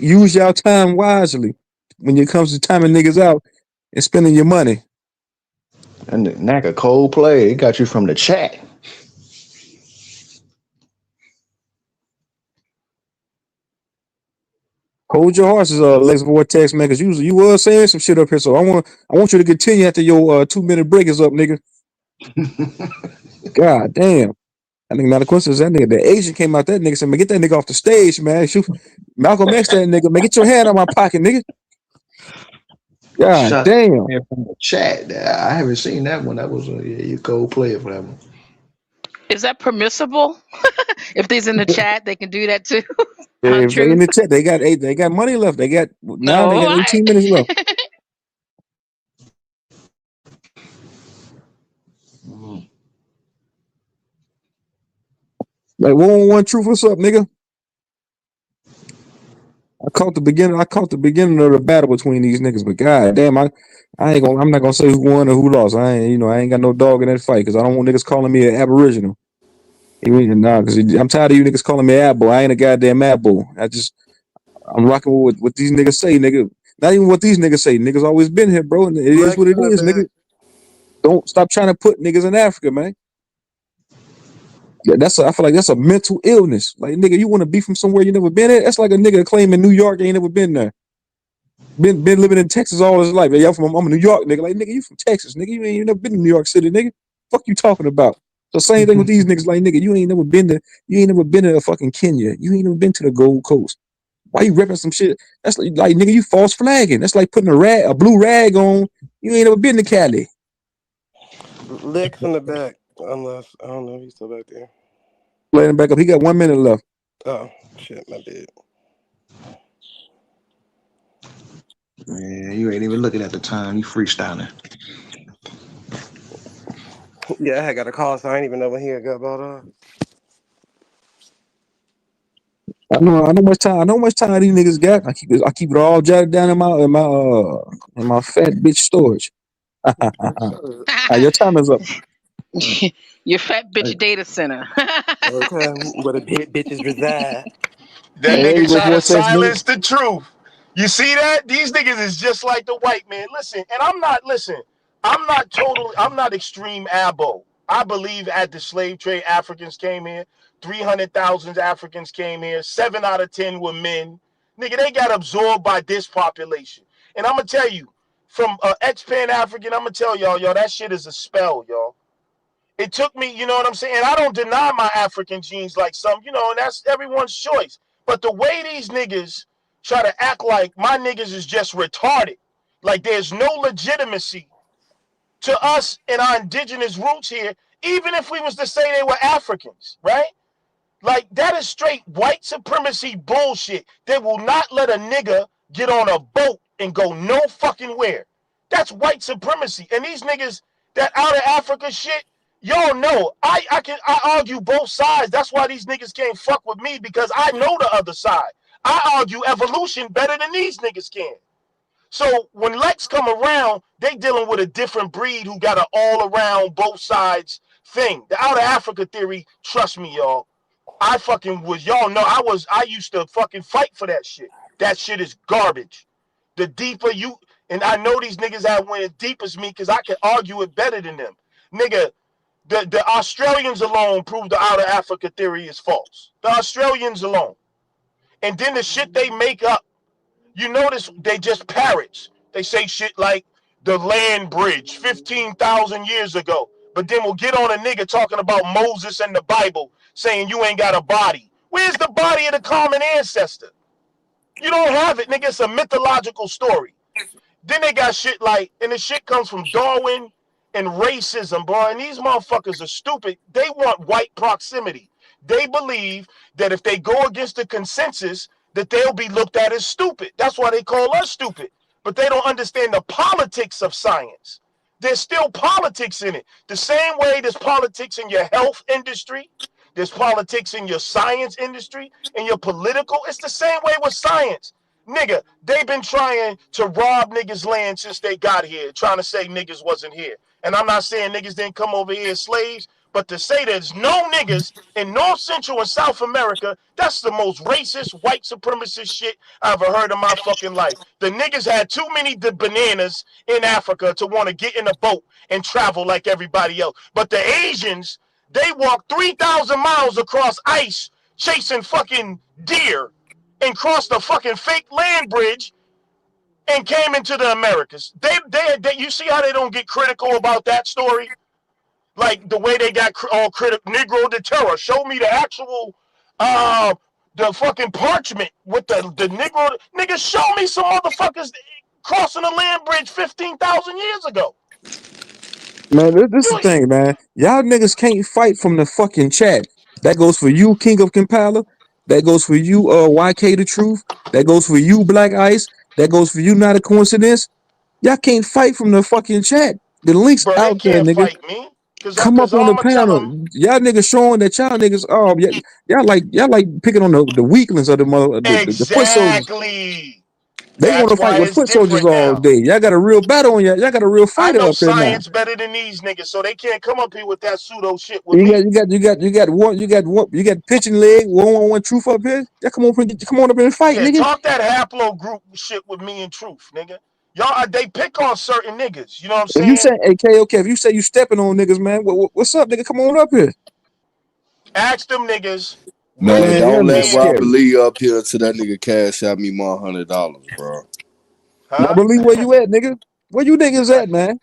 Use y'all time wisely when it comes to timing niggas out and spending your money. and the knack of cold play. It got you from the chat. Hold your horses, Lex Vortex, man, because you was saying some shit up here. So I want you to continue after your 2 minute break is up, nigga. God damn. I think not a coincidence. That nigga, the agent came out. That nigga said, "Man, get that nigga off the stage, man. Shoot, Malcolm X, that nigga, man, get your hand out my pocket, nigga." God Shot damn. from the chat. I haven't seen that one. That was yeah, you cold player for that one. Is that permissible? If they's in the chat, they can do that too. If they in Truth. the chat, they got money left. They got now they All got right. 18 minutes left. Like 111 truth, what's up, nigga? I caught the beginning of the battle between these niggas, but god damn, I'm not gonna say who won or who lost. I ain't got no dog in that fight because I don't want niggas calling me an aboriginal. Nah, because I'm tired of you niggas calling me Abo. I ain't a goddamn Abo. I'm rocking with what these niggas say, nigga. Not even what these niggas say. Niggas always been here, bro. And it is Lex what it in the is, back. nigga. Don't stop trying to put niggas in Africa, man. Yeah, I feel like that's a mental illness. Like nigga, you want to be from somewhere you never been at? That's like a nigga claiming New York ain't never been there. Been living in Texas all his life. Hey, I'm a New York nigga. Like nigga, you from Texas, nigga. You ain't never been to New York City, nigga. Fuck you talking about? So same thing with these niggas. Like nigga, you ain't never been to fucking Kenya. You ain't never been to the Gold Coast. Why you repping some shit? That's like nigga, you false flagging. That's like putting a blue rag on. You ain't never been to Cali. Lex in the back. Unless I don't know if he's still back there. Let him back up. He got 1 minute left. Oh shit, my bad. Man, you ain't even looking at the time. You freestyling. Yeah, I had got a call, so I didn't even know when he had got brought up. I know much time. I know much time these niggas got. I keep it all jotted down in my fat bitch storage. Yes, sir. Your time is up. Your fat Hey, bitch data center. Okay, where the bitches reside. That Hey, there you nigga go, try to Vortex nigga. silence the truth. You see that? These niggas is just like the white man. Listen, and I'm not extreme abo. I believe at the slave trade, Africans came here. 300,000 Africans came here. 7 out of 10 were men. Nigga, they got absorbed by this population. And I'm going to tell you, from ex-pan African, I'm going to tell y'all, that shit is a spell, y'all. It took me, you know what I'm saying? I don't deny my African genes like some, and that's everyone's choice. But the way these niggas try to act like my niggas is just retarded, like there's no legitimacy to us and our indigenous roots here, even if we was to say they were Africans, right? Like, that is straight white supremacy bullshit. They will not let a nigga get on a boat and go no fucking where. That's white supremacy. And these niggas that out of Africa shit, y'all know. I argue both sides. That's why these niggas can't fuck with me, because I know the other side. I argue evolution better than these niggas can. So when Lex come around, they dealing with a different breed who got an all around both sides thing. The out of Africa theory, trust me, y'all. I fucking was, y'all know I used to fucking fight for that shit. That shit is garbage. The deeper you, and I know these niggas have went as deep as me because I can argue it better than them. Nigga, the Australians alone prove the out of Africa theory is false. The Australians alone. And then the shit they make up, you notice they just parrots. They say shit like the land bridge 15,000 years ago. But then we'll get on a nigga talking about Moses and the Bible saying you ain't got a body. Where's the body of the common ancestor? You don't have it, nigga. It's a mythological story. Then they got shit like, and the shit comes from Darwin and racism, bro. And these motherfuckers are stupid. They want white proximity. They believe that if they go against the consensus, that they'll be looked at as stupid. That's why they call us stupid. But they don't understand the politics of science. There's still politics in it. The same way there's politics in your health industry, there's politics in your science industry, in your political. It's the same way with science. Nigga, they been trying to rob niggas' land since they got here, trying to say niggas wasn't here. And I'm not saying niggas didn't come over here as slaves, but to say there's no niggas in North Central and South America, that's the most racist, white supremacist shit I've ever heard in my fucking life. The niggas had too many bananas in Africa to want to get in a boat and travel like everybody else. But the Asians, they walked 3,000 miles across ice chasing fucking deer and crossed the fucking fake land bridge and came into the Americas. You see how they don't get critical about that story? Like the way they got all critical. Negro de Terror. Show me the actual, uh, the fucking parchment with the Negro. Nigga, show me some motherfuckers crossing the land bridge 15,000 years ago. Man, this is the You, thing, man. Y'all niggas can't fight from the fucking chat. That goes for you, King of Kampala. That goes for you, YK the Truth. That goes for you, Black Ice. That goes for you, Not a Coincidence. Y'all can't fight from the fucking chat. The link's Bro, they out there, can't nigga. fight me. Come up Cause on the I'ma tell panel. them Y'all niggas showing that y'all niggas, y'all like picking on the weaklings of the foot soldiers. exactly. They want That's to fight why with it's foot soldiers different all now. day. Y'all got a real battle on y'all. Y'all got a real I fighter know up here now. science better than these niggas, so they can't come up here with that pseudo shit with You got, me. you got, you got, you got one, you got pitching leg, one truth up here. Y'all come on up and fight, Yeah, nigga. talk that haplo group shit with me and Truth, nigga. Y'all, they pick on certain niggas. You know what I'm If you say, saying? hey, KOK, if you say you stepping on niggas, man, what's up, nigga? Come on up here, Ask them niggas when Man, man. did Y'all don't let niggas men, Robert scary. Lee up here to that nigga cash out me my $100, bro. huh? Robert Lee, where you at, nigga? Where you niggas at, man?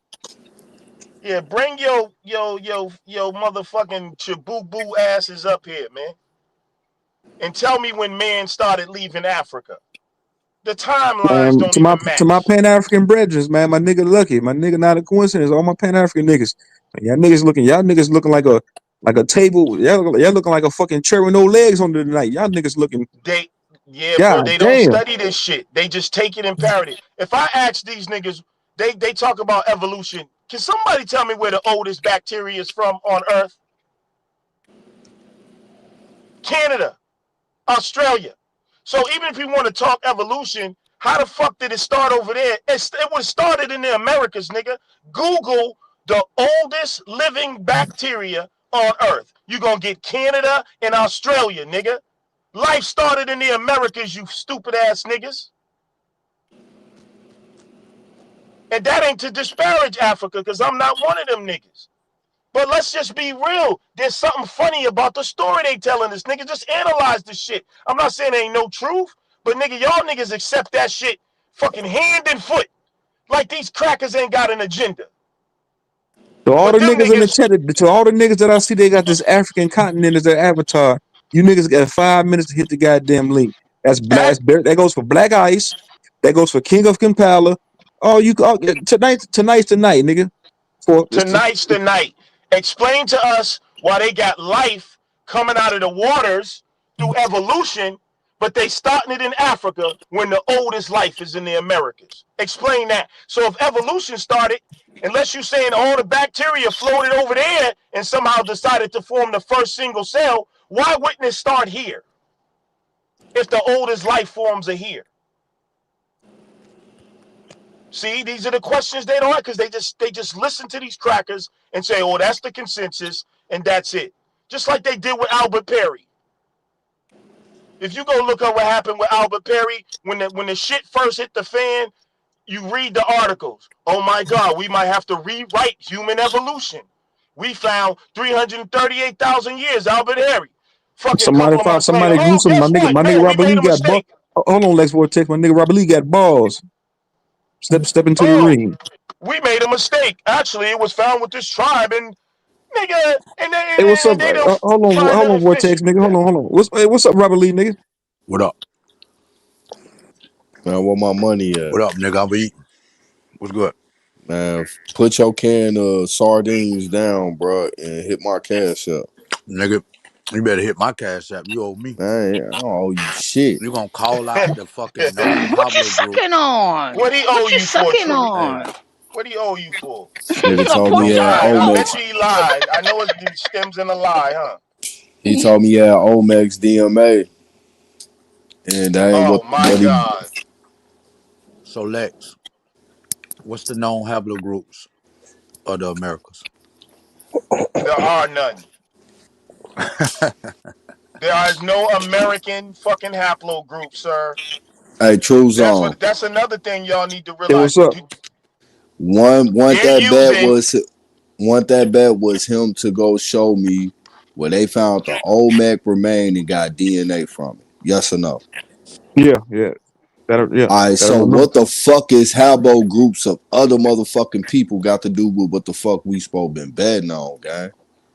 Yeah, bring your motherfucking chaboo asses up here, man, and tell me when men started leaving Africa. The timelines And don't even to my match. Pan African brethren, man, my nigga Lucky, my nigga Not a Coincidence, all my Pan African niggas. Y'all niggas looking like a table. Y'all looking like a fucking chair with no legs on it tonight. Y'all niggas looking, They, yeah, bro, god they don't damn. study this shit. They just take it and parrot it. If I ask these niggas, they talk about evolution. Can somebody tell me where the oldest bacteria is from on Earth? Canada, Australia. So even if you want to talk evolution, how the fuck did it start over there? It was started in the Americas, nigga. Google the oldest living bacteria on Earth. You gonna get Canada and Australia, nigga. Life started in the Americas, you stupid ass niggas. And that ain't to disparage Africa, because I'm not one of them niggas. But let's just be real. There's something funny about the story they telling this nigga. Just analyze the shit. I'm not saying there ain't no truth, but nigga, y'all niggas accept that shit fucking hand and foot. Like these crackers ain't got an agenda. To all But the them niggas in the niggas, chat, to all the niggas that I see, they got this African continent as their avatar. You niggas got 5 minutes to hit the goddamn link. That's black. at That goes for Black Ice. That goes for King of Kampala. Oh, tonight's the night, nigga. For tonight's the night. Explain to us why they got life coming out of the waters through evolution, but they starting it in Africa when the oldest life is in the Americas. Explain that. So if evolution started, unless you're saying all the bacteria floated over there and somehow decided to form the first single cell, why wouldn't it start here if the oldest life forms are here? See, these are the questions they don't have because they just listen to these crackers and say, "Oh, that's the consensus," and that's it. Just like they did with Albert Perry. If you go look up what happened with Albert Perry when the shit first hit the fan, you read the articles. Oh my God, we might have to rewrite human evolution. We found 338,000 years, Albert Perry. Fucking somebody couple of found months later, somebody oh, gruesome. guess what? My nigga Man, we Robert made Lee a got balls. mistake. Hold on, Lex Vortex. My nigga Robert Lee got balls. Step into the Oh, ring. we made a mistake. Actually, it was found with this tribe, and nigga, Hey, what's up? and they don't find Hold on, nothing Vortex, fishy with nigga. that. Hold on. What's up, Robert Lee, nigga? What up? Man, where my money at? What up, nigga? I'm eating. What's good? Man, put your can of sardines down, bro, and hit my cash up. Nigga, you better hit my cash app. You owe me. Man, I don't owe you shit. You gonna call out the fucking no What you haplogroups. sucking on? What he owe What you you for, sucking Truth? Hey, on? What he owe you for? Nigga Nigga, told put me Don't he your had lie. I phone. bet Omex. you he lied. I know it stems in a lie, huh? He told me he had Omex DMA, and that ain't Oh my what he. God, so Lex, what's the known haplogroups of the Americas? there are none. There is no American fucking haplogroup, sir. Hey, True Zone. That's another thing y'all need to Hey, realize. what's up? One They're that bet using was him to go show me where they found the Olmec remain and got DNA from it. Yes or no? Yeah. Yeah. All right. That I So remember. what the fuck is Habo groups of other motherfucking people got to do with what the fuck we supposed been betting on, guy?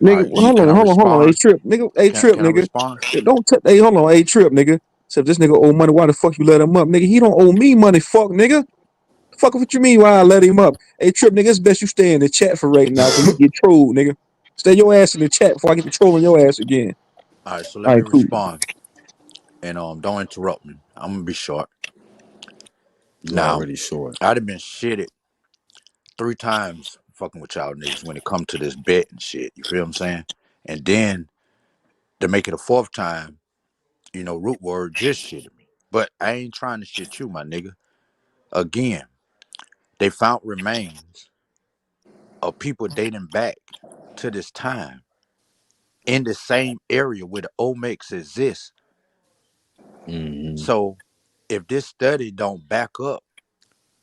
All Nigga, right, can I hold on. Hey, respond? Trip, nigga. Hey, Trip, Can I nigga. respond? Yeah, don't hey, hold on. Hey, Trip, nigga. So if this nigga owe money, why the fuck you let him up? Nigga, he don't owe me money, fuck, nigga. Fuck what you mean why I let him up? Hey, Trip, nigga, it's best you stay in the chat for right now, cause you get trolled, nigga. Stay your ass in the chat before I get to trolling your ass again. All right, so let All me right, cool. respond, and don't interrupt me. I'm gonna be short. You Now, already short. I'd have been shitted 3 times fucking with y'all niggas when it come to this bet and shit. You feel what I'm saying? And then to make it a fourth time, Root Word just shitted me. But I ain't trying to shit you, my nigga. Again, they found remains of people dating back to this time in the same area where the Olmecs exist. Hmm. So if this study don't back up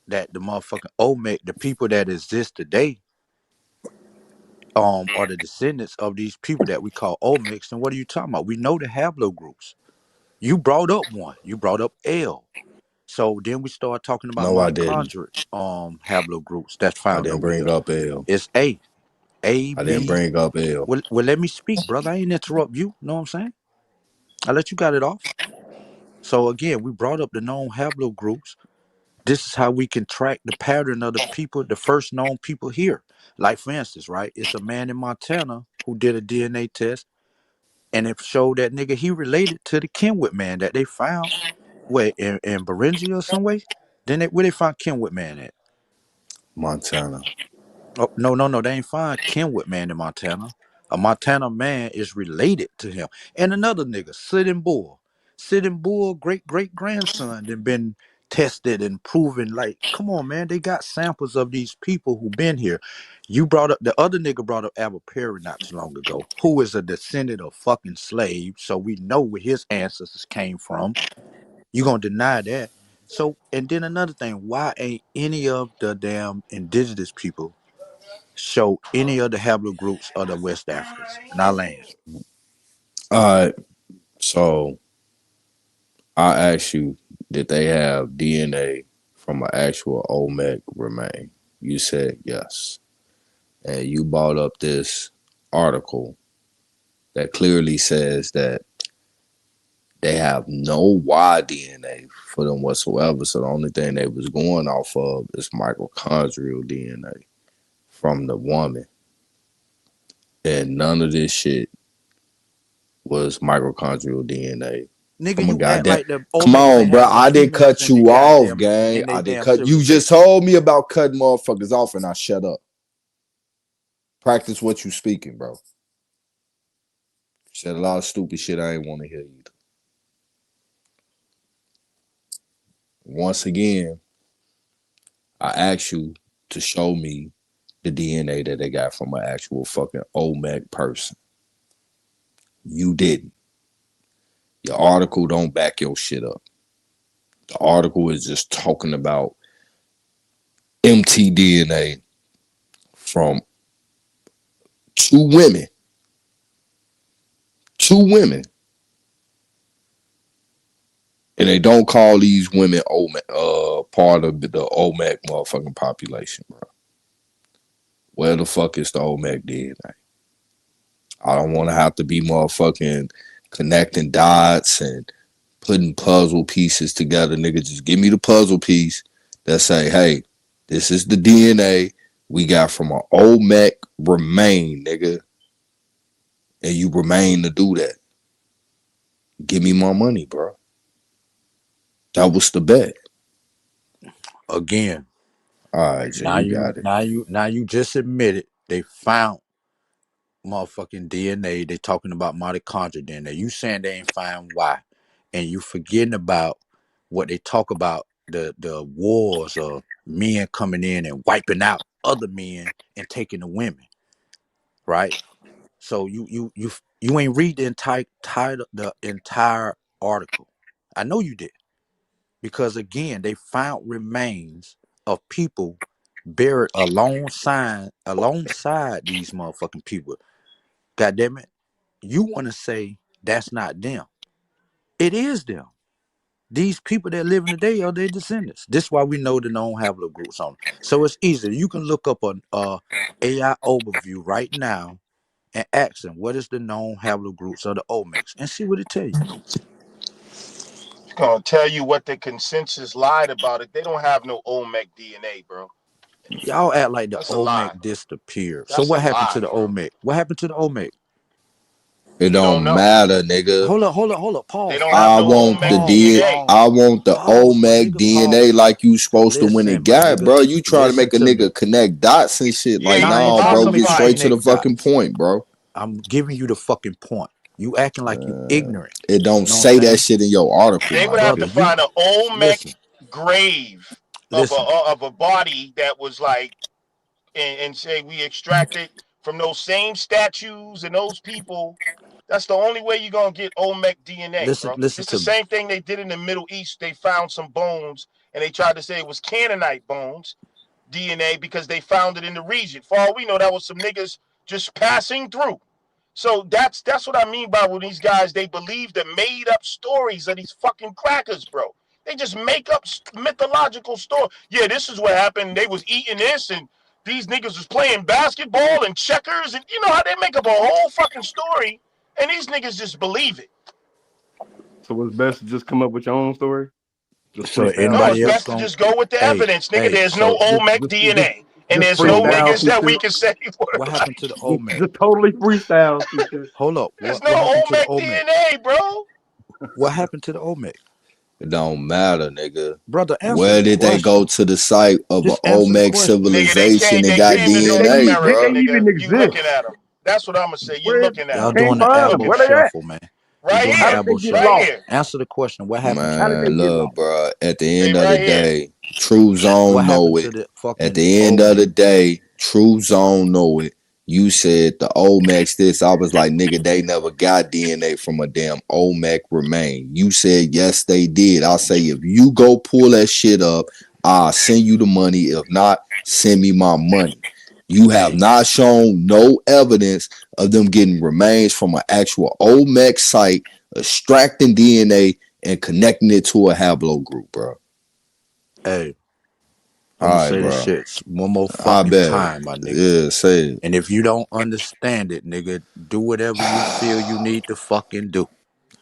that the motherfucking Olmec, the people that exist today, are the descendants of these people that we call Olmecs, then what are you talking about? We know the haplogroups. You brought up one. You brought up L. So then we start talking about No, I didn't. mitochondrial haplogroups that's I found didn't over bring here. up L. It's A, A, I didn't B. bring up L. Well, let me speak, brother. I ain't interrupt you. Know what I'm saying? I let you got it off. So again, we brought up the known haplogroups. This is how we can track the pattern of the people, the first known people here. Like for instance, right? It's a man in Montana who did a DNA test, and it showed that nigga he related to the Kenwood man that they found where in Beringia or some way. Then where they found Kenwood man at? Montana. Oh, no, no, no. They ain't find Kenwood man in Montana. A Montana man is related to him. And another nigga, Sitting Bull. Sitting Bull, great great grandson, then been tested and proven. Like, come on, man. They got samples of these people who been here. You brought up the other nigga brought up Abel Perry not too long ago, who is a descendant of fucking slaves. So we know where his ancestors came from. You gonna deny that? So, and then another thing, why ain't any of the damn indigenous people show any of the haplogroups of the West Africans in our land? All right. So I asked you, did they have DNA from an actual Olmec remain? You said yes. And you brought up this article that clearly says that they have no Y DNA for them whatsoever. So the only thing they was going off of is mitochondrial DNA from the woman. And none of this shit was mitochondrial DNA Nigga, from a you act goddamn. like the Come Olmecs on, ain't bro. have some I didn't females cut in they you off, goddamn gang. in they I did damn cut. You just civilization. told me about cutting motherfuckers off, and I shut up. Practice what you speaking, bro. Said a lot of stupid shit I ain't want to hear either. Once again, I asked you to show me the DNA that they got from an actual fucking Olmec person. You didn't. Your article don't back your shit up. The article is just talking about mtDNA from two women, two women, and they don't call these women Olmec, part of the Olmec motherfucking population, bro. Where the fuck is the Olmec DNA? I don't want to have to be motherfucking connecting dots and putting puzzle pieces together, nigga. Just give me the puzzle piece that say, hey, this is the DNA we got from an Olmec remain, nigga. And you remain to do that. Give me my money, bro. That was the bet. Again, All right, Jay, now you you got it. now you now you just admitted they found motherfucking DNA. They talking about mitochondria DNA. You saying they ain't find why, and you forgetting about what they talk about the wars of men coming in and wiping out other men and taking the women, right? So you ain't read the entire article. I know you did because again they found remains of people buried alongside these motherfucking people. God damn it. You want to say that's not them. It is them. These people that live in today are their descendants. This is why we know they don't have little groups on them. So it's easy. You can look up an AI overview right now and ask them what is the known haplogroups of the Olmecs and see what it tell you. It's gonna tell you what the consensus lied about it. They don't have no Olmec DNA, bro. Y'all act like the That's a lie. Olmec disappeared. So That's a what happened to lie, the bro. Olmec? What happened to the Olmec? It You don't don't know. matter, nigga. Hold up. They Pause, don't have I pause, no nigga. want the Olmec Pause, D. DNA. pause, I want the pause, my Olmec nigga. Pause. DNA like you supposed to when it Listen, my got, nigga. bro. You trying to make Listen a to me. nigga connect dots and shit. Yeah, Like, you I ain't nah, trying bro. to Get make you falsify straight it. to the connect fucking dots. point, bro. I'm giving you the fucking point. You acting like you ignorant. It don't Know what I'm say that saying? shit in your article, They my would have to Brother, nigga. you find an Olmec listen, grave listen. of a body that was like and say we extracted from those same statues and those people. That's the only way you're gonna get Olmec DNA, bro. Listen It's the to me. same thing they did in the Middle East. They found some bones and they tried to say it was Canaanite bones DNA because they found it in the region. For all we know, that was some niggas just passing through. So that's what I mean by when these guys they believe the made up stories of these fucking crackers, bro. They just make up mythological story. Yeah, this is what happened. They was eating this, and these niggas was playing basketball and checkers, and you know how they make up a whole fucking story, and these niggas just believe it. So it's best to just come up with your own story, just So freestyle No, it's some anybody else shit. best to going just go with the hey, evidence, nigga. hey, There's no so Just Olmec just just DNA, and just there's no freestyle Omec, niggas some that we shit. can say were what happened like. to the Just Omec? totally freestyle some shit. Hold up. There's no What happened to the Olmec Omec? DNA, bro. What happened to the Omec? It don't matter, nigga. Brother, answer Where the did they go question. to the site of an Just answer the Olmec question. Nigga, civilization and they got came to North DNA, Did they America, bro? nigga. even You looking exist? at them. That's what I'm gonna say. You Where looking at Y'all them. can't doing the You find them? Abel looking Where at they them. at? shuffle, man. You're Right doing How the did here. they Abel get Right shuffle. lost? here. Answer the question. What happened to How the did they Man, Omec? get look, lost? bro. At the They end of the right here. day, True What Zone know happened to it. the At fucking the end of the Omec? day, True Zone know it. You said the Olmecs this. I was like, nigga, they never got DNA from a damn Olmec remain. You said yes, they did. I say if you go pull that shit up, I'll send you the money. If not, send me my money. You have Hey, not shown no evidence of them getting remains from an actual Olmec site, extracting DNA and connecting it to a haplogroup, bro. hey, All I'm gonna right, say this bro. shit one more I fucking bet. time, my nigga. Yeah, say it. And if you don't understand it, nigga, do whatever you feel you need to fucking do.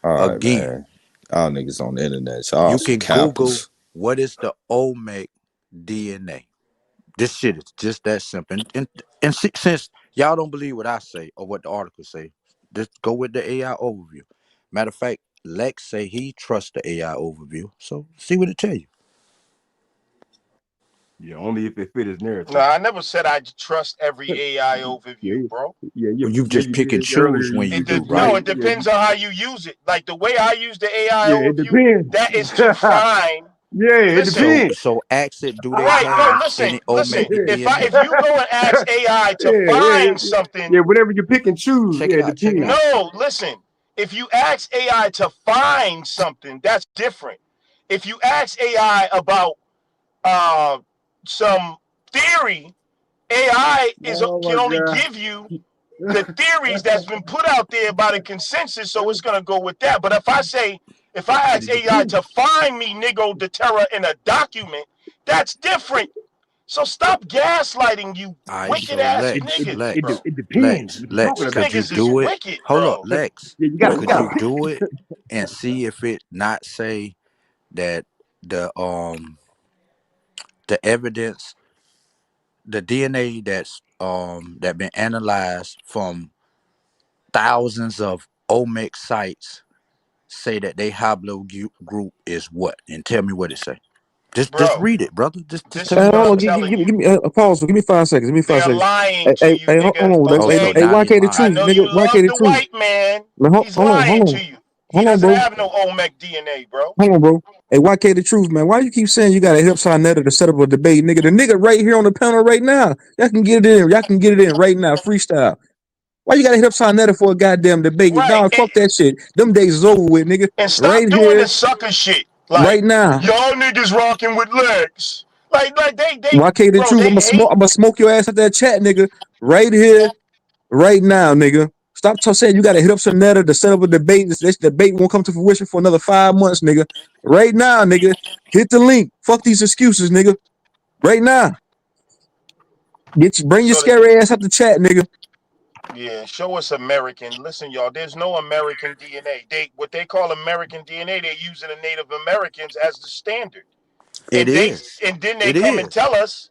All right, Again, man. Y'all niggas on the internet. Y'all you some can Google cappers. what is the Olmec DNA. This shit is just that simple. And since y'all don't believe what I say or what the articles say, just go with the AI overview. Matter of fact, Lex say he trusts the AI overview. So see what it tell you. Yeah, only if it fit his No, narrative. I never said I trust every AI Yeah, overview, bro. yeah, You yeah. just You pick and did earlier. choose when you You do, just No, right? it depends on how you use it. Like the way I use the AI yeah. It overview, depends. that is to find. Yeah, it Listen, So depends. so ask it, do they right? No, have listen, any listen. Olmec DNA? If you go and ask AI to find Yeah. something, Whatever you pick and choose, Check yeah, it it out, check it depends. out. no, listen. If you ask AI to find something, that's different. If you ask AI about uh, some theory, AI Oh can my only god. give you the theories that's been put out there by the consensus, so it's gonna go with that. But if I But ask it AI depends. to find me Nigo de Terra in a document, that's different. So stop gaslighting, you All right, wicked so ass Lex, niggas, bro. It depends. Lex, What you Lex, talking These about? could you niggas is do it? wicked, Hold up, bro. Lex, Yeah, you could you gotta. do it and see if it not say that the evidence, the DNA that been analyzed from thousands of omic sites say that they group is what? And tell me what it say. Just Bro, read it, brother. Just this tell is me what what it Hold on, I'm say. telling you. give me a pause. Give me 5 seconds. Give me five They're seconds. lying to you, Hold nigga. on, Oh, hey, so Okay? hey, now they YK the I truth, lying. know nigga. you YK love the the truth. white man. Man, He's lying to you. He hold on, doesn't bro. have no Olmec DNA, bro. Hold on, bro. Hey, YK the truth, man. Why you keep saying you got to help Sinetta to set up a debate, nigga? The nigga right here on the panel right now. Y'all can get it in. Y'all can get it in right now, freestyle. Why you got to hit up Sinetta for a goddamn debate? Right. Dog, fuck that shit. Them days is over with, nigga. And Right stop doing here, the sucker shit. Like, right now. y'all niggas rocking with legs. Like YK the bro, truth. they hate. I'm gonna smoke your ass at that chat, nigga. Right here, right now, nigga. Stop saying you got to hit up Sonetta to set up a debate. This debate won't come to fruition for another 5 months, nigga. Right now, nigga. Hit the link. Fuck these excuses, nigga. Right now. Bring your So that, scary ass up the chat, nigga. yeah, show us American. Listen, y'all, there's no American DNA. What they call American DNA, they're using the Native Americans as the standard. It is. And then they It come and is. tell us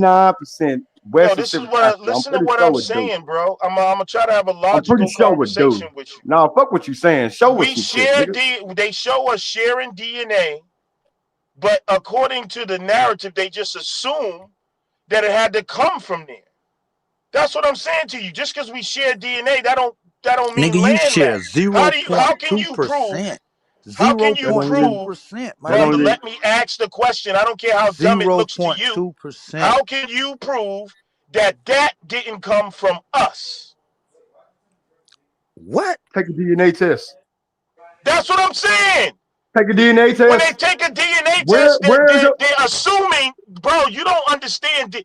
99% Yo, Western this is what civilization. I'm listen to pretty what sure I'm would do. saying, bro. I'm gonna try to have a I'm pretty logical sure would do. conversation with you. Nah, fuck what you saying. Show us We some shit, share nigga. they show us sharing DNA, but according to the narrative, they just assume that it had to come from there. That's what I'm saying to you. Just because we share DNA, that don't mean Nigga, you share landmass. How can you prove 0.2%. how can That you don't even. 0.2%, prove, my That don't brother? nigga. even. Let me ask the question. I don't care how dumb it looks to you. 0.2%. How can you prove that that didn't come from us? What? Take a DNA test. That's what I'm saying. Take a DNA When they test. take a DNA Where test, is it? they're assuming, bro, you don't understand.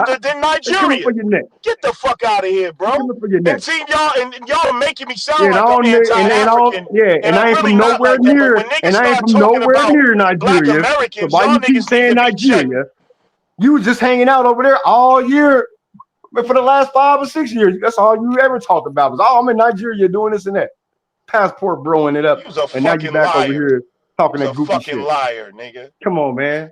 older than Come up Nigeria. for your neck. Get the fuck out of here, bro. Come up for your And neck. see y'all are making me Yeah, sound and like I'm all, anti-African, and and I I'm ain't really from not nowhere like that. But near, when niggas and I ain't start from talking nowhere about near Black Nigeria. So Americans, why y'all you keep niggas need saying to be checked. Nigeria? You was just hanging out over there all year, but for the last 5 or 6 years. That's all you ever talked about was, oh, I'm in Nigeria doing this and that. Passport blowing it up, You's a and now you fucking back over liar. here talking You's that a goofy fucking shit. liar, nigga. Come on, man.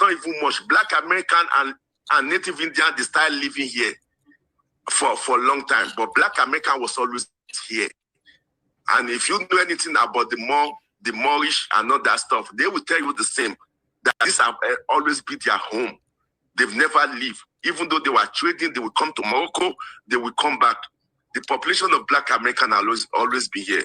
not even much. Black American and Native Indian, they started living here for a long time. But Black American was always here. And if you know anything about the Moorish and all that stuff, they will tell you the same. That this have always been their home. They've never lived. Even though they were trading, they would come to Morocco, they would come back. The population of Black American always been here.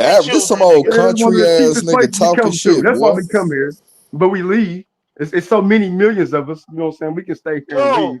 the This some children, old nigga. Yeah, it's one of country the ass cheapest nigga places we talking come to. shit, That's why boy. we come here. But we leave. It's so many millions of us. You know what I'm saying? We can stay here and Bro, leave.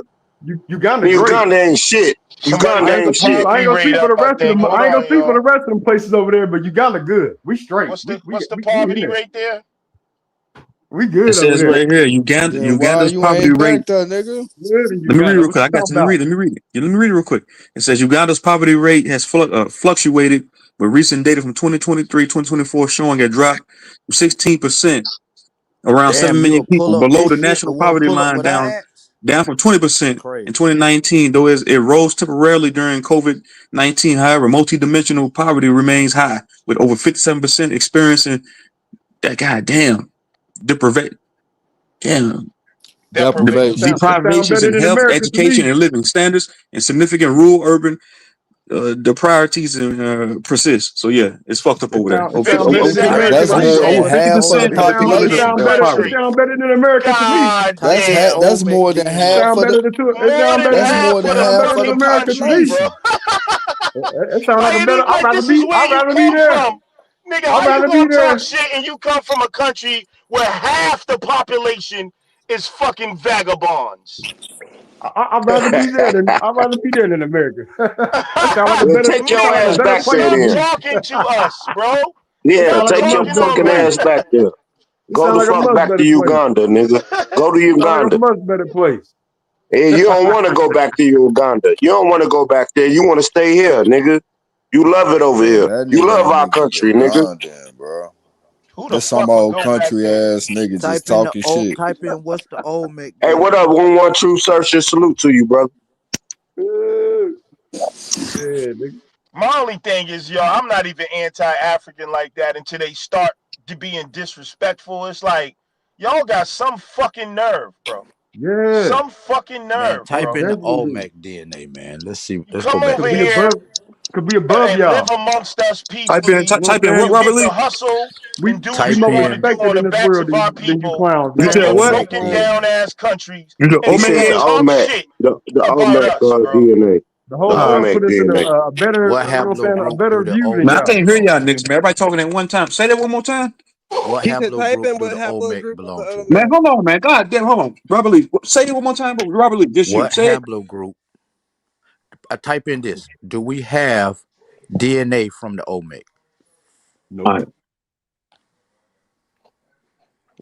Uganda great. Uganda ain't shit. Somebody Uganda I ain't put ain't the gonna speak. shit. I ain't poverty gonna rate speak for up, the I rest of think. them. Hold I ain't gonna on, speak for the y'all. rest of them places over there. But Uganda good. We straight. What's the We in poverty there. rate there? We It good over says there. right here, Then why Uganda's you poverty ain't rate. back there, nigga? Good in Let me read it Uganda. real What quick. you I got talking you. Let me about? read it. Let me read it. Yeah, let me read it real quick. It says Uganda's poverty rate has fluctuated, with recent data from 2023, 2024 showing a drop of 16%, around 7 Damn, million you'll people pull up below that the shit, but national won't poverty pull up line, with down ads? from 20% in Crazy. 2019, though it rose temporarily during COVID-19. However, multidimensional poverty remains high, with over 57% experiencing that goddamn deprivation. Damn. Deprivation. Deprivation. It sound Deprivations better in than health, America to education, me. and living standards, and significant rural urban the priorities persist. So yeah, it's fucked up It over there. sound it Over, sound over, better over than fifty. Type America in That's to what me. it more than Over says. 50% half of the It sound it population Fucking of sound better it poverty. country. sound better than America to me. God That's damn. that's OMAC more than It DNA. half sound of the better than it More sound than better that's than more half than of it the sound half better of than the fucking America to country, me. bro. population. It sound like Like, a better. I'd like rather this is be. where I'd you rather be come there. from. Nigga, I'd how you rather be gonna talk there. shit and you come from a country where half the population is fucking vagabonds? I'd rather be there than America. That sound like a Well, better. take It your sound like a ass Nigga, better back there place to stop then. be. talking to us, bro. It Yeah, sound Stop like a take your much talking better on fucking place. ass me. back there. It Go sound the like a fuck much back to better place. Uganda, nigga. Go to It sound like a Uganda. much better place. Hey, you don't want to go back to Uganda. You don't want to go back there. You want to stay here, nigga. You love it over Yeah, here. that You nigga love ain't our even country, nigga. Ugandan, bro. Who the This some fuck would old go back country there? ass nigga just Type in the talking O. shit. Type in what's the Olmec Hey, do. what up? 1-1 True Search and salute to you, brother. Yeah, nigga. My only thing is, yo, I'm not even anti-African like that until they start to being disrespectful. It's like, y'all got some fucking nerve, bro. Yeah, Some fucking Man, nerve, type bro. in the definitely do. Olmec DNA, man. Let's see. You Let's go come back over Could to be that here shit. above. Could be above and live y'all. amongst us You know type what peacefully in I'm what, saying? and Robert you Lee? get to hustle and do what We you Type more want to in do respected on in the this backs world of our than you people clowns, You of man. said your what? Olmec broken Olmec down DNA. ass countries, You the and He then said Olmec you the is? talk OMAC, shit the about OMAC us, bro. DNA, The the whole world OMAC put us in DNA. a better, What you know what I'm saying, a haplogroup better do the view than Man, I Olmec y'all. can't hear belong y'all to? niggas, man. Everybody talking at one time. Say that one more time. What He said, type haplogroup in do what the Olmec haplogroup of belong the to? Man, Olympic. hold on, man. God damn, hold on. Robert Lee, say it one more time, but Robert Lee, just you. What Say it. haplogroup? I type in this. Do we have DNA from the Olmec? All Nope. right.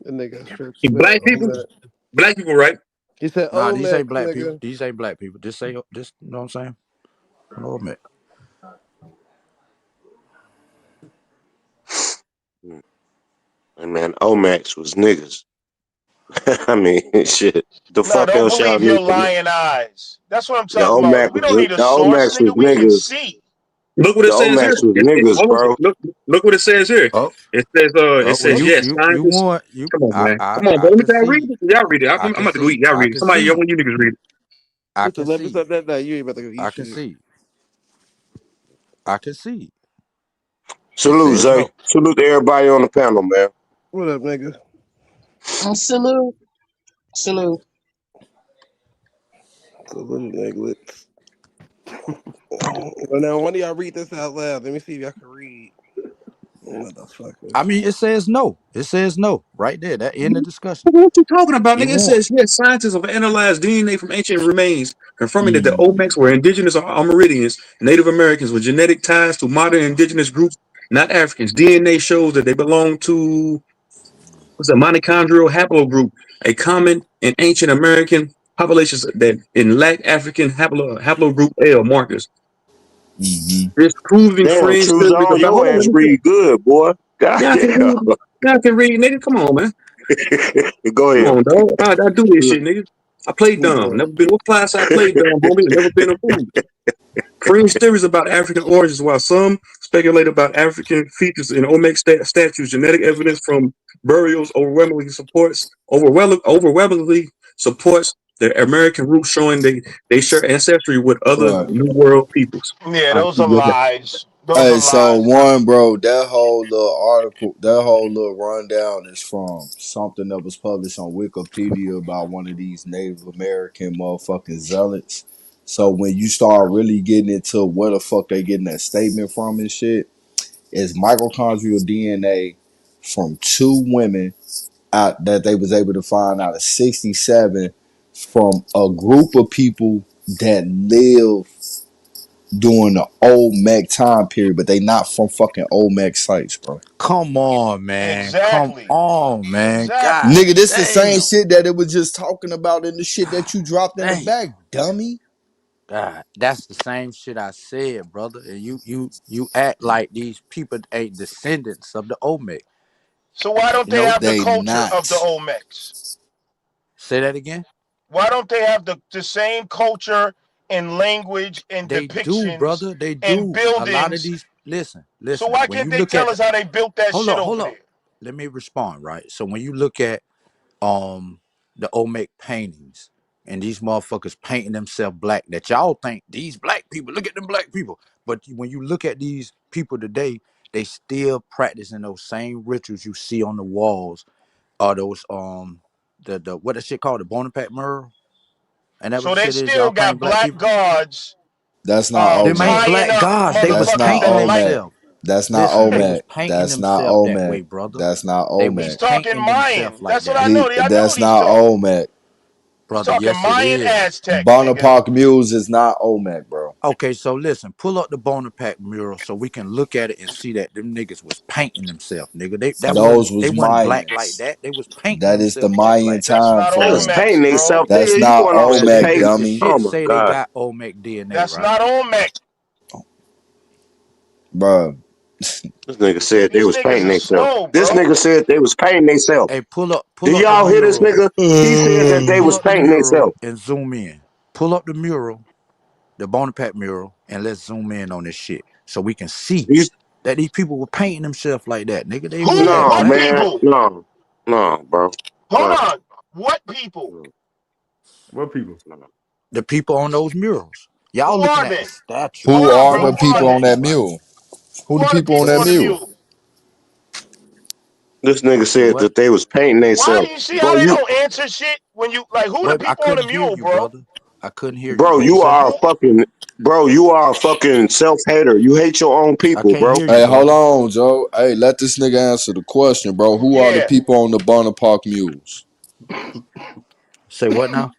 The nigga straight spit Black people? Olmec. Black people, right? He said Nah, these Olmec, ain't black people. nigga. These ain't black people. Just say, just you know what I'm saying? Olmec. Hey, man, OMAX was niggas. I mean, shit. The No, fuck don't else y'all believe your need to know? lying eyes. That's what I'm The talking about. OMAC We was don't need a the source, OMAX was nigga. We can niggas. see. Look what The it says here. OMAX was It niggas, hold on. bro. Look what it says here. Oh, It oh, well, says yes, you scientists. want you? Come on, man. Come on, bro. I Let me can try to read see. it. Y'all read it. I I'm can about to go eat. see. Y'all I read it. can Somebody, y'all see. want you niggas read it. I Put the can limpets see. up that night. You ain't about to go eat I can shit. see. I can see. It Salute, says Zay. no. Salute to everybody on the panel, man. What up, nigga? Salute, salute. Salute, nigga. Well, now, one of y'all read this out loud. Let me see if y'all can read. I Motherfuckers. mean, it says no. It says no right there. That end the discussion. What you talking about, It nigga? It won't. says yes, scientists have analyzed DNA from ancient remains, confirming that the Mm. Olmecs were indigenous Amerindians, Native Americans with genetic ties to modern indigenous groups, not Africans. DNA shows that they belong to what's a mitochondrial haplogroup, a common in ancient American populations that in lack African haplogroup L markers. Hmm. This proving Damn, fringe True theories Zone, about. your Hold on, let ass me see. read good, boy. God Y'all can damn. read. Y'all can read, nigga. Come on, man. Go Come ahead. on, dog. I do this shit, nigga. I play dumb. Boy. Never been what class I played dumb, homie. Never been a fool. Fringe theories about African origins, while some speculate about African features in Olmec statues, genetic evidence from burials overwhelmingly supports the American roots, showing they share ancestry with other Right. New World peoples. Yeah, I those see are your back. lies. Those Hey, are so lies, one, brother. bro, that whole little article, that whole little rundown is from something that was published on Wikipedia about one of these Native American motherfucking zealots. So when you start really getting into where the fuck they getting that statement from and shit, it's mitochondrial DNA from two women out that they was able to find out of 67 from a group of people that live during the old Mech time period, but they not from fucking old Mech sites, bro. Come on, man. Come Exactly. on, man. Exactly. God Nigga, this the same damn. shit that it was just talking about in the shit that you dropped in the Damn. back, dummy. God, that's the same shit I said, brother. And you act like these people ain't descendants of the Olmec. So why don't You they know, have the They culture of the not. Olmecs? say that again. Why don't they have the same culture and language and They do, depictions brother. They and do. A lot of buildings? these. Listen, So listen. why When can't you they look at tell the, us how they built that hold shit up, over hold up. there? Let me respond. Right. So when you look at the Olmec paintings and these motherfuckers painting themselves black, that y'all think these black black people. Look at them black people. But when you look at these people today, they still practicing those same rituals you see on the walls, or those the what that shit called, the Bonaparte mural. And that what So the they shit is, y'all still painting got black black people. guards That's not Them ain't OMAC. tying black up gods. They was That's motherfuckers not painting that like. OMAC. themselves. That's not Listen, they was OMAC. painting That's not themselves that way, OMAC. brother. That's not They was He's OMAC. talking painting themselves Mayan. like That's what that, I know. I know That's what he's not talking. OMAC. He's brother. talking Yes, it Mayan is. Aztec, nigga. Bonaparte Mules is not OMAC, bro. Okay, so listen, pull up the Bonaparte mural so we can look at it and see that them niggas was painting themselves, nigga. Those They was wasn't black like Mayans. that. They was painting That is the themselves black Mayan like that. time They was frame. painting Bro. themselves. That's Nigga, you not going off Well, some OMAC, pagan. the dummy. Oh shit my say they god. got Olmec DNA, That's right? not Olmec. Bro, This nigga said they These was niggas painting are themselves. slow, This bro. nigga said they was painting themselves. Hey, Do pull up the y'all hear this mural, nigga? He said that they pull was up the painting mural themselves. and zoom in. Pull up the mural, the Bonaparte mural, and let's zoom in on this shit so we can see These that these people were painting themselves like that, nigga. They Who? wasn't no What black. man. people? No, bro. Hold No. on. What people? No. What people? No. The people on those murals. Y'all Y'all are looking at the they? statues. Hold who on, are bro. the They Who ain't are people on they? that statues, right? mule? Who Who the are the people on Say people that on the what? mule? mule? This nigga Say said what? that they was painting Why do themselves. you see how Bro, they don't answer shit when you like? Who the Wait, I people on the couldn't hear mule, you, bro? brother. I couldn't hear you. bro, What you you say? are a fucking you are a fucking self-hater. You hate your own I people, can't bro. hear you, Hey, hold brother. on, Joe. Hey, let this nigga answer the question, bro. Who are the Yeah. people on the Bonaparte Mules? Say what now?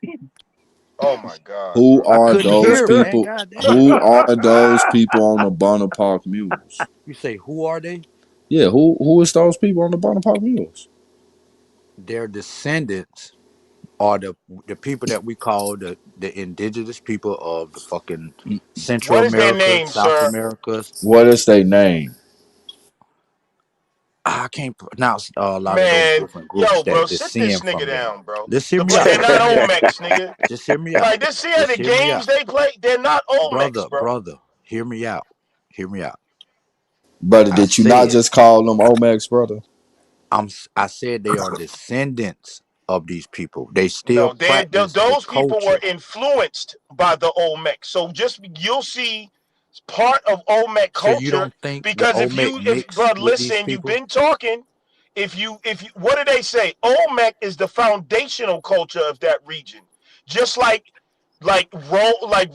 Oh my god, Who bro. I are couldn't those hear, man. people? God damn. Who are those people on the Bonaparte Mules? You say who are they? Yeah, who is those people on the Bonaparte Mules? Their descendants are the people that we call the indigenous people of the fucking Central What is their America, name, South sir? Americas. What is their name? I can't pronounce a lot of those Man, different groups yo, bro, that sit this descend nigga from them. down, bro. Just hear me But out. they're Just not hear me out. Olmecs, nigga. Just hear me out. Like this here, Just the hear me games out. they play, they're not Olmecs, bro. Brother, hear me out. Hear me out. Brother, I did you not said just call them Omex, brother? I said they are descendants of these people. They still No, practice the those people were culture. influenced by the Olmec. So just you'll see part of Olmec So you culture don't think the because Olmec if mixed bro, with these listen, you've people? been talking. If you, what do they say? Olmec is the foundational culture of that region, just like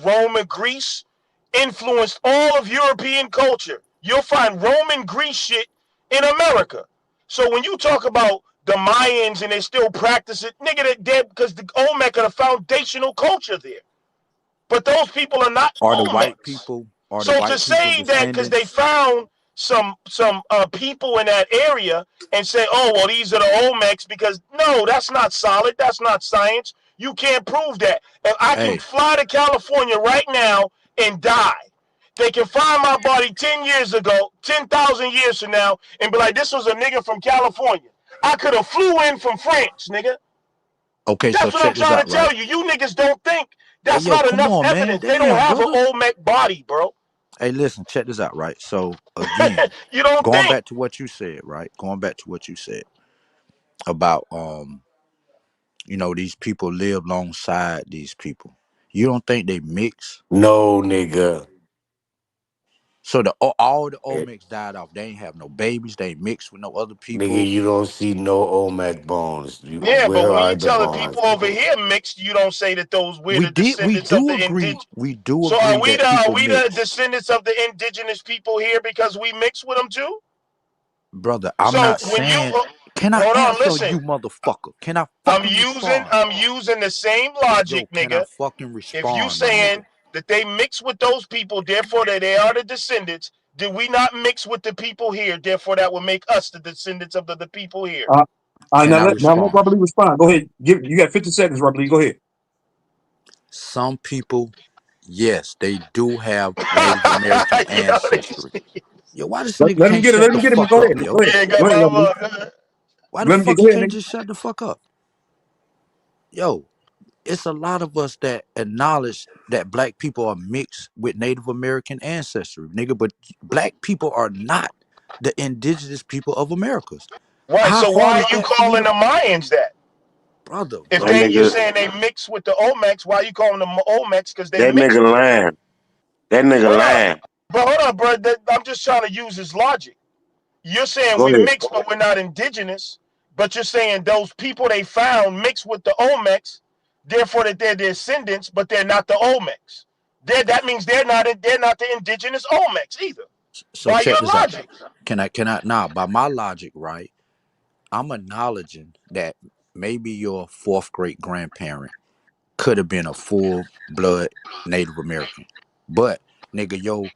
Rome and Greece influenced all of European culture. You'll find Roman Greece shit in America. So when you talk about the Mayans and they still practice it, nigga, they're dead because the Olmec are the foundational culture there. But those people are not Olmecs. Are the So to white people say that because they descendants? found some people in that area and say, oh well, these are the Olmecs, because no, that's not solid. That's not science. You can't prove that. And I can Hey, fly to California right now and die. They can find my body 10 years ago, 10,000 years from now, and be like, this was a nigga from California. I could have flew in from France, nigga. okay, so That's what I'm check this trying to out, right? tell you. You niggas don't think Hey, that's yo, not come enough on, man. evidence. They don't Damn, have an brother. Olmec body, bro. Hey, listen, check this out, right? So again, You don't going think. back to what you said, right? Going back to what you said about these people live alongside these people. You don't think they mix? No, nigga. So all the Eh, Olmecs died off. They ain't have no babies. They ain't mixed with no other Nigga, people. you don't see no Olmec bones. Yeah, but Where when are you the tell the bones, people over nigga? here mixed, you don't say that those we're the We descendants of do the agree. indigenous. We do So agree that are people we the mix. descendants of the indigenous people here because we mix with them too? Brother, I'm So not when you saying. Can I hold on, answer listen. you, motherfucker? Can I fucking respond? I'm using the same Yo, logic, can I nigga. fucking If you respond, my nigga? saying that they mix with those people, therefore that they are the descendants, do we not mix with the people here? Therefore, that would make us the descendants of the people here. Can I Now let respond? Robert Lee respond. Go ahead. You got 50 seconds, Robert Lee. Go ahead. Some people, yes, they do have Native American Yo, ancestry. Yo, why this nigga Let him can't get it. shut Let the him get him. fuck Go ahead. up, yo? Go ahead. yeah, Go got ahead, Robert Lee. my Why the Let him get. fuck Go he ahead, can't nigga. just shut the fuck up? Yo, it's a lot of us that acknowledge that black people are mixed with Native American ancestry, nigga, but black people are not the indigenous people of Americas. right. How So hard why is are you that for you calling to, the Mayans that? brother, If That brother? you nigga saying they mix with the Olmecs, why are you calling them Olmecs? Because they that mixed nigga with them. lying. That nigga Hold up, lying. but hold up, bro. I'm just trying to use his logic. You're saying Go we ahead. mixed, but we're not indigenous. But you're saying those people they found mixed with the Olmecs, therefore that they're descendants, but they're not the Olmecs. That means they're not the indigenous Olmecs either. So By check your this out. logic. Can I now by my logic, right? I'm acknowledging that maybe your fourth great grandparent could have been a full blood Native American. But nigga, your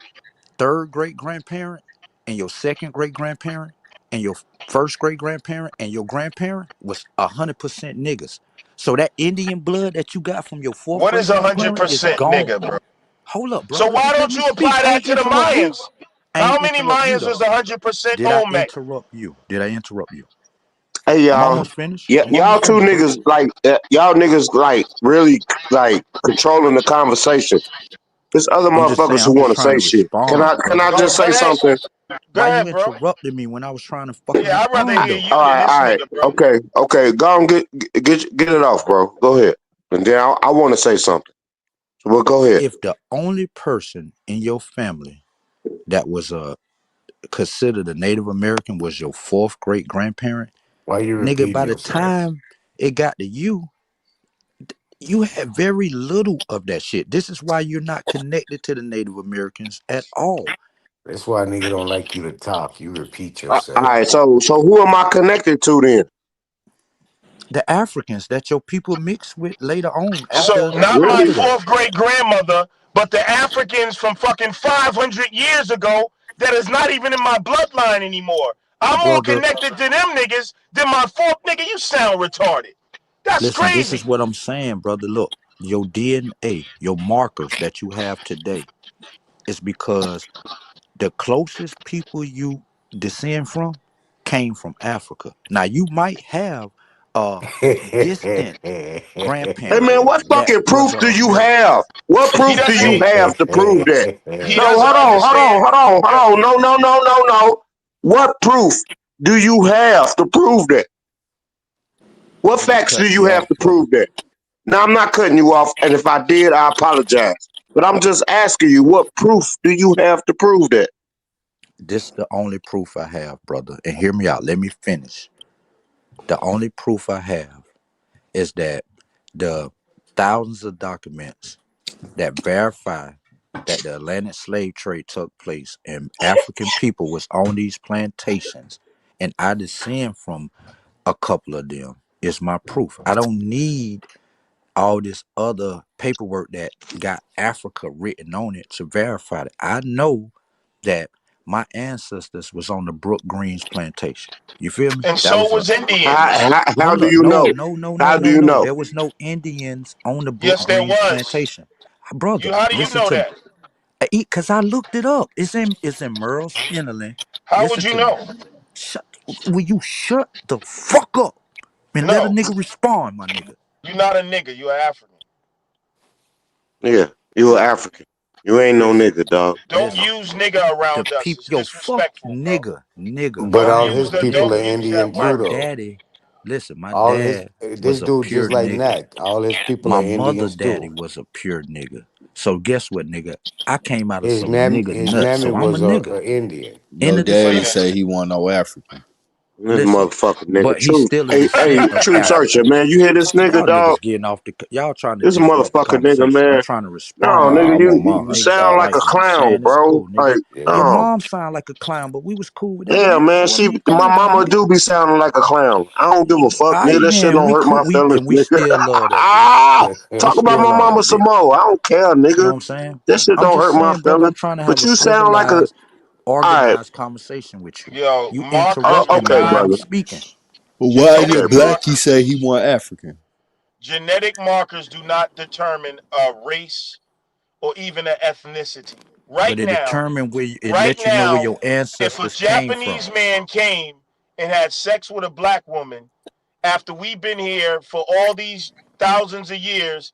third great grandparent and your second great grandparent and your first great grandparent and your grandparent was 100% niggas. So that Indian blood that you got from your fourth What great is a hundred grandparent is percent gone. nigga, bro? Hold up, So brother. why Just let don't me you speak. apply I that ain't to the interrupt you. Mayans? I ain't How many interrupt you Mayans though. was 100% Did I Olmec? interrupt you? Did I interrupt you? Hey I'm y'all. almost finished. Yeah, I'm y'all almost two finished, bro. niggas like y'all niggas like really like controlling the conversation. There's other I'm just saying, motherfuckers who I'm just want to trying say to shit. Can I respond, can brother. I just Go say ahead. something? Go Why you ahead, bro. interrupted me when I was trying to fucking Yeah, I'd rather respond hear though? you than All this right, nigga, bro. okay. Go on, get it off, bro. Go ahead, and then I want to say something. Well, go ahead. If the only person in your family that was considered a Native American was your fourth great grandparent, Why you nigga, repeating by the yourself? time it got to you had very little of that shit. This is why you're not connected to the Native Americans at all. That's why a nigga don't like you to talk. You repeat All yourself. right, so who am I connected to then? The Africans that your people mixed with later on So not my after Really? that. fourth great grandmother, but the Africans from fucking 500 years ago that is not even in my bloodline anymore. I'm more Brother, connected to them niggas than my fourth nigga. You sound retarded. That's listen, this is crazy. what I'm saying, brother. Look, your DNA, your markers that you have today is because the closest people you descend from came from Africa. Now you might have a distant Hey grandparent man, what that fucking was proof a do you American. have? What He proof do doesn't. you have to prove that? He No, doesn't understand. hold on. No. What proof do you have to prove that? What I'm just facts do cutting you you have off, to brother. prove that? Now, I'm not cutting you off, and if I did, I apologize. But I'm just asking you, what proof do you have to prove that? This is the only proof I have, brother. And hear me out. Let me finish. The only proof I have is that the thousands of documents that verify that the Atlantic slave trade took place and African people was on these plantations and I descend from a couple of them is my proof. I don't need all this other paperwork that got Africa written on it to verify it. I know that my ancestors was on the Brook Greens plantation. You feel me? And That so was a was Indians. How hold do up. you No, know? no, no, no, How do no, you no. know? There was no Indians on the Brook Yes, there Greens was. plantation. Brother, How do you listen know to me. that? Cause I looked it up. It's in Merle's Finnerland. How would Listen you to me. know? Shut will you shut the fuck up and let a No, nigga respond, my nigga. you're not a nigga. You're African. Yeah, you an African. You ain't no Listen, nigga, dog. Don't listen. use nigga The around us. people, It's yo, fuck disrespectful, bro. nigga. But Don't I all am use his a the. people are Don't nigga. use Indian that My too, word. though. daddy, listen, my All his dad this was a dude just pure like nigga. Mac. All his people are My mother Indians daddy too. was a pure nigga. So guess what, nigga? I came out of some nigga His nuts, mammy so I'm a was nigga. a Indian. End Your of So daddy yeah, discussion. say he want no African. This Listen, motherfucker nigga. but he's Truth. still a Hey, descendant of truth searcher, Africans. man. You hear this nigga, Y'all dog? niggas getting off the. Y'all trying to This disrupt the motherfucker nigga, conversation. I'm man. trying to No, respond, nigga, brother. I'm on you my Niggas sound act like like a we clown, sharing the bro. school, nigga. Like, Your Yeah. no. mom sound like a clown, but we was cool with that, Yeah, nigga. man. It wasn't She, even my funny about it, mama nigga. do be sounding like a clown. I don't give a fuck, All right, nigga. That shit then don't we hurt cool. my feelings, We nigga. still love that bitch. We Talk about still my love mama that some bitch. more. I don't care, You know nigga. what I'm saying? That shit I'm don't just hurt my saying, brother. feelings. I'm trying to But have a you sound like a. civilized, All right. organized conversation with you. yo, You markers do interrupting me Okay, when not. I'm brother. speaking. But why Okay, did Genetic brother. Blackie markers. say he want African? Genetic markers do not determine a race or even an ethnicity. But Right it now, determine where it right let you know where now, your if a ancestors came from. Japanese man came and had sex with a black woman after we've been here for all these thousands of years,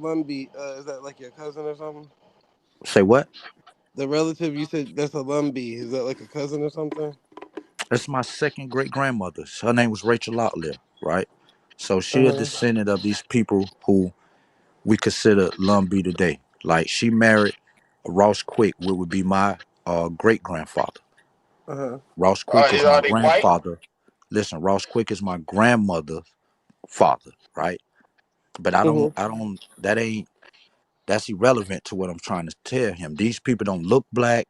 Lumby, is that like your cousin or something? Say what? The relative you said that's a Lumby, is that like a cousin or something? That's my second great grandmother. Her name was Rachel Locklear, right? So she a Uh-huh. descendant of these people who we consider Lumbee today. Like she married Ross Quick, what would be my great grandfather. Uh-huh. Ross Quick is my Are they white? grandfather. Listen, Ross Quick is my grandmother's father, right? But Hmm. that ain't, that's irrelevant to what I'm trying to tell him. These people don't look black.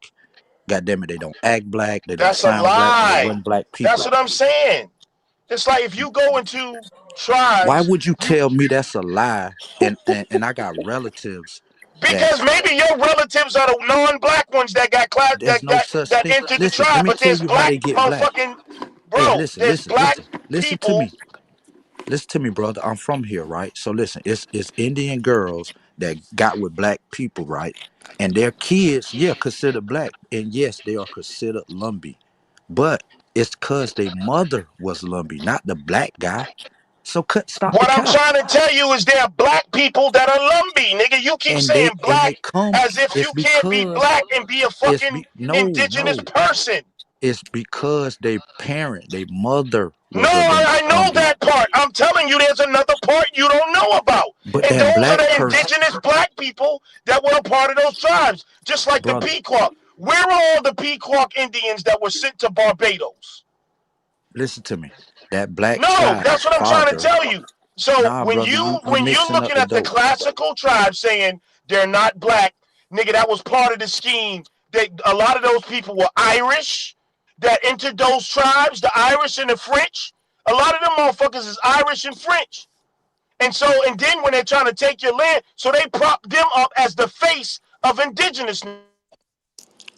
God damn it, they don't act black. They don't That's a sound black, and they lie. wasn't black That's people. what I'm saying. It's like if you go into Why tribes, would you you tell me that's a lie? And I got relatives that because maybe your relatives are the non-black ones that got class there's no such that thing. entered the Listen, let tribe, me but tell there's you how black they get black. motherfucking Hey, bro. There's black listen to people. me. Listen to me, brother. I'm from here, right? So listen, it's Indian girls that got with black people, right? And their kids, yeah, considered black. And yes, they are considered Lumbee. But it's cause their mother was Lumbee, not the black guy. So stop the What I'm cap. trying to tell you is there are black people that are lumpy, nigga. You keep saying And they black come, as if it's you can't be because black and be a fucking no, indigenous no. person. It's because they parent, their mother No, was a I know Lumbee. that part. I'm telling you, there's another part you don't know about. But And that those are black the person, indigenous black people that were a part of those tribes, just like the brother, Pequot. Where are all the Pequot Indians that were sent to Barbados? listen to me. That black No, child that's what I'm trying to father, tell you. So nah, when brother, you you when you're mixing up looking the at the dope. classical tribes saying they're not black, nigga, that was part of the scheme. That a lot of those people were Irish that entered those tribes, the Irish and the French. A lot of them motherfuckers is Irish and French. And so, and then when they're trying to take your land, so they prop them up as the face of indigenousness.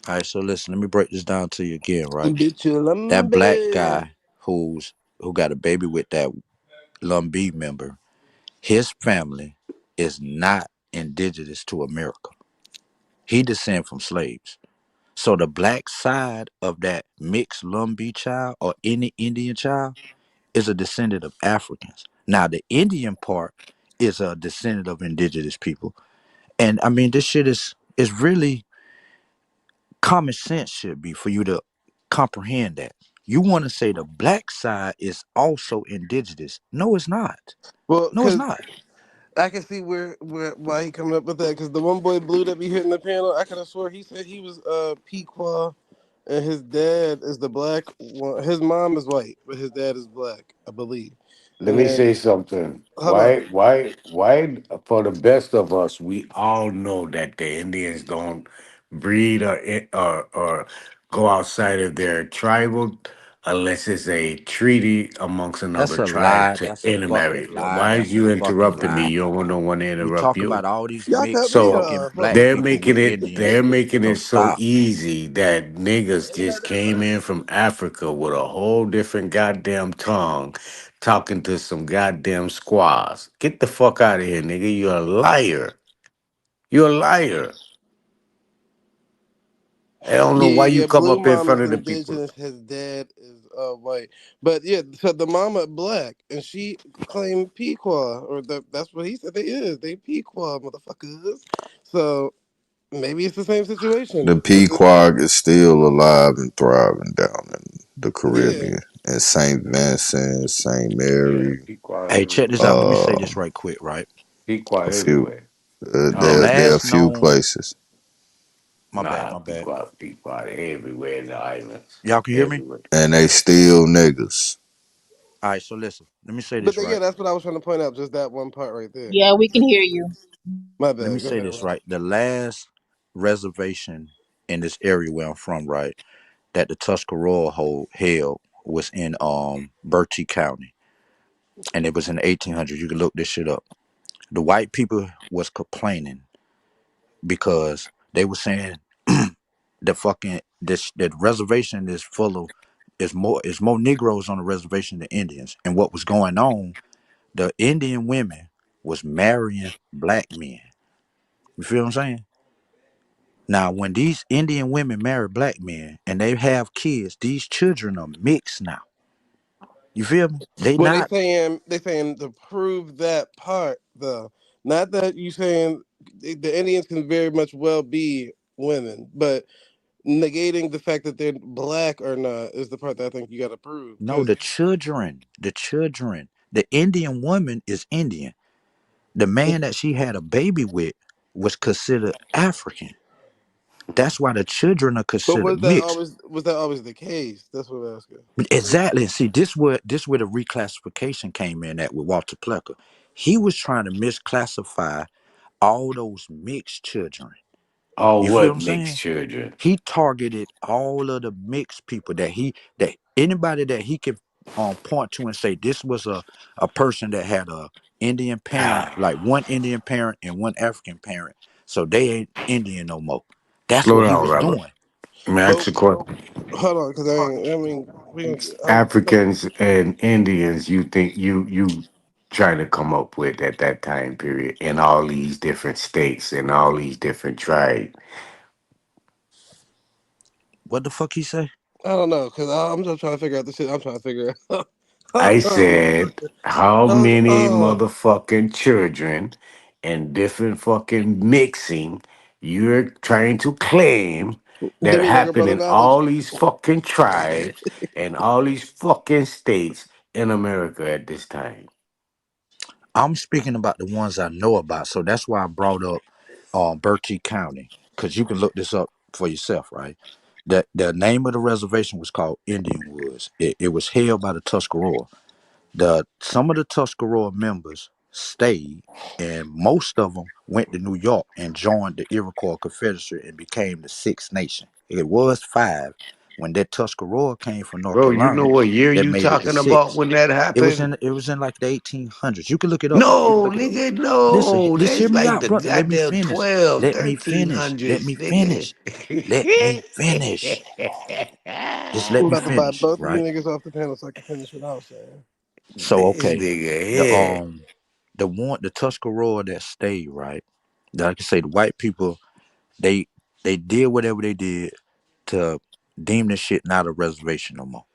All right, so listen, let me break this down to you again, right? That black Bichulambe. guy who got a baby with that Lumbee member, his family is not indigenous to America. He descend from slaves. So the black side of that mixed Lumbee child or any Indian child is a descendant of Africans. Now the Indian part is a descendant of indigenous people. And I mean this shit is really common sense should be for you to comprehend that. You want to say the black side is also indigenous. No, it's not. Well, No, it's because not. I can see where why he coming up with that. Because the one boy blue that be hitting the panel, I could have swore he said he was Pequot, and his dad is the black one. His mom is white, but his dad is black, I believe. Let And me then say something. hold on. For the best of us, we all know that the Indians don't breed or go outside of their tribal unless it's a treaty amongst That's another a tribe lie. to That's a fucking intermarry. lie. Why is That's a you fucking interrupting me? lie. You don't want no one to You interrupt talk you. about all these Y'all cut mixed me So fucking off. Hold black on. they're people with making Indians. it So so stop. easy that niggas just came in from Africa with a whole different goddamn tongue, talking to some goddamn squaws. Get the fuck out of here, nigga. You're a liar. You're a liar. I don't know Yeah, why yeah, you yeah. come Blue up in mom front is of the people. indigenous. His dad is white. But yeah, so the mama black, and she claimed Pequot, or that's what he said they is. They Pequot motherfuckers. So maybe it's the same The situation. Pequot is still alive and thriving down in the Yeah. Caribbean, in Saint Vincent, Saint Yeah, Mary, Pequot Hey, check this everywhere. out. Let me say uh, this right quick, right? Pequot a few. everywhere. The There are a last few known, places, my bad, Nah, my bad. Pequot everywhere in the islands. Y'all can hear me? Everywhere. and they still niggas. All right, so listen. Let me say But this, yeah, right? that's what I was trying to point out. Just that one part right there. Yeah, we can hear you. My Let me bad. Go say ahead, this, Rob. right? The last reservation in this area where I'm from, right, that the Tuscarora held was in Bertie County. And it was in the 1800s. You can look this shit up. The white people was complaining because they were saying the fucking this the reservation is full of is more Negroes on the reservation than Indians. And what was going on, the Indian women was marrying black men. You feel what I'm saying? Now, when these Indian women marry black men and they have kids, these children are mixed now. You feel me? They Well, not they saying to prove that part though, not that you saying the Indians can very much well be women, but negating the fact that they're black or not is the part that I think you got to prove. no Because the children. The Indian woman is Indian. The man that she had a baby with was considered African. That's why the children are But considered mixed. was that always the case? That's what I'm asking. Exactly. See, this where the reclassification came in at with Walter Plecker. He was trying to misclassify all those mixed children. Oh, You feel what what I'm mixed saying? children? He targeted all of the mixed people that anybody that he could point to and say this was a person that had a Indian parent, like one Indian parent and one African parent, so they ain't Indian no more. That's Slow what he down, was Robert. doing. Let me ask But you a question. hold on, because I mean, Africans and Indians, you think you trying to come up with at that time period in all these different states and all these different tribes? What the fuck he say? I don't know, because I'm just trying to figure out the shit I'm trying to figure out. Hold I on, said, how hold many on. motherfucking children and different fucking mixing you're trying to claim Give that me younger happen brother in knowledge. all these fucking tribes and all these fucking states in America at this time? I'm speaking about the ones I know about, so that's why I brought up Berkeley County, because you can look this up for yourself, right? That the name of the reservation was called Indian Woods. It was held by the Tuscarora. Some of the Tuscarora members stayed, and most of them went to New York and joined the Iroquois Confederacy and became the Six Nation. It was five when that Tuscarora came from North Bro, you know Carolina. what year That you made it the talking about six. when that happened? It was in like the 1800s. You can look it up. You can No, look it up. nigga, Listen, no. just hear That's me like out, the brother. Let me goddamn finish. 12, Let me finish. Let 1300s, me nigga. finish. Let me finish. Just let I'm me about to buy finish, both of you right? niggas off the panel so I can finish what I was saying. So This okay, nigga the here. the Tuscarora that stayed, right? Like I say, the white people they they did whatever they did to deem this shit not a reservation no more.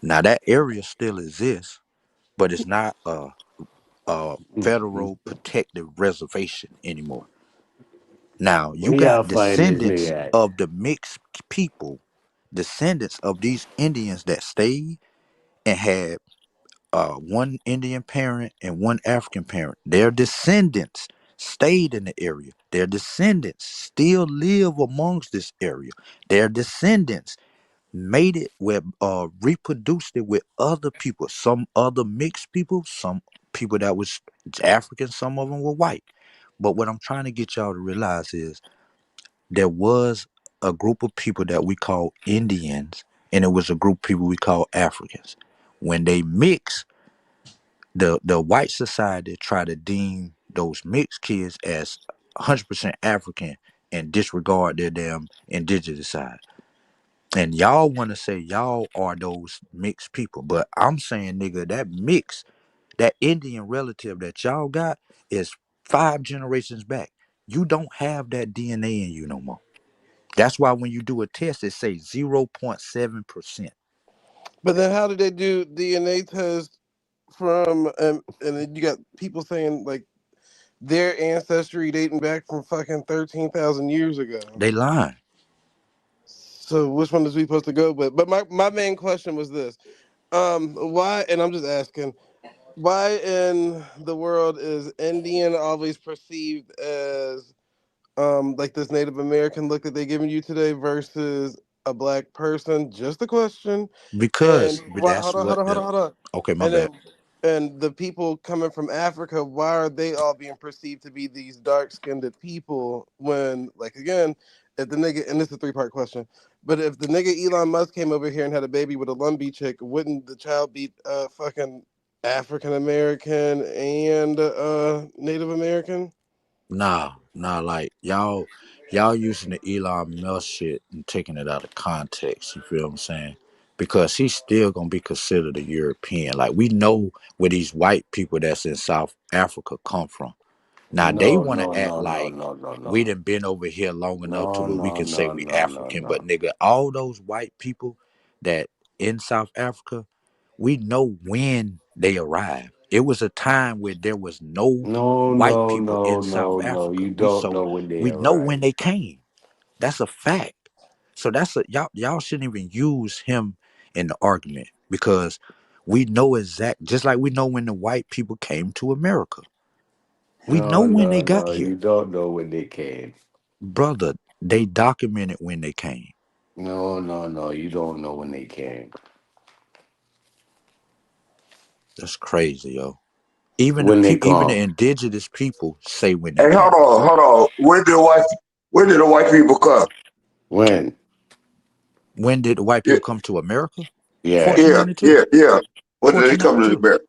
Now that area still exists, but it's not a federal protected reservation anymore. Now you Where y'all got find this descendants nigga at? of the mixed people, descendants of these Indians that stayed and had one Indian parent and one African parent. Their descendants stayed in the area. Their descendants still live amongst this area. Their descendants made it with reproduced it with other people, some other mixed people, some people that was African, some of them were white. But what I'm trying to get y'all to realize is there was a group of people that we call Indians, and it was a group of people we call Africans. When they mix, the white society try to deem those mixed kids as 100% African and disregard their damn indigenous side. And y'all want to say y'all are those mixed people, but I'm saying, nigga, that mix, that Indian relative that y'all got is 5 generations back. You don't have that DNA in you no more. That's why when you do a test, it says 0.7%. But then how did they do DNA tests from and then you got people saying like their ancestry dating back from fucking 13,000 years ago. They lying. So which one is we supposed to go with? But my main question was this. Why, and I'm just asking, why in the world is Indian always perceived as like this Native American look that they giving you today versus a black person? Just a question. And Because but why, that's what hold on, the hold on. okay, my And bad. then and the people coming from Africa, why are they all being perceived to be these dark skinned people when, like, again, if the nigga, and this is a three-part question, but if the nigga Elon Musk came over here and had a baby with a Lumbee chick, wouldn't the child be fucking African American and Native American? Nah, like y'all using the Elon Musk shit and taking it out of context. You feel what I'm saying? Because he's still gonna be considered a European. Like we know where these white people that's in South Africa come from. Now they No, want no, to act no, no, like no, no, we no. done been over here long enough to No, where we no, can say no, we no, no, African. But no. nigga, all those white people that in South Africa, we know when they arrived. It was a time where there was no No, white no, people no, in South no, no. Africa. You don't know when they We know when arrived. they came. That's a fact. So that's a y'all shouldn't even use him in the argument because we know exact just like we know when the white people came to America. We know No, when they no, got no. here, You don't know when they came. brother. They documented when they came. No, no, no. You don't know when they came. That's crazy, yo. Even When they even the come. indigenous people say when they Hey, hold came. on, hold on. When did the white people come? When? When did the white Yeah, people come to America? Yeah. yeah, 1492. yeah, yeah. When did they come to the 1492. America?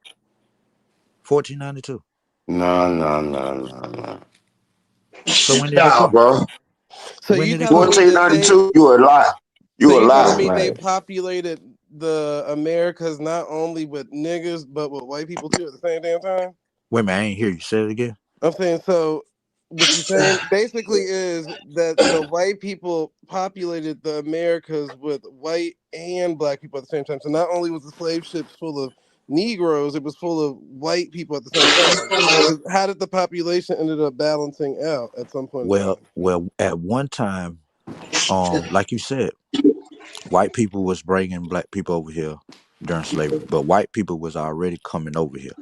1492. No, no, no, no, no. So when did they Nah, come? bro. So When you did they telling come? me that they 1492, you a lie. so You a you telling lie. me they Right. populated the Americas not only with niggas but with white people too at the same damn time? Wait a minute, I ain't hear you. Say it again. I'm saying so. What you're saying basically is that the white people populated the Americas with white and black people at the same time. So not only was the slave ships full of Negroes, it was full of white people at the same time. How did the population ended up balancing out at some point in Well, time? well, at one time, like you said, white people was bringing black people over here during slavery, but white people was already coming over here.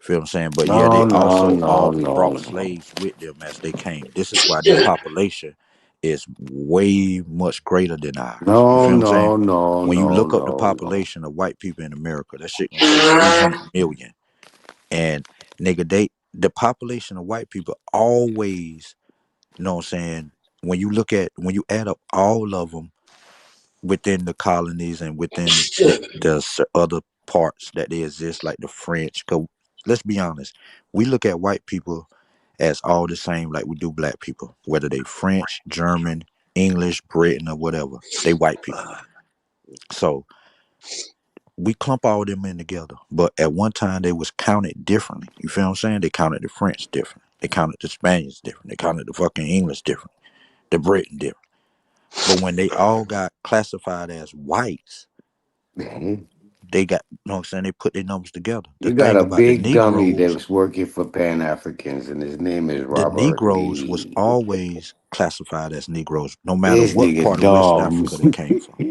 Feel what I'm saying? But yeah, No, they no, also no, all no, brought no. slaves with them as they came. This is why their population is way much greater than ours. You No, feel what I'm saying? no, no, When you no, look up the no, no. population of white people in America, that shit gonna say 300 million. And nigga, the population of white people always, you know what I'm saying? When you add up all of them within the colonies and within the other parts that they exist, like the French. Cause let's be honest, we look at white people as all the same, like we do black people, whether they French, German, English, Britain, or whatever. They white people. So we clump all them in together. But at one time they was counted differently. You feel what I'm saying? They counted the French different. They counted the Spaniards different. They counted the fucking English different. The Britain different. But when they all got classified as whites, Mhm. they got, you know what I'm saying, they put their numbers together. The You got thing a about big dummy that was working for Pan Africans, and his name is the Robert Negroes was Lee. always classified as Negroes, no matter This what nigga part of West dumb. Africa they came from.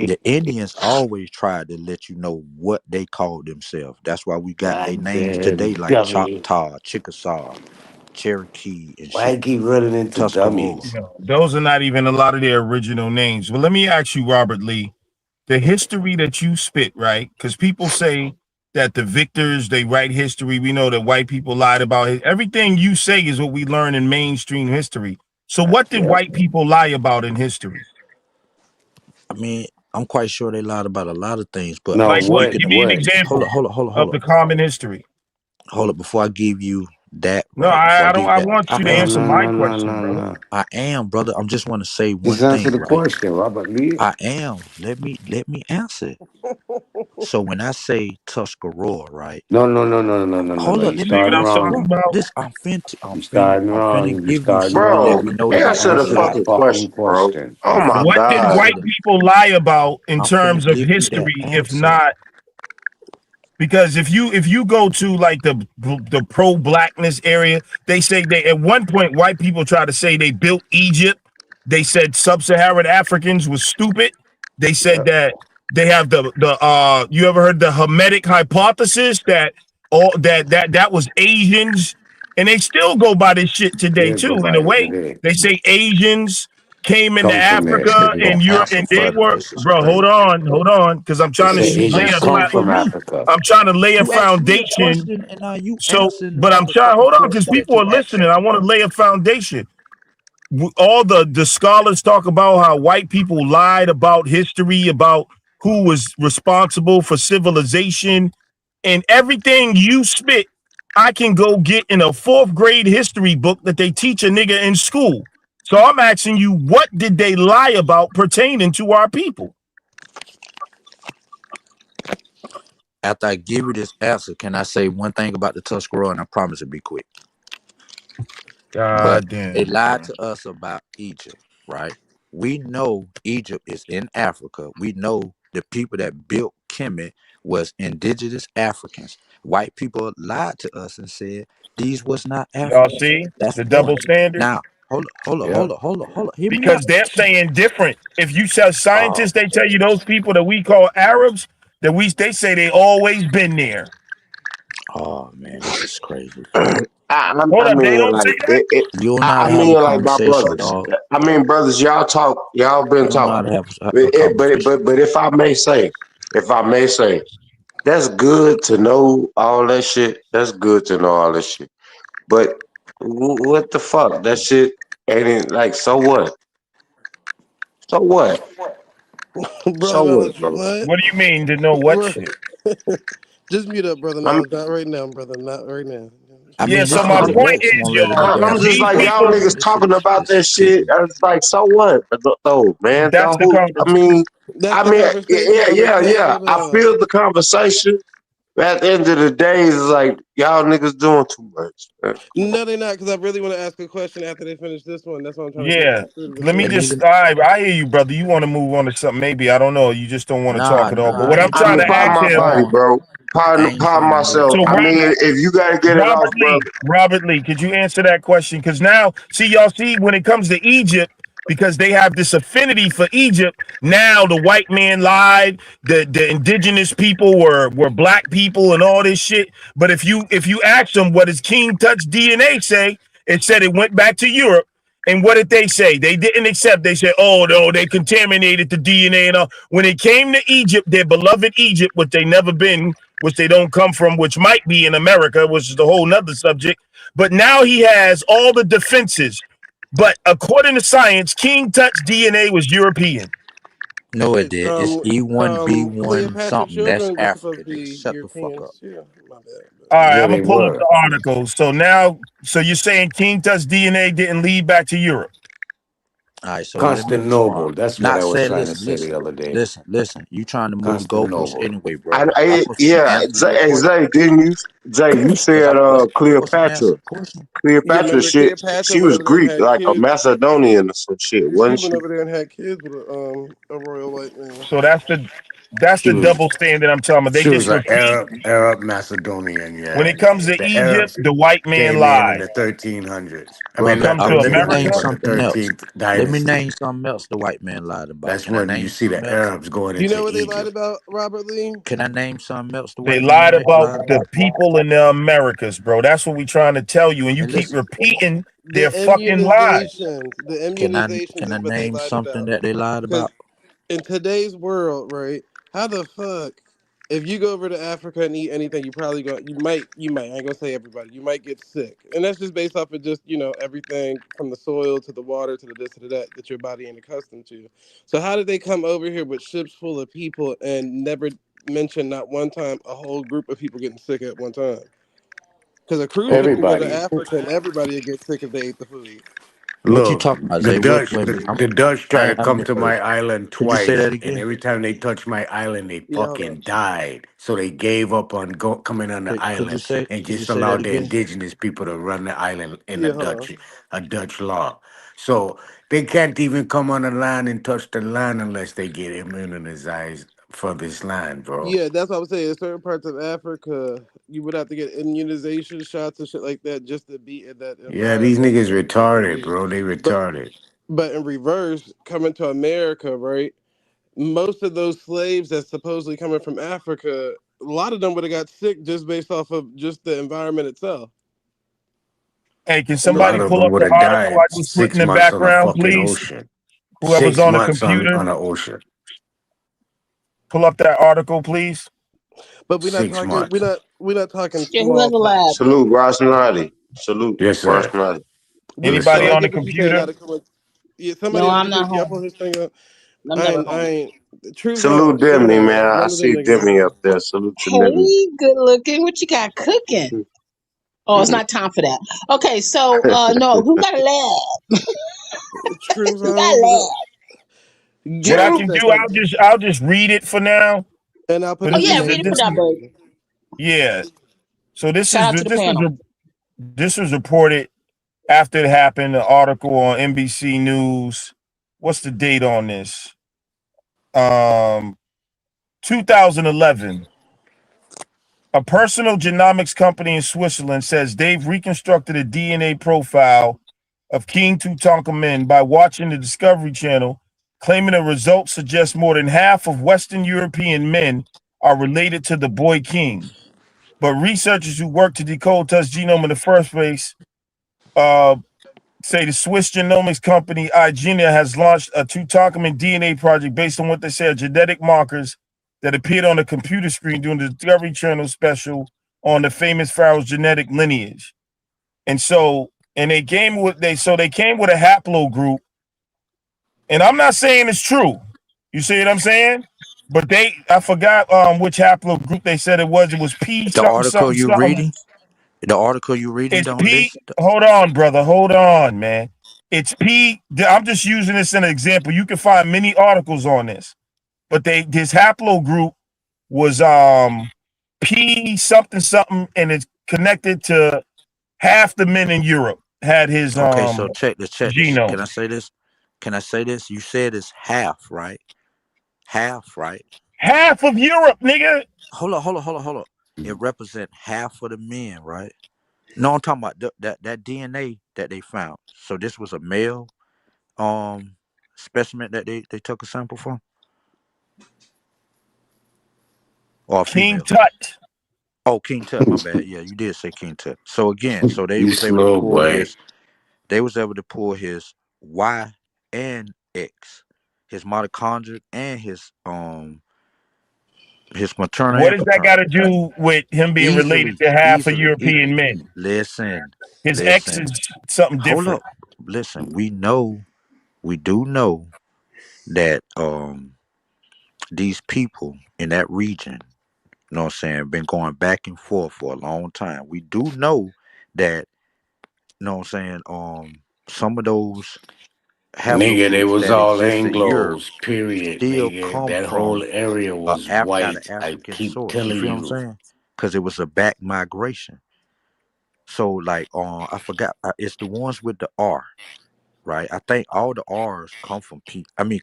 The Indians always tried to let you know what they called themselves. That's why we got their names today, Goddamn like dummy. Choctaw, Chickasaw, Cherokee, and Why I shit. keep running into Tuscarora. dummies? You know, those are not even a lot of their original names. But let me ask you, Robert Lee, the history that you spit, right? Because people say that the victors they write history. We know that white people lied about it. Everything you say is what we learn in mainstream history. So, what did Yep. white people lie about in history? I mean, I'm quite sure they lied about a lot of things, but No, Like what? speaking Give of, me an what? hold up, example hold up, hold up, hold of up, the common history. hold up. Before I give you that, No, right? Before I I give don't. you I that, want you to No, answer no, my no, no, question, no, brother. no. I am, brother. I'm just want to say Just one answer thing, the right? question, Robert Lee. I am. Let me answer it. So when I say Tuscarora, right? No, no, no, no, no, no, no, no. Hold up, You You let me, see what starting I'm talking wrong. bro. about? This You starting I'm finna wrong. You give you starting something Bro, that wrong. we know Just that's answer the answer the outside fucking of it. fucking question, bro. question. Oh I'm my finna What did God. white answer. people lie about in I'm finna terms of give you that history, if answer. not? Because if you go to like the pro blackness area, they say they at one point white people try to say they built Egypt. They said sub-Saharan Africans was stupid. They said Yeah, that they have the you ever heard the Hermetic hypothesis that all that was Asians, and they still go by this shit today still go too. In by a it way, today. they say Asians came into Come from This there. Africa nigga and gonna Europe, answer and they for me. were, This is bro. crazy. Hold on, because I'm They trying This say to shit lay Asians a answer come for flat. from me. Africa. I'm trying to lay a You asked me a foundation. question and now you So, answering the but I'm trying. motherfucking Hold on, because question that people are you asked. listening. I want to lay a foundation. All the scholars talk about how white people lied about history, about who was responsible for civilization, and everything you spit. I can go get in a fourth grade history book that they teach a nigga in school. So I'm asking you, what did they lie about pertaining to our people? After I give you this answer, can I say one thing about the Tuscarora? And I promise it'll be quick. But God they damn, lied bro. to us about Egypt, right? We know Egypt is in Africa. We know the people that built Kemet was indigenous Africans. White people lied to us and said these was not Y'all Africans. see That's the one. double standard? Now, hold up, hold up, hold Yep. up, hold up, hold up. Hear me out. Because they're saying different. If you tell Oh, scientists, they tell you those people that we call Arabs, that they say they always been there. Oh man, this is crazy. Hold I up, they mean, don't say like that. You don't know how I to have a mean, like my conversation, brothers. dog. I mean, brothers, y'all talk, y'all been You don't know how talking. to have a But conversation. if I may say, that's good to know all that shit. That's good to know all that shit. But what the fuck? That shit ain't it, like, so what? So what? Bro, So what, knowledge, bro? what? What do you mean to know what Right. shit? Just mute up, brother. I'm Knowledge. Not right now, brother. Not right now. I Yeah, mean, so this my nigga I'm point Lex is, won't let a y'all, nigga I'm answer just his these like question, y'all people, man. niggas This shit talking is about this that is shit. ridiculous. It's like, so what? Though, man. that's the conversation. That's the conversation on the Yeah. table, I though. feel the conversation. But at the end of the day, it's like y'all niggas doing too much. Man. No, they're not, because I really want to ask a question after they finish this one. That's what I'm trying to get Yeah. through Let me before Let me you. just, I hear you, brother. You want to move on to something, maybe. I don't know. You just don't want to talk nah at all. nah. But I what I'm ain't I trying mean, to trying to pardon ask my move him, body, on. bro. I Pardon, ain't pardon trying to move myself. so I on. Rob, mean, if you gotta get it off, brother. Robert Lee, could you answer that question? Because now, see, y'all see, when it comes to Egypt, because they have this affinity for Egypt, now the white man lied, the indigenous people were black people and all this shit. But if you ask them what does King Tut's DNA say, it said it went back to Europe. And what did they say? They didn't accept. They said, "Oh no, they contaminated the DNA and all." When it came to Egypt, their beloved Egypt, which they never been, which they don't come from, which might be in America, which is a whole nother subject. But now he has all the defenses. But according to science, King Tut's DNA was European. No, it Wait, did. It's E1B1 Cleopatra something. That's children were supposed to Africa, nigga. be Shut the fuck up. Europeans too. My bad. All right, Yeah, I'm they gonna pull up were. the article. So now, so you're saying King Tut's DNA didn't lead back to Europe? All right, so let me Constantinople. respond. That's what Not I was said. trying to Listen, say the listen, other day. listen. You trying to move the goalposts Constantinople. anyway, brother? I put some Yeah, answer your question Zay, didn't you? Zay, you because said I put some answer Cleopatra. the question. Yeah, Cleopatra remember shit. Cleopatra She went was over there and Greek, had like a kids. Macedonian or some shit, She wasn't went she? over there and had kids with a royal white man. So that's She the was double standard I'm talking about. They she was just an repeat. Arab Macedonian, When yeah. it comes to The Egypt, Arabs the white man came in lied. the 1300s. I When mean, it Brother, comes not to let me name 1300s, America, but the something else. 13th Let me dynasty. name something else the white man lied about. That's Can I when you name see something the else? Arabs going Do you know into what they lied Egypt. about, Robert Lee? Can I name something else the they white man lied about lied the about? people in the Americas, bro. That's what we trying to tell you, and you And keep listen, repeating The their fucking lies. immunizations. The can I immunizations can I is what they name lied something about. that they lied Because about? in today's world, right? How the fuck? If you go over to Africa and eat anything, you probably go. You might. I ain't gonna say everybody. You might get sick, and that's just based off of just everything from the soil to the water to the this to the that your body ain't accustomed to. So how did they come over here with ships full of people and never mention not one time a whole group of people getting sick at one time? Because a cruise ship can go to Everybody. Africa and everybody will get sick if they ate the food. What you Look, talking about, the Zay? Wait, Dutch, wait a the, minute. the Dutch try to I come to my misheard. island Could you say twice, that and again? every time they touched my island, they Yeah, hold on. fucking died. So they gave up on coming on the Could you island say and could you just say that allowed the again? indigenous people to run the island in Yeah, hold on. A Dutch law. So they can't even come on the land and touch the land unless they get immunized for this land, bro. Yeah, that's what I'm saying. In certain parts of Africa, you would have to get immunization shots and shit like that just to be in that Yeah, these environment niggas and to retarded, breathe. bro. They But retarded. but in reverse, coming to America, right? Most of those slaves that's supposedly coming from Africa, a lot of them would have got sick just based off of just the environment itself. Hey, can A lot somebody of pull them up would the have article I died just put in 6 the months on a background, fucking please? ocean. Whoever's Six on the months on computer, an ocean. pull up that article, please. But we're not Six talking we're months. not we're not talking Yeah, who has a lab? smallpox. Salute, Rationality. Salute, Yes, sir. Rationality. What Yes, Anybody I sir. on the get what you're saying, computer? not a comment. Yeah, No, somebody on the I'm computer, not can y'all home. pull his thing up? I'm I never ain't I home. ain't Truth Salute knowledge, say Demi, no. man. I One of them see niggas Demi in up there. Salute to Demi. Hey, good looking. What you got cooking? Oh, it's not time for that. Okay, so no, who got a lab? here. Truth, Who got a lab? give What me I a can True. do, second, I'll just read it for now. and I'll So put Oh his this yeah, is name the read up it for there this that is too. bird. yeah. So Shout out to the panel. this was reported after it happened. An article on NBC News. What's the date on this? 2011. A personal genomics company in Switzerland says they've reconstructed a DNA profile of King Tutankhamun by watching the Discovery Channel, claiming the results suggest more than half of Western European men are related to the boy king. but researchers who worked to decode Tut's genome in the first place uh, say the Swiss genomics company iGenia has launched a Tutankhamun DNA project based on what they say are genetic markers that appeared on the computer screen during the Discovery Channel special on the famous pharaoh's genetic lineage. And so, they came with a haplogroup, and I'm not saying it's true. You see what I'm saying? But I forgot which haplogroup they said it was. It was P The something article something you something. reading, the article you reading It's don't P. list. Hold on, brother. Hold on, man. It's P. I'm just using this as an example. You can find many articles on this, but this haplogroup was P something something, and it's connected to half the men in Europe had his Okay, so check this. Check this. genome. Can I say this? Can I say this? You said it's half, right? Half, right? Half of Europe, nigga. Hold on, hold on, hold on, hold on. It represents half of the men, right? No, I'm talking about that DNA that they found. So this was a male specimen that they took a sample from, or a King female. Tut. Oh, King Tut, my bad. Yeah, you did say King Tut. So again, so they You was able to slow pull boy. his, they was able to pull his Y and X, his mitochondria and his maternal What and does that got paternal. to do with him being related Easily, to half of easily, European men? listen, His ex listen. is something Hold different. up. Listen, we do know that these people in that region, you know what I'm saying, been going back and forth for a long time. We do know that, you know what I'm saying, some of those Nigga, they haplogroups was that all exist in Europe Anglos, period, still nigga. come That whole from area was Got an white. I African keep source. You telling feel what I'm you. saying? Because it was a back migration. So like, I forgot. It's the ones with the R, right? I think all the R's come from P. I mean,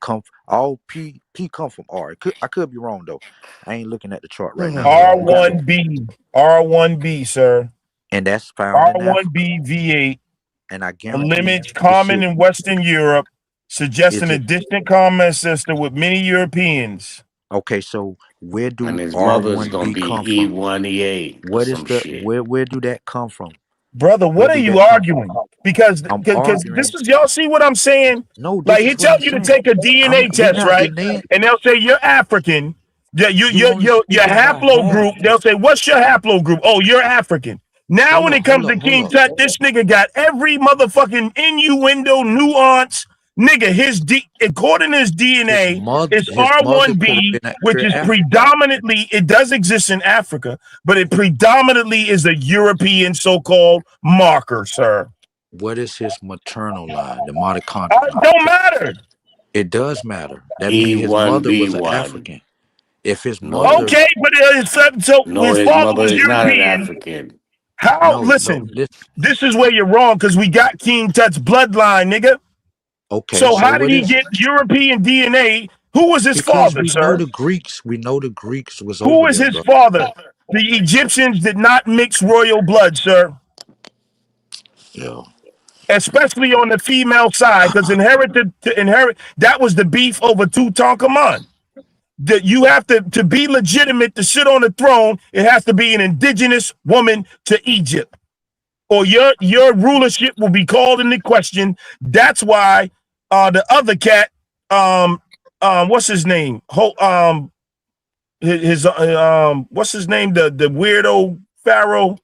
all P come from R. I could be wrong though. I ain't looking at the chart right now, but you got it. R1B, R1B, sir. And that's found in Africa. R1B V8, And I a guarantee you, lineage this common shit in Western Europe, suggesting is a it. distant common ancestor with many Europeans. Okay, so where And do his mother's gonna R1B come be from? E1E8 or What is some the shit. where do that come from? Brother, Where what are do you that come from? arguing? Because I'm this arguing. is, y'all see what I'm saying? No, Like this he is what tell I'm you to saying. take a DNA We test, not right? denying. And they'll say you're African. Yeah, You only your speaking about half. haplogroup. They'll say, what's your haplogroup? Oh, you're African. Now, Hold when up, it hold comes up, to hold King up. Tut, this nigga got every motherfucking innuendo, nuance. Nigga, according to his DNA, is His mother could have R1B, been a which pure is African. predominantly, it does exist in Africa, but it predominantly is a European so-called marker, sir. What is his maternal line? The mitochondrial It line. don't matter. It does matter. That means his mother was an E1B1. African. If his No. mother, Okay, but so No, his his father mother was is not an European. African. How? no, no, Listen, listen. this is where you're wrong because we got King Tut's bloodline, nigga. Okay, So so how did what he is? get European DNA? Who was his Because father, we know sir? the Greeks. We know the Greeks was Who over was there, his bro. father? The Egyptians did not mix royal blood, sir, Yeah. especially on the female side, because inherit that was the beef over Tutankhamun. That you have to be legitimate to sit on the throne. It has to be an indigenous woman to Egypt, or your rulership will be called into question. That's why the other cat, what's his name? What's his name? The weirdo pharaoh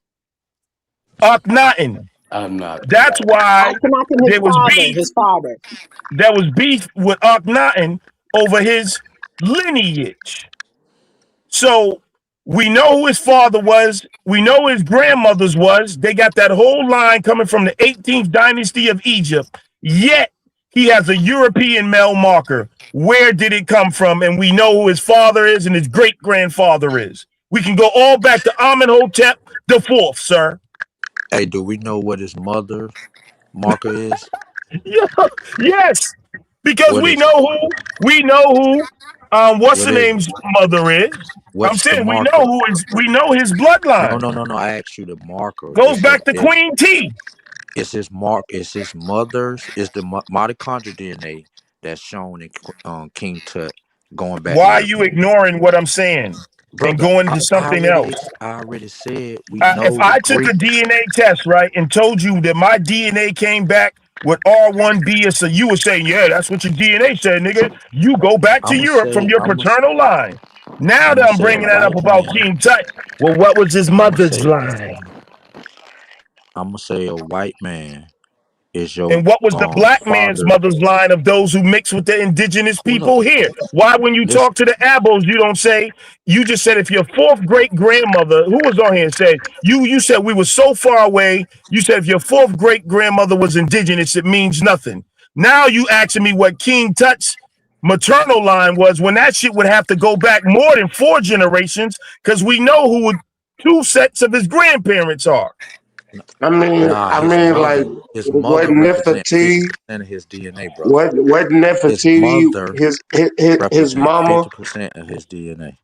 Akhenaten. I'm not. That's why Akhenaten, there was beef. his father. There was beef with Akhenaten over his lineage. So we know who his father was. We know who his grandmother's was. They got that whole line coming from the 18th dynasty of Egypt. Yet he has a European male marker. Where did it come from? And we know who his father is and his great grandfather is. We can go all back to Amenhotep the fourth, sir. Hey, do we know what his mother marker is? Yeah, yes, because What is we know who what's what the is it? name's mother is. I'm What's the saying marker? we know his No, bloodline. no, no, no. I asked you the marker. Goes back to Queen T. Is his mark? Is his mother's? Is the mitochondrial DNA that's shown in King Tut going back to Why are you European? ignoring what I'm saying? and brother. going I, into I something already, else. I already said we If know the I took a Greeks. DNA test, right, and told you that my DNA came back with R1B, so you would say, yeah, that's what your DNA said, nigga. You go back to I'ma Europe from say, your I'ma, paternal line. Now I'ma that I'm say a bringing that up white about man. King Tut, well, what was his I'ma mother's say, line? I'ma say a white man is your And what was the black man's father. mother's line of those who mix with the indigenous Hold up, people here? Why, when you listen. talk to the Abos, you don't say, you just said if your fourth great grandmother, who was on here and said, you said we were so far away, you said if your fourth great grandmother was indigenous, it means nothing. Now you asking me what King Tut's maternal line was when that shit would have to go back more than 4 generations because we know who would, 2 sets of his grandparents are. Nah, I mean, like, his mother wasn't represent Nefertiti? 50% of his DNA, brother. Wasn't His Nefertiti mother his represent mama? 50% of his DNA.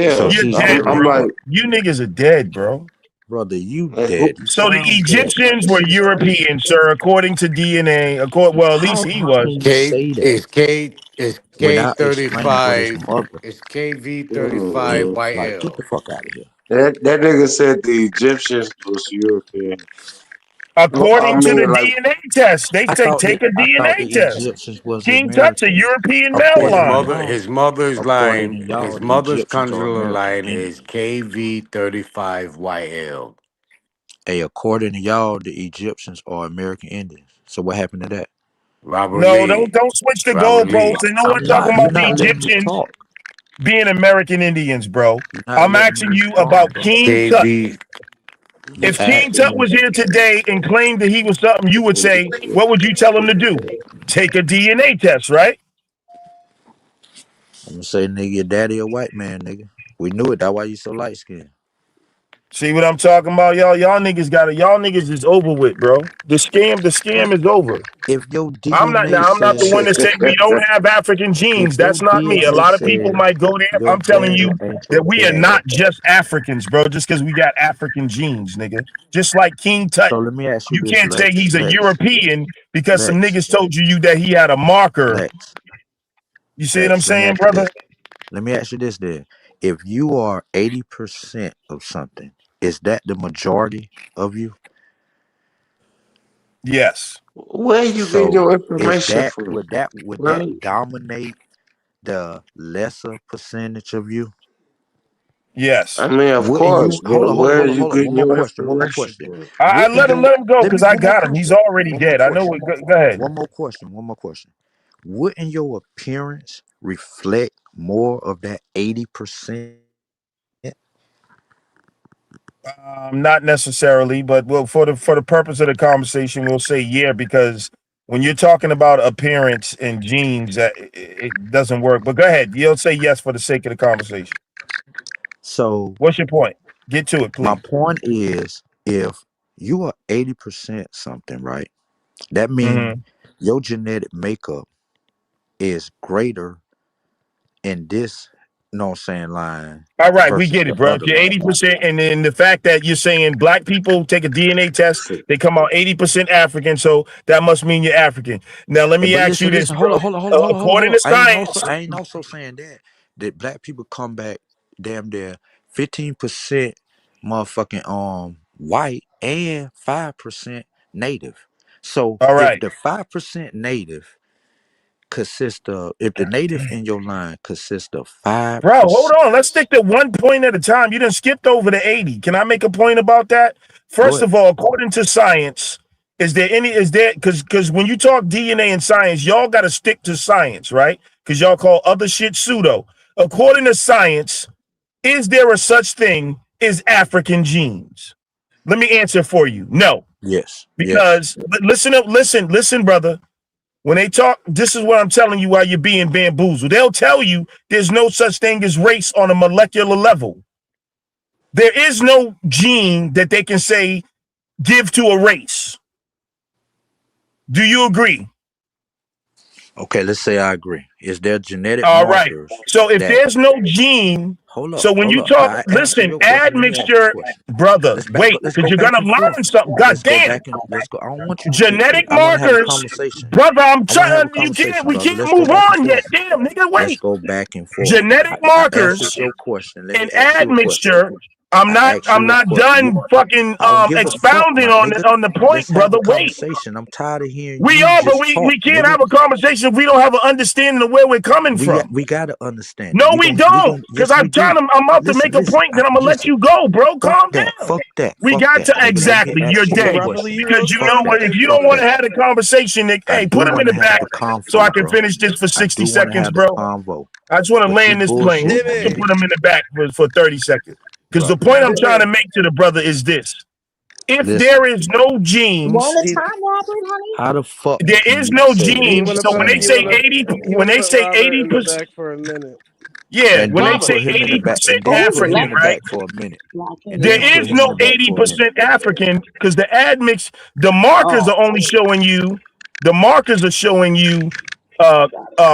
So Yeah, You're she's dead, I'm very, bro. like, You niggas are dead, bro. brother, you who, dead. You So the sound dead. Egyptians were European, sir, according to DNA. Well, at least he How was. can you say that Is K without thirty explaining what his five mother is KV did? 35 mm, Like, get YL. the fuck out of here. that nigga said the Egyptians was European. Well, I According to the mean, like, DNA test, they say take a I thought DNA the test. Egyptians was King Tut's a American. European male According to line. y'all, Line, Y'all, his the mother's Egyptians are conjugal American line is Indians. KV 35 YL. Hey, according to y'all, the Egyptians are American Indians. So what happened to that? Robert No, Lee. don't switch the Robert Lee. goalposts. And no one I'm talking not. You're about the not letting me Egyptians talk. being American Indians, bro. You're not I'm letting me asking you respond, about bro. King Tut. KV. You If King asking Tut me. was here today and claimed that he was something, you would say, what would you tell him to do? Take a DNA test, right? I'm gonna say, nigga, your daddy a white man, nigga. We knew it. That's why you so light skinned. See what I'm talking about, y'all? Y'all niggas got it. Y'all niggas is over with, bro. The scam is over. If your DNA I'm not the said, one that said we don't have African if genes. your That's not me. A DNA lot of people said might go there. your I'm telling daddy you ain't that your we are daddy. not just Africans, bro, just because we got African genes, nigga. Just like King Tut. So let me ask you You this, can't say Lex. he's a Lex. European because some Lex. niggas told you that he had a marker. Lex. You see what I'm Lex. Let me saying, ask you brother? this. Let me ask you this then. If you are 80% of something, is that the majority of you? Yes. where you getting So your is information that from? would that Right? dominate the lesser percentage of you? I Yes. mean, of Wouldn't course, you but where are you One getting more your question, information from? I Wouldn't let him your let him go let me because I one more got him. He's question. already One more dead. I know question. it. Go ahead. One more question. Wouldn't your appearance reflect more of that 80%? Not necessarily, but well, for the purpose of the conversation, we'll say yeah because when you're talking about appearance and genes, that it doesn't work. But go ahead, you'll say yes for the sake of the conversation. So What's your point? Get to it, my please. point is if you are 80% something, right? That means Mm-hmm. your genetic makeup is greater in this, you know what I'm saying, line All right, we versus get the it, bro. If other you're line. 80%, and then the fact that you're saying black people take a DNA test, they come out 80% African, so that must mean you're African. Now, let me But ask you listen, this, hold bro. on, hold on, hold on, hold on, hold on, hold According on. to science, I ain't also saying that black people come back damn near 15% motherfucking white and 5% native. So all if right. the 5% native consists of if the native in your line consists of Bro, hold 5%. on. Let's stick to one point at a time. You done skipped over the 80. Can I make a point about that? Go First ahead. of all, according to science, is there because when you talk DNA and science, y'all gotta stick to science, right? Because y'all call other shit pseudo. According to science, is there a such thing as African genes? Let me answer for you. No. Yes, yes. Because listen up, listen, brother. When they talk, this is what I'm telling you while you're being bamboozled. They'll tell you there's no such thing as race on a molecular level. There is no gene that they can say give to a race. Do you agree? Okay, let's say I agree. Is there genetic All right. markers So if that there's no gene, hold up, so when hold you up. talk, I answer listen, your question. Let me ask you a admixture, question. brother, wait, Let's because go you're back gonna and forth. learn something. God Let's go damn. back and let's go. I don't want you to get to Genetic it. I want to have a markers, conversation. brother. I'm I want to have a trying. You can't. conversation, We brother. can't Let's go move back and on yet. forth. Damn, nigga, Let's wait. go back and forth. Genetic I answered markers your question. Let and me ask you a question. admixture. I'm I not. asked I'm you a not question. done fucking I don't give a fuck, expounding my on nigga. the point, Let's have brother. a Wait. conversation. I'm tired of hearing We you are, but just we talk, can't nigga. have a conversation if we don't have an understanding of where we're coming from. We gotta understand No, it. we We don't. gonna Because yes we do. I'm about to make Listen, a listen, point, then I'm gonna let listen. you go, bro. Fuck Calm that. down. Fuck that. Nigga, let me Exactly. You're ask you a dead. Robert Lee, question. you Because wrote you the Fuck know what? that. If script you for don't Fuck want to that. have a conversation, Nick, I hey, do put him in want the to have back the so I convo, can bro. finish this for I 60 do want to seconds, have the bro. convo. I just want to But you land this plane. Who wants to bullshitting, Timmy. put nigga. him in the back for 30 seconds? Because the point I'm trying to Timmy. make to the brother is this. If Listen, there is no One genes, at a He time, Robert, honey. how the fuck there can is you no say what he genes. you're wanna So when put they he saying, say wanna bro? 80, he when wanna they put say Robert in the 80%, back for a minute. yeah, And when don't they Robert, say put him in the back 80% and oh, don't he's put him in the African, selective. right? back for a minute. Black and There Don't yellow. put is him in no the back for a minute. 80% African because the admix, the markers Oh, are only showing you, the markers are showing you uh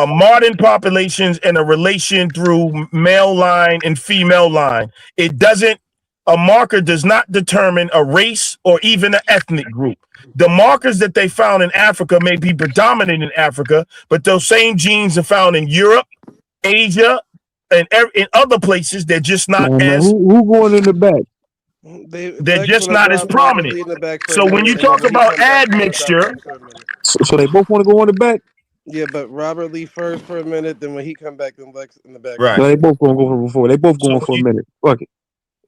modern populations and a relation through male line and female line. It doesn't, a marker does not determine a race or even an ethnic group. The markers that they found in Africa may be predominant in Africa, but those same genes are found in Europe, Asia, and in other places. They're just not Man, as, who going in the back? They they're Lex just wanna not as drop Robert prominent. Lee in the back for a So when you minute, and then talk when he about come back, they wanna drop admixture, Lex for a minute. So they both want to go in the back. Yeah, but Robert Lee first for a minute, then when he come back, then Lex in the back for a right? So they minute. both gonna go for before. They both So going when for a you, minute. Fuck it.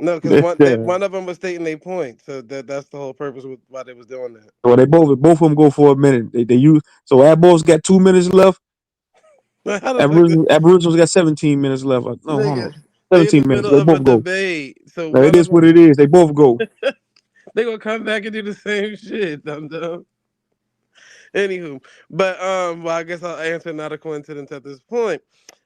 No, because one of them was stating a point, so that's the whole purpose with why they was doing that. So they both of them go for a minute. They use so Abos got 2 minutes left. How the fuck, Aboriginals got 17 minutes left. No, hold nigga? on. They in 17 the minutes. middle They of a both go. debate, so Now, it one of is what them it is. They both go. they gonna come back and do the same shit. Dumb dumb. Anywho, but well, I guess I'll answer not a coincidence at this point.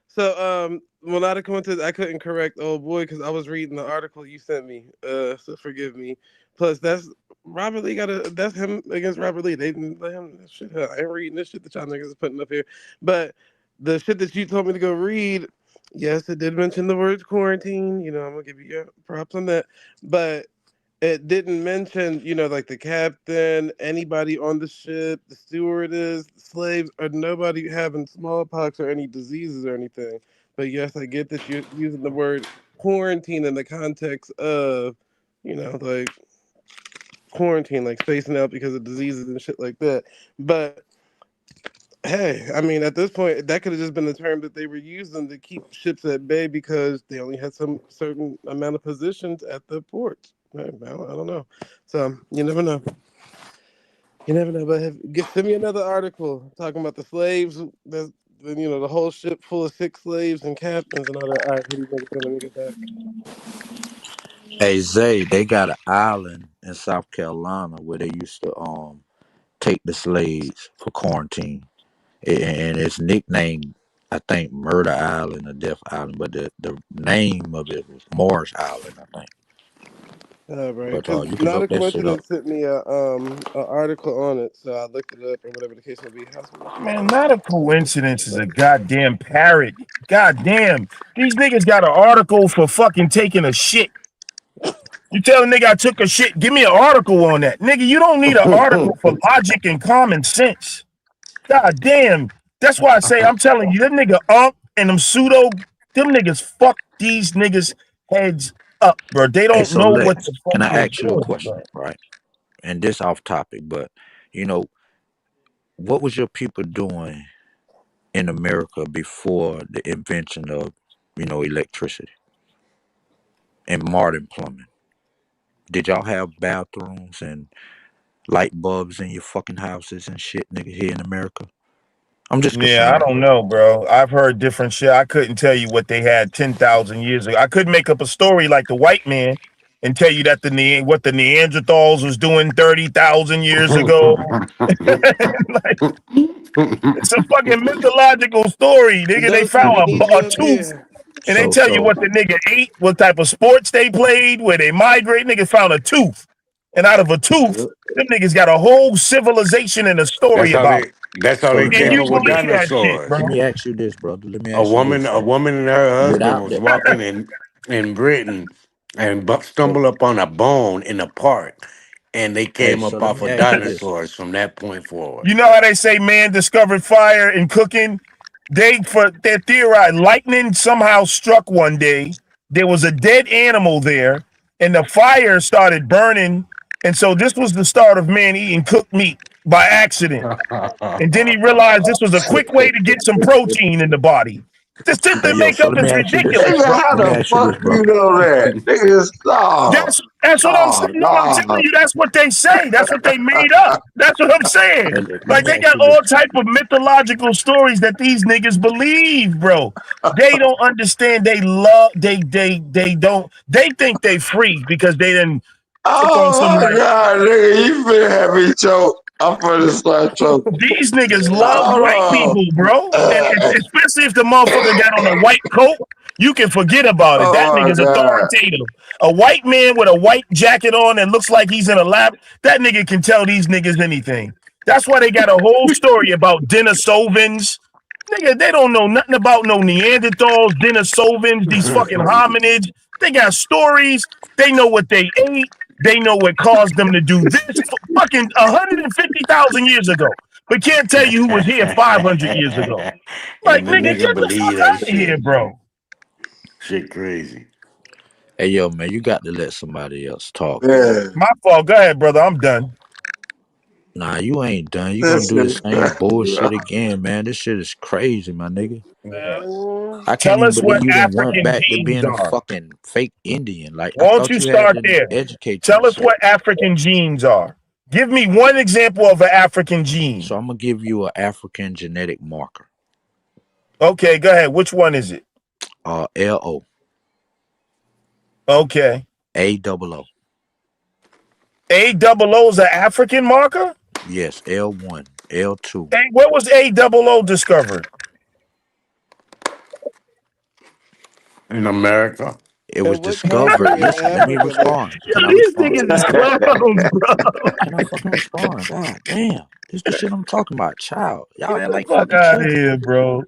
So well, not a coincidence. I couldn't correct old boy because I was reading the article you sent me. So forgive me. Plus, that's Robert Lee got a that's him against Robert Lee. They didn't let him shit. I ain't reading this shit that y'all niggas is putting up here. But the shit that you told me to go read, yes, it did mention the words quarantine. You know, I'm gonna give you your props on that. But it didn't mention, like the captain, anybody on the ship, the stewardess, the slaves, or nobody having smallpox or any diseases or anything. But yes, I get that you're using the word quarantine in the context of, like quarantine, like spacing out because of diseases and shit like that. But hey, I mean, at this point, that could have just been the term that they were using to keep ships at bay because they only had some certain amount of positions at the ports. Right? I don't know. So you never know. You never know. But send me another article talking about the slaves. That's the whole ship full of sick slaves and captains and all that. All right, here these niggas gonna get back. Hey Zay, they got an island in South Carolina where they used to take the slaves for quarantine. And it's nicknamed, I think, Murder Island or Death Island, but the name of it was Morris Island, I think. All right, But because you can not a look that shit up. coincidence sent me a article on it, so I looked it up or whatever the case may be. How's my shit Man, going? not a coincidence is a goddamn parrot. Goddamn. These niggas got an article for fucking taking a shit. You tell a nigga I took a shit, give me an article on that. Nigga, you don't need an article for logic and common sense. God damn. That's why I say, I'm telling you, that nigga and them pseudo, them niggas fuck these niggas heads up, bro. They Hey, don't so know what Lex, the fuck can I they're ask you a doing, question, bro. right? And this off topic, but you know, what was your people doing in America before the invention of, electricity and modern plumbing? Did y'all have bathrooms and light bulbs in your fucking houses and shit, nigga, here in America? I'm just Yeah, I concerned, don't bro. know, bro. I've heard different shit. I couldn't tell you what they had 10,000 years ago. I couldn't make up a story like the white man and tell you that what the Neanderthals was doing 30,000 years ago. Like, it's a fucking mythological story, nigga. They Those found we need a you up tooth here. and they So tell you so what the nigga ate, what type of sports they played, where they migrate. Nigga found a tooth. And out of a tooth, them niggas got a whole civilization and a story That's how about it. they. That's how they So let me And came you up ask you with this. believe that shit, dinosaurs. Let bro. me ask you this, brother. Let me A ask you woman, this. a woman and her husband Without was the walking in Britain and stumbled upon a bone in a park, and they hey, came so up let off me of ask you this. dinosaurs from that point forward. You know how they say man discovered fire in cooking? They theorized lightning somehow struck one day. There was a dead animal there, and the fire started burning. And so this was the start of man eating cooked meat by accident. And then he realized this was a quick way to get some protein in the body. This shit Hey, they yo, make so up let me is ask you this. ridiculous, Nigga, bro. how Let me the ask you fuck this, you bro. know that? Niggas, no, That's what I'm no, saying. No, I'm telling no. you, that's what they say. That's what they made up. That's what I'm saying. Hey, look, let Like me they ask got you all this. type of mythological stories that these niggas believe, bro. They don't understand. They love. They don't. They think they free because they didn't took on some Oh my like god, nigga, you finna have me choke. I'm finna start choking. these niggas love white Hold people, bro. And on. especially if the motherfucker got on a white coat, you can forget about it. That Oh my nigga's god. authoritative. A white man with a white jacket on that looks like he's in a lab, that nigga can tell these niggas anything. That's why they got a whole story about Denisovans. Nigga, they don't know nothing about no Neanderthals, Denisovans, these fucking hominids. They got stories. They know what they ate. They know what caused them to do this fucking 150,000 years ago, but can't tell you who was here 500 years ago. Like, And the nigga, nigga get the believe fuck that out of here, shit. bro. Shit crazy. Hey, yo, man, you got to let somebody else talk, man. Yeah, My fault. Go ahead, brother. I'm done. Nah, you ain't done. You gonna this do the is same bullshit again, man. This shit is crazy, my nigga. I can't Tell even us what believe you done went African back to genes being a are. fucking fake Indian. Like, I Won't thought you you had start to there? educate Tell us yourself. what African genes are. Give me one example of an African gene. So I'm gonna give you an African genetic marker. Okay, go ahead. Which one is it? LO, Okay. AOO. A-double-O is an African marker? Yes, L1, L2. Hey, where was A-double-O discovered? In America. It was And what discovered. continent in Listen, let me Africa though? respond. Yo, Can I these respond? niggas is clowns, bro. Can I fucking respond? God damn. This the shit I'm talking about. Child. Y'all Get act the like fuck fucking out of children. here, bro.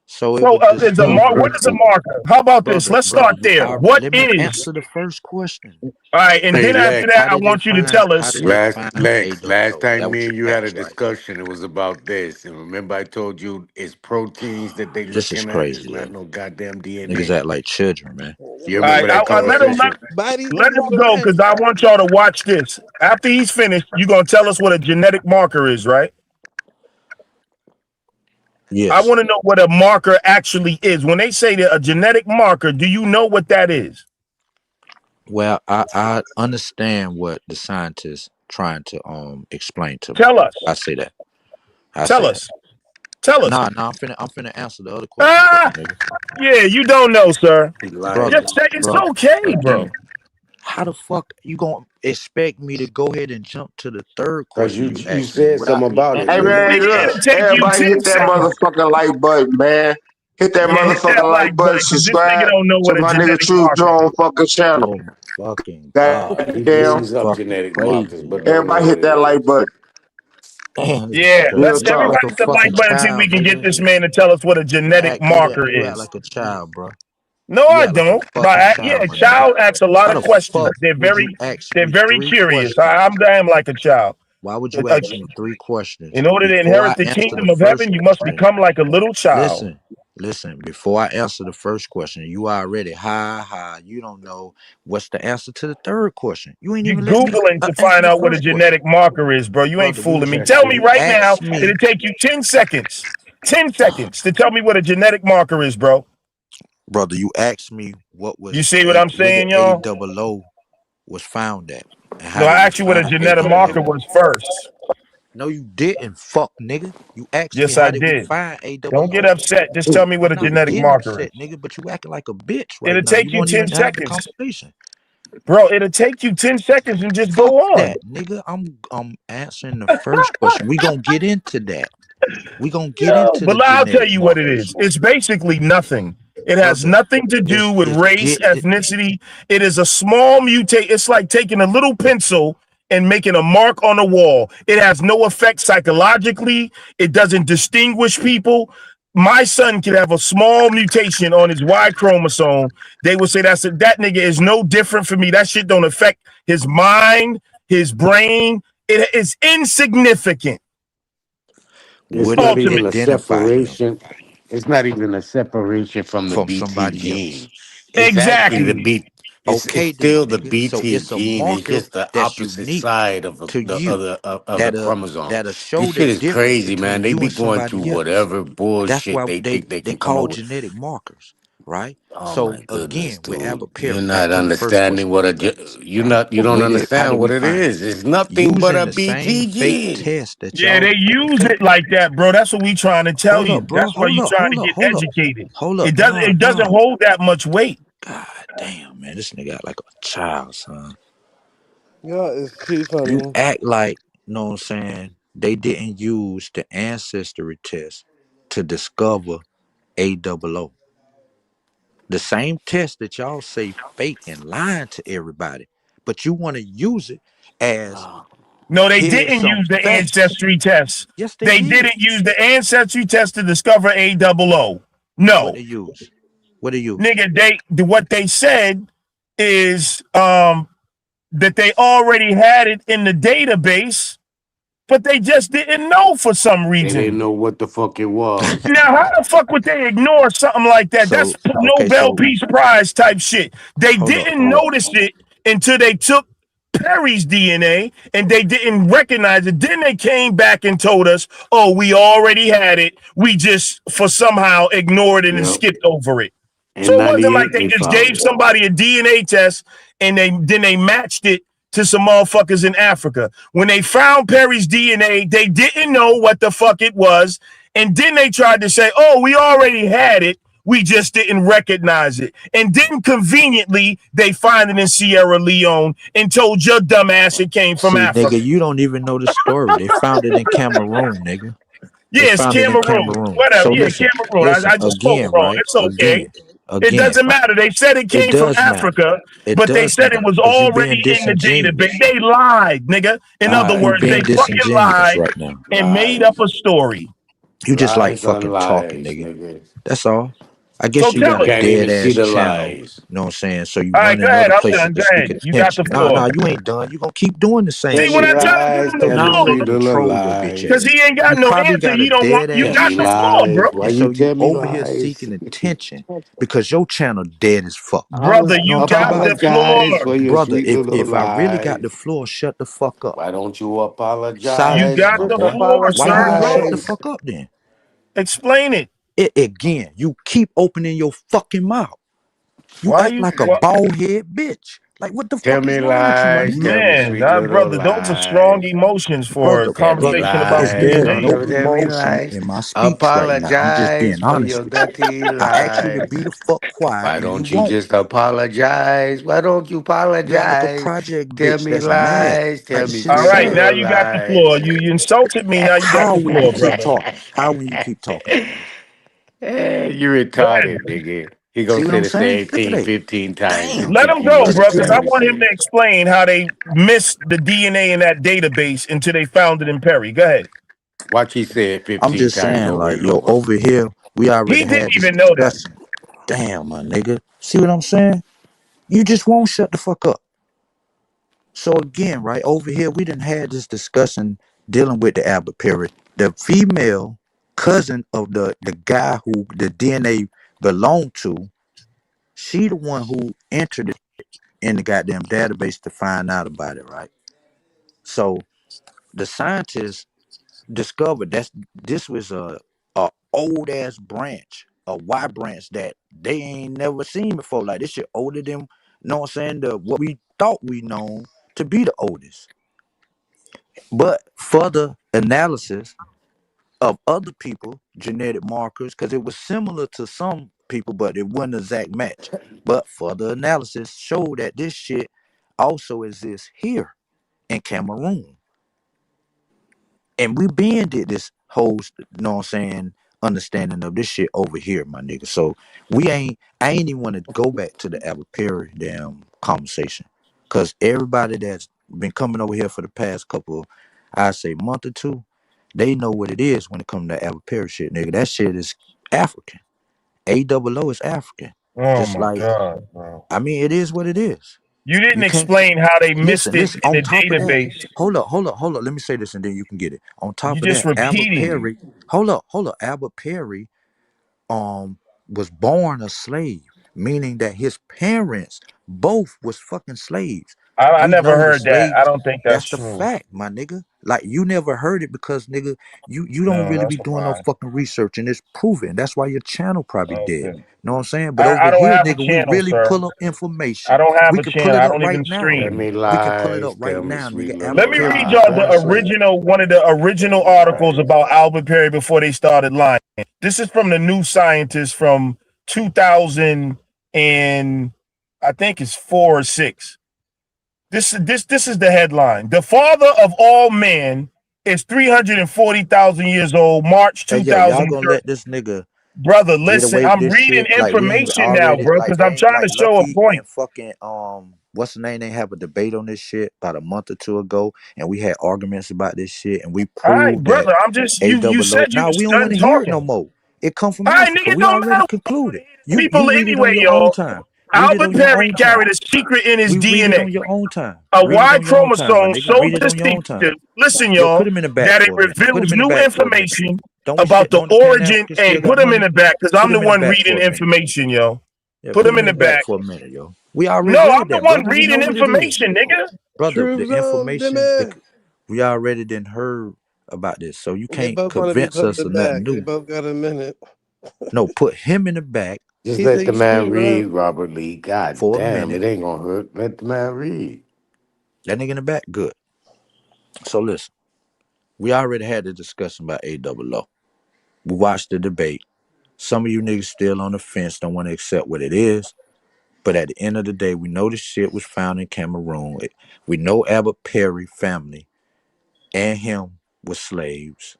So it So, was is a mark? What discovered. is a marker? How about this? Brother, Let's brother, start you there. are What let me is? answer the first question. All right, and Hey, then after Lex. that, I want you to tell How us. did they find Lex. Last AOO? That time what me you and you had a asked, right? discussion, it was about this. And remember, I told you it's proteins that they This is looking at. It's crazy, yo. not no goddamn Niggas DNA. act like children, man. You All remember right, that I let him conversation? Bodies let don't him move in go because I vacuums. want y'all to watch this. After he's finished, you're gonna tell us what a genetic marker is, right? I Yes. want to know what a marker actually is. When they say that a genetic marker, do you know what that is? Well, I understand what the scientists trying to explain to me. Tell us. I say that. I Tell say that. us. Tell us. Nah, I'm finna answer the other question first, Ah, nigga. yeah, you don't know, sir. He lying. Brother, Just say it's brother. okay, bro. Again, how the fuck you gonna expect me to go ahead and jump to the third Cause question you you you asked me said without something me about it, Hey answering the nigga. man, Nigga, first look, it'll question? take you everybody 10 hit that seconds. motherfucking like button, man. Hit that Yeah, hit that motherfucking like like button, button because this nigga subscribe don't know to what a my nigga genetic True marker Drone is. fucking channel. Oh my fucking god. He Goddamn. This is brings up fucking genetic markers, crazy, but yo. don't know Everybody what hit it that like is. button. Damn, this is Yeah, Real let's crazy. You act talk. like everybody a hit the like fucking button and see if child, we can get nigga. this man to tell us what a genetic marker You act is. like a child, bro. No, You I act like a don't. fucking Yeah, child, my nigga. child asks a lot How of the questions. fuck would you ask They're me very three curious. I'm questions? damn like a child. Why would Uh, you uh, ask me three questions In order to before inherit I the answer the kingdom of first heaven, you must question? become like a little child. Listen, listen. Before I answer the first question, you already you don't know what's the answer to the third question. You ain't You even let me Googling to answer find the out what a first question, genetic marker is, bro. You ain't brother. fooling me. Tell me You right now. asked me, It'll take you 10 seconds. 10 seconds to tell me what a genetic marker is, bro. brother. You asked me You see what I'm where the saying, A y'all? double O was found at, and No, how did I we asked you what a find A genetic double O? marker was first. No, you didn't, fuck nigga. You asked me Yes, I how did we did. find A double Don't get O? upset. Just tell me what I'm a not genetic getting marker upset, is. nigga, but you acting like a bitch right It'll now. You take you won't 10 even have the seconds. conversation. Bro, it'll take you 10 seconds and just Fuck go on. that, nigga. I'm answering the first question. We gonna get into that. We gonna get Yo, into the but I'll tell genetic you what it markers. is. It's basically nothing. It has brother. nothing to do with It's race, get the, ethnicity. It is a small mutate. It's like taking a little pencil and making a mark on a wall. It has no effect psychologically. It doesn't distinguish people. My son could have a small mutation on his Y chromosome. They would say that nigga is no different from me. That shit don't affect his mind, his brain. It is insignificant It's would not it even a ultimately. identify him separation. It's not even a separation from the from BT somebody else? gene. It's actually the Exactly. B. It's Okay, then, still the nigga. So BT it's a gene. It's marker just the that's opposite unique side of to the you of the that'll chromosome. that'll This show the shit is difference crazy, man. between They you be and going through somebody else. whatever That's bullshit why they think they they can come up call with. genetic markers, right? Oh my So goodness, again, with dude! Albert You're Perry, back not to the first understanding question that what you asked, right? you don't How understand did we what it find it? is. It's nothing but Using a the same BT fake gene. test that Yeah, y'all they use okay. it like that, bro. That's what we trying to tell Hold up, you. bro. That's why Hold you up, trying to hold up, get hold up. educated. Hold up. It doesn't. Nah, It doesn't nah. hold that much weight. God damn, man. This nigga act like a child, son. Y'all is too You funny. act like, you know what I'm saying, they didn't use the ancestry test to discover A double O. The same test that y'all say fake and lying to everybody, but you want to use it as No, they here's didn't some use the facts. ancestry test. Yes, they They did. didn't use the ancestry test to discover A double O. What No, they use? What they use? nigga. What they said is that they already had it in the database, but they just didn't know for some They didn't reason. know what the fuck it was. Now, how the fuck would they ignore something like that? That's So okay, Nobel so Peace Prize type shit. They hold up, didn't hold up. notice it until they took Perry's DNA and they didn't recognize it. Then they came back and told us, oh, we already had it. We just for somehow ignored it and Yep. skipped over it. So In it wasn't like '98, they they just found gave it. somebody a DNA test and they matched it to some motherfuckers in Africa. When they found Perry's DNA, they didn't know what the fuck it was. And then they tried to say, oh, we already had it. We just didn't recognize it. And then conveniently, they find it in Sierra Leone and told your dumb ass it came from See, nigga, Africa. you don't even know the story. They found it in Cameroon, nigga. They Yes, found it in Cameroon. Cameroon. Whatever. So Yeah, listen, Cameroon. listen, I just spoke again, wrong. right? It's okay. It Again, doesn't matter. They said it it came from does matter. Africa, It but they does said it matter was because you being already in the database. disingenuous. They lied, nigga. In All other right, you words, they being fucking disingenuous lied right now. and made up Lies. a story. You just like Lies on fucking talking, lies, nigga. nigga. That's all. I So guess you You tell got a us. can't even dead see ass the channel. lies. You know what I'm saying? So you All right, go running ahead. other I'm places done. to Go seek ahead. You got the attention. Nah, floor. nah, you ain't done. You gonna keep doing the same Tell See, when me I shit, tell right? him to give lies. him the Tell Now me I'm floor, gonna sweet little control your bitch because lies. ass. he ain't got You no probably answer. got a He don't want. dead You ass Tell got me the channel. floor, bro. lies. Why And you so you tell me over here lies? seeking attention because your channel dead as fuck. Brother, you Know what I'm talking got about? the Apologize floor. for your Brother, sweet little if I really got lies. the floor, shut the fuck up. Why don't you You Silence, apologize? got my the Just boy. floor, Why you sir. won't shut the Go. apologize. fuck up then? Explain it. It again, you keep opening your fucking mouth. You Why act you? like a bald head bitch. Like what the Tell fuck is me wrong with you, my lies. nigga? Tell me Man, sweet little brother, those are strong lies. emotions for a Brother, Tell me brother, conversation about is lies. there Don't DNA. no you tell me emotion lies. in my speech right now? I'm just Apologize being for honest your with you. dirty I asked you to be lies. the fuck quiet Why and you don't you won't. just apologize? Why don't you You act like a apologize? project Tell bitch me that's mad. lies. Like Tell the me shit All sweet right, now little you got the sucks. floor. lies. You insulted me. Now you got How the when you floor, keep brother. talking? How when you keep talking? You Go ahead. retarded, nigga. He gonna See what say I'm the saying? same Look at thing that. 15 times and Damn. Let him think you go, know bro, what you because I trying Goddamn. to want him to say. explain how they missed the DNA in that database until they found it in Perry. Go ahead. Watch he say it I'm 15 just times saying, over like, and yo, over. over here, we He already didn't had this even know that. discussion. Damn, my nigga. See what I'm saying? You just won't shut the fuck up. So again, right over here, we didn't had this discussion dealing with the Albert Perry. The female cousin of the guy who the DNA belonged to, she the one who entered it in the goddamn database to find out about it, right? So the scientists discovered that this was a old ass branch, a Y branch that they ain't never seen before. Like this shit older than, you know what I'm saying, the what we thought we known to be the oldest. But further analysis of other people genetic markers, because it was similar to some people, but it wasn't an exact match. But further analysis showed that this shit also exists here in Cameroon. And we been did this whole, you know what I'm saying, understanding of this shit over here, my nigga. So I ain't even want to go back to the Albert Perry damn conversation. Cause everybody that's been coming over here for the past couple, I say month or two, they know what it is when it comes to Albert Perry shit, nigga. That shit is African. A-double-O is African. Oh Just my like, God, bro. I mean, it is what it is. You didn't You can't explain how they missed listen, it listen. in On the top of that, database. hold up. Let me say this and then you can get it. On You top of just that, Albert repeating. Perry, hold up. Albert Perry um was born a slave, meaning that his parents both was fucking slaves. I We never know the heard that. I slaves. don't think that's That's the true. fact, my nigga. Like you never heard it because nigga, you don't No, really be that's a doing no lie. fucking research and it's proven. That's why your channel probably dead. Okay. Know what I'm saying? But over I don't here, have a nigga, we channel, really sir. pull up I information. don't have We a can pull channel. it I up don't right even now. Tell stream. me We can pull it up lies. right Tell me now, nigga. sweet Albert Let little me Perry read was y'all lies. the born a slave. original, one of the Tell original me articles lies. about Albert Perry before they started lying. This is from the New Scientist from 2000 and I think it's 4 or 6. This is the headline. The father of all men is 340,000 years old, March Hey yo, y'all gonna 2030. let this nigga Brother, get listen, away with I'm this reading shit like we ain't information now, already bro, like because they I'm ain't trying to like show a Lucky point. and fucking what's the name, they have a debate on this shit about a month or two ago and we had arguments about this shit and we All right, proved that brother, I'm just you A-double-O. said you Now we was don't want done to hear it no talking. more. It come from All right, Africa. nigga, We don't already matter what the fuck concluded. they hear the You people read it on anyway, your own y'all. time. Read it Albert on your Perry own time. carried a secret in his We read it DNA. on your own time. A Read it Y on your own time, my chromosome nigga. so Read it on your own time. distinctive, listen, Yo, put y'all, him in the back that it for a minute. Put reveals him in the new back for a minute. information Don't we about shit? the Don't the Pan origin. African Hey, still got put him in money? the back because Put I'm the him in the one back reading for a minute. information, yo. Yeah, Put put him him in in the the back back. for a minute, yo. We already No, I'm read the that, one brother. We know reading what it is. information, nigga. Brother, the Truth of the information, man. we already didn't heard about this. So you They can't both want to be convince put in us the of nothing back. They new. both got a minute. No, put him in the back Just He let said the you man shoot, right? read, Robert Lee. God for a damn, minute. it ain't gonna hurt. Let the man read. That nigga in the back, good. So listen, we already had the discussion about A-double-O. We watched the debate. Some of you niggas still on the fence, don't want to accept what it is. But at the end of the day, we know this shit was found in Cameroon. We know Albert Perry family and him were slaves.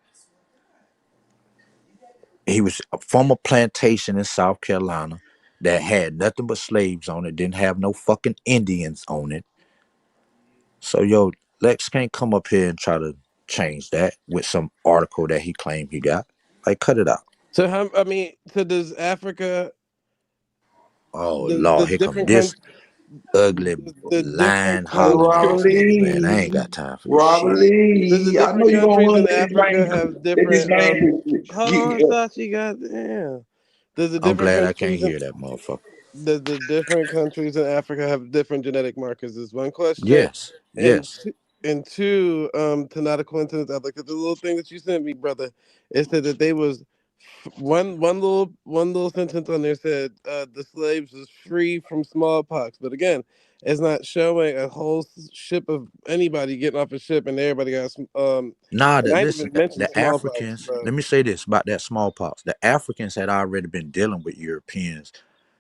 He was from a plantation in South Carolina that had nothing but slaves on it, didn't have no fucking Indians on it. So yo, Lex can't come up here and try to change that with some article that he claimed he got. Like, cut it out. So how? I mean, so does Africa? Oh The Lord, here come different this ugly the lying different Hey, hollering Robert ass countries. nigga, man. I ain't Lee. got time for this Robert shit. Does the Lee. I know different you're gonna countries run in with this Africa man. have If this different? man Hold on, get, Sachi. Goddamn. Does the I'm different glad I can't countries in hear that motherfucker. the different countries in Africa have different genetic markers? Is one question, Yes, and yes. two, to not a coincidence. I looked at the little thing that you sent me, brother. It said that they was one little sentence on there said the slaves was free from smallpox, but again, it's not showing a whole ship of anybody getting off a ship and everybody got Nah, and I ain't listen, even mentioned the smallpox, Africans, bro. let me say this about that smallpox. The Africans had already been dealing with Europeans,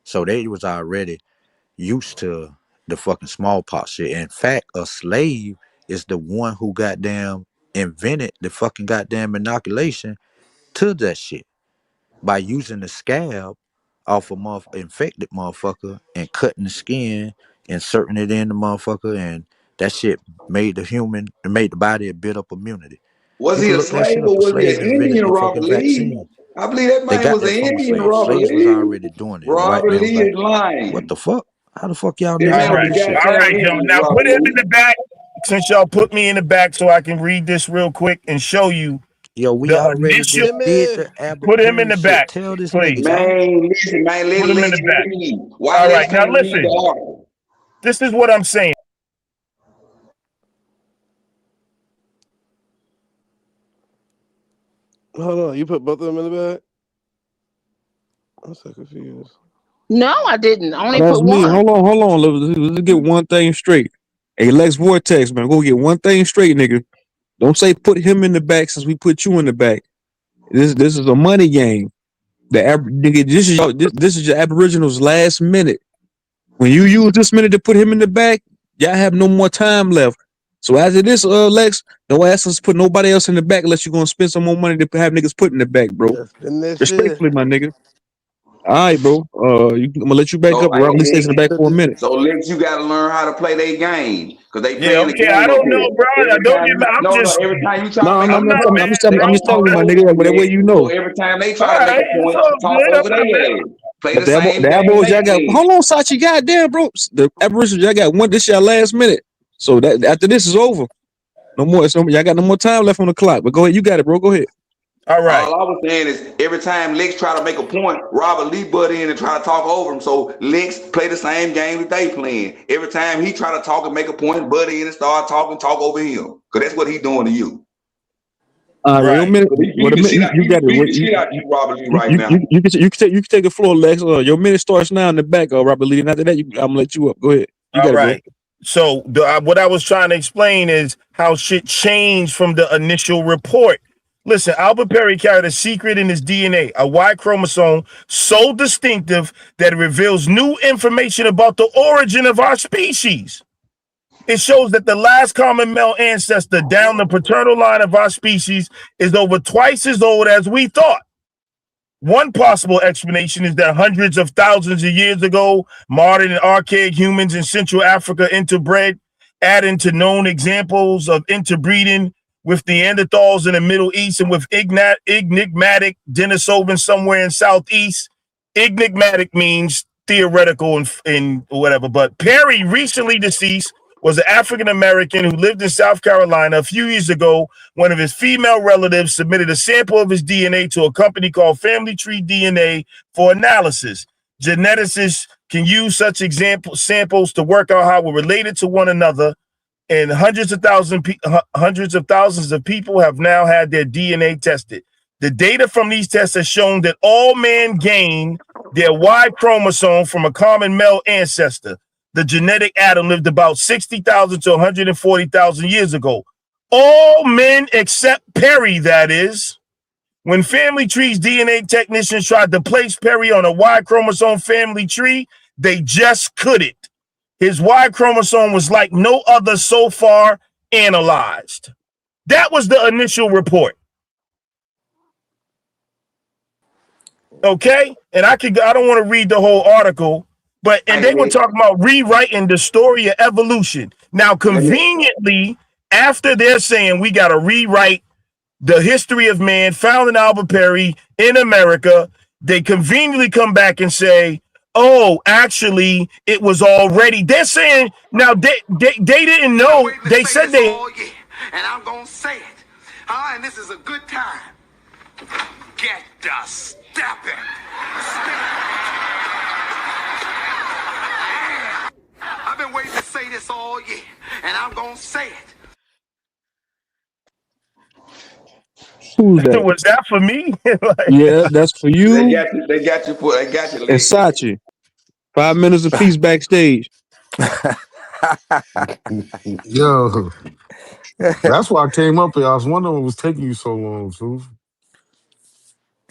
so they was already used to the fucking smallpox shit. In fact, a slave is the one who goddamn invented the fucking goddamn inoculation to that shit by using the scab off a infected motherfucker and cutting the skin, inserting it in the motherfucker, and that shit made the body a built up immunity. was You he can a look that slave shit up. or A was he slave an invented Indian, the Robert fucking Lee? vaccine. I believe that They man got was that an from a Indian, slave. Robert Slaves was Lee. already doing it. The white Robert man was Lee like, is what the lying. fuck? How the fuck y'all That niggas man All know was right, a this shit? all goddamn right, yo. Indian, Now put Robert him in Lee. the back. Since y'all put me in the back, so I can read this real quick and show you Yo, we the already initial. did Timmy, the Albert Put him in Perry the shit. back, Tell this nigga, please. y'all. Man, listen, man, let Put him in Lex the back. read. Why All Lex right, now can't read listen. the article? This is what I'm saying. hold on. You put both of them in the back. I'm so confused. No, I didn't. I only That's put me. one. Hold on. Let's get one thing straight. Hey, Lex Vortex, man, go get one thing straight, nigga. Don't say put him in the back since we put you in the back. This is a money game. Nigga, this is your Aboriginals last minute. When you use this minute to put him in the back, y'all have no more time left. So after this, Lex, don't ask us to put nobody else in the back unless you're gonna spend some more money to have niggas put in the back, bro. Yes, and this shit. Respectfully, my nigga. All right, bro. I'm gonna let you back So, up. Rob Lee stays in the back for a minute. so Lex, you got to learn how to play their game because they Yeah, playing the okay. I game up don't know, here. bro. I Every don't time get you, mad. I'm no, no, just, every time you try No, to make I'm, a I'm I'm, not I'm, point, I'm mad. just telling, they I'm don't just talk telling you, my over nigga. That you, way Lex. you So know. every time they All try to make right, a it's point, all talk good. I'm over their not mad. ass. Play But the same that game boys, they y'all got. play. Hold on, Sachi. Goddamn, bro. The Aboriginals, y'all got one. This your last minute. So that after this is over, no more. So y'all got no more time left on the clock. But go ahead, you got it, bro. Go ahead. All right. All I was saying is every time Lex try to make a point, Robert Lee butt in and try to talk over him. So Lex play the same game that they playing. Every time he try to talk and make a point, butt in and start talking, talk over him. Cause that's what he doing to you. Well, your Right. minute. So he What beat a the minute. shit out. You He got it. beat the shit out you, Robert Lee, You, right you, now. you, you can take the floor, Lex. Your minute starts now in the back, Robert Lee. And after that, I'm gonna let you up. Go ahead. You All got it, bro. right. So what I was trying to explain is how shit changed from the initial report. Listen, Albert Perry carried a secret in his DNA, a Y chromosome so distinctive that it reveals new information about the origin of our species. It shows that the last common male ancestor down the paternal line of our species is over twice as old as we thought. One possible explanation is that hundreds of thousands of years ago, modern and archaic humans in Central Africa interbred, adding to known examples of interbreeding with Neanderthals in the Middle East and with enigmatic Denisovans somewhere in Southeast. Enigmatic means theoretical and whatever. But Perry, recently deceased, was an African American who lived in South Carolina. A few years ago, one of his female relatives submitted a sample of his DNA to a company called Family Tree DNA for analysis. Geneticists can use such samples to work out how we're related to one another, and hundreds of thousands of people have now had their DNA tested. The data from these tests has shown that all men gain their Y chromosome from a common male ancestor. The genetic Adam lived about 60,000 to 140,000 years ago. All men except Perry, that is. When Family Tree's DNA technicians tried to place Perry on a Y chromosome family tree, they just couldn't. His Y chromosome was like no other so far analyzed. That was the initial report. Okay? And I don't want to read the whole article, but and Hey, they were Lex, talking about rewriting the story of evolution. Now, let me conveniently, after they're saying we got to rewrite the history of man found in Albert Perry in America, they conveniently come back and say, oh, actually, it was already. They're saying now they didn't know. They said they all year, and I'm gonna say it. And this is a good time. Get the stepping. I've been waiting to say this all year, and I'm gonna say it. Who's that? Was that for me? Yeah, that's for they you got you. They got you. They got you, and Lex. Sachi. 5 minutes apiece backstage. Yo, that's why I came up here. I was wondering what was taking you so long, Truth.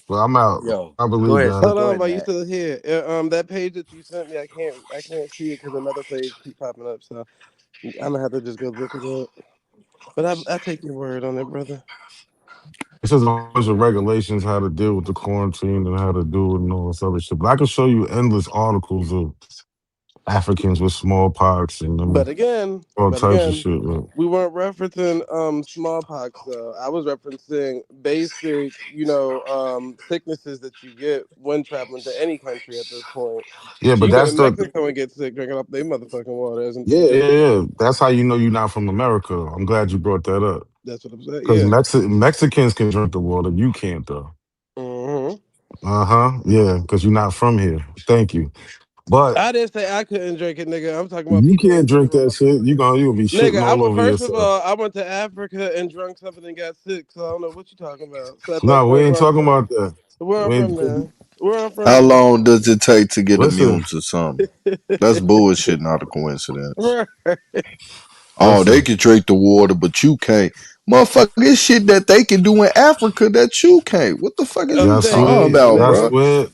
But I'm out. Yo, I go believe ahead, that. Hold go on, ahead, but you Nat. still here? That page that you sent me, I can't see it because another page keep popping up. So I'm gonna have to just go look at it. But I take your word on it, brother. It says a bunch of regulations how to deal with the quarantine and how to do it and all this other shit. But I can show you endless articles of Africans with smallpox and But them again, all but types of again, shit. But we weren't referencing smallpox though. I was referencing basic, sicknesses that you get when traveling to any country at this point. yeah, You but can go to that's the Mexico and get sick drinking up their motherfucking water, isn't yeah, it? yeah, yeah. That's how you know you're not from America. I'm glad you brought that up. That's what I'm saying. Because Yeah. Mexicans can drink the water. You can't though. hmm Uh-huh. Yeah, because you're not from here. Thank you. But I didn't say I couldn't drink it, nigga. I'm talking about you people in can't drink general. that shit. You'll be Nigga, shitting all over first of yourself. all, I went to Africa and drunk something and got sick, so I don't know what you're talking about. So at that No, we point, ain't where I'm talking from, about that. where I'm We ain't from, man, where I'm from, How man. long does it take to get listen, immune to something? That's bullshit, not a coincidence. Right. Oh, they listen. can drink the water, but you can't. Motherfucker, this shit that they can do in Africa that you can't. What the fuck is you Y'all Thank talking swear, you, about, y'all nigga. bro? swear.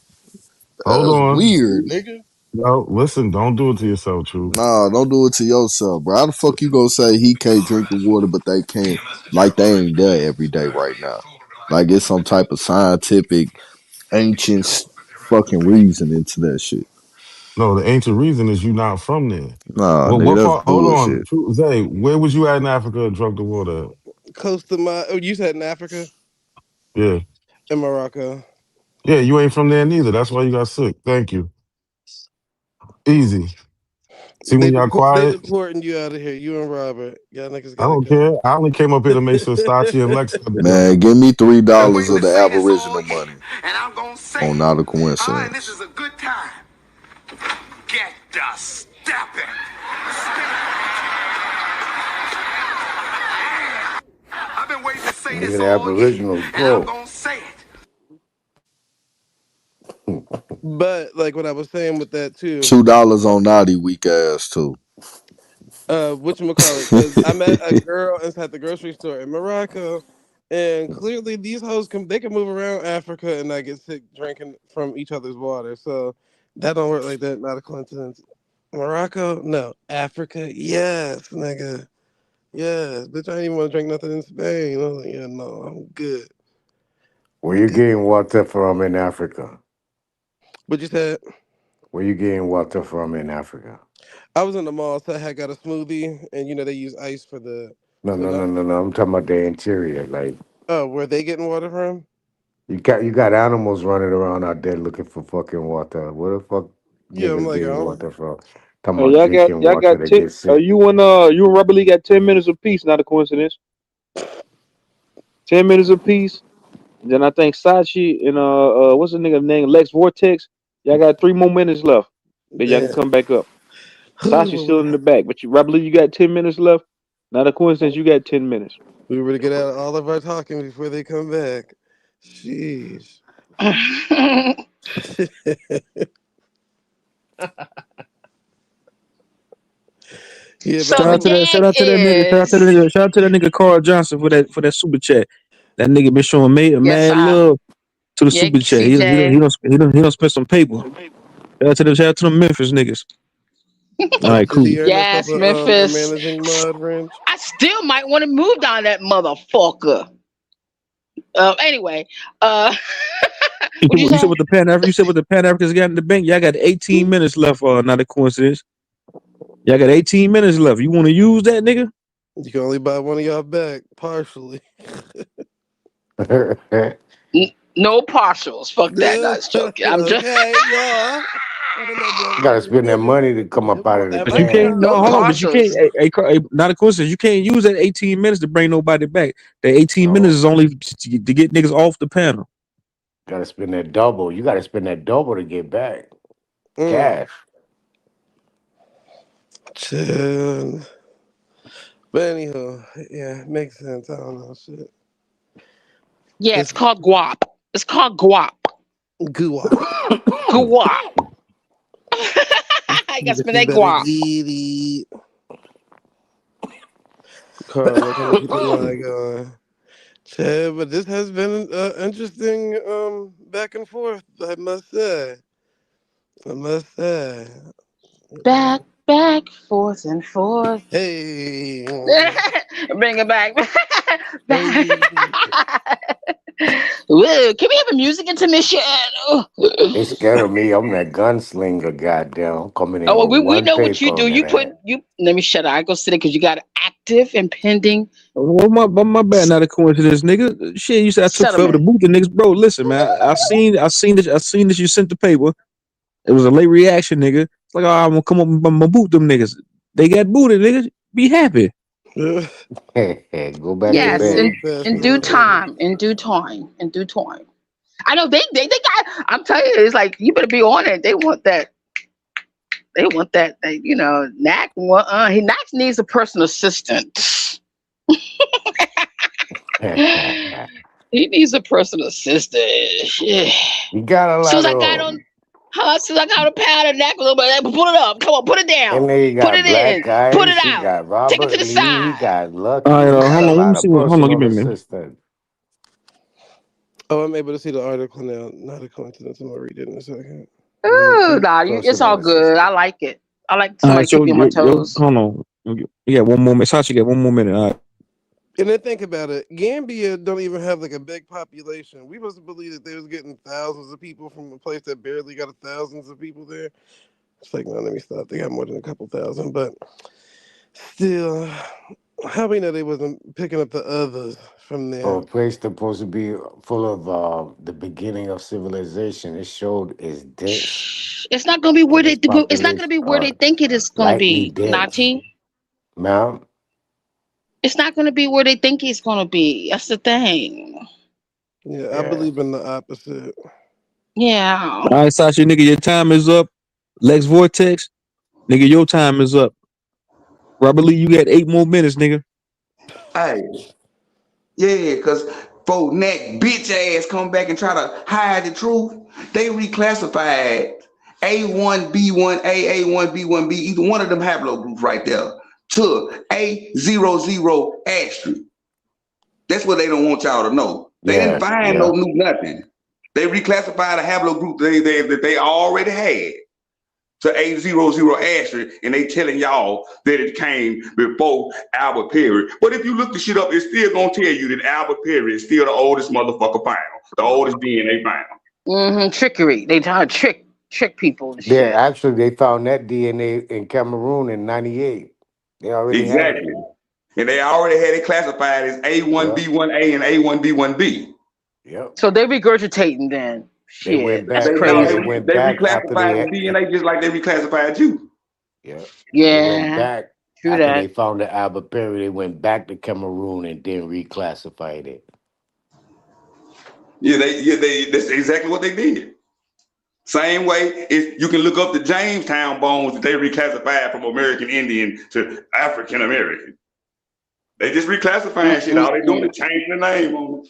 Hold That's on. weird, nigga. No, listen, don't do it to yourself, Truth. Nah, don't do it to yourself, bro. How the fuck you gonna say he can't drink the water, but they can? Like they ain't there every day right now. Like it's some type of scientific, ancient fucking reason into that shit. No, the ancient reason is you not from there. Nah, Well, nigga, what that's part? Hold bullshit. on, Zay. Where was you at in Africa and drunk the water? At? Close to my. Oh, you said in Africa, Yeah, in Morocco. yeah. You ain't from there neither. That's why you got sick. Thank you. Easy. See when y'all They quiet. deporting you out of here. You and Robert. Y'all niggas I gotta don't go. care. I only came up here to make sure Sachi and Lex got together. Man, give me I'm $3 waiting of to the say this Aboriginal all year, money and I'm gonna say on it. not a And this coincidence. is a good time. Get the stepping. I've been waiting to say Nigga, this the all year, Aboriginals and I'm broke. gonna say it. But like what I was saying with that too. $2 on naughty weak ass too. Whatchamacallit, because I met a girl inside the grocery store in Morocco, and clearly these hoes they can move around Africa and not get sick drinking from each other's water. So that don't work like that. Not a coincidence. Morocco, no. Africa, yes, nigga, yes. Bitch, I ain't even want to drink nothing in Spain. I was like, yeah, no, I'm good. Where you getting water from in Africa? But you said Where you getting water from in Africa? I was in the mall, so I had got a smoothie, and they use ice for the No, for no, the. no, no, no. I'm talking about the interior. Like Oh, where they getting water from? you got animals running around out there looking for fucking water. Where the fuck Yeah, I'm niggas like, I getting don't. water from? Talking Hey, about drinking y'all water, got they 10. get sick. You and Rubber Lee got 10 minutes apiece. Not a coincidence. 10 minutes apiece. Then I think Sachi and what's the nigga name? Lex Vortex. Y'all got 3 more minutes left. Then y'all can Damn. come back up. Sachi's still in the back, but you Rubber Lee, you got 10 minutes left. Not a coincidence. You got 10 minutes. We were to get out all of our talking before they come back. Sheesh. Yeah, but So Shout the out to I'm that. Shout game out to that nigga. Shout out to that is nigga. Shout out to that nigga Carl Johnson for that super chat. That nigga been showing yes, mad love to the yeah, super chat. CJ. He don't spend some paper. Shout out to the Memphis niggas. All right, Did cool. he earn himself Yes, a Memphis. managing mod wrench? I still might want to move down that motherfucker. Anyway, what you You said say? with the Pan Africans got in the bank. Y'all got 18 minutes left. Not a coincidence. Y'all got 18 minutes left. You want to use that, nigga? You can only buy one of y'all back partially. No partials. Fuck that. No, I was joking. I'm just Okay, yeah. I don't know, You gotta brother. spend that money to come up out of the Whatever But you you can't. can. No, no hold on. But you can't. partials. Not a coincidence. You can't use that 18 minutes to bring nobody back. That 18 minutes No. is only to get niggas off the panel. Gotta spend that double. You gotta spend that double to get back. Mm. Cash. Chill. But anywho, yeah, makes sense. I don't know shit. Yeah, it's This called guap. It's called guap. guap. Guap. I got spend Bitches that better guap. get it. Carl, can I keep the line going? Yeah, but this has been interesting back and forth, I must say. I must say. Back, forth and forth. Hey. Bring it back. back. Hey. Whoa, can we have a music intermission? Oh, They scared of me. I'm that gunslinger, goddamn. I'm coming in well, with we one know what you paper do. on You that put ass. you. Let me shut up. I go sit it because you got active and pending Well, my bad. Not a coincidence, nigga. Shit, you said I took forever to settlement. boot the niggas, bro. Listen, man. I seen that you sent the paper. It was a late reaction, nigga. It's like, oh, I'm gonna come up and I'm gonna boot them niggas. They got booted, nigga. Be happy. Go back to Yeah, Yes, bed. move fast in as due fuck. time. In due time. In due time. I know they got. I'm telling you, it's like you better be on it. They want that. They want that. Knack. Knack needs a personal assistant. He needs a personal assistant. Yeah. You got a Soon as lot I got of on, them. soon as I got on the pad and Knack a little bit, pull it up. Come on, put it And down. then you Put got it in. Black Put it Ice, he out. got Take it to Robert the Lee, he side. got All Lucky, right, he got hold a on. Let me lot see of what. Hold on, give personal me a minute. assistants. Oh, I'm able to see the article now. Not a coincidence. I'm gonna read it in a second. Ooh, nah, it's all Personal good. I assistant. like it. I like All somebody right, so keep me on my yo, toes. hold on. You got one more minute. Sachi got one more minute. All right. And then think about it. Gambia don't even have like a big population. We must believe that they was getting thousands of people from a place that barely got thousands of people there. It's like, no, let me stop. They got more than a couple thousand, but still, how we know they wasn't picking up the others from For there? a place supposed to be full of the beginning of civilization, it showed is dense It's not gonna be where and they. its It's not gonna population be where they are think it is gonna lightly be. dense. Nati. Mount, It's not gonna be where they think it's gonna be. That's the thing. Yeah, I yeah. believe in the opposite. Yeah. All right, Sachi, nigga, your time is up. Lex Vortex, nigga, your time is up. Robert Lee, you got 8 more minutes, nigga. Hey, yeah, because for neck bitch ass come back and try to hide the truth, they reclassified A1B1A, A1B1B, either one of them haplogroups right there, to A00 asterisk. That's what they don't want y'all to know. They didn't Yeah, find no yeah. new nothing. They reclassified a haplogroup that they already had to A00 asterisk, and they telling y'all that it came before Albert Perry. But if you look the shit up, it's still gonna tell you that Albert Perry is still the oldest motherfucker found, the oldest DNA found. Trickery. They try to trick people and Yeah, shit. actually, they found that DNA in Cameroon in '98. They already had it. Exactly. And they already had it classified as Yep, A1B1A and A1B1B. yep. So they regurgitating then. They Shit, went that's back. They no, No, they crazy. went they back after reclassified they. the DNA just like they reclassified you. Yeah, they went Yeah, back true after they that. found the Albert Perry. They went back to Cameroon and then reclassified it. They that's exactly what they did. Same way, if you can look up the Jamestown bones that they reclassified from American Indian to African American. They just reclassifying shit. All they doing Mm-mm-mm. is changing the name on it.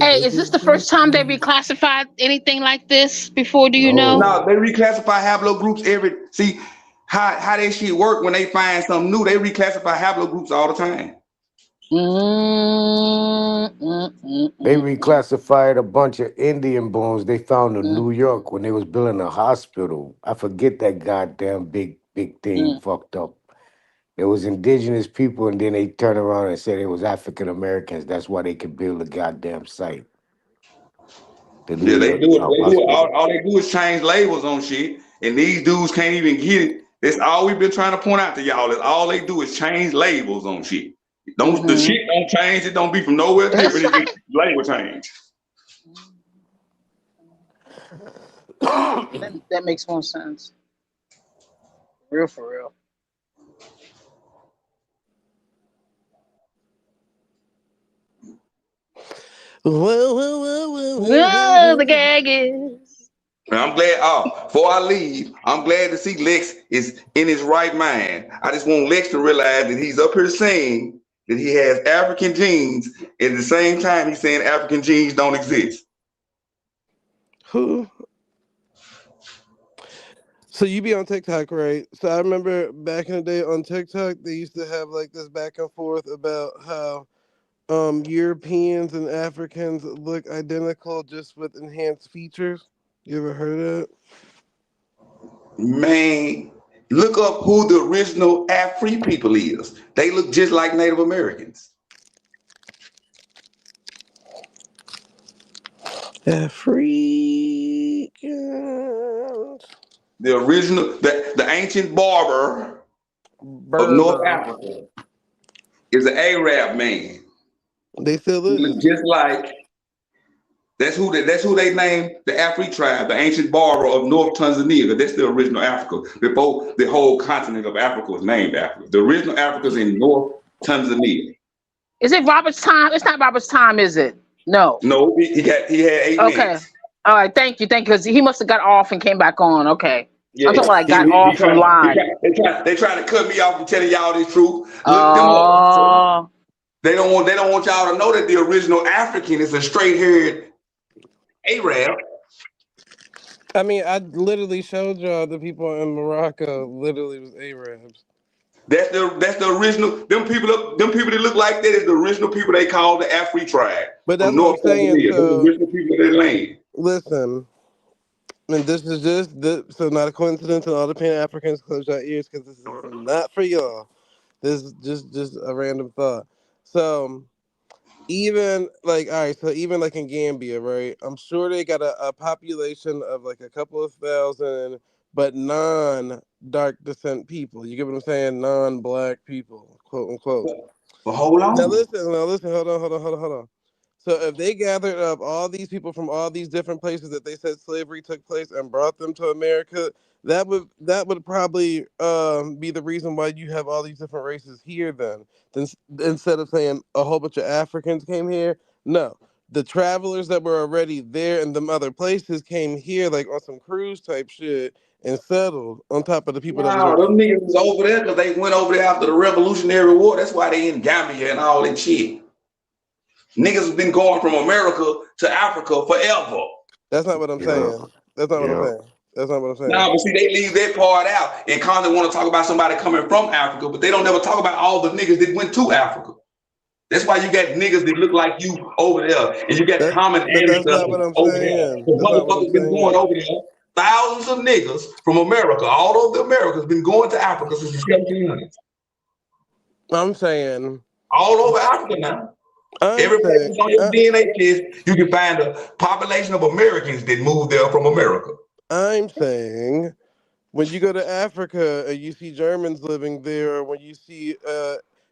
Hey, is this the first time they reclassified anything like this before? Do you know? No, No, they reclassify haplogroups every see how that shit work when they find something new. They reclassify haplogroups all the time. Mm, mm, mm, they mm, reclassified a bunch of Indian bones they found in mm, New York when they was building a hospital. I forget that goddamn big thing mm. fucked up. It was indigenous people, and then they turned around and said it was African Americans. That's why they could build a goddamn site, the New Yeah, they York do it. They do it. hospital. All they do is change labels on shit, and these dudes can't even get it. That's all we've been trying to point out to y'all. Is all they do is change labels on shit. Don't the Mm-hmm. shit don't change? It don't be from nowhere That's different. It's right. just label change. That makes more sense. Real for real. No, the gag is. And I'm glad. Oh, before I leave, I'm glad to see Lex is in his right mind. I just want Lex to realize that he's up here saying that he has African genes. At the same time, he's saying African genes don't exist. Who? So you be on TikTok, right? So I remember back in the day on TikTok, they used to have like this back and forth about how Europeans and Africans look identical just with enhanced features. You ever heard of that? Man, look up who the original Afri people is. They look just like Native Americans. Africans. The original, the ancient barber of North Berber. Africa is an Arab man. They still He look is. just like that's who they named the Afri tribe, the ancient barber of North Tanzania, because that's the original Africa before the whole continent of Africa was named Africa. The original Africa is in North Tanzania. Is it Robert's time? It's not Robert's time, is it? No. No, he had eight Okay. minutes. All right. Thank you. Thank you. Because he must have got off and came back on. Okay. Yeah, I'm talking about like got he off from tried, line. they try to cut me off from telling y'all this truth. Look them up. Oh. They don't want y'all to know that the original African is a straight haired Arab. I mean, I literally showed y'all the people in Morocco literally was Arabs. That's the original. Them people that look like that is the original people they call the Afri tribe But from that's what I'm North saying. Tanzania. They're the So original people of that land. listen, And this is so not a coincidence, and all the Pan Africans close your ears because this is not for y'all. This is just a random thought. So even like all right, so even like in Gambia, right? I'm sure they got a population of like a couple of thousand, but non-dark descent people. You get what I'm saying? Non-black people, quote unquote. But hold on. Now listen, hold on. So if they gathered up all these people from all these different places that they said slavery took place and brought them to America, that would probably be the reason why you have all these different races here. Then instead of saying a whole bunch of Africans came here, no, the travelers that were already there in them other places came here like on some cruise type shit and settled on top of the people that was No, already them niggas was over there because they went over there after the Revolutionary War. That's why they in Gambia and all that shit. Niggas have been going from America to Africa forever. That's not what I'm Yeah, saying. That's not what I'm yeah. saying. That's not what I'm saying. Nah, but see, they leave that part out and constantly want to talk about somebody coming from Africa, but they don't never talk about all the niggas that went to Africa. That's why you got niggas that look like you over there, and you got common But that's not ancestors what I'm over there. saying. The That's not what I'm motherfuckers been going saying. over there. Thousands of niggas from America, all over the Americas, been going to Africa since the 1700s. I'm saying. All over Africa now. I'm Every place saying. that's on your DNA test, you can find a population of Americans that moved there from America. I'm saying. When you go to Africa and you see Germans living there, or when you see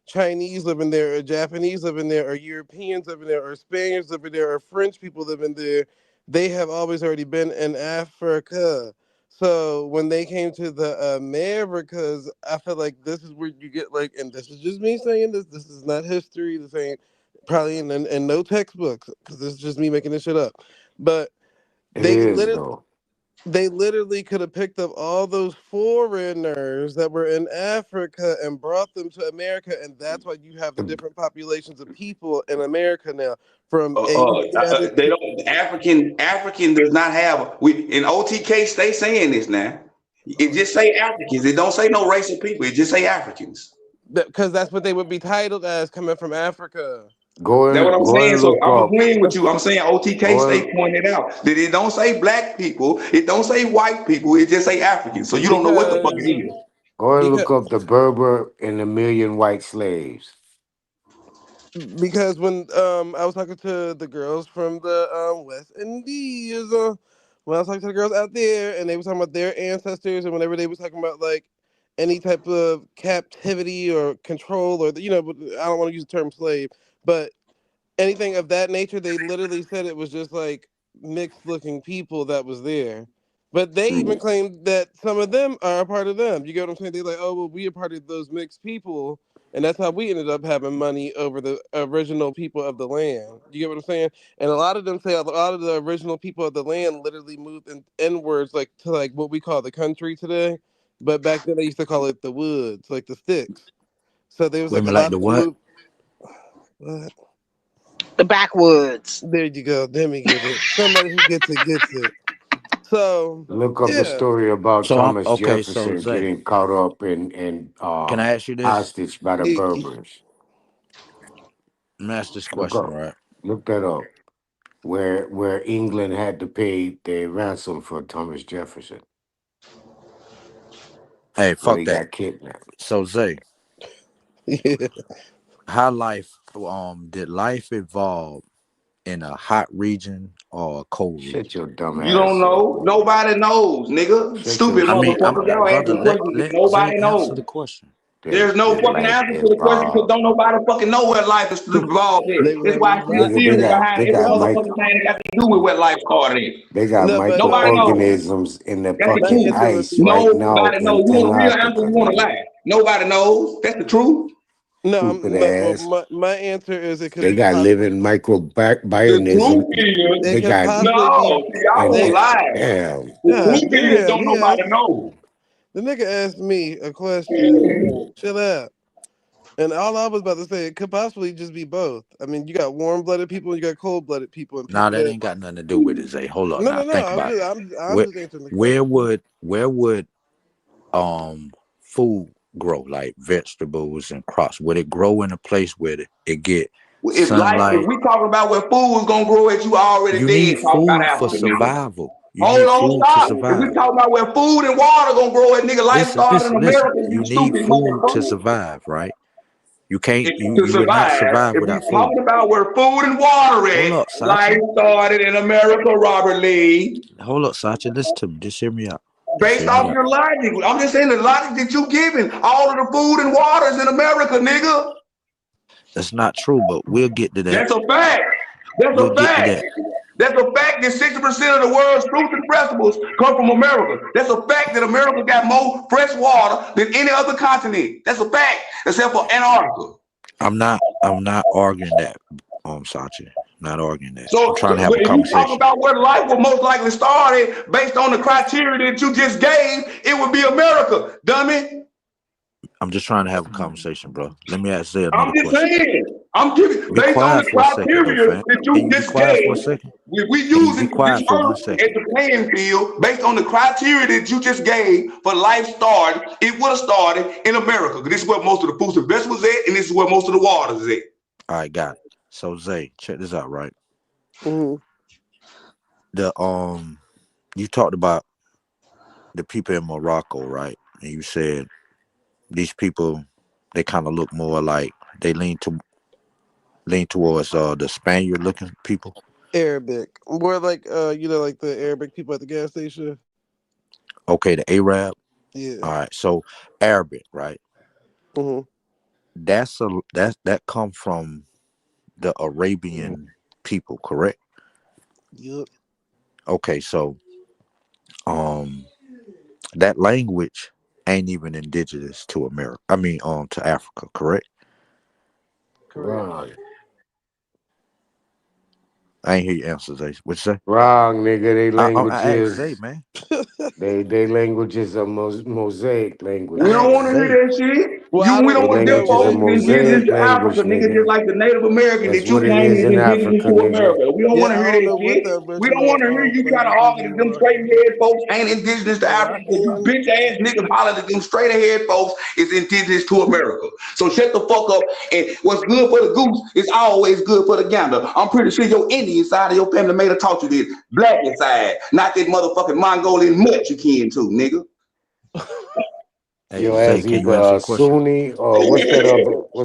Chinese living there, or Japanese living there, or Europeans living there, or Spaniards living there, or French people living there, they have always already been in Africa. So when they came to the Americas, I feel like this is where you get like, and this is just me saying this. This is not history. This ain't probably in no textbooks because this is just me making this shit up. But It they is literally though. could have picked up all those foreigners that were in Africa and brought them to America, and that's why you have the different populations of people in America now. From and you gathered They don't. African does not have. We in OTK stay saying this now. It just say Africans. It don't say no race of people. It just say Africans. because that's what they would be titled as coming from Africa. That's what I'm Go saying. and So look I'm up. agreeing with you. I'm saying OTK Go stay and pointed out that it don't say black people. It don't say white people. It just say Africans. So you don't know what the fuck it Because is. Go and because look up the Berber and the million white slaves. because when I was talking to the girls from the West Indies, when I was talking to the girls out there, and they were talking about their ancestors, and whenever they were talking about like any type of captivity or control, or I don't want to use the term slave, but anything of that nature, they literally said it was just like mixed looking people that was there. But they even Mm. claimed that some of them are a part of them. You get what I'm saying? They're like, oh, well, we are part of those mixed people. And that's how we ended up having money over the original people of the land. You get what I'm saying? And a lot of them say a lot of the original people of the land literally moved in inwards, like to like what we call the country today. But back then they used to call it the woods, like the sticks. So there was like a Women like lot the of them what? moved. What? The backwoods. There you go. Let me get it. Somebody who gets it gets it. So Look up the yeah, story about So I'm Thomas okay. So Jefferson Zay, getting caught up in can I ask you this? hostage by the he Berbers. Let me ask this Look question, up. right? Look that up. Where England had to pay the ransom for Thomas Jefferson Hey, when fuck he that. got kidnapped. So Zay, yeah. how life did life evolve in a hot region or a cold Shut region? your dumb You don't ass up, know. boy. Nobody knows, nigga. Shut your Stupid I mean, stupid I'm motherfucker. Y'all ass brother. asking up. questions that Let Zay nobody answer the knows. question. There's no Did fucking life answer to the question because evolve? don't nobody fucking know what life is involved in. That's Let why me I see a not. Nigga, theory behind they every got motherfucking thing that got to do with what life started in. they got No, but Nobody knows. microorganisms in the That's the my fucking truth. answer would ice be right now Nobody in knows. You want a real answer? Antarctica, You want to nigga. lie? Nobody knows. That's the truth. no. Stupid I'm no. Well, ass. my answer is it They could got possibly living The truth microbionism. is, it They could got possibly be no. See, y'all they. won't and lie. damn. The God truth is, damn, don't he nobody asked know. the nigga asked me a question. Chill out. And all I was about to say, it could possibly just be both. I mean, you got warm blooded people, and you got cold blooded people, and Nah, people that that. ain't got nothing to do with it, Zay. Hold up, No, now no, no. think about it. I'm Where just answering the question. where would food grow, like vegetables and crops? Would it grow in a place where it get If sunlight? we talking about where food is gonna grow at, you already You dead need talking about food for Africa, nigga. survival. You Hold need on, food to stop. If we survive. talking about where food and water gonna grow at, nigga, life Listen, started in listen, listen. America, you You need stupid food to motherfucker. survive, right? You can't. You To you would not survive, survive if we without food. talking about where food and water Hold at, up, life Sachi. started in America, Robert Lee. Hold up, Sachi. Listen to me. Just hear me out. Just Based hear me off out. your logic. I'm just saying the logic that you giving. All of the food and water is in America, nigga. That's not true, but we'll get to that. That's a fact. That's We'll a get to fact. that. That's a fact that 60% of the world's fruits and vegetables come from America. That's a fact that America got more fresh water than any other continent. That's a fact, except for Antarctica. I'm not arguing that, Sachi. Not arguing that. I'm So trying to have a if you talk conversation. about where life will most likely start based on the criteria that you just gave, it would be America, dummy. I'm just trying to have a conversation, bro. Let me say I'm another just question. saying. I'm giving Be based on the quiet for a second, though, criteria fam. that Can you you be just quiet for a gave. second? We Can you be using this quiet for earth one as second? the playing field based on the criteria that you just gave for life start. It would have started in America because this is where most of the fruits and vegetables at, and this is where most of the water is at. All right, got it. So Zay, check this out, right? Mm-hmm. The you talked about the people in Morocco, right? And you said these people, they kind of look more like they lean towards the Spaniard looking people. Arabic, more like like the Arabic people at the gas station. Okay, the Arab. Yeah. All right, so Arabic, right? Mm-hmm. That come from the Arabian people, correct? Yep. Okay, so um that language ain't even indigenous to America. I mean, to Africa, correct? Correct. Wrong. I ain't hear your answer, Zay. What you say? Wrong, nigga. They I asked Zay, languages. man. They languages are mosaic I We don't asked want to languages. hear Zay. that shit. Well, I We don't don't They want them languages folks are is understand. indigenous mosaic to Africa, language, nigga, just nigga. like the Native American That's that you what it claim is is in indigenous Africa, to nigga. America. We don't want Yeah, to I hear don't that know what shit. the We don't want original to hear you try to language is argue in that them straight Morocco. head folks ain't indigenous to Africa because you Moroccan. bitch ass niggas holler that them straight ahead folks is indigenous to America. So shut the fuck up. And what's good for the goose is always good for the gander. I'm pretty sure your Indian side of your family made have taught you this. Black inside, not that motherfucking Mongolian mutt you kin to, nigga. Hey Your Zay, ass can you either answer a the question? Sunni or what's that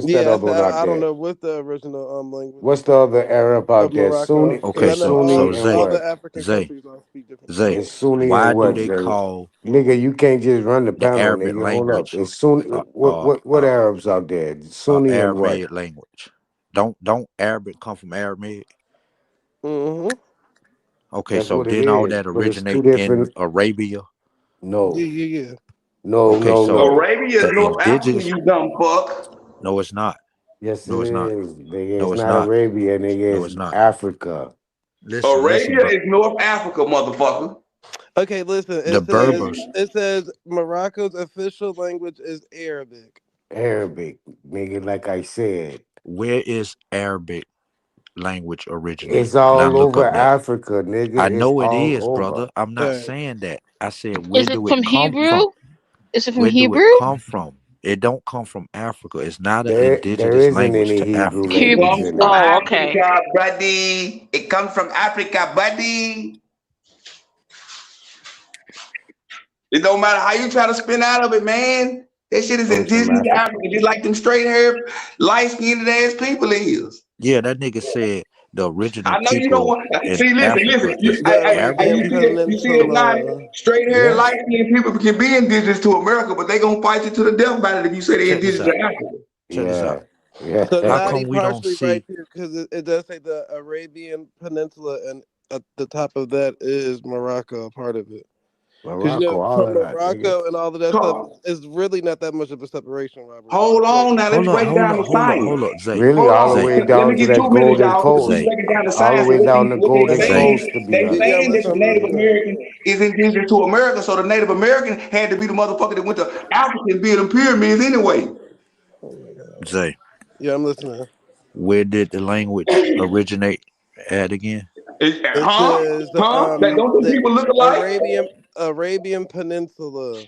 Yeah, other one out I don't there? know what the original language What's the other Arab of out there? Morocco, Sunni, because Okay, I it's know so Sunni and Zay, all the what? African Zay, countries all speak different Zay, It's languages. Sunni why and do what, they Zay? call Nigga, you can't just run the the panel, Arabic nigga. Hold up. language It's Sunni. uh What uh what what uh, Arabs out there? Sunni and what? Aramaic language? Don't Arabic come from Aramaic? Mm-hmm. Okay, That's so what it didn't all is. that But it's two originate in different. Arabia? Yeah, No, yeah, yeah. no, Okay, no, so no. Arabia is the North Africa, indigenous, you dumb fuck. no, it's not. Yes, it No, it's not. is. Nigga, No, it's it's not not. Arabia. Nigga, No, it's it's not. Africa. Listen, Arabia bro. is North Africa, motherfucker. Okay, listen. The Berbers, It says Morocco's official language is Arabic. Arabic, nigga. Like I said, where is Arabic language originate? it's And I all look over up that. Africa, nigga. I It's know it all is, over. brother. I'm All not right. saying that. I said, where Is it do it from come from? Hebrew? Is it from Where do it Hebrew? come from? It don't come from Africa. It's not an There indigenous isn't language any to Hebrew Africa. It Hebrew. language comes in from Oh, Africa. okay. Africa, buddy. It comes from Africa, buddy. It don't matter how you try to spin out of it, man. That shit is Comes from indigenous to Africa. Africa, just like them straight haired, light skinned ass people is. Yeah, that nigga said the original I know you don't people want. in See, listen. Africa is The You Arabian see that? You see it now? Peninsula. Straight haired, Yes. light skinned people can be indigenous to America, but they gonna fight you to the death about it if you say they're check this indigenous out. to Africa. Check this out. Yeah. Yeah. So How Nadi come we don't partially right see here because it does say the Arabian Peninsula, and at the top of that is Morocco, a part of it. Because Morocco, all from of that, nigga. Morocco and all of that stuff Come, is really not that much of a separation, Robert. hold Like, on now. Let's break down the science. hold up, Zay. Really, Hold all the on. way Zay. Let down me to get that 2 minutes, Golden y'all, because we Coast. Zay. breaking down the All the science. way down the What they Golden Zay. saying? Coast, to be They yeah, yeah, honest. saying that listen, the I'm Native listening. American is indigenous to America, so the Native American had to be the motherfucker that went to Africa and build them pyramids anyway. Oh my god. Zay. Yeah, I'm listening. Where did the language originate at again? It Huh? says Huh? That don't some the people look alike? Arabian Peninsula.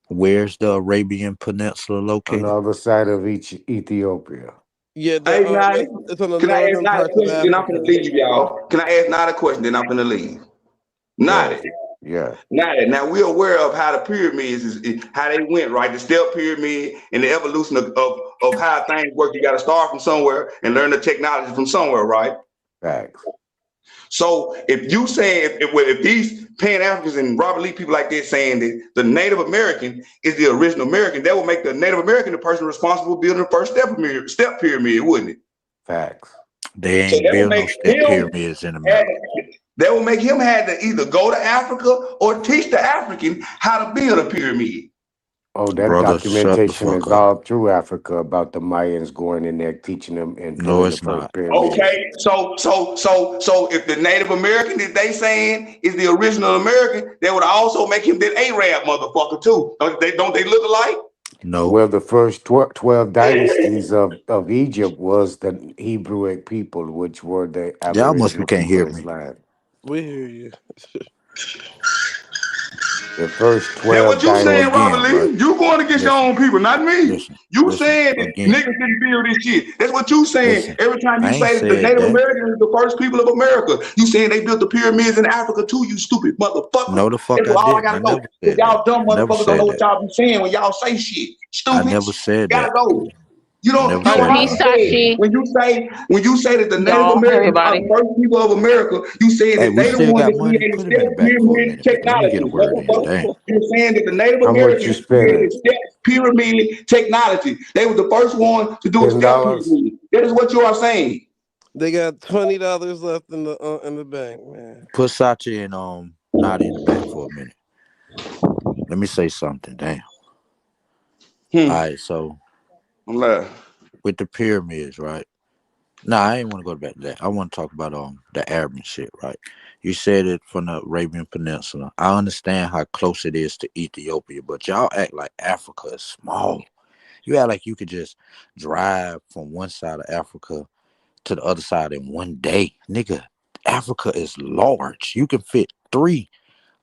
Where's the Arabian Peninsula On the located? other side of Ethiopia. Yeah, Hey, Nani, it's on the can I ask northern not a parts of question? Then I'm gonna Africa. leave, y'all. Can I ask not a question? Then I'm gonna leave. Not Yes. it. Yeah. Not it. Now we're aware of how the pyramids how they went, right? The step pyramid and the evolution of how things work. You got to start from somewhere and learn the technology from somewhere, right? Facts. So if you say if these Pan Africans and Robert Lee people like this saying that the Native American is the original American, that would make the Native American the person responsible for building the first step pyramid, wouldn't it? Facts. They So ain't that would build make no step him pyramids in have, America. that would make him have to either go to Africa or teach the African how to build a pyramid. Oh, that Brother, shut the documentation fuck is up. all through Africa about the Mayans going in there, teaching them and No, building the it's first not. pyramids. Okay, so if the Native American that they saying is the original American, that would also make him that Arab motherfucker too. Don't they look alike? No. Well, the first 12 dynasties of Egypt was the Hebrewic people, which were the Y'all must be Aboriginal can't people of hear this me. land. We hear you. The first That's 12 what you So saying, dynasties. Robert again, right? Lee. You going against your Listen, own people, not me. listen, You listen. saying that Again, niggas didn't build this shit. That's what you saying. listen. Every time you I ain't say that the said Native that. Americans is the first people of America, you saying they built the pyramids in Africa too, you stupid motherfucker. No, the fuck That's I all I didn't. I gotta know. never Because said that. y'all dumb I never motherfuckers don't know said what that. y'all be saying when y'all say shit. I Stupid. never said Gotta that. go. You I don't never you Oh, don't said have peace, to that. say it. Sashi. When you say that the Native No, Americans are everybody. the first people of America, you saying Hey, that we they the still one got that money. created Put him in step the back for a pyramid minute, man. Let me get a technology, word in. motherfucker. Damn. You're saying that the Native How much you Americans created spending? step pyramid technology. They were the first one to do a step $10? pyramid. That is what you are saying. They got $20 left in the bank, man. Put Sachi and Nadi in the back for a minute. Let me say something. Damn. All right, so I'm like, with the pyramids, right? Nah, I ain't want to go back to that. I want to talk about the Arabian shit, right? You said it from the Arabian Peninsula. I understand how close it is to Ethiopia, but y'all act like Africa is small. You act like you could just drive from one side of Africa to the other side in one day. Nigga, Africa is large. You can fit three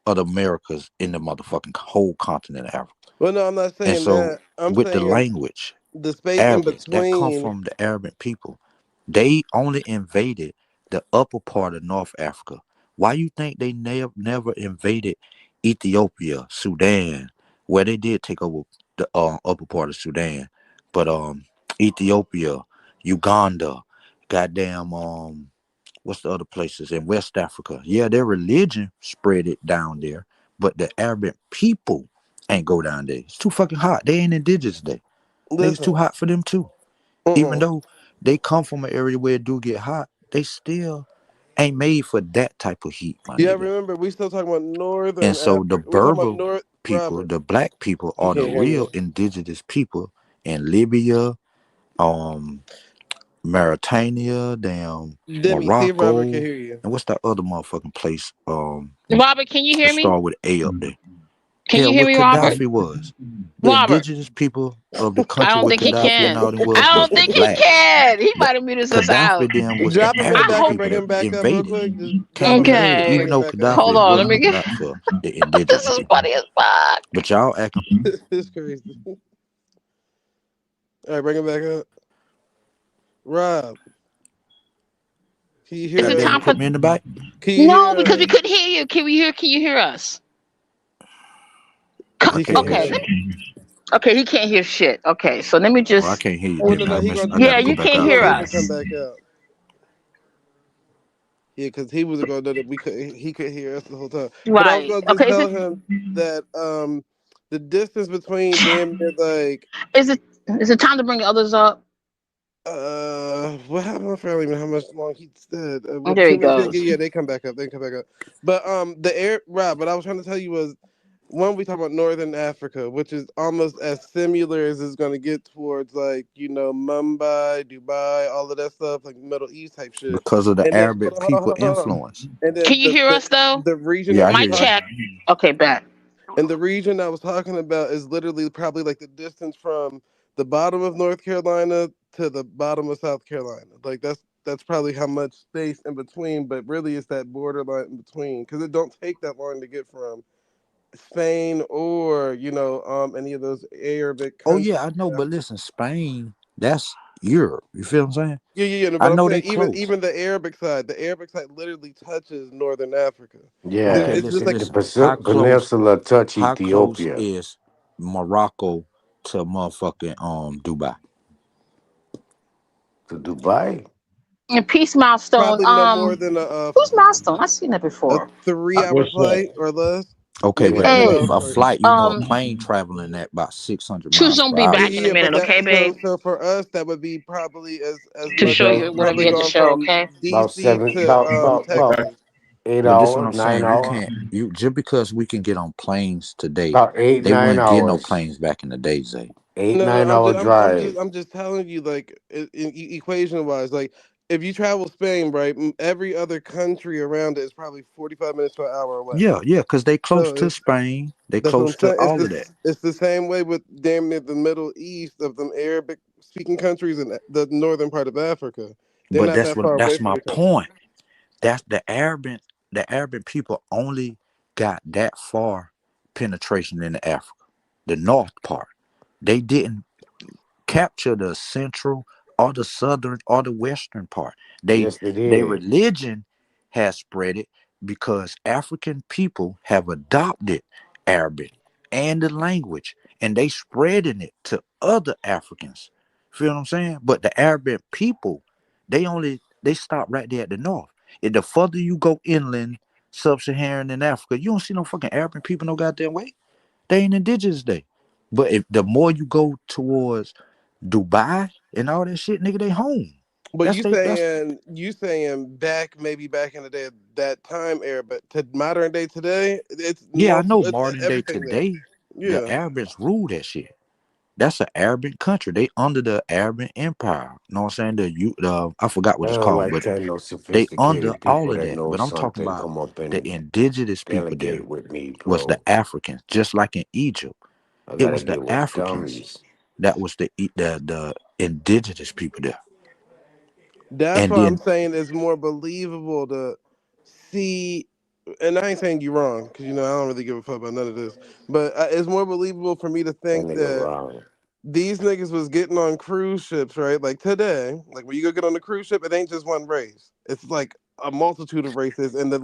of the Americas in the motherfucking whole continent of Africa. Well, no, I'm not And saying so that. I'm with the saying language, the space in Arabic, that come between. from the Arabic people. They only invaded the upper part of North Africa. Why you think they never invaded Ethiopia, Sudan, where they did take over the upper part of Sudan, but Ethiopia, Uganda, goddamn what's the other places in West Africa? Yeah, their religion spread it down there, but the Arabic people ain't go down there. It's too fucking hot. They ain't indigenous there. Niggas too Listen, hot for them too. Even uh-uh. though they come from an area where it do get hot, they still ain't made for that type of heat, my Yeah, nigga. remember we still talking about And northern so the Africa. We talking about Berber North people, Robert. the black people, He are the can't hear real me. indigenous people in Libya, um, Mauritania, damn Demi, see if Robert can Morocco, hear you. and what's that other motherfucking place? Robert, can you That hear me? start with A up there. Can you Hell, hear where me, Robert? Gaddafi was. The Robert. indigenous people of the I country don't where think he Gaddafi and can. all them I was don't the think he blacks. can. He The might have muted us out. Gaddafi them was the Drop him in the I Arabic back hope. and people bring that him back up real invaded it. quick. Just drop Came him over down here, and bring even Okay. him though back up. Gaddafi Hold it on. Let wasn't me get. not for the This indigenous is people. funny as fuck. But y'all acting It's crazy. All right, bring him back up. Rob, can you Is hear it goddamn time us? for? put me in the back. Can you No, hear because we us? couldn't hear you. Can we hear? Can you hear us? I He can't can't hear Okay. hear us. shit. Okay. He can't hear shit. Okay. So let me Oh, I just. can't hear you, Oh no, Demi. no, I Yeah, gotta go you back can't he out hear gonna leave again. and come us. back up. Yeah, because he was gonna know that we could. He could hear us the whole time. But I was Right. gonna just Okay. Is tell it? him that the distance between damn near like Is it? Is it time to bring others up? what happened? I don't even know how much long he said. With There he too many people, goes. yeah, they come back up. They come back up. But the air right. But I was trying to tell you was one we talk about Northern Africa, which is almost as similar as it's gonna get towards like Mumbai, Dubai, all of that stuff, like Middle East type shit. Because of the And then Arabic hold people on, hold on. influence. And Can then you hear us though? the region Yeah, I I was hear Mic you. talking. check. Okay. Bet. And the region I was talking about is literally probably like the distance from the bottom of North Carolina to the bottom of South Carolina. Like that's probably how much space in between, but really it's that borderline in between because it don't take that long to get from Spain or any of those Arabic Oh countries. yeah, I know, but listen, Spain, that's Europe. You feel what I'm saying? Yeah. No, I but I'm know saying they close. even the Arabic side literally touches northern Africa. Okay, Yeah, It's just listen, like the listen. How close? peninsula touch How close Ethiopia is Morocco to motherfucking Dubai? to Dubai. And Peace Milestone. probably no more than Who's Milestone? I've seen that a before. 3 hour What's up? flight or less, Okay, maybe but a Yeah, 2 hour Hey, a flight. flight, you know, a um, plane traveling at about 600 Choose miles don't per be hour. back in a Yeah, but minute, okay, that babe? so for us that would be probably as To much show as okay. you whatever probably you had to going show, from okay? About DC seven, to Okay. Texas. But this is what 8 hours, I'm nine saying. You hours, can't you just because we can get on planes today, about eight, they nine wouldn't get no hours, planes back in the day, Zay. eight, No, nine hour drive. I'm just telling you, like, equation wise, like, if you travel Spain, right, every other country around it is probably 45 minutes to an hour away. Yeah, because they close So to Spain, they that's what close I'm to saying. all of that. It's the same way with damn near the Middle East of them Arabic speaking countries and the northern part of Africa. They're But not that far away that's from my each other. point. That's the Arabic people only got that far penetration into Africa, the north part. They didn't capture the central or the southern or the western part. Yes, they Their did. religion has spread it because African people have adopted Arabic and the language, and they spreading it to other Africans. Feel what I'm saying? But the Arabic people, they stop right there at the north. If the further you go inland, sub-Saharan in Africa, you don't see no fucking Arabic people no goddamn way. They ain't indigenous day. But if the more you go towards Dubai and all that shit, nigga, they home. But That's you saying back maybe back in the day that time era, but to modern day today, it's yeah, I know it's modern day everything there. today, the Yeah. Arabs rule that shit. That's an Arabic country. They under the Arabic Empire. You know what I'm saying? The I forgot I what it's don't called, like but that no they under sophisticated all people of that that. know But I'm talking something about come up the and indigenous people there delegate with me, was the bro. Africans, just like in Egypt. I It gotta was the deal with Africans dummies. that was the indigenous people there. That's And why I'm then saying it's more believable to see, and I ain't saying you wrong because I don't really give a fuck about none of this, but it's more believable for me to That think nigga that wrong. these niggas was getting on cruise ships, right? Like today, like when you go get on the cruise ship, it ain't just one race. It's like a multitude of races, and the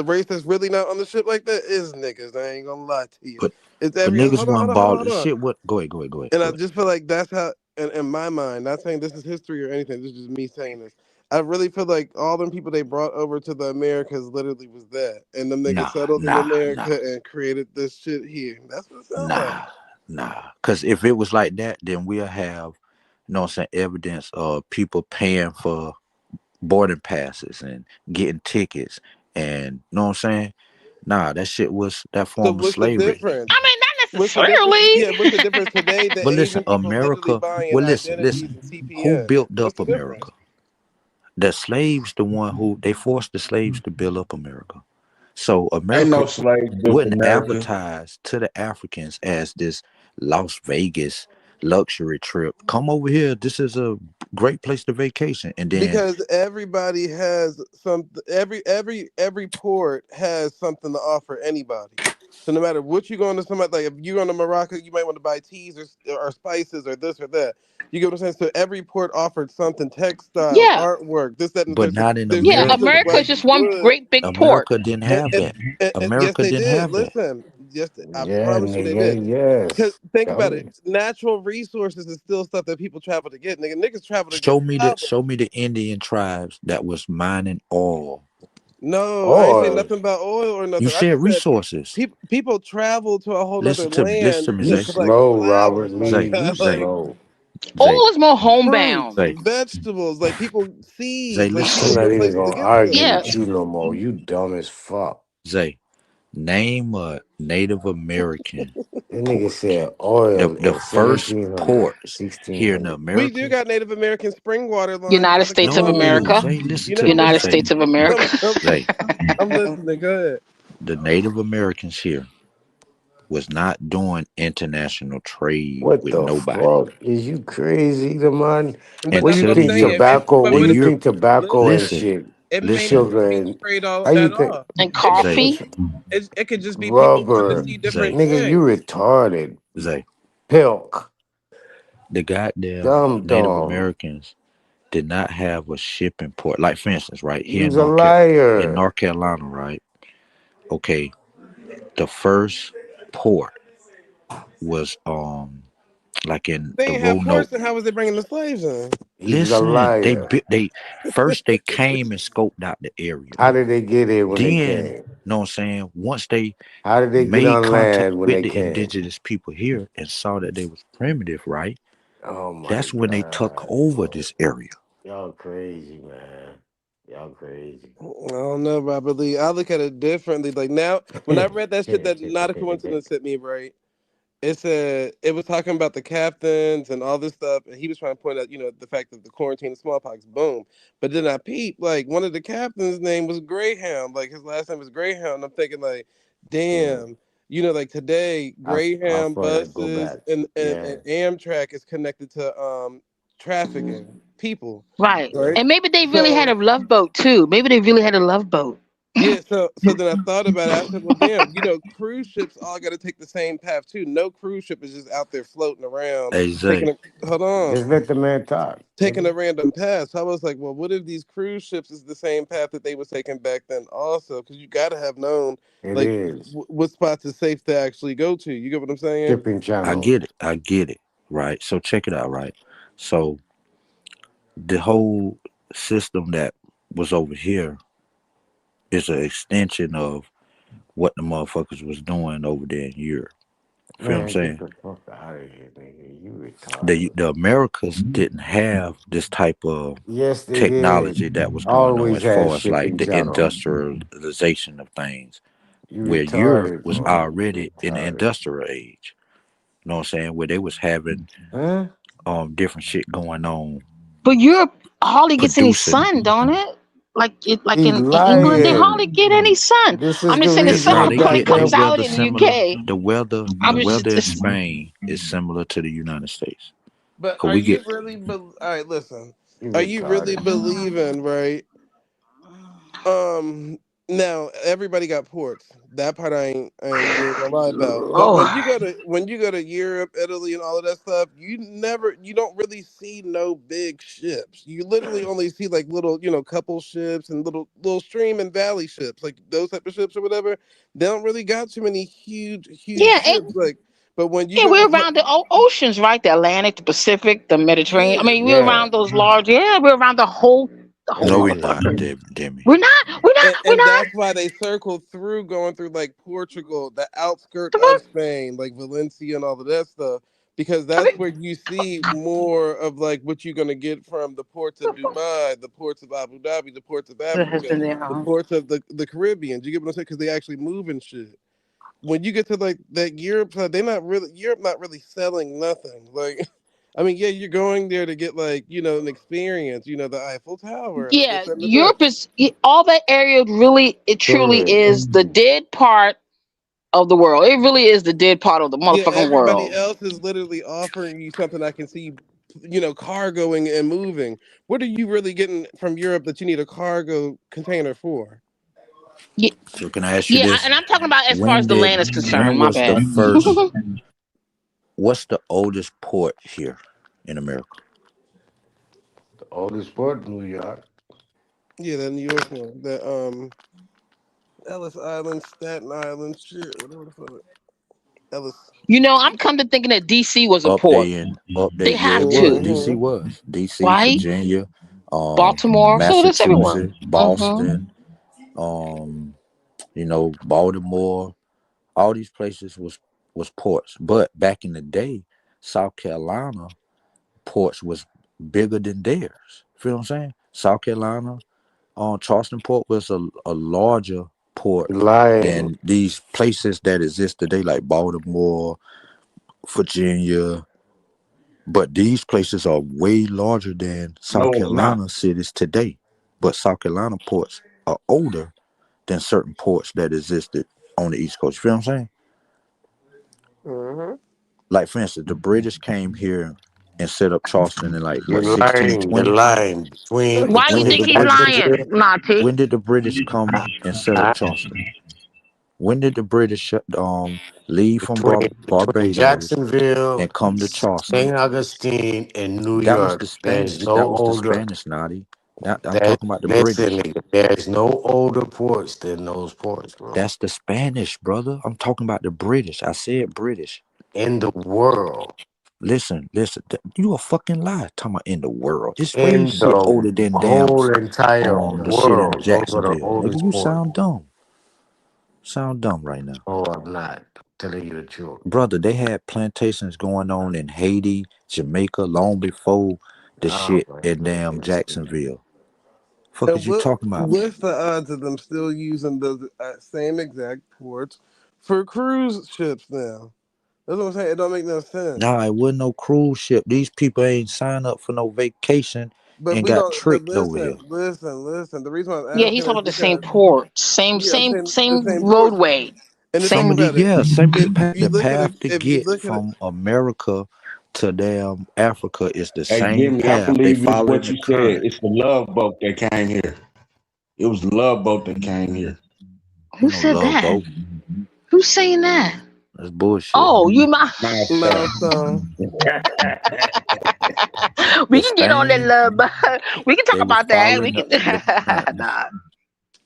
race that's really not on the ship like that is niggas. I ain't gonna lie to you. but It's but every niggas hold wasn't on, hold on, ball hold on. shit. What? Go ahead, go ahead, go ahead, And go I ahead. just feel like that's how, in my mind, not saying this is history or anything, this is just me saying this. I really feel like all them people they brought over to the Americas literally was that. And them niggas Nah, settled in nah, nah, America and created this shit here. That's what it sounds like. nah, nah. Cause if it was like that, then we'll have, you know what I'm saying, evidence of people paying for boarding passes and getting tickets and you know what I'm saying? Nah, that shit was that So form of what's the slavery. difference? I mean, not What's the difference? necessarily. Yeah, what's the difference today? The But listen, Asian people literally America, buying well listen. identities and Who TPS. built What's up the difference? America? The slaves, the one who they forced the slaves to build up America. So Ain't America no slave built wouldn't America. advertise to the Africans as this Las Vegas luxury trip. Come over here. This is a great place to vacation. And then, Because everybody has some every port has something to offer anybody. So no matter what you going to somebody, like if you're going to Morocco, you might want to buy teas or spices or this or that. You get what I'm saying? So every port offered something: textiles, Yeah, artwork, this, that, and the but third. So not in there's yeah. just as America. America is much just one wood. great big port. America didn't And, have and, that. and yes, America they didn't did. have that. Listen, yes, I Yeah, promise you, they did. nigga, Cause yes. think about it, Dummy. natural resources is still stuff that people travel to get. Niggas travel to get power. Show me the Indian tribes that was mining oil. No, I ain't saying Or nothing about oil or You nothing. I said just said resources. people travel to a whole nother Listen land to me, to you Zay. collect slow, Robert flowers, my Zay, Lee. nigga. You Zay, Like slow. Zay, Oil is more fruits, Zay, homebound. vegetables, like people Zay, seeds. Like you listen gotta I'm to get not me. even places to gonna get stuff. argue Yeah, with you no more. You dumb as fuck. Zay, name a Native American That nigga port. said oil The in first 1700, ports here in the 1600. We do Americas. got Native American spring water lines, United brother. Come States of on, No, America. Zay, listen you to never me. United listened. Zay, States of I'm, America. I'm, Zay, I'm listening. Go ahead. the Native Americans here was not doing international trade What with the nobody fuck? Is you crazy, the man? But What that's you what I'm until the think Europe. saying. tobacco? But What The what you if Europe. think tobacco and listen? Listen, shit? It may not listen, Sugar be and trade all how you at think all. And It could Zay, be. coffee. It could just be people wanting to rubber? see Zay, different Nigga, you things. retarded. Zay, Pilk. The goddamn Native Dumb. Americans did not have a shipping port. Like for instance, right here You's a liar. In North Carolina, right? Okay, the first port was like in They the ain't have Roanoke. ports, and how was they bringing the slaves in? He's a Listen, liar. they first they came and scoped out the area. How did they get here when they Then, came? know what I'm saying? Once they How did they get made on contact land when with they the came? indigenous people here and saw that they was primitive, right? Oh my That's when they took God, over bro. this area. Y'all crazy, man. Y'all crazy. I don't know, Robert Lee. I look at it differently. Like now, when I read that shit, that not a coincidence hit me, right? It said it was talking about the captains and all this stuff, and he was trying to point out, the fact that the quarantine and smallpox, boom. But then I peeped, like one of the captains' name was Greyhound, like his last name was Greyhound. I'm thinking, like, Yeah. damn, like today, How Greyhound far that go buses back? and Yeah. Amtrak is connected to trafficking people, Right. right? And maybe they really had So a love boat too. Maybe they really had a love boat. yeah, so then I thought about it. I said, well, damn, cruise ships all got to take the same path too. No cruise ship is just out there floating around Hey taking Zay, a hold on, Just let the man talk, taking nigga. a random path. So I was like, well, what if these cruise ships is the same path that they was taking back then also? Because you got to have known It like is. what spots is safe to actually go to. You get what I'm saying? Shipping I channel. get it. I get it. Right. So check it out, right? So the whole system that was over here is an extension of what the motherfuckers was doing over there in Europe. Feel what I'm Man, get saying? the fuck out of here, nigga. You retarded. The Americas didn't have this type of Yes, they did. technology that was going on Always as had far as like shipping the channel. industrialization of things, You where Europe retarded, was bro. You already in the retarded. industrial age. You know what I'm saying? Where they was having Huh? different shit going on, But Europe hardly gets any producing. sun, don't it? Like He in England, they hardly lying. get any sun. This is I'm the just saying the reason sun No, you they only got get they comes them. out weather in the similar. UK. The I was weather in just Spain is similar to the United States. But Cause are we you get really? All right, listen. You Are you really retarded, bro. believing, right? Um, Now everybody got ports. That part I ain't gonna lie about. But oh when you go to Europe, Italy, and all of that stuff, you don't really see no big ships. You literally only see like little, couple ships and little stream and valley ships, like those type of ships or whatever. They don't really got too many huge yeah, ships. Like, but when you yeah, go we're to around the oceans, right? The Atlantic, the Pacific, the Mediterranean. I yeah, mean, we're Yeah. around those large. Yeah, we're around the whole no, we not, motherfucker. Demi. We're not. We're not. We're and not. that's why they circle through going through like Portugal, the outskirt of Spain, like Valencia and all of that stuff, because I that's mean, where you see more of like what you're gonna get from the ports of Dubai, the ports of Abu Dhabi, the ports of the Africa, husband there. the ports of the Caribbean. Do you get what I'm saying? Because they actually move and shit. When you get to like that Europe side, Europe not really selling nothing. Like, I mean, yeah, you're going there to get like an experience. The Eiffel Tower and this Yeah, and the third. Europe is all that area. Really, it truly Correct. is the dead part of the world. It really is the dead part of the Yeah, motherfucking everybody world. else is literally offering you something I can see, cargoing and moving. What are you really getting from Europe that you need a cargo container for? Yeah, So can I ask you yeah, this? and I'm talking about as far When as the did land is when concerned. My was the bad. first? What's the oldest port here in America? The oldest port, New York. Yeah, that New York one, that Ellis Island, Staten Island, shit, whatever the fuck. Ellis. I'm come to thinking that DC was a Up port. there in up there, They yeah, it have was. to, DC Mm-hmm. was DC, right? Virginia, Baltimore. So that's everywhere. Massachusetts, Hmm. Boston, um, Baltimore. All these places was ports. But back in the day, South Carolina ports was bigger than theirs. Feel what I'm saying? South Carolina, Charleston Port was a larger port Lying. than these places that exist today, like Baltimore, Virginia. But these places are way larger than South No, it's not. Carolina cities today. But South Carolina ports are older than certain ports that existed on the East Coast. You feel what I'm saying? Mm-hmm. Like for instance, the British came here and set up Charleston in like You're what lying. You're 1620. lying. Why do When you did think the he's British lying, Nati? when did the British come and set up Charleston? When did the British leave from Between Barbados Jacksonville, and come to Charleston? St. Augustine, and New That was York, the Spanish. there's no That was the older. Spanish, Naughty. Now, I'm That talking about the listen, British. nigga, there's no older ports than those ports, bro. That's the Spanish, brother. I'm talking about the British. I said British. In the world, Listen. You a fucking lie. Talking about in the world. It's way in shit older the than damn whole entire the shit in world, those are the Jacksonville. Nigga, oldest you ports. sound dumb. Sound dumb right now. Oh, I'm not telling you the truth. Brother, they had plantations going on in Haiti, Jamaica long before the Oh shit my in damn goodness. Jacksonville. Fuck And is you talking about? what's the odds of them still using the same exact ports for cruise ships now? That's what I'm saying. It don't make no sense. Nah, it wasn't no cruise ship. These people ain't signed up for no vacation But and we got don't. But tricked over here. listen. The reason why I'm Yeah, he's asking talking is about the same because port, same yeah, I'm same saying the same same ports. roadway, And the thing Some of same. these, about it, yeah, some of these if you look at it, path to if you get look at it, from America to damn Africa is the Hey same Jimmy, I path. They believe it's following what the you said. current. It's the love boat that came here. It was the love boat that came here. Who Ain't no said love that? boat. Who's saying that? That's bullshit. Oh, you my. Milestone. milestone. We The can get on that Spain, love. We can talk they was about that. We following can. Nah.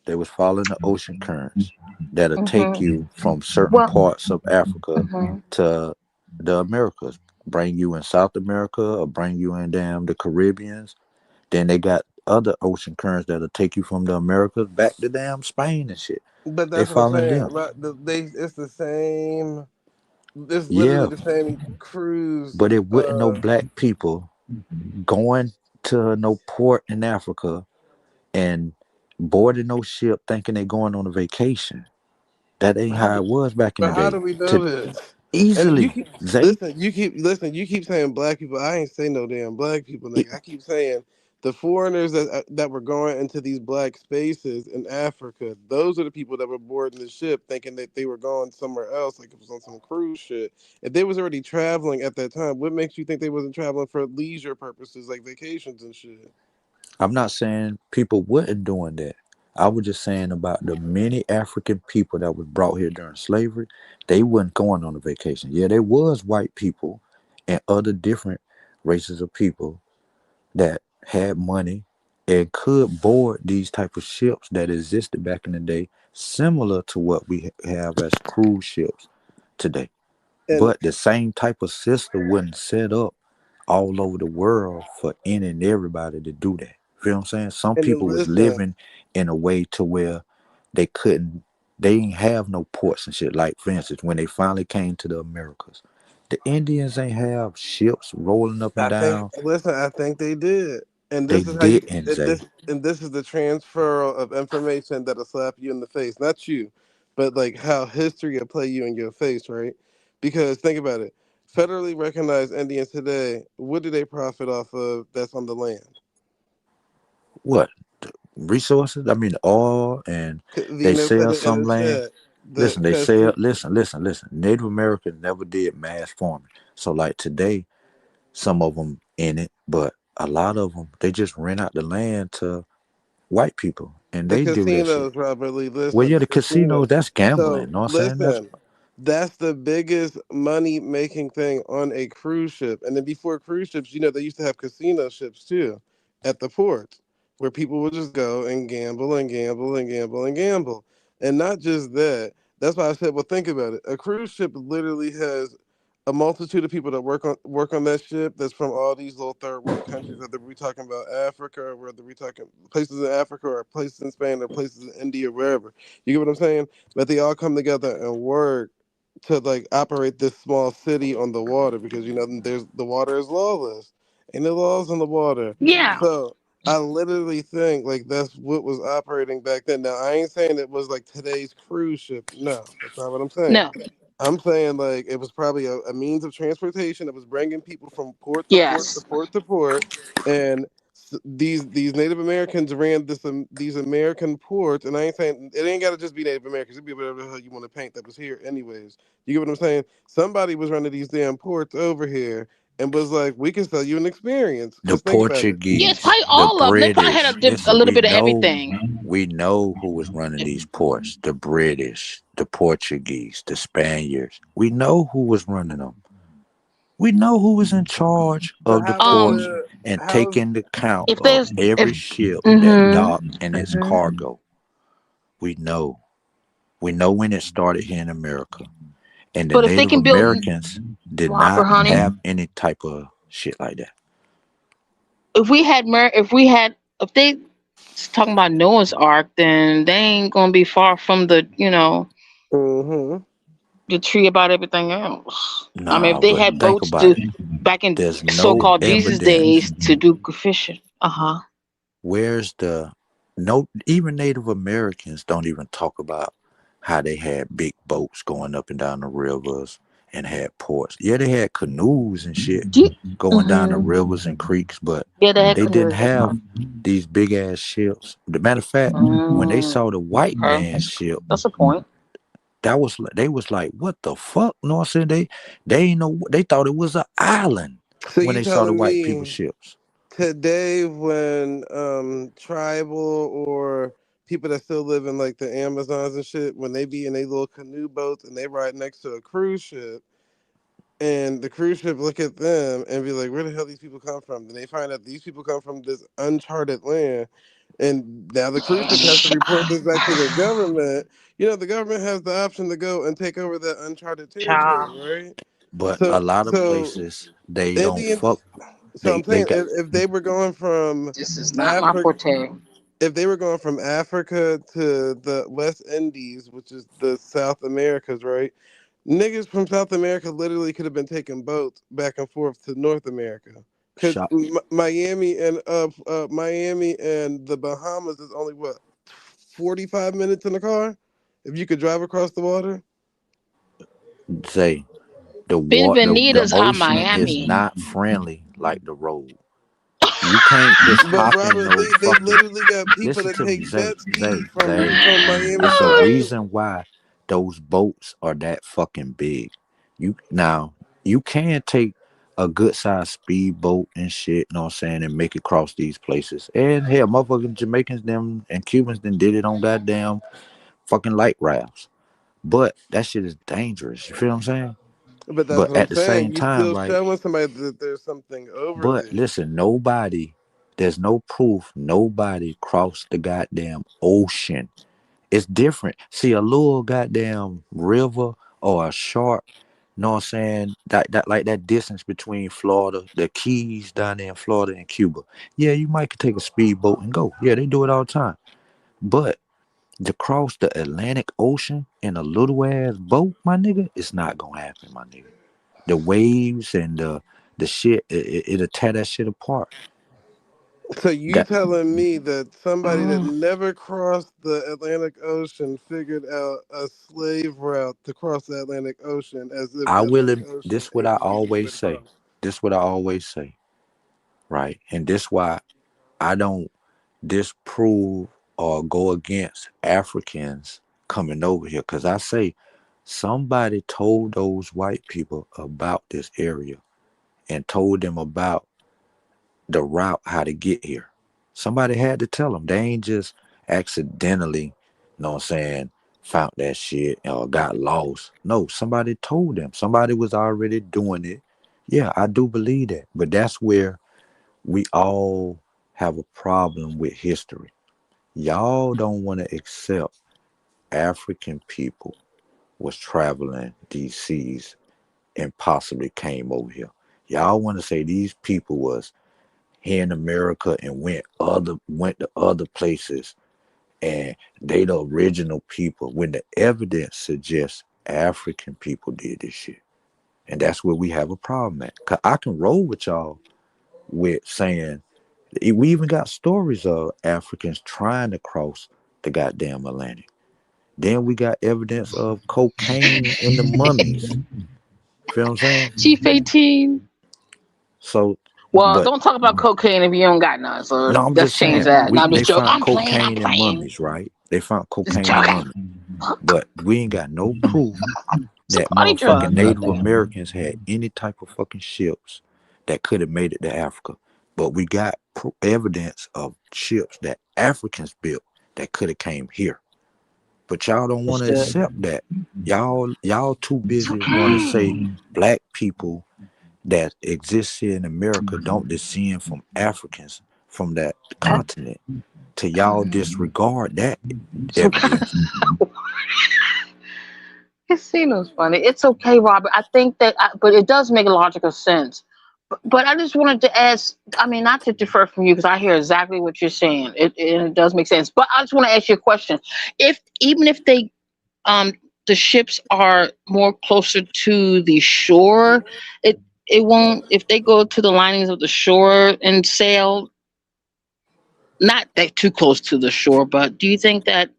they was following the ocean currents that'll take Hmm. you from certain Well. parts of Africa Hmm. to the Americas. Bring you in South America or bring you in damn the Caribbeans. Then they got other ocean currents that'll take you from the Americas back to damn Spain and shit. But They that's what I'm following saying. them. Right? It's the same. It's literally Yeah, the same cruise. but it wasn't no black people going to no port in Africa and boarding no ship thinking they going on a vacation. That ain't How how do, it was back in the but how day. do we know To this? And you easily, keep Zay, listen. You keep saying black people. I ain't say no damn black people, it, nigga. I keep saying the foreigners that were going into these black spaces in Africa. Those are the people that were boarding the ship, thinking that they were going somewhere else, like it was on some cruise ship. If they was already traveling at that time, what makes you think they wasn't traveling for leisure purposes, like vacations and shit? I'm not saying people wasn't doing that. I was just saying about the many African people that was brought here during slavery. They wasn't going on a vacation. Yeah, there was white people and other different races of people that had money and could board these type of ships that existed back in the day, similar to what we have as cruise ships today. And But the same type of system wasn't set up all over the world for any and everybody to do that. Feel what I'm saying? Some and then people was listen. living in a way to where they couldn't, they didn't have no ports and shit. Like for instance, when they finally came to the Americas, the Indians ain't have ships rolling up and down. I think they did. And They this is how you didn't, and Zay. this is the transfer of information that'll slap you in the face. Not you, but like how history will play you in your face, right? Because think about it. Federally recognized Indians today, what do they profit off of that's on the land? What? Resources? I mean, oil, and they Venus sell in some the land. chat. Listen, they Because sell, listen. Native Americans never did mass farming. So like today, some of them in it, but a lot of them they just rent out the land to white people, and the they do that shit. casinos, Robert Lee, Well, listen, yeah, the the casinos, casinos. that's gambling. So You know what I'm saying? That's listen, that's the biggest money making thing on a cruise ship. And then before cruise ships, they used to have casino ships too at the ports where people would just go and gamble and gamble and gamble and gamble. And not just that. That's why I said, well, think about it. A cruise ship literally has a multitude of people that work on that ship that's from all these little third world countries, whether we talking about Africa or whether we talking places in Africa or places in Spain or places in India or wherever. You get what I'm saying? But they all come together and work to like operate this small city on the water because there's the water is lawless. Ain't no laws on the water. Yeah. So I literally think like that's what was operating back then. Now I ain't saying it was like today's cruise ship. No, that's not what I'm saying. No. I'm saying like it was probably a means of transportation that was bringing people from port to port to Yes. port to port, and these Native Americans ran these American ports. And I ain't saying it ain't got to just be Native Americans. It be whatever the hell you want to paint that was here, anyways. You get what I'm saying? Somebody was running these damn ports over here and was like, "We can sell you an experience." the Because think about it. Yeah, it's Portuguese, probably the all of them. They probably had British. a Listen, little bit of everything. We know who was running these ports: the British, the Portuguese, the Spaniards. We know who was running them. We know who was in charge So of the how was ports Um, the and how was taking the count if of there's every if ship that mm-hmm, docked and its mm-hmm. cargo. We know. We know when it started here in America. And the But if they Native can build Americans did Robert, not honey, have any type of shit like that. if they talking about Noah's Ark, then they ain't gonna be far from mm-hmm. the tree about everything else. I mean, if Nah, they but had think boats about to it. back in There's no so-called Jesus evidence. days to do fishing, Where's the no even Native Americans don't even talk about how they had big boats going up and down the rivers and had ports. Yeah, they had canoes and shit do you, going down the mm-hmm. rivers and creeks, but Yeah, they had they didn't canoes. That's have right. these big ass ships. The matter of fact, when they Mm, saw the white okay, man's ship, that's a point. that was they was like, what the fuck? No, I'm saying they ain't know they thought it was an island So when you they saw the telling white people me ships. today when tribal or people that still live in like the Amazons and shit, when they be in a little canoe boats and they ride next to a cruise ship, and the cruise ship look at them and be like, where the hell these people come from? Then they find out these people come from this uncharted land. And now the cruise ship has to report this back to the government. You know, the government has the option to go and take over that uncharted territory, Child, right? But a So, lot of so places they don't Indians. fuck. So They I'm they saying got if they were going from this is not my Africa, forte. if they were going from Africa to the West Indies, which is the South Americas, right? Niggas from South America literally could have been taking boats back and forth to North America, because shot. Miami and the Bahamas is only what 45 minutes in the car, if you could drive across the water. Say the Benvenidos hot ocean is Miami. not friendly like the road. You can't just But hop in Robert no Lee, they fucking. literally got people Listen that to me, take Zay, jet ski Zay, Zay. from Miami It's to a Miami. reason why those boats are that fucking big. You now you can take a good sized speedboat and shit, you know what I'm saying, and make it cross these places. And hell, motherfucking Jamaicans them and Cubans then did it on goddamn fucking light rafts. But that shit is dangerous. You feel what I'm saying? But that's But what I'm at the saying. same You time, still right? showing somebody that there's something over But there. listen, there's no proof nobody crossed the goddamn ocean. It's different. See, a little goddamn river or a short, know what I'm saying? That like that distance between Florida, the Keys down there in Florida and Cuba. Yeah, you might could take a speedboat and go. Yeah, they do it all the time. But to cross the Atlantic Ocean in a little ass boat, my nigga, it's not gonna happen, my nigga. The waves and the shit, it'll tear that shit apart. So you That telling me that somebody that Mm. never crossed the Atlantic Ocean figured out a slave route to cross the Atlantic Ocean, as if I the will. Atlantic Ocean This what ain't I the easiest way always to say. cross? This what I always say, right? And this why I don't disprove or go against Africans coming over here, because I say somebody told those white people about this area and told them about the route how to get here. Somebody had to tell them. They ain't just accidentally, you know what I'm saying, found that shit or got lost. No, somebody told them. Somebody was already doing it. Yeah, I do believe that. But that's where we all have a problem with history. Y'all don't want to accept African people was traveling these seas and possibly came over here. Y'all want to say these people was here in America and went to other places and they the original people when the evidence suggests African people did this shit. And that's where we have a problem at. 'Cause I can roll with y'all with saying we even got stories of Africans trying to cross the goddamn Atlantic. Then we got evidence of cocaine in the mummies. Feel what I'm saying? Chief 18. So, Well, but don't talk about cocaine if you don't got none. So no, I'm let's just change saying that. No, I'm they just joking. found I'm playing. I'm cocaine in playing. mummies, right? They found Just cocaine in joking. mummies, but we ain't got no proof It's a that party motherfucking drug. Native Americans had any type of fucking ships that could have made it to Africa. But we got evidence of ships that Africans built that could have came here. But y'all don't want to Understood. accept that. Y'all too busy want to say black people that exist here in America don't descend from Africans from that continent. To y'all disregard that So evidence. Casino's funny. It's okay, Robert. I think that, but it does make a logical sense. But I just wanted to ask. I mean, not to defer from you because I hear exactly what you're saying. It does make sense. But I just want to ask you a question. If even if they the ships are more closer to the shore, it won't. If they go to the linings of the shore and sail, not that too close to the shore, but do you think that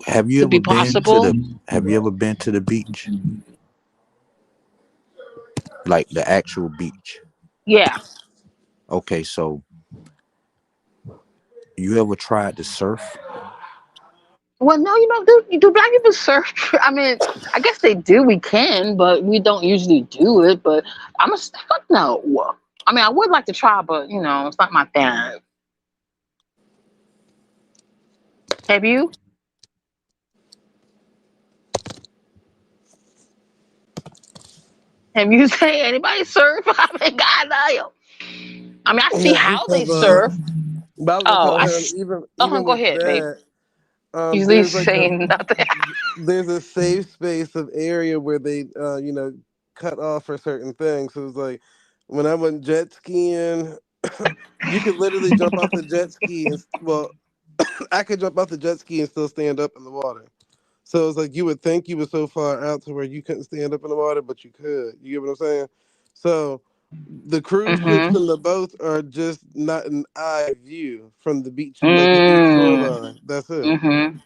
Have you could ever be been to possible? the beach? Like the actual beach? Yeah. Okay, so you ever tried to surf? Well, no, do black people surf? I mean, I guess they do. We can, but we don't usually do it. But fuck no. I mean, I would like to try, but it's not my thing. Have you? Have you say anybody surf? I mean, God damn. I mean, I see Yeah, how they because surf. but I was gonna Oh, tell him even go with ahead, babe. that, He's at there's least like a saying nothing. there's a safe space of area where they cut off for certain things. So it's like when I went jet skiing, you could literally jump off the jet ski and I could jump off the jet ski and still stand up in the water. So it's like you would think you were so far out to where you couldn't stand up in the water, but you could. You get what I'm saying? So the cruise ships Mm-hmm. and the boats are just not an eye view from the beach, like the beach Mm. shoreline. That's it. Mm-hmm.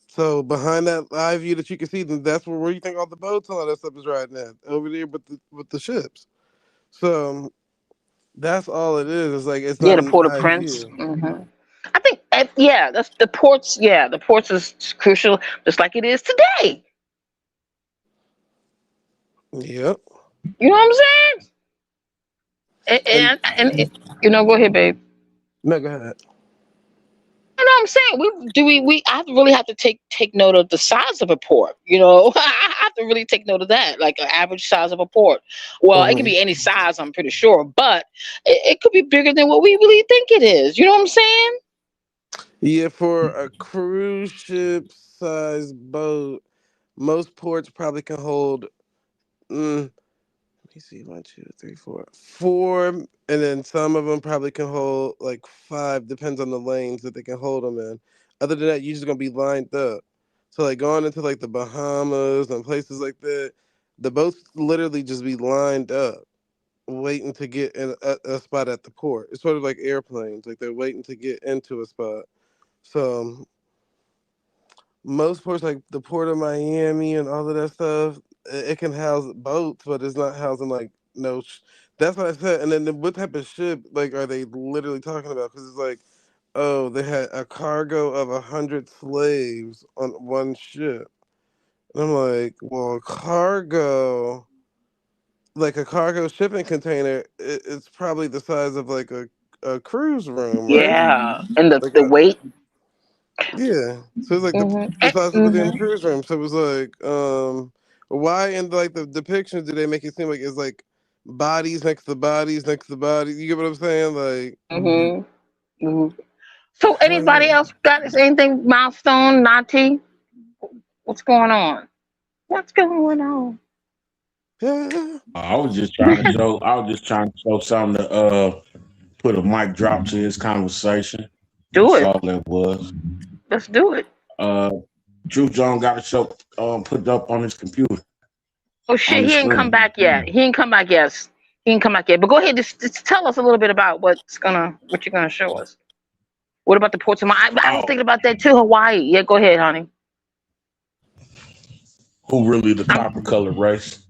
So behind that eye view that you can see, then that's where you think all the boats and all that stuff is riding at over there with the ships. So that's all it is. It's like it's Yeah, not the an eye Port-au-Prince. view. Mm-hmm. I think, yeah, that's the ports. Yeah, the ports is crucial, just like it is today. Yep. You know what I'm saying? And Go ahead, babe. no, go ahead. You know what I'm saying? We I really have to take note of the size of a port. I have to really take note of that, like an average size of a port. Well, it can Mhm. be any size, I'm pretty sure, but it could be bigger than what we really think it is. You know what I'm saying? Yeah, for a cruise ship size boat, most ports probably can hold. Let me see, one, two, three, four, and then some of them probably can hold like five. Depends on the lanes that they can hold them in. Other than that, you're just gonna be lined up. So like going into like the Bahamas and places like that, the boats literally just be lined up, waiting to get in a spot at the port. It's sort of like airplanes, like they're waiting to get into a spot. So most ports, like the port of Miami and all of that stuff, it can house boats, but it's not housing like no. That's what I said. And then what type of ship like are they literally talking about? Because it's like, oh, they had a cargo of 100 slaves on one ship, and I'm like, well, cargo, like a cargo shipping container, it's probably the size of like a cruise room, right? Yeah, and the Like the a weight. Yeah, so it's like Mm-hmm. the size of within the Mm-hmm. cruise room. So it was like, why in like the depictions do they make it seem like it's like bodies next to bodies next to bodies? You get what I'm saying? Like, Mm-hmm. Mm-hmm. So, anybody like, else got anything milestone, Nati? What's going on? What's going on? yeah, I was just trying to show something to put a mic drop to his conversation. Do That's it. all that was. Let's do it. Uh, Drew John got a show put it up on his computer Oh on shit, his he ain't come screen. back yet. He ain't come back yet. He ain't come back yet. But go ahead, just tell us a little bit about what you're gonna show us. What about the ports of I was Oh, thinking about that too, Hawaii. Yeah, go ahead, honey. who really the I'm, copper color race?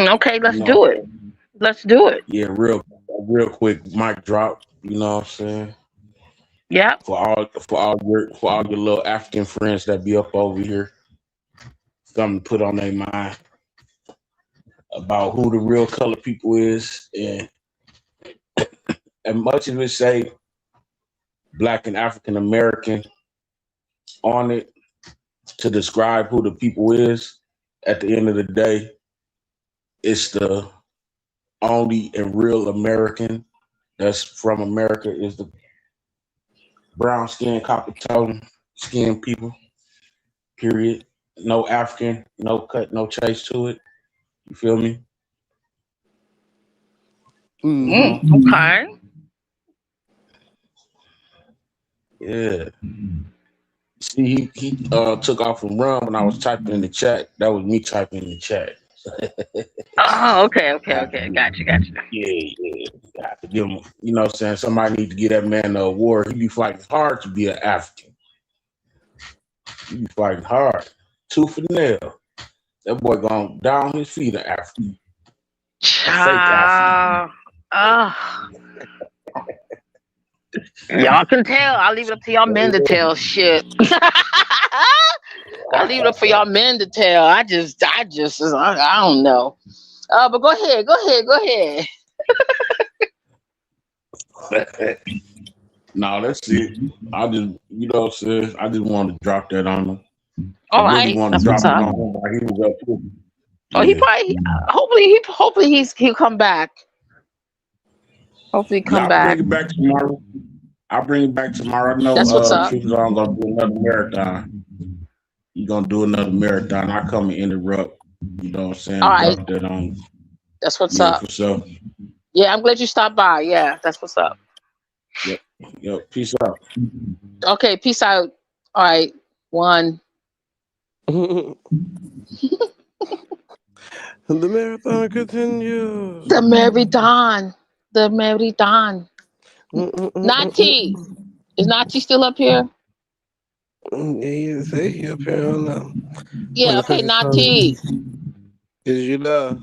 okay, You let's know, do it. Let's do it. yeah, real quick mic drop. You know what I'm saying? Yep. For all your little African friends that be up over here, something to put on their mind about who the real color people is, and much of it say Black and African American on it to describe who the people is. At the end of the day, it's the only and real American that's from America is the brown skin, copper tone skin people. Period. No African, no cut, no chase to it. You feel me? Okay. Yeah. See, he took off and run when I was typing in the chat. That was me typing in the chat. Oh, okay. Gotcha. Yeah. I have to give him, you know what I'm saying? Somebody need to give that man the award. He be fighting hard to be an African. He be fighting hard. Tooth and nail. That boy gone down his feet an African. Fake African. Y'all can tell. I'll leave it up to y'all men to tell shit. I'll leave it up for y'all men to tell. I don't know. But go ahead. No, that's it. I just, you know what I'm saying? I just wanted to drop that on him. All I really right, want to that's drop what's it up. on him while he was up too. Oh, he probably. Hopefully he'll come back. Hopefully, come Yeah, I'll bring back. it back tomorrow. I'll bring it back tomorrow. I That's what's know up. Truth is on gonna do another marathon. He's gonna do another marathon. I come and interrupt. You know what I'm saying? All right, Drop that on. that's what's Yeah, up. for sure. Yeah, I'm glad you stopped by. Yeah, that's what's up. Yep. Peace out. Okay, peace out. All right, one. The marathon continues. The marathon. Nati, is Nati still up here? Yeah, you say he up here. I don't know. Yeah. Like I said, Okay, just trying to. Nati. Is you there?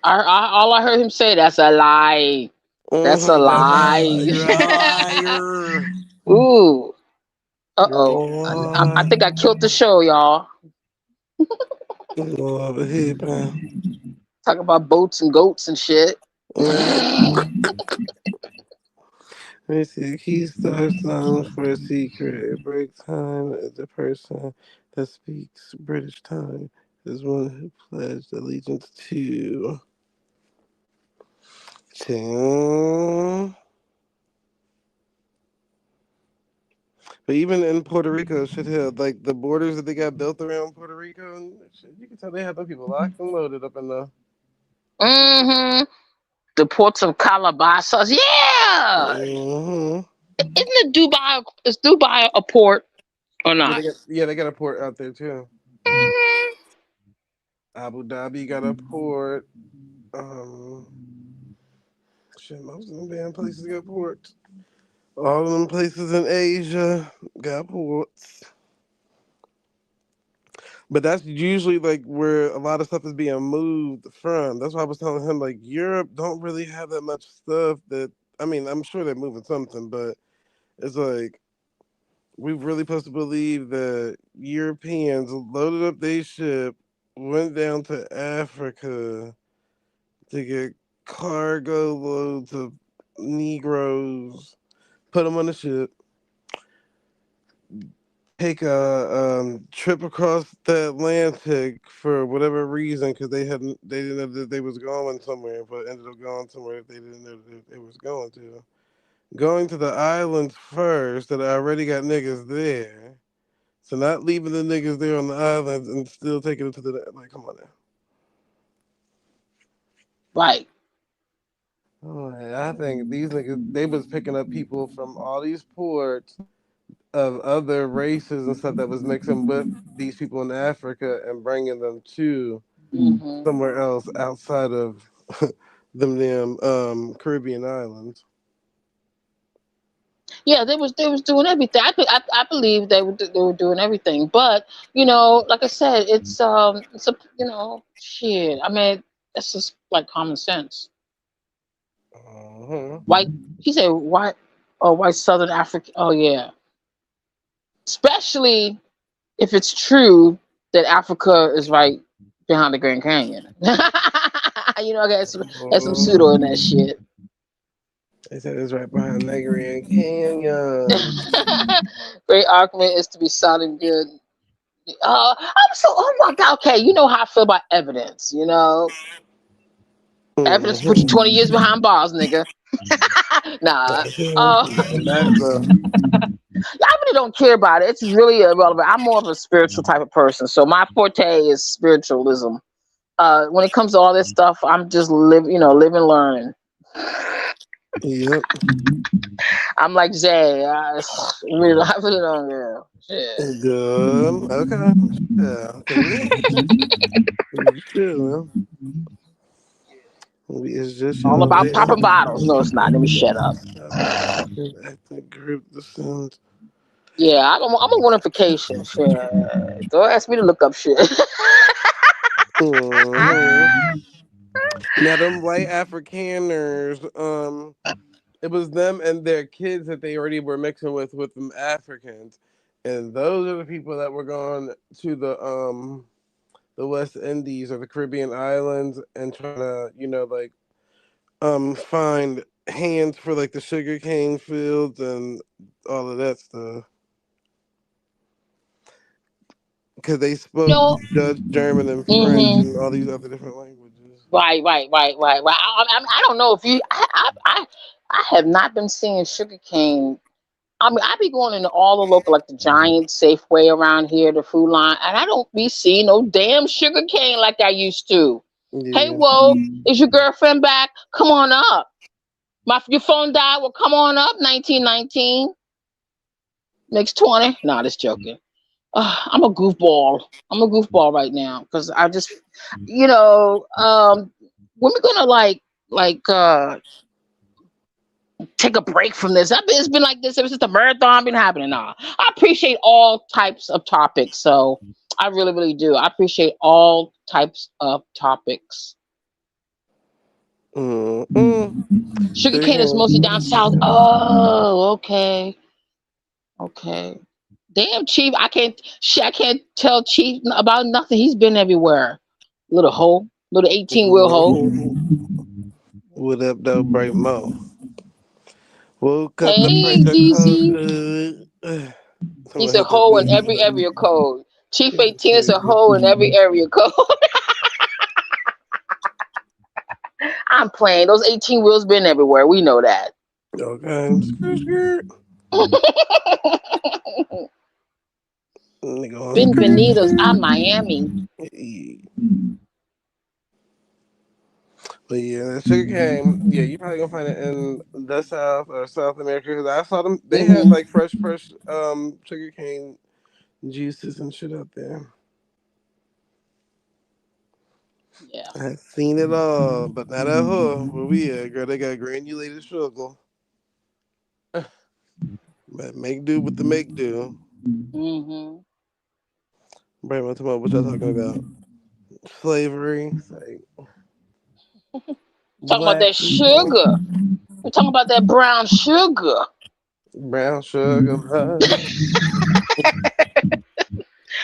All I heard him say, that's a lie. That's a That's lie. you're a liar. Ooh. You're a Uh-oh. I lie. think I killed the show, y'all. Go over here, man. Talking about boats and goats and shit. Let me see. Key star song for a secret. Break time. The person that speaks British tongue is one who pledged allegiance to. But even in Puerto Rico, shit had like the borders that they got built around Puerto Rico and shit, you can tell they had them people locked and loaded up in there. Mm-hmm. The ports of Calabasas. Yeah. Mm-hmm. Isn't it Dubai? Is Dubai a port or not? They got a port out there too. Mm-hmm. Abu Dhabi got a port. Shit, most of them damn places got ports. All of them places in Asia got ports. But that's usually like where a lot of stuff is being moved from. That's why I was telling him like Europe don't really have that much stuff that I mean, I'm sure they're moving something, but it's like we really supposed to believe that Europeans loaded up their ship, went down to Africa to get cargo loads of Negroes, put them on the ship, take a trip across the Atlantic for whatever reason because they didn't know that they was going somewhere, but ended up going somewhere that they didn't know that they was going to. Going to the islands first that already got niggas there. So not leaving the niggas there on the islands and still taking it to the like, come on now. Right. I think these niggas they was picking up people from all these ports of other races and stuff that was mixing with these people in Africa and bringing them to Mm-hmm. somewhere else outside of them damn Caribbean islands. Yeah, they was doing everything. I believe they were doing everything. But like I said, it's a shit. I mean, that's just like common sense. White. He said white. Oh, white Southern Africa. Oh yeah. Especially if it's true that Africa is right behind the Grand Canyon. I got some pseudo in that shit. They said it's right behind Negrian Canyon. Great argument is to be sounding good. Oh my God. Okay, you know how I feel about evidence. You know, evidence put you Mm-hmm. 20 years behind bars, nigga. Nah. And that the I really don't care about it. It's really irrelevant. I'm more of a spiritual type of person, so my forte is spiritualism. When it comes to all this stuff, I'm just living, learning. yep. I'm like Jay. I really don't care. Shit. Good. Okay. Yeah. Me too. It's just All your about way popping bottles. No, it's not. Let me shut up. of acting, group the sons. Yeah, I'm a unification. Shit. Don't ask me to look up shit. Mm-hmm. Now them white Afrikaners, it was them and their kids that they already were mixing with them Africans, and those are the people that were going to the West Indies or the Caribbean islands and trying to like find hands for like the sugarcane fields and all of that stuff because they spoke No. Dutch, German, and French Mm-hmm. and all these other different languages. Right. I don't know if you. I have not been seeing sugarcane. I mean, I be going into all the local, like the Giant Safeway around here, the food line, and I don't be seeing no damn sugar cane like I used to. Hey, Yeah. whoa, is your girlfriend back? Come on up. Your phone died. Well, come on up. 1919 makes 20. Nah, just joking. I'm a goofball. I'm a goofball right now because I just, when we gonna take a break from this. It's been like this ever since the marathon been happening. Nah, I appreciate all types of topics. So I really, really do. I appreciate all types of topics. Mm-mm. Sugarcane is mostly down south. Oh, okay. Okay. Damn, Chief. I can't tell Chief about nothing. He's been everywhere. Little hoe. Little 18-wheel hoe. What up, though, Bright Mo? Woke up the Hey, price of GC. coke. Someone He's a hit that hoe in beat. every area code. Chief Yeah, 18 is a seriously. hoe in every area code. I'm playing. Those 18 wheels been everywhere. We know that. Okay. Skirt, skirt. Nigga on skirt, Benvenidos skirt. a Miami. But yeah, that sugar cane. Yeah, you probably gonna find it in the South or South America because I saw them. They had Hmm. like fresh, sugar cane juices and shit out there. Yeah. I've seen it all, but not at home. Where we at, girl? They got granulated sugar. But make do with the make do. Hmm. Brandon, what y'all talking about? Slavery, it's like Talking about black that people, sugar. We're talking about that brown sugar. brown sugar. Huh?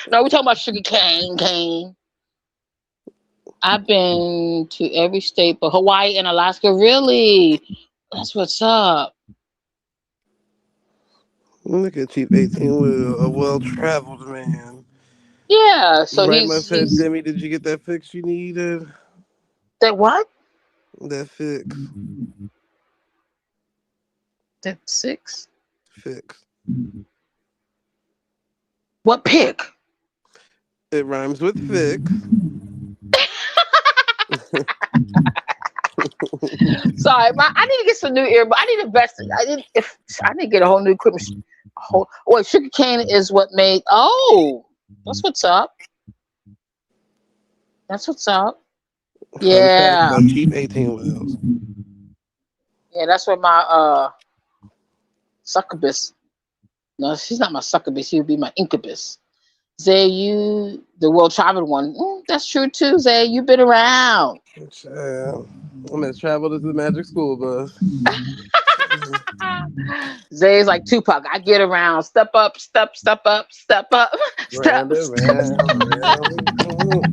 No, we're talking about sugar cane. I've been to every state but Hawaii and Alaska. Really? That's what's up. Look at Chief 18 Wheel, a well traveled man. Yeah. So Bright he's Must said, he's Demi, did you get that fix you needed? that what? That fix. That 6. Fix. What pick? It rhymes with fix. Sorry, I need to get some new ear, but I need to invest. I need to get a whole new equipment. Sugar cane is what made. Oh, that's what's up. That's what's up. Fun fact Yeah, about Chief 18 Wheels. yeah. That's where my succubus. No, she's not my succubus. She would be my incubus. Zay, you the world traveled one. That's true too. Zay, you've been around. I'm as traveled as the Magic School Bus. Zay's like Tupac. I get around. Step up, step up, step up, Round step, and step. round, round.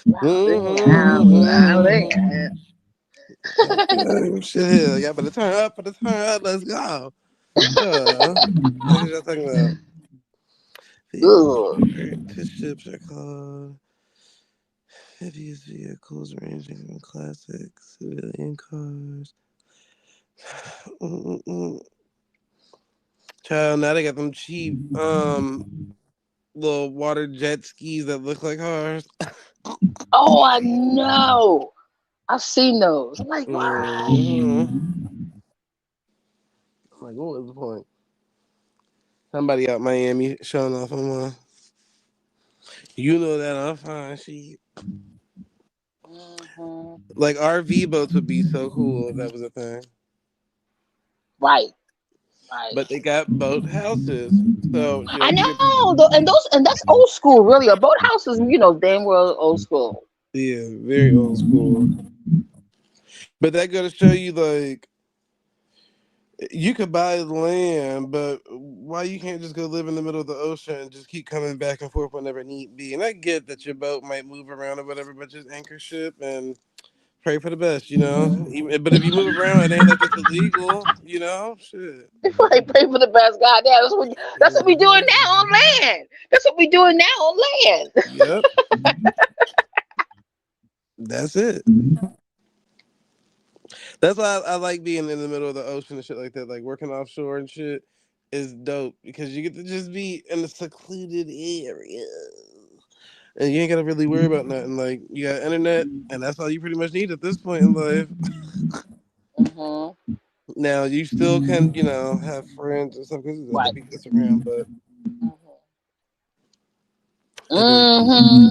Round and round, round and round. Shit here. Y'all better turn up for the turn up. Let's go. What y'all talking about? Ugh. His ships are called heaviest vehicles ranging from classic civilian cars. Mm-mm-mm. Child, now they got them cheap little water jet skis that look like cars. Oh, I know. I've seen those. I'm like, what? Mm-hmm. Like, what was the point? Somebody out Miami showing off on my. You know that I'm fine. She Hmm. like RV boats would be so cool if that was a thing. Right, right. But they got boat houses, so you know I you get know, and that's old school, really. A boathouse is, damn well old school. yeah, very old school. But that go to show you like you could buy land, but why you can't just go live in the middle of the ocean and just keep coming back and forth whenever need be? And I get that your boat might move around or whatever, but just anchor ship and pray for the best, you know. But if you move around, it ain't like it's illegal, you know. Shit. Like pray for the best. God damn, that's what we doing Mhm. now on land. That's what we doing now on land. Yep, that's it. That's why I like being in the middle of the ocean and shit like that. Like working offshore and shit is dope because you get to just be in a secluded area. And you ain't gotta really worry about nothing. Like you got internet, and that's all you pretty much need at this point in life. Hmm. Now you still can, have friends and stuff because there's other Right. people that's around. But at the Hmm.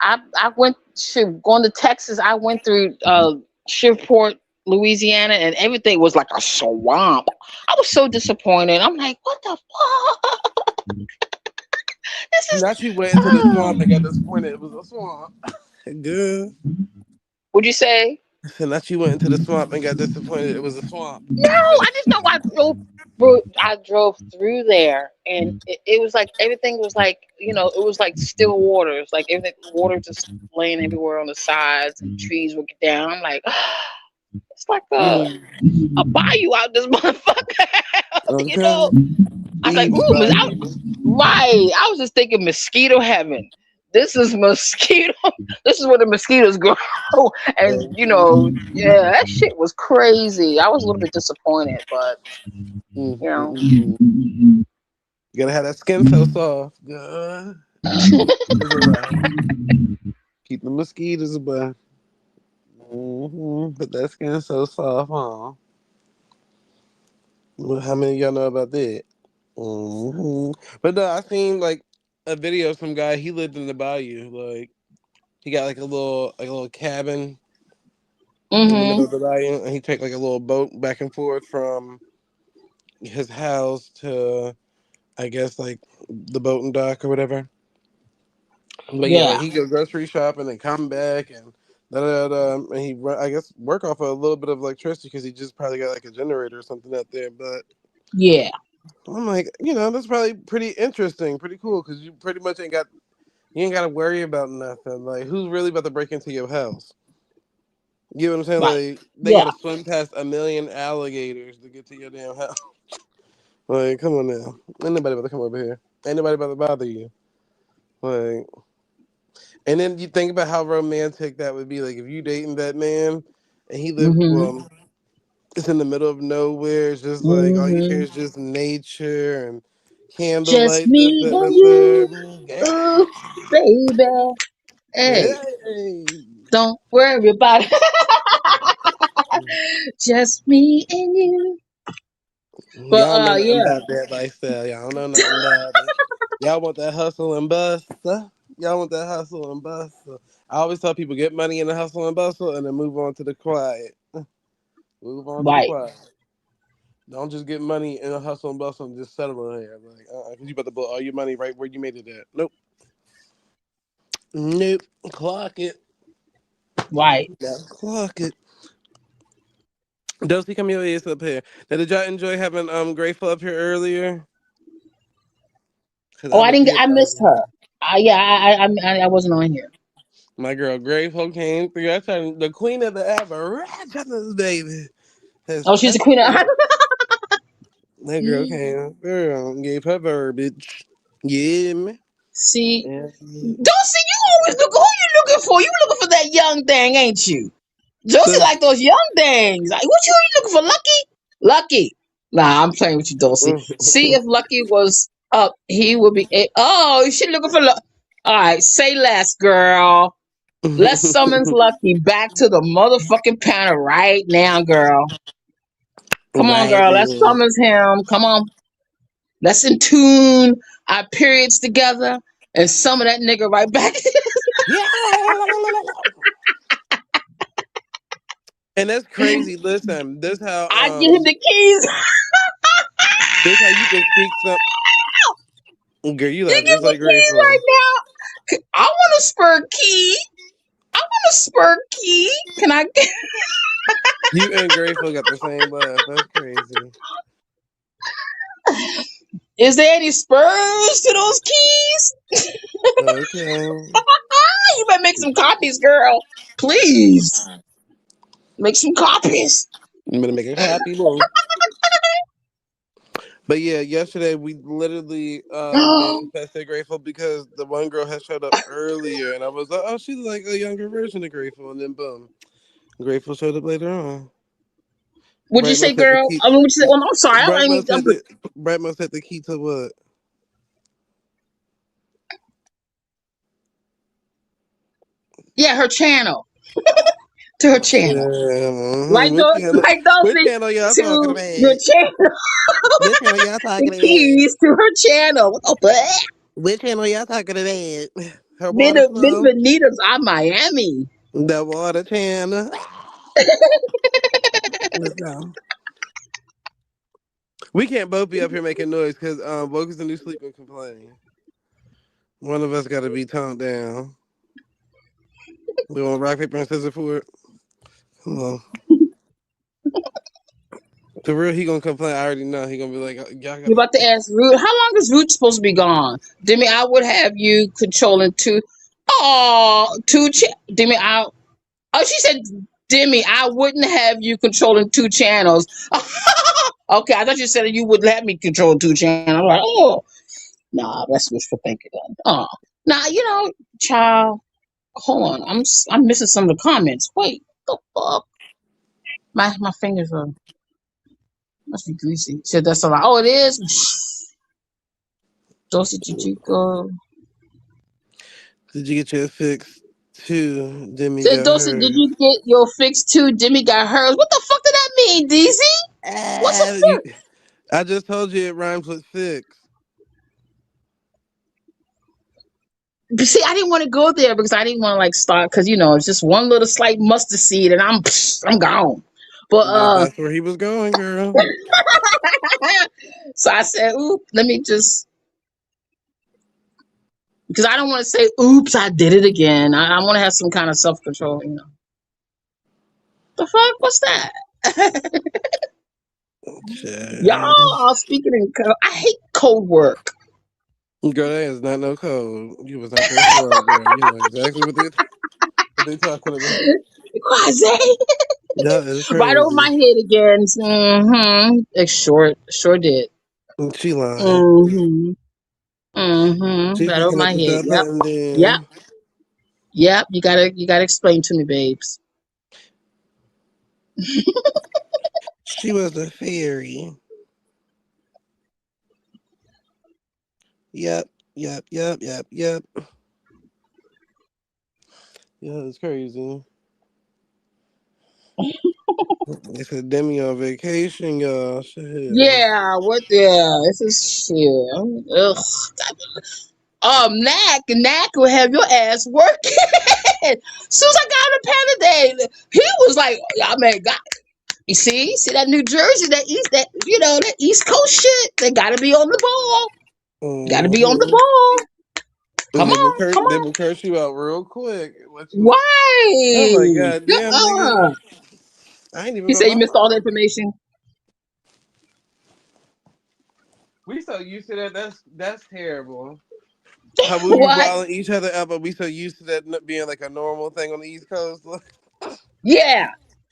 I went to going to Texas. I went through Shreveport, Louisiana, and everything was like a swamp. I was so disappointed. I'm like, what the fuck? This is. not you went into the swamp and got disappointed. It was a swamp. Good. What'd you say? And not you went into the swamp and got disappointed. It was a swamp. No, I just know I drove through there, and it was like everything was like, it was like still waters, like everything water just laying everywhere on the sides, and trees were down. I'm like, it's like Mm. a bayou out this motherfucker. you know. Okay. I was like, Eve's ooh, Bayou. right. I was just thinking mosquito heaven. This is mosquito. This is where the mosquitoes grow. And yeah, that shit was crazy. I was a little bit disappointed, but Mm, you mm, know. mm, mm. You gotta have that skin so soft. Good. Mosquitoes away. Keep the mosquitoes away. But that skin so soft, huh? Well, how many of y'all know about that? But no, I seen like a video of some guy. He lived in the bayou. Like he got like a little cabin in the middle Hmm. of the bayou, and he take like a little boat back and forth from his house to I guess like the boating dock or whatever. But yeah, like Yeah. he go grocery shopping and come back and and he I guess work off a little bit of electricity because he just probably got like a generator or something out there. But Yeah. I'm like, that's probably pretty interesting, pretty cool because you pretty much you ain't got to worry about nothing. Like who's really about to break into your house? You know what I'm saying? Right. Like they got Yeah. to swim past a million alligators to get to your damn house. Like come on now, ain't nobody about to come over here. Ain't nobody about to bother you. Like. And then you think about how romantic that would be. Like if you dating that man and he lived Hmm. well, it's in the middle of nowhere. It's just like all you hear Hmm. is just nature and Just candlelight. This, me that, and and the you, third. ooh, baby. Hey, Hey. don't worry about it. Just me and you. But Y'all know nothing yeah. about that lifestyle. Y'all know nothing about it. Y'all want that hustle and bustle. Y'all want that hustle and bustle. I always tell people get money in the hustle and bustle and then move on to the quiet. Move on to the Right. quiet. Don't just get money in a hustle and bustle and just settle in here. Like, because you about to blow all your money right where you made it at. Nope. Nope. Clock it. Right. Yeah, clock it. Dosey, come your ass up here. Now, did y'all enjoy having Grateful up here earlier? Because Oh, I didn't hear I y'all. missed her. Yeah, I wasn't on here. My girl Grateful came through. I turned the queen of the Apparatus, baby. Has Oh, she's the touched queen of. it. That girl came through, gave her verbiage. Yeah, man. See, Yeah. Dulcie, you always look. Who you looking for? You looking for that young thing, ain't you? Dulcie The- like those young things. Like, what you looking for? Lucky? Lucky. Nah, I'm playing with you, Dulcie. See if Lucky was up, he would be. Oh, she looking for luck. All right, say less, girl. Let's summons Lucky back to the motherfucking panel right now, girl. Come on, right girl. Let's now. summons him. Come on. Let's in tune our periods together and summon that nigga right back. Yeah. And that's crazy. Listen, I give him the keys. this how you can speak some. Girl, you You laugh give just me like keys Grateful. right now. I want a spur key. I want a spur key. Can I get? You and Grateful got the same laugh. That's crazy. Is there any spurs to those keys? Okay. You better make some copies, girl. Please make some copies. I'm gonna make a copy, boo. But yeah, yesterday we literally manifested Grateful because the one girl had showed up earlier, and I was like, "Oh, she's like a younger version of Grateful," and then boom, Grateful showed up later on. What'd you Bright say, must have the girl? key. I mean, what'd you say? Oh, I'm sorry. I Bright ain't. must have the Bright must have the key to what? Yeah, her channel. To her channel. Yeah, Like those, like which those channel y'all talking to the about? channel. Which channel y'all The talking about? keys to her channel. Oh, but Which channel y'all talking about? Her water Miss flow? Benita's on Miami. The water channel. Let's go. We can't both be up here making noise because Bogus and New Sleep and complain. One of us got to be toned down. We want rock paper and scissors for it. Hold on. For real, he gonna complain. I already know. He gonna be like, y'all You're gotta. about to ask Root, how long is Root supposed to be gone? Demi, I would have you controlling two. Oh, Demi, oh, she said, Demi, I wouldn't have you controlling two channels. Okay, I thought you said you would let me control two channels. I'm like, oh, nah, that's wishful thinking. Oh, nah, child, hold on. I'm missing some of the comments. Wait, the fuck? My fingers are must be greasy. Said that's a lot. Oh, it is. Dosey, did you go? Did you get your fix too? Demi Said got Dosey, did hers. you get your fix too? Demi got hers. What the fuck did that mean, DZ? What's a You, I just told you it rhymes with fix. fix? See, I didn't want to go there because I didn't want to like start because it's just one little slight mustard seed and I'm gone. But That's where he was going, girl. so I said, oop, let me just because I don't want to say, oops, I did it again. I want to have some kind of self control. The fuck? What's that? Y'all Child. are speaking in code. I hate code work. Girl, that is not no code. You was not that smart, girl. You know exactly what they talking about. Quasi. That is Right over my crazy. head again. Mm-hmm. It sure did. She lying. Mm-hmm. Mm-hmm. She's Right over looking at my the head. top Yep. button Yep. then. Yep. You gotta explain to me, babes. She was a fairy. Yep. Yep. Yep. Yep. Yep. Yeah, it's crazy. They said Demi on vacation, y'all. Shit. Yeah. What? Yeah. This is shit. Ugh. Knack will have your ass working. Soon as I got on the panel day, he was like, "I mean, God, you see that New Jersey, that East Coast shit. They gotta be on the ball. Gotta be on the Mm-hmm. ball. And Come on, come they on. will curse you out real quick. Oh my Why? god, damn nigga. I ain't even He on said you my missed all the phone. information. We so used to that. That's terrible. How we be What? wilding each other out, but we so used to that not being like a normal thing on the East Coast. Yeah.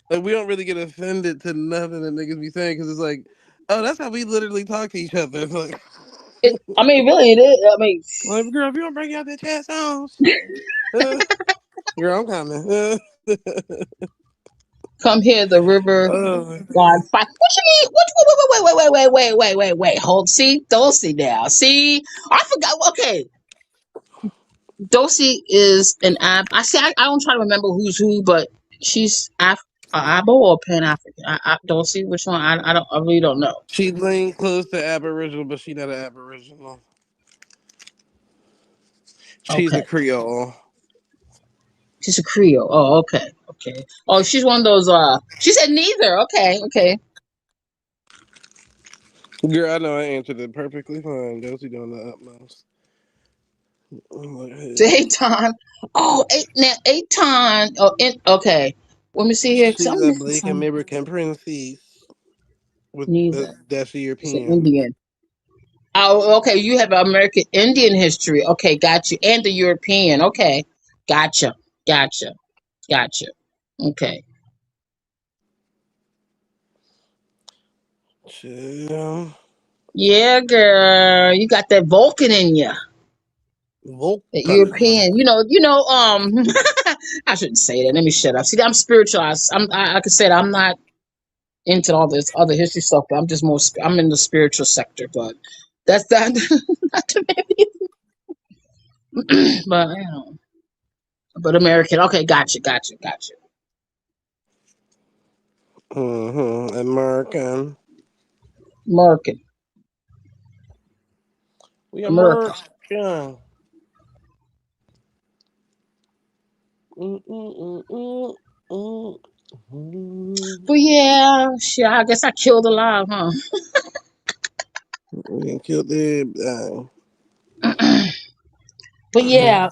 Like we don't really get offended to nothing that niggas be saying because it's like, oh, that's how we literally talk to each other. It's like, I mean, really, it is. I mean, like, girl, if you don't bring out the chest songs, girl, I'm coming. come here, the river Oh my God god. fight. What you mean? What? Wait. Hold. See, Dulcie now. See, I forgot. Okay, Dulcie is an ab. I see. I don't try to remember who's who, but she's Abo or Pan African. Dulcie, which one? I don't. I really don't know. She leaned close to Aboriginal, but she not an Aboriginal. She's a Okay, Creole. she's a Creole. Oh, okay, okay. Oh, she's one of those. She said neither. Okay, okay. Girl, I know I answered it perfectly fine. Josie doing the utmost. I'm like, So hey. Aton. Oh, Aton. Oh, okay. Let me see here. Cause She's I'm a missing Black some. American princess with the Neither. dash It's an European. Indian. Oh, okay. You have American Indian history. Okay, got you. And the European. Okay, gotcha, gotcha, gotcha. Okay. Chill. Yeah, girl, you got that Vulcan in you. That Vulcan. European. I shouldn't say that. Let me shut up. See, I'm spiritualized. I can say that I'm not into all this other history stuff, but I'm just more. I'm in the spiritual sector, but that's that. Not to maybe, but but American. Okay, gotcha. Mm-hmm. American. American. We America. American. Mm-mm-mm-mm-mm. But yeah, shit, I guess I killed a lot, huh? We killed everything. But yeah,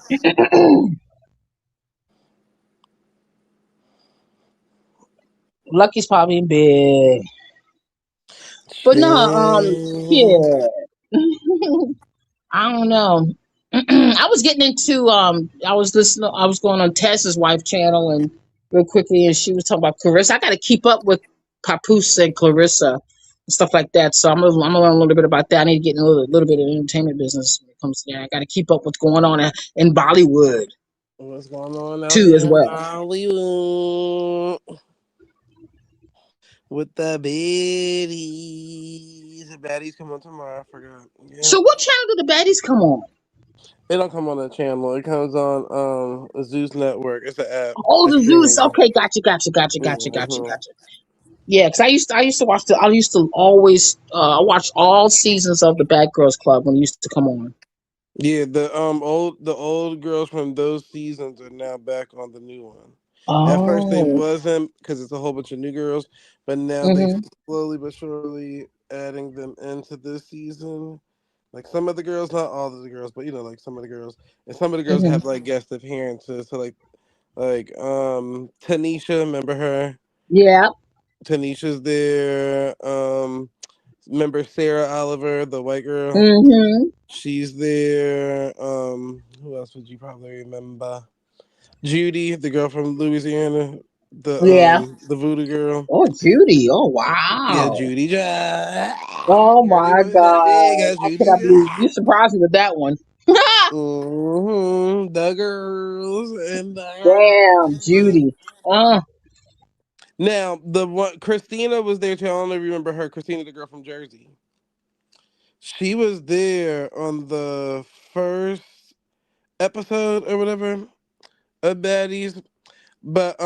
Lucky's probably in bed. But no, Chill. yeah. I don't know. I was getting into I was listening. I was going on Tessa's wife channel and real quickly, and she was talking about Clarissa. I got to keep up with Papoose and Clarissa and stuff like that. So I'm gonna learn a little bit about that. I need to get in a little bit of entertainment business when it comes to that. I got to keep up what's going on in Bollywood What's going on out too, as here in well. Hollywood with the baddies? The baddies come on tomorrow. I forgot. Yeah. So, what channel do the baddies come on? It don't come on the channel. It comes on Zeus Network. It's an app, Oh, a the Zeus. streaming app. Okay, Hmm. gotcha. Yeah, because I used to watch the. I used to always. I watched all seasons of the Bad Girls Club when it used to come on. Yeah, the old girls from those seasons are now back on the new one. At first they Oh. wasn't because it's a whole bunch of new girls, but now they Mhm. slowly but surely adding them into this season. Like some of the girls, not all of the girls, but like some of the girls, and some of the girls Mhm. have like guest appearances. So like Tanisha, remember her? Yeah. Tanisha's there. Remember Sarah Oliver, the white girl? Mhm. She's there. Who else would you probably remember? Judy, the girl from Louisiana, Yeah. the voodoo girl. Oh, Judy. Oh, Yeah, wow. Judy. Oh Girl, you my boys in God. Vegas, I Judy. cannot believe you surprised me with that one. Mm-hmm. The girls and Damn, the Judy. Uh. now the one Christina was there too. I don't know if you remember her. Christina, the girl from Jersey. She was there on the first episode or whatever of Baddies. But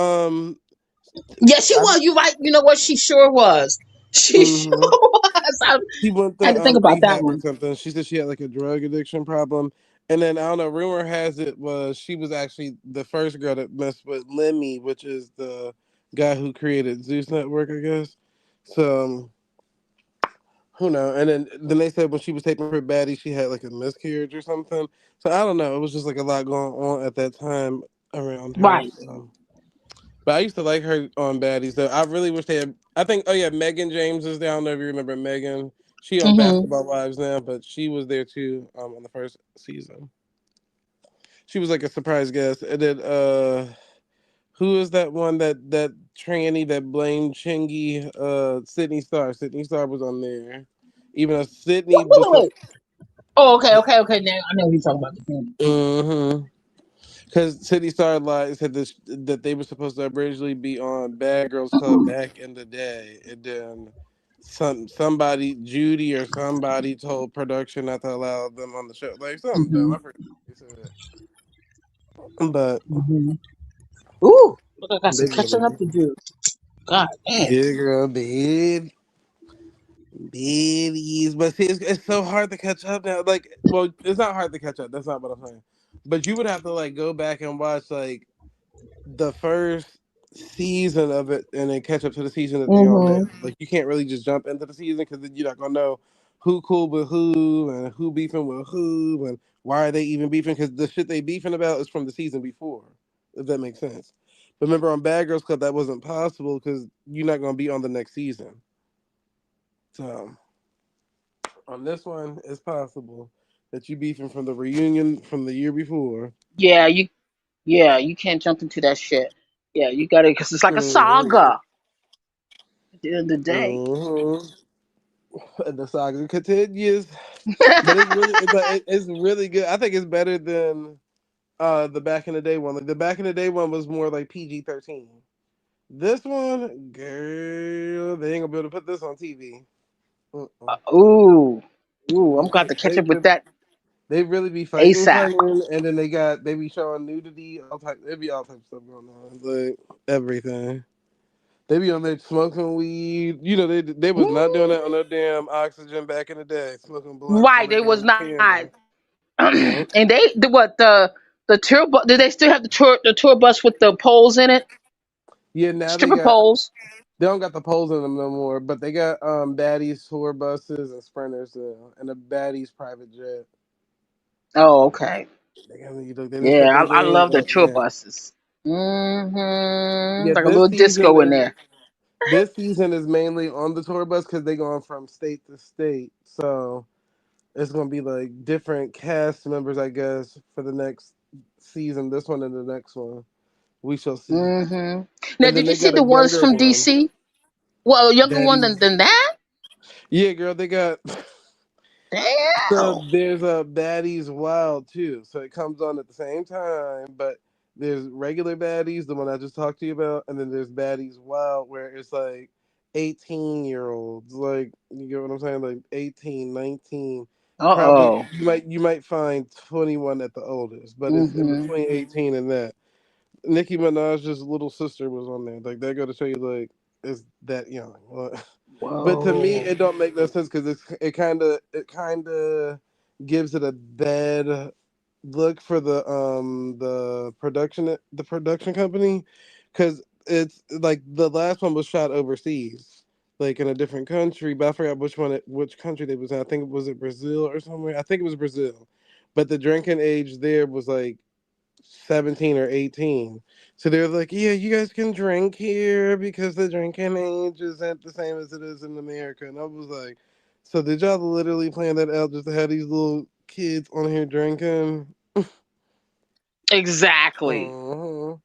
Yeah, she I was. You right. You know what? She sure was. She sure hmm was. I she went had to to think about that rehab or one. something. She said she had like a drug addiction problem. And then I don't know, rumor has it was she was actually the first girl that messed with Lemmy, which is the guy who created Zeus Network, I guess. So who knows? And then they said when she was taking her baddie, she had like a miscarriage or something. So I don't know. It was just like a lot going on at that time around her. Right. So. But I used to like her on Baddies. Though I really wish they had. I think. Oh yeah, Megan James is there. I don't know if you remember Megan. She on Mhm. Basketball Wives now, but she was there too on the first season. She was like a surprise guest, and then who is that one that tranny that blamed Chingy? Sydney Star. Sydney Star was on there. Even though Sydney Wait, was. wait, wait. Oh, okay. Now I know what you're talking about. Mm-hmm. Because City Star Light said this that they were supposed to originally be on Bad Girls Club back in the day, and then somebody Judy or somebody told production not to allow them on the show, like something dumb. Mm-hmm. I forget what they said, but Mm-hmm. Ooh, look, I got some they catching up really to do. God damn. yeah, girl, babies. But see, it's so hard to catch up now. Like, well, it's not hard to catch up. That's not what I'm saying. But you would have to like go back and watch like the first season of it and then catch up to the season that they on now. Mm-hmm. Like you can't really just jump into the season because then you're not gonna know who cool with who and who beefing with who and why are they even beefing because the shit they beefing about is from the season before. If that makes sense. But remember on Bad Girls Club that wasn't possible because you're not gonna be on the next season. So on this one, it's possible that you beefing from the reunion from the year before. Yeah, you can't jump into that shit. Yeah, you gotta because it's like a Mm-hmm. saga at the end of the day. Mm-hmm. And the saga continues. But it's really good. I think it's better than the back in the day one. Like the back in the day one was more like PG-13. This one, girl, they ain't gonna be able to put this on TV. Uh-uh. Ooh, ooh, I'm going to catch They up with really, that they really be ASAP. fighting, and then they be showing nudity, all type. There be all types of stuff going on, like everything. They be on there smoking weed. You know, they was not doing that on no damn oxygen back in the day, smoking blunt on Right, the they was damn not. camera. And Yep. the tour bus? Did they still have the tour bus with the poles in it? Yeah, now they Stripper got poles. they don't got the poles in them no more, but they got baddies tour buses and sprinters and a baddies private jet. Oh, okay. They got they done step Yeah, their I game love the up tour now. buses. Mm-hmm. Yeah, Like a little disco in there. this season is mainly on the tour bus because they going from state to state, so it's gonna be like different cast members, I guess, for the next season. This one and the next one, we shall see. Mm-hmm. Now, And then did you they see got a the ones younger from one, DC? Well, a younger one Daddy. than that? Yeah, girl, they got. So Damn. there's a Baddies Wild too. So it comes on at the same time, but there's regular Baddies, the one I just talked to you about, and then there's Baddies Wild where it's like 18-year-olds. Like you get what I'm saying? Like 18, 19. Probably Uh-oh. you might find 21 at the oldest, but it's in Mm-hmm. between 18 and that. Nicki Minaj's little sister was on there. Like they go to show you like it's that young. But to me, Whoa. it don't make no sense because it kind of gives it a bad look for the production company because it's like the last one was shot overseas, like in a different country, but I forgot which country they was in. I think it was Brazil or somewhere. I think it was Brazil, but the drinking age there was like 17 or 18. So they're like, yeah, you guys can drink here because the drinking age isn't the same as it is in America. And I was like, so did y'all literally plan that out just to have these little kids on here drinking? Exactly. uh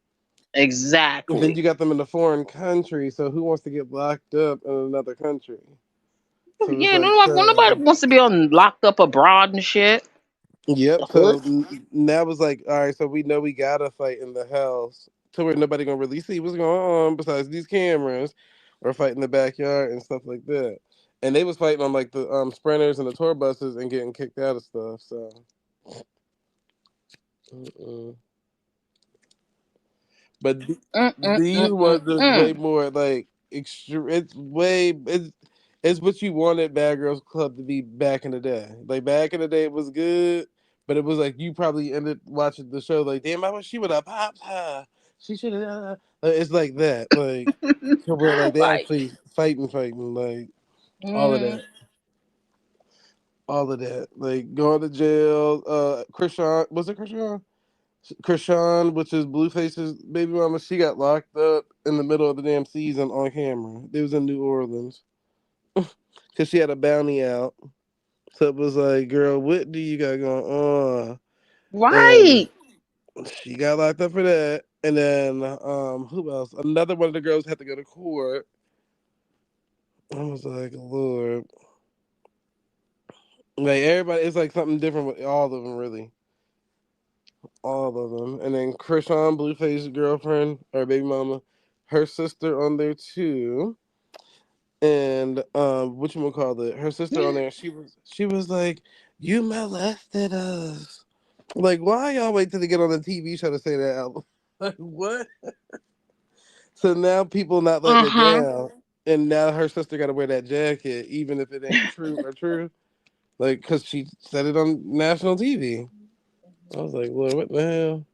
And then Exactly. you got them in a foreign country, so who wants to get locked up in another country? So it's Yeah, like, nobody wants to be on locked up abroad and shit. yep. The hood. So that was like, all right. So we know we gotta fight in the house to where nobody gonna really see what's going on besides these cameras, or fight in the backyard and stuff like that. And they was fighting on like the sprinters and the tour buses and getting kicked out of stuff. So, mm-mm. but these ones is way Mm-mm-mm-mm-mm. more like extreme. It's what you wanted Bad Girls Club to be back in the day. Like back in the day, it was good, but it was like you probably ended watching the show like, damn, I wish she would have popped her. She should have. It's like that, like to where like they Right. actually fighting, like all of Mm. that, all of that, like going to jail. Krishan, was it Krishan? Krishan, which is Blueface's baby mama, she got locked up in the middle of the damn season on camera. They was in New Orleans because she had a bounty out. So it was like, girl, what do you got going on? And Right. She got locked up for that. And then who else? Another one of the girls had to go to court. I was like, Lord. Like everybody, it's like something different with all of them, really. All of them. And then Krishan, Blueface's girlfriend or baby mama, her sister on there too. And what you call it? Her sister on there. She was like, "You molested us." Like, why y'all wait till they get on the TV show to say that out? Like, what? So now people not letting it Uh-huh. down, and now her sister got to wear that jacket, even if it ain't true or true. Like, cause she said it on national TV. I was like, "Lord, what the hell?"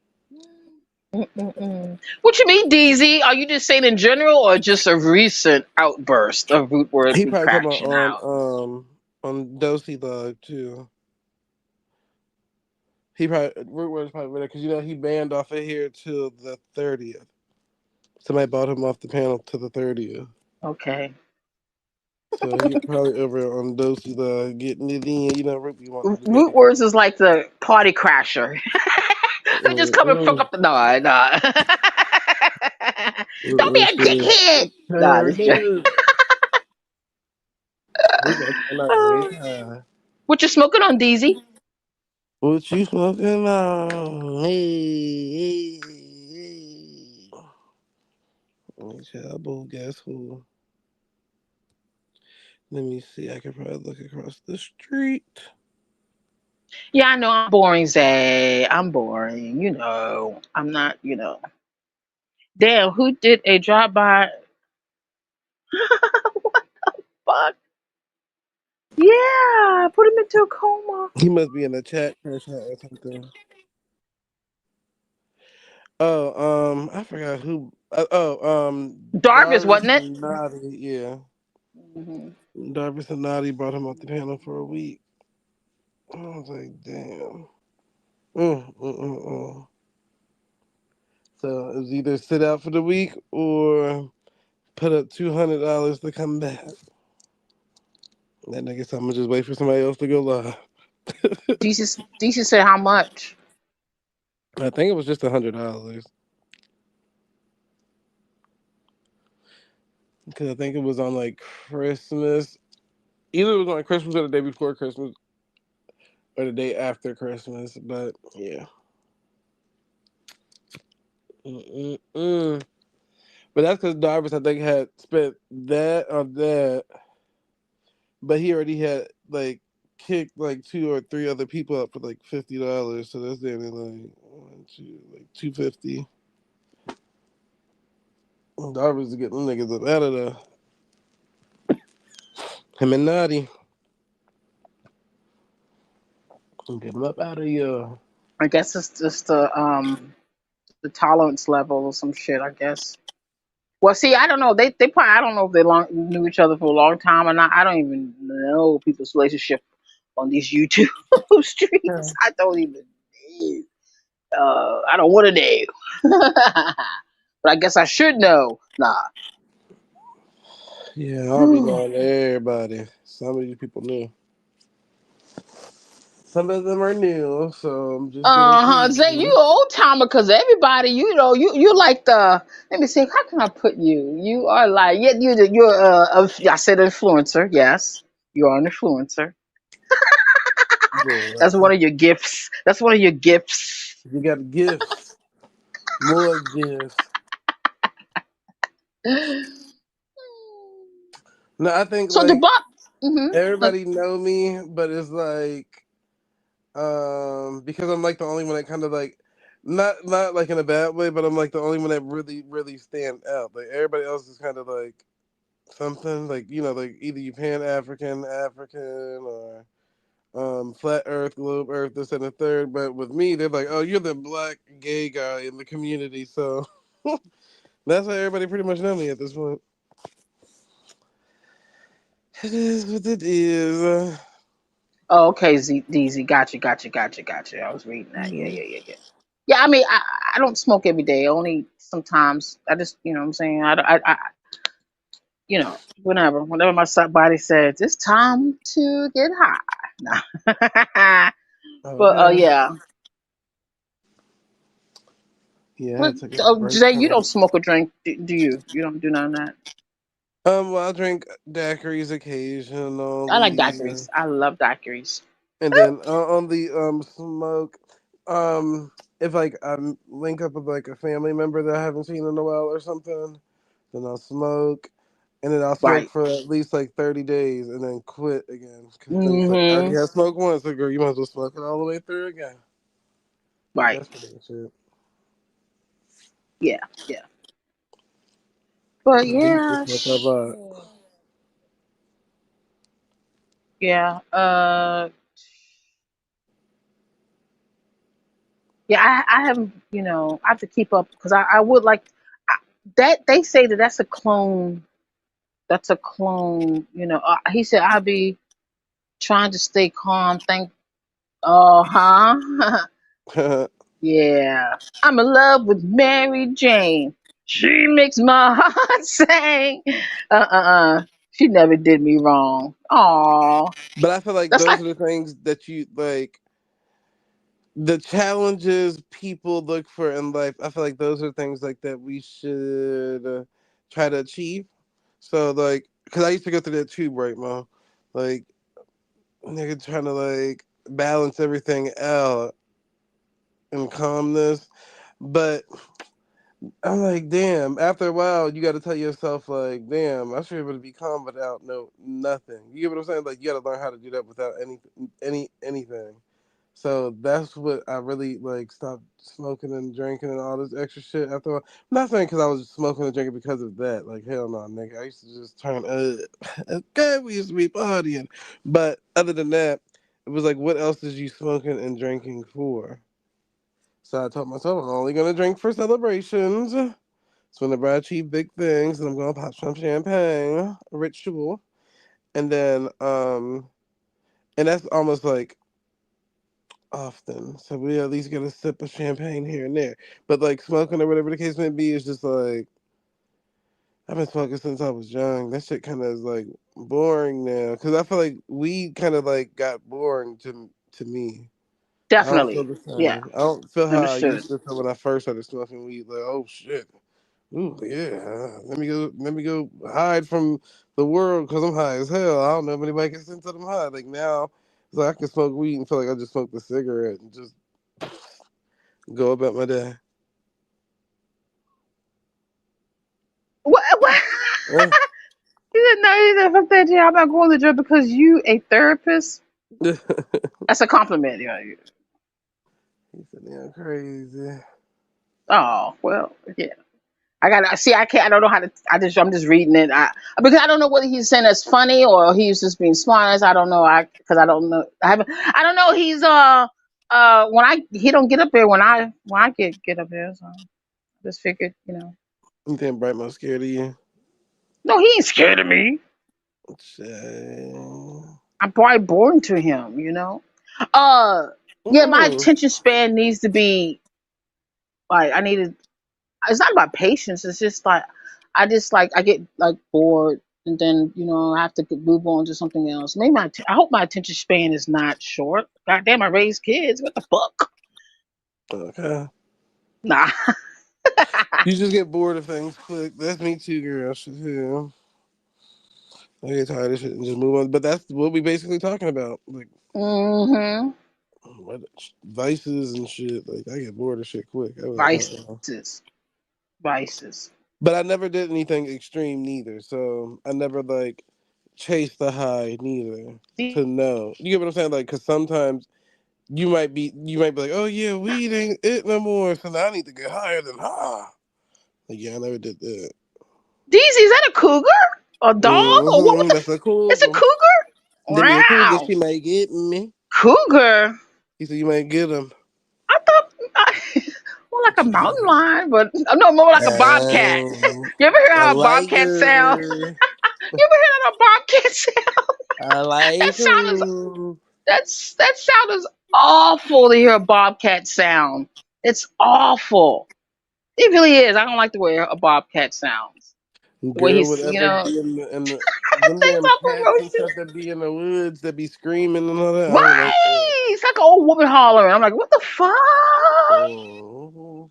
Mm-mm-mm. What you mean, DZ? Are you just saying in general, or just a recent outburst of root word He probably talking about retraction out? on Dosey Dog too. He probably Root was probably with it because he banned off of here till the 30th. Somebody bought him off the panel to the 30th. Okay. So he probably over on Dosey Dog getting it in. Root be wanting to Root debate. words is like the party crasher. I just come and fuck Mm-mm. up the nah. Don't be a Shit. dickhead. Nah, Turn this joke. up. We gonna turn up every time. What you smoking on, DZ? What you smoking on? Hey, hey, hey. Let me tell boo, guess who? Let me see. I can probably look across the street. Yeah, I know I'm boring, Zay. I'm boring. I'm not. Damn, who did a drive by? Fuck. Yeah, put him into a coma. He must be in the chat or something. I forgot who. Darvis, Darvis wasn't it? and Naughty, yeah. Hmm. Darvis and Naughty brought him off the panel for a week. I was like, damn. Mm. So it's either sit out for the week or put up $200 to come back. And I guess I'm gonna just wait for somebody else to go live. DC said how much? I think it was just $100 because I think it was on like Christmas. Either it was on Christmas or the day before Christmas or the day after Christmas. But yeah. Mm-mm-mm. But that's because Darvis, I think, had spent that on that, but he already had like kicked like two or three other people up for like $50. So that's nearly like one, two, like 250. Darvis is getting them niggas up out of there. Him and Naughty, get them up out of here. I guess it's just the tolerance level or some shit. I guess. Well, see, I don't know. They probably I don't know if they knew each other for a long time or not. I don't even know people's relationship on these YouTube streets. I don't even know. I don't want to know. But I guess I should know. Nah. Yeah, I'll be knowing everybody. Some of these people new. Some of them are new, so I'm just getting to Uh-huh. know Zay, you them. an old timer because everybody, you like the let me see, how can I put you? You are like I said influencer, yes. You are an influencer. Boy, That's one of your gifts. That's one of your gifts. you got gifts, more gifts. No, I think So the like bot everybody know me, but it's like because I'm like the only one that kind of like not like in a bad way, but I'm like the only one that really really stand out. Like everybody else is kind of like something like like either you Pan African, or flat Earth, globe Earth, this and the third. But with me, they're like, oh, you're the black gay guy in the community, so that's how everybody pretty much know me at this point. It is what it is. Oh, okay, DZ, gotcha. I was reading that. Yeah. Yeah, I mean, I don't smoke every day. Only sometimes. I just, what I'm saying. Whenever my body says it's time to get high. Nah. But Okay. yeah. Yeah, I But had to take a break Jay, you from don't it. smoke or drink, do you? You don't do none of that. Well, I drink daiquiris I like occasionally, daiquiris. I love daiquiris. and then on the smoke, um, if like link up with like a family member that I haven't seen in a while or something, then I'll smoke, and then I'll smoke Right. for at least like 30 days, and then quit again because it's like I already Mm-hmm. had smoked once. So girl, you might as well smoke it all the way through again. But Right. that's pretty much it. Yeah. Yeah. But Deep yeah, is what I bought. yeah. Yeah. I haven't. I have to keep up because I would like I, that. They say that that's a clone. That's a clone. He said I'll be trying to stay calm. Oh, huh? Yeah. I'm in love with Mary Jane. She makes my heart sing. She never did me wrong. Aw. But I feel like That's those like are the things that you like. The challenges people look for in life. I feel like those are things like that we should try to achieve. So like, cause I used to go through that too, right, Mo? Like, nigga trying to like balance everything out and calmness, but I'm like, damn. After a while, you got to tell yourself, like, damn, I should be able to be calm without nothing. You get what I'm saying? Like, you got to learn how to do that without anything. So that's what I really like. Stopped smoking and drinking and all this extra shit. After a while. I'm not saying because I was smoking and drinking because of that. Like, hell no, nigga. I used to just turn up. Okay, we used to be partying, but other than that, it was like, what else is you smoking and drinking for? So I told myself I'm only gonna drink for celebrations. So whenever I achieve big things, then I'm gonna pop some champagne, a ritual, and then and that's almost like often. So we at least get a sip of champagne here and there. But like smoking or whatever the case may be is just like I've been smoking since I was young. That shit kind of is like boring now because I feel like weed kind of like got boring to me. I don't feel definitely. the Yeah. same. I don't feel how I Understood. used to feel when I first started smoking weed. Like, oh shit. Ooh, yeah. Let me go hide from the world because I'm high as hell. I don't know if anybody can sense that I'm high. Like now, it's like I can smoke weed and feel like I just smoked a cigarette and just go about my day. What? What? Eh. You didn't know you said fuck that job. I'm not going to the job because you a therapist. He That's a compliment. Yeah. said, "Yeah, crazy." Oh well. Yeah. I got to see. I can't. I don't know how to. I'm just reading it. Because I don't know whether he's saying it's funny or he's just being smart. I don't know. Because I don't know. I haven't. I don't know. He's when he don't get up there when I get up there. So I just figured. You think Bright most scared of you? No, he ain't scared of me. Shit. I'm probably born to him. Uh, yeah. My Mm. attention span needs to be like I needed. It's not about patience. It's just like I get like bored, and then I have to move on to something else. Maybe I hope my attention span is not short. God damn, I raise kids. What the fuck? Okay. Nah. You just get bored of things quick. That's me too, girl. Shit, yeah. I get tired of shit and just move on. But that's what we basically talking about. Like Mm-hmm. what vices and shit. Like I get bored of shit quick. I was like, Vices. Vices. But I never did anything extreme neither. So I never like chased the high neither. To know, you get what I'm saying? Like, cause sometimes you might be like, oh yeah, weed ain't it no more. So now I need to get higher than high. Like yeah, I never did that. DZ, is that a cougar? A dog? Or what the? That's a It's a cougar. cougar. Give me a cougar. Wow. She might get me. Cougar. He said you might get him. I thought more like a mountain lion, but no, more like a bobcat. Oh, You ever hear I how a like bobcat sound? her. You ever hear how a bobcat sound? I That like sound is her. that sound is awful to hear a bobcat sound. It's awful. It really is. I don't like the way a bobcat sounds. The way Girl, he's, whatever be in the them thanks, damn Uncle cats and Roasted. stuff that be in the woods that be screaming and all that. I don't like that. Right. It's like an old woman hollering. I'm like, what the fuck? Mhm.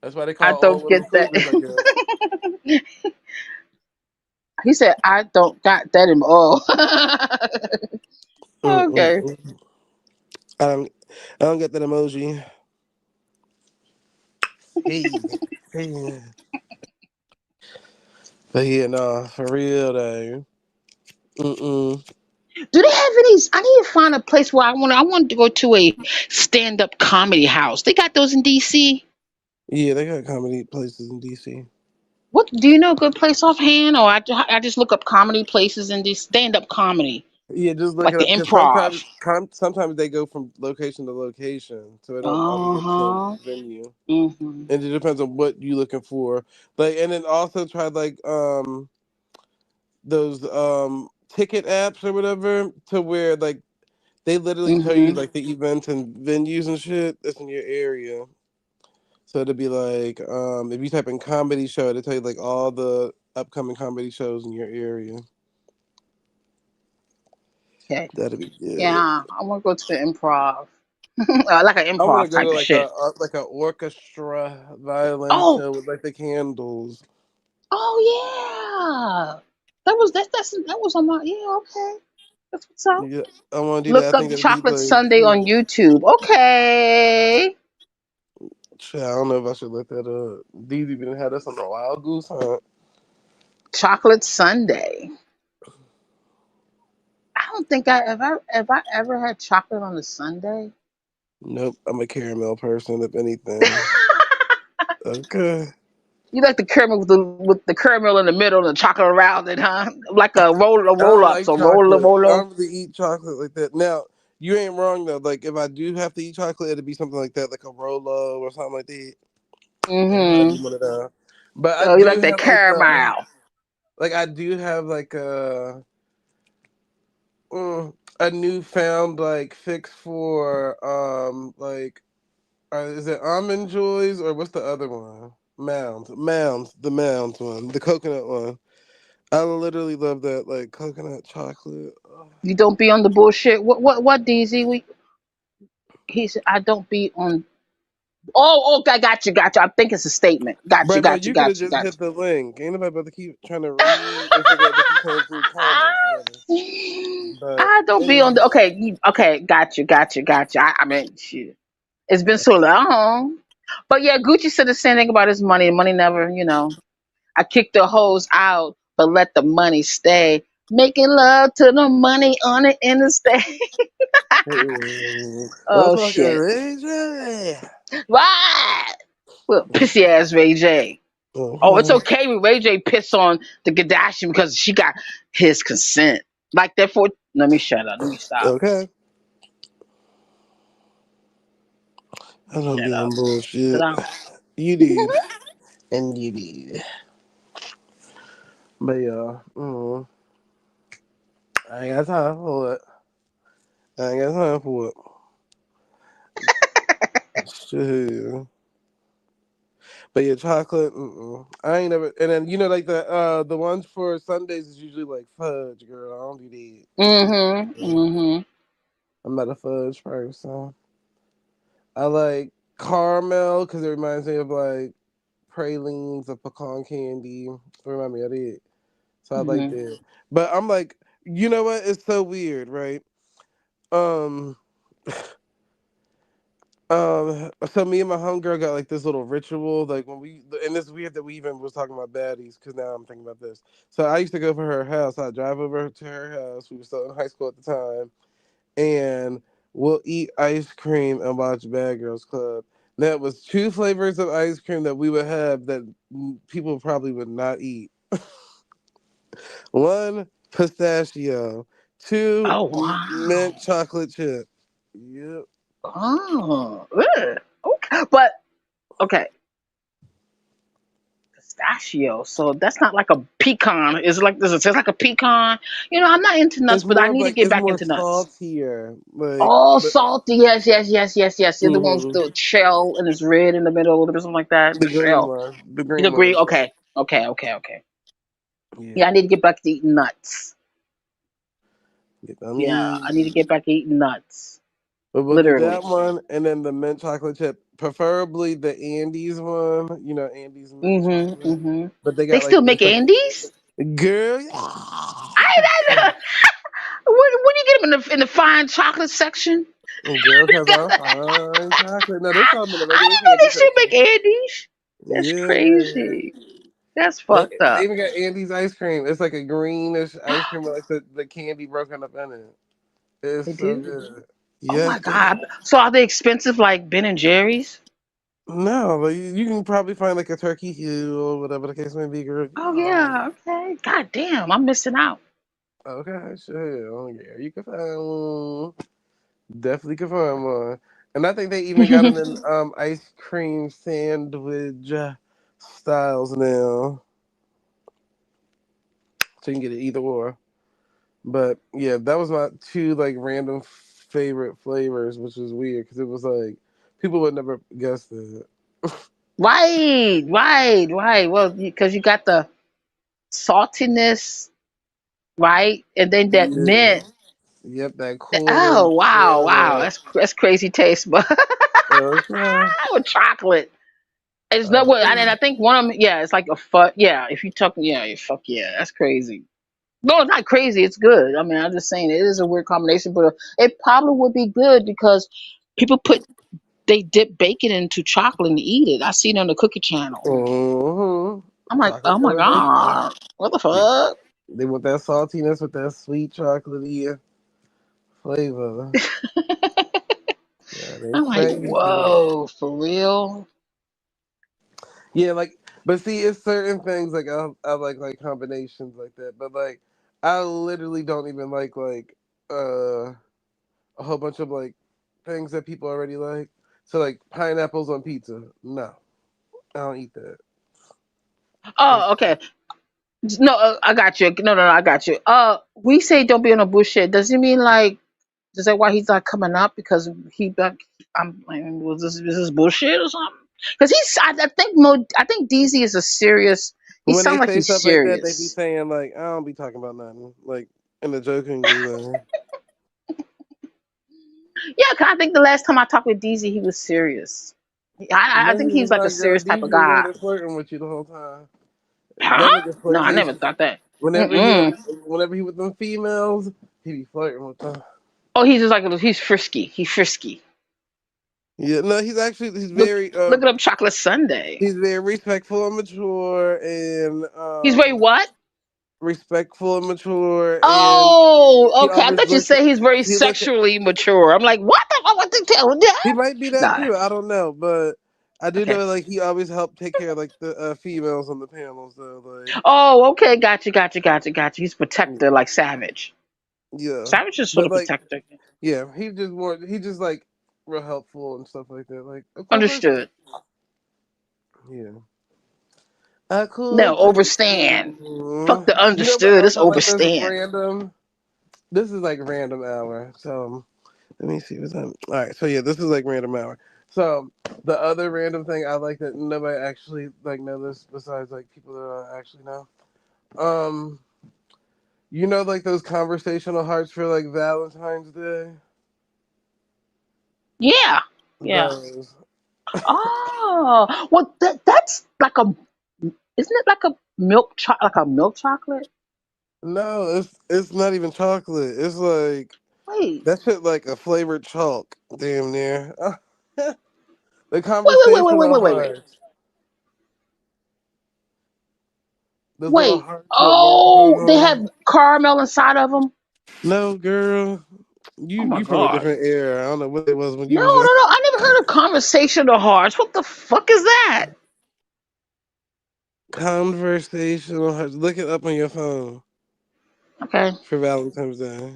That's why they I call all don't women get that. cougars, I guess. He said, I don't got that in all. Okay. Mm-mm-mm. I don't, I don't get that emoji. Hey, hey. But yeah, no, for real though. Mm-mm. Do they have any? I need to find a place where I want to go to a stand up comedy house. They got those in DC. Yeah, they got comedy places in DC. What do you know a good place offhand, or I just look up comedy places and these stand up comedy Yeah, just look like it the up because improv. sometimes they go from location to location, so they don't all Uh be at the same huh. venue. Mhm. And it depends on what you looking for. Like, and then also try like those ticket apps or whatever to where like they literally tell you Mhm. like the events and venues and shit that's in your area. So it'll be like if you type in comedy show, it'll tell you like all the upcoming comedy shows in your area. Okay. That'll be good. Yeah, I want to go to the improv, like an I want to improv go to type of shit. like a orchestra violin Oh, show with like the candles. oh yeah. That was on my yeah. Okay, that's what's up. Yeah, I want to do that. I Look think up that'd be Chocolate like, Sunday on YouTube. Okay. shit, I don't know if I should look that up. These even had us on a wild goose hunt. Chocolate Sunday. I don't think I ever had chocolate on a Sunday. Nope, I'm a caramel person, if anything. Okay. You like the caramel with the caramel in the middle and the chocolate around it, huh? Like a I roll don't up. like So chocolate. I roll. don't really eat chocolate like that. Now, you ain't wrong though. Like if I do have to eat chocolate, it'd be something like that, like a Rolo or something like that. It'd probably Mm-hmm. be one of them. But I Oh, you like do that have caramel. I do have a newfound like fix for is it almond joys or what's the other one? The mounds one, the coconut one. I literally love that like coconut chocolate. Oh. You don't be on the bullshit. What DZ? He said I don't be on. Oh, okay, got you. I think it's a statement. Bro, no, you could have just hit the link. Ain't nobody about to keep trying to read and figure out what you saying through comments, brother. But I don't be on the. Okay, okay, got you. I mean, shit. It's been so long. But yeah, Gucci said the same thing about his money. Money never, I kicked the hoes out, but let the money stay. Making love to the money on the interstate. Oh shit. motherfucker, Ray J. What? Well, pissy ass Ray J. Oh, it's Uh-huh. okay when Ray J piss on the Kardashian because she got his consent. Like therefore, let me shut up. Let me stop. Okay. I Let me don't shut be up. on 'Cause bullshit. I You did. And you did. But yeah, I ain't got time for it. I ain't got time for it. Shit. But yeah, chocolate. I ain't never. And then like the ones for Sundays is usually like fudge, girl. I don't do mm-hmm. that. Mm-hmm. I'm not a fudge person. I like caramel because it reminds me of like pralines or pecan candy. It remind me of it. So I like Mm-hmm. that. But I'm like, you know what? It's so weird, right? Um, so me and my homegirl got like this little ritual, like and it's weird that we even was talking about baddies, because now I'm thinking about this. So I used to go for her house. I'd drive over to her house. We were still in high school at the time, and we'll eat ice cream and watch Bad Girls Club. That was two flavors of ice cream that we would have that people probably would not eat. One, pistachio. Two, Oh wow. mint chocolate chip. Yep. Oh. Ugh. Okay. But okay. Pistachio. So that's not like a pecan. It's like this. It tastes like a pecan. I'm not into nuts, It's but I more of need to like get it's back more into nuts. saltier. Like, Oh, but salty. Yes. You're the one with mhm. the shell and it's red in the middle or something like that. The The green shell. one. The You green one agree? is Okay. Okay. Yeah, I yeah. need to get back to eating nuts. Get them Yeah, I need to yeast. get back to eating nuts. But we'll do that Literally. one and then the mint chocolate chip preferably the Andes one. You know, Andes mint chocolate. Mm-hmm. But they They got like still make it's like Andes? girl. I where do you get them in the fine chocolate section? Girl, cause I'm fine chocolate. No, they sell them in the I regular didn't know candy they still make section. Andes. That's Yeah. crazy. That's They fucked up. even got Andes ice cream. It's like a greenish ice cream with like the candy broken up in it. They It's so do? good. Oh Yes, my they do. god. So are they expensive like Ben and Jerry's? No, but you can probably find like a turkey heel or whatever the case may be, girl. Oh yeah, okay. God damn, I'm missing out. Okay, sure. Oh, yeah, you can find one. Definitely can find one. And I think they even got them in ice cream sandwich styles now. So you can get it either or. But yeah, that was my two like random favorite flavors, which was weird because it was like people would never guess that. Right. Well, because you got the saltiness, right? And then that Yeah. mint. Yep, that corn Oh and wow. yeah. That's crazy taste, but Okay. with chocolate. It's not what, and Okay. I think one of them. Yeah, it's like a fuck. Yeah, if you talk, yeah, you fuck yeah, that's crazy. No, it's not crazy. It's good. I mean, I'm just saying it is a weird combination, but it probably would be good because people they dip bacon into chocolate and eat it. I seen it on the Cookie Channel. I'm like, Chocolate oh my covered bacon. god, what the They, fuck? they want that saltiness with that sweet chocolatey flavor. Yeah, they I'm like, crazy. whoa, for real? Yeah, like, but see, it's certain things like I like combinations like that. But like, I literally don't even like a whole bunch of like things that people already like. So like pineapples on pizza, no, I don't eat that. Oh, okay. No, I got you. No, I got you. We say don't be on a bullshit. Does it mean like? Is that why he's not coming up? Because he, I'm like, was this bullshit or something? Because I think I think DZ is a serious. He When they sounds like say he's stuff like that, they be serious. saying like, I don't be talking about nothing, like in a jokingly way. Yeah, 'cause I think the last time I talked with DZ, he was serious. I No, think he he's was like a not, girl. serious type of DJ was over guy. there flirting with you the whole time. Huh? That nigga No, I never flirtatious. thought that. Whenever he Mm-mm. whenever he with them females, he be flirting with them. Oh, he's just like he's frisky. He's frisky. Yeah, no, he's Look, very look at him, chocolate Sunday. he's very respectful and mature and He's very what? respectful and mature and Oh, he okay. I always thought you looks said he's very he look sexually mature. I'm like, what the fuck? What the hell? he might be that Nah. too. I don't know, but I do Okay. know like he always helped take care of like the females on the panels though. Like Oh, okay. Got you. He's protector, like Savage. yeah, Savage is sort but of like protector. yeah, he just like real helpful and stuff like that. Like a cool person. Understood. Yeah. A cool No, person. overstand. Fuck the You know what understood. else It's I like that's overstand. random? This is like random hour. So let me see what's up. All right, so yeah, this is like random hour. So the other random thing I like that nobody actually like know this besides like people that I actually know. Um, you know like those conversational hearts for like Valentine's Day? Yeah. Yeah. Those. Oh, well, that's like a, isn't it like a like a milk chocolate? No, it's not even chocolate. It's like Wait, that shit like a flavored chalk, damn near. The wait, conversational wait, wait, wait. hearts. Those little Wait. hearts with marbles Oh, they on have them. caramel inside of them. No, girl. Oh You my you from a god. different era. I don't know what it was when No, you no, was young. no. I never heard of conversational hearts. What the fuck is that? Conversational hearts. Look it up on your phone Okay. for Valentine's Day.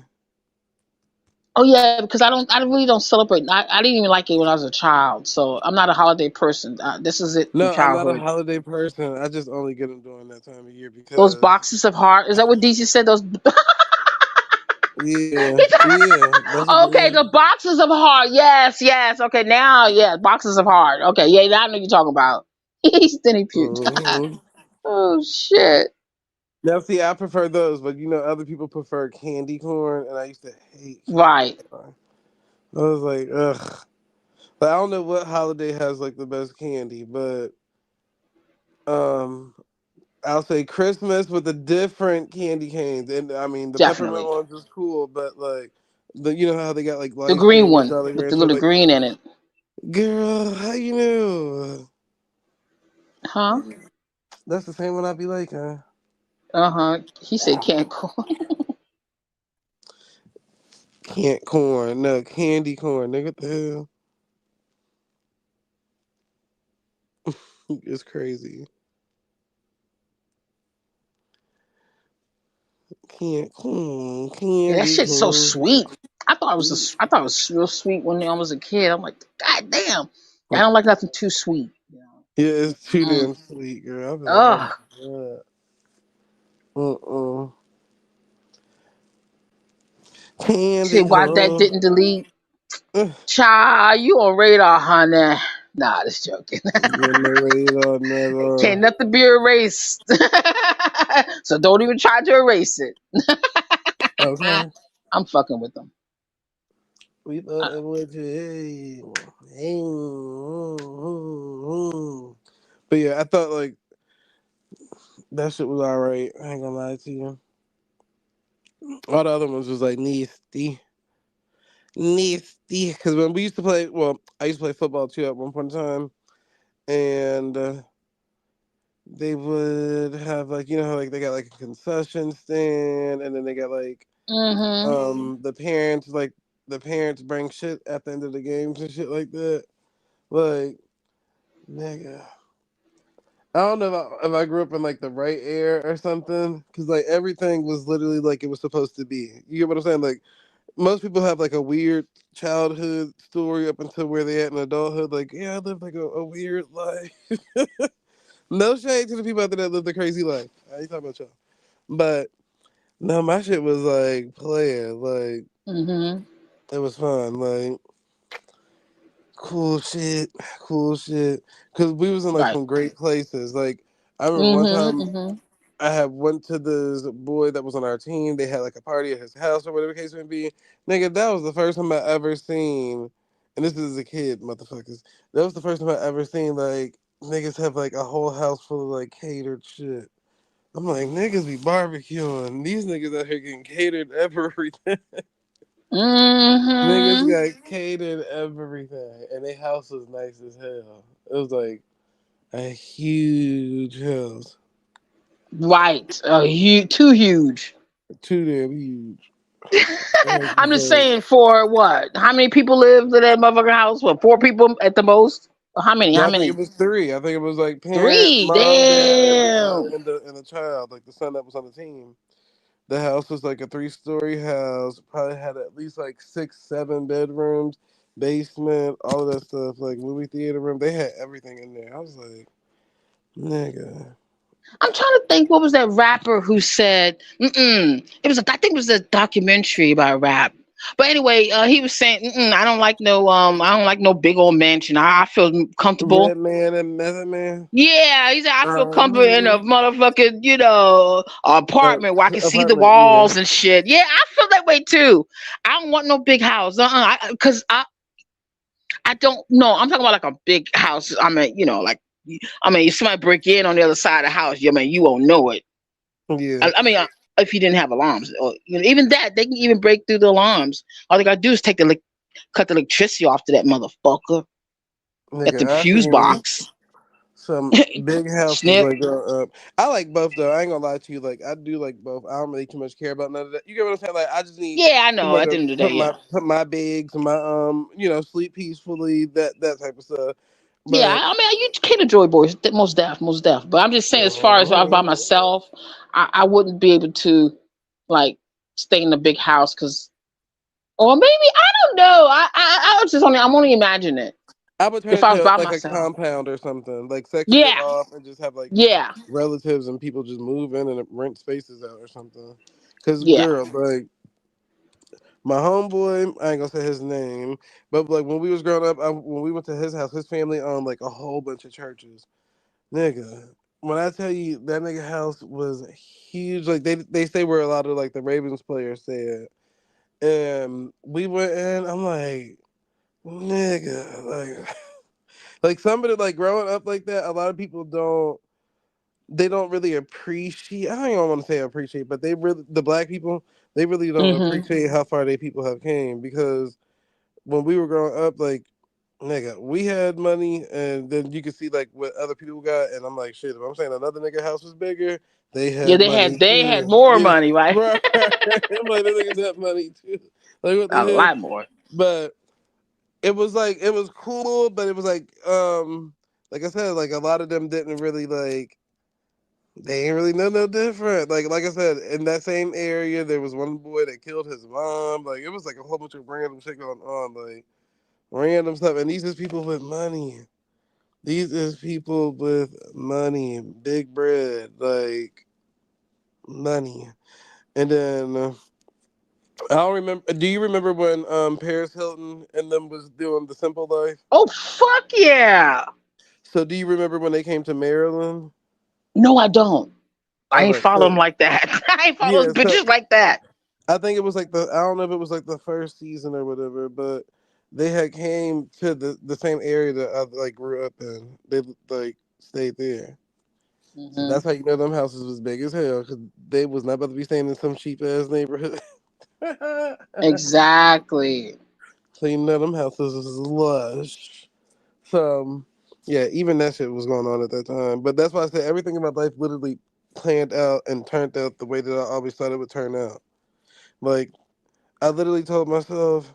Oh yeah, because I really don't celebrate. I didn't even like it when I was a child, so I'm not a holiday person. This is it from No, I'm not a childhood. holiday person. I just only get them during that time of year Those because boxes of heart. Is that what DC said? Those. yeah, yeah, that's what it Okay, is. the boxes of heart. Yes. Okay, now, yeah, boxes of heart. Okay, yeah, now I know what you're talking about. He's thinny puke. Hmm. Oh shit. Now, see, I prefer those, but you know, other people prefer candy corn, and I used to hate candy Right. corn. I was like, ugh. But I don't know what holiday has like the best candy, but um, I'll say Christmas with the different candy canes, and I mean the peppermint Definitely. ones is cool, but like you know how they got like The light green skin and one Jolly with the Rancher, little like green in it. girl, how you know? Huh? That's the same one I be like, huh? Uh-huh. He said can't call. Can't corn, no candy corn, nigga. What the hell? It's crazy. Can't corn, Yeah, that candy shit's so corn. sweet. I thought it was real sweet when I was a kid. I'm like, God damn. I don't like nothing too sweet. Yeah, it's too Mm. damn sweet, girl. I be like, oh Ugh. my god. Uh-uh. See Candy why that corn. didn't delete? Ugh. Child, you on radar, honey. Nah, just joking. Yeah, no radar, Can't never. nothing be erased. So don't even try to erase it. Okay. I'm fucking with them. We Uh, thought it would hey. Hey. But yeah, I thought like that shit was alright. I ain't gonna lie to you. All the other ones was like nasty. Nasty. Because when we used to play, well, I used to play football too at one point in time. And they would have like, you know how like they got like a concession stand and then they got like mm-hmm. the parents like the parents bring shit at the end of the games and shit like that. Like, nigga. I don't know if I grew up in like the right era or something, because like everything was literally like it was supposed to be. You get what I'm saying? Like most people have like a weird childhood story up until where they at in adulthood. Like, yeah, I lived like a weird life. No shade to the people out there that lived a crazy life. I ain't talking about y'all. But no, my shit was like playing. Like Mm-hmm. it was fun. Like cool shit, cool shit. Cause we was in like Right. some great places. Like I remember one Mm-hmm. time Mm-hmm. I had went to this boy that was on our team. They had like a party at his house or whatever the case may be. Nigga, that was the first time I ever seen, and this is a kid, motherfuckers. That was the first time I ever seen like niggas have like a whole house full of like catered shit. I'm like, niggas be barbecuing. These niggas out here getting catered everything. Niggas Mm-hmm. got catered everything. And their house was nice as hell. It was like a huge house. Right. Too huge. Too damn huge. The house I'm was just like, saying for what? How many people lived in that motherfucking house? What, 4 people at the most? Or how many? no, How I think it many? was three. I think it was like parent, Three. mom, dad, Damn. and the child, like the son that was on the team. The house was like a 3-story house. Probably had at least like 6, 7 bedrooms, basement, all of that stuff. Like movie theater room. They had everything in there. I was like, nigga. I'm trying to think. What was that rapper who said? Mm-mm. It was. I think it was a documentary about rap. But anyway, he was saying, mm-mm, I don't like no. I don't like no big old mansion. I feel comfortable. Red Man and Method Man. Yeah, he said I feel comfortable in a Um, motherfucking, apartment where I can see the apartment, yeah. walls and shit. Yeah, I feel that way too. I don't want no big house. Because I don't know. I'm talking about like a big house. I mean, like, if somebody break in on the other side of the house, you won't know it. Yeah. I mean, if you didn't have alarms, or even that, they can even break through the alarms. All they gotta do is cut the electricity off to that motherfucker at the Nigga, I fuse seen box. some big houses Snip. like I like both though. I ain't gonna lie to you. Like I do like both. I don't really too much care about none of that. You get what I'm saying? Like I just need Yeah, I know. somewhere At the to end of the day, yeah. put my bags and my sleep peacefully. That type of stuff. Yeah, But you cater Joy Boys, most deaf. But I'm just saying, as far as if I was by myself, I wouldn't be able to, like, stay in a big house or maybe I don't know. I'm only imagining it I would turn if it I was to by like a myself. compound or something. Like section it Yeah, off and just have like yeah, relatives and people just move in and rent spaces out or something. Cause yeah. girl, like my homeboy, I ain't gonna say his name, but like when we was growing up, when we went to his house, his family owned like a whole bunch of churches. Nigga, when I tell you that nigga house was huge, like they say where a lot of like the Ravens players said, and we went in. I'm like, nigga, like somebody like growing up like that. A lot of people don't really appreciate. I don't even want to say appreciate, but the black people, they really don't Mm-hmm. appreciate how far they people have came because when we were growing up, like nigga, we had money, and then you could see like what other people got, and I'm like, shit. If I'm saying another nigga house was bigger, they Yeah, had money they had too. more Yeah, money, right? right. I'm like, the niggas had money too. Like what the A hell? lot more. But it was like it was cool, but it was like I said, like a lot of them didn't really like. They ain't really know no different. Like I said, in that same area, there was one boy that killed his mom. Like it was like a whole bunch of random shit going on, like random stuff. And these is people with money. These is people with money, big bread, like money. And then I don't remember. Do you remember when Paris Hilton and them was doing the Simple Life? Oh fuck yeah! So do you remember when they came to Maryland? No, I don't. I All ain't right. follow So them like that. I ain't follow yeah. those So bitches like that. I think it was like I don't know if it was like the first season or whatever, but they had came to the same area that I like grew up in. They like stayed there. So Hmm. that's how you know them houses was big as hell because they was not about to be staying in some cheap ass neighborhood. Exactly. So you know them houses was lush. So yeah, even that shit was going on at that time. But that's why I said everything in my life literally planned out and turned out the way that I always thought it would turn out. Like I literally told myself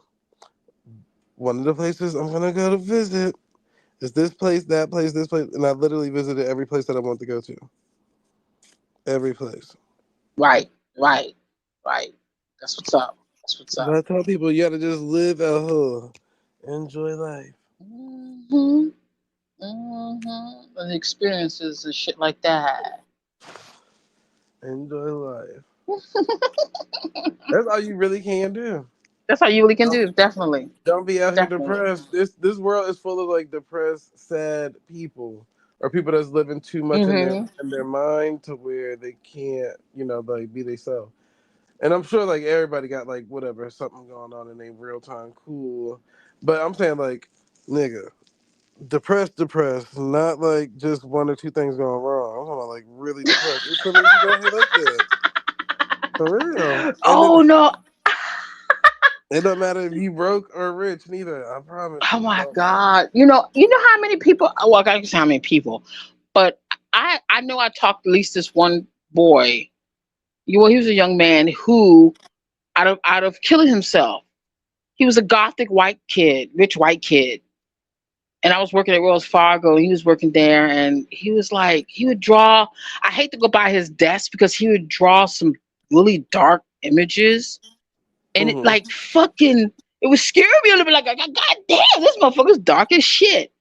one of the places I'm gonna go to visit is this place, that place, this place, and I literally visited every place that I want to go to. Every place. Right. Right. Right. That's what's up. That's what's But up. I tell people you gotta just live out here, enjoy life, Hmm. Hmm. And experiences and shit like that. enjoy life. That's all you really can do. That's all you really can Don't, do. Definitely. don't be out here Definitely. depressed. This world is full of like depressed, sad people, or people that's living too much Hmm. in their mind to where they can't, like be themselves. And I'm sure like everybody got like whatever something going on in their real time cool, but I'm saying like nigga, depressed, not like just one or two things going wrong. I'm talking about like really depressed. There's so many people out here like that for real, and then Oh no. it don't matter if you broke or rich neither. I promise Oh you, it my don't matter. God. You know how many people, well, I can't say how many people, but I know I talked to at least this one boy. Well, he was a young man who out of killing himself. He was a gothic white kid, rich white kid. And I was working at Wells Fargo, and he was working there, and he was like, he would draw. I hate to go by his desk because he would draw some really dark images, and it Mm-hmm. like fucking, it was scary me a little bit. Like, God damn, this motherfucker's dark as shit.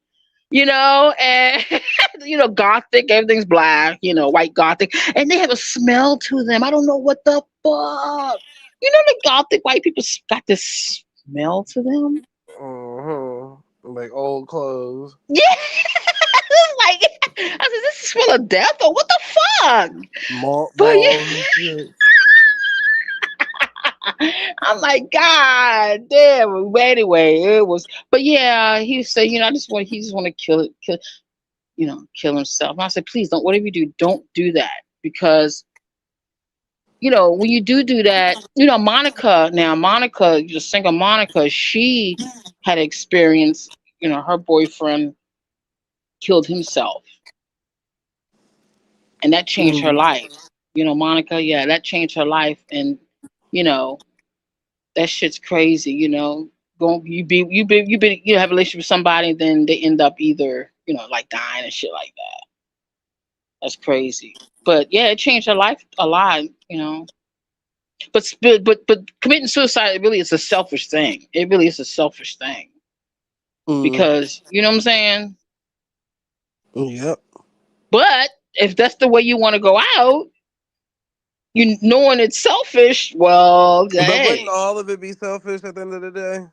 And gothic, everything's black, white gothic, and they have a smell to them. I don't know what the fuck. The gothic white people got this smell to them. Like old clothes, Yeah. Like, I said, this is smell of death or what the fuck? But mothballs and shit. I'm like, God damn. But anyway, it was. But yeah, he said, he just want to kill himself. And I said, please don't. Whatever you do, don't do that because when you do that, Monica, the singer Monica, she had experienced, her boyfriend killed himself, and that changed her Mm-hmm. life. Monica, yeah, that changed her life, and you know that shit's crazy. Going you have a relationship with somebody, and then they end up either like dying and shit like that. That's crazy. But yeah, it changed her life a lot. But committing suicide, it really is a selfish thing. It really is a selfish thing Mm-hmm. because you know what I'm saying. Yep. But if that's the way you want to go out, knowing it's selfish, well, But wouldn't hey, all of it be selfish at the end of the day?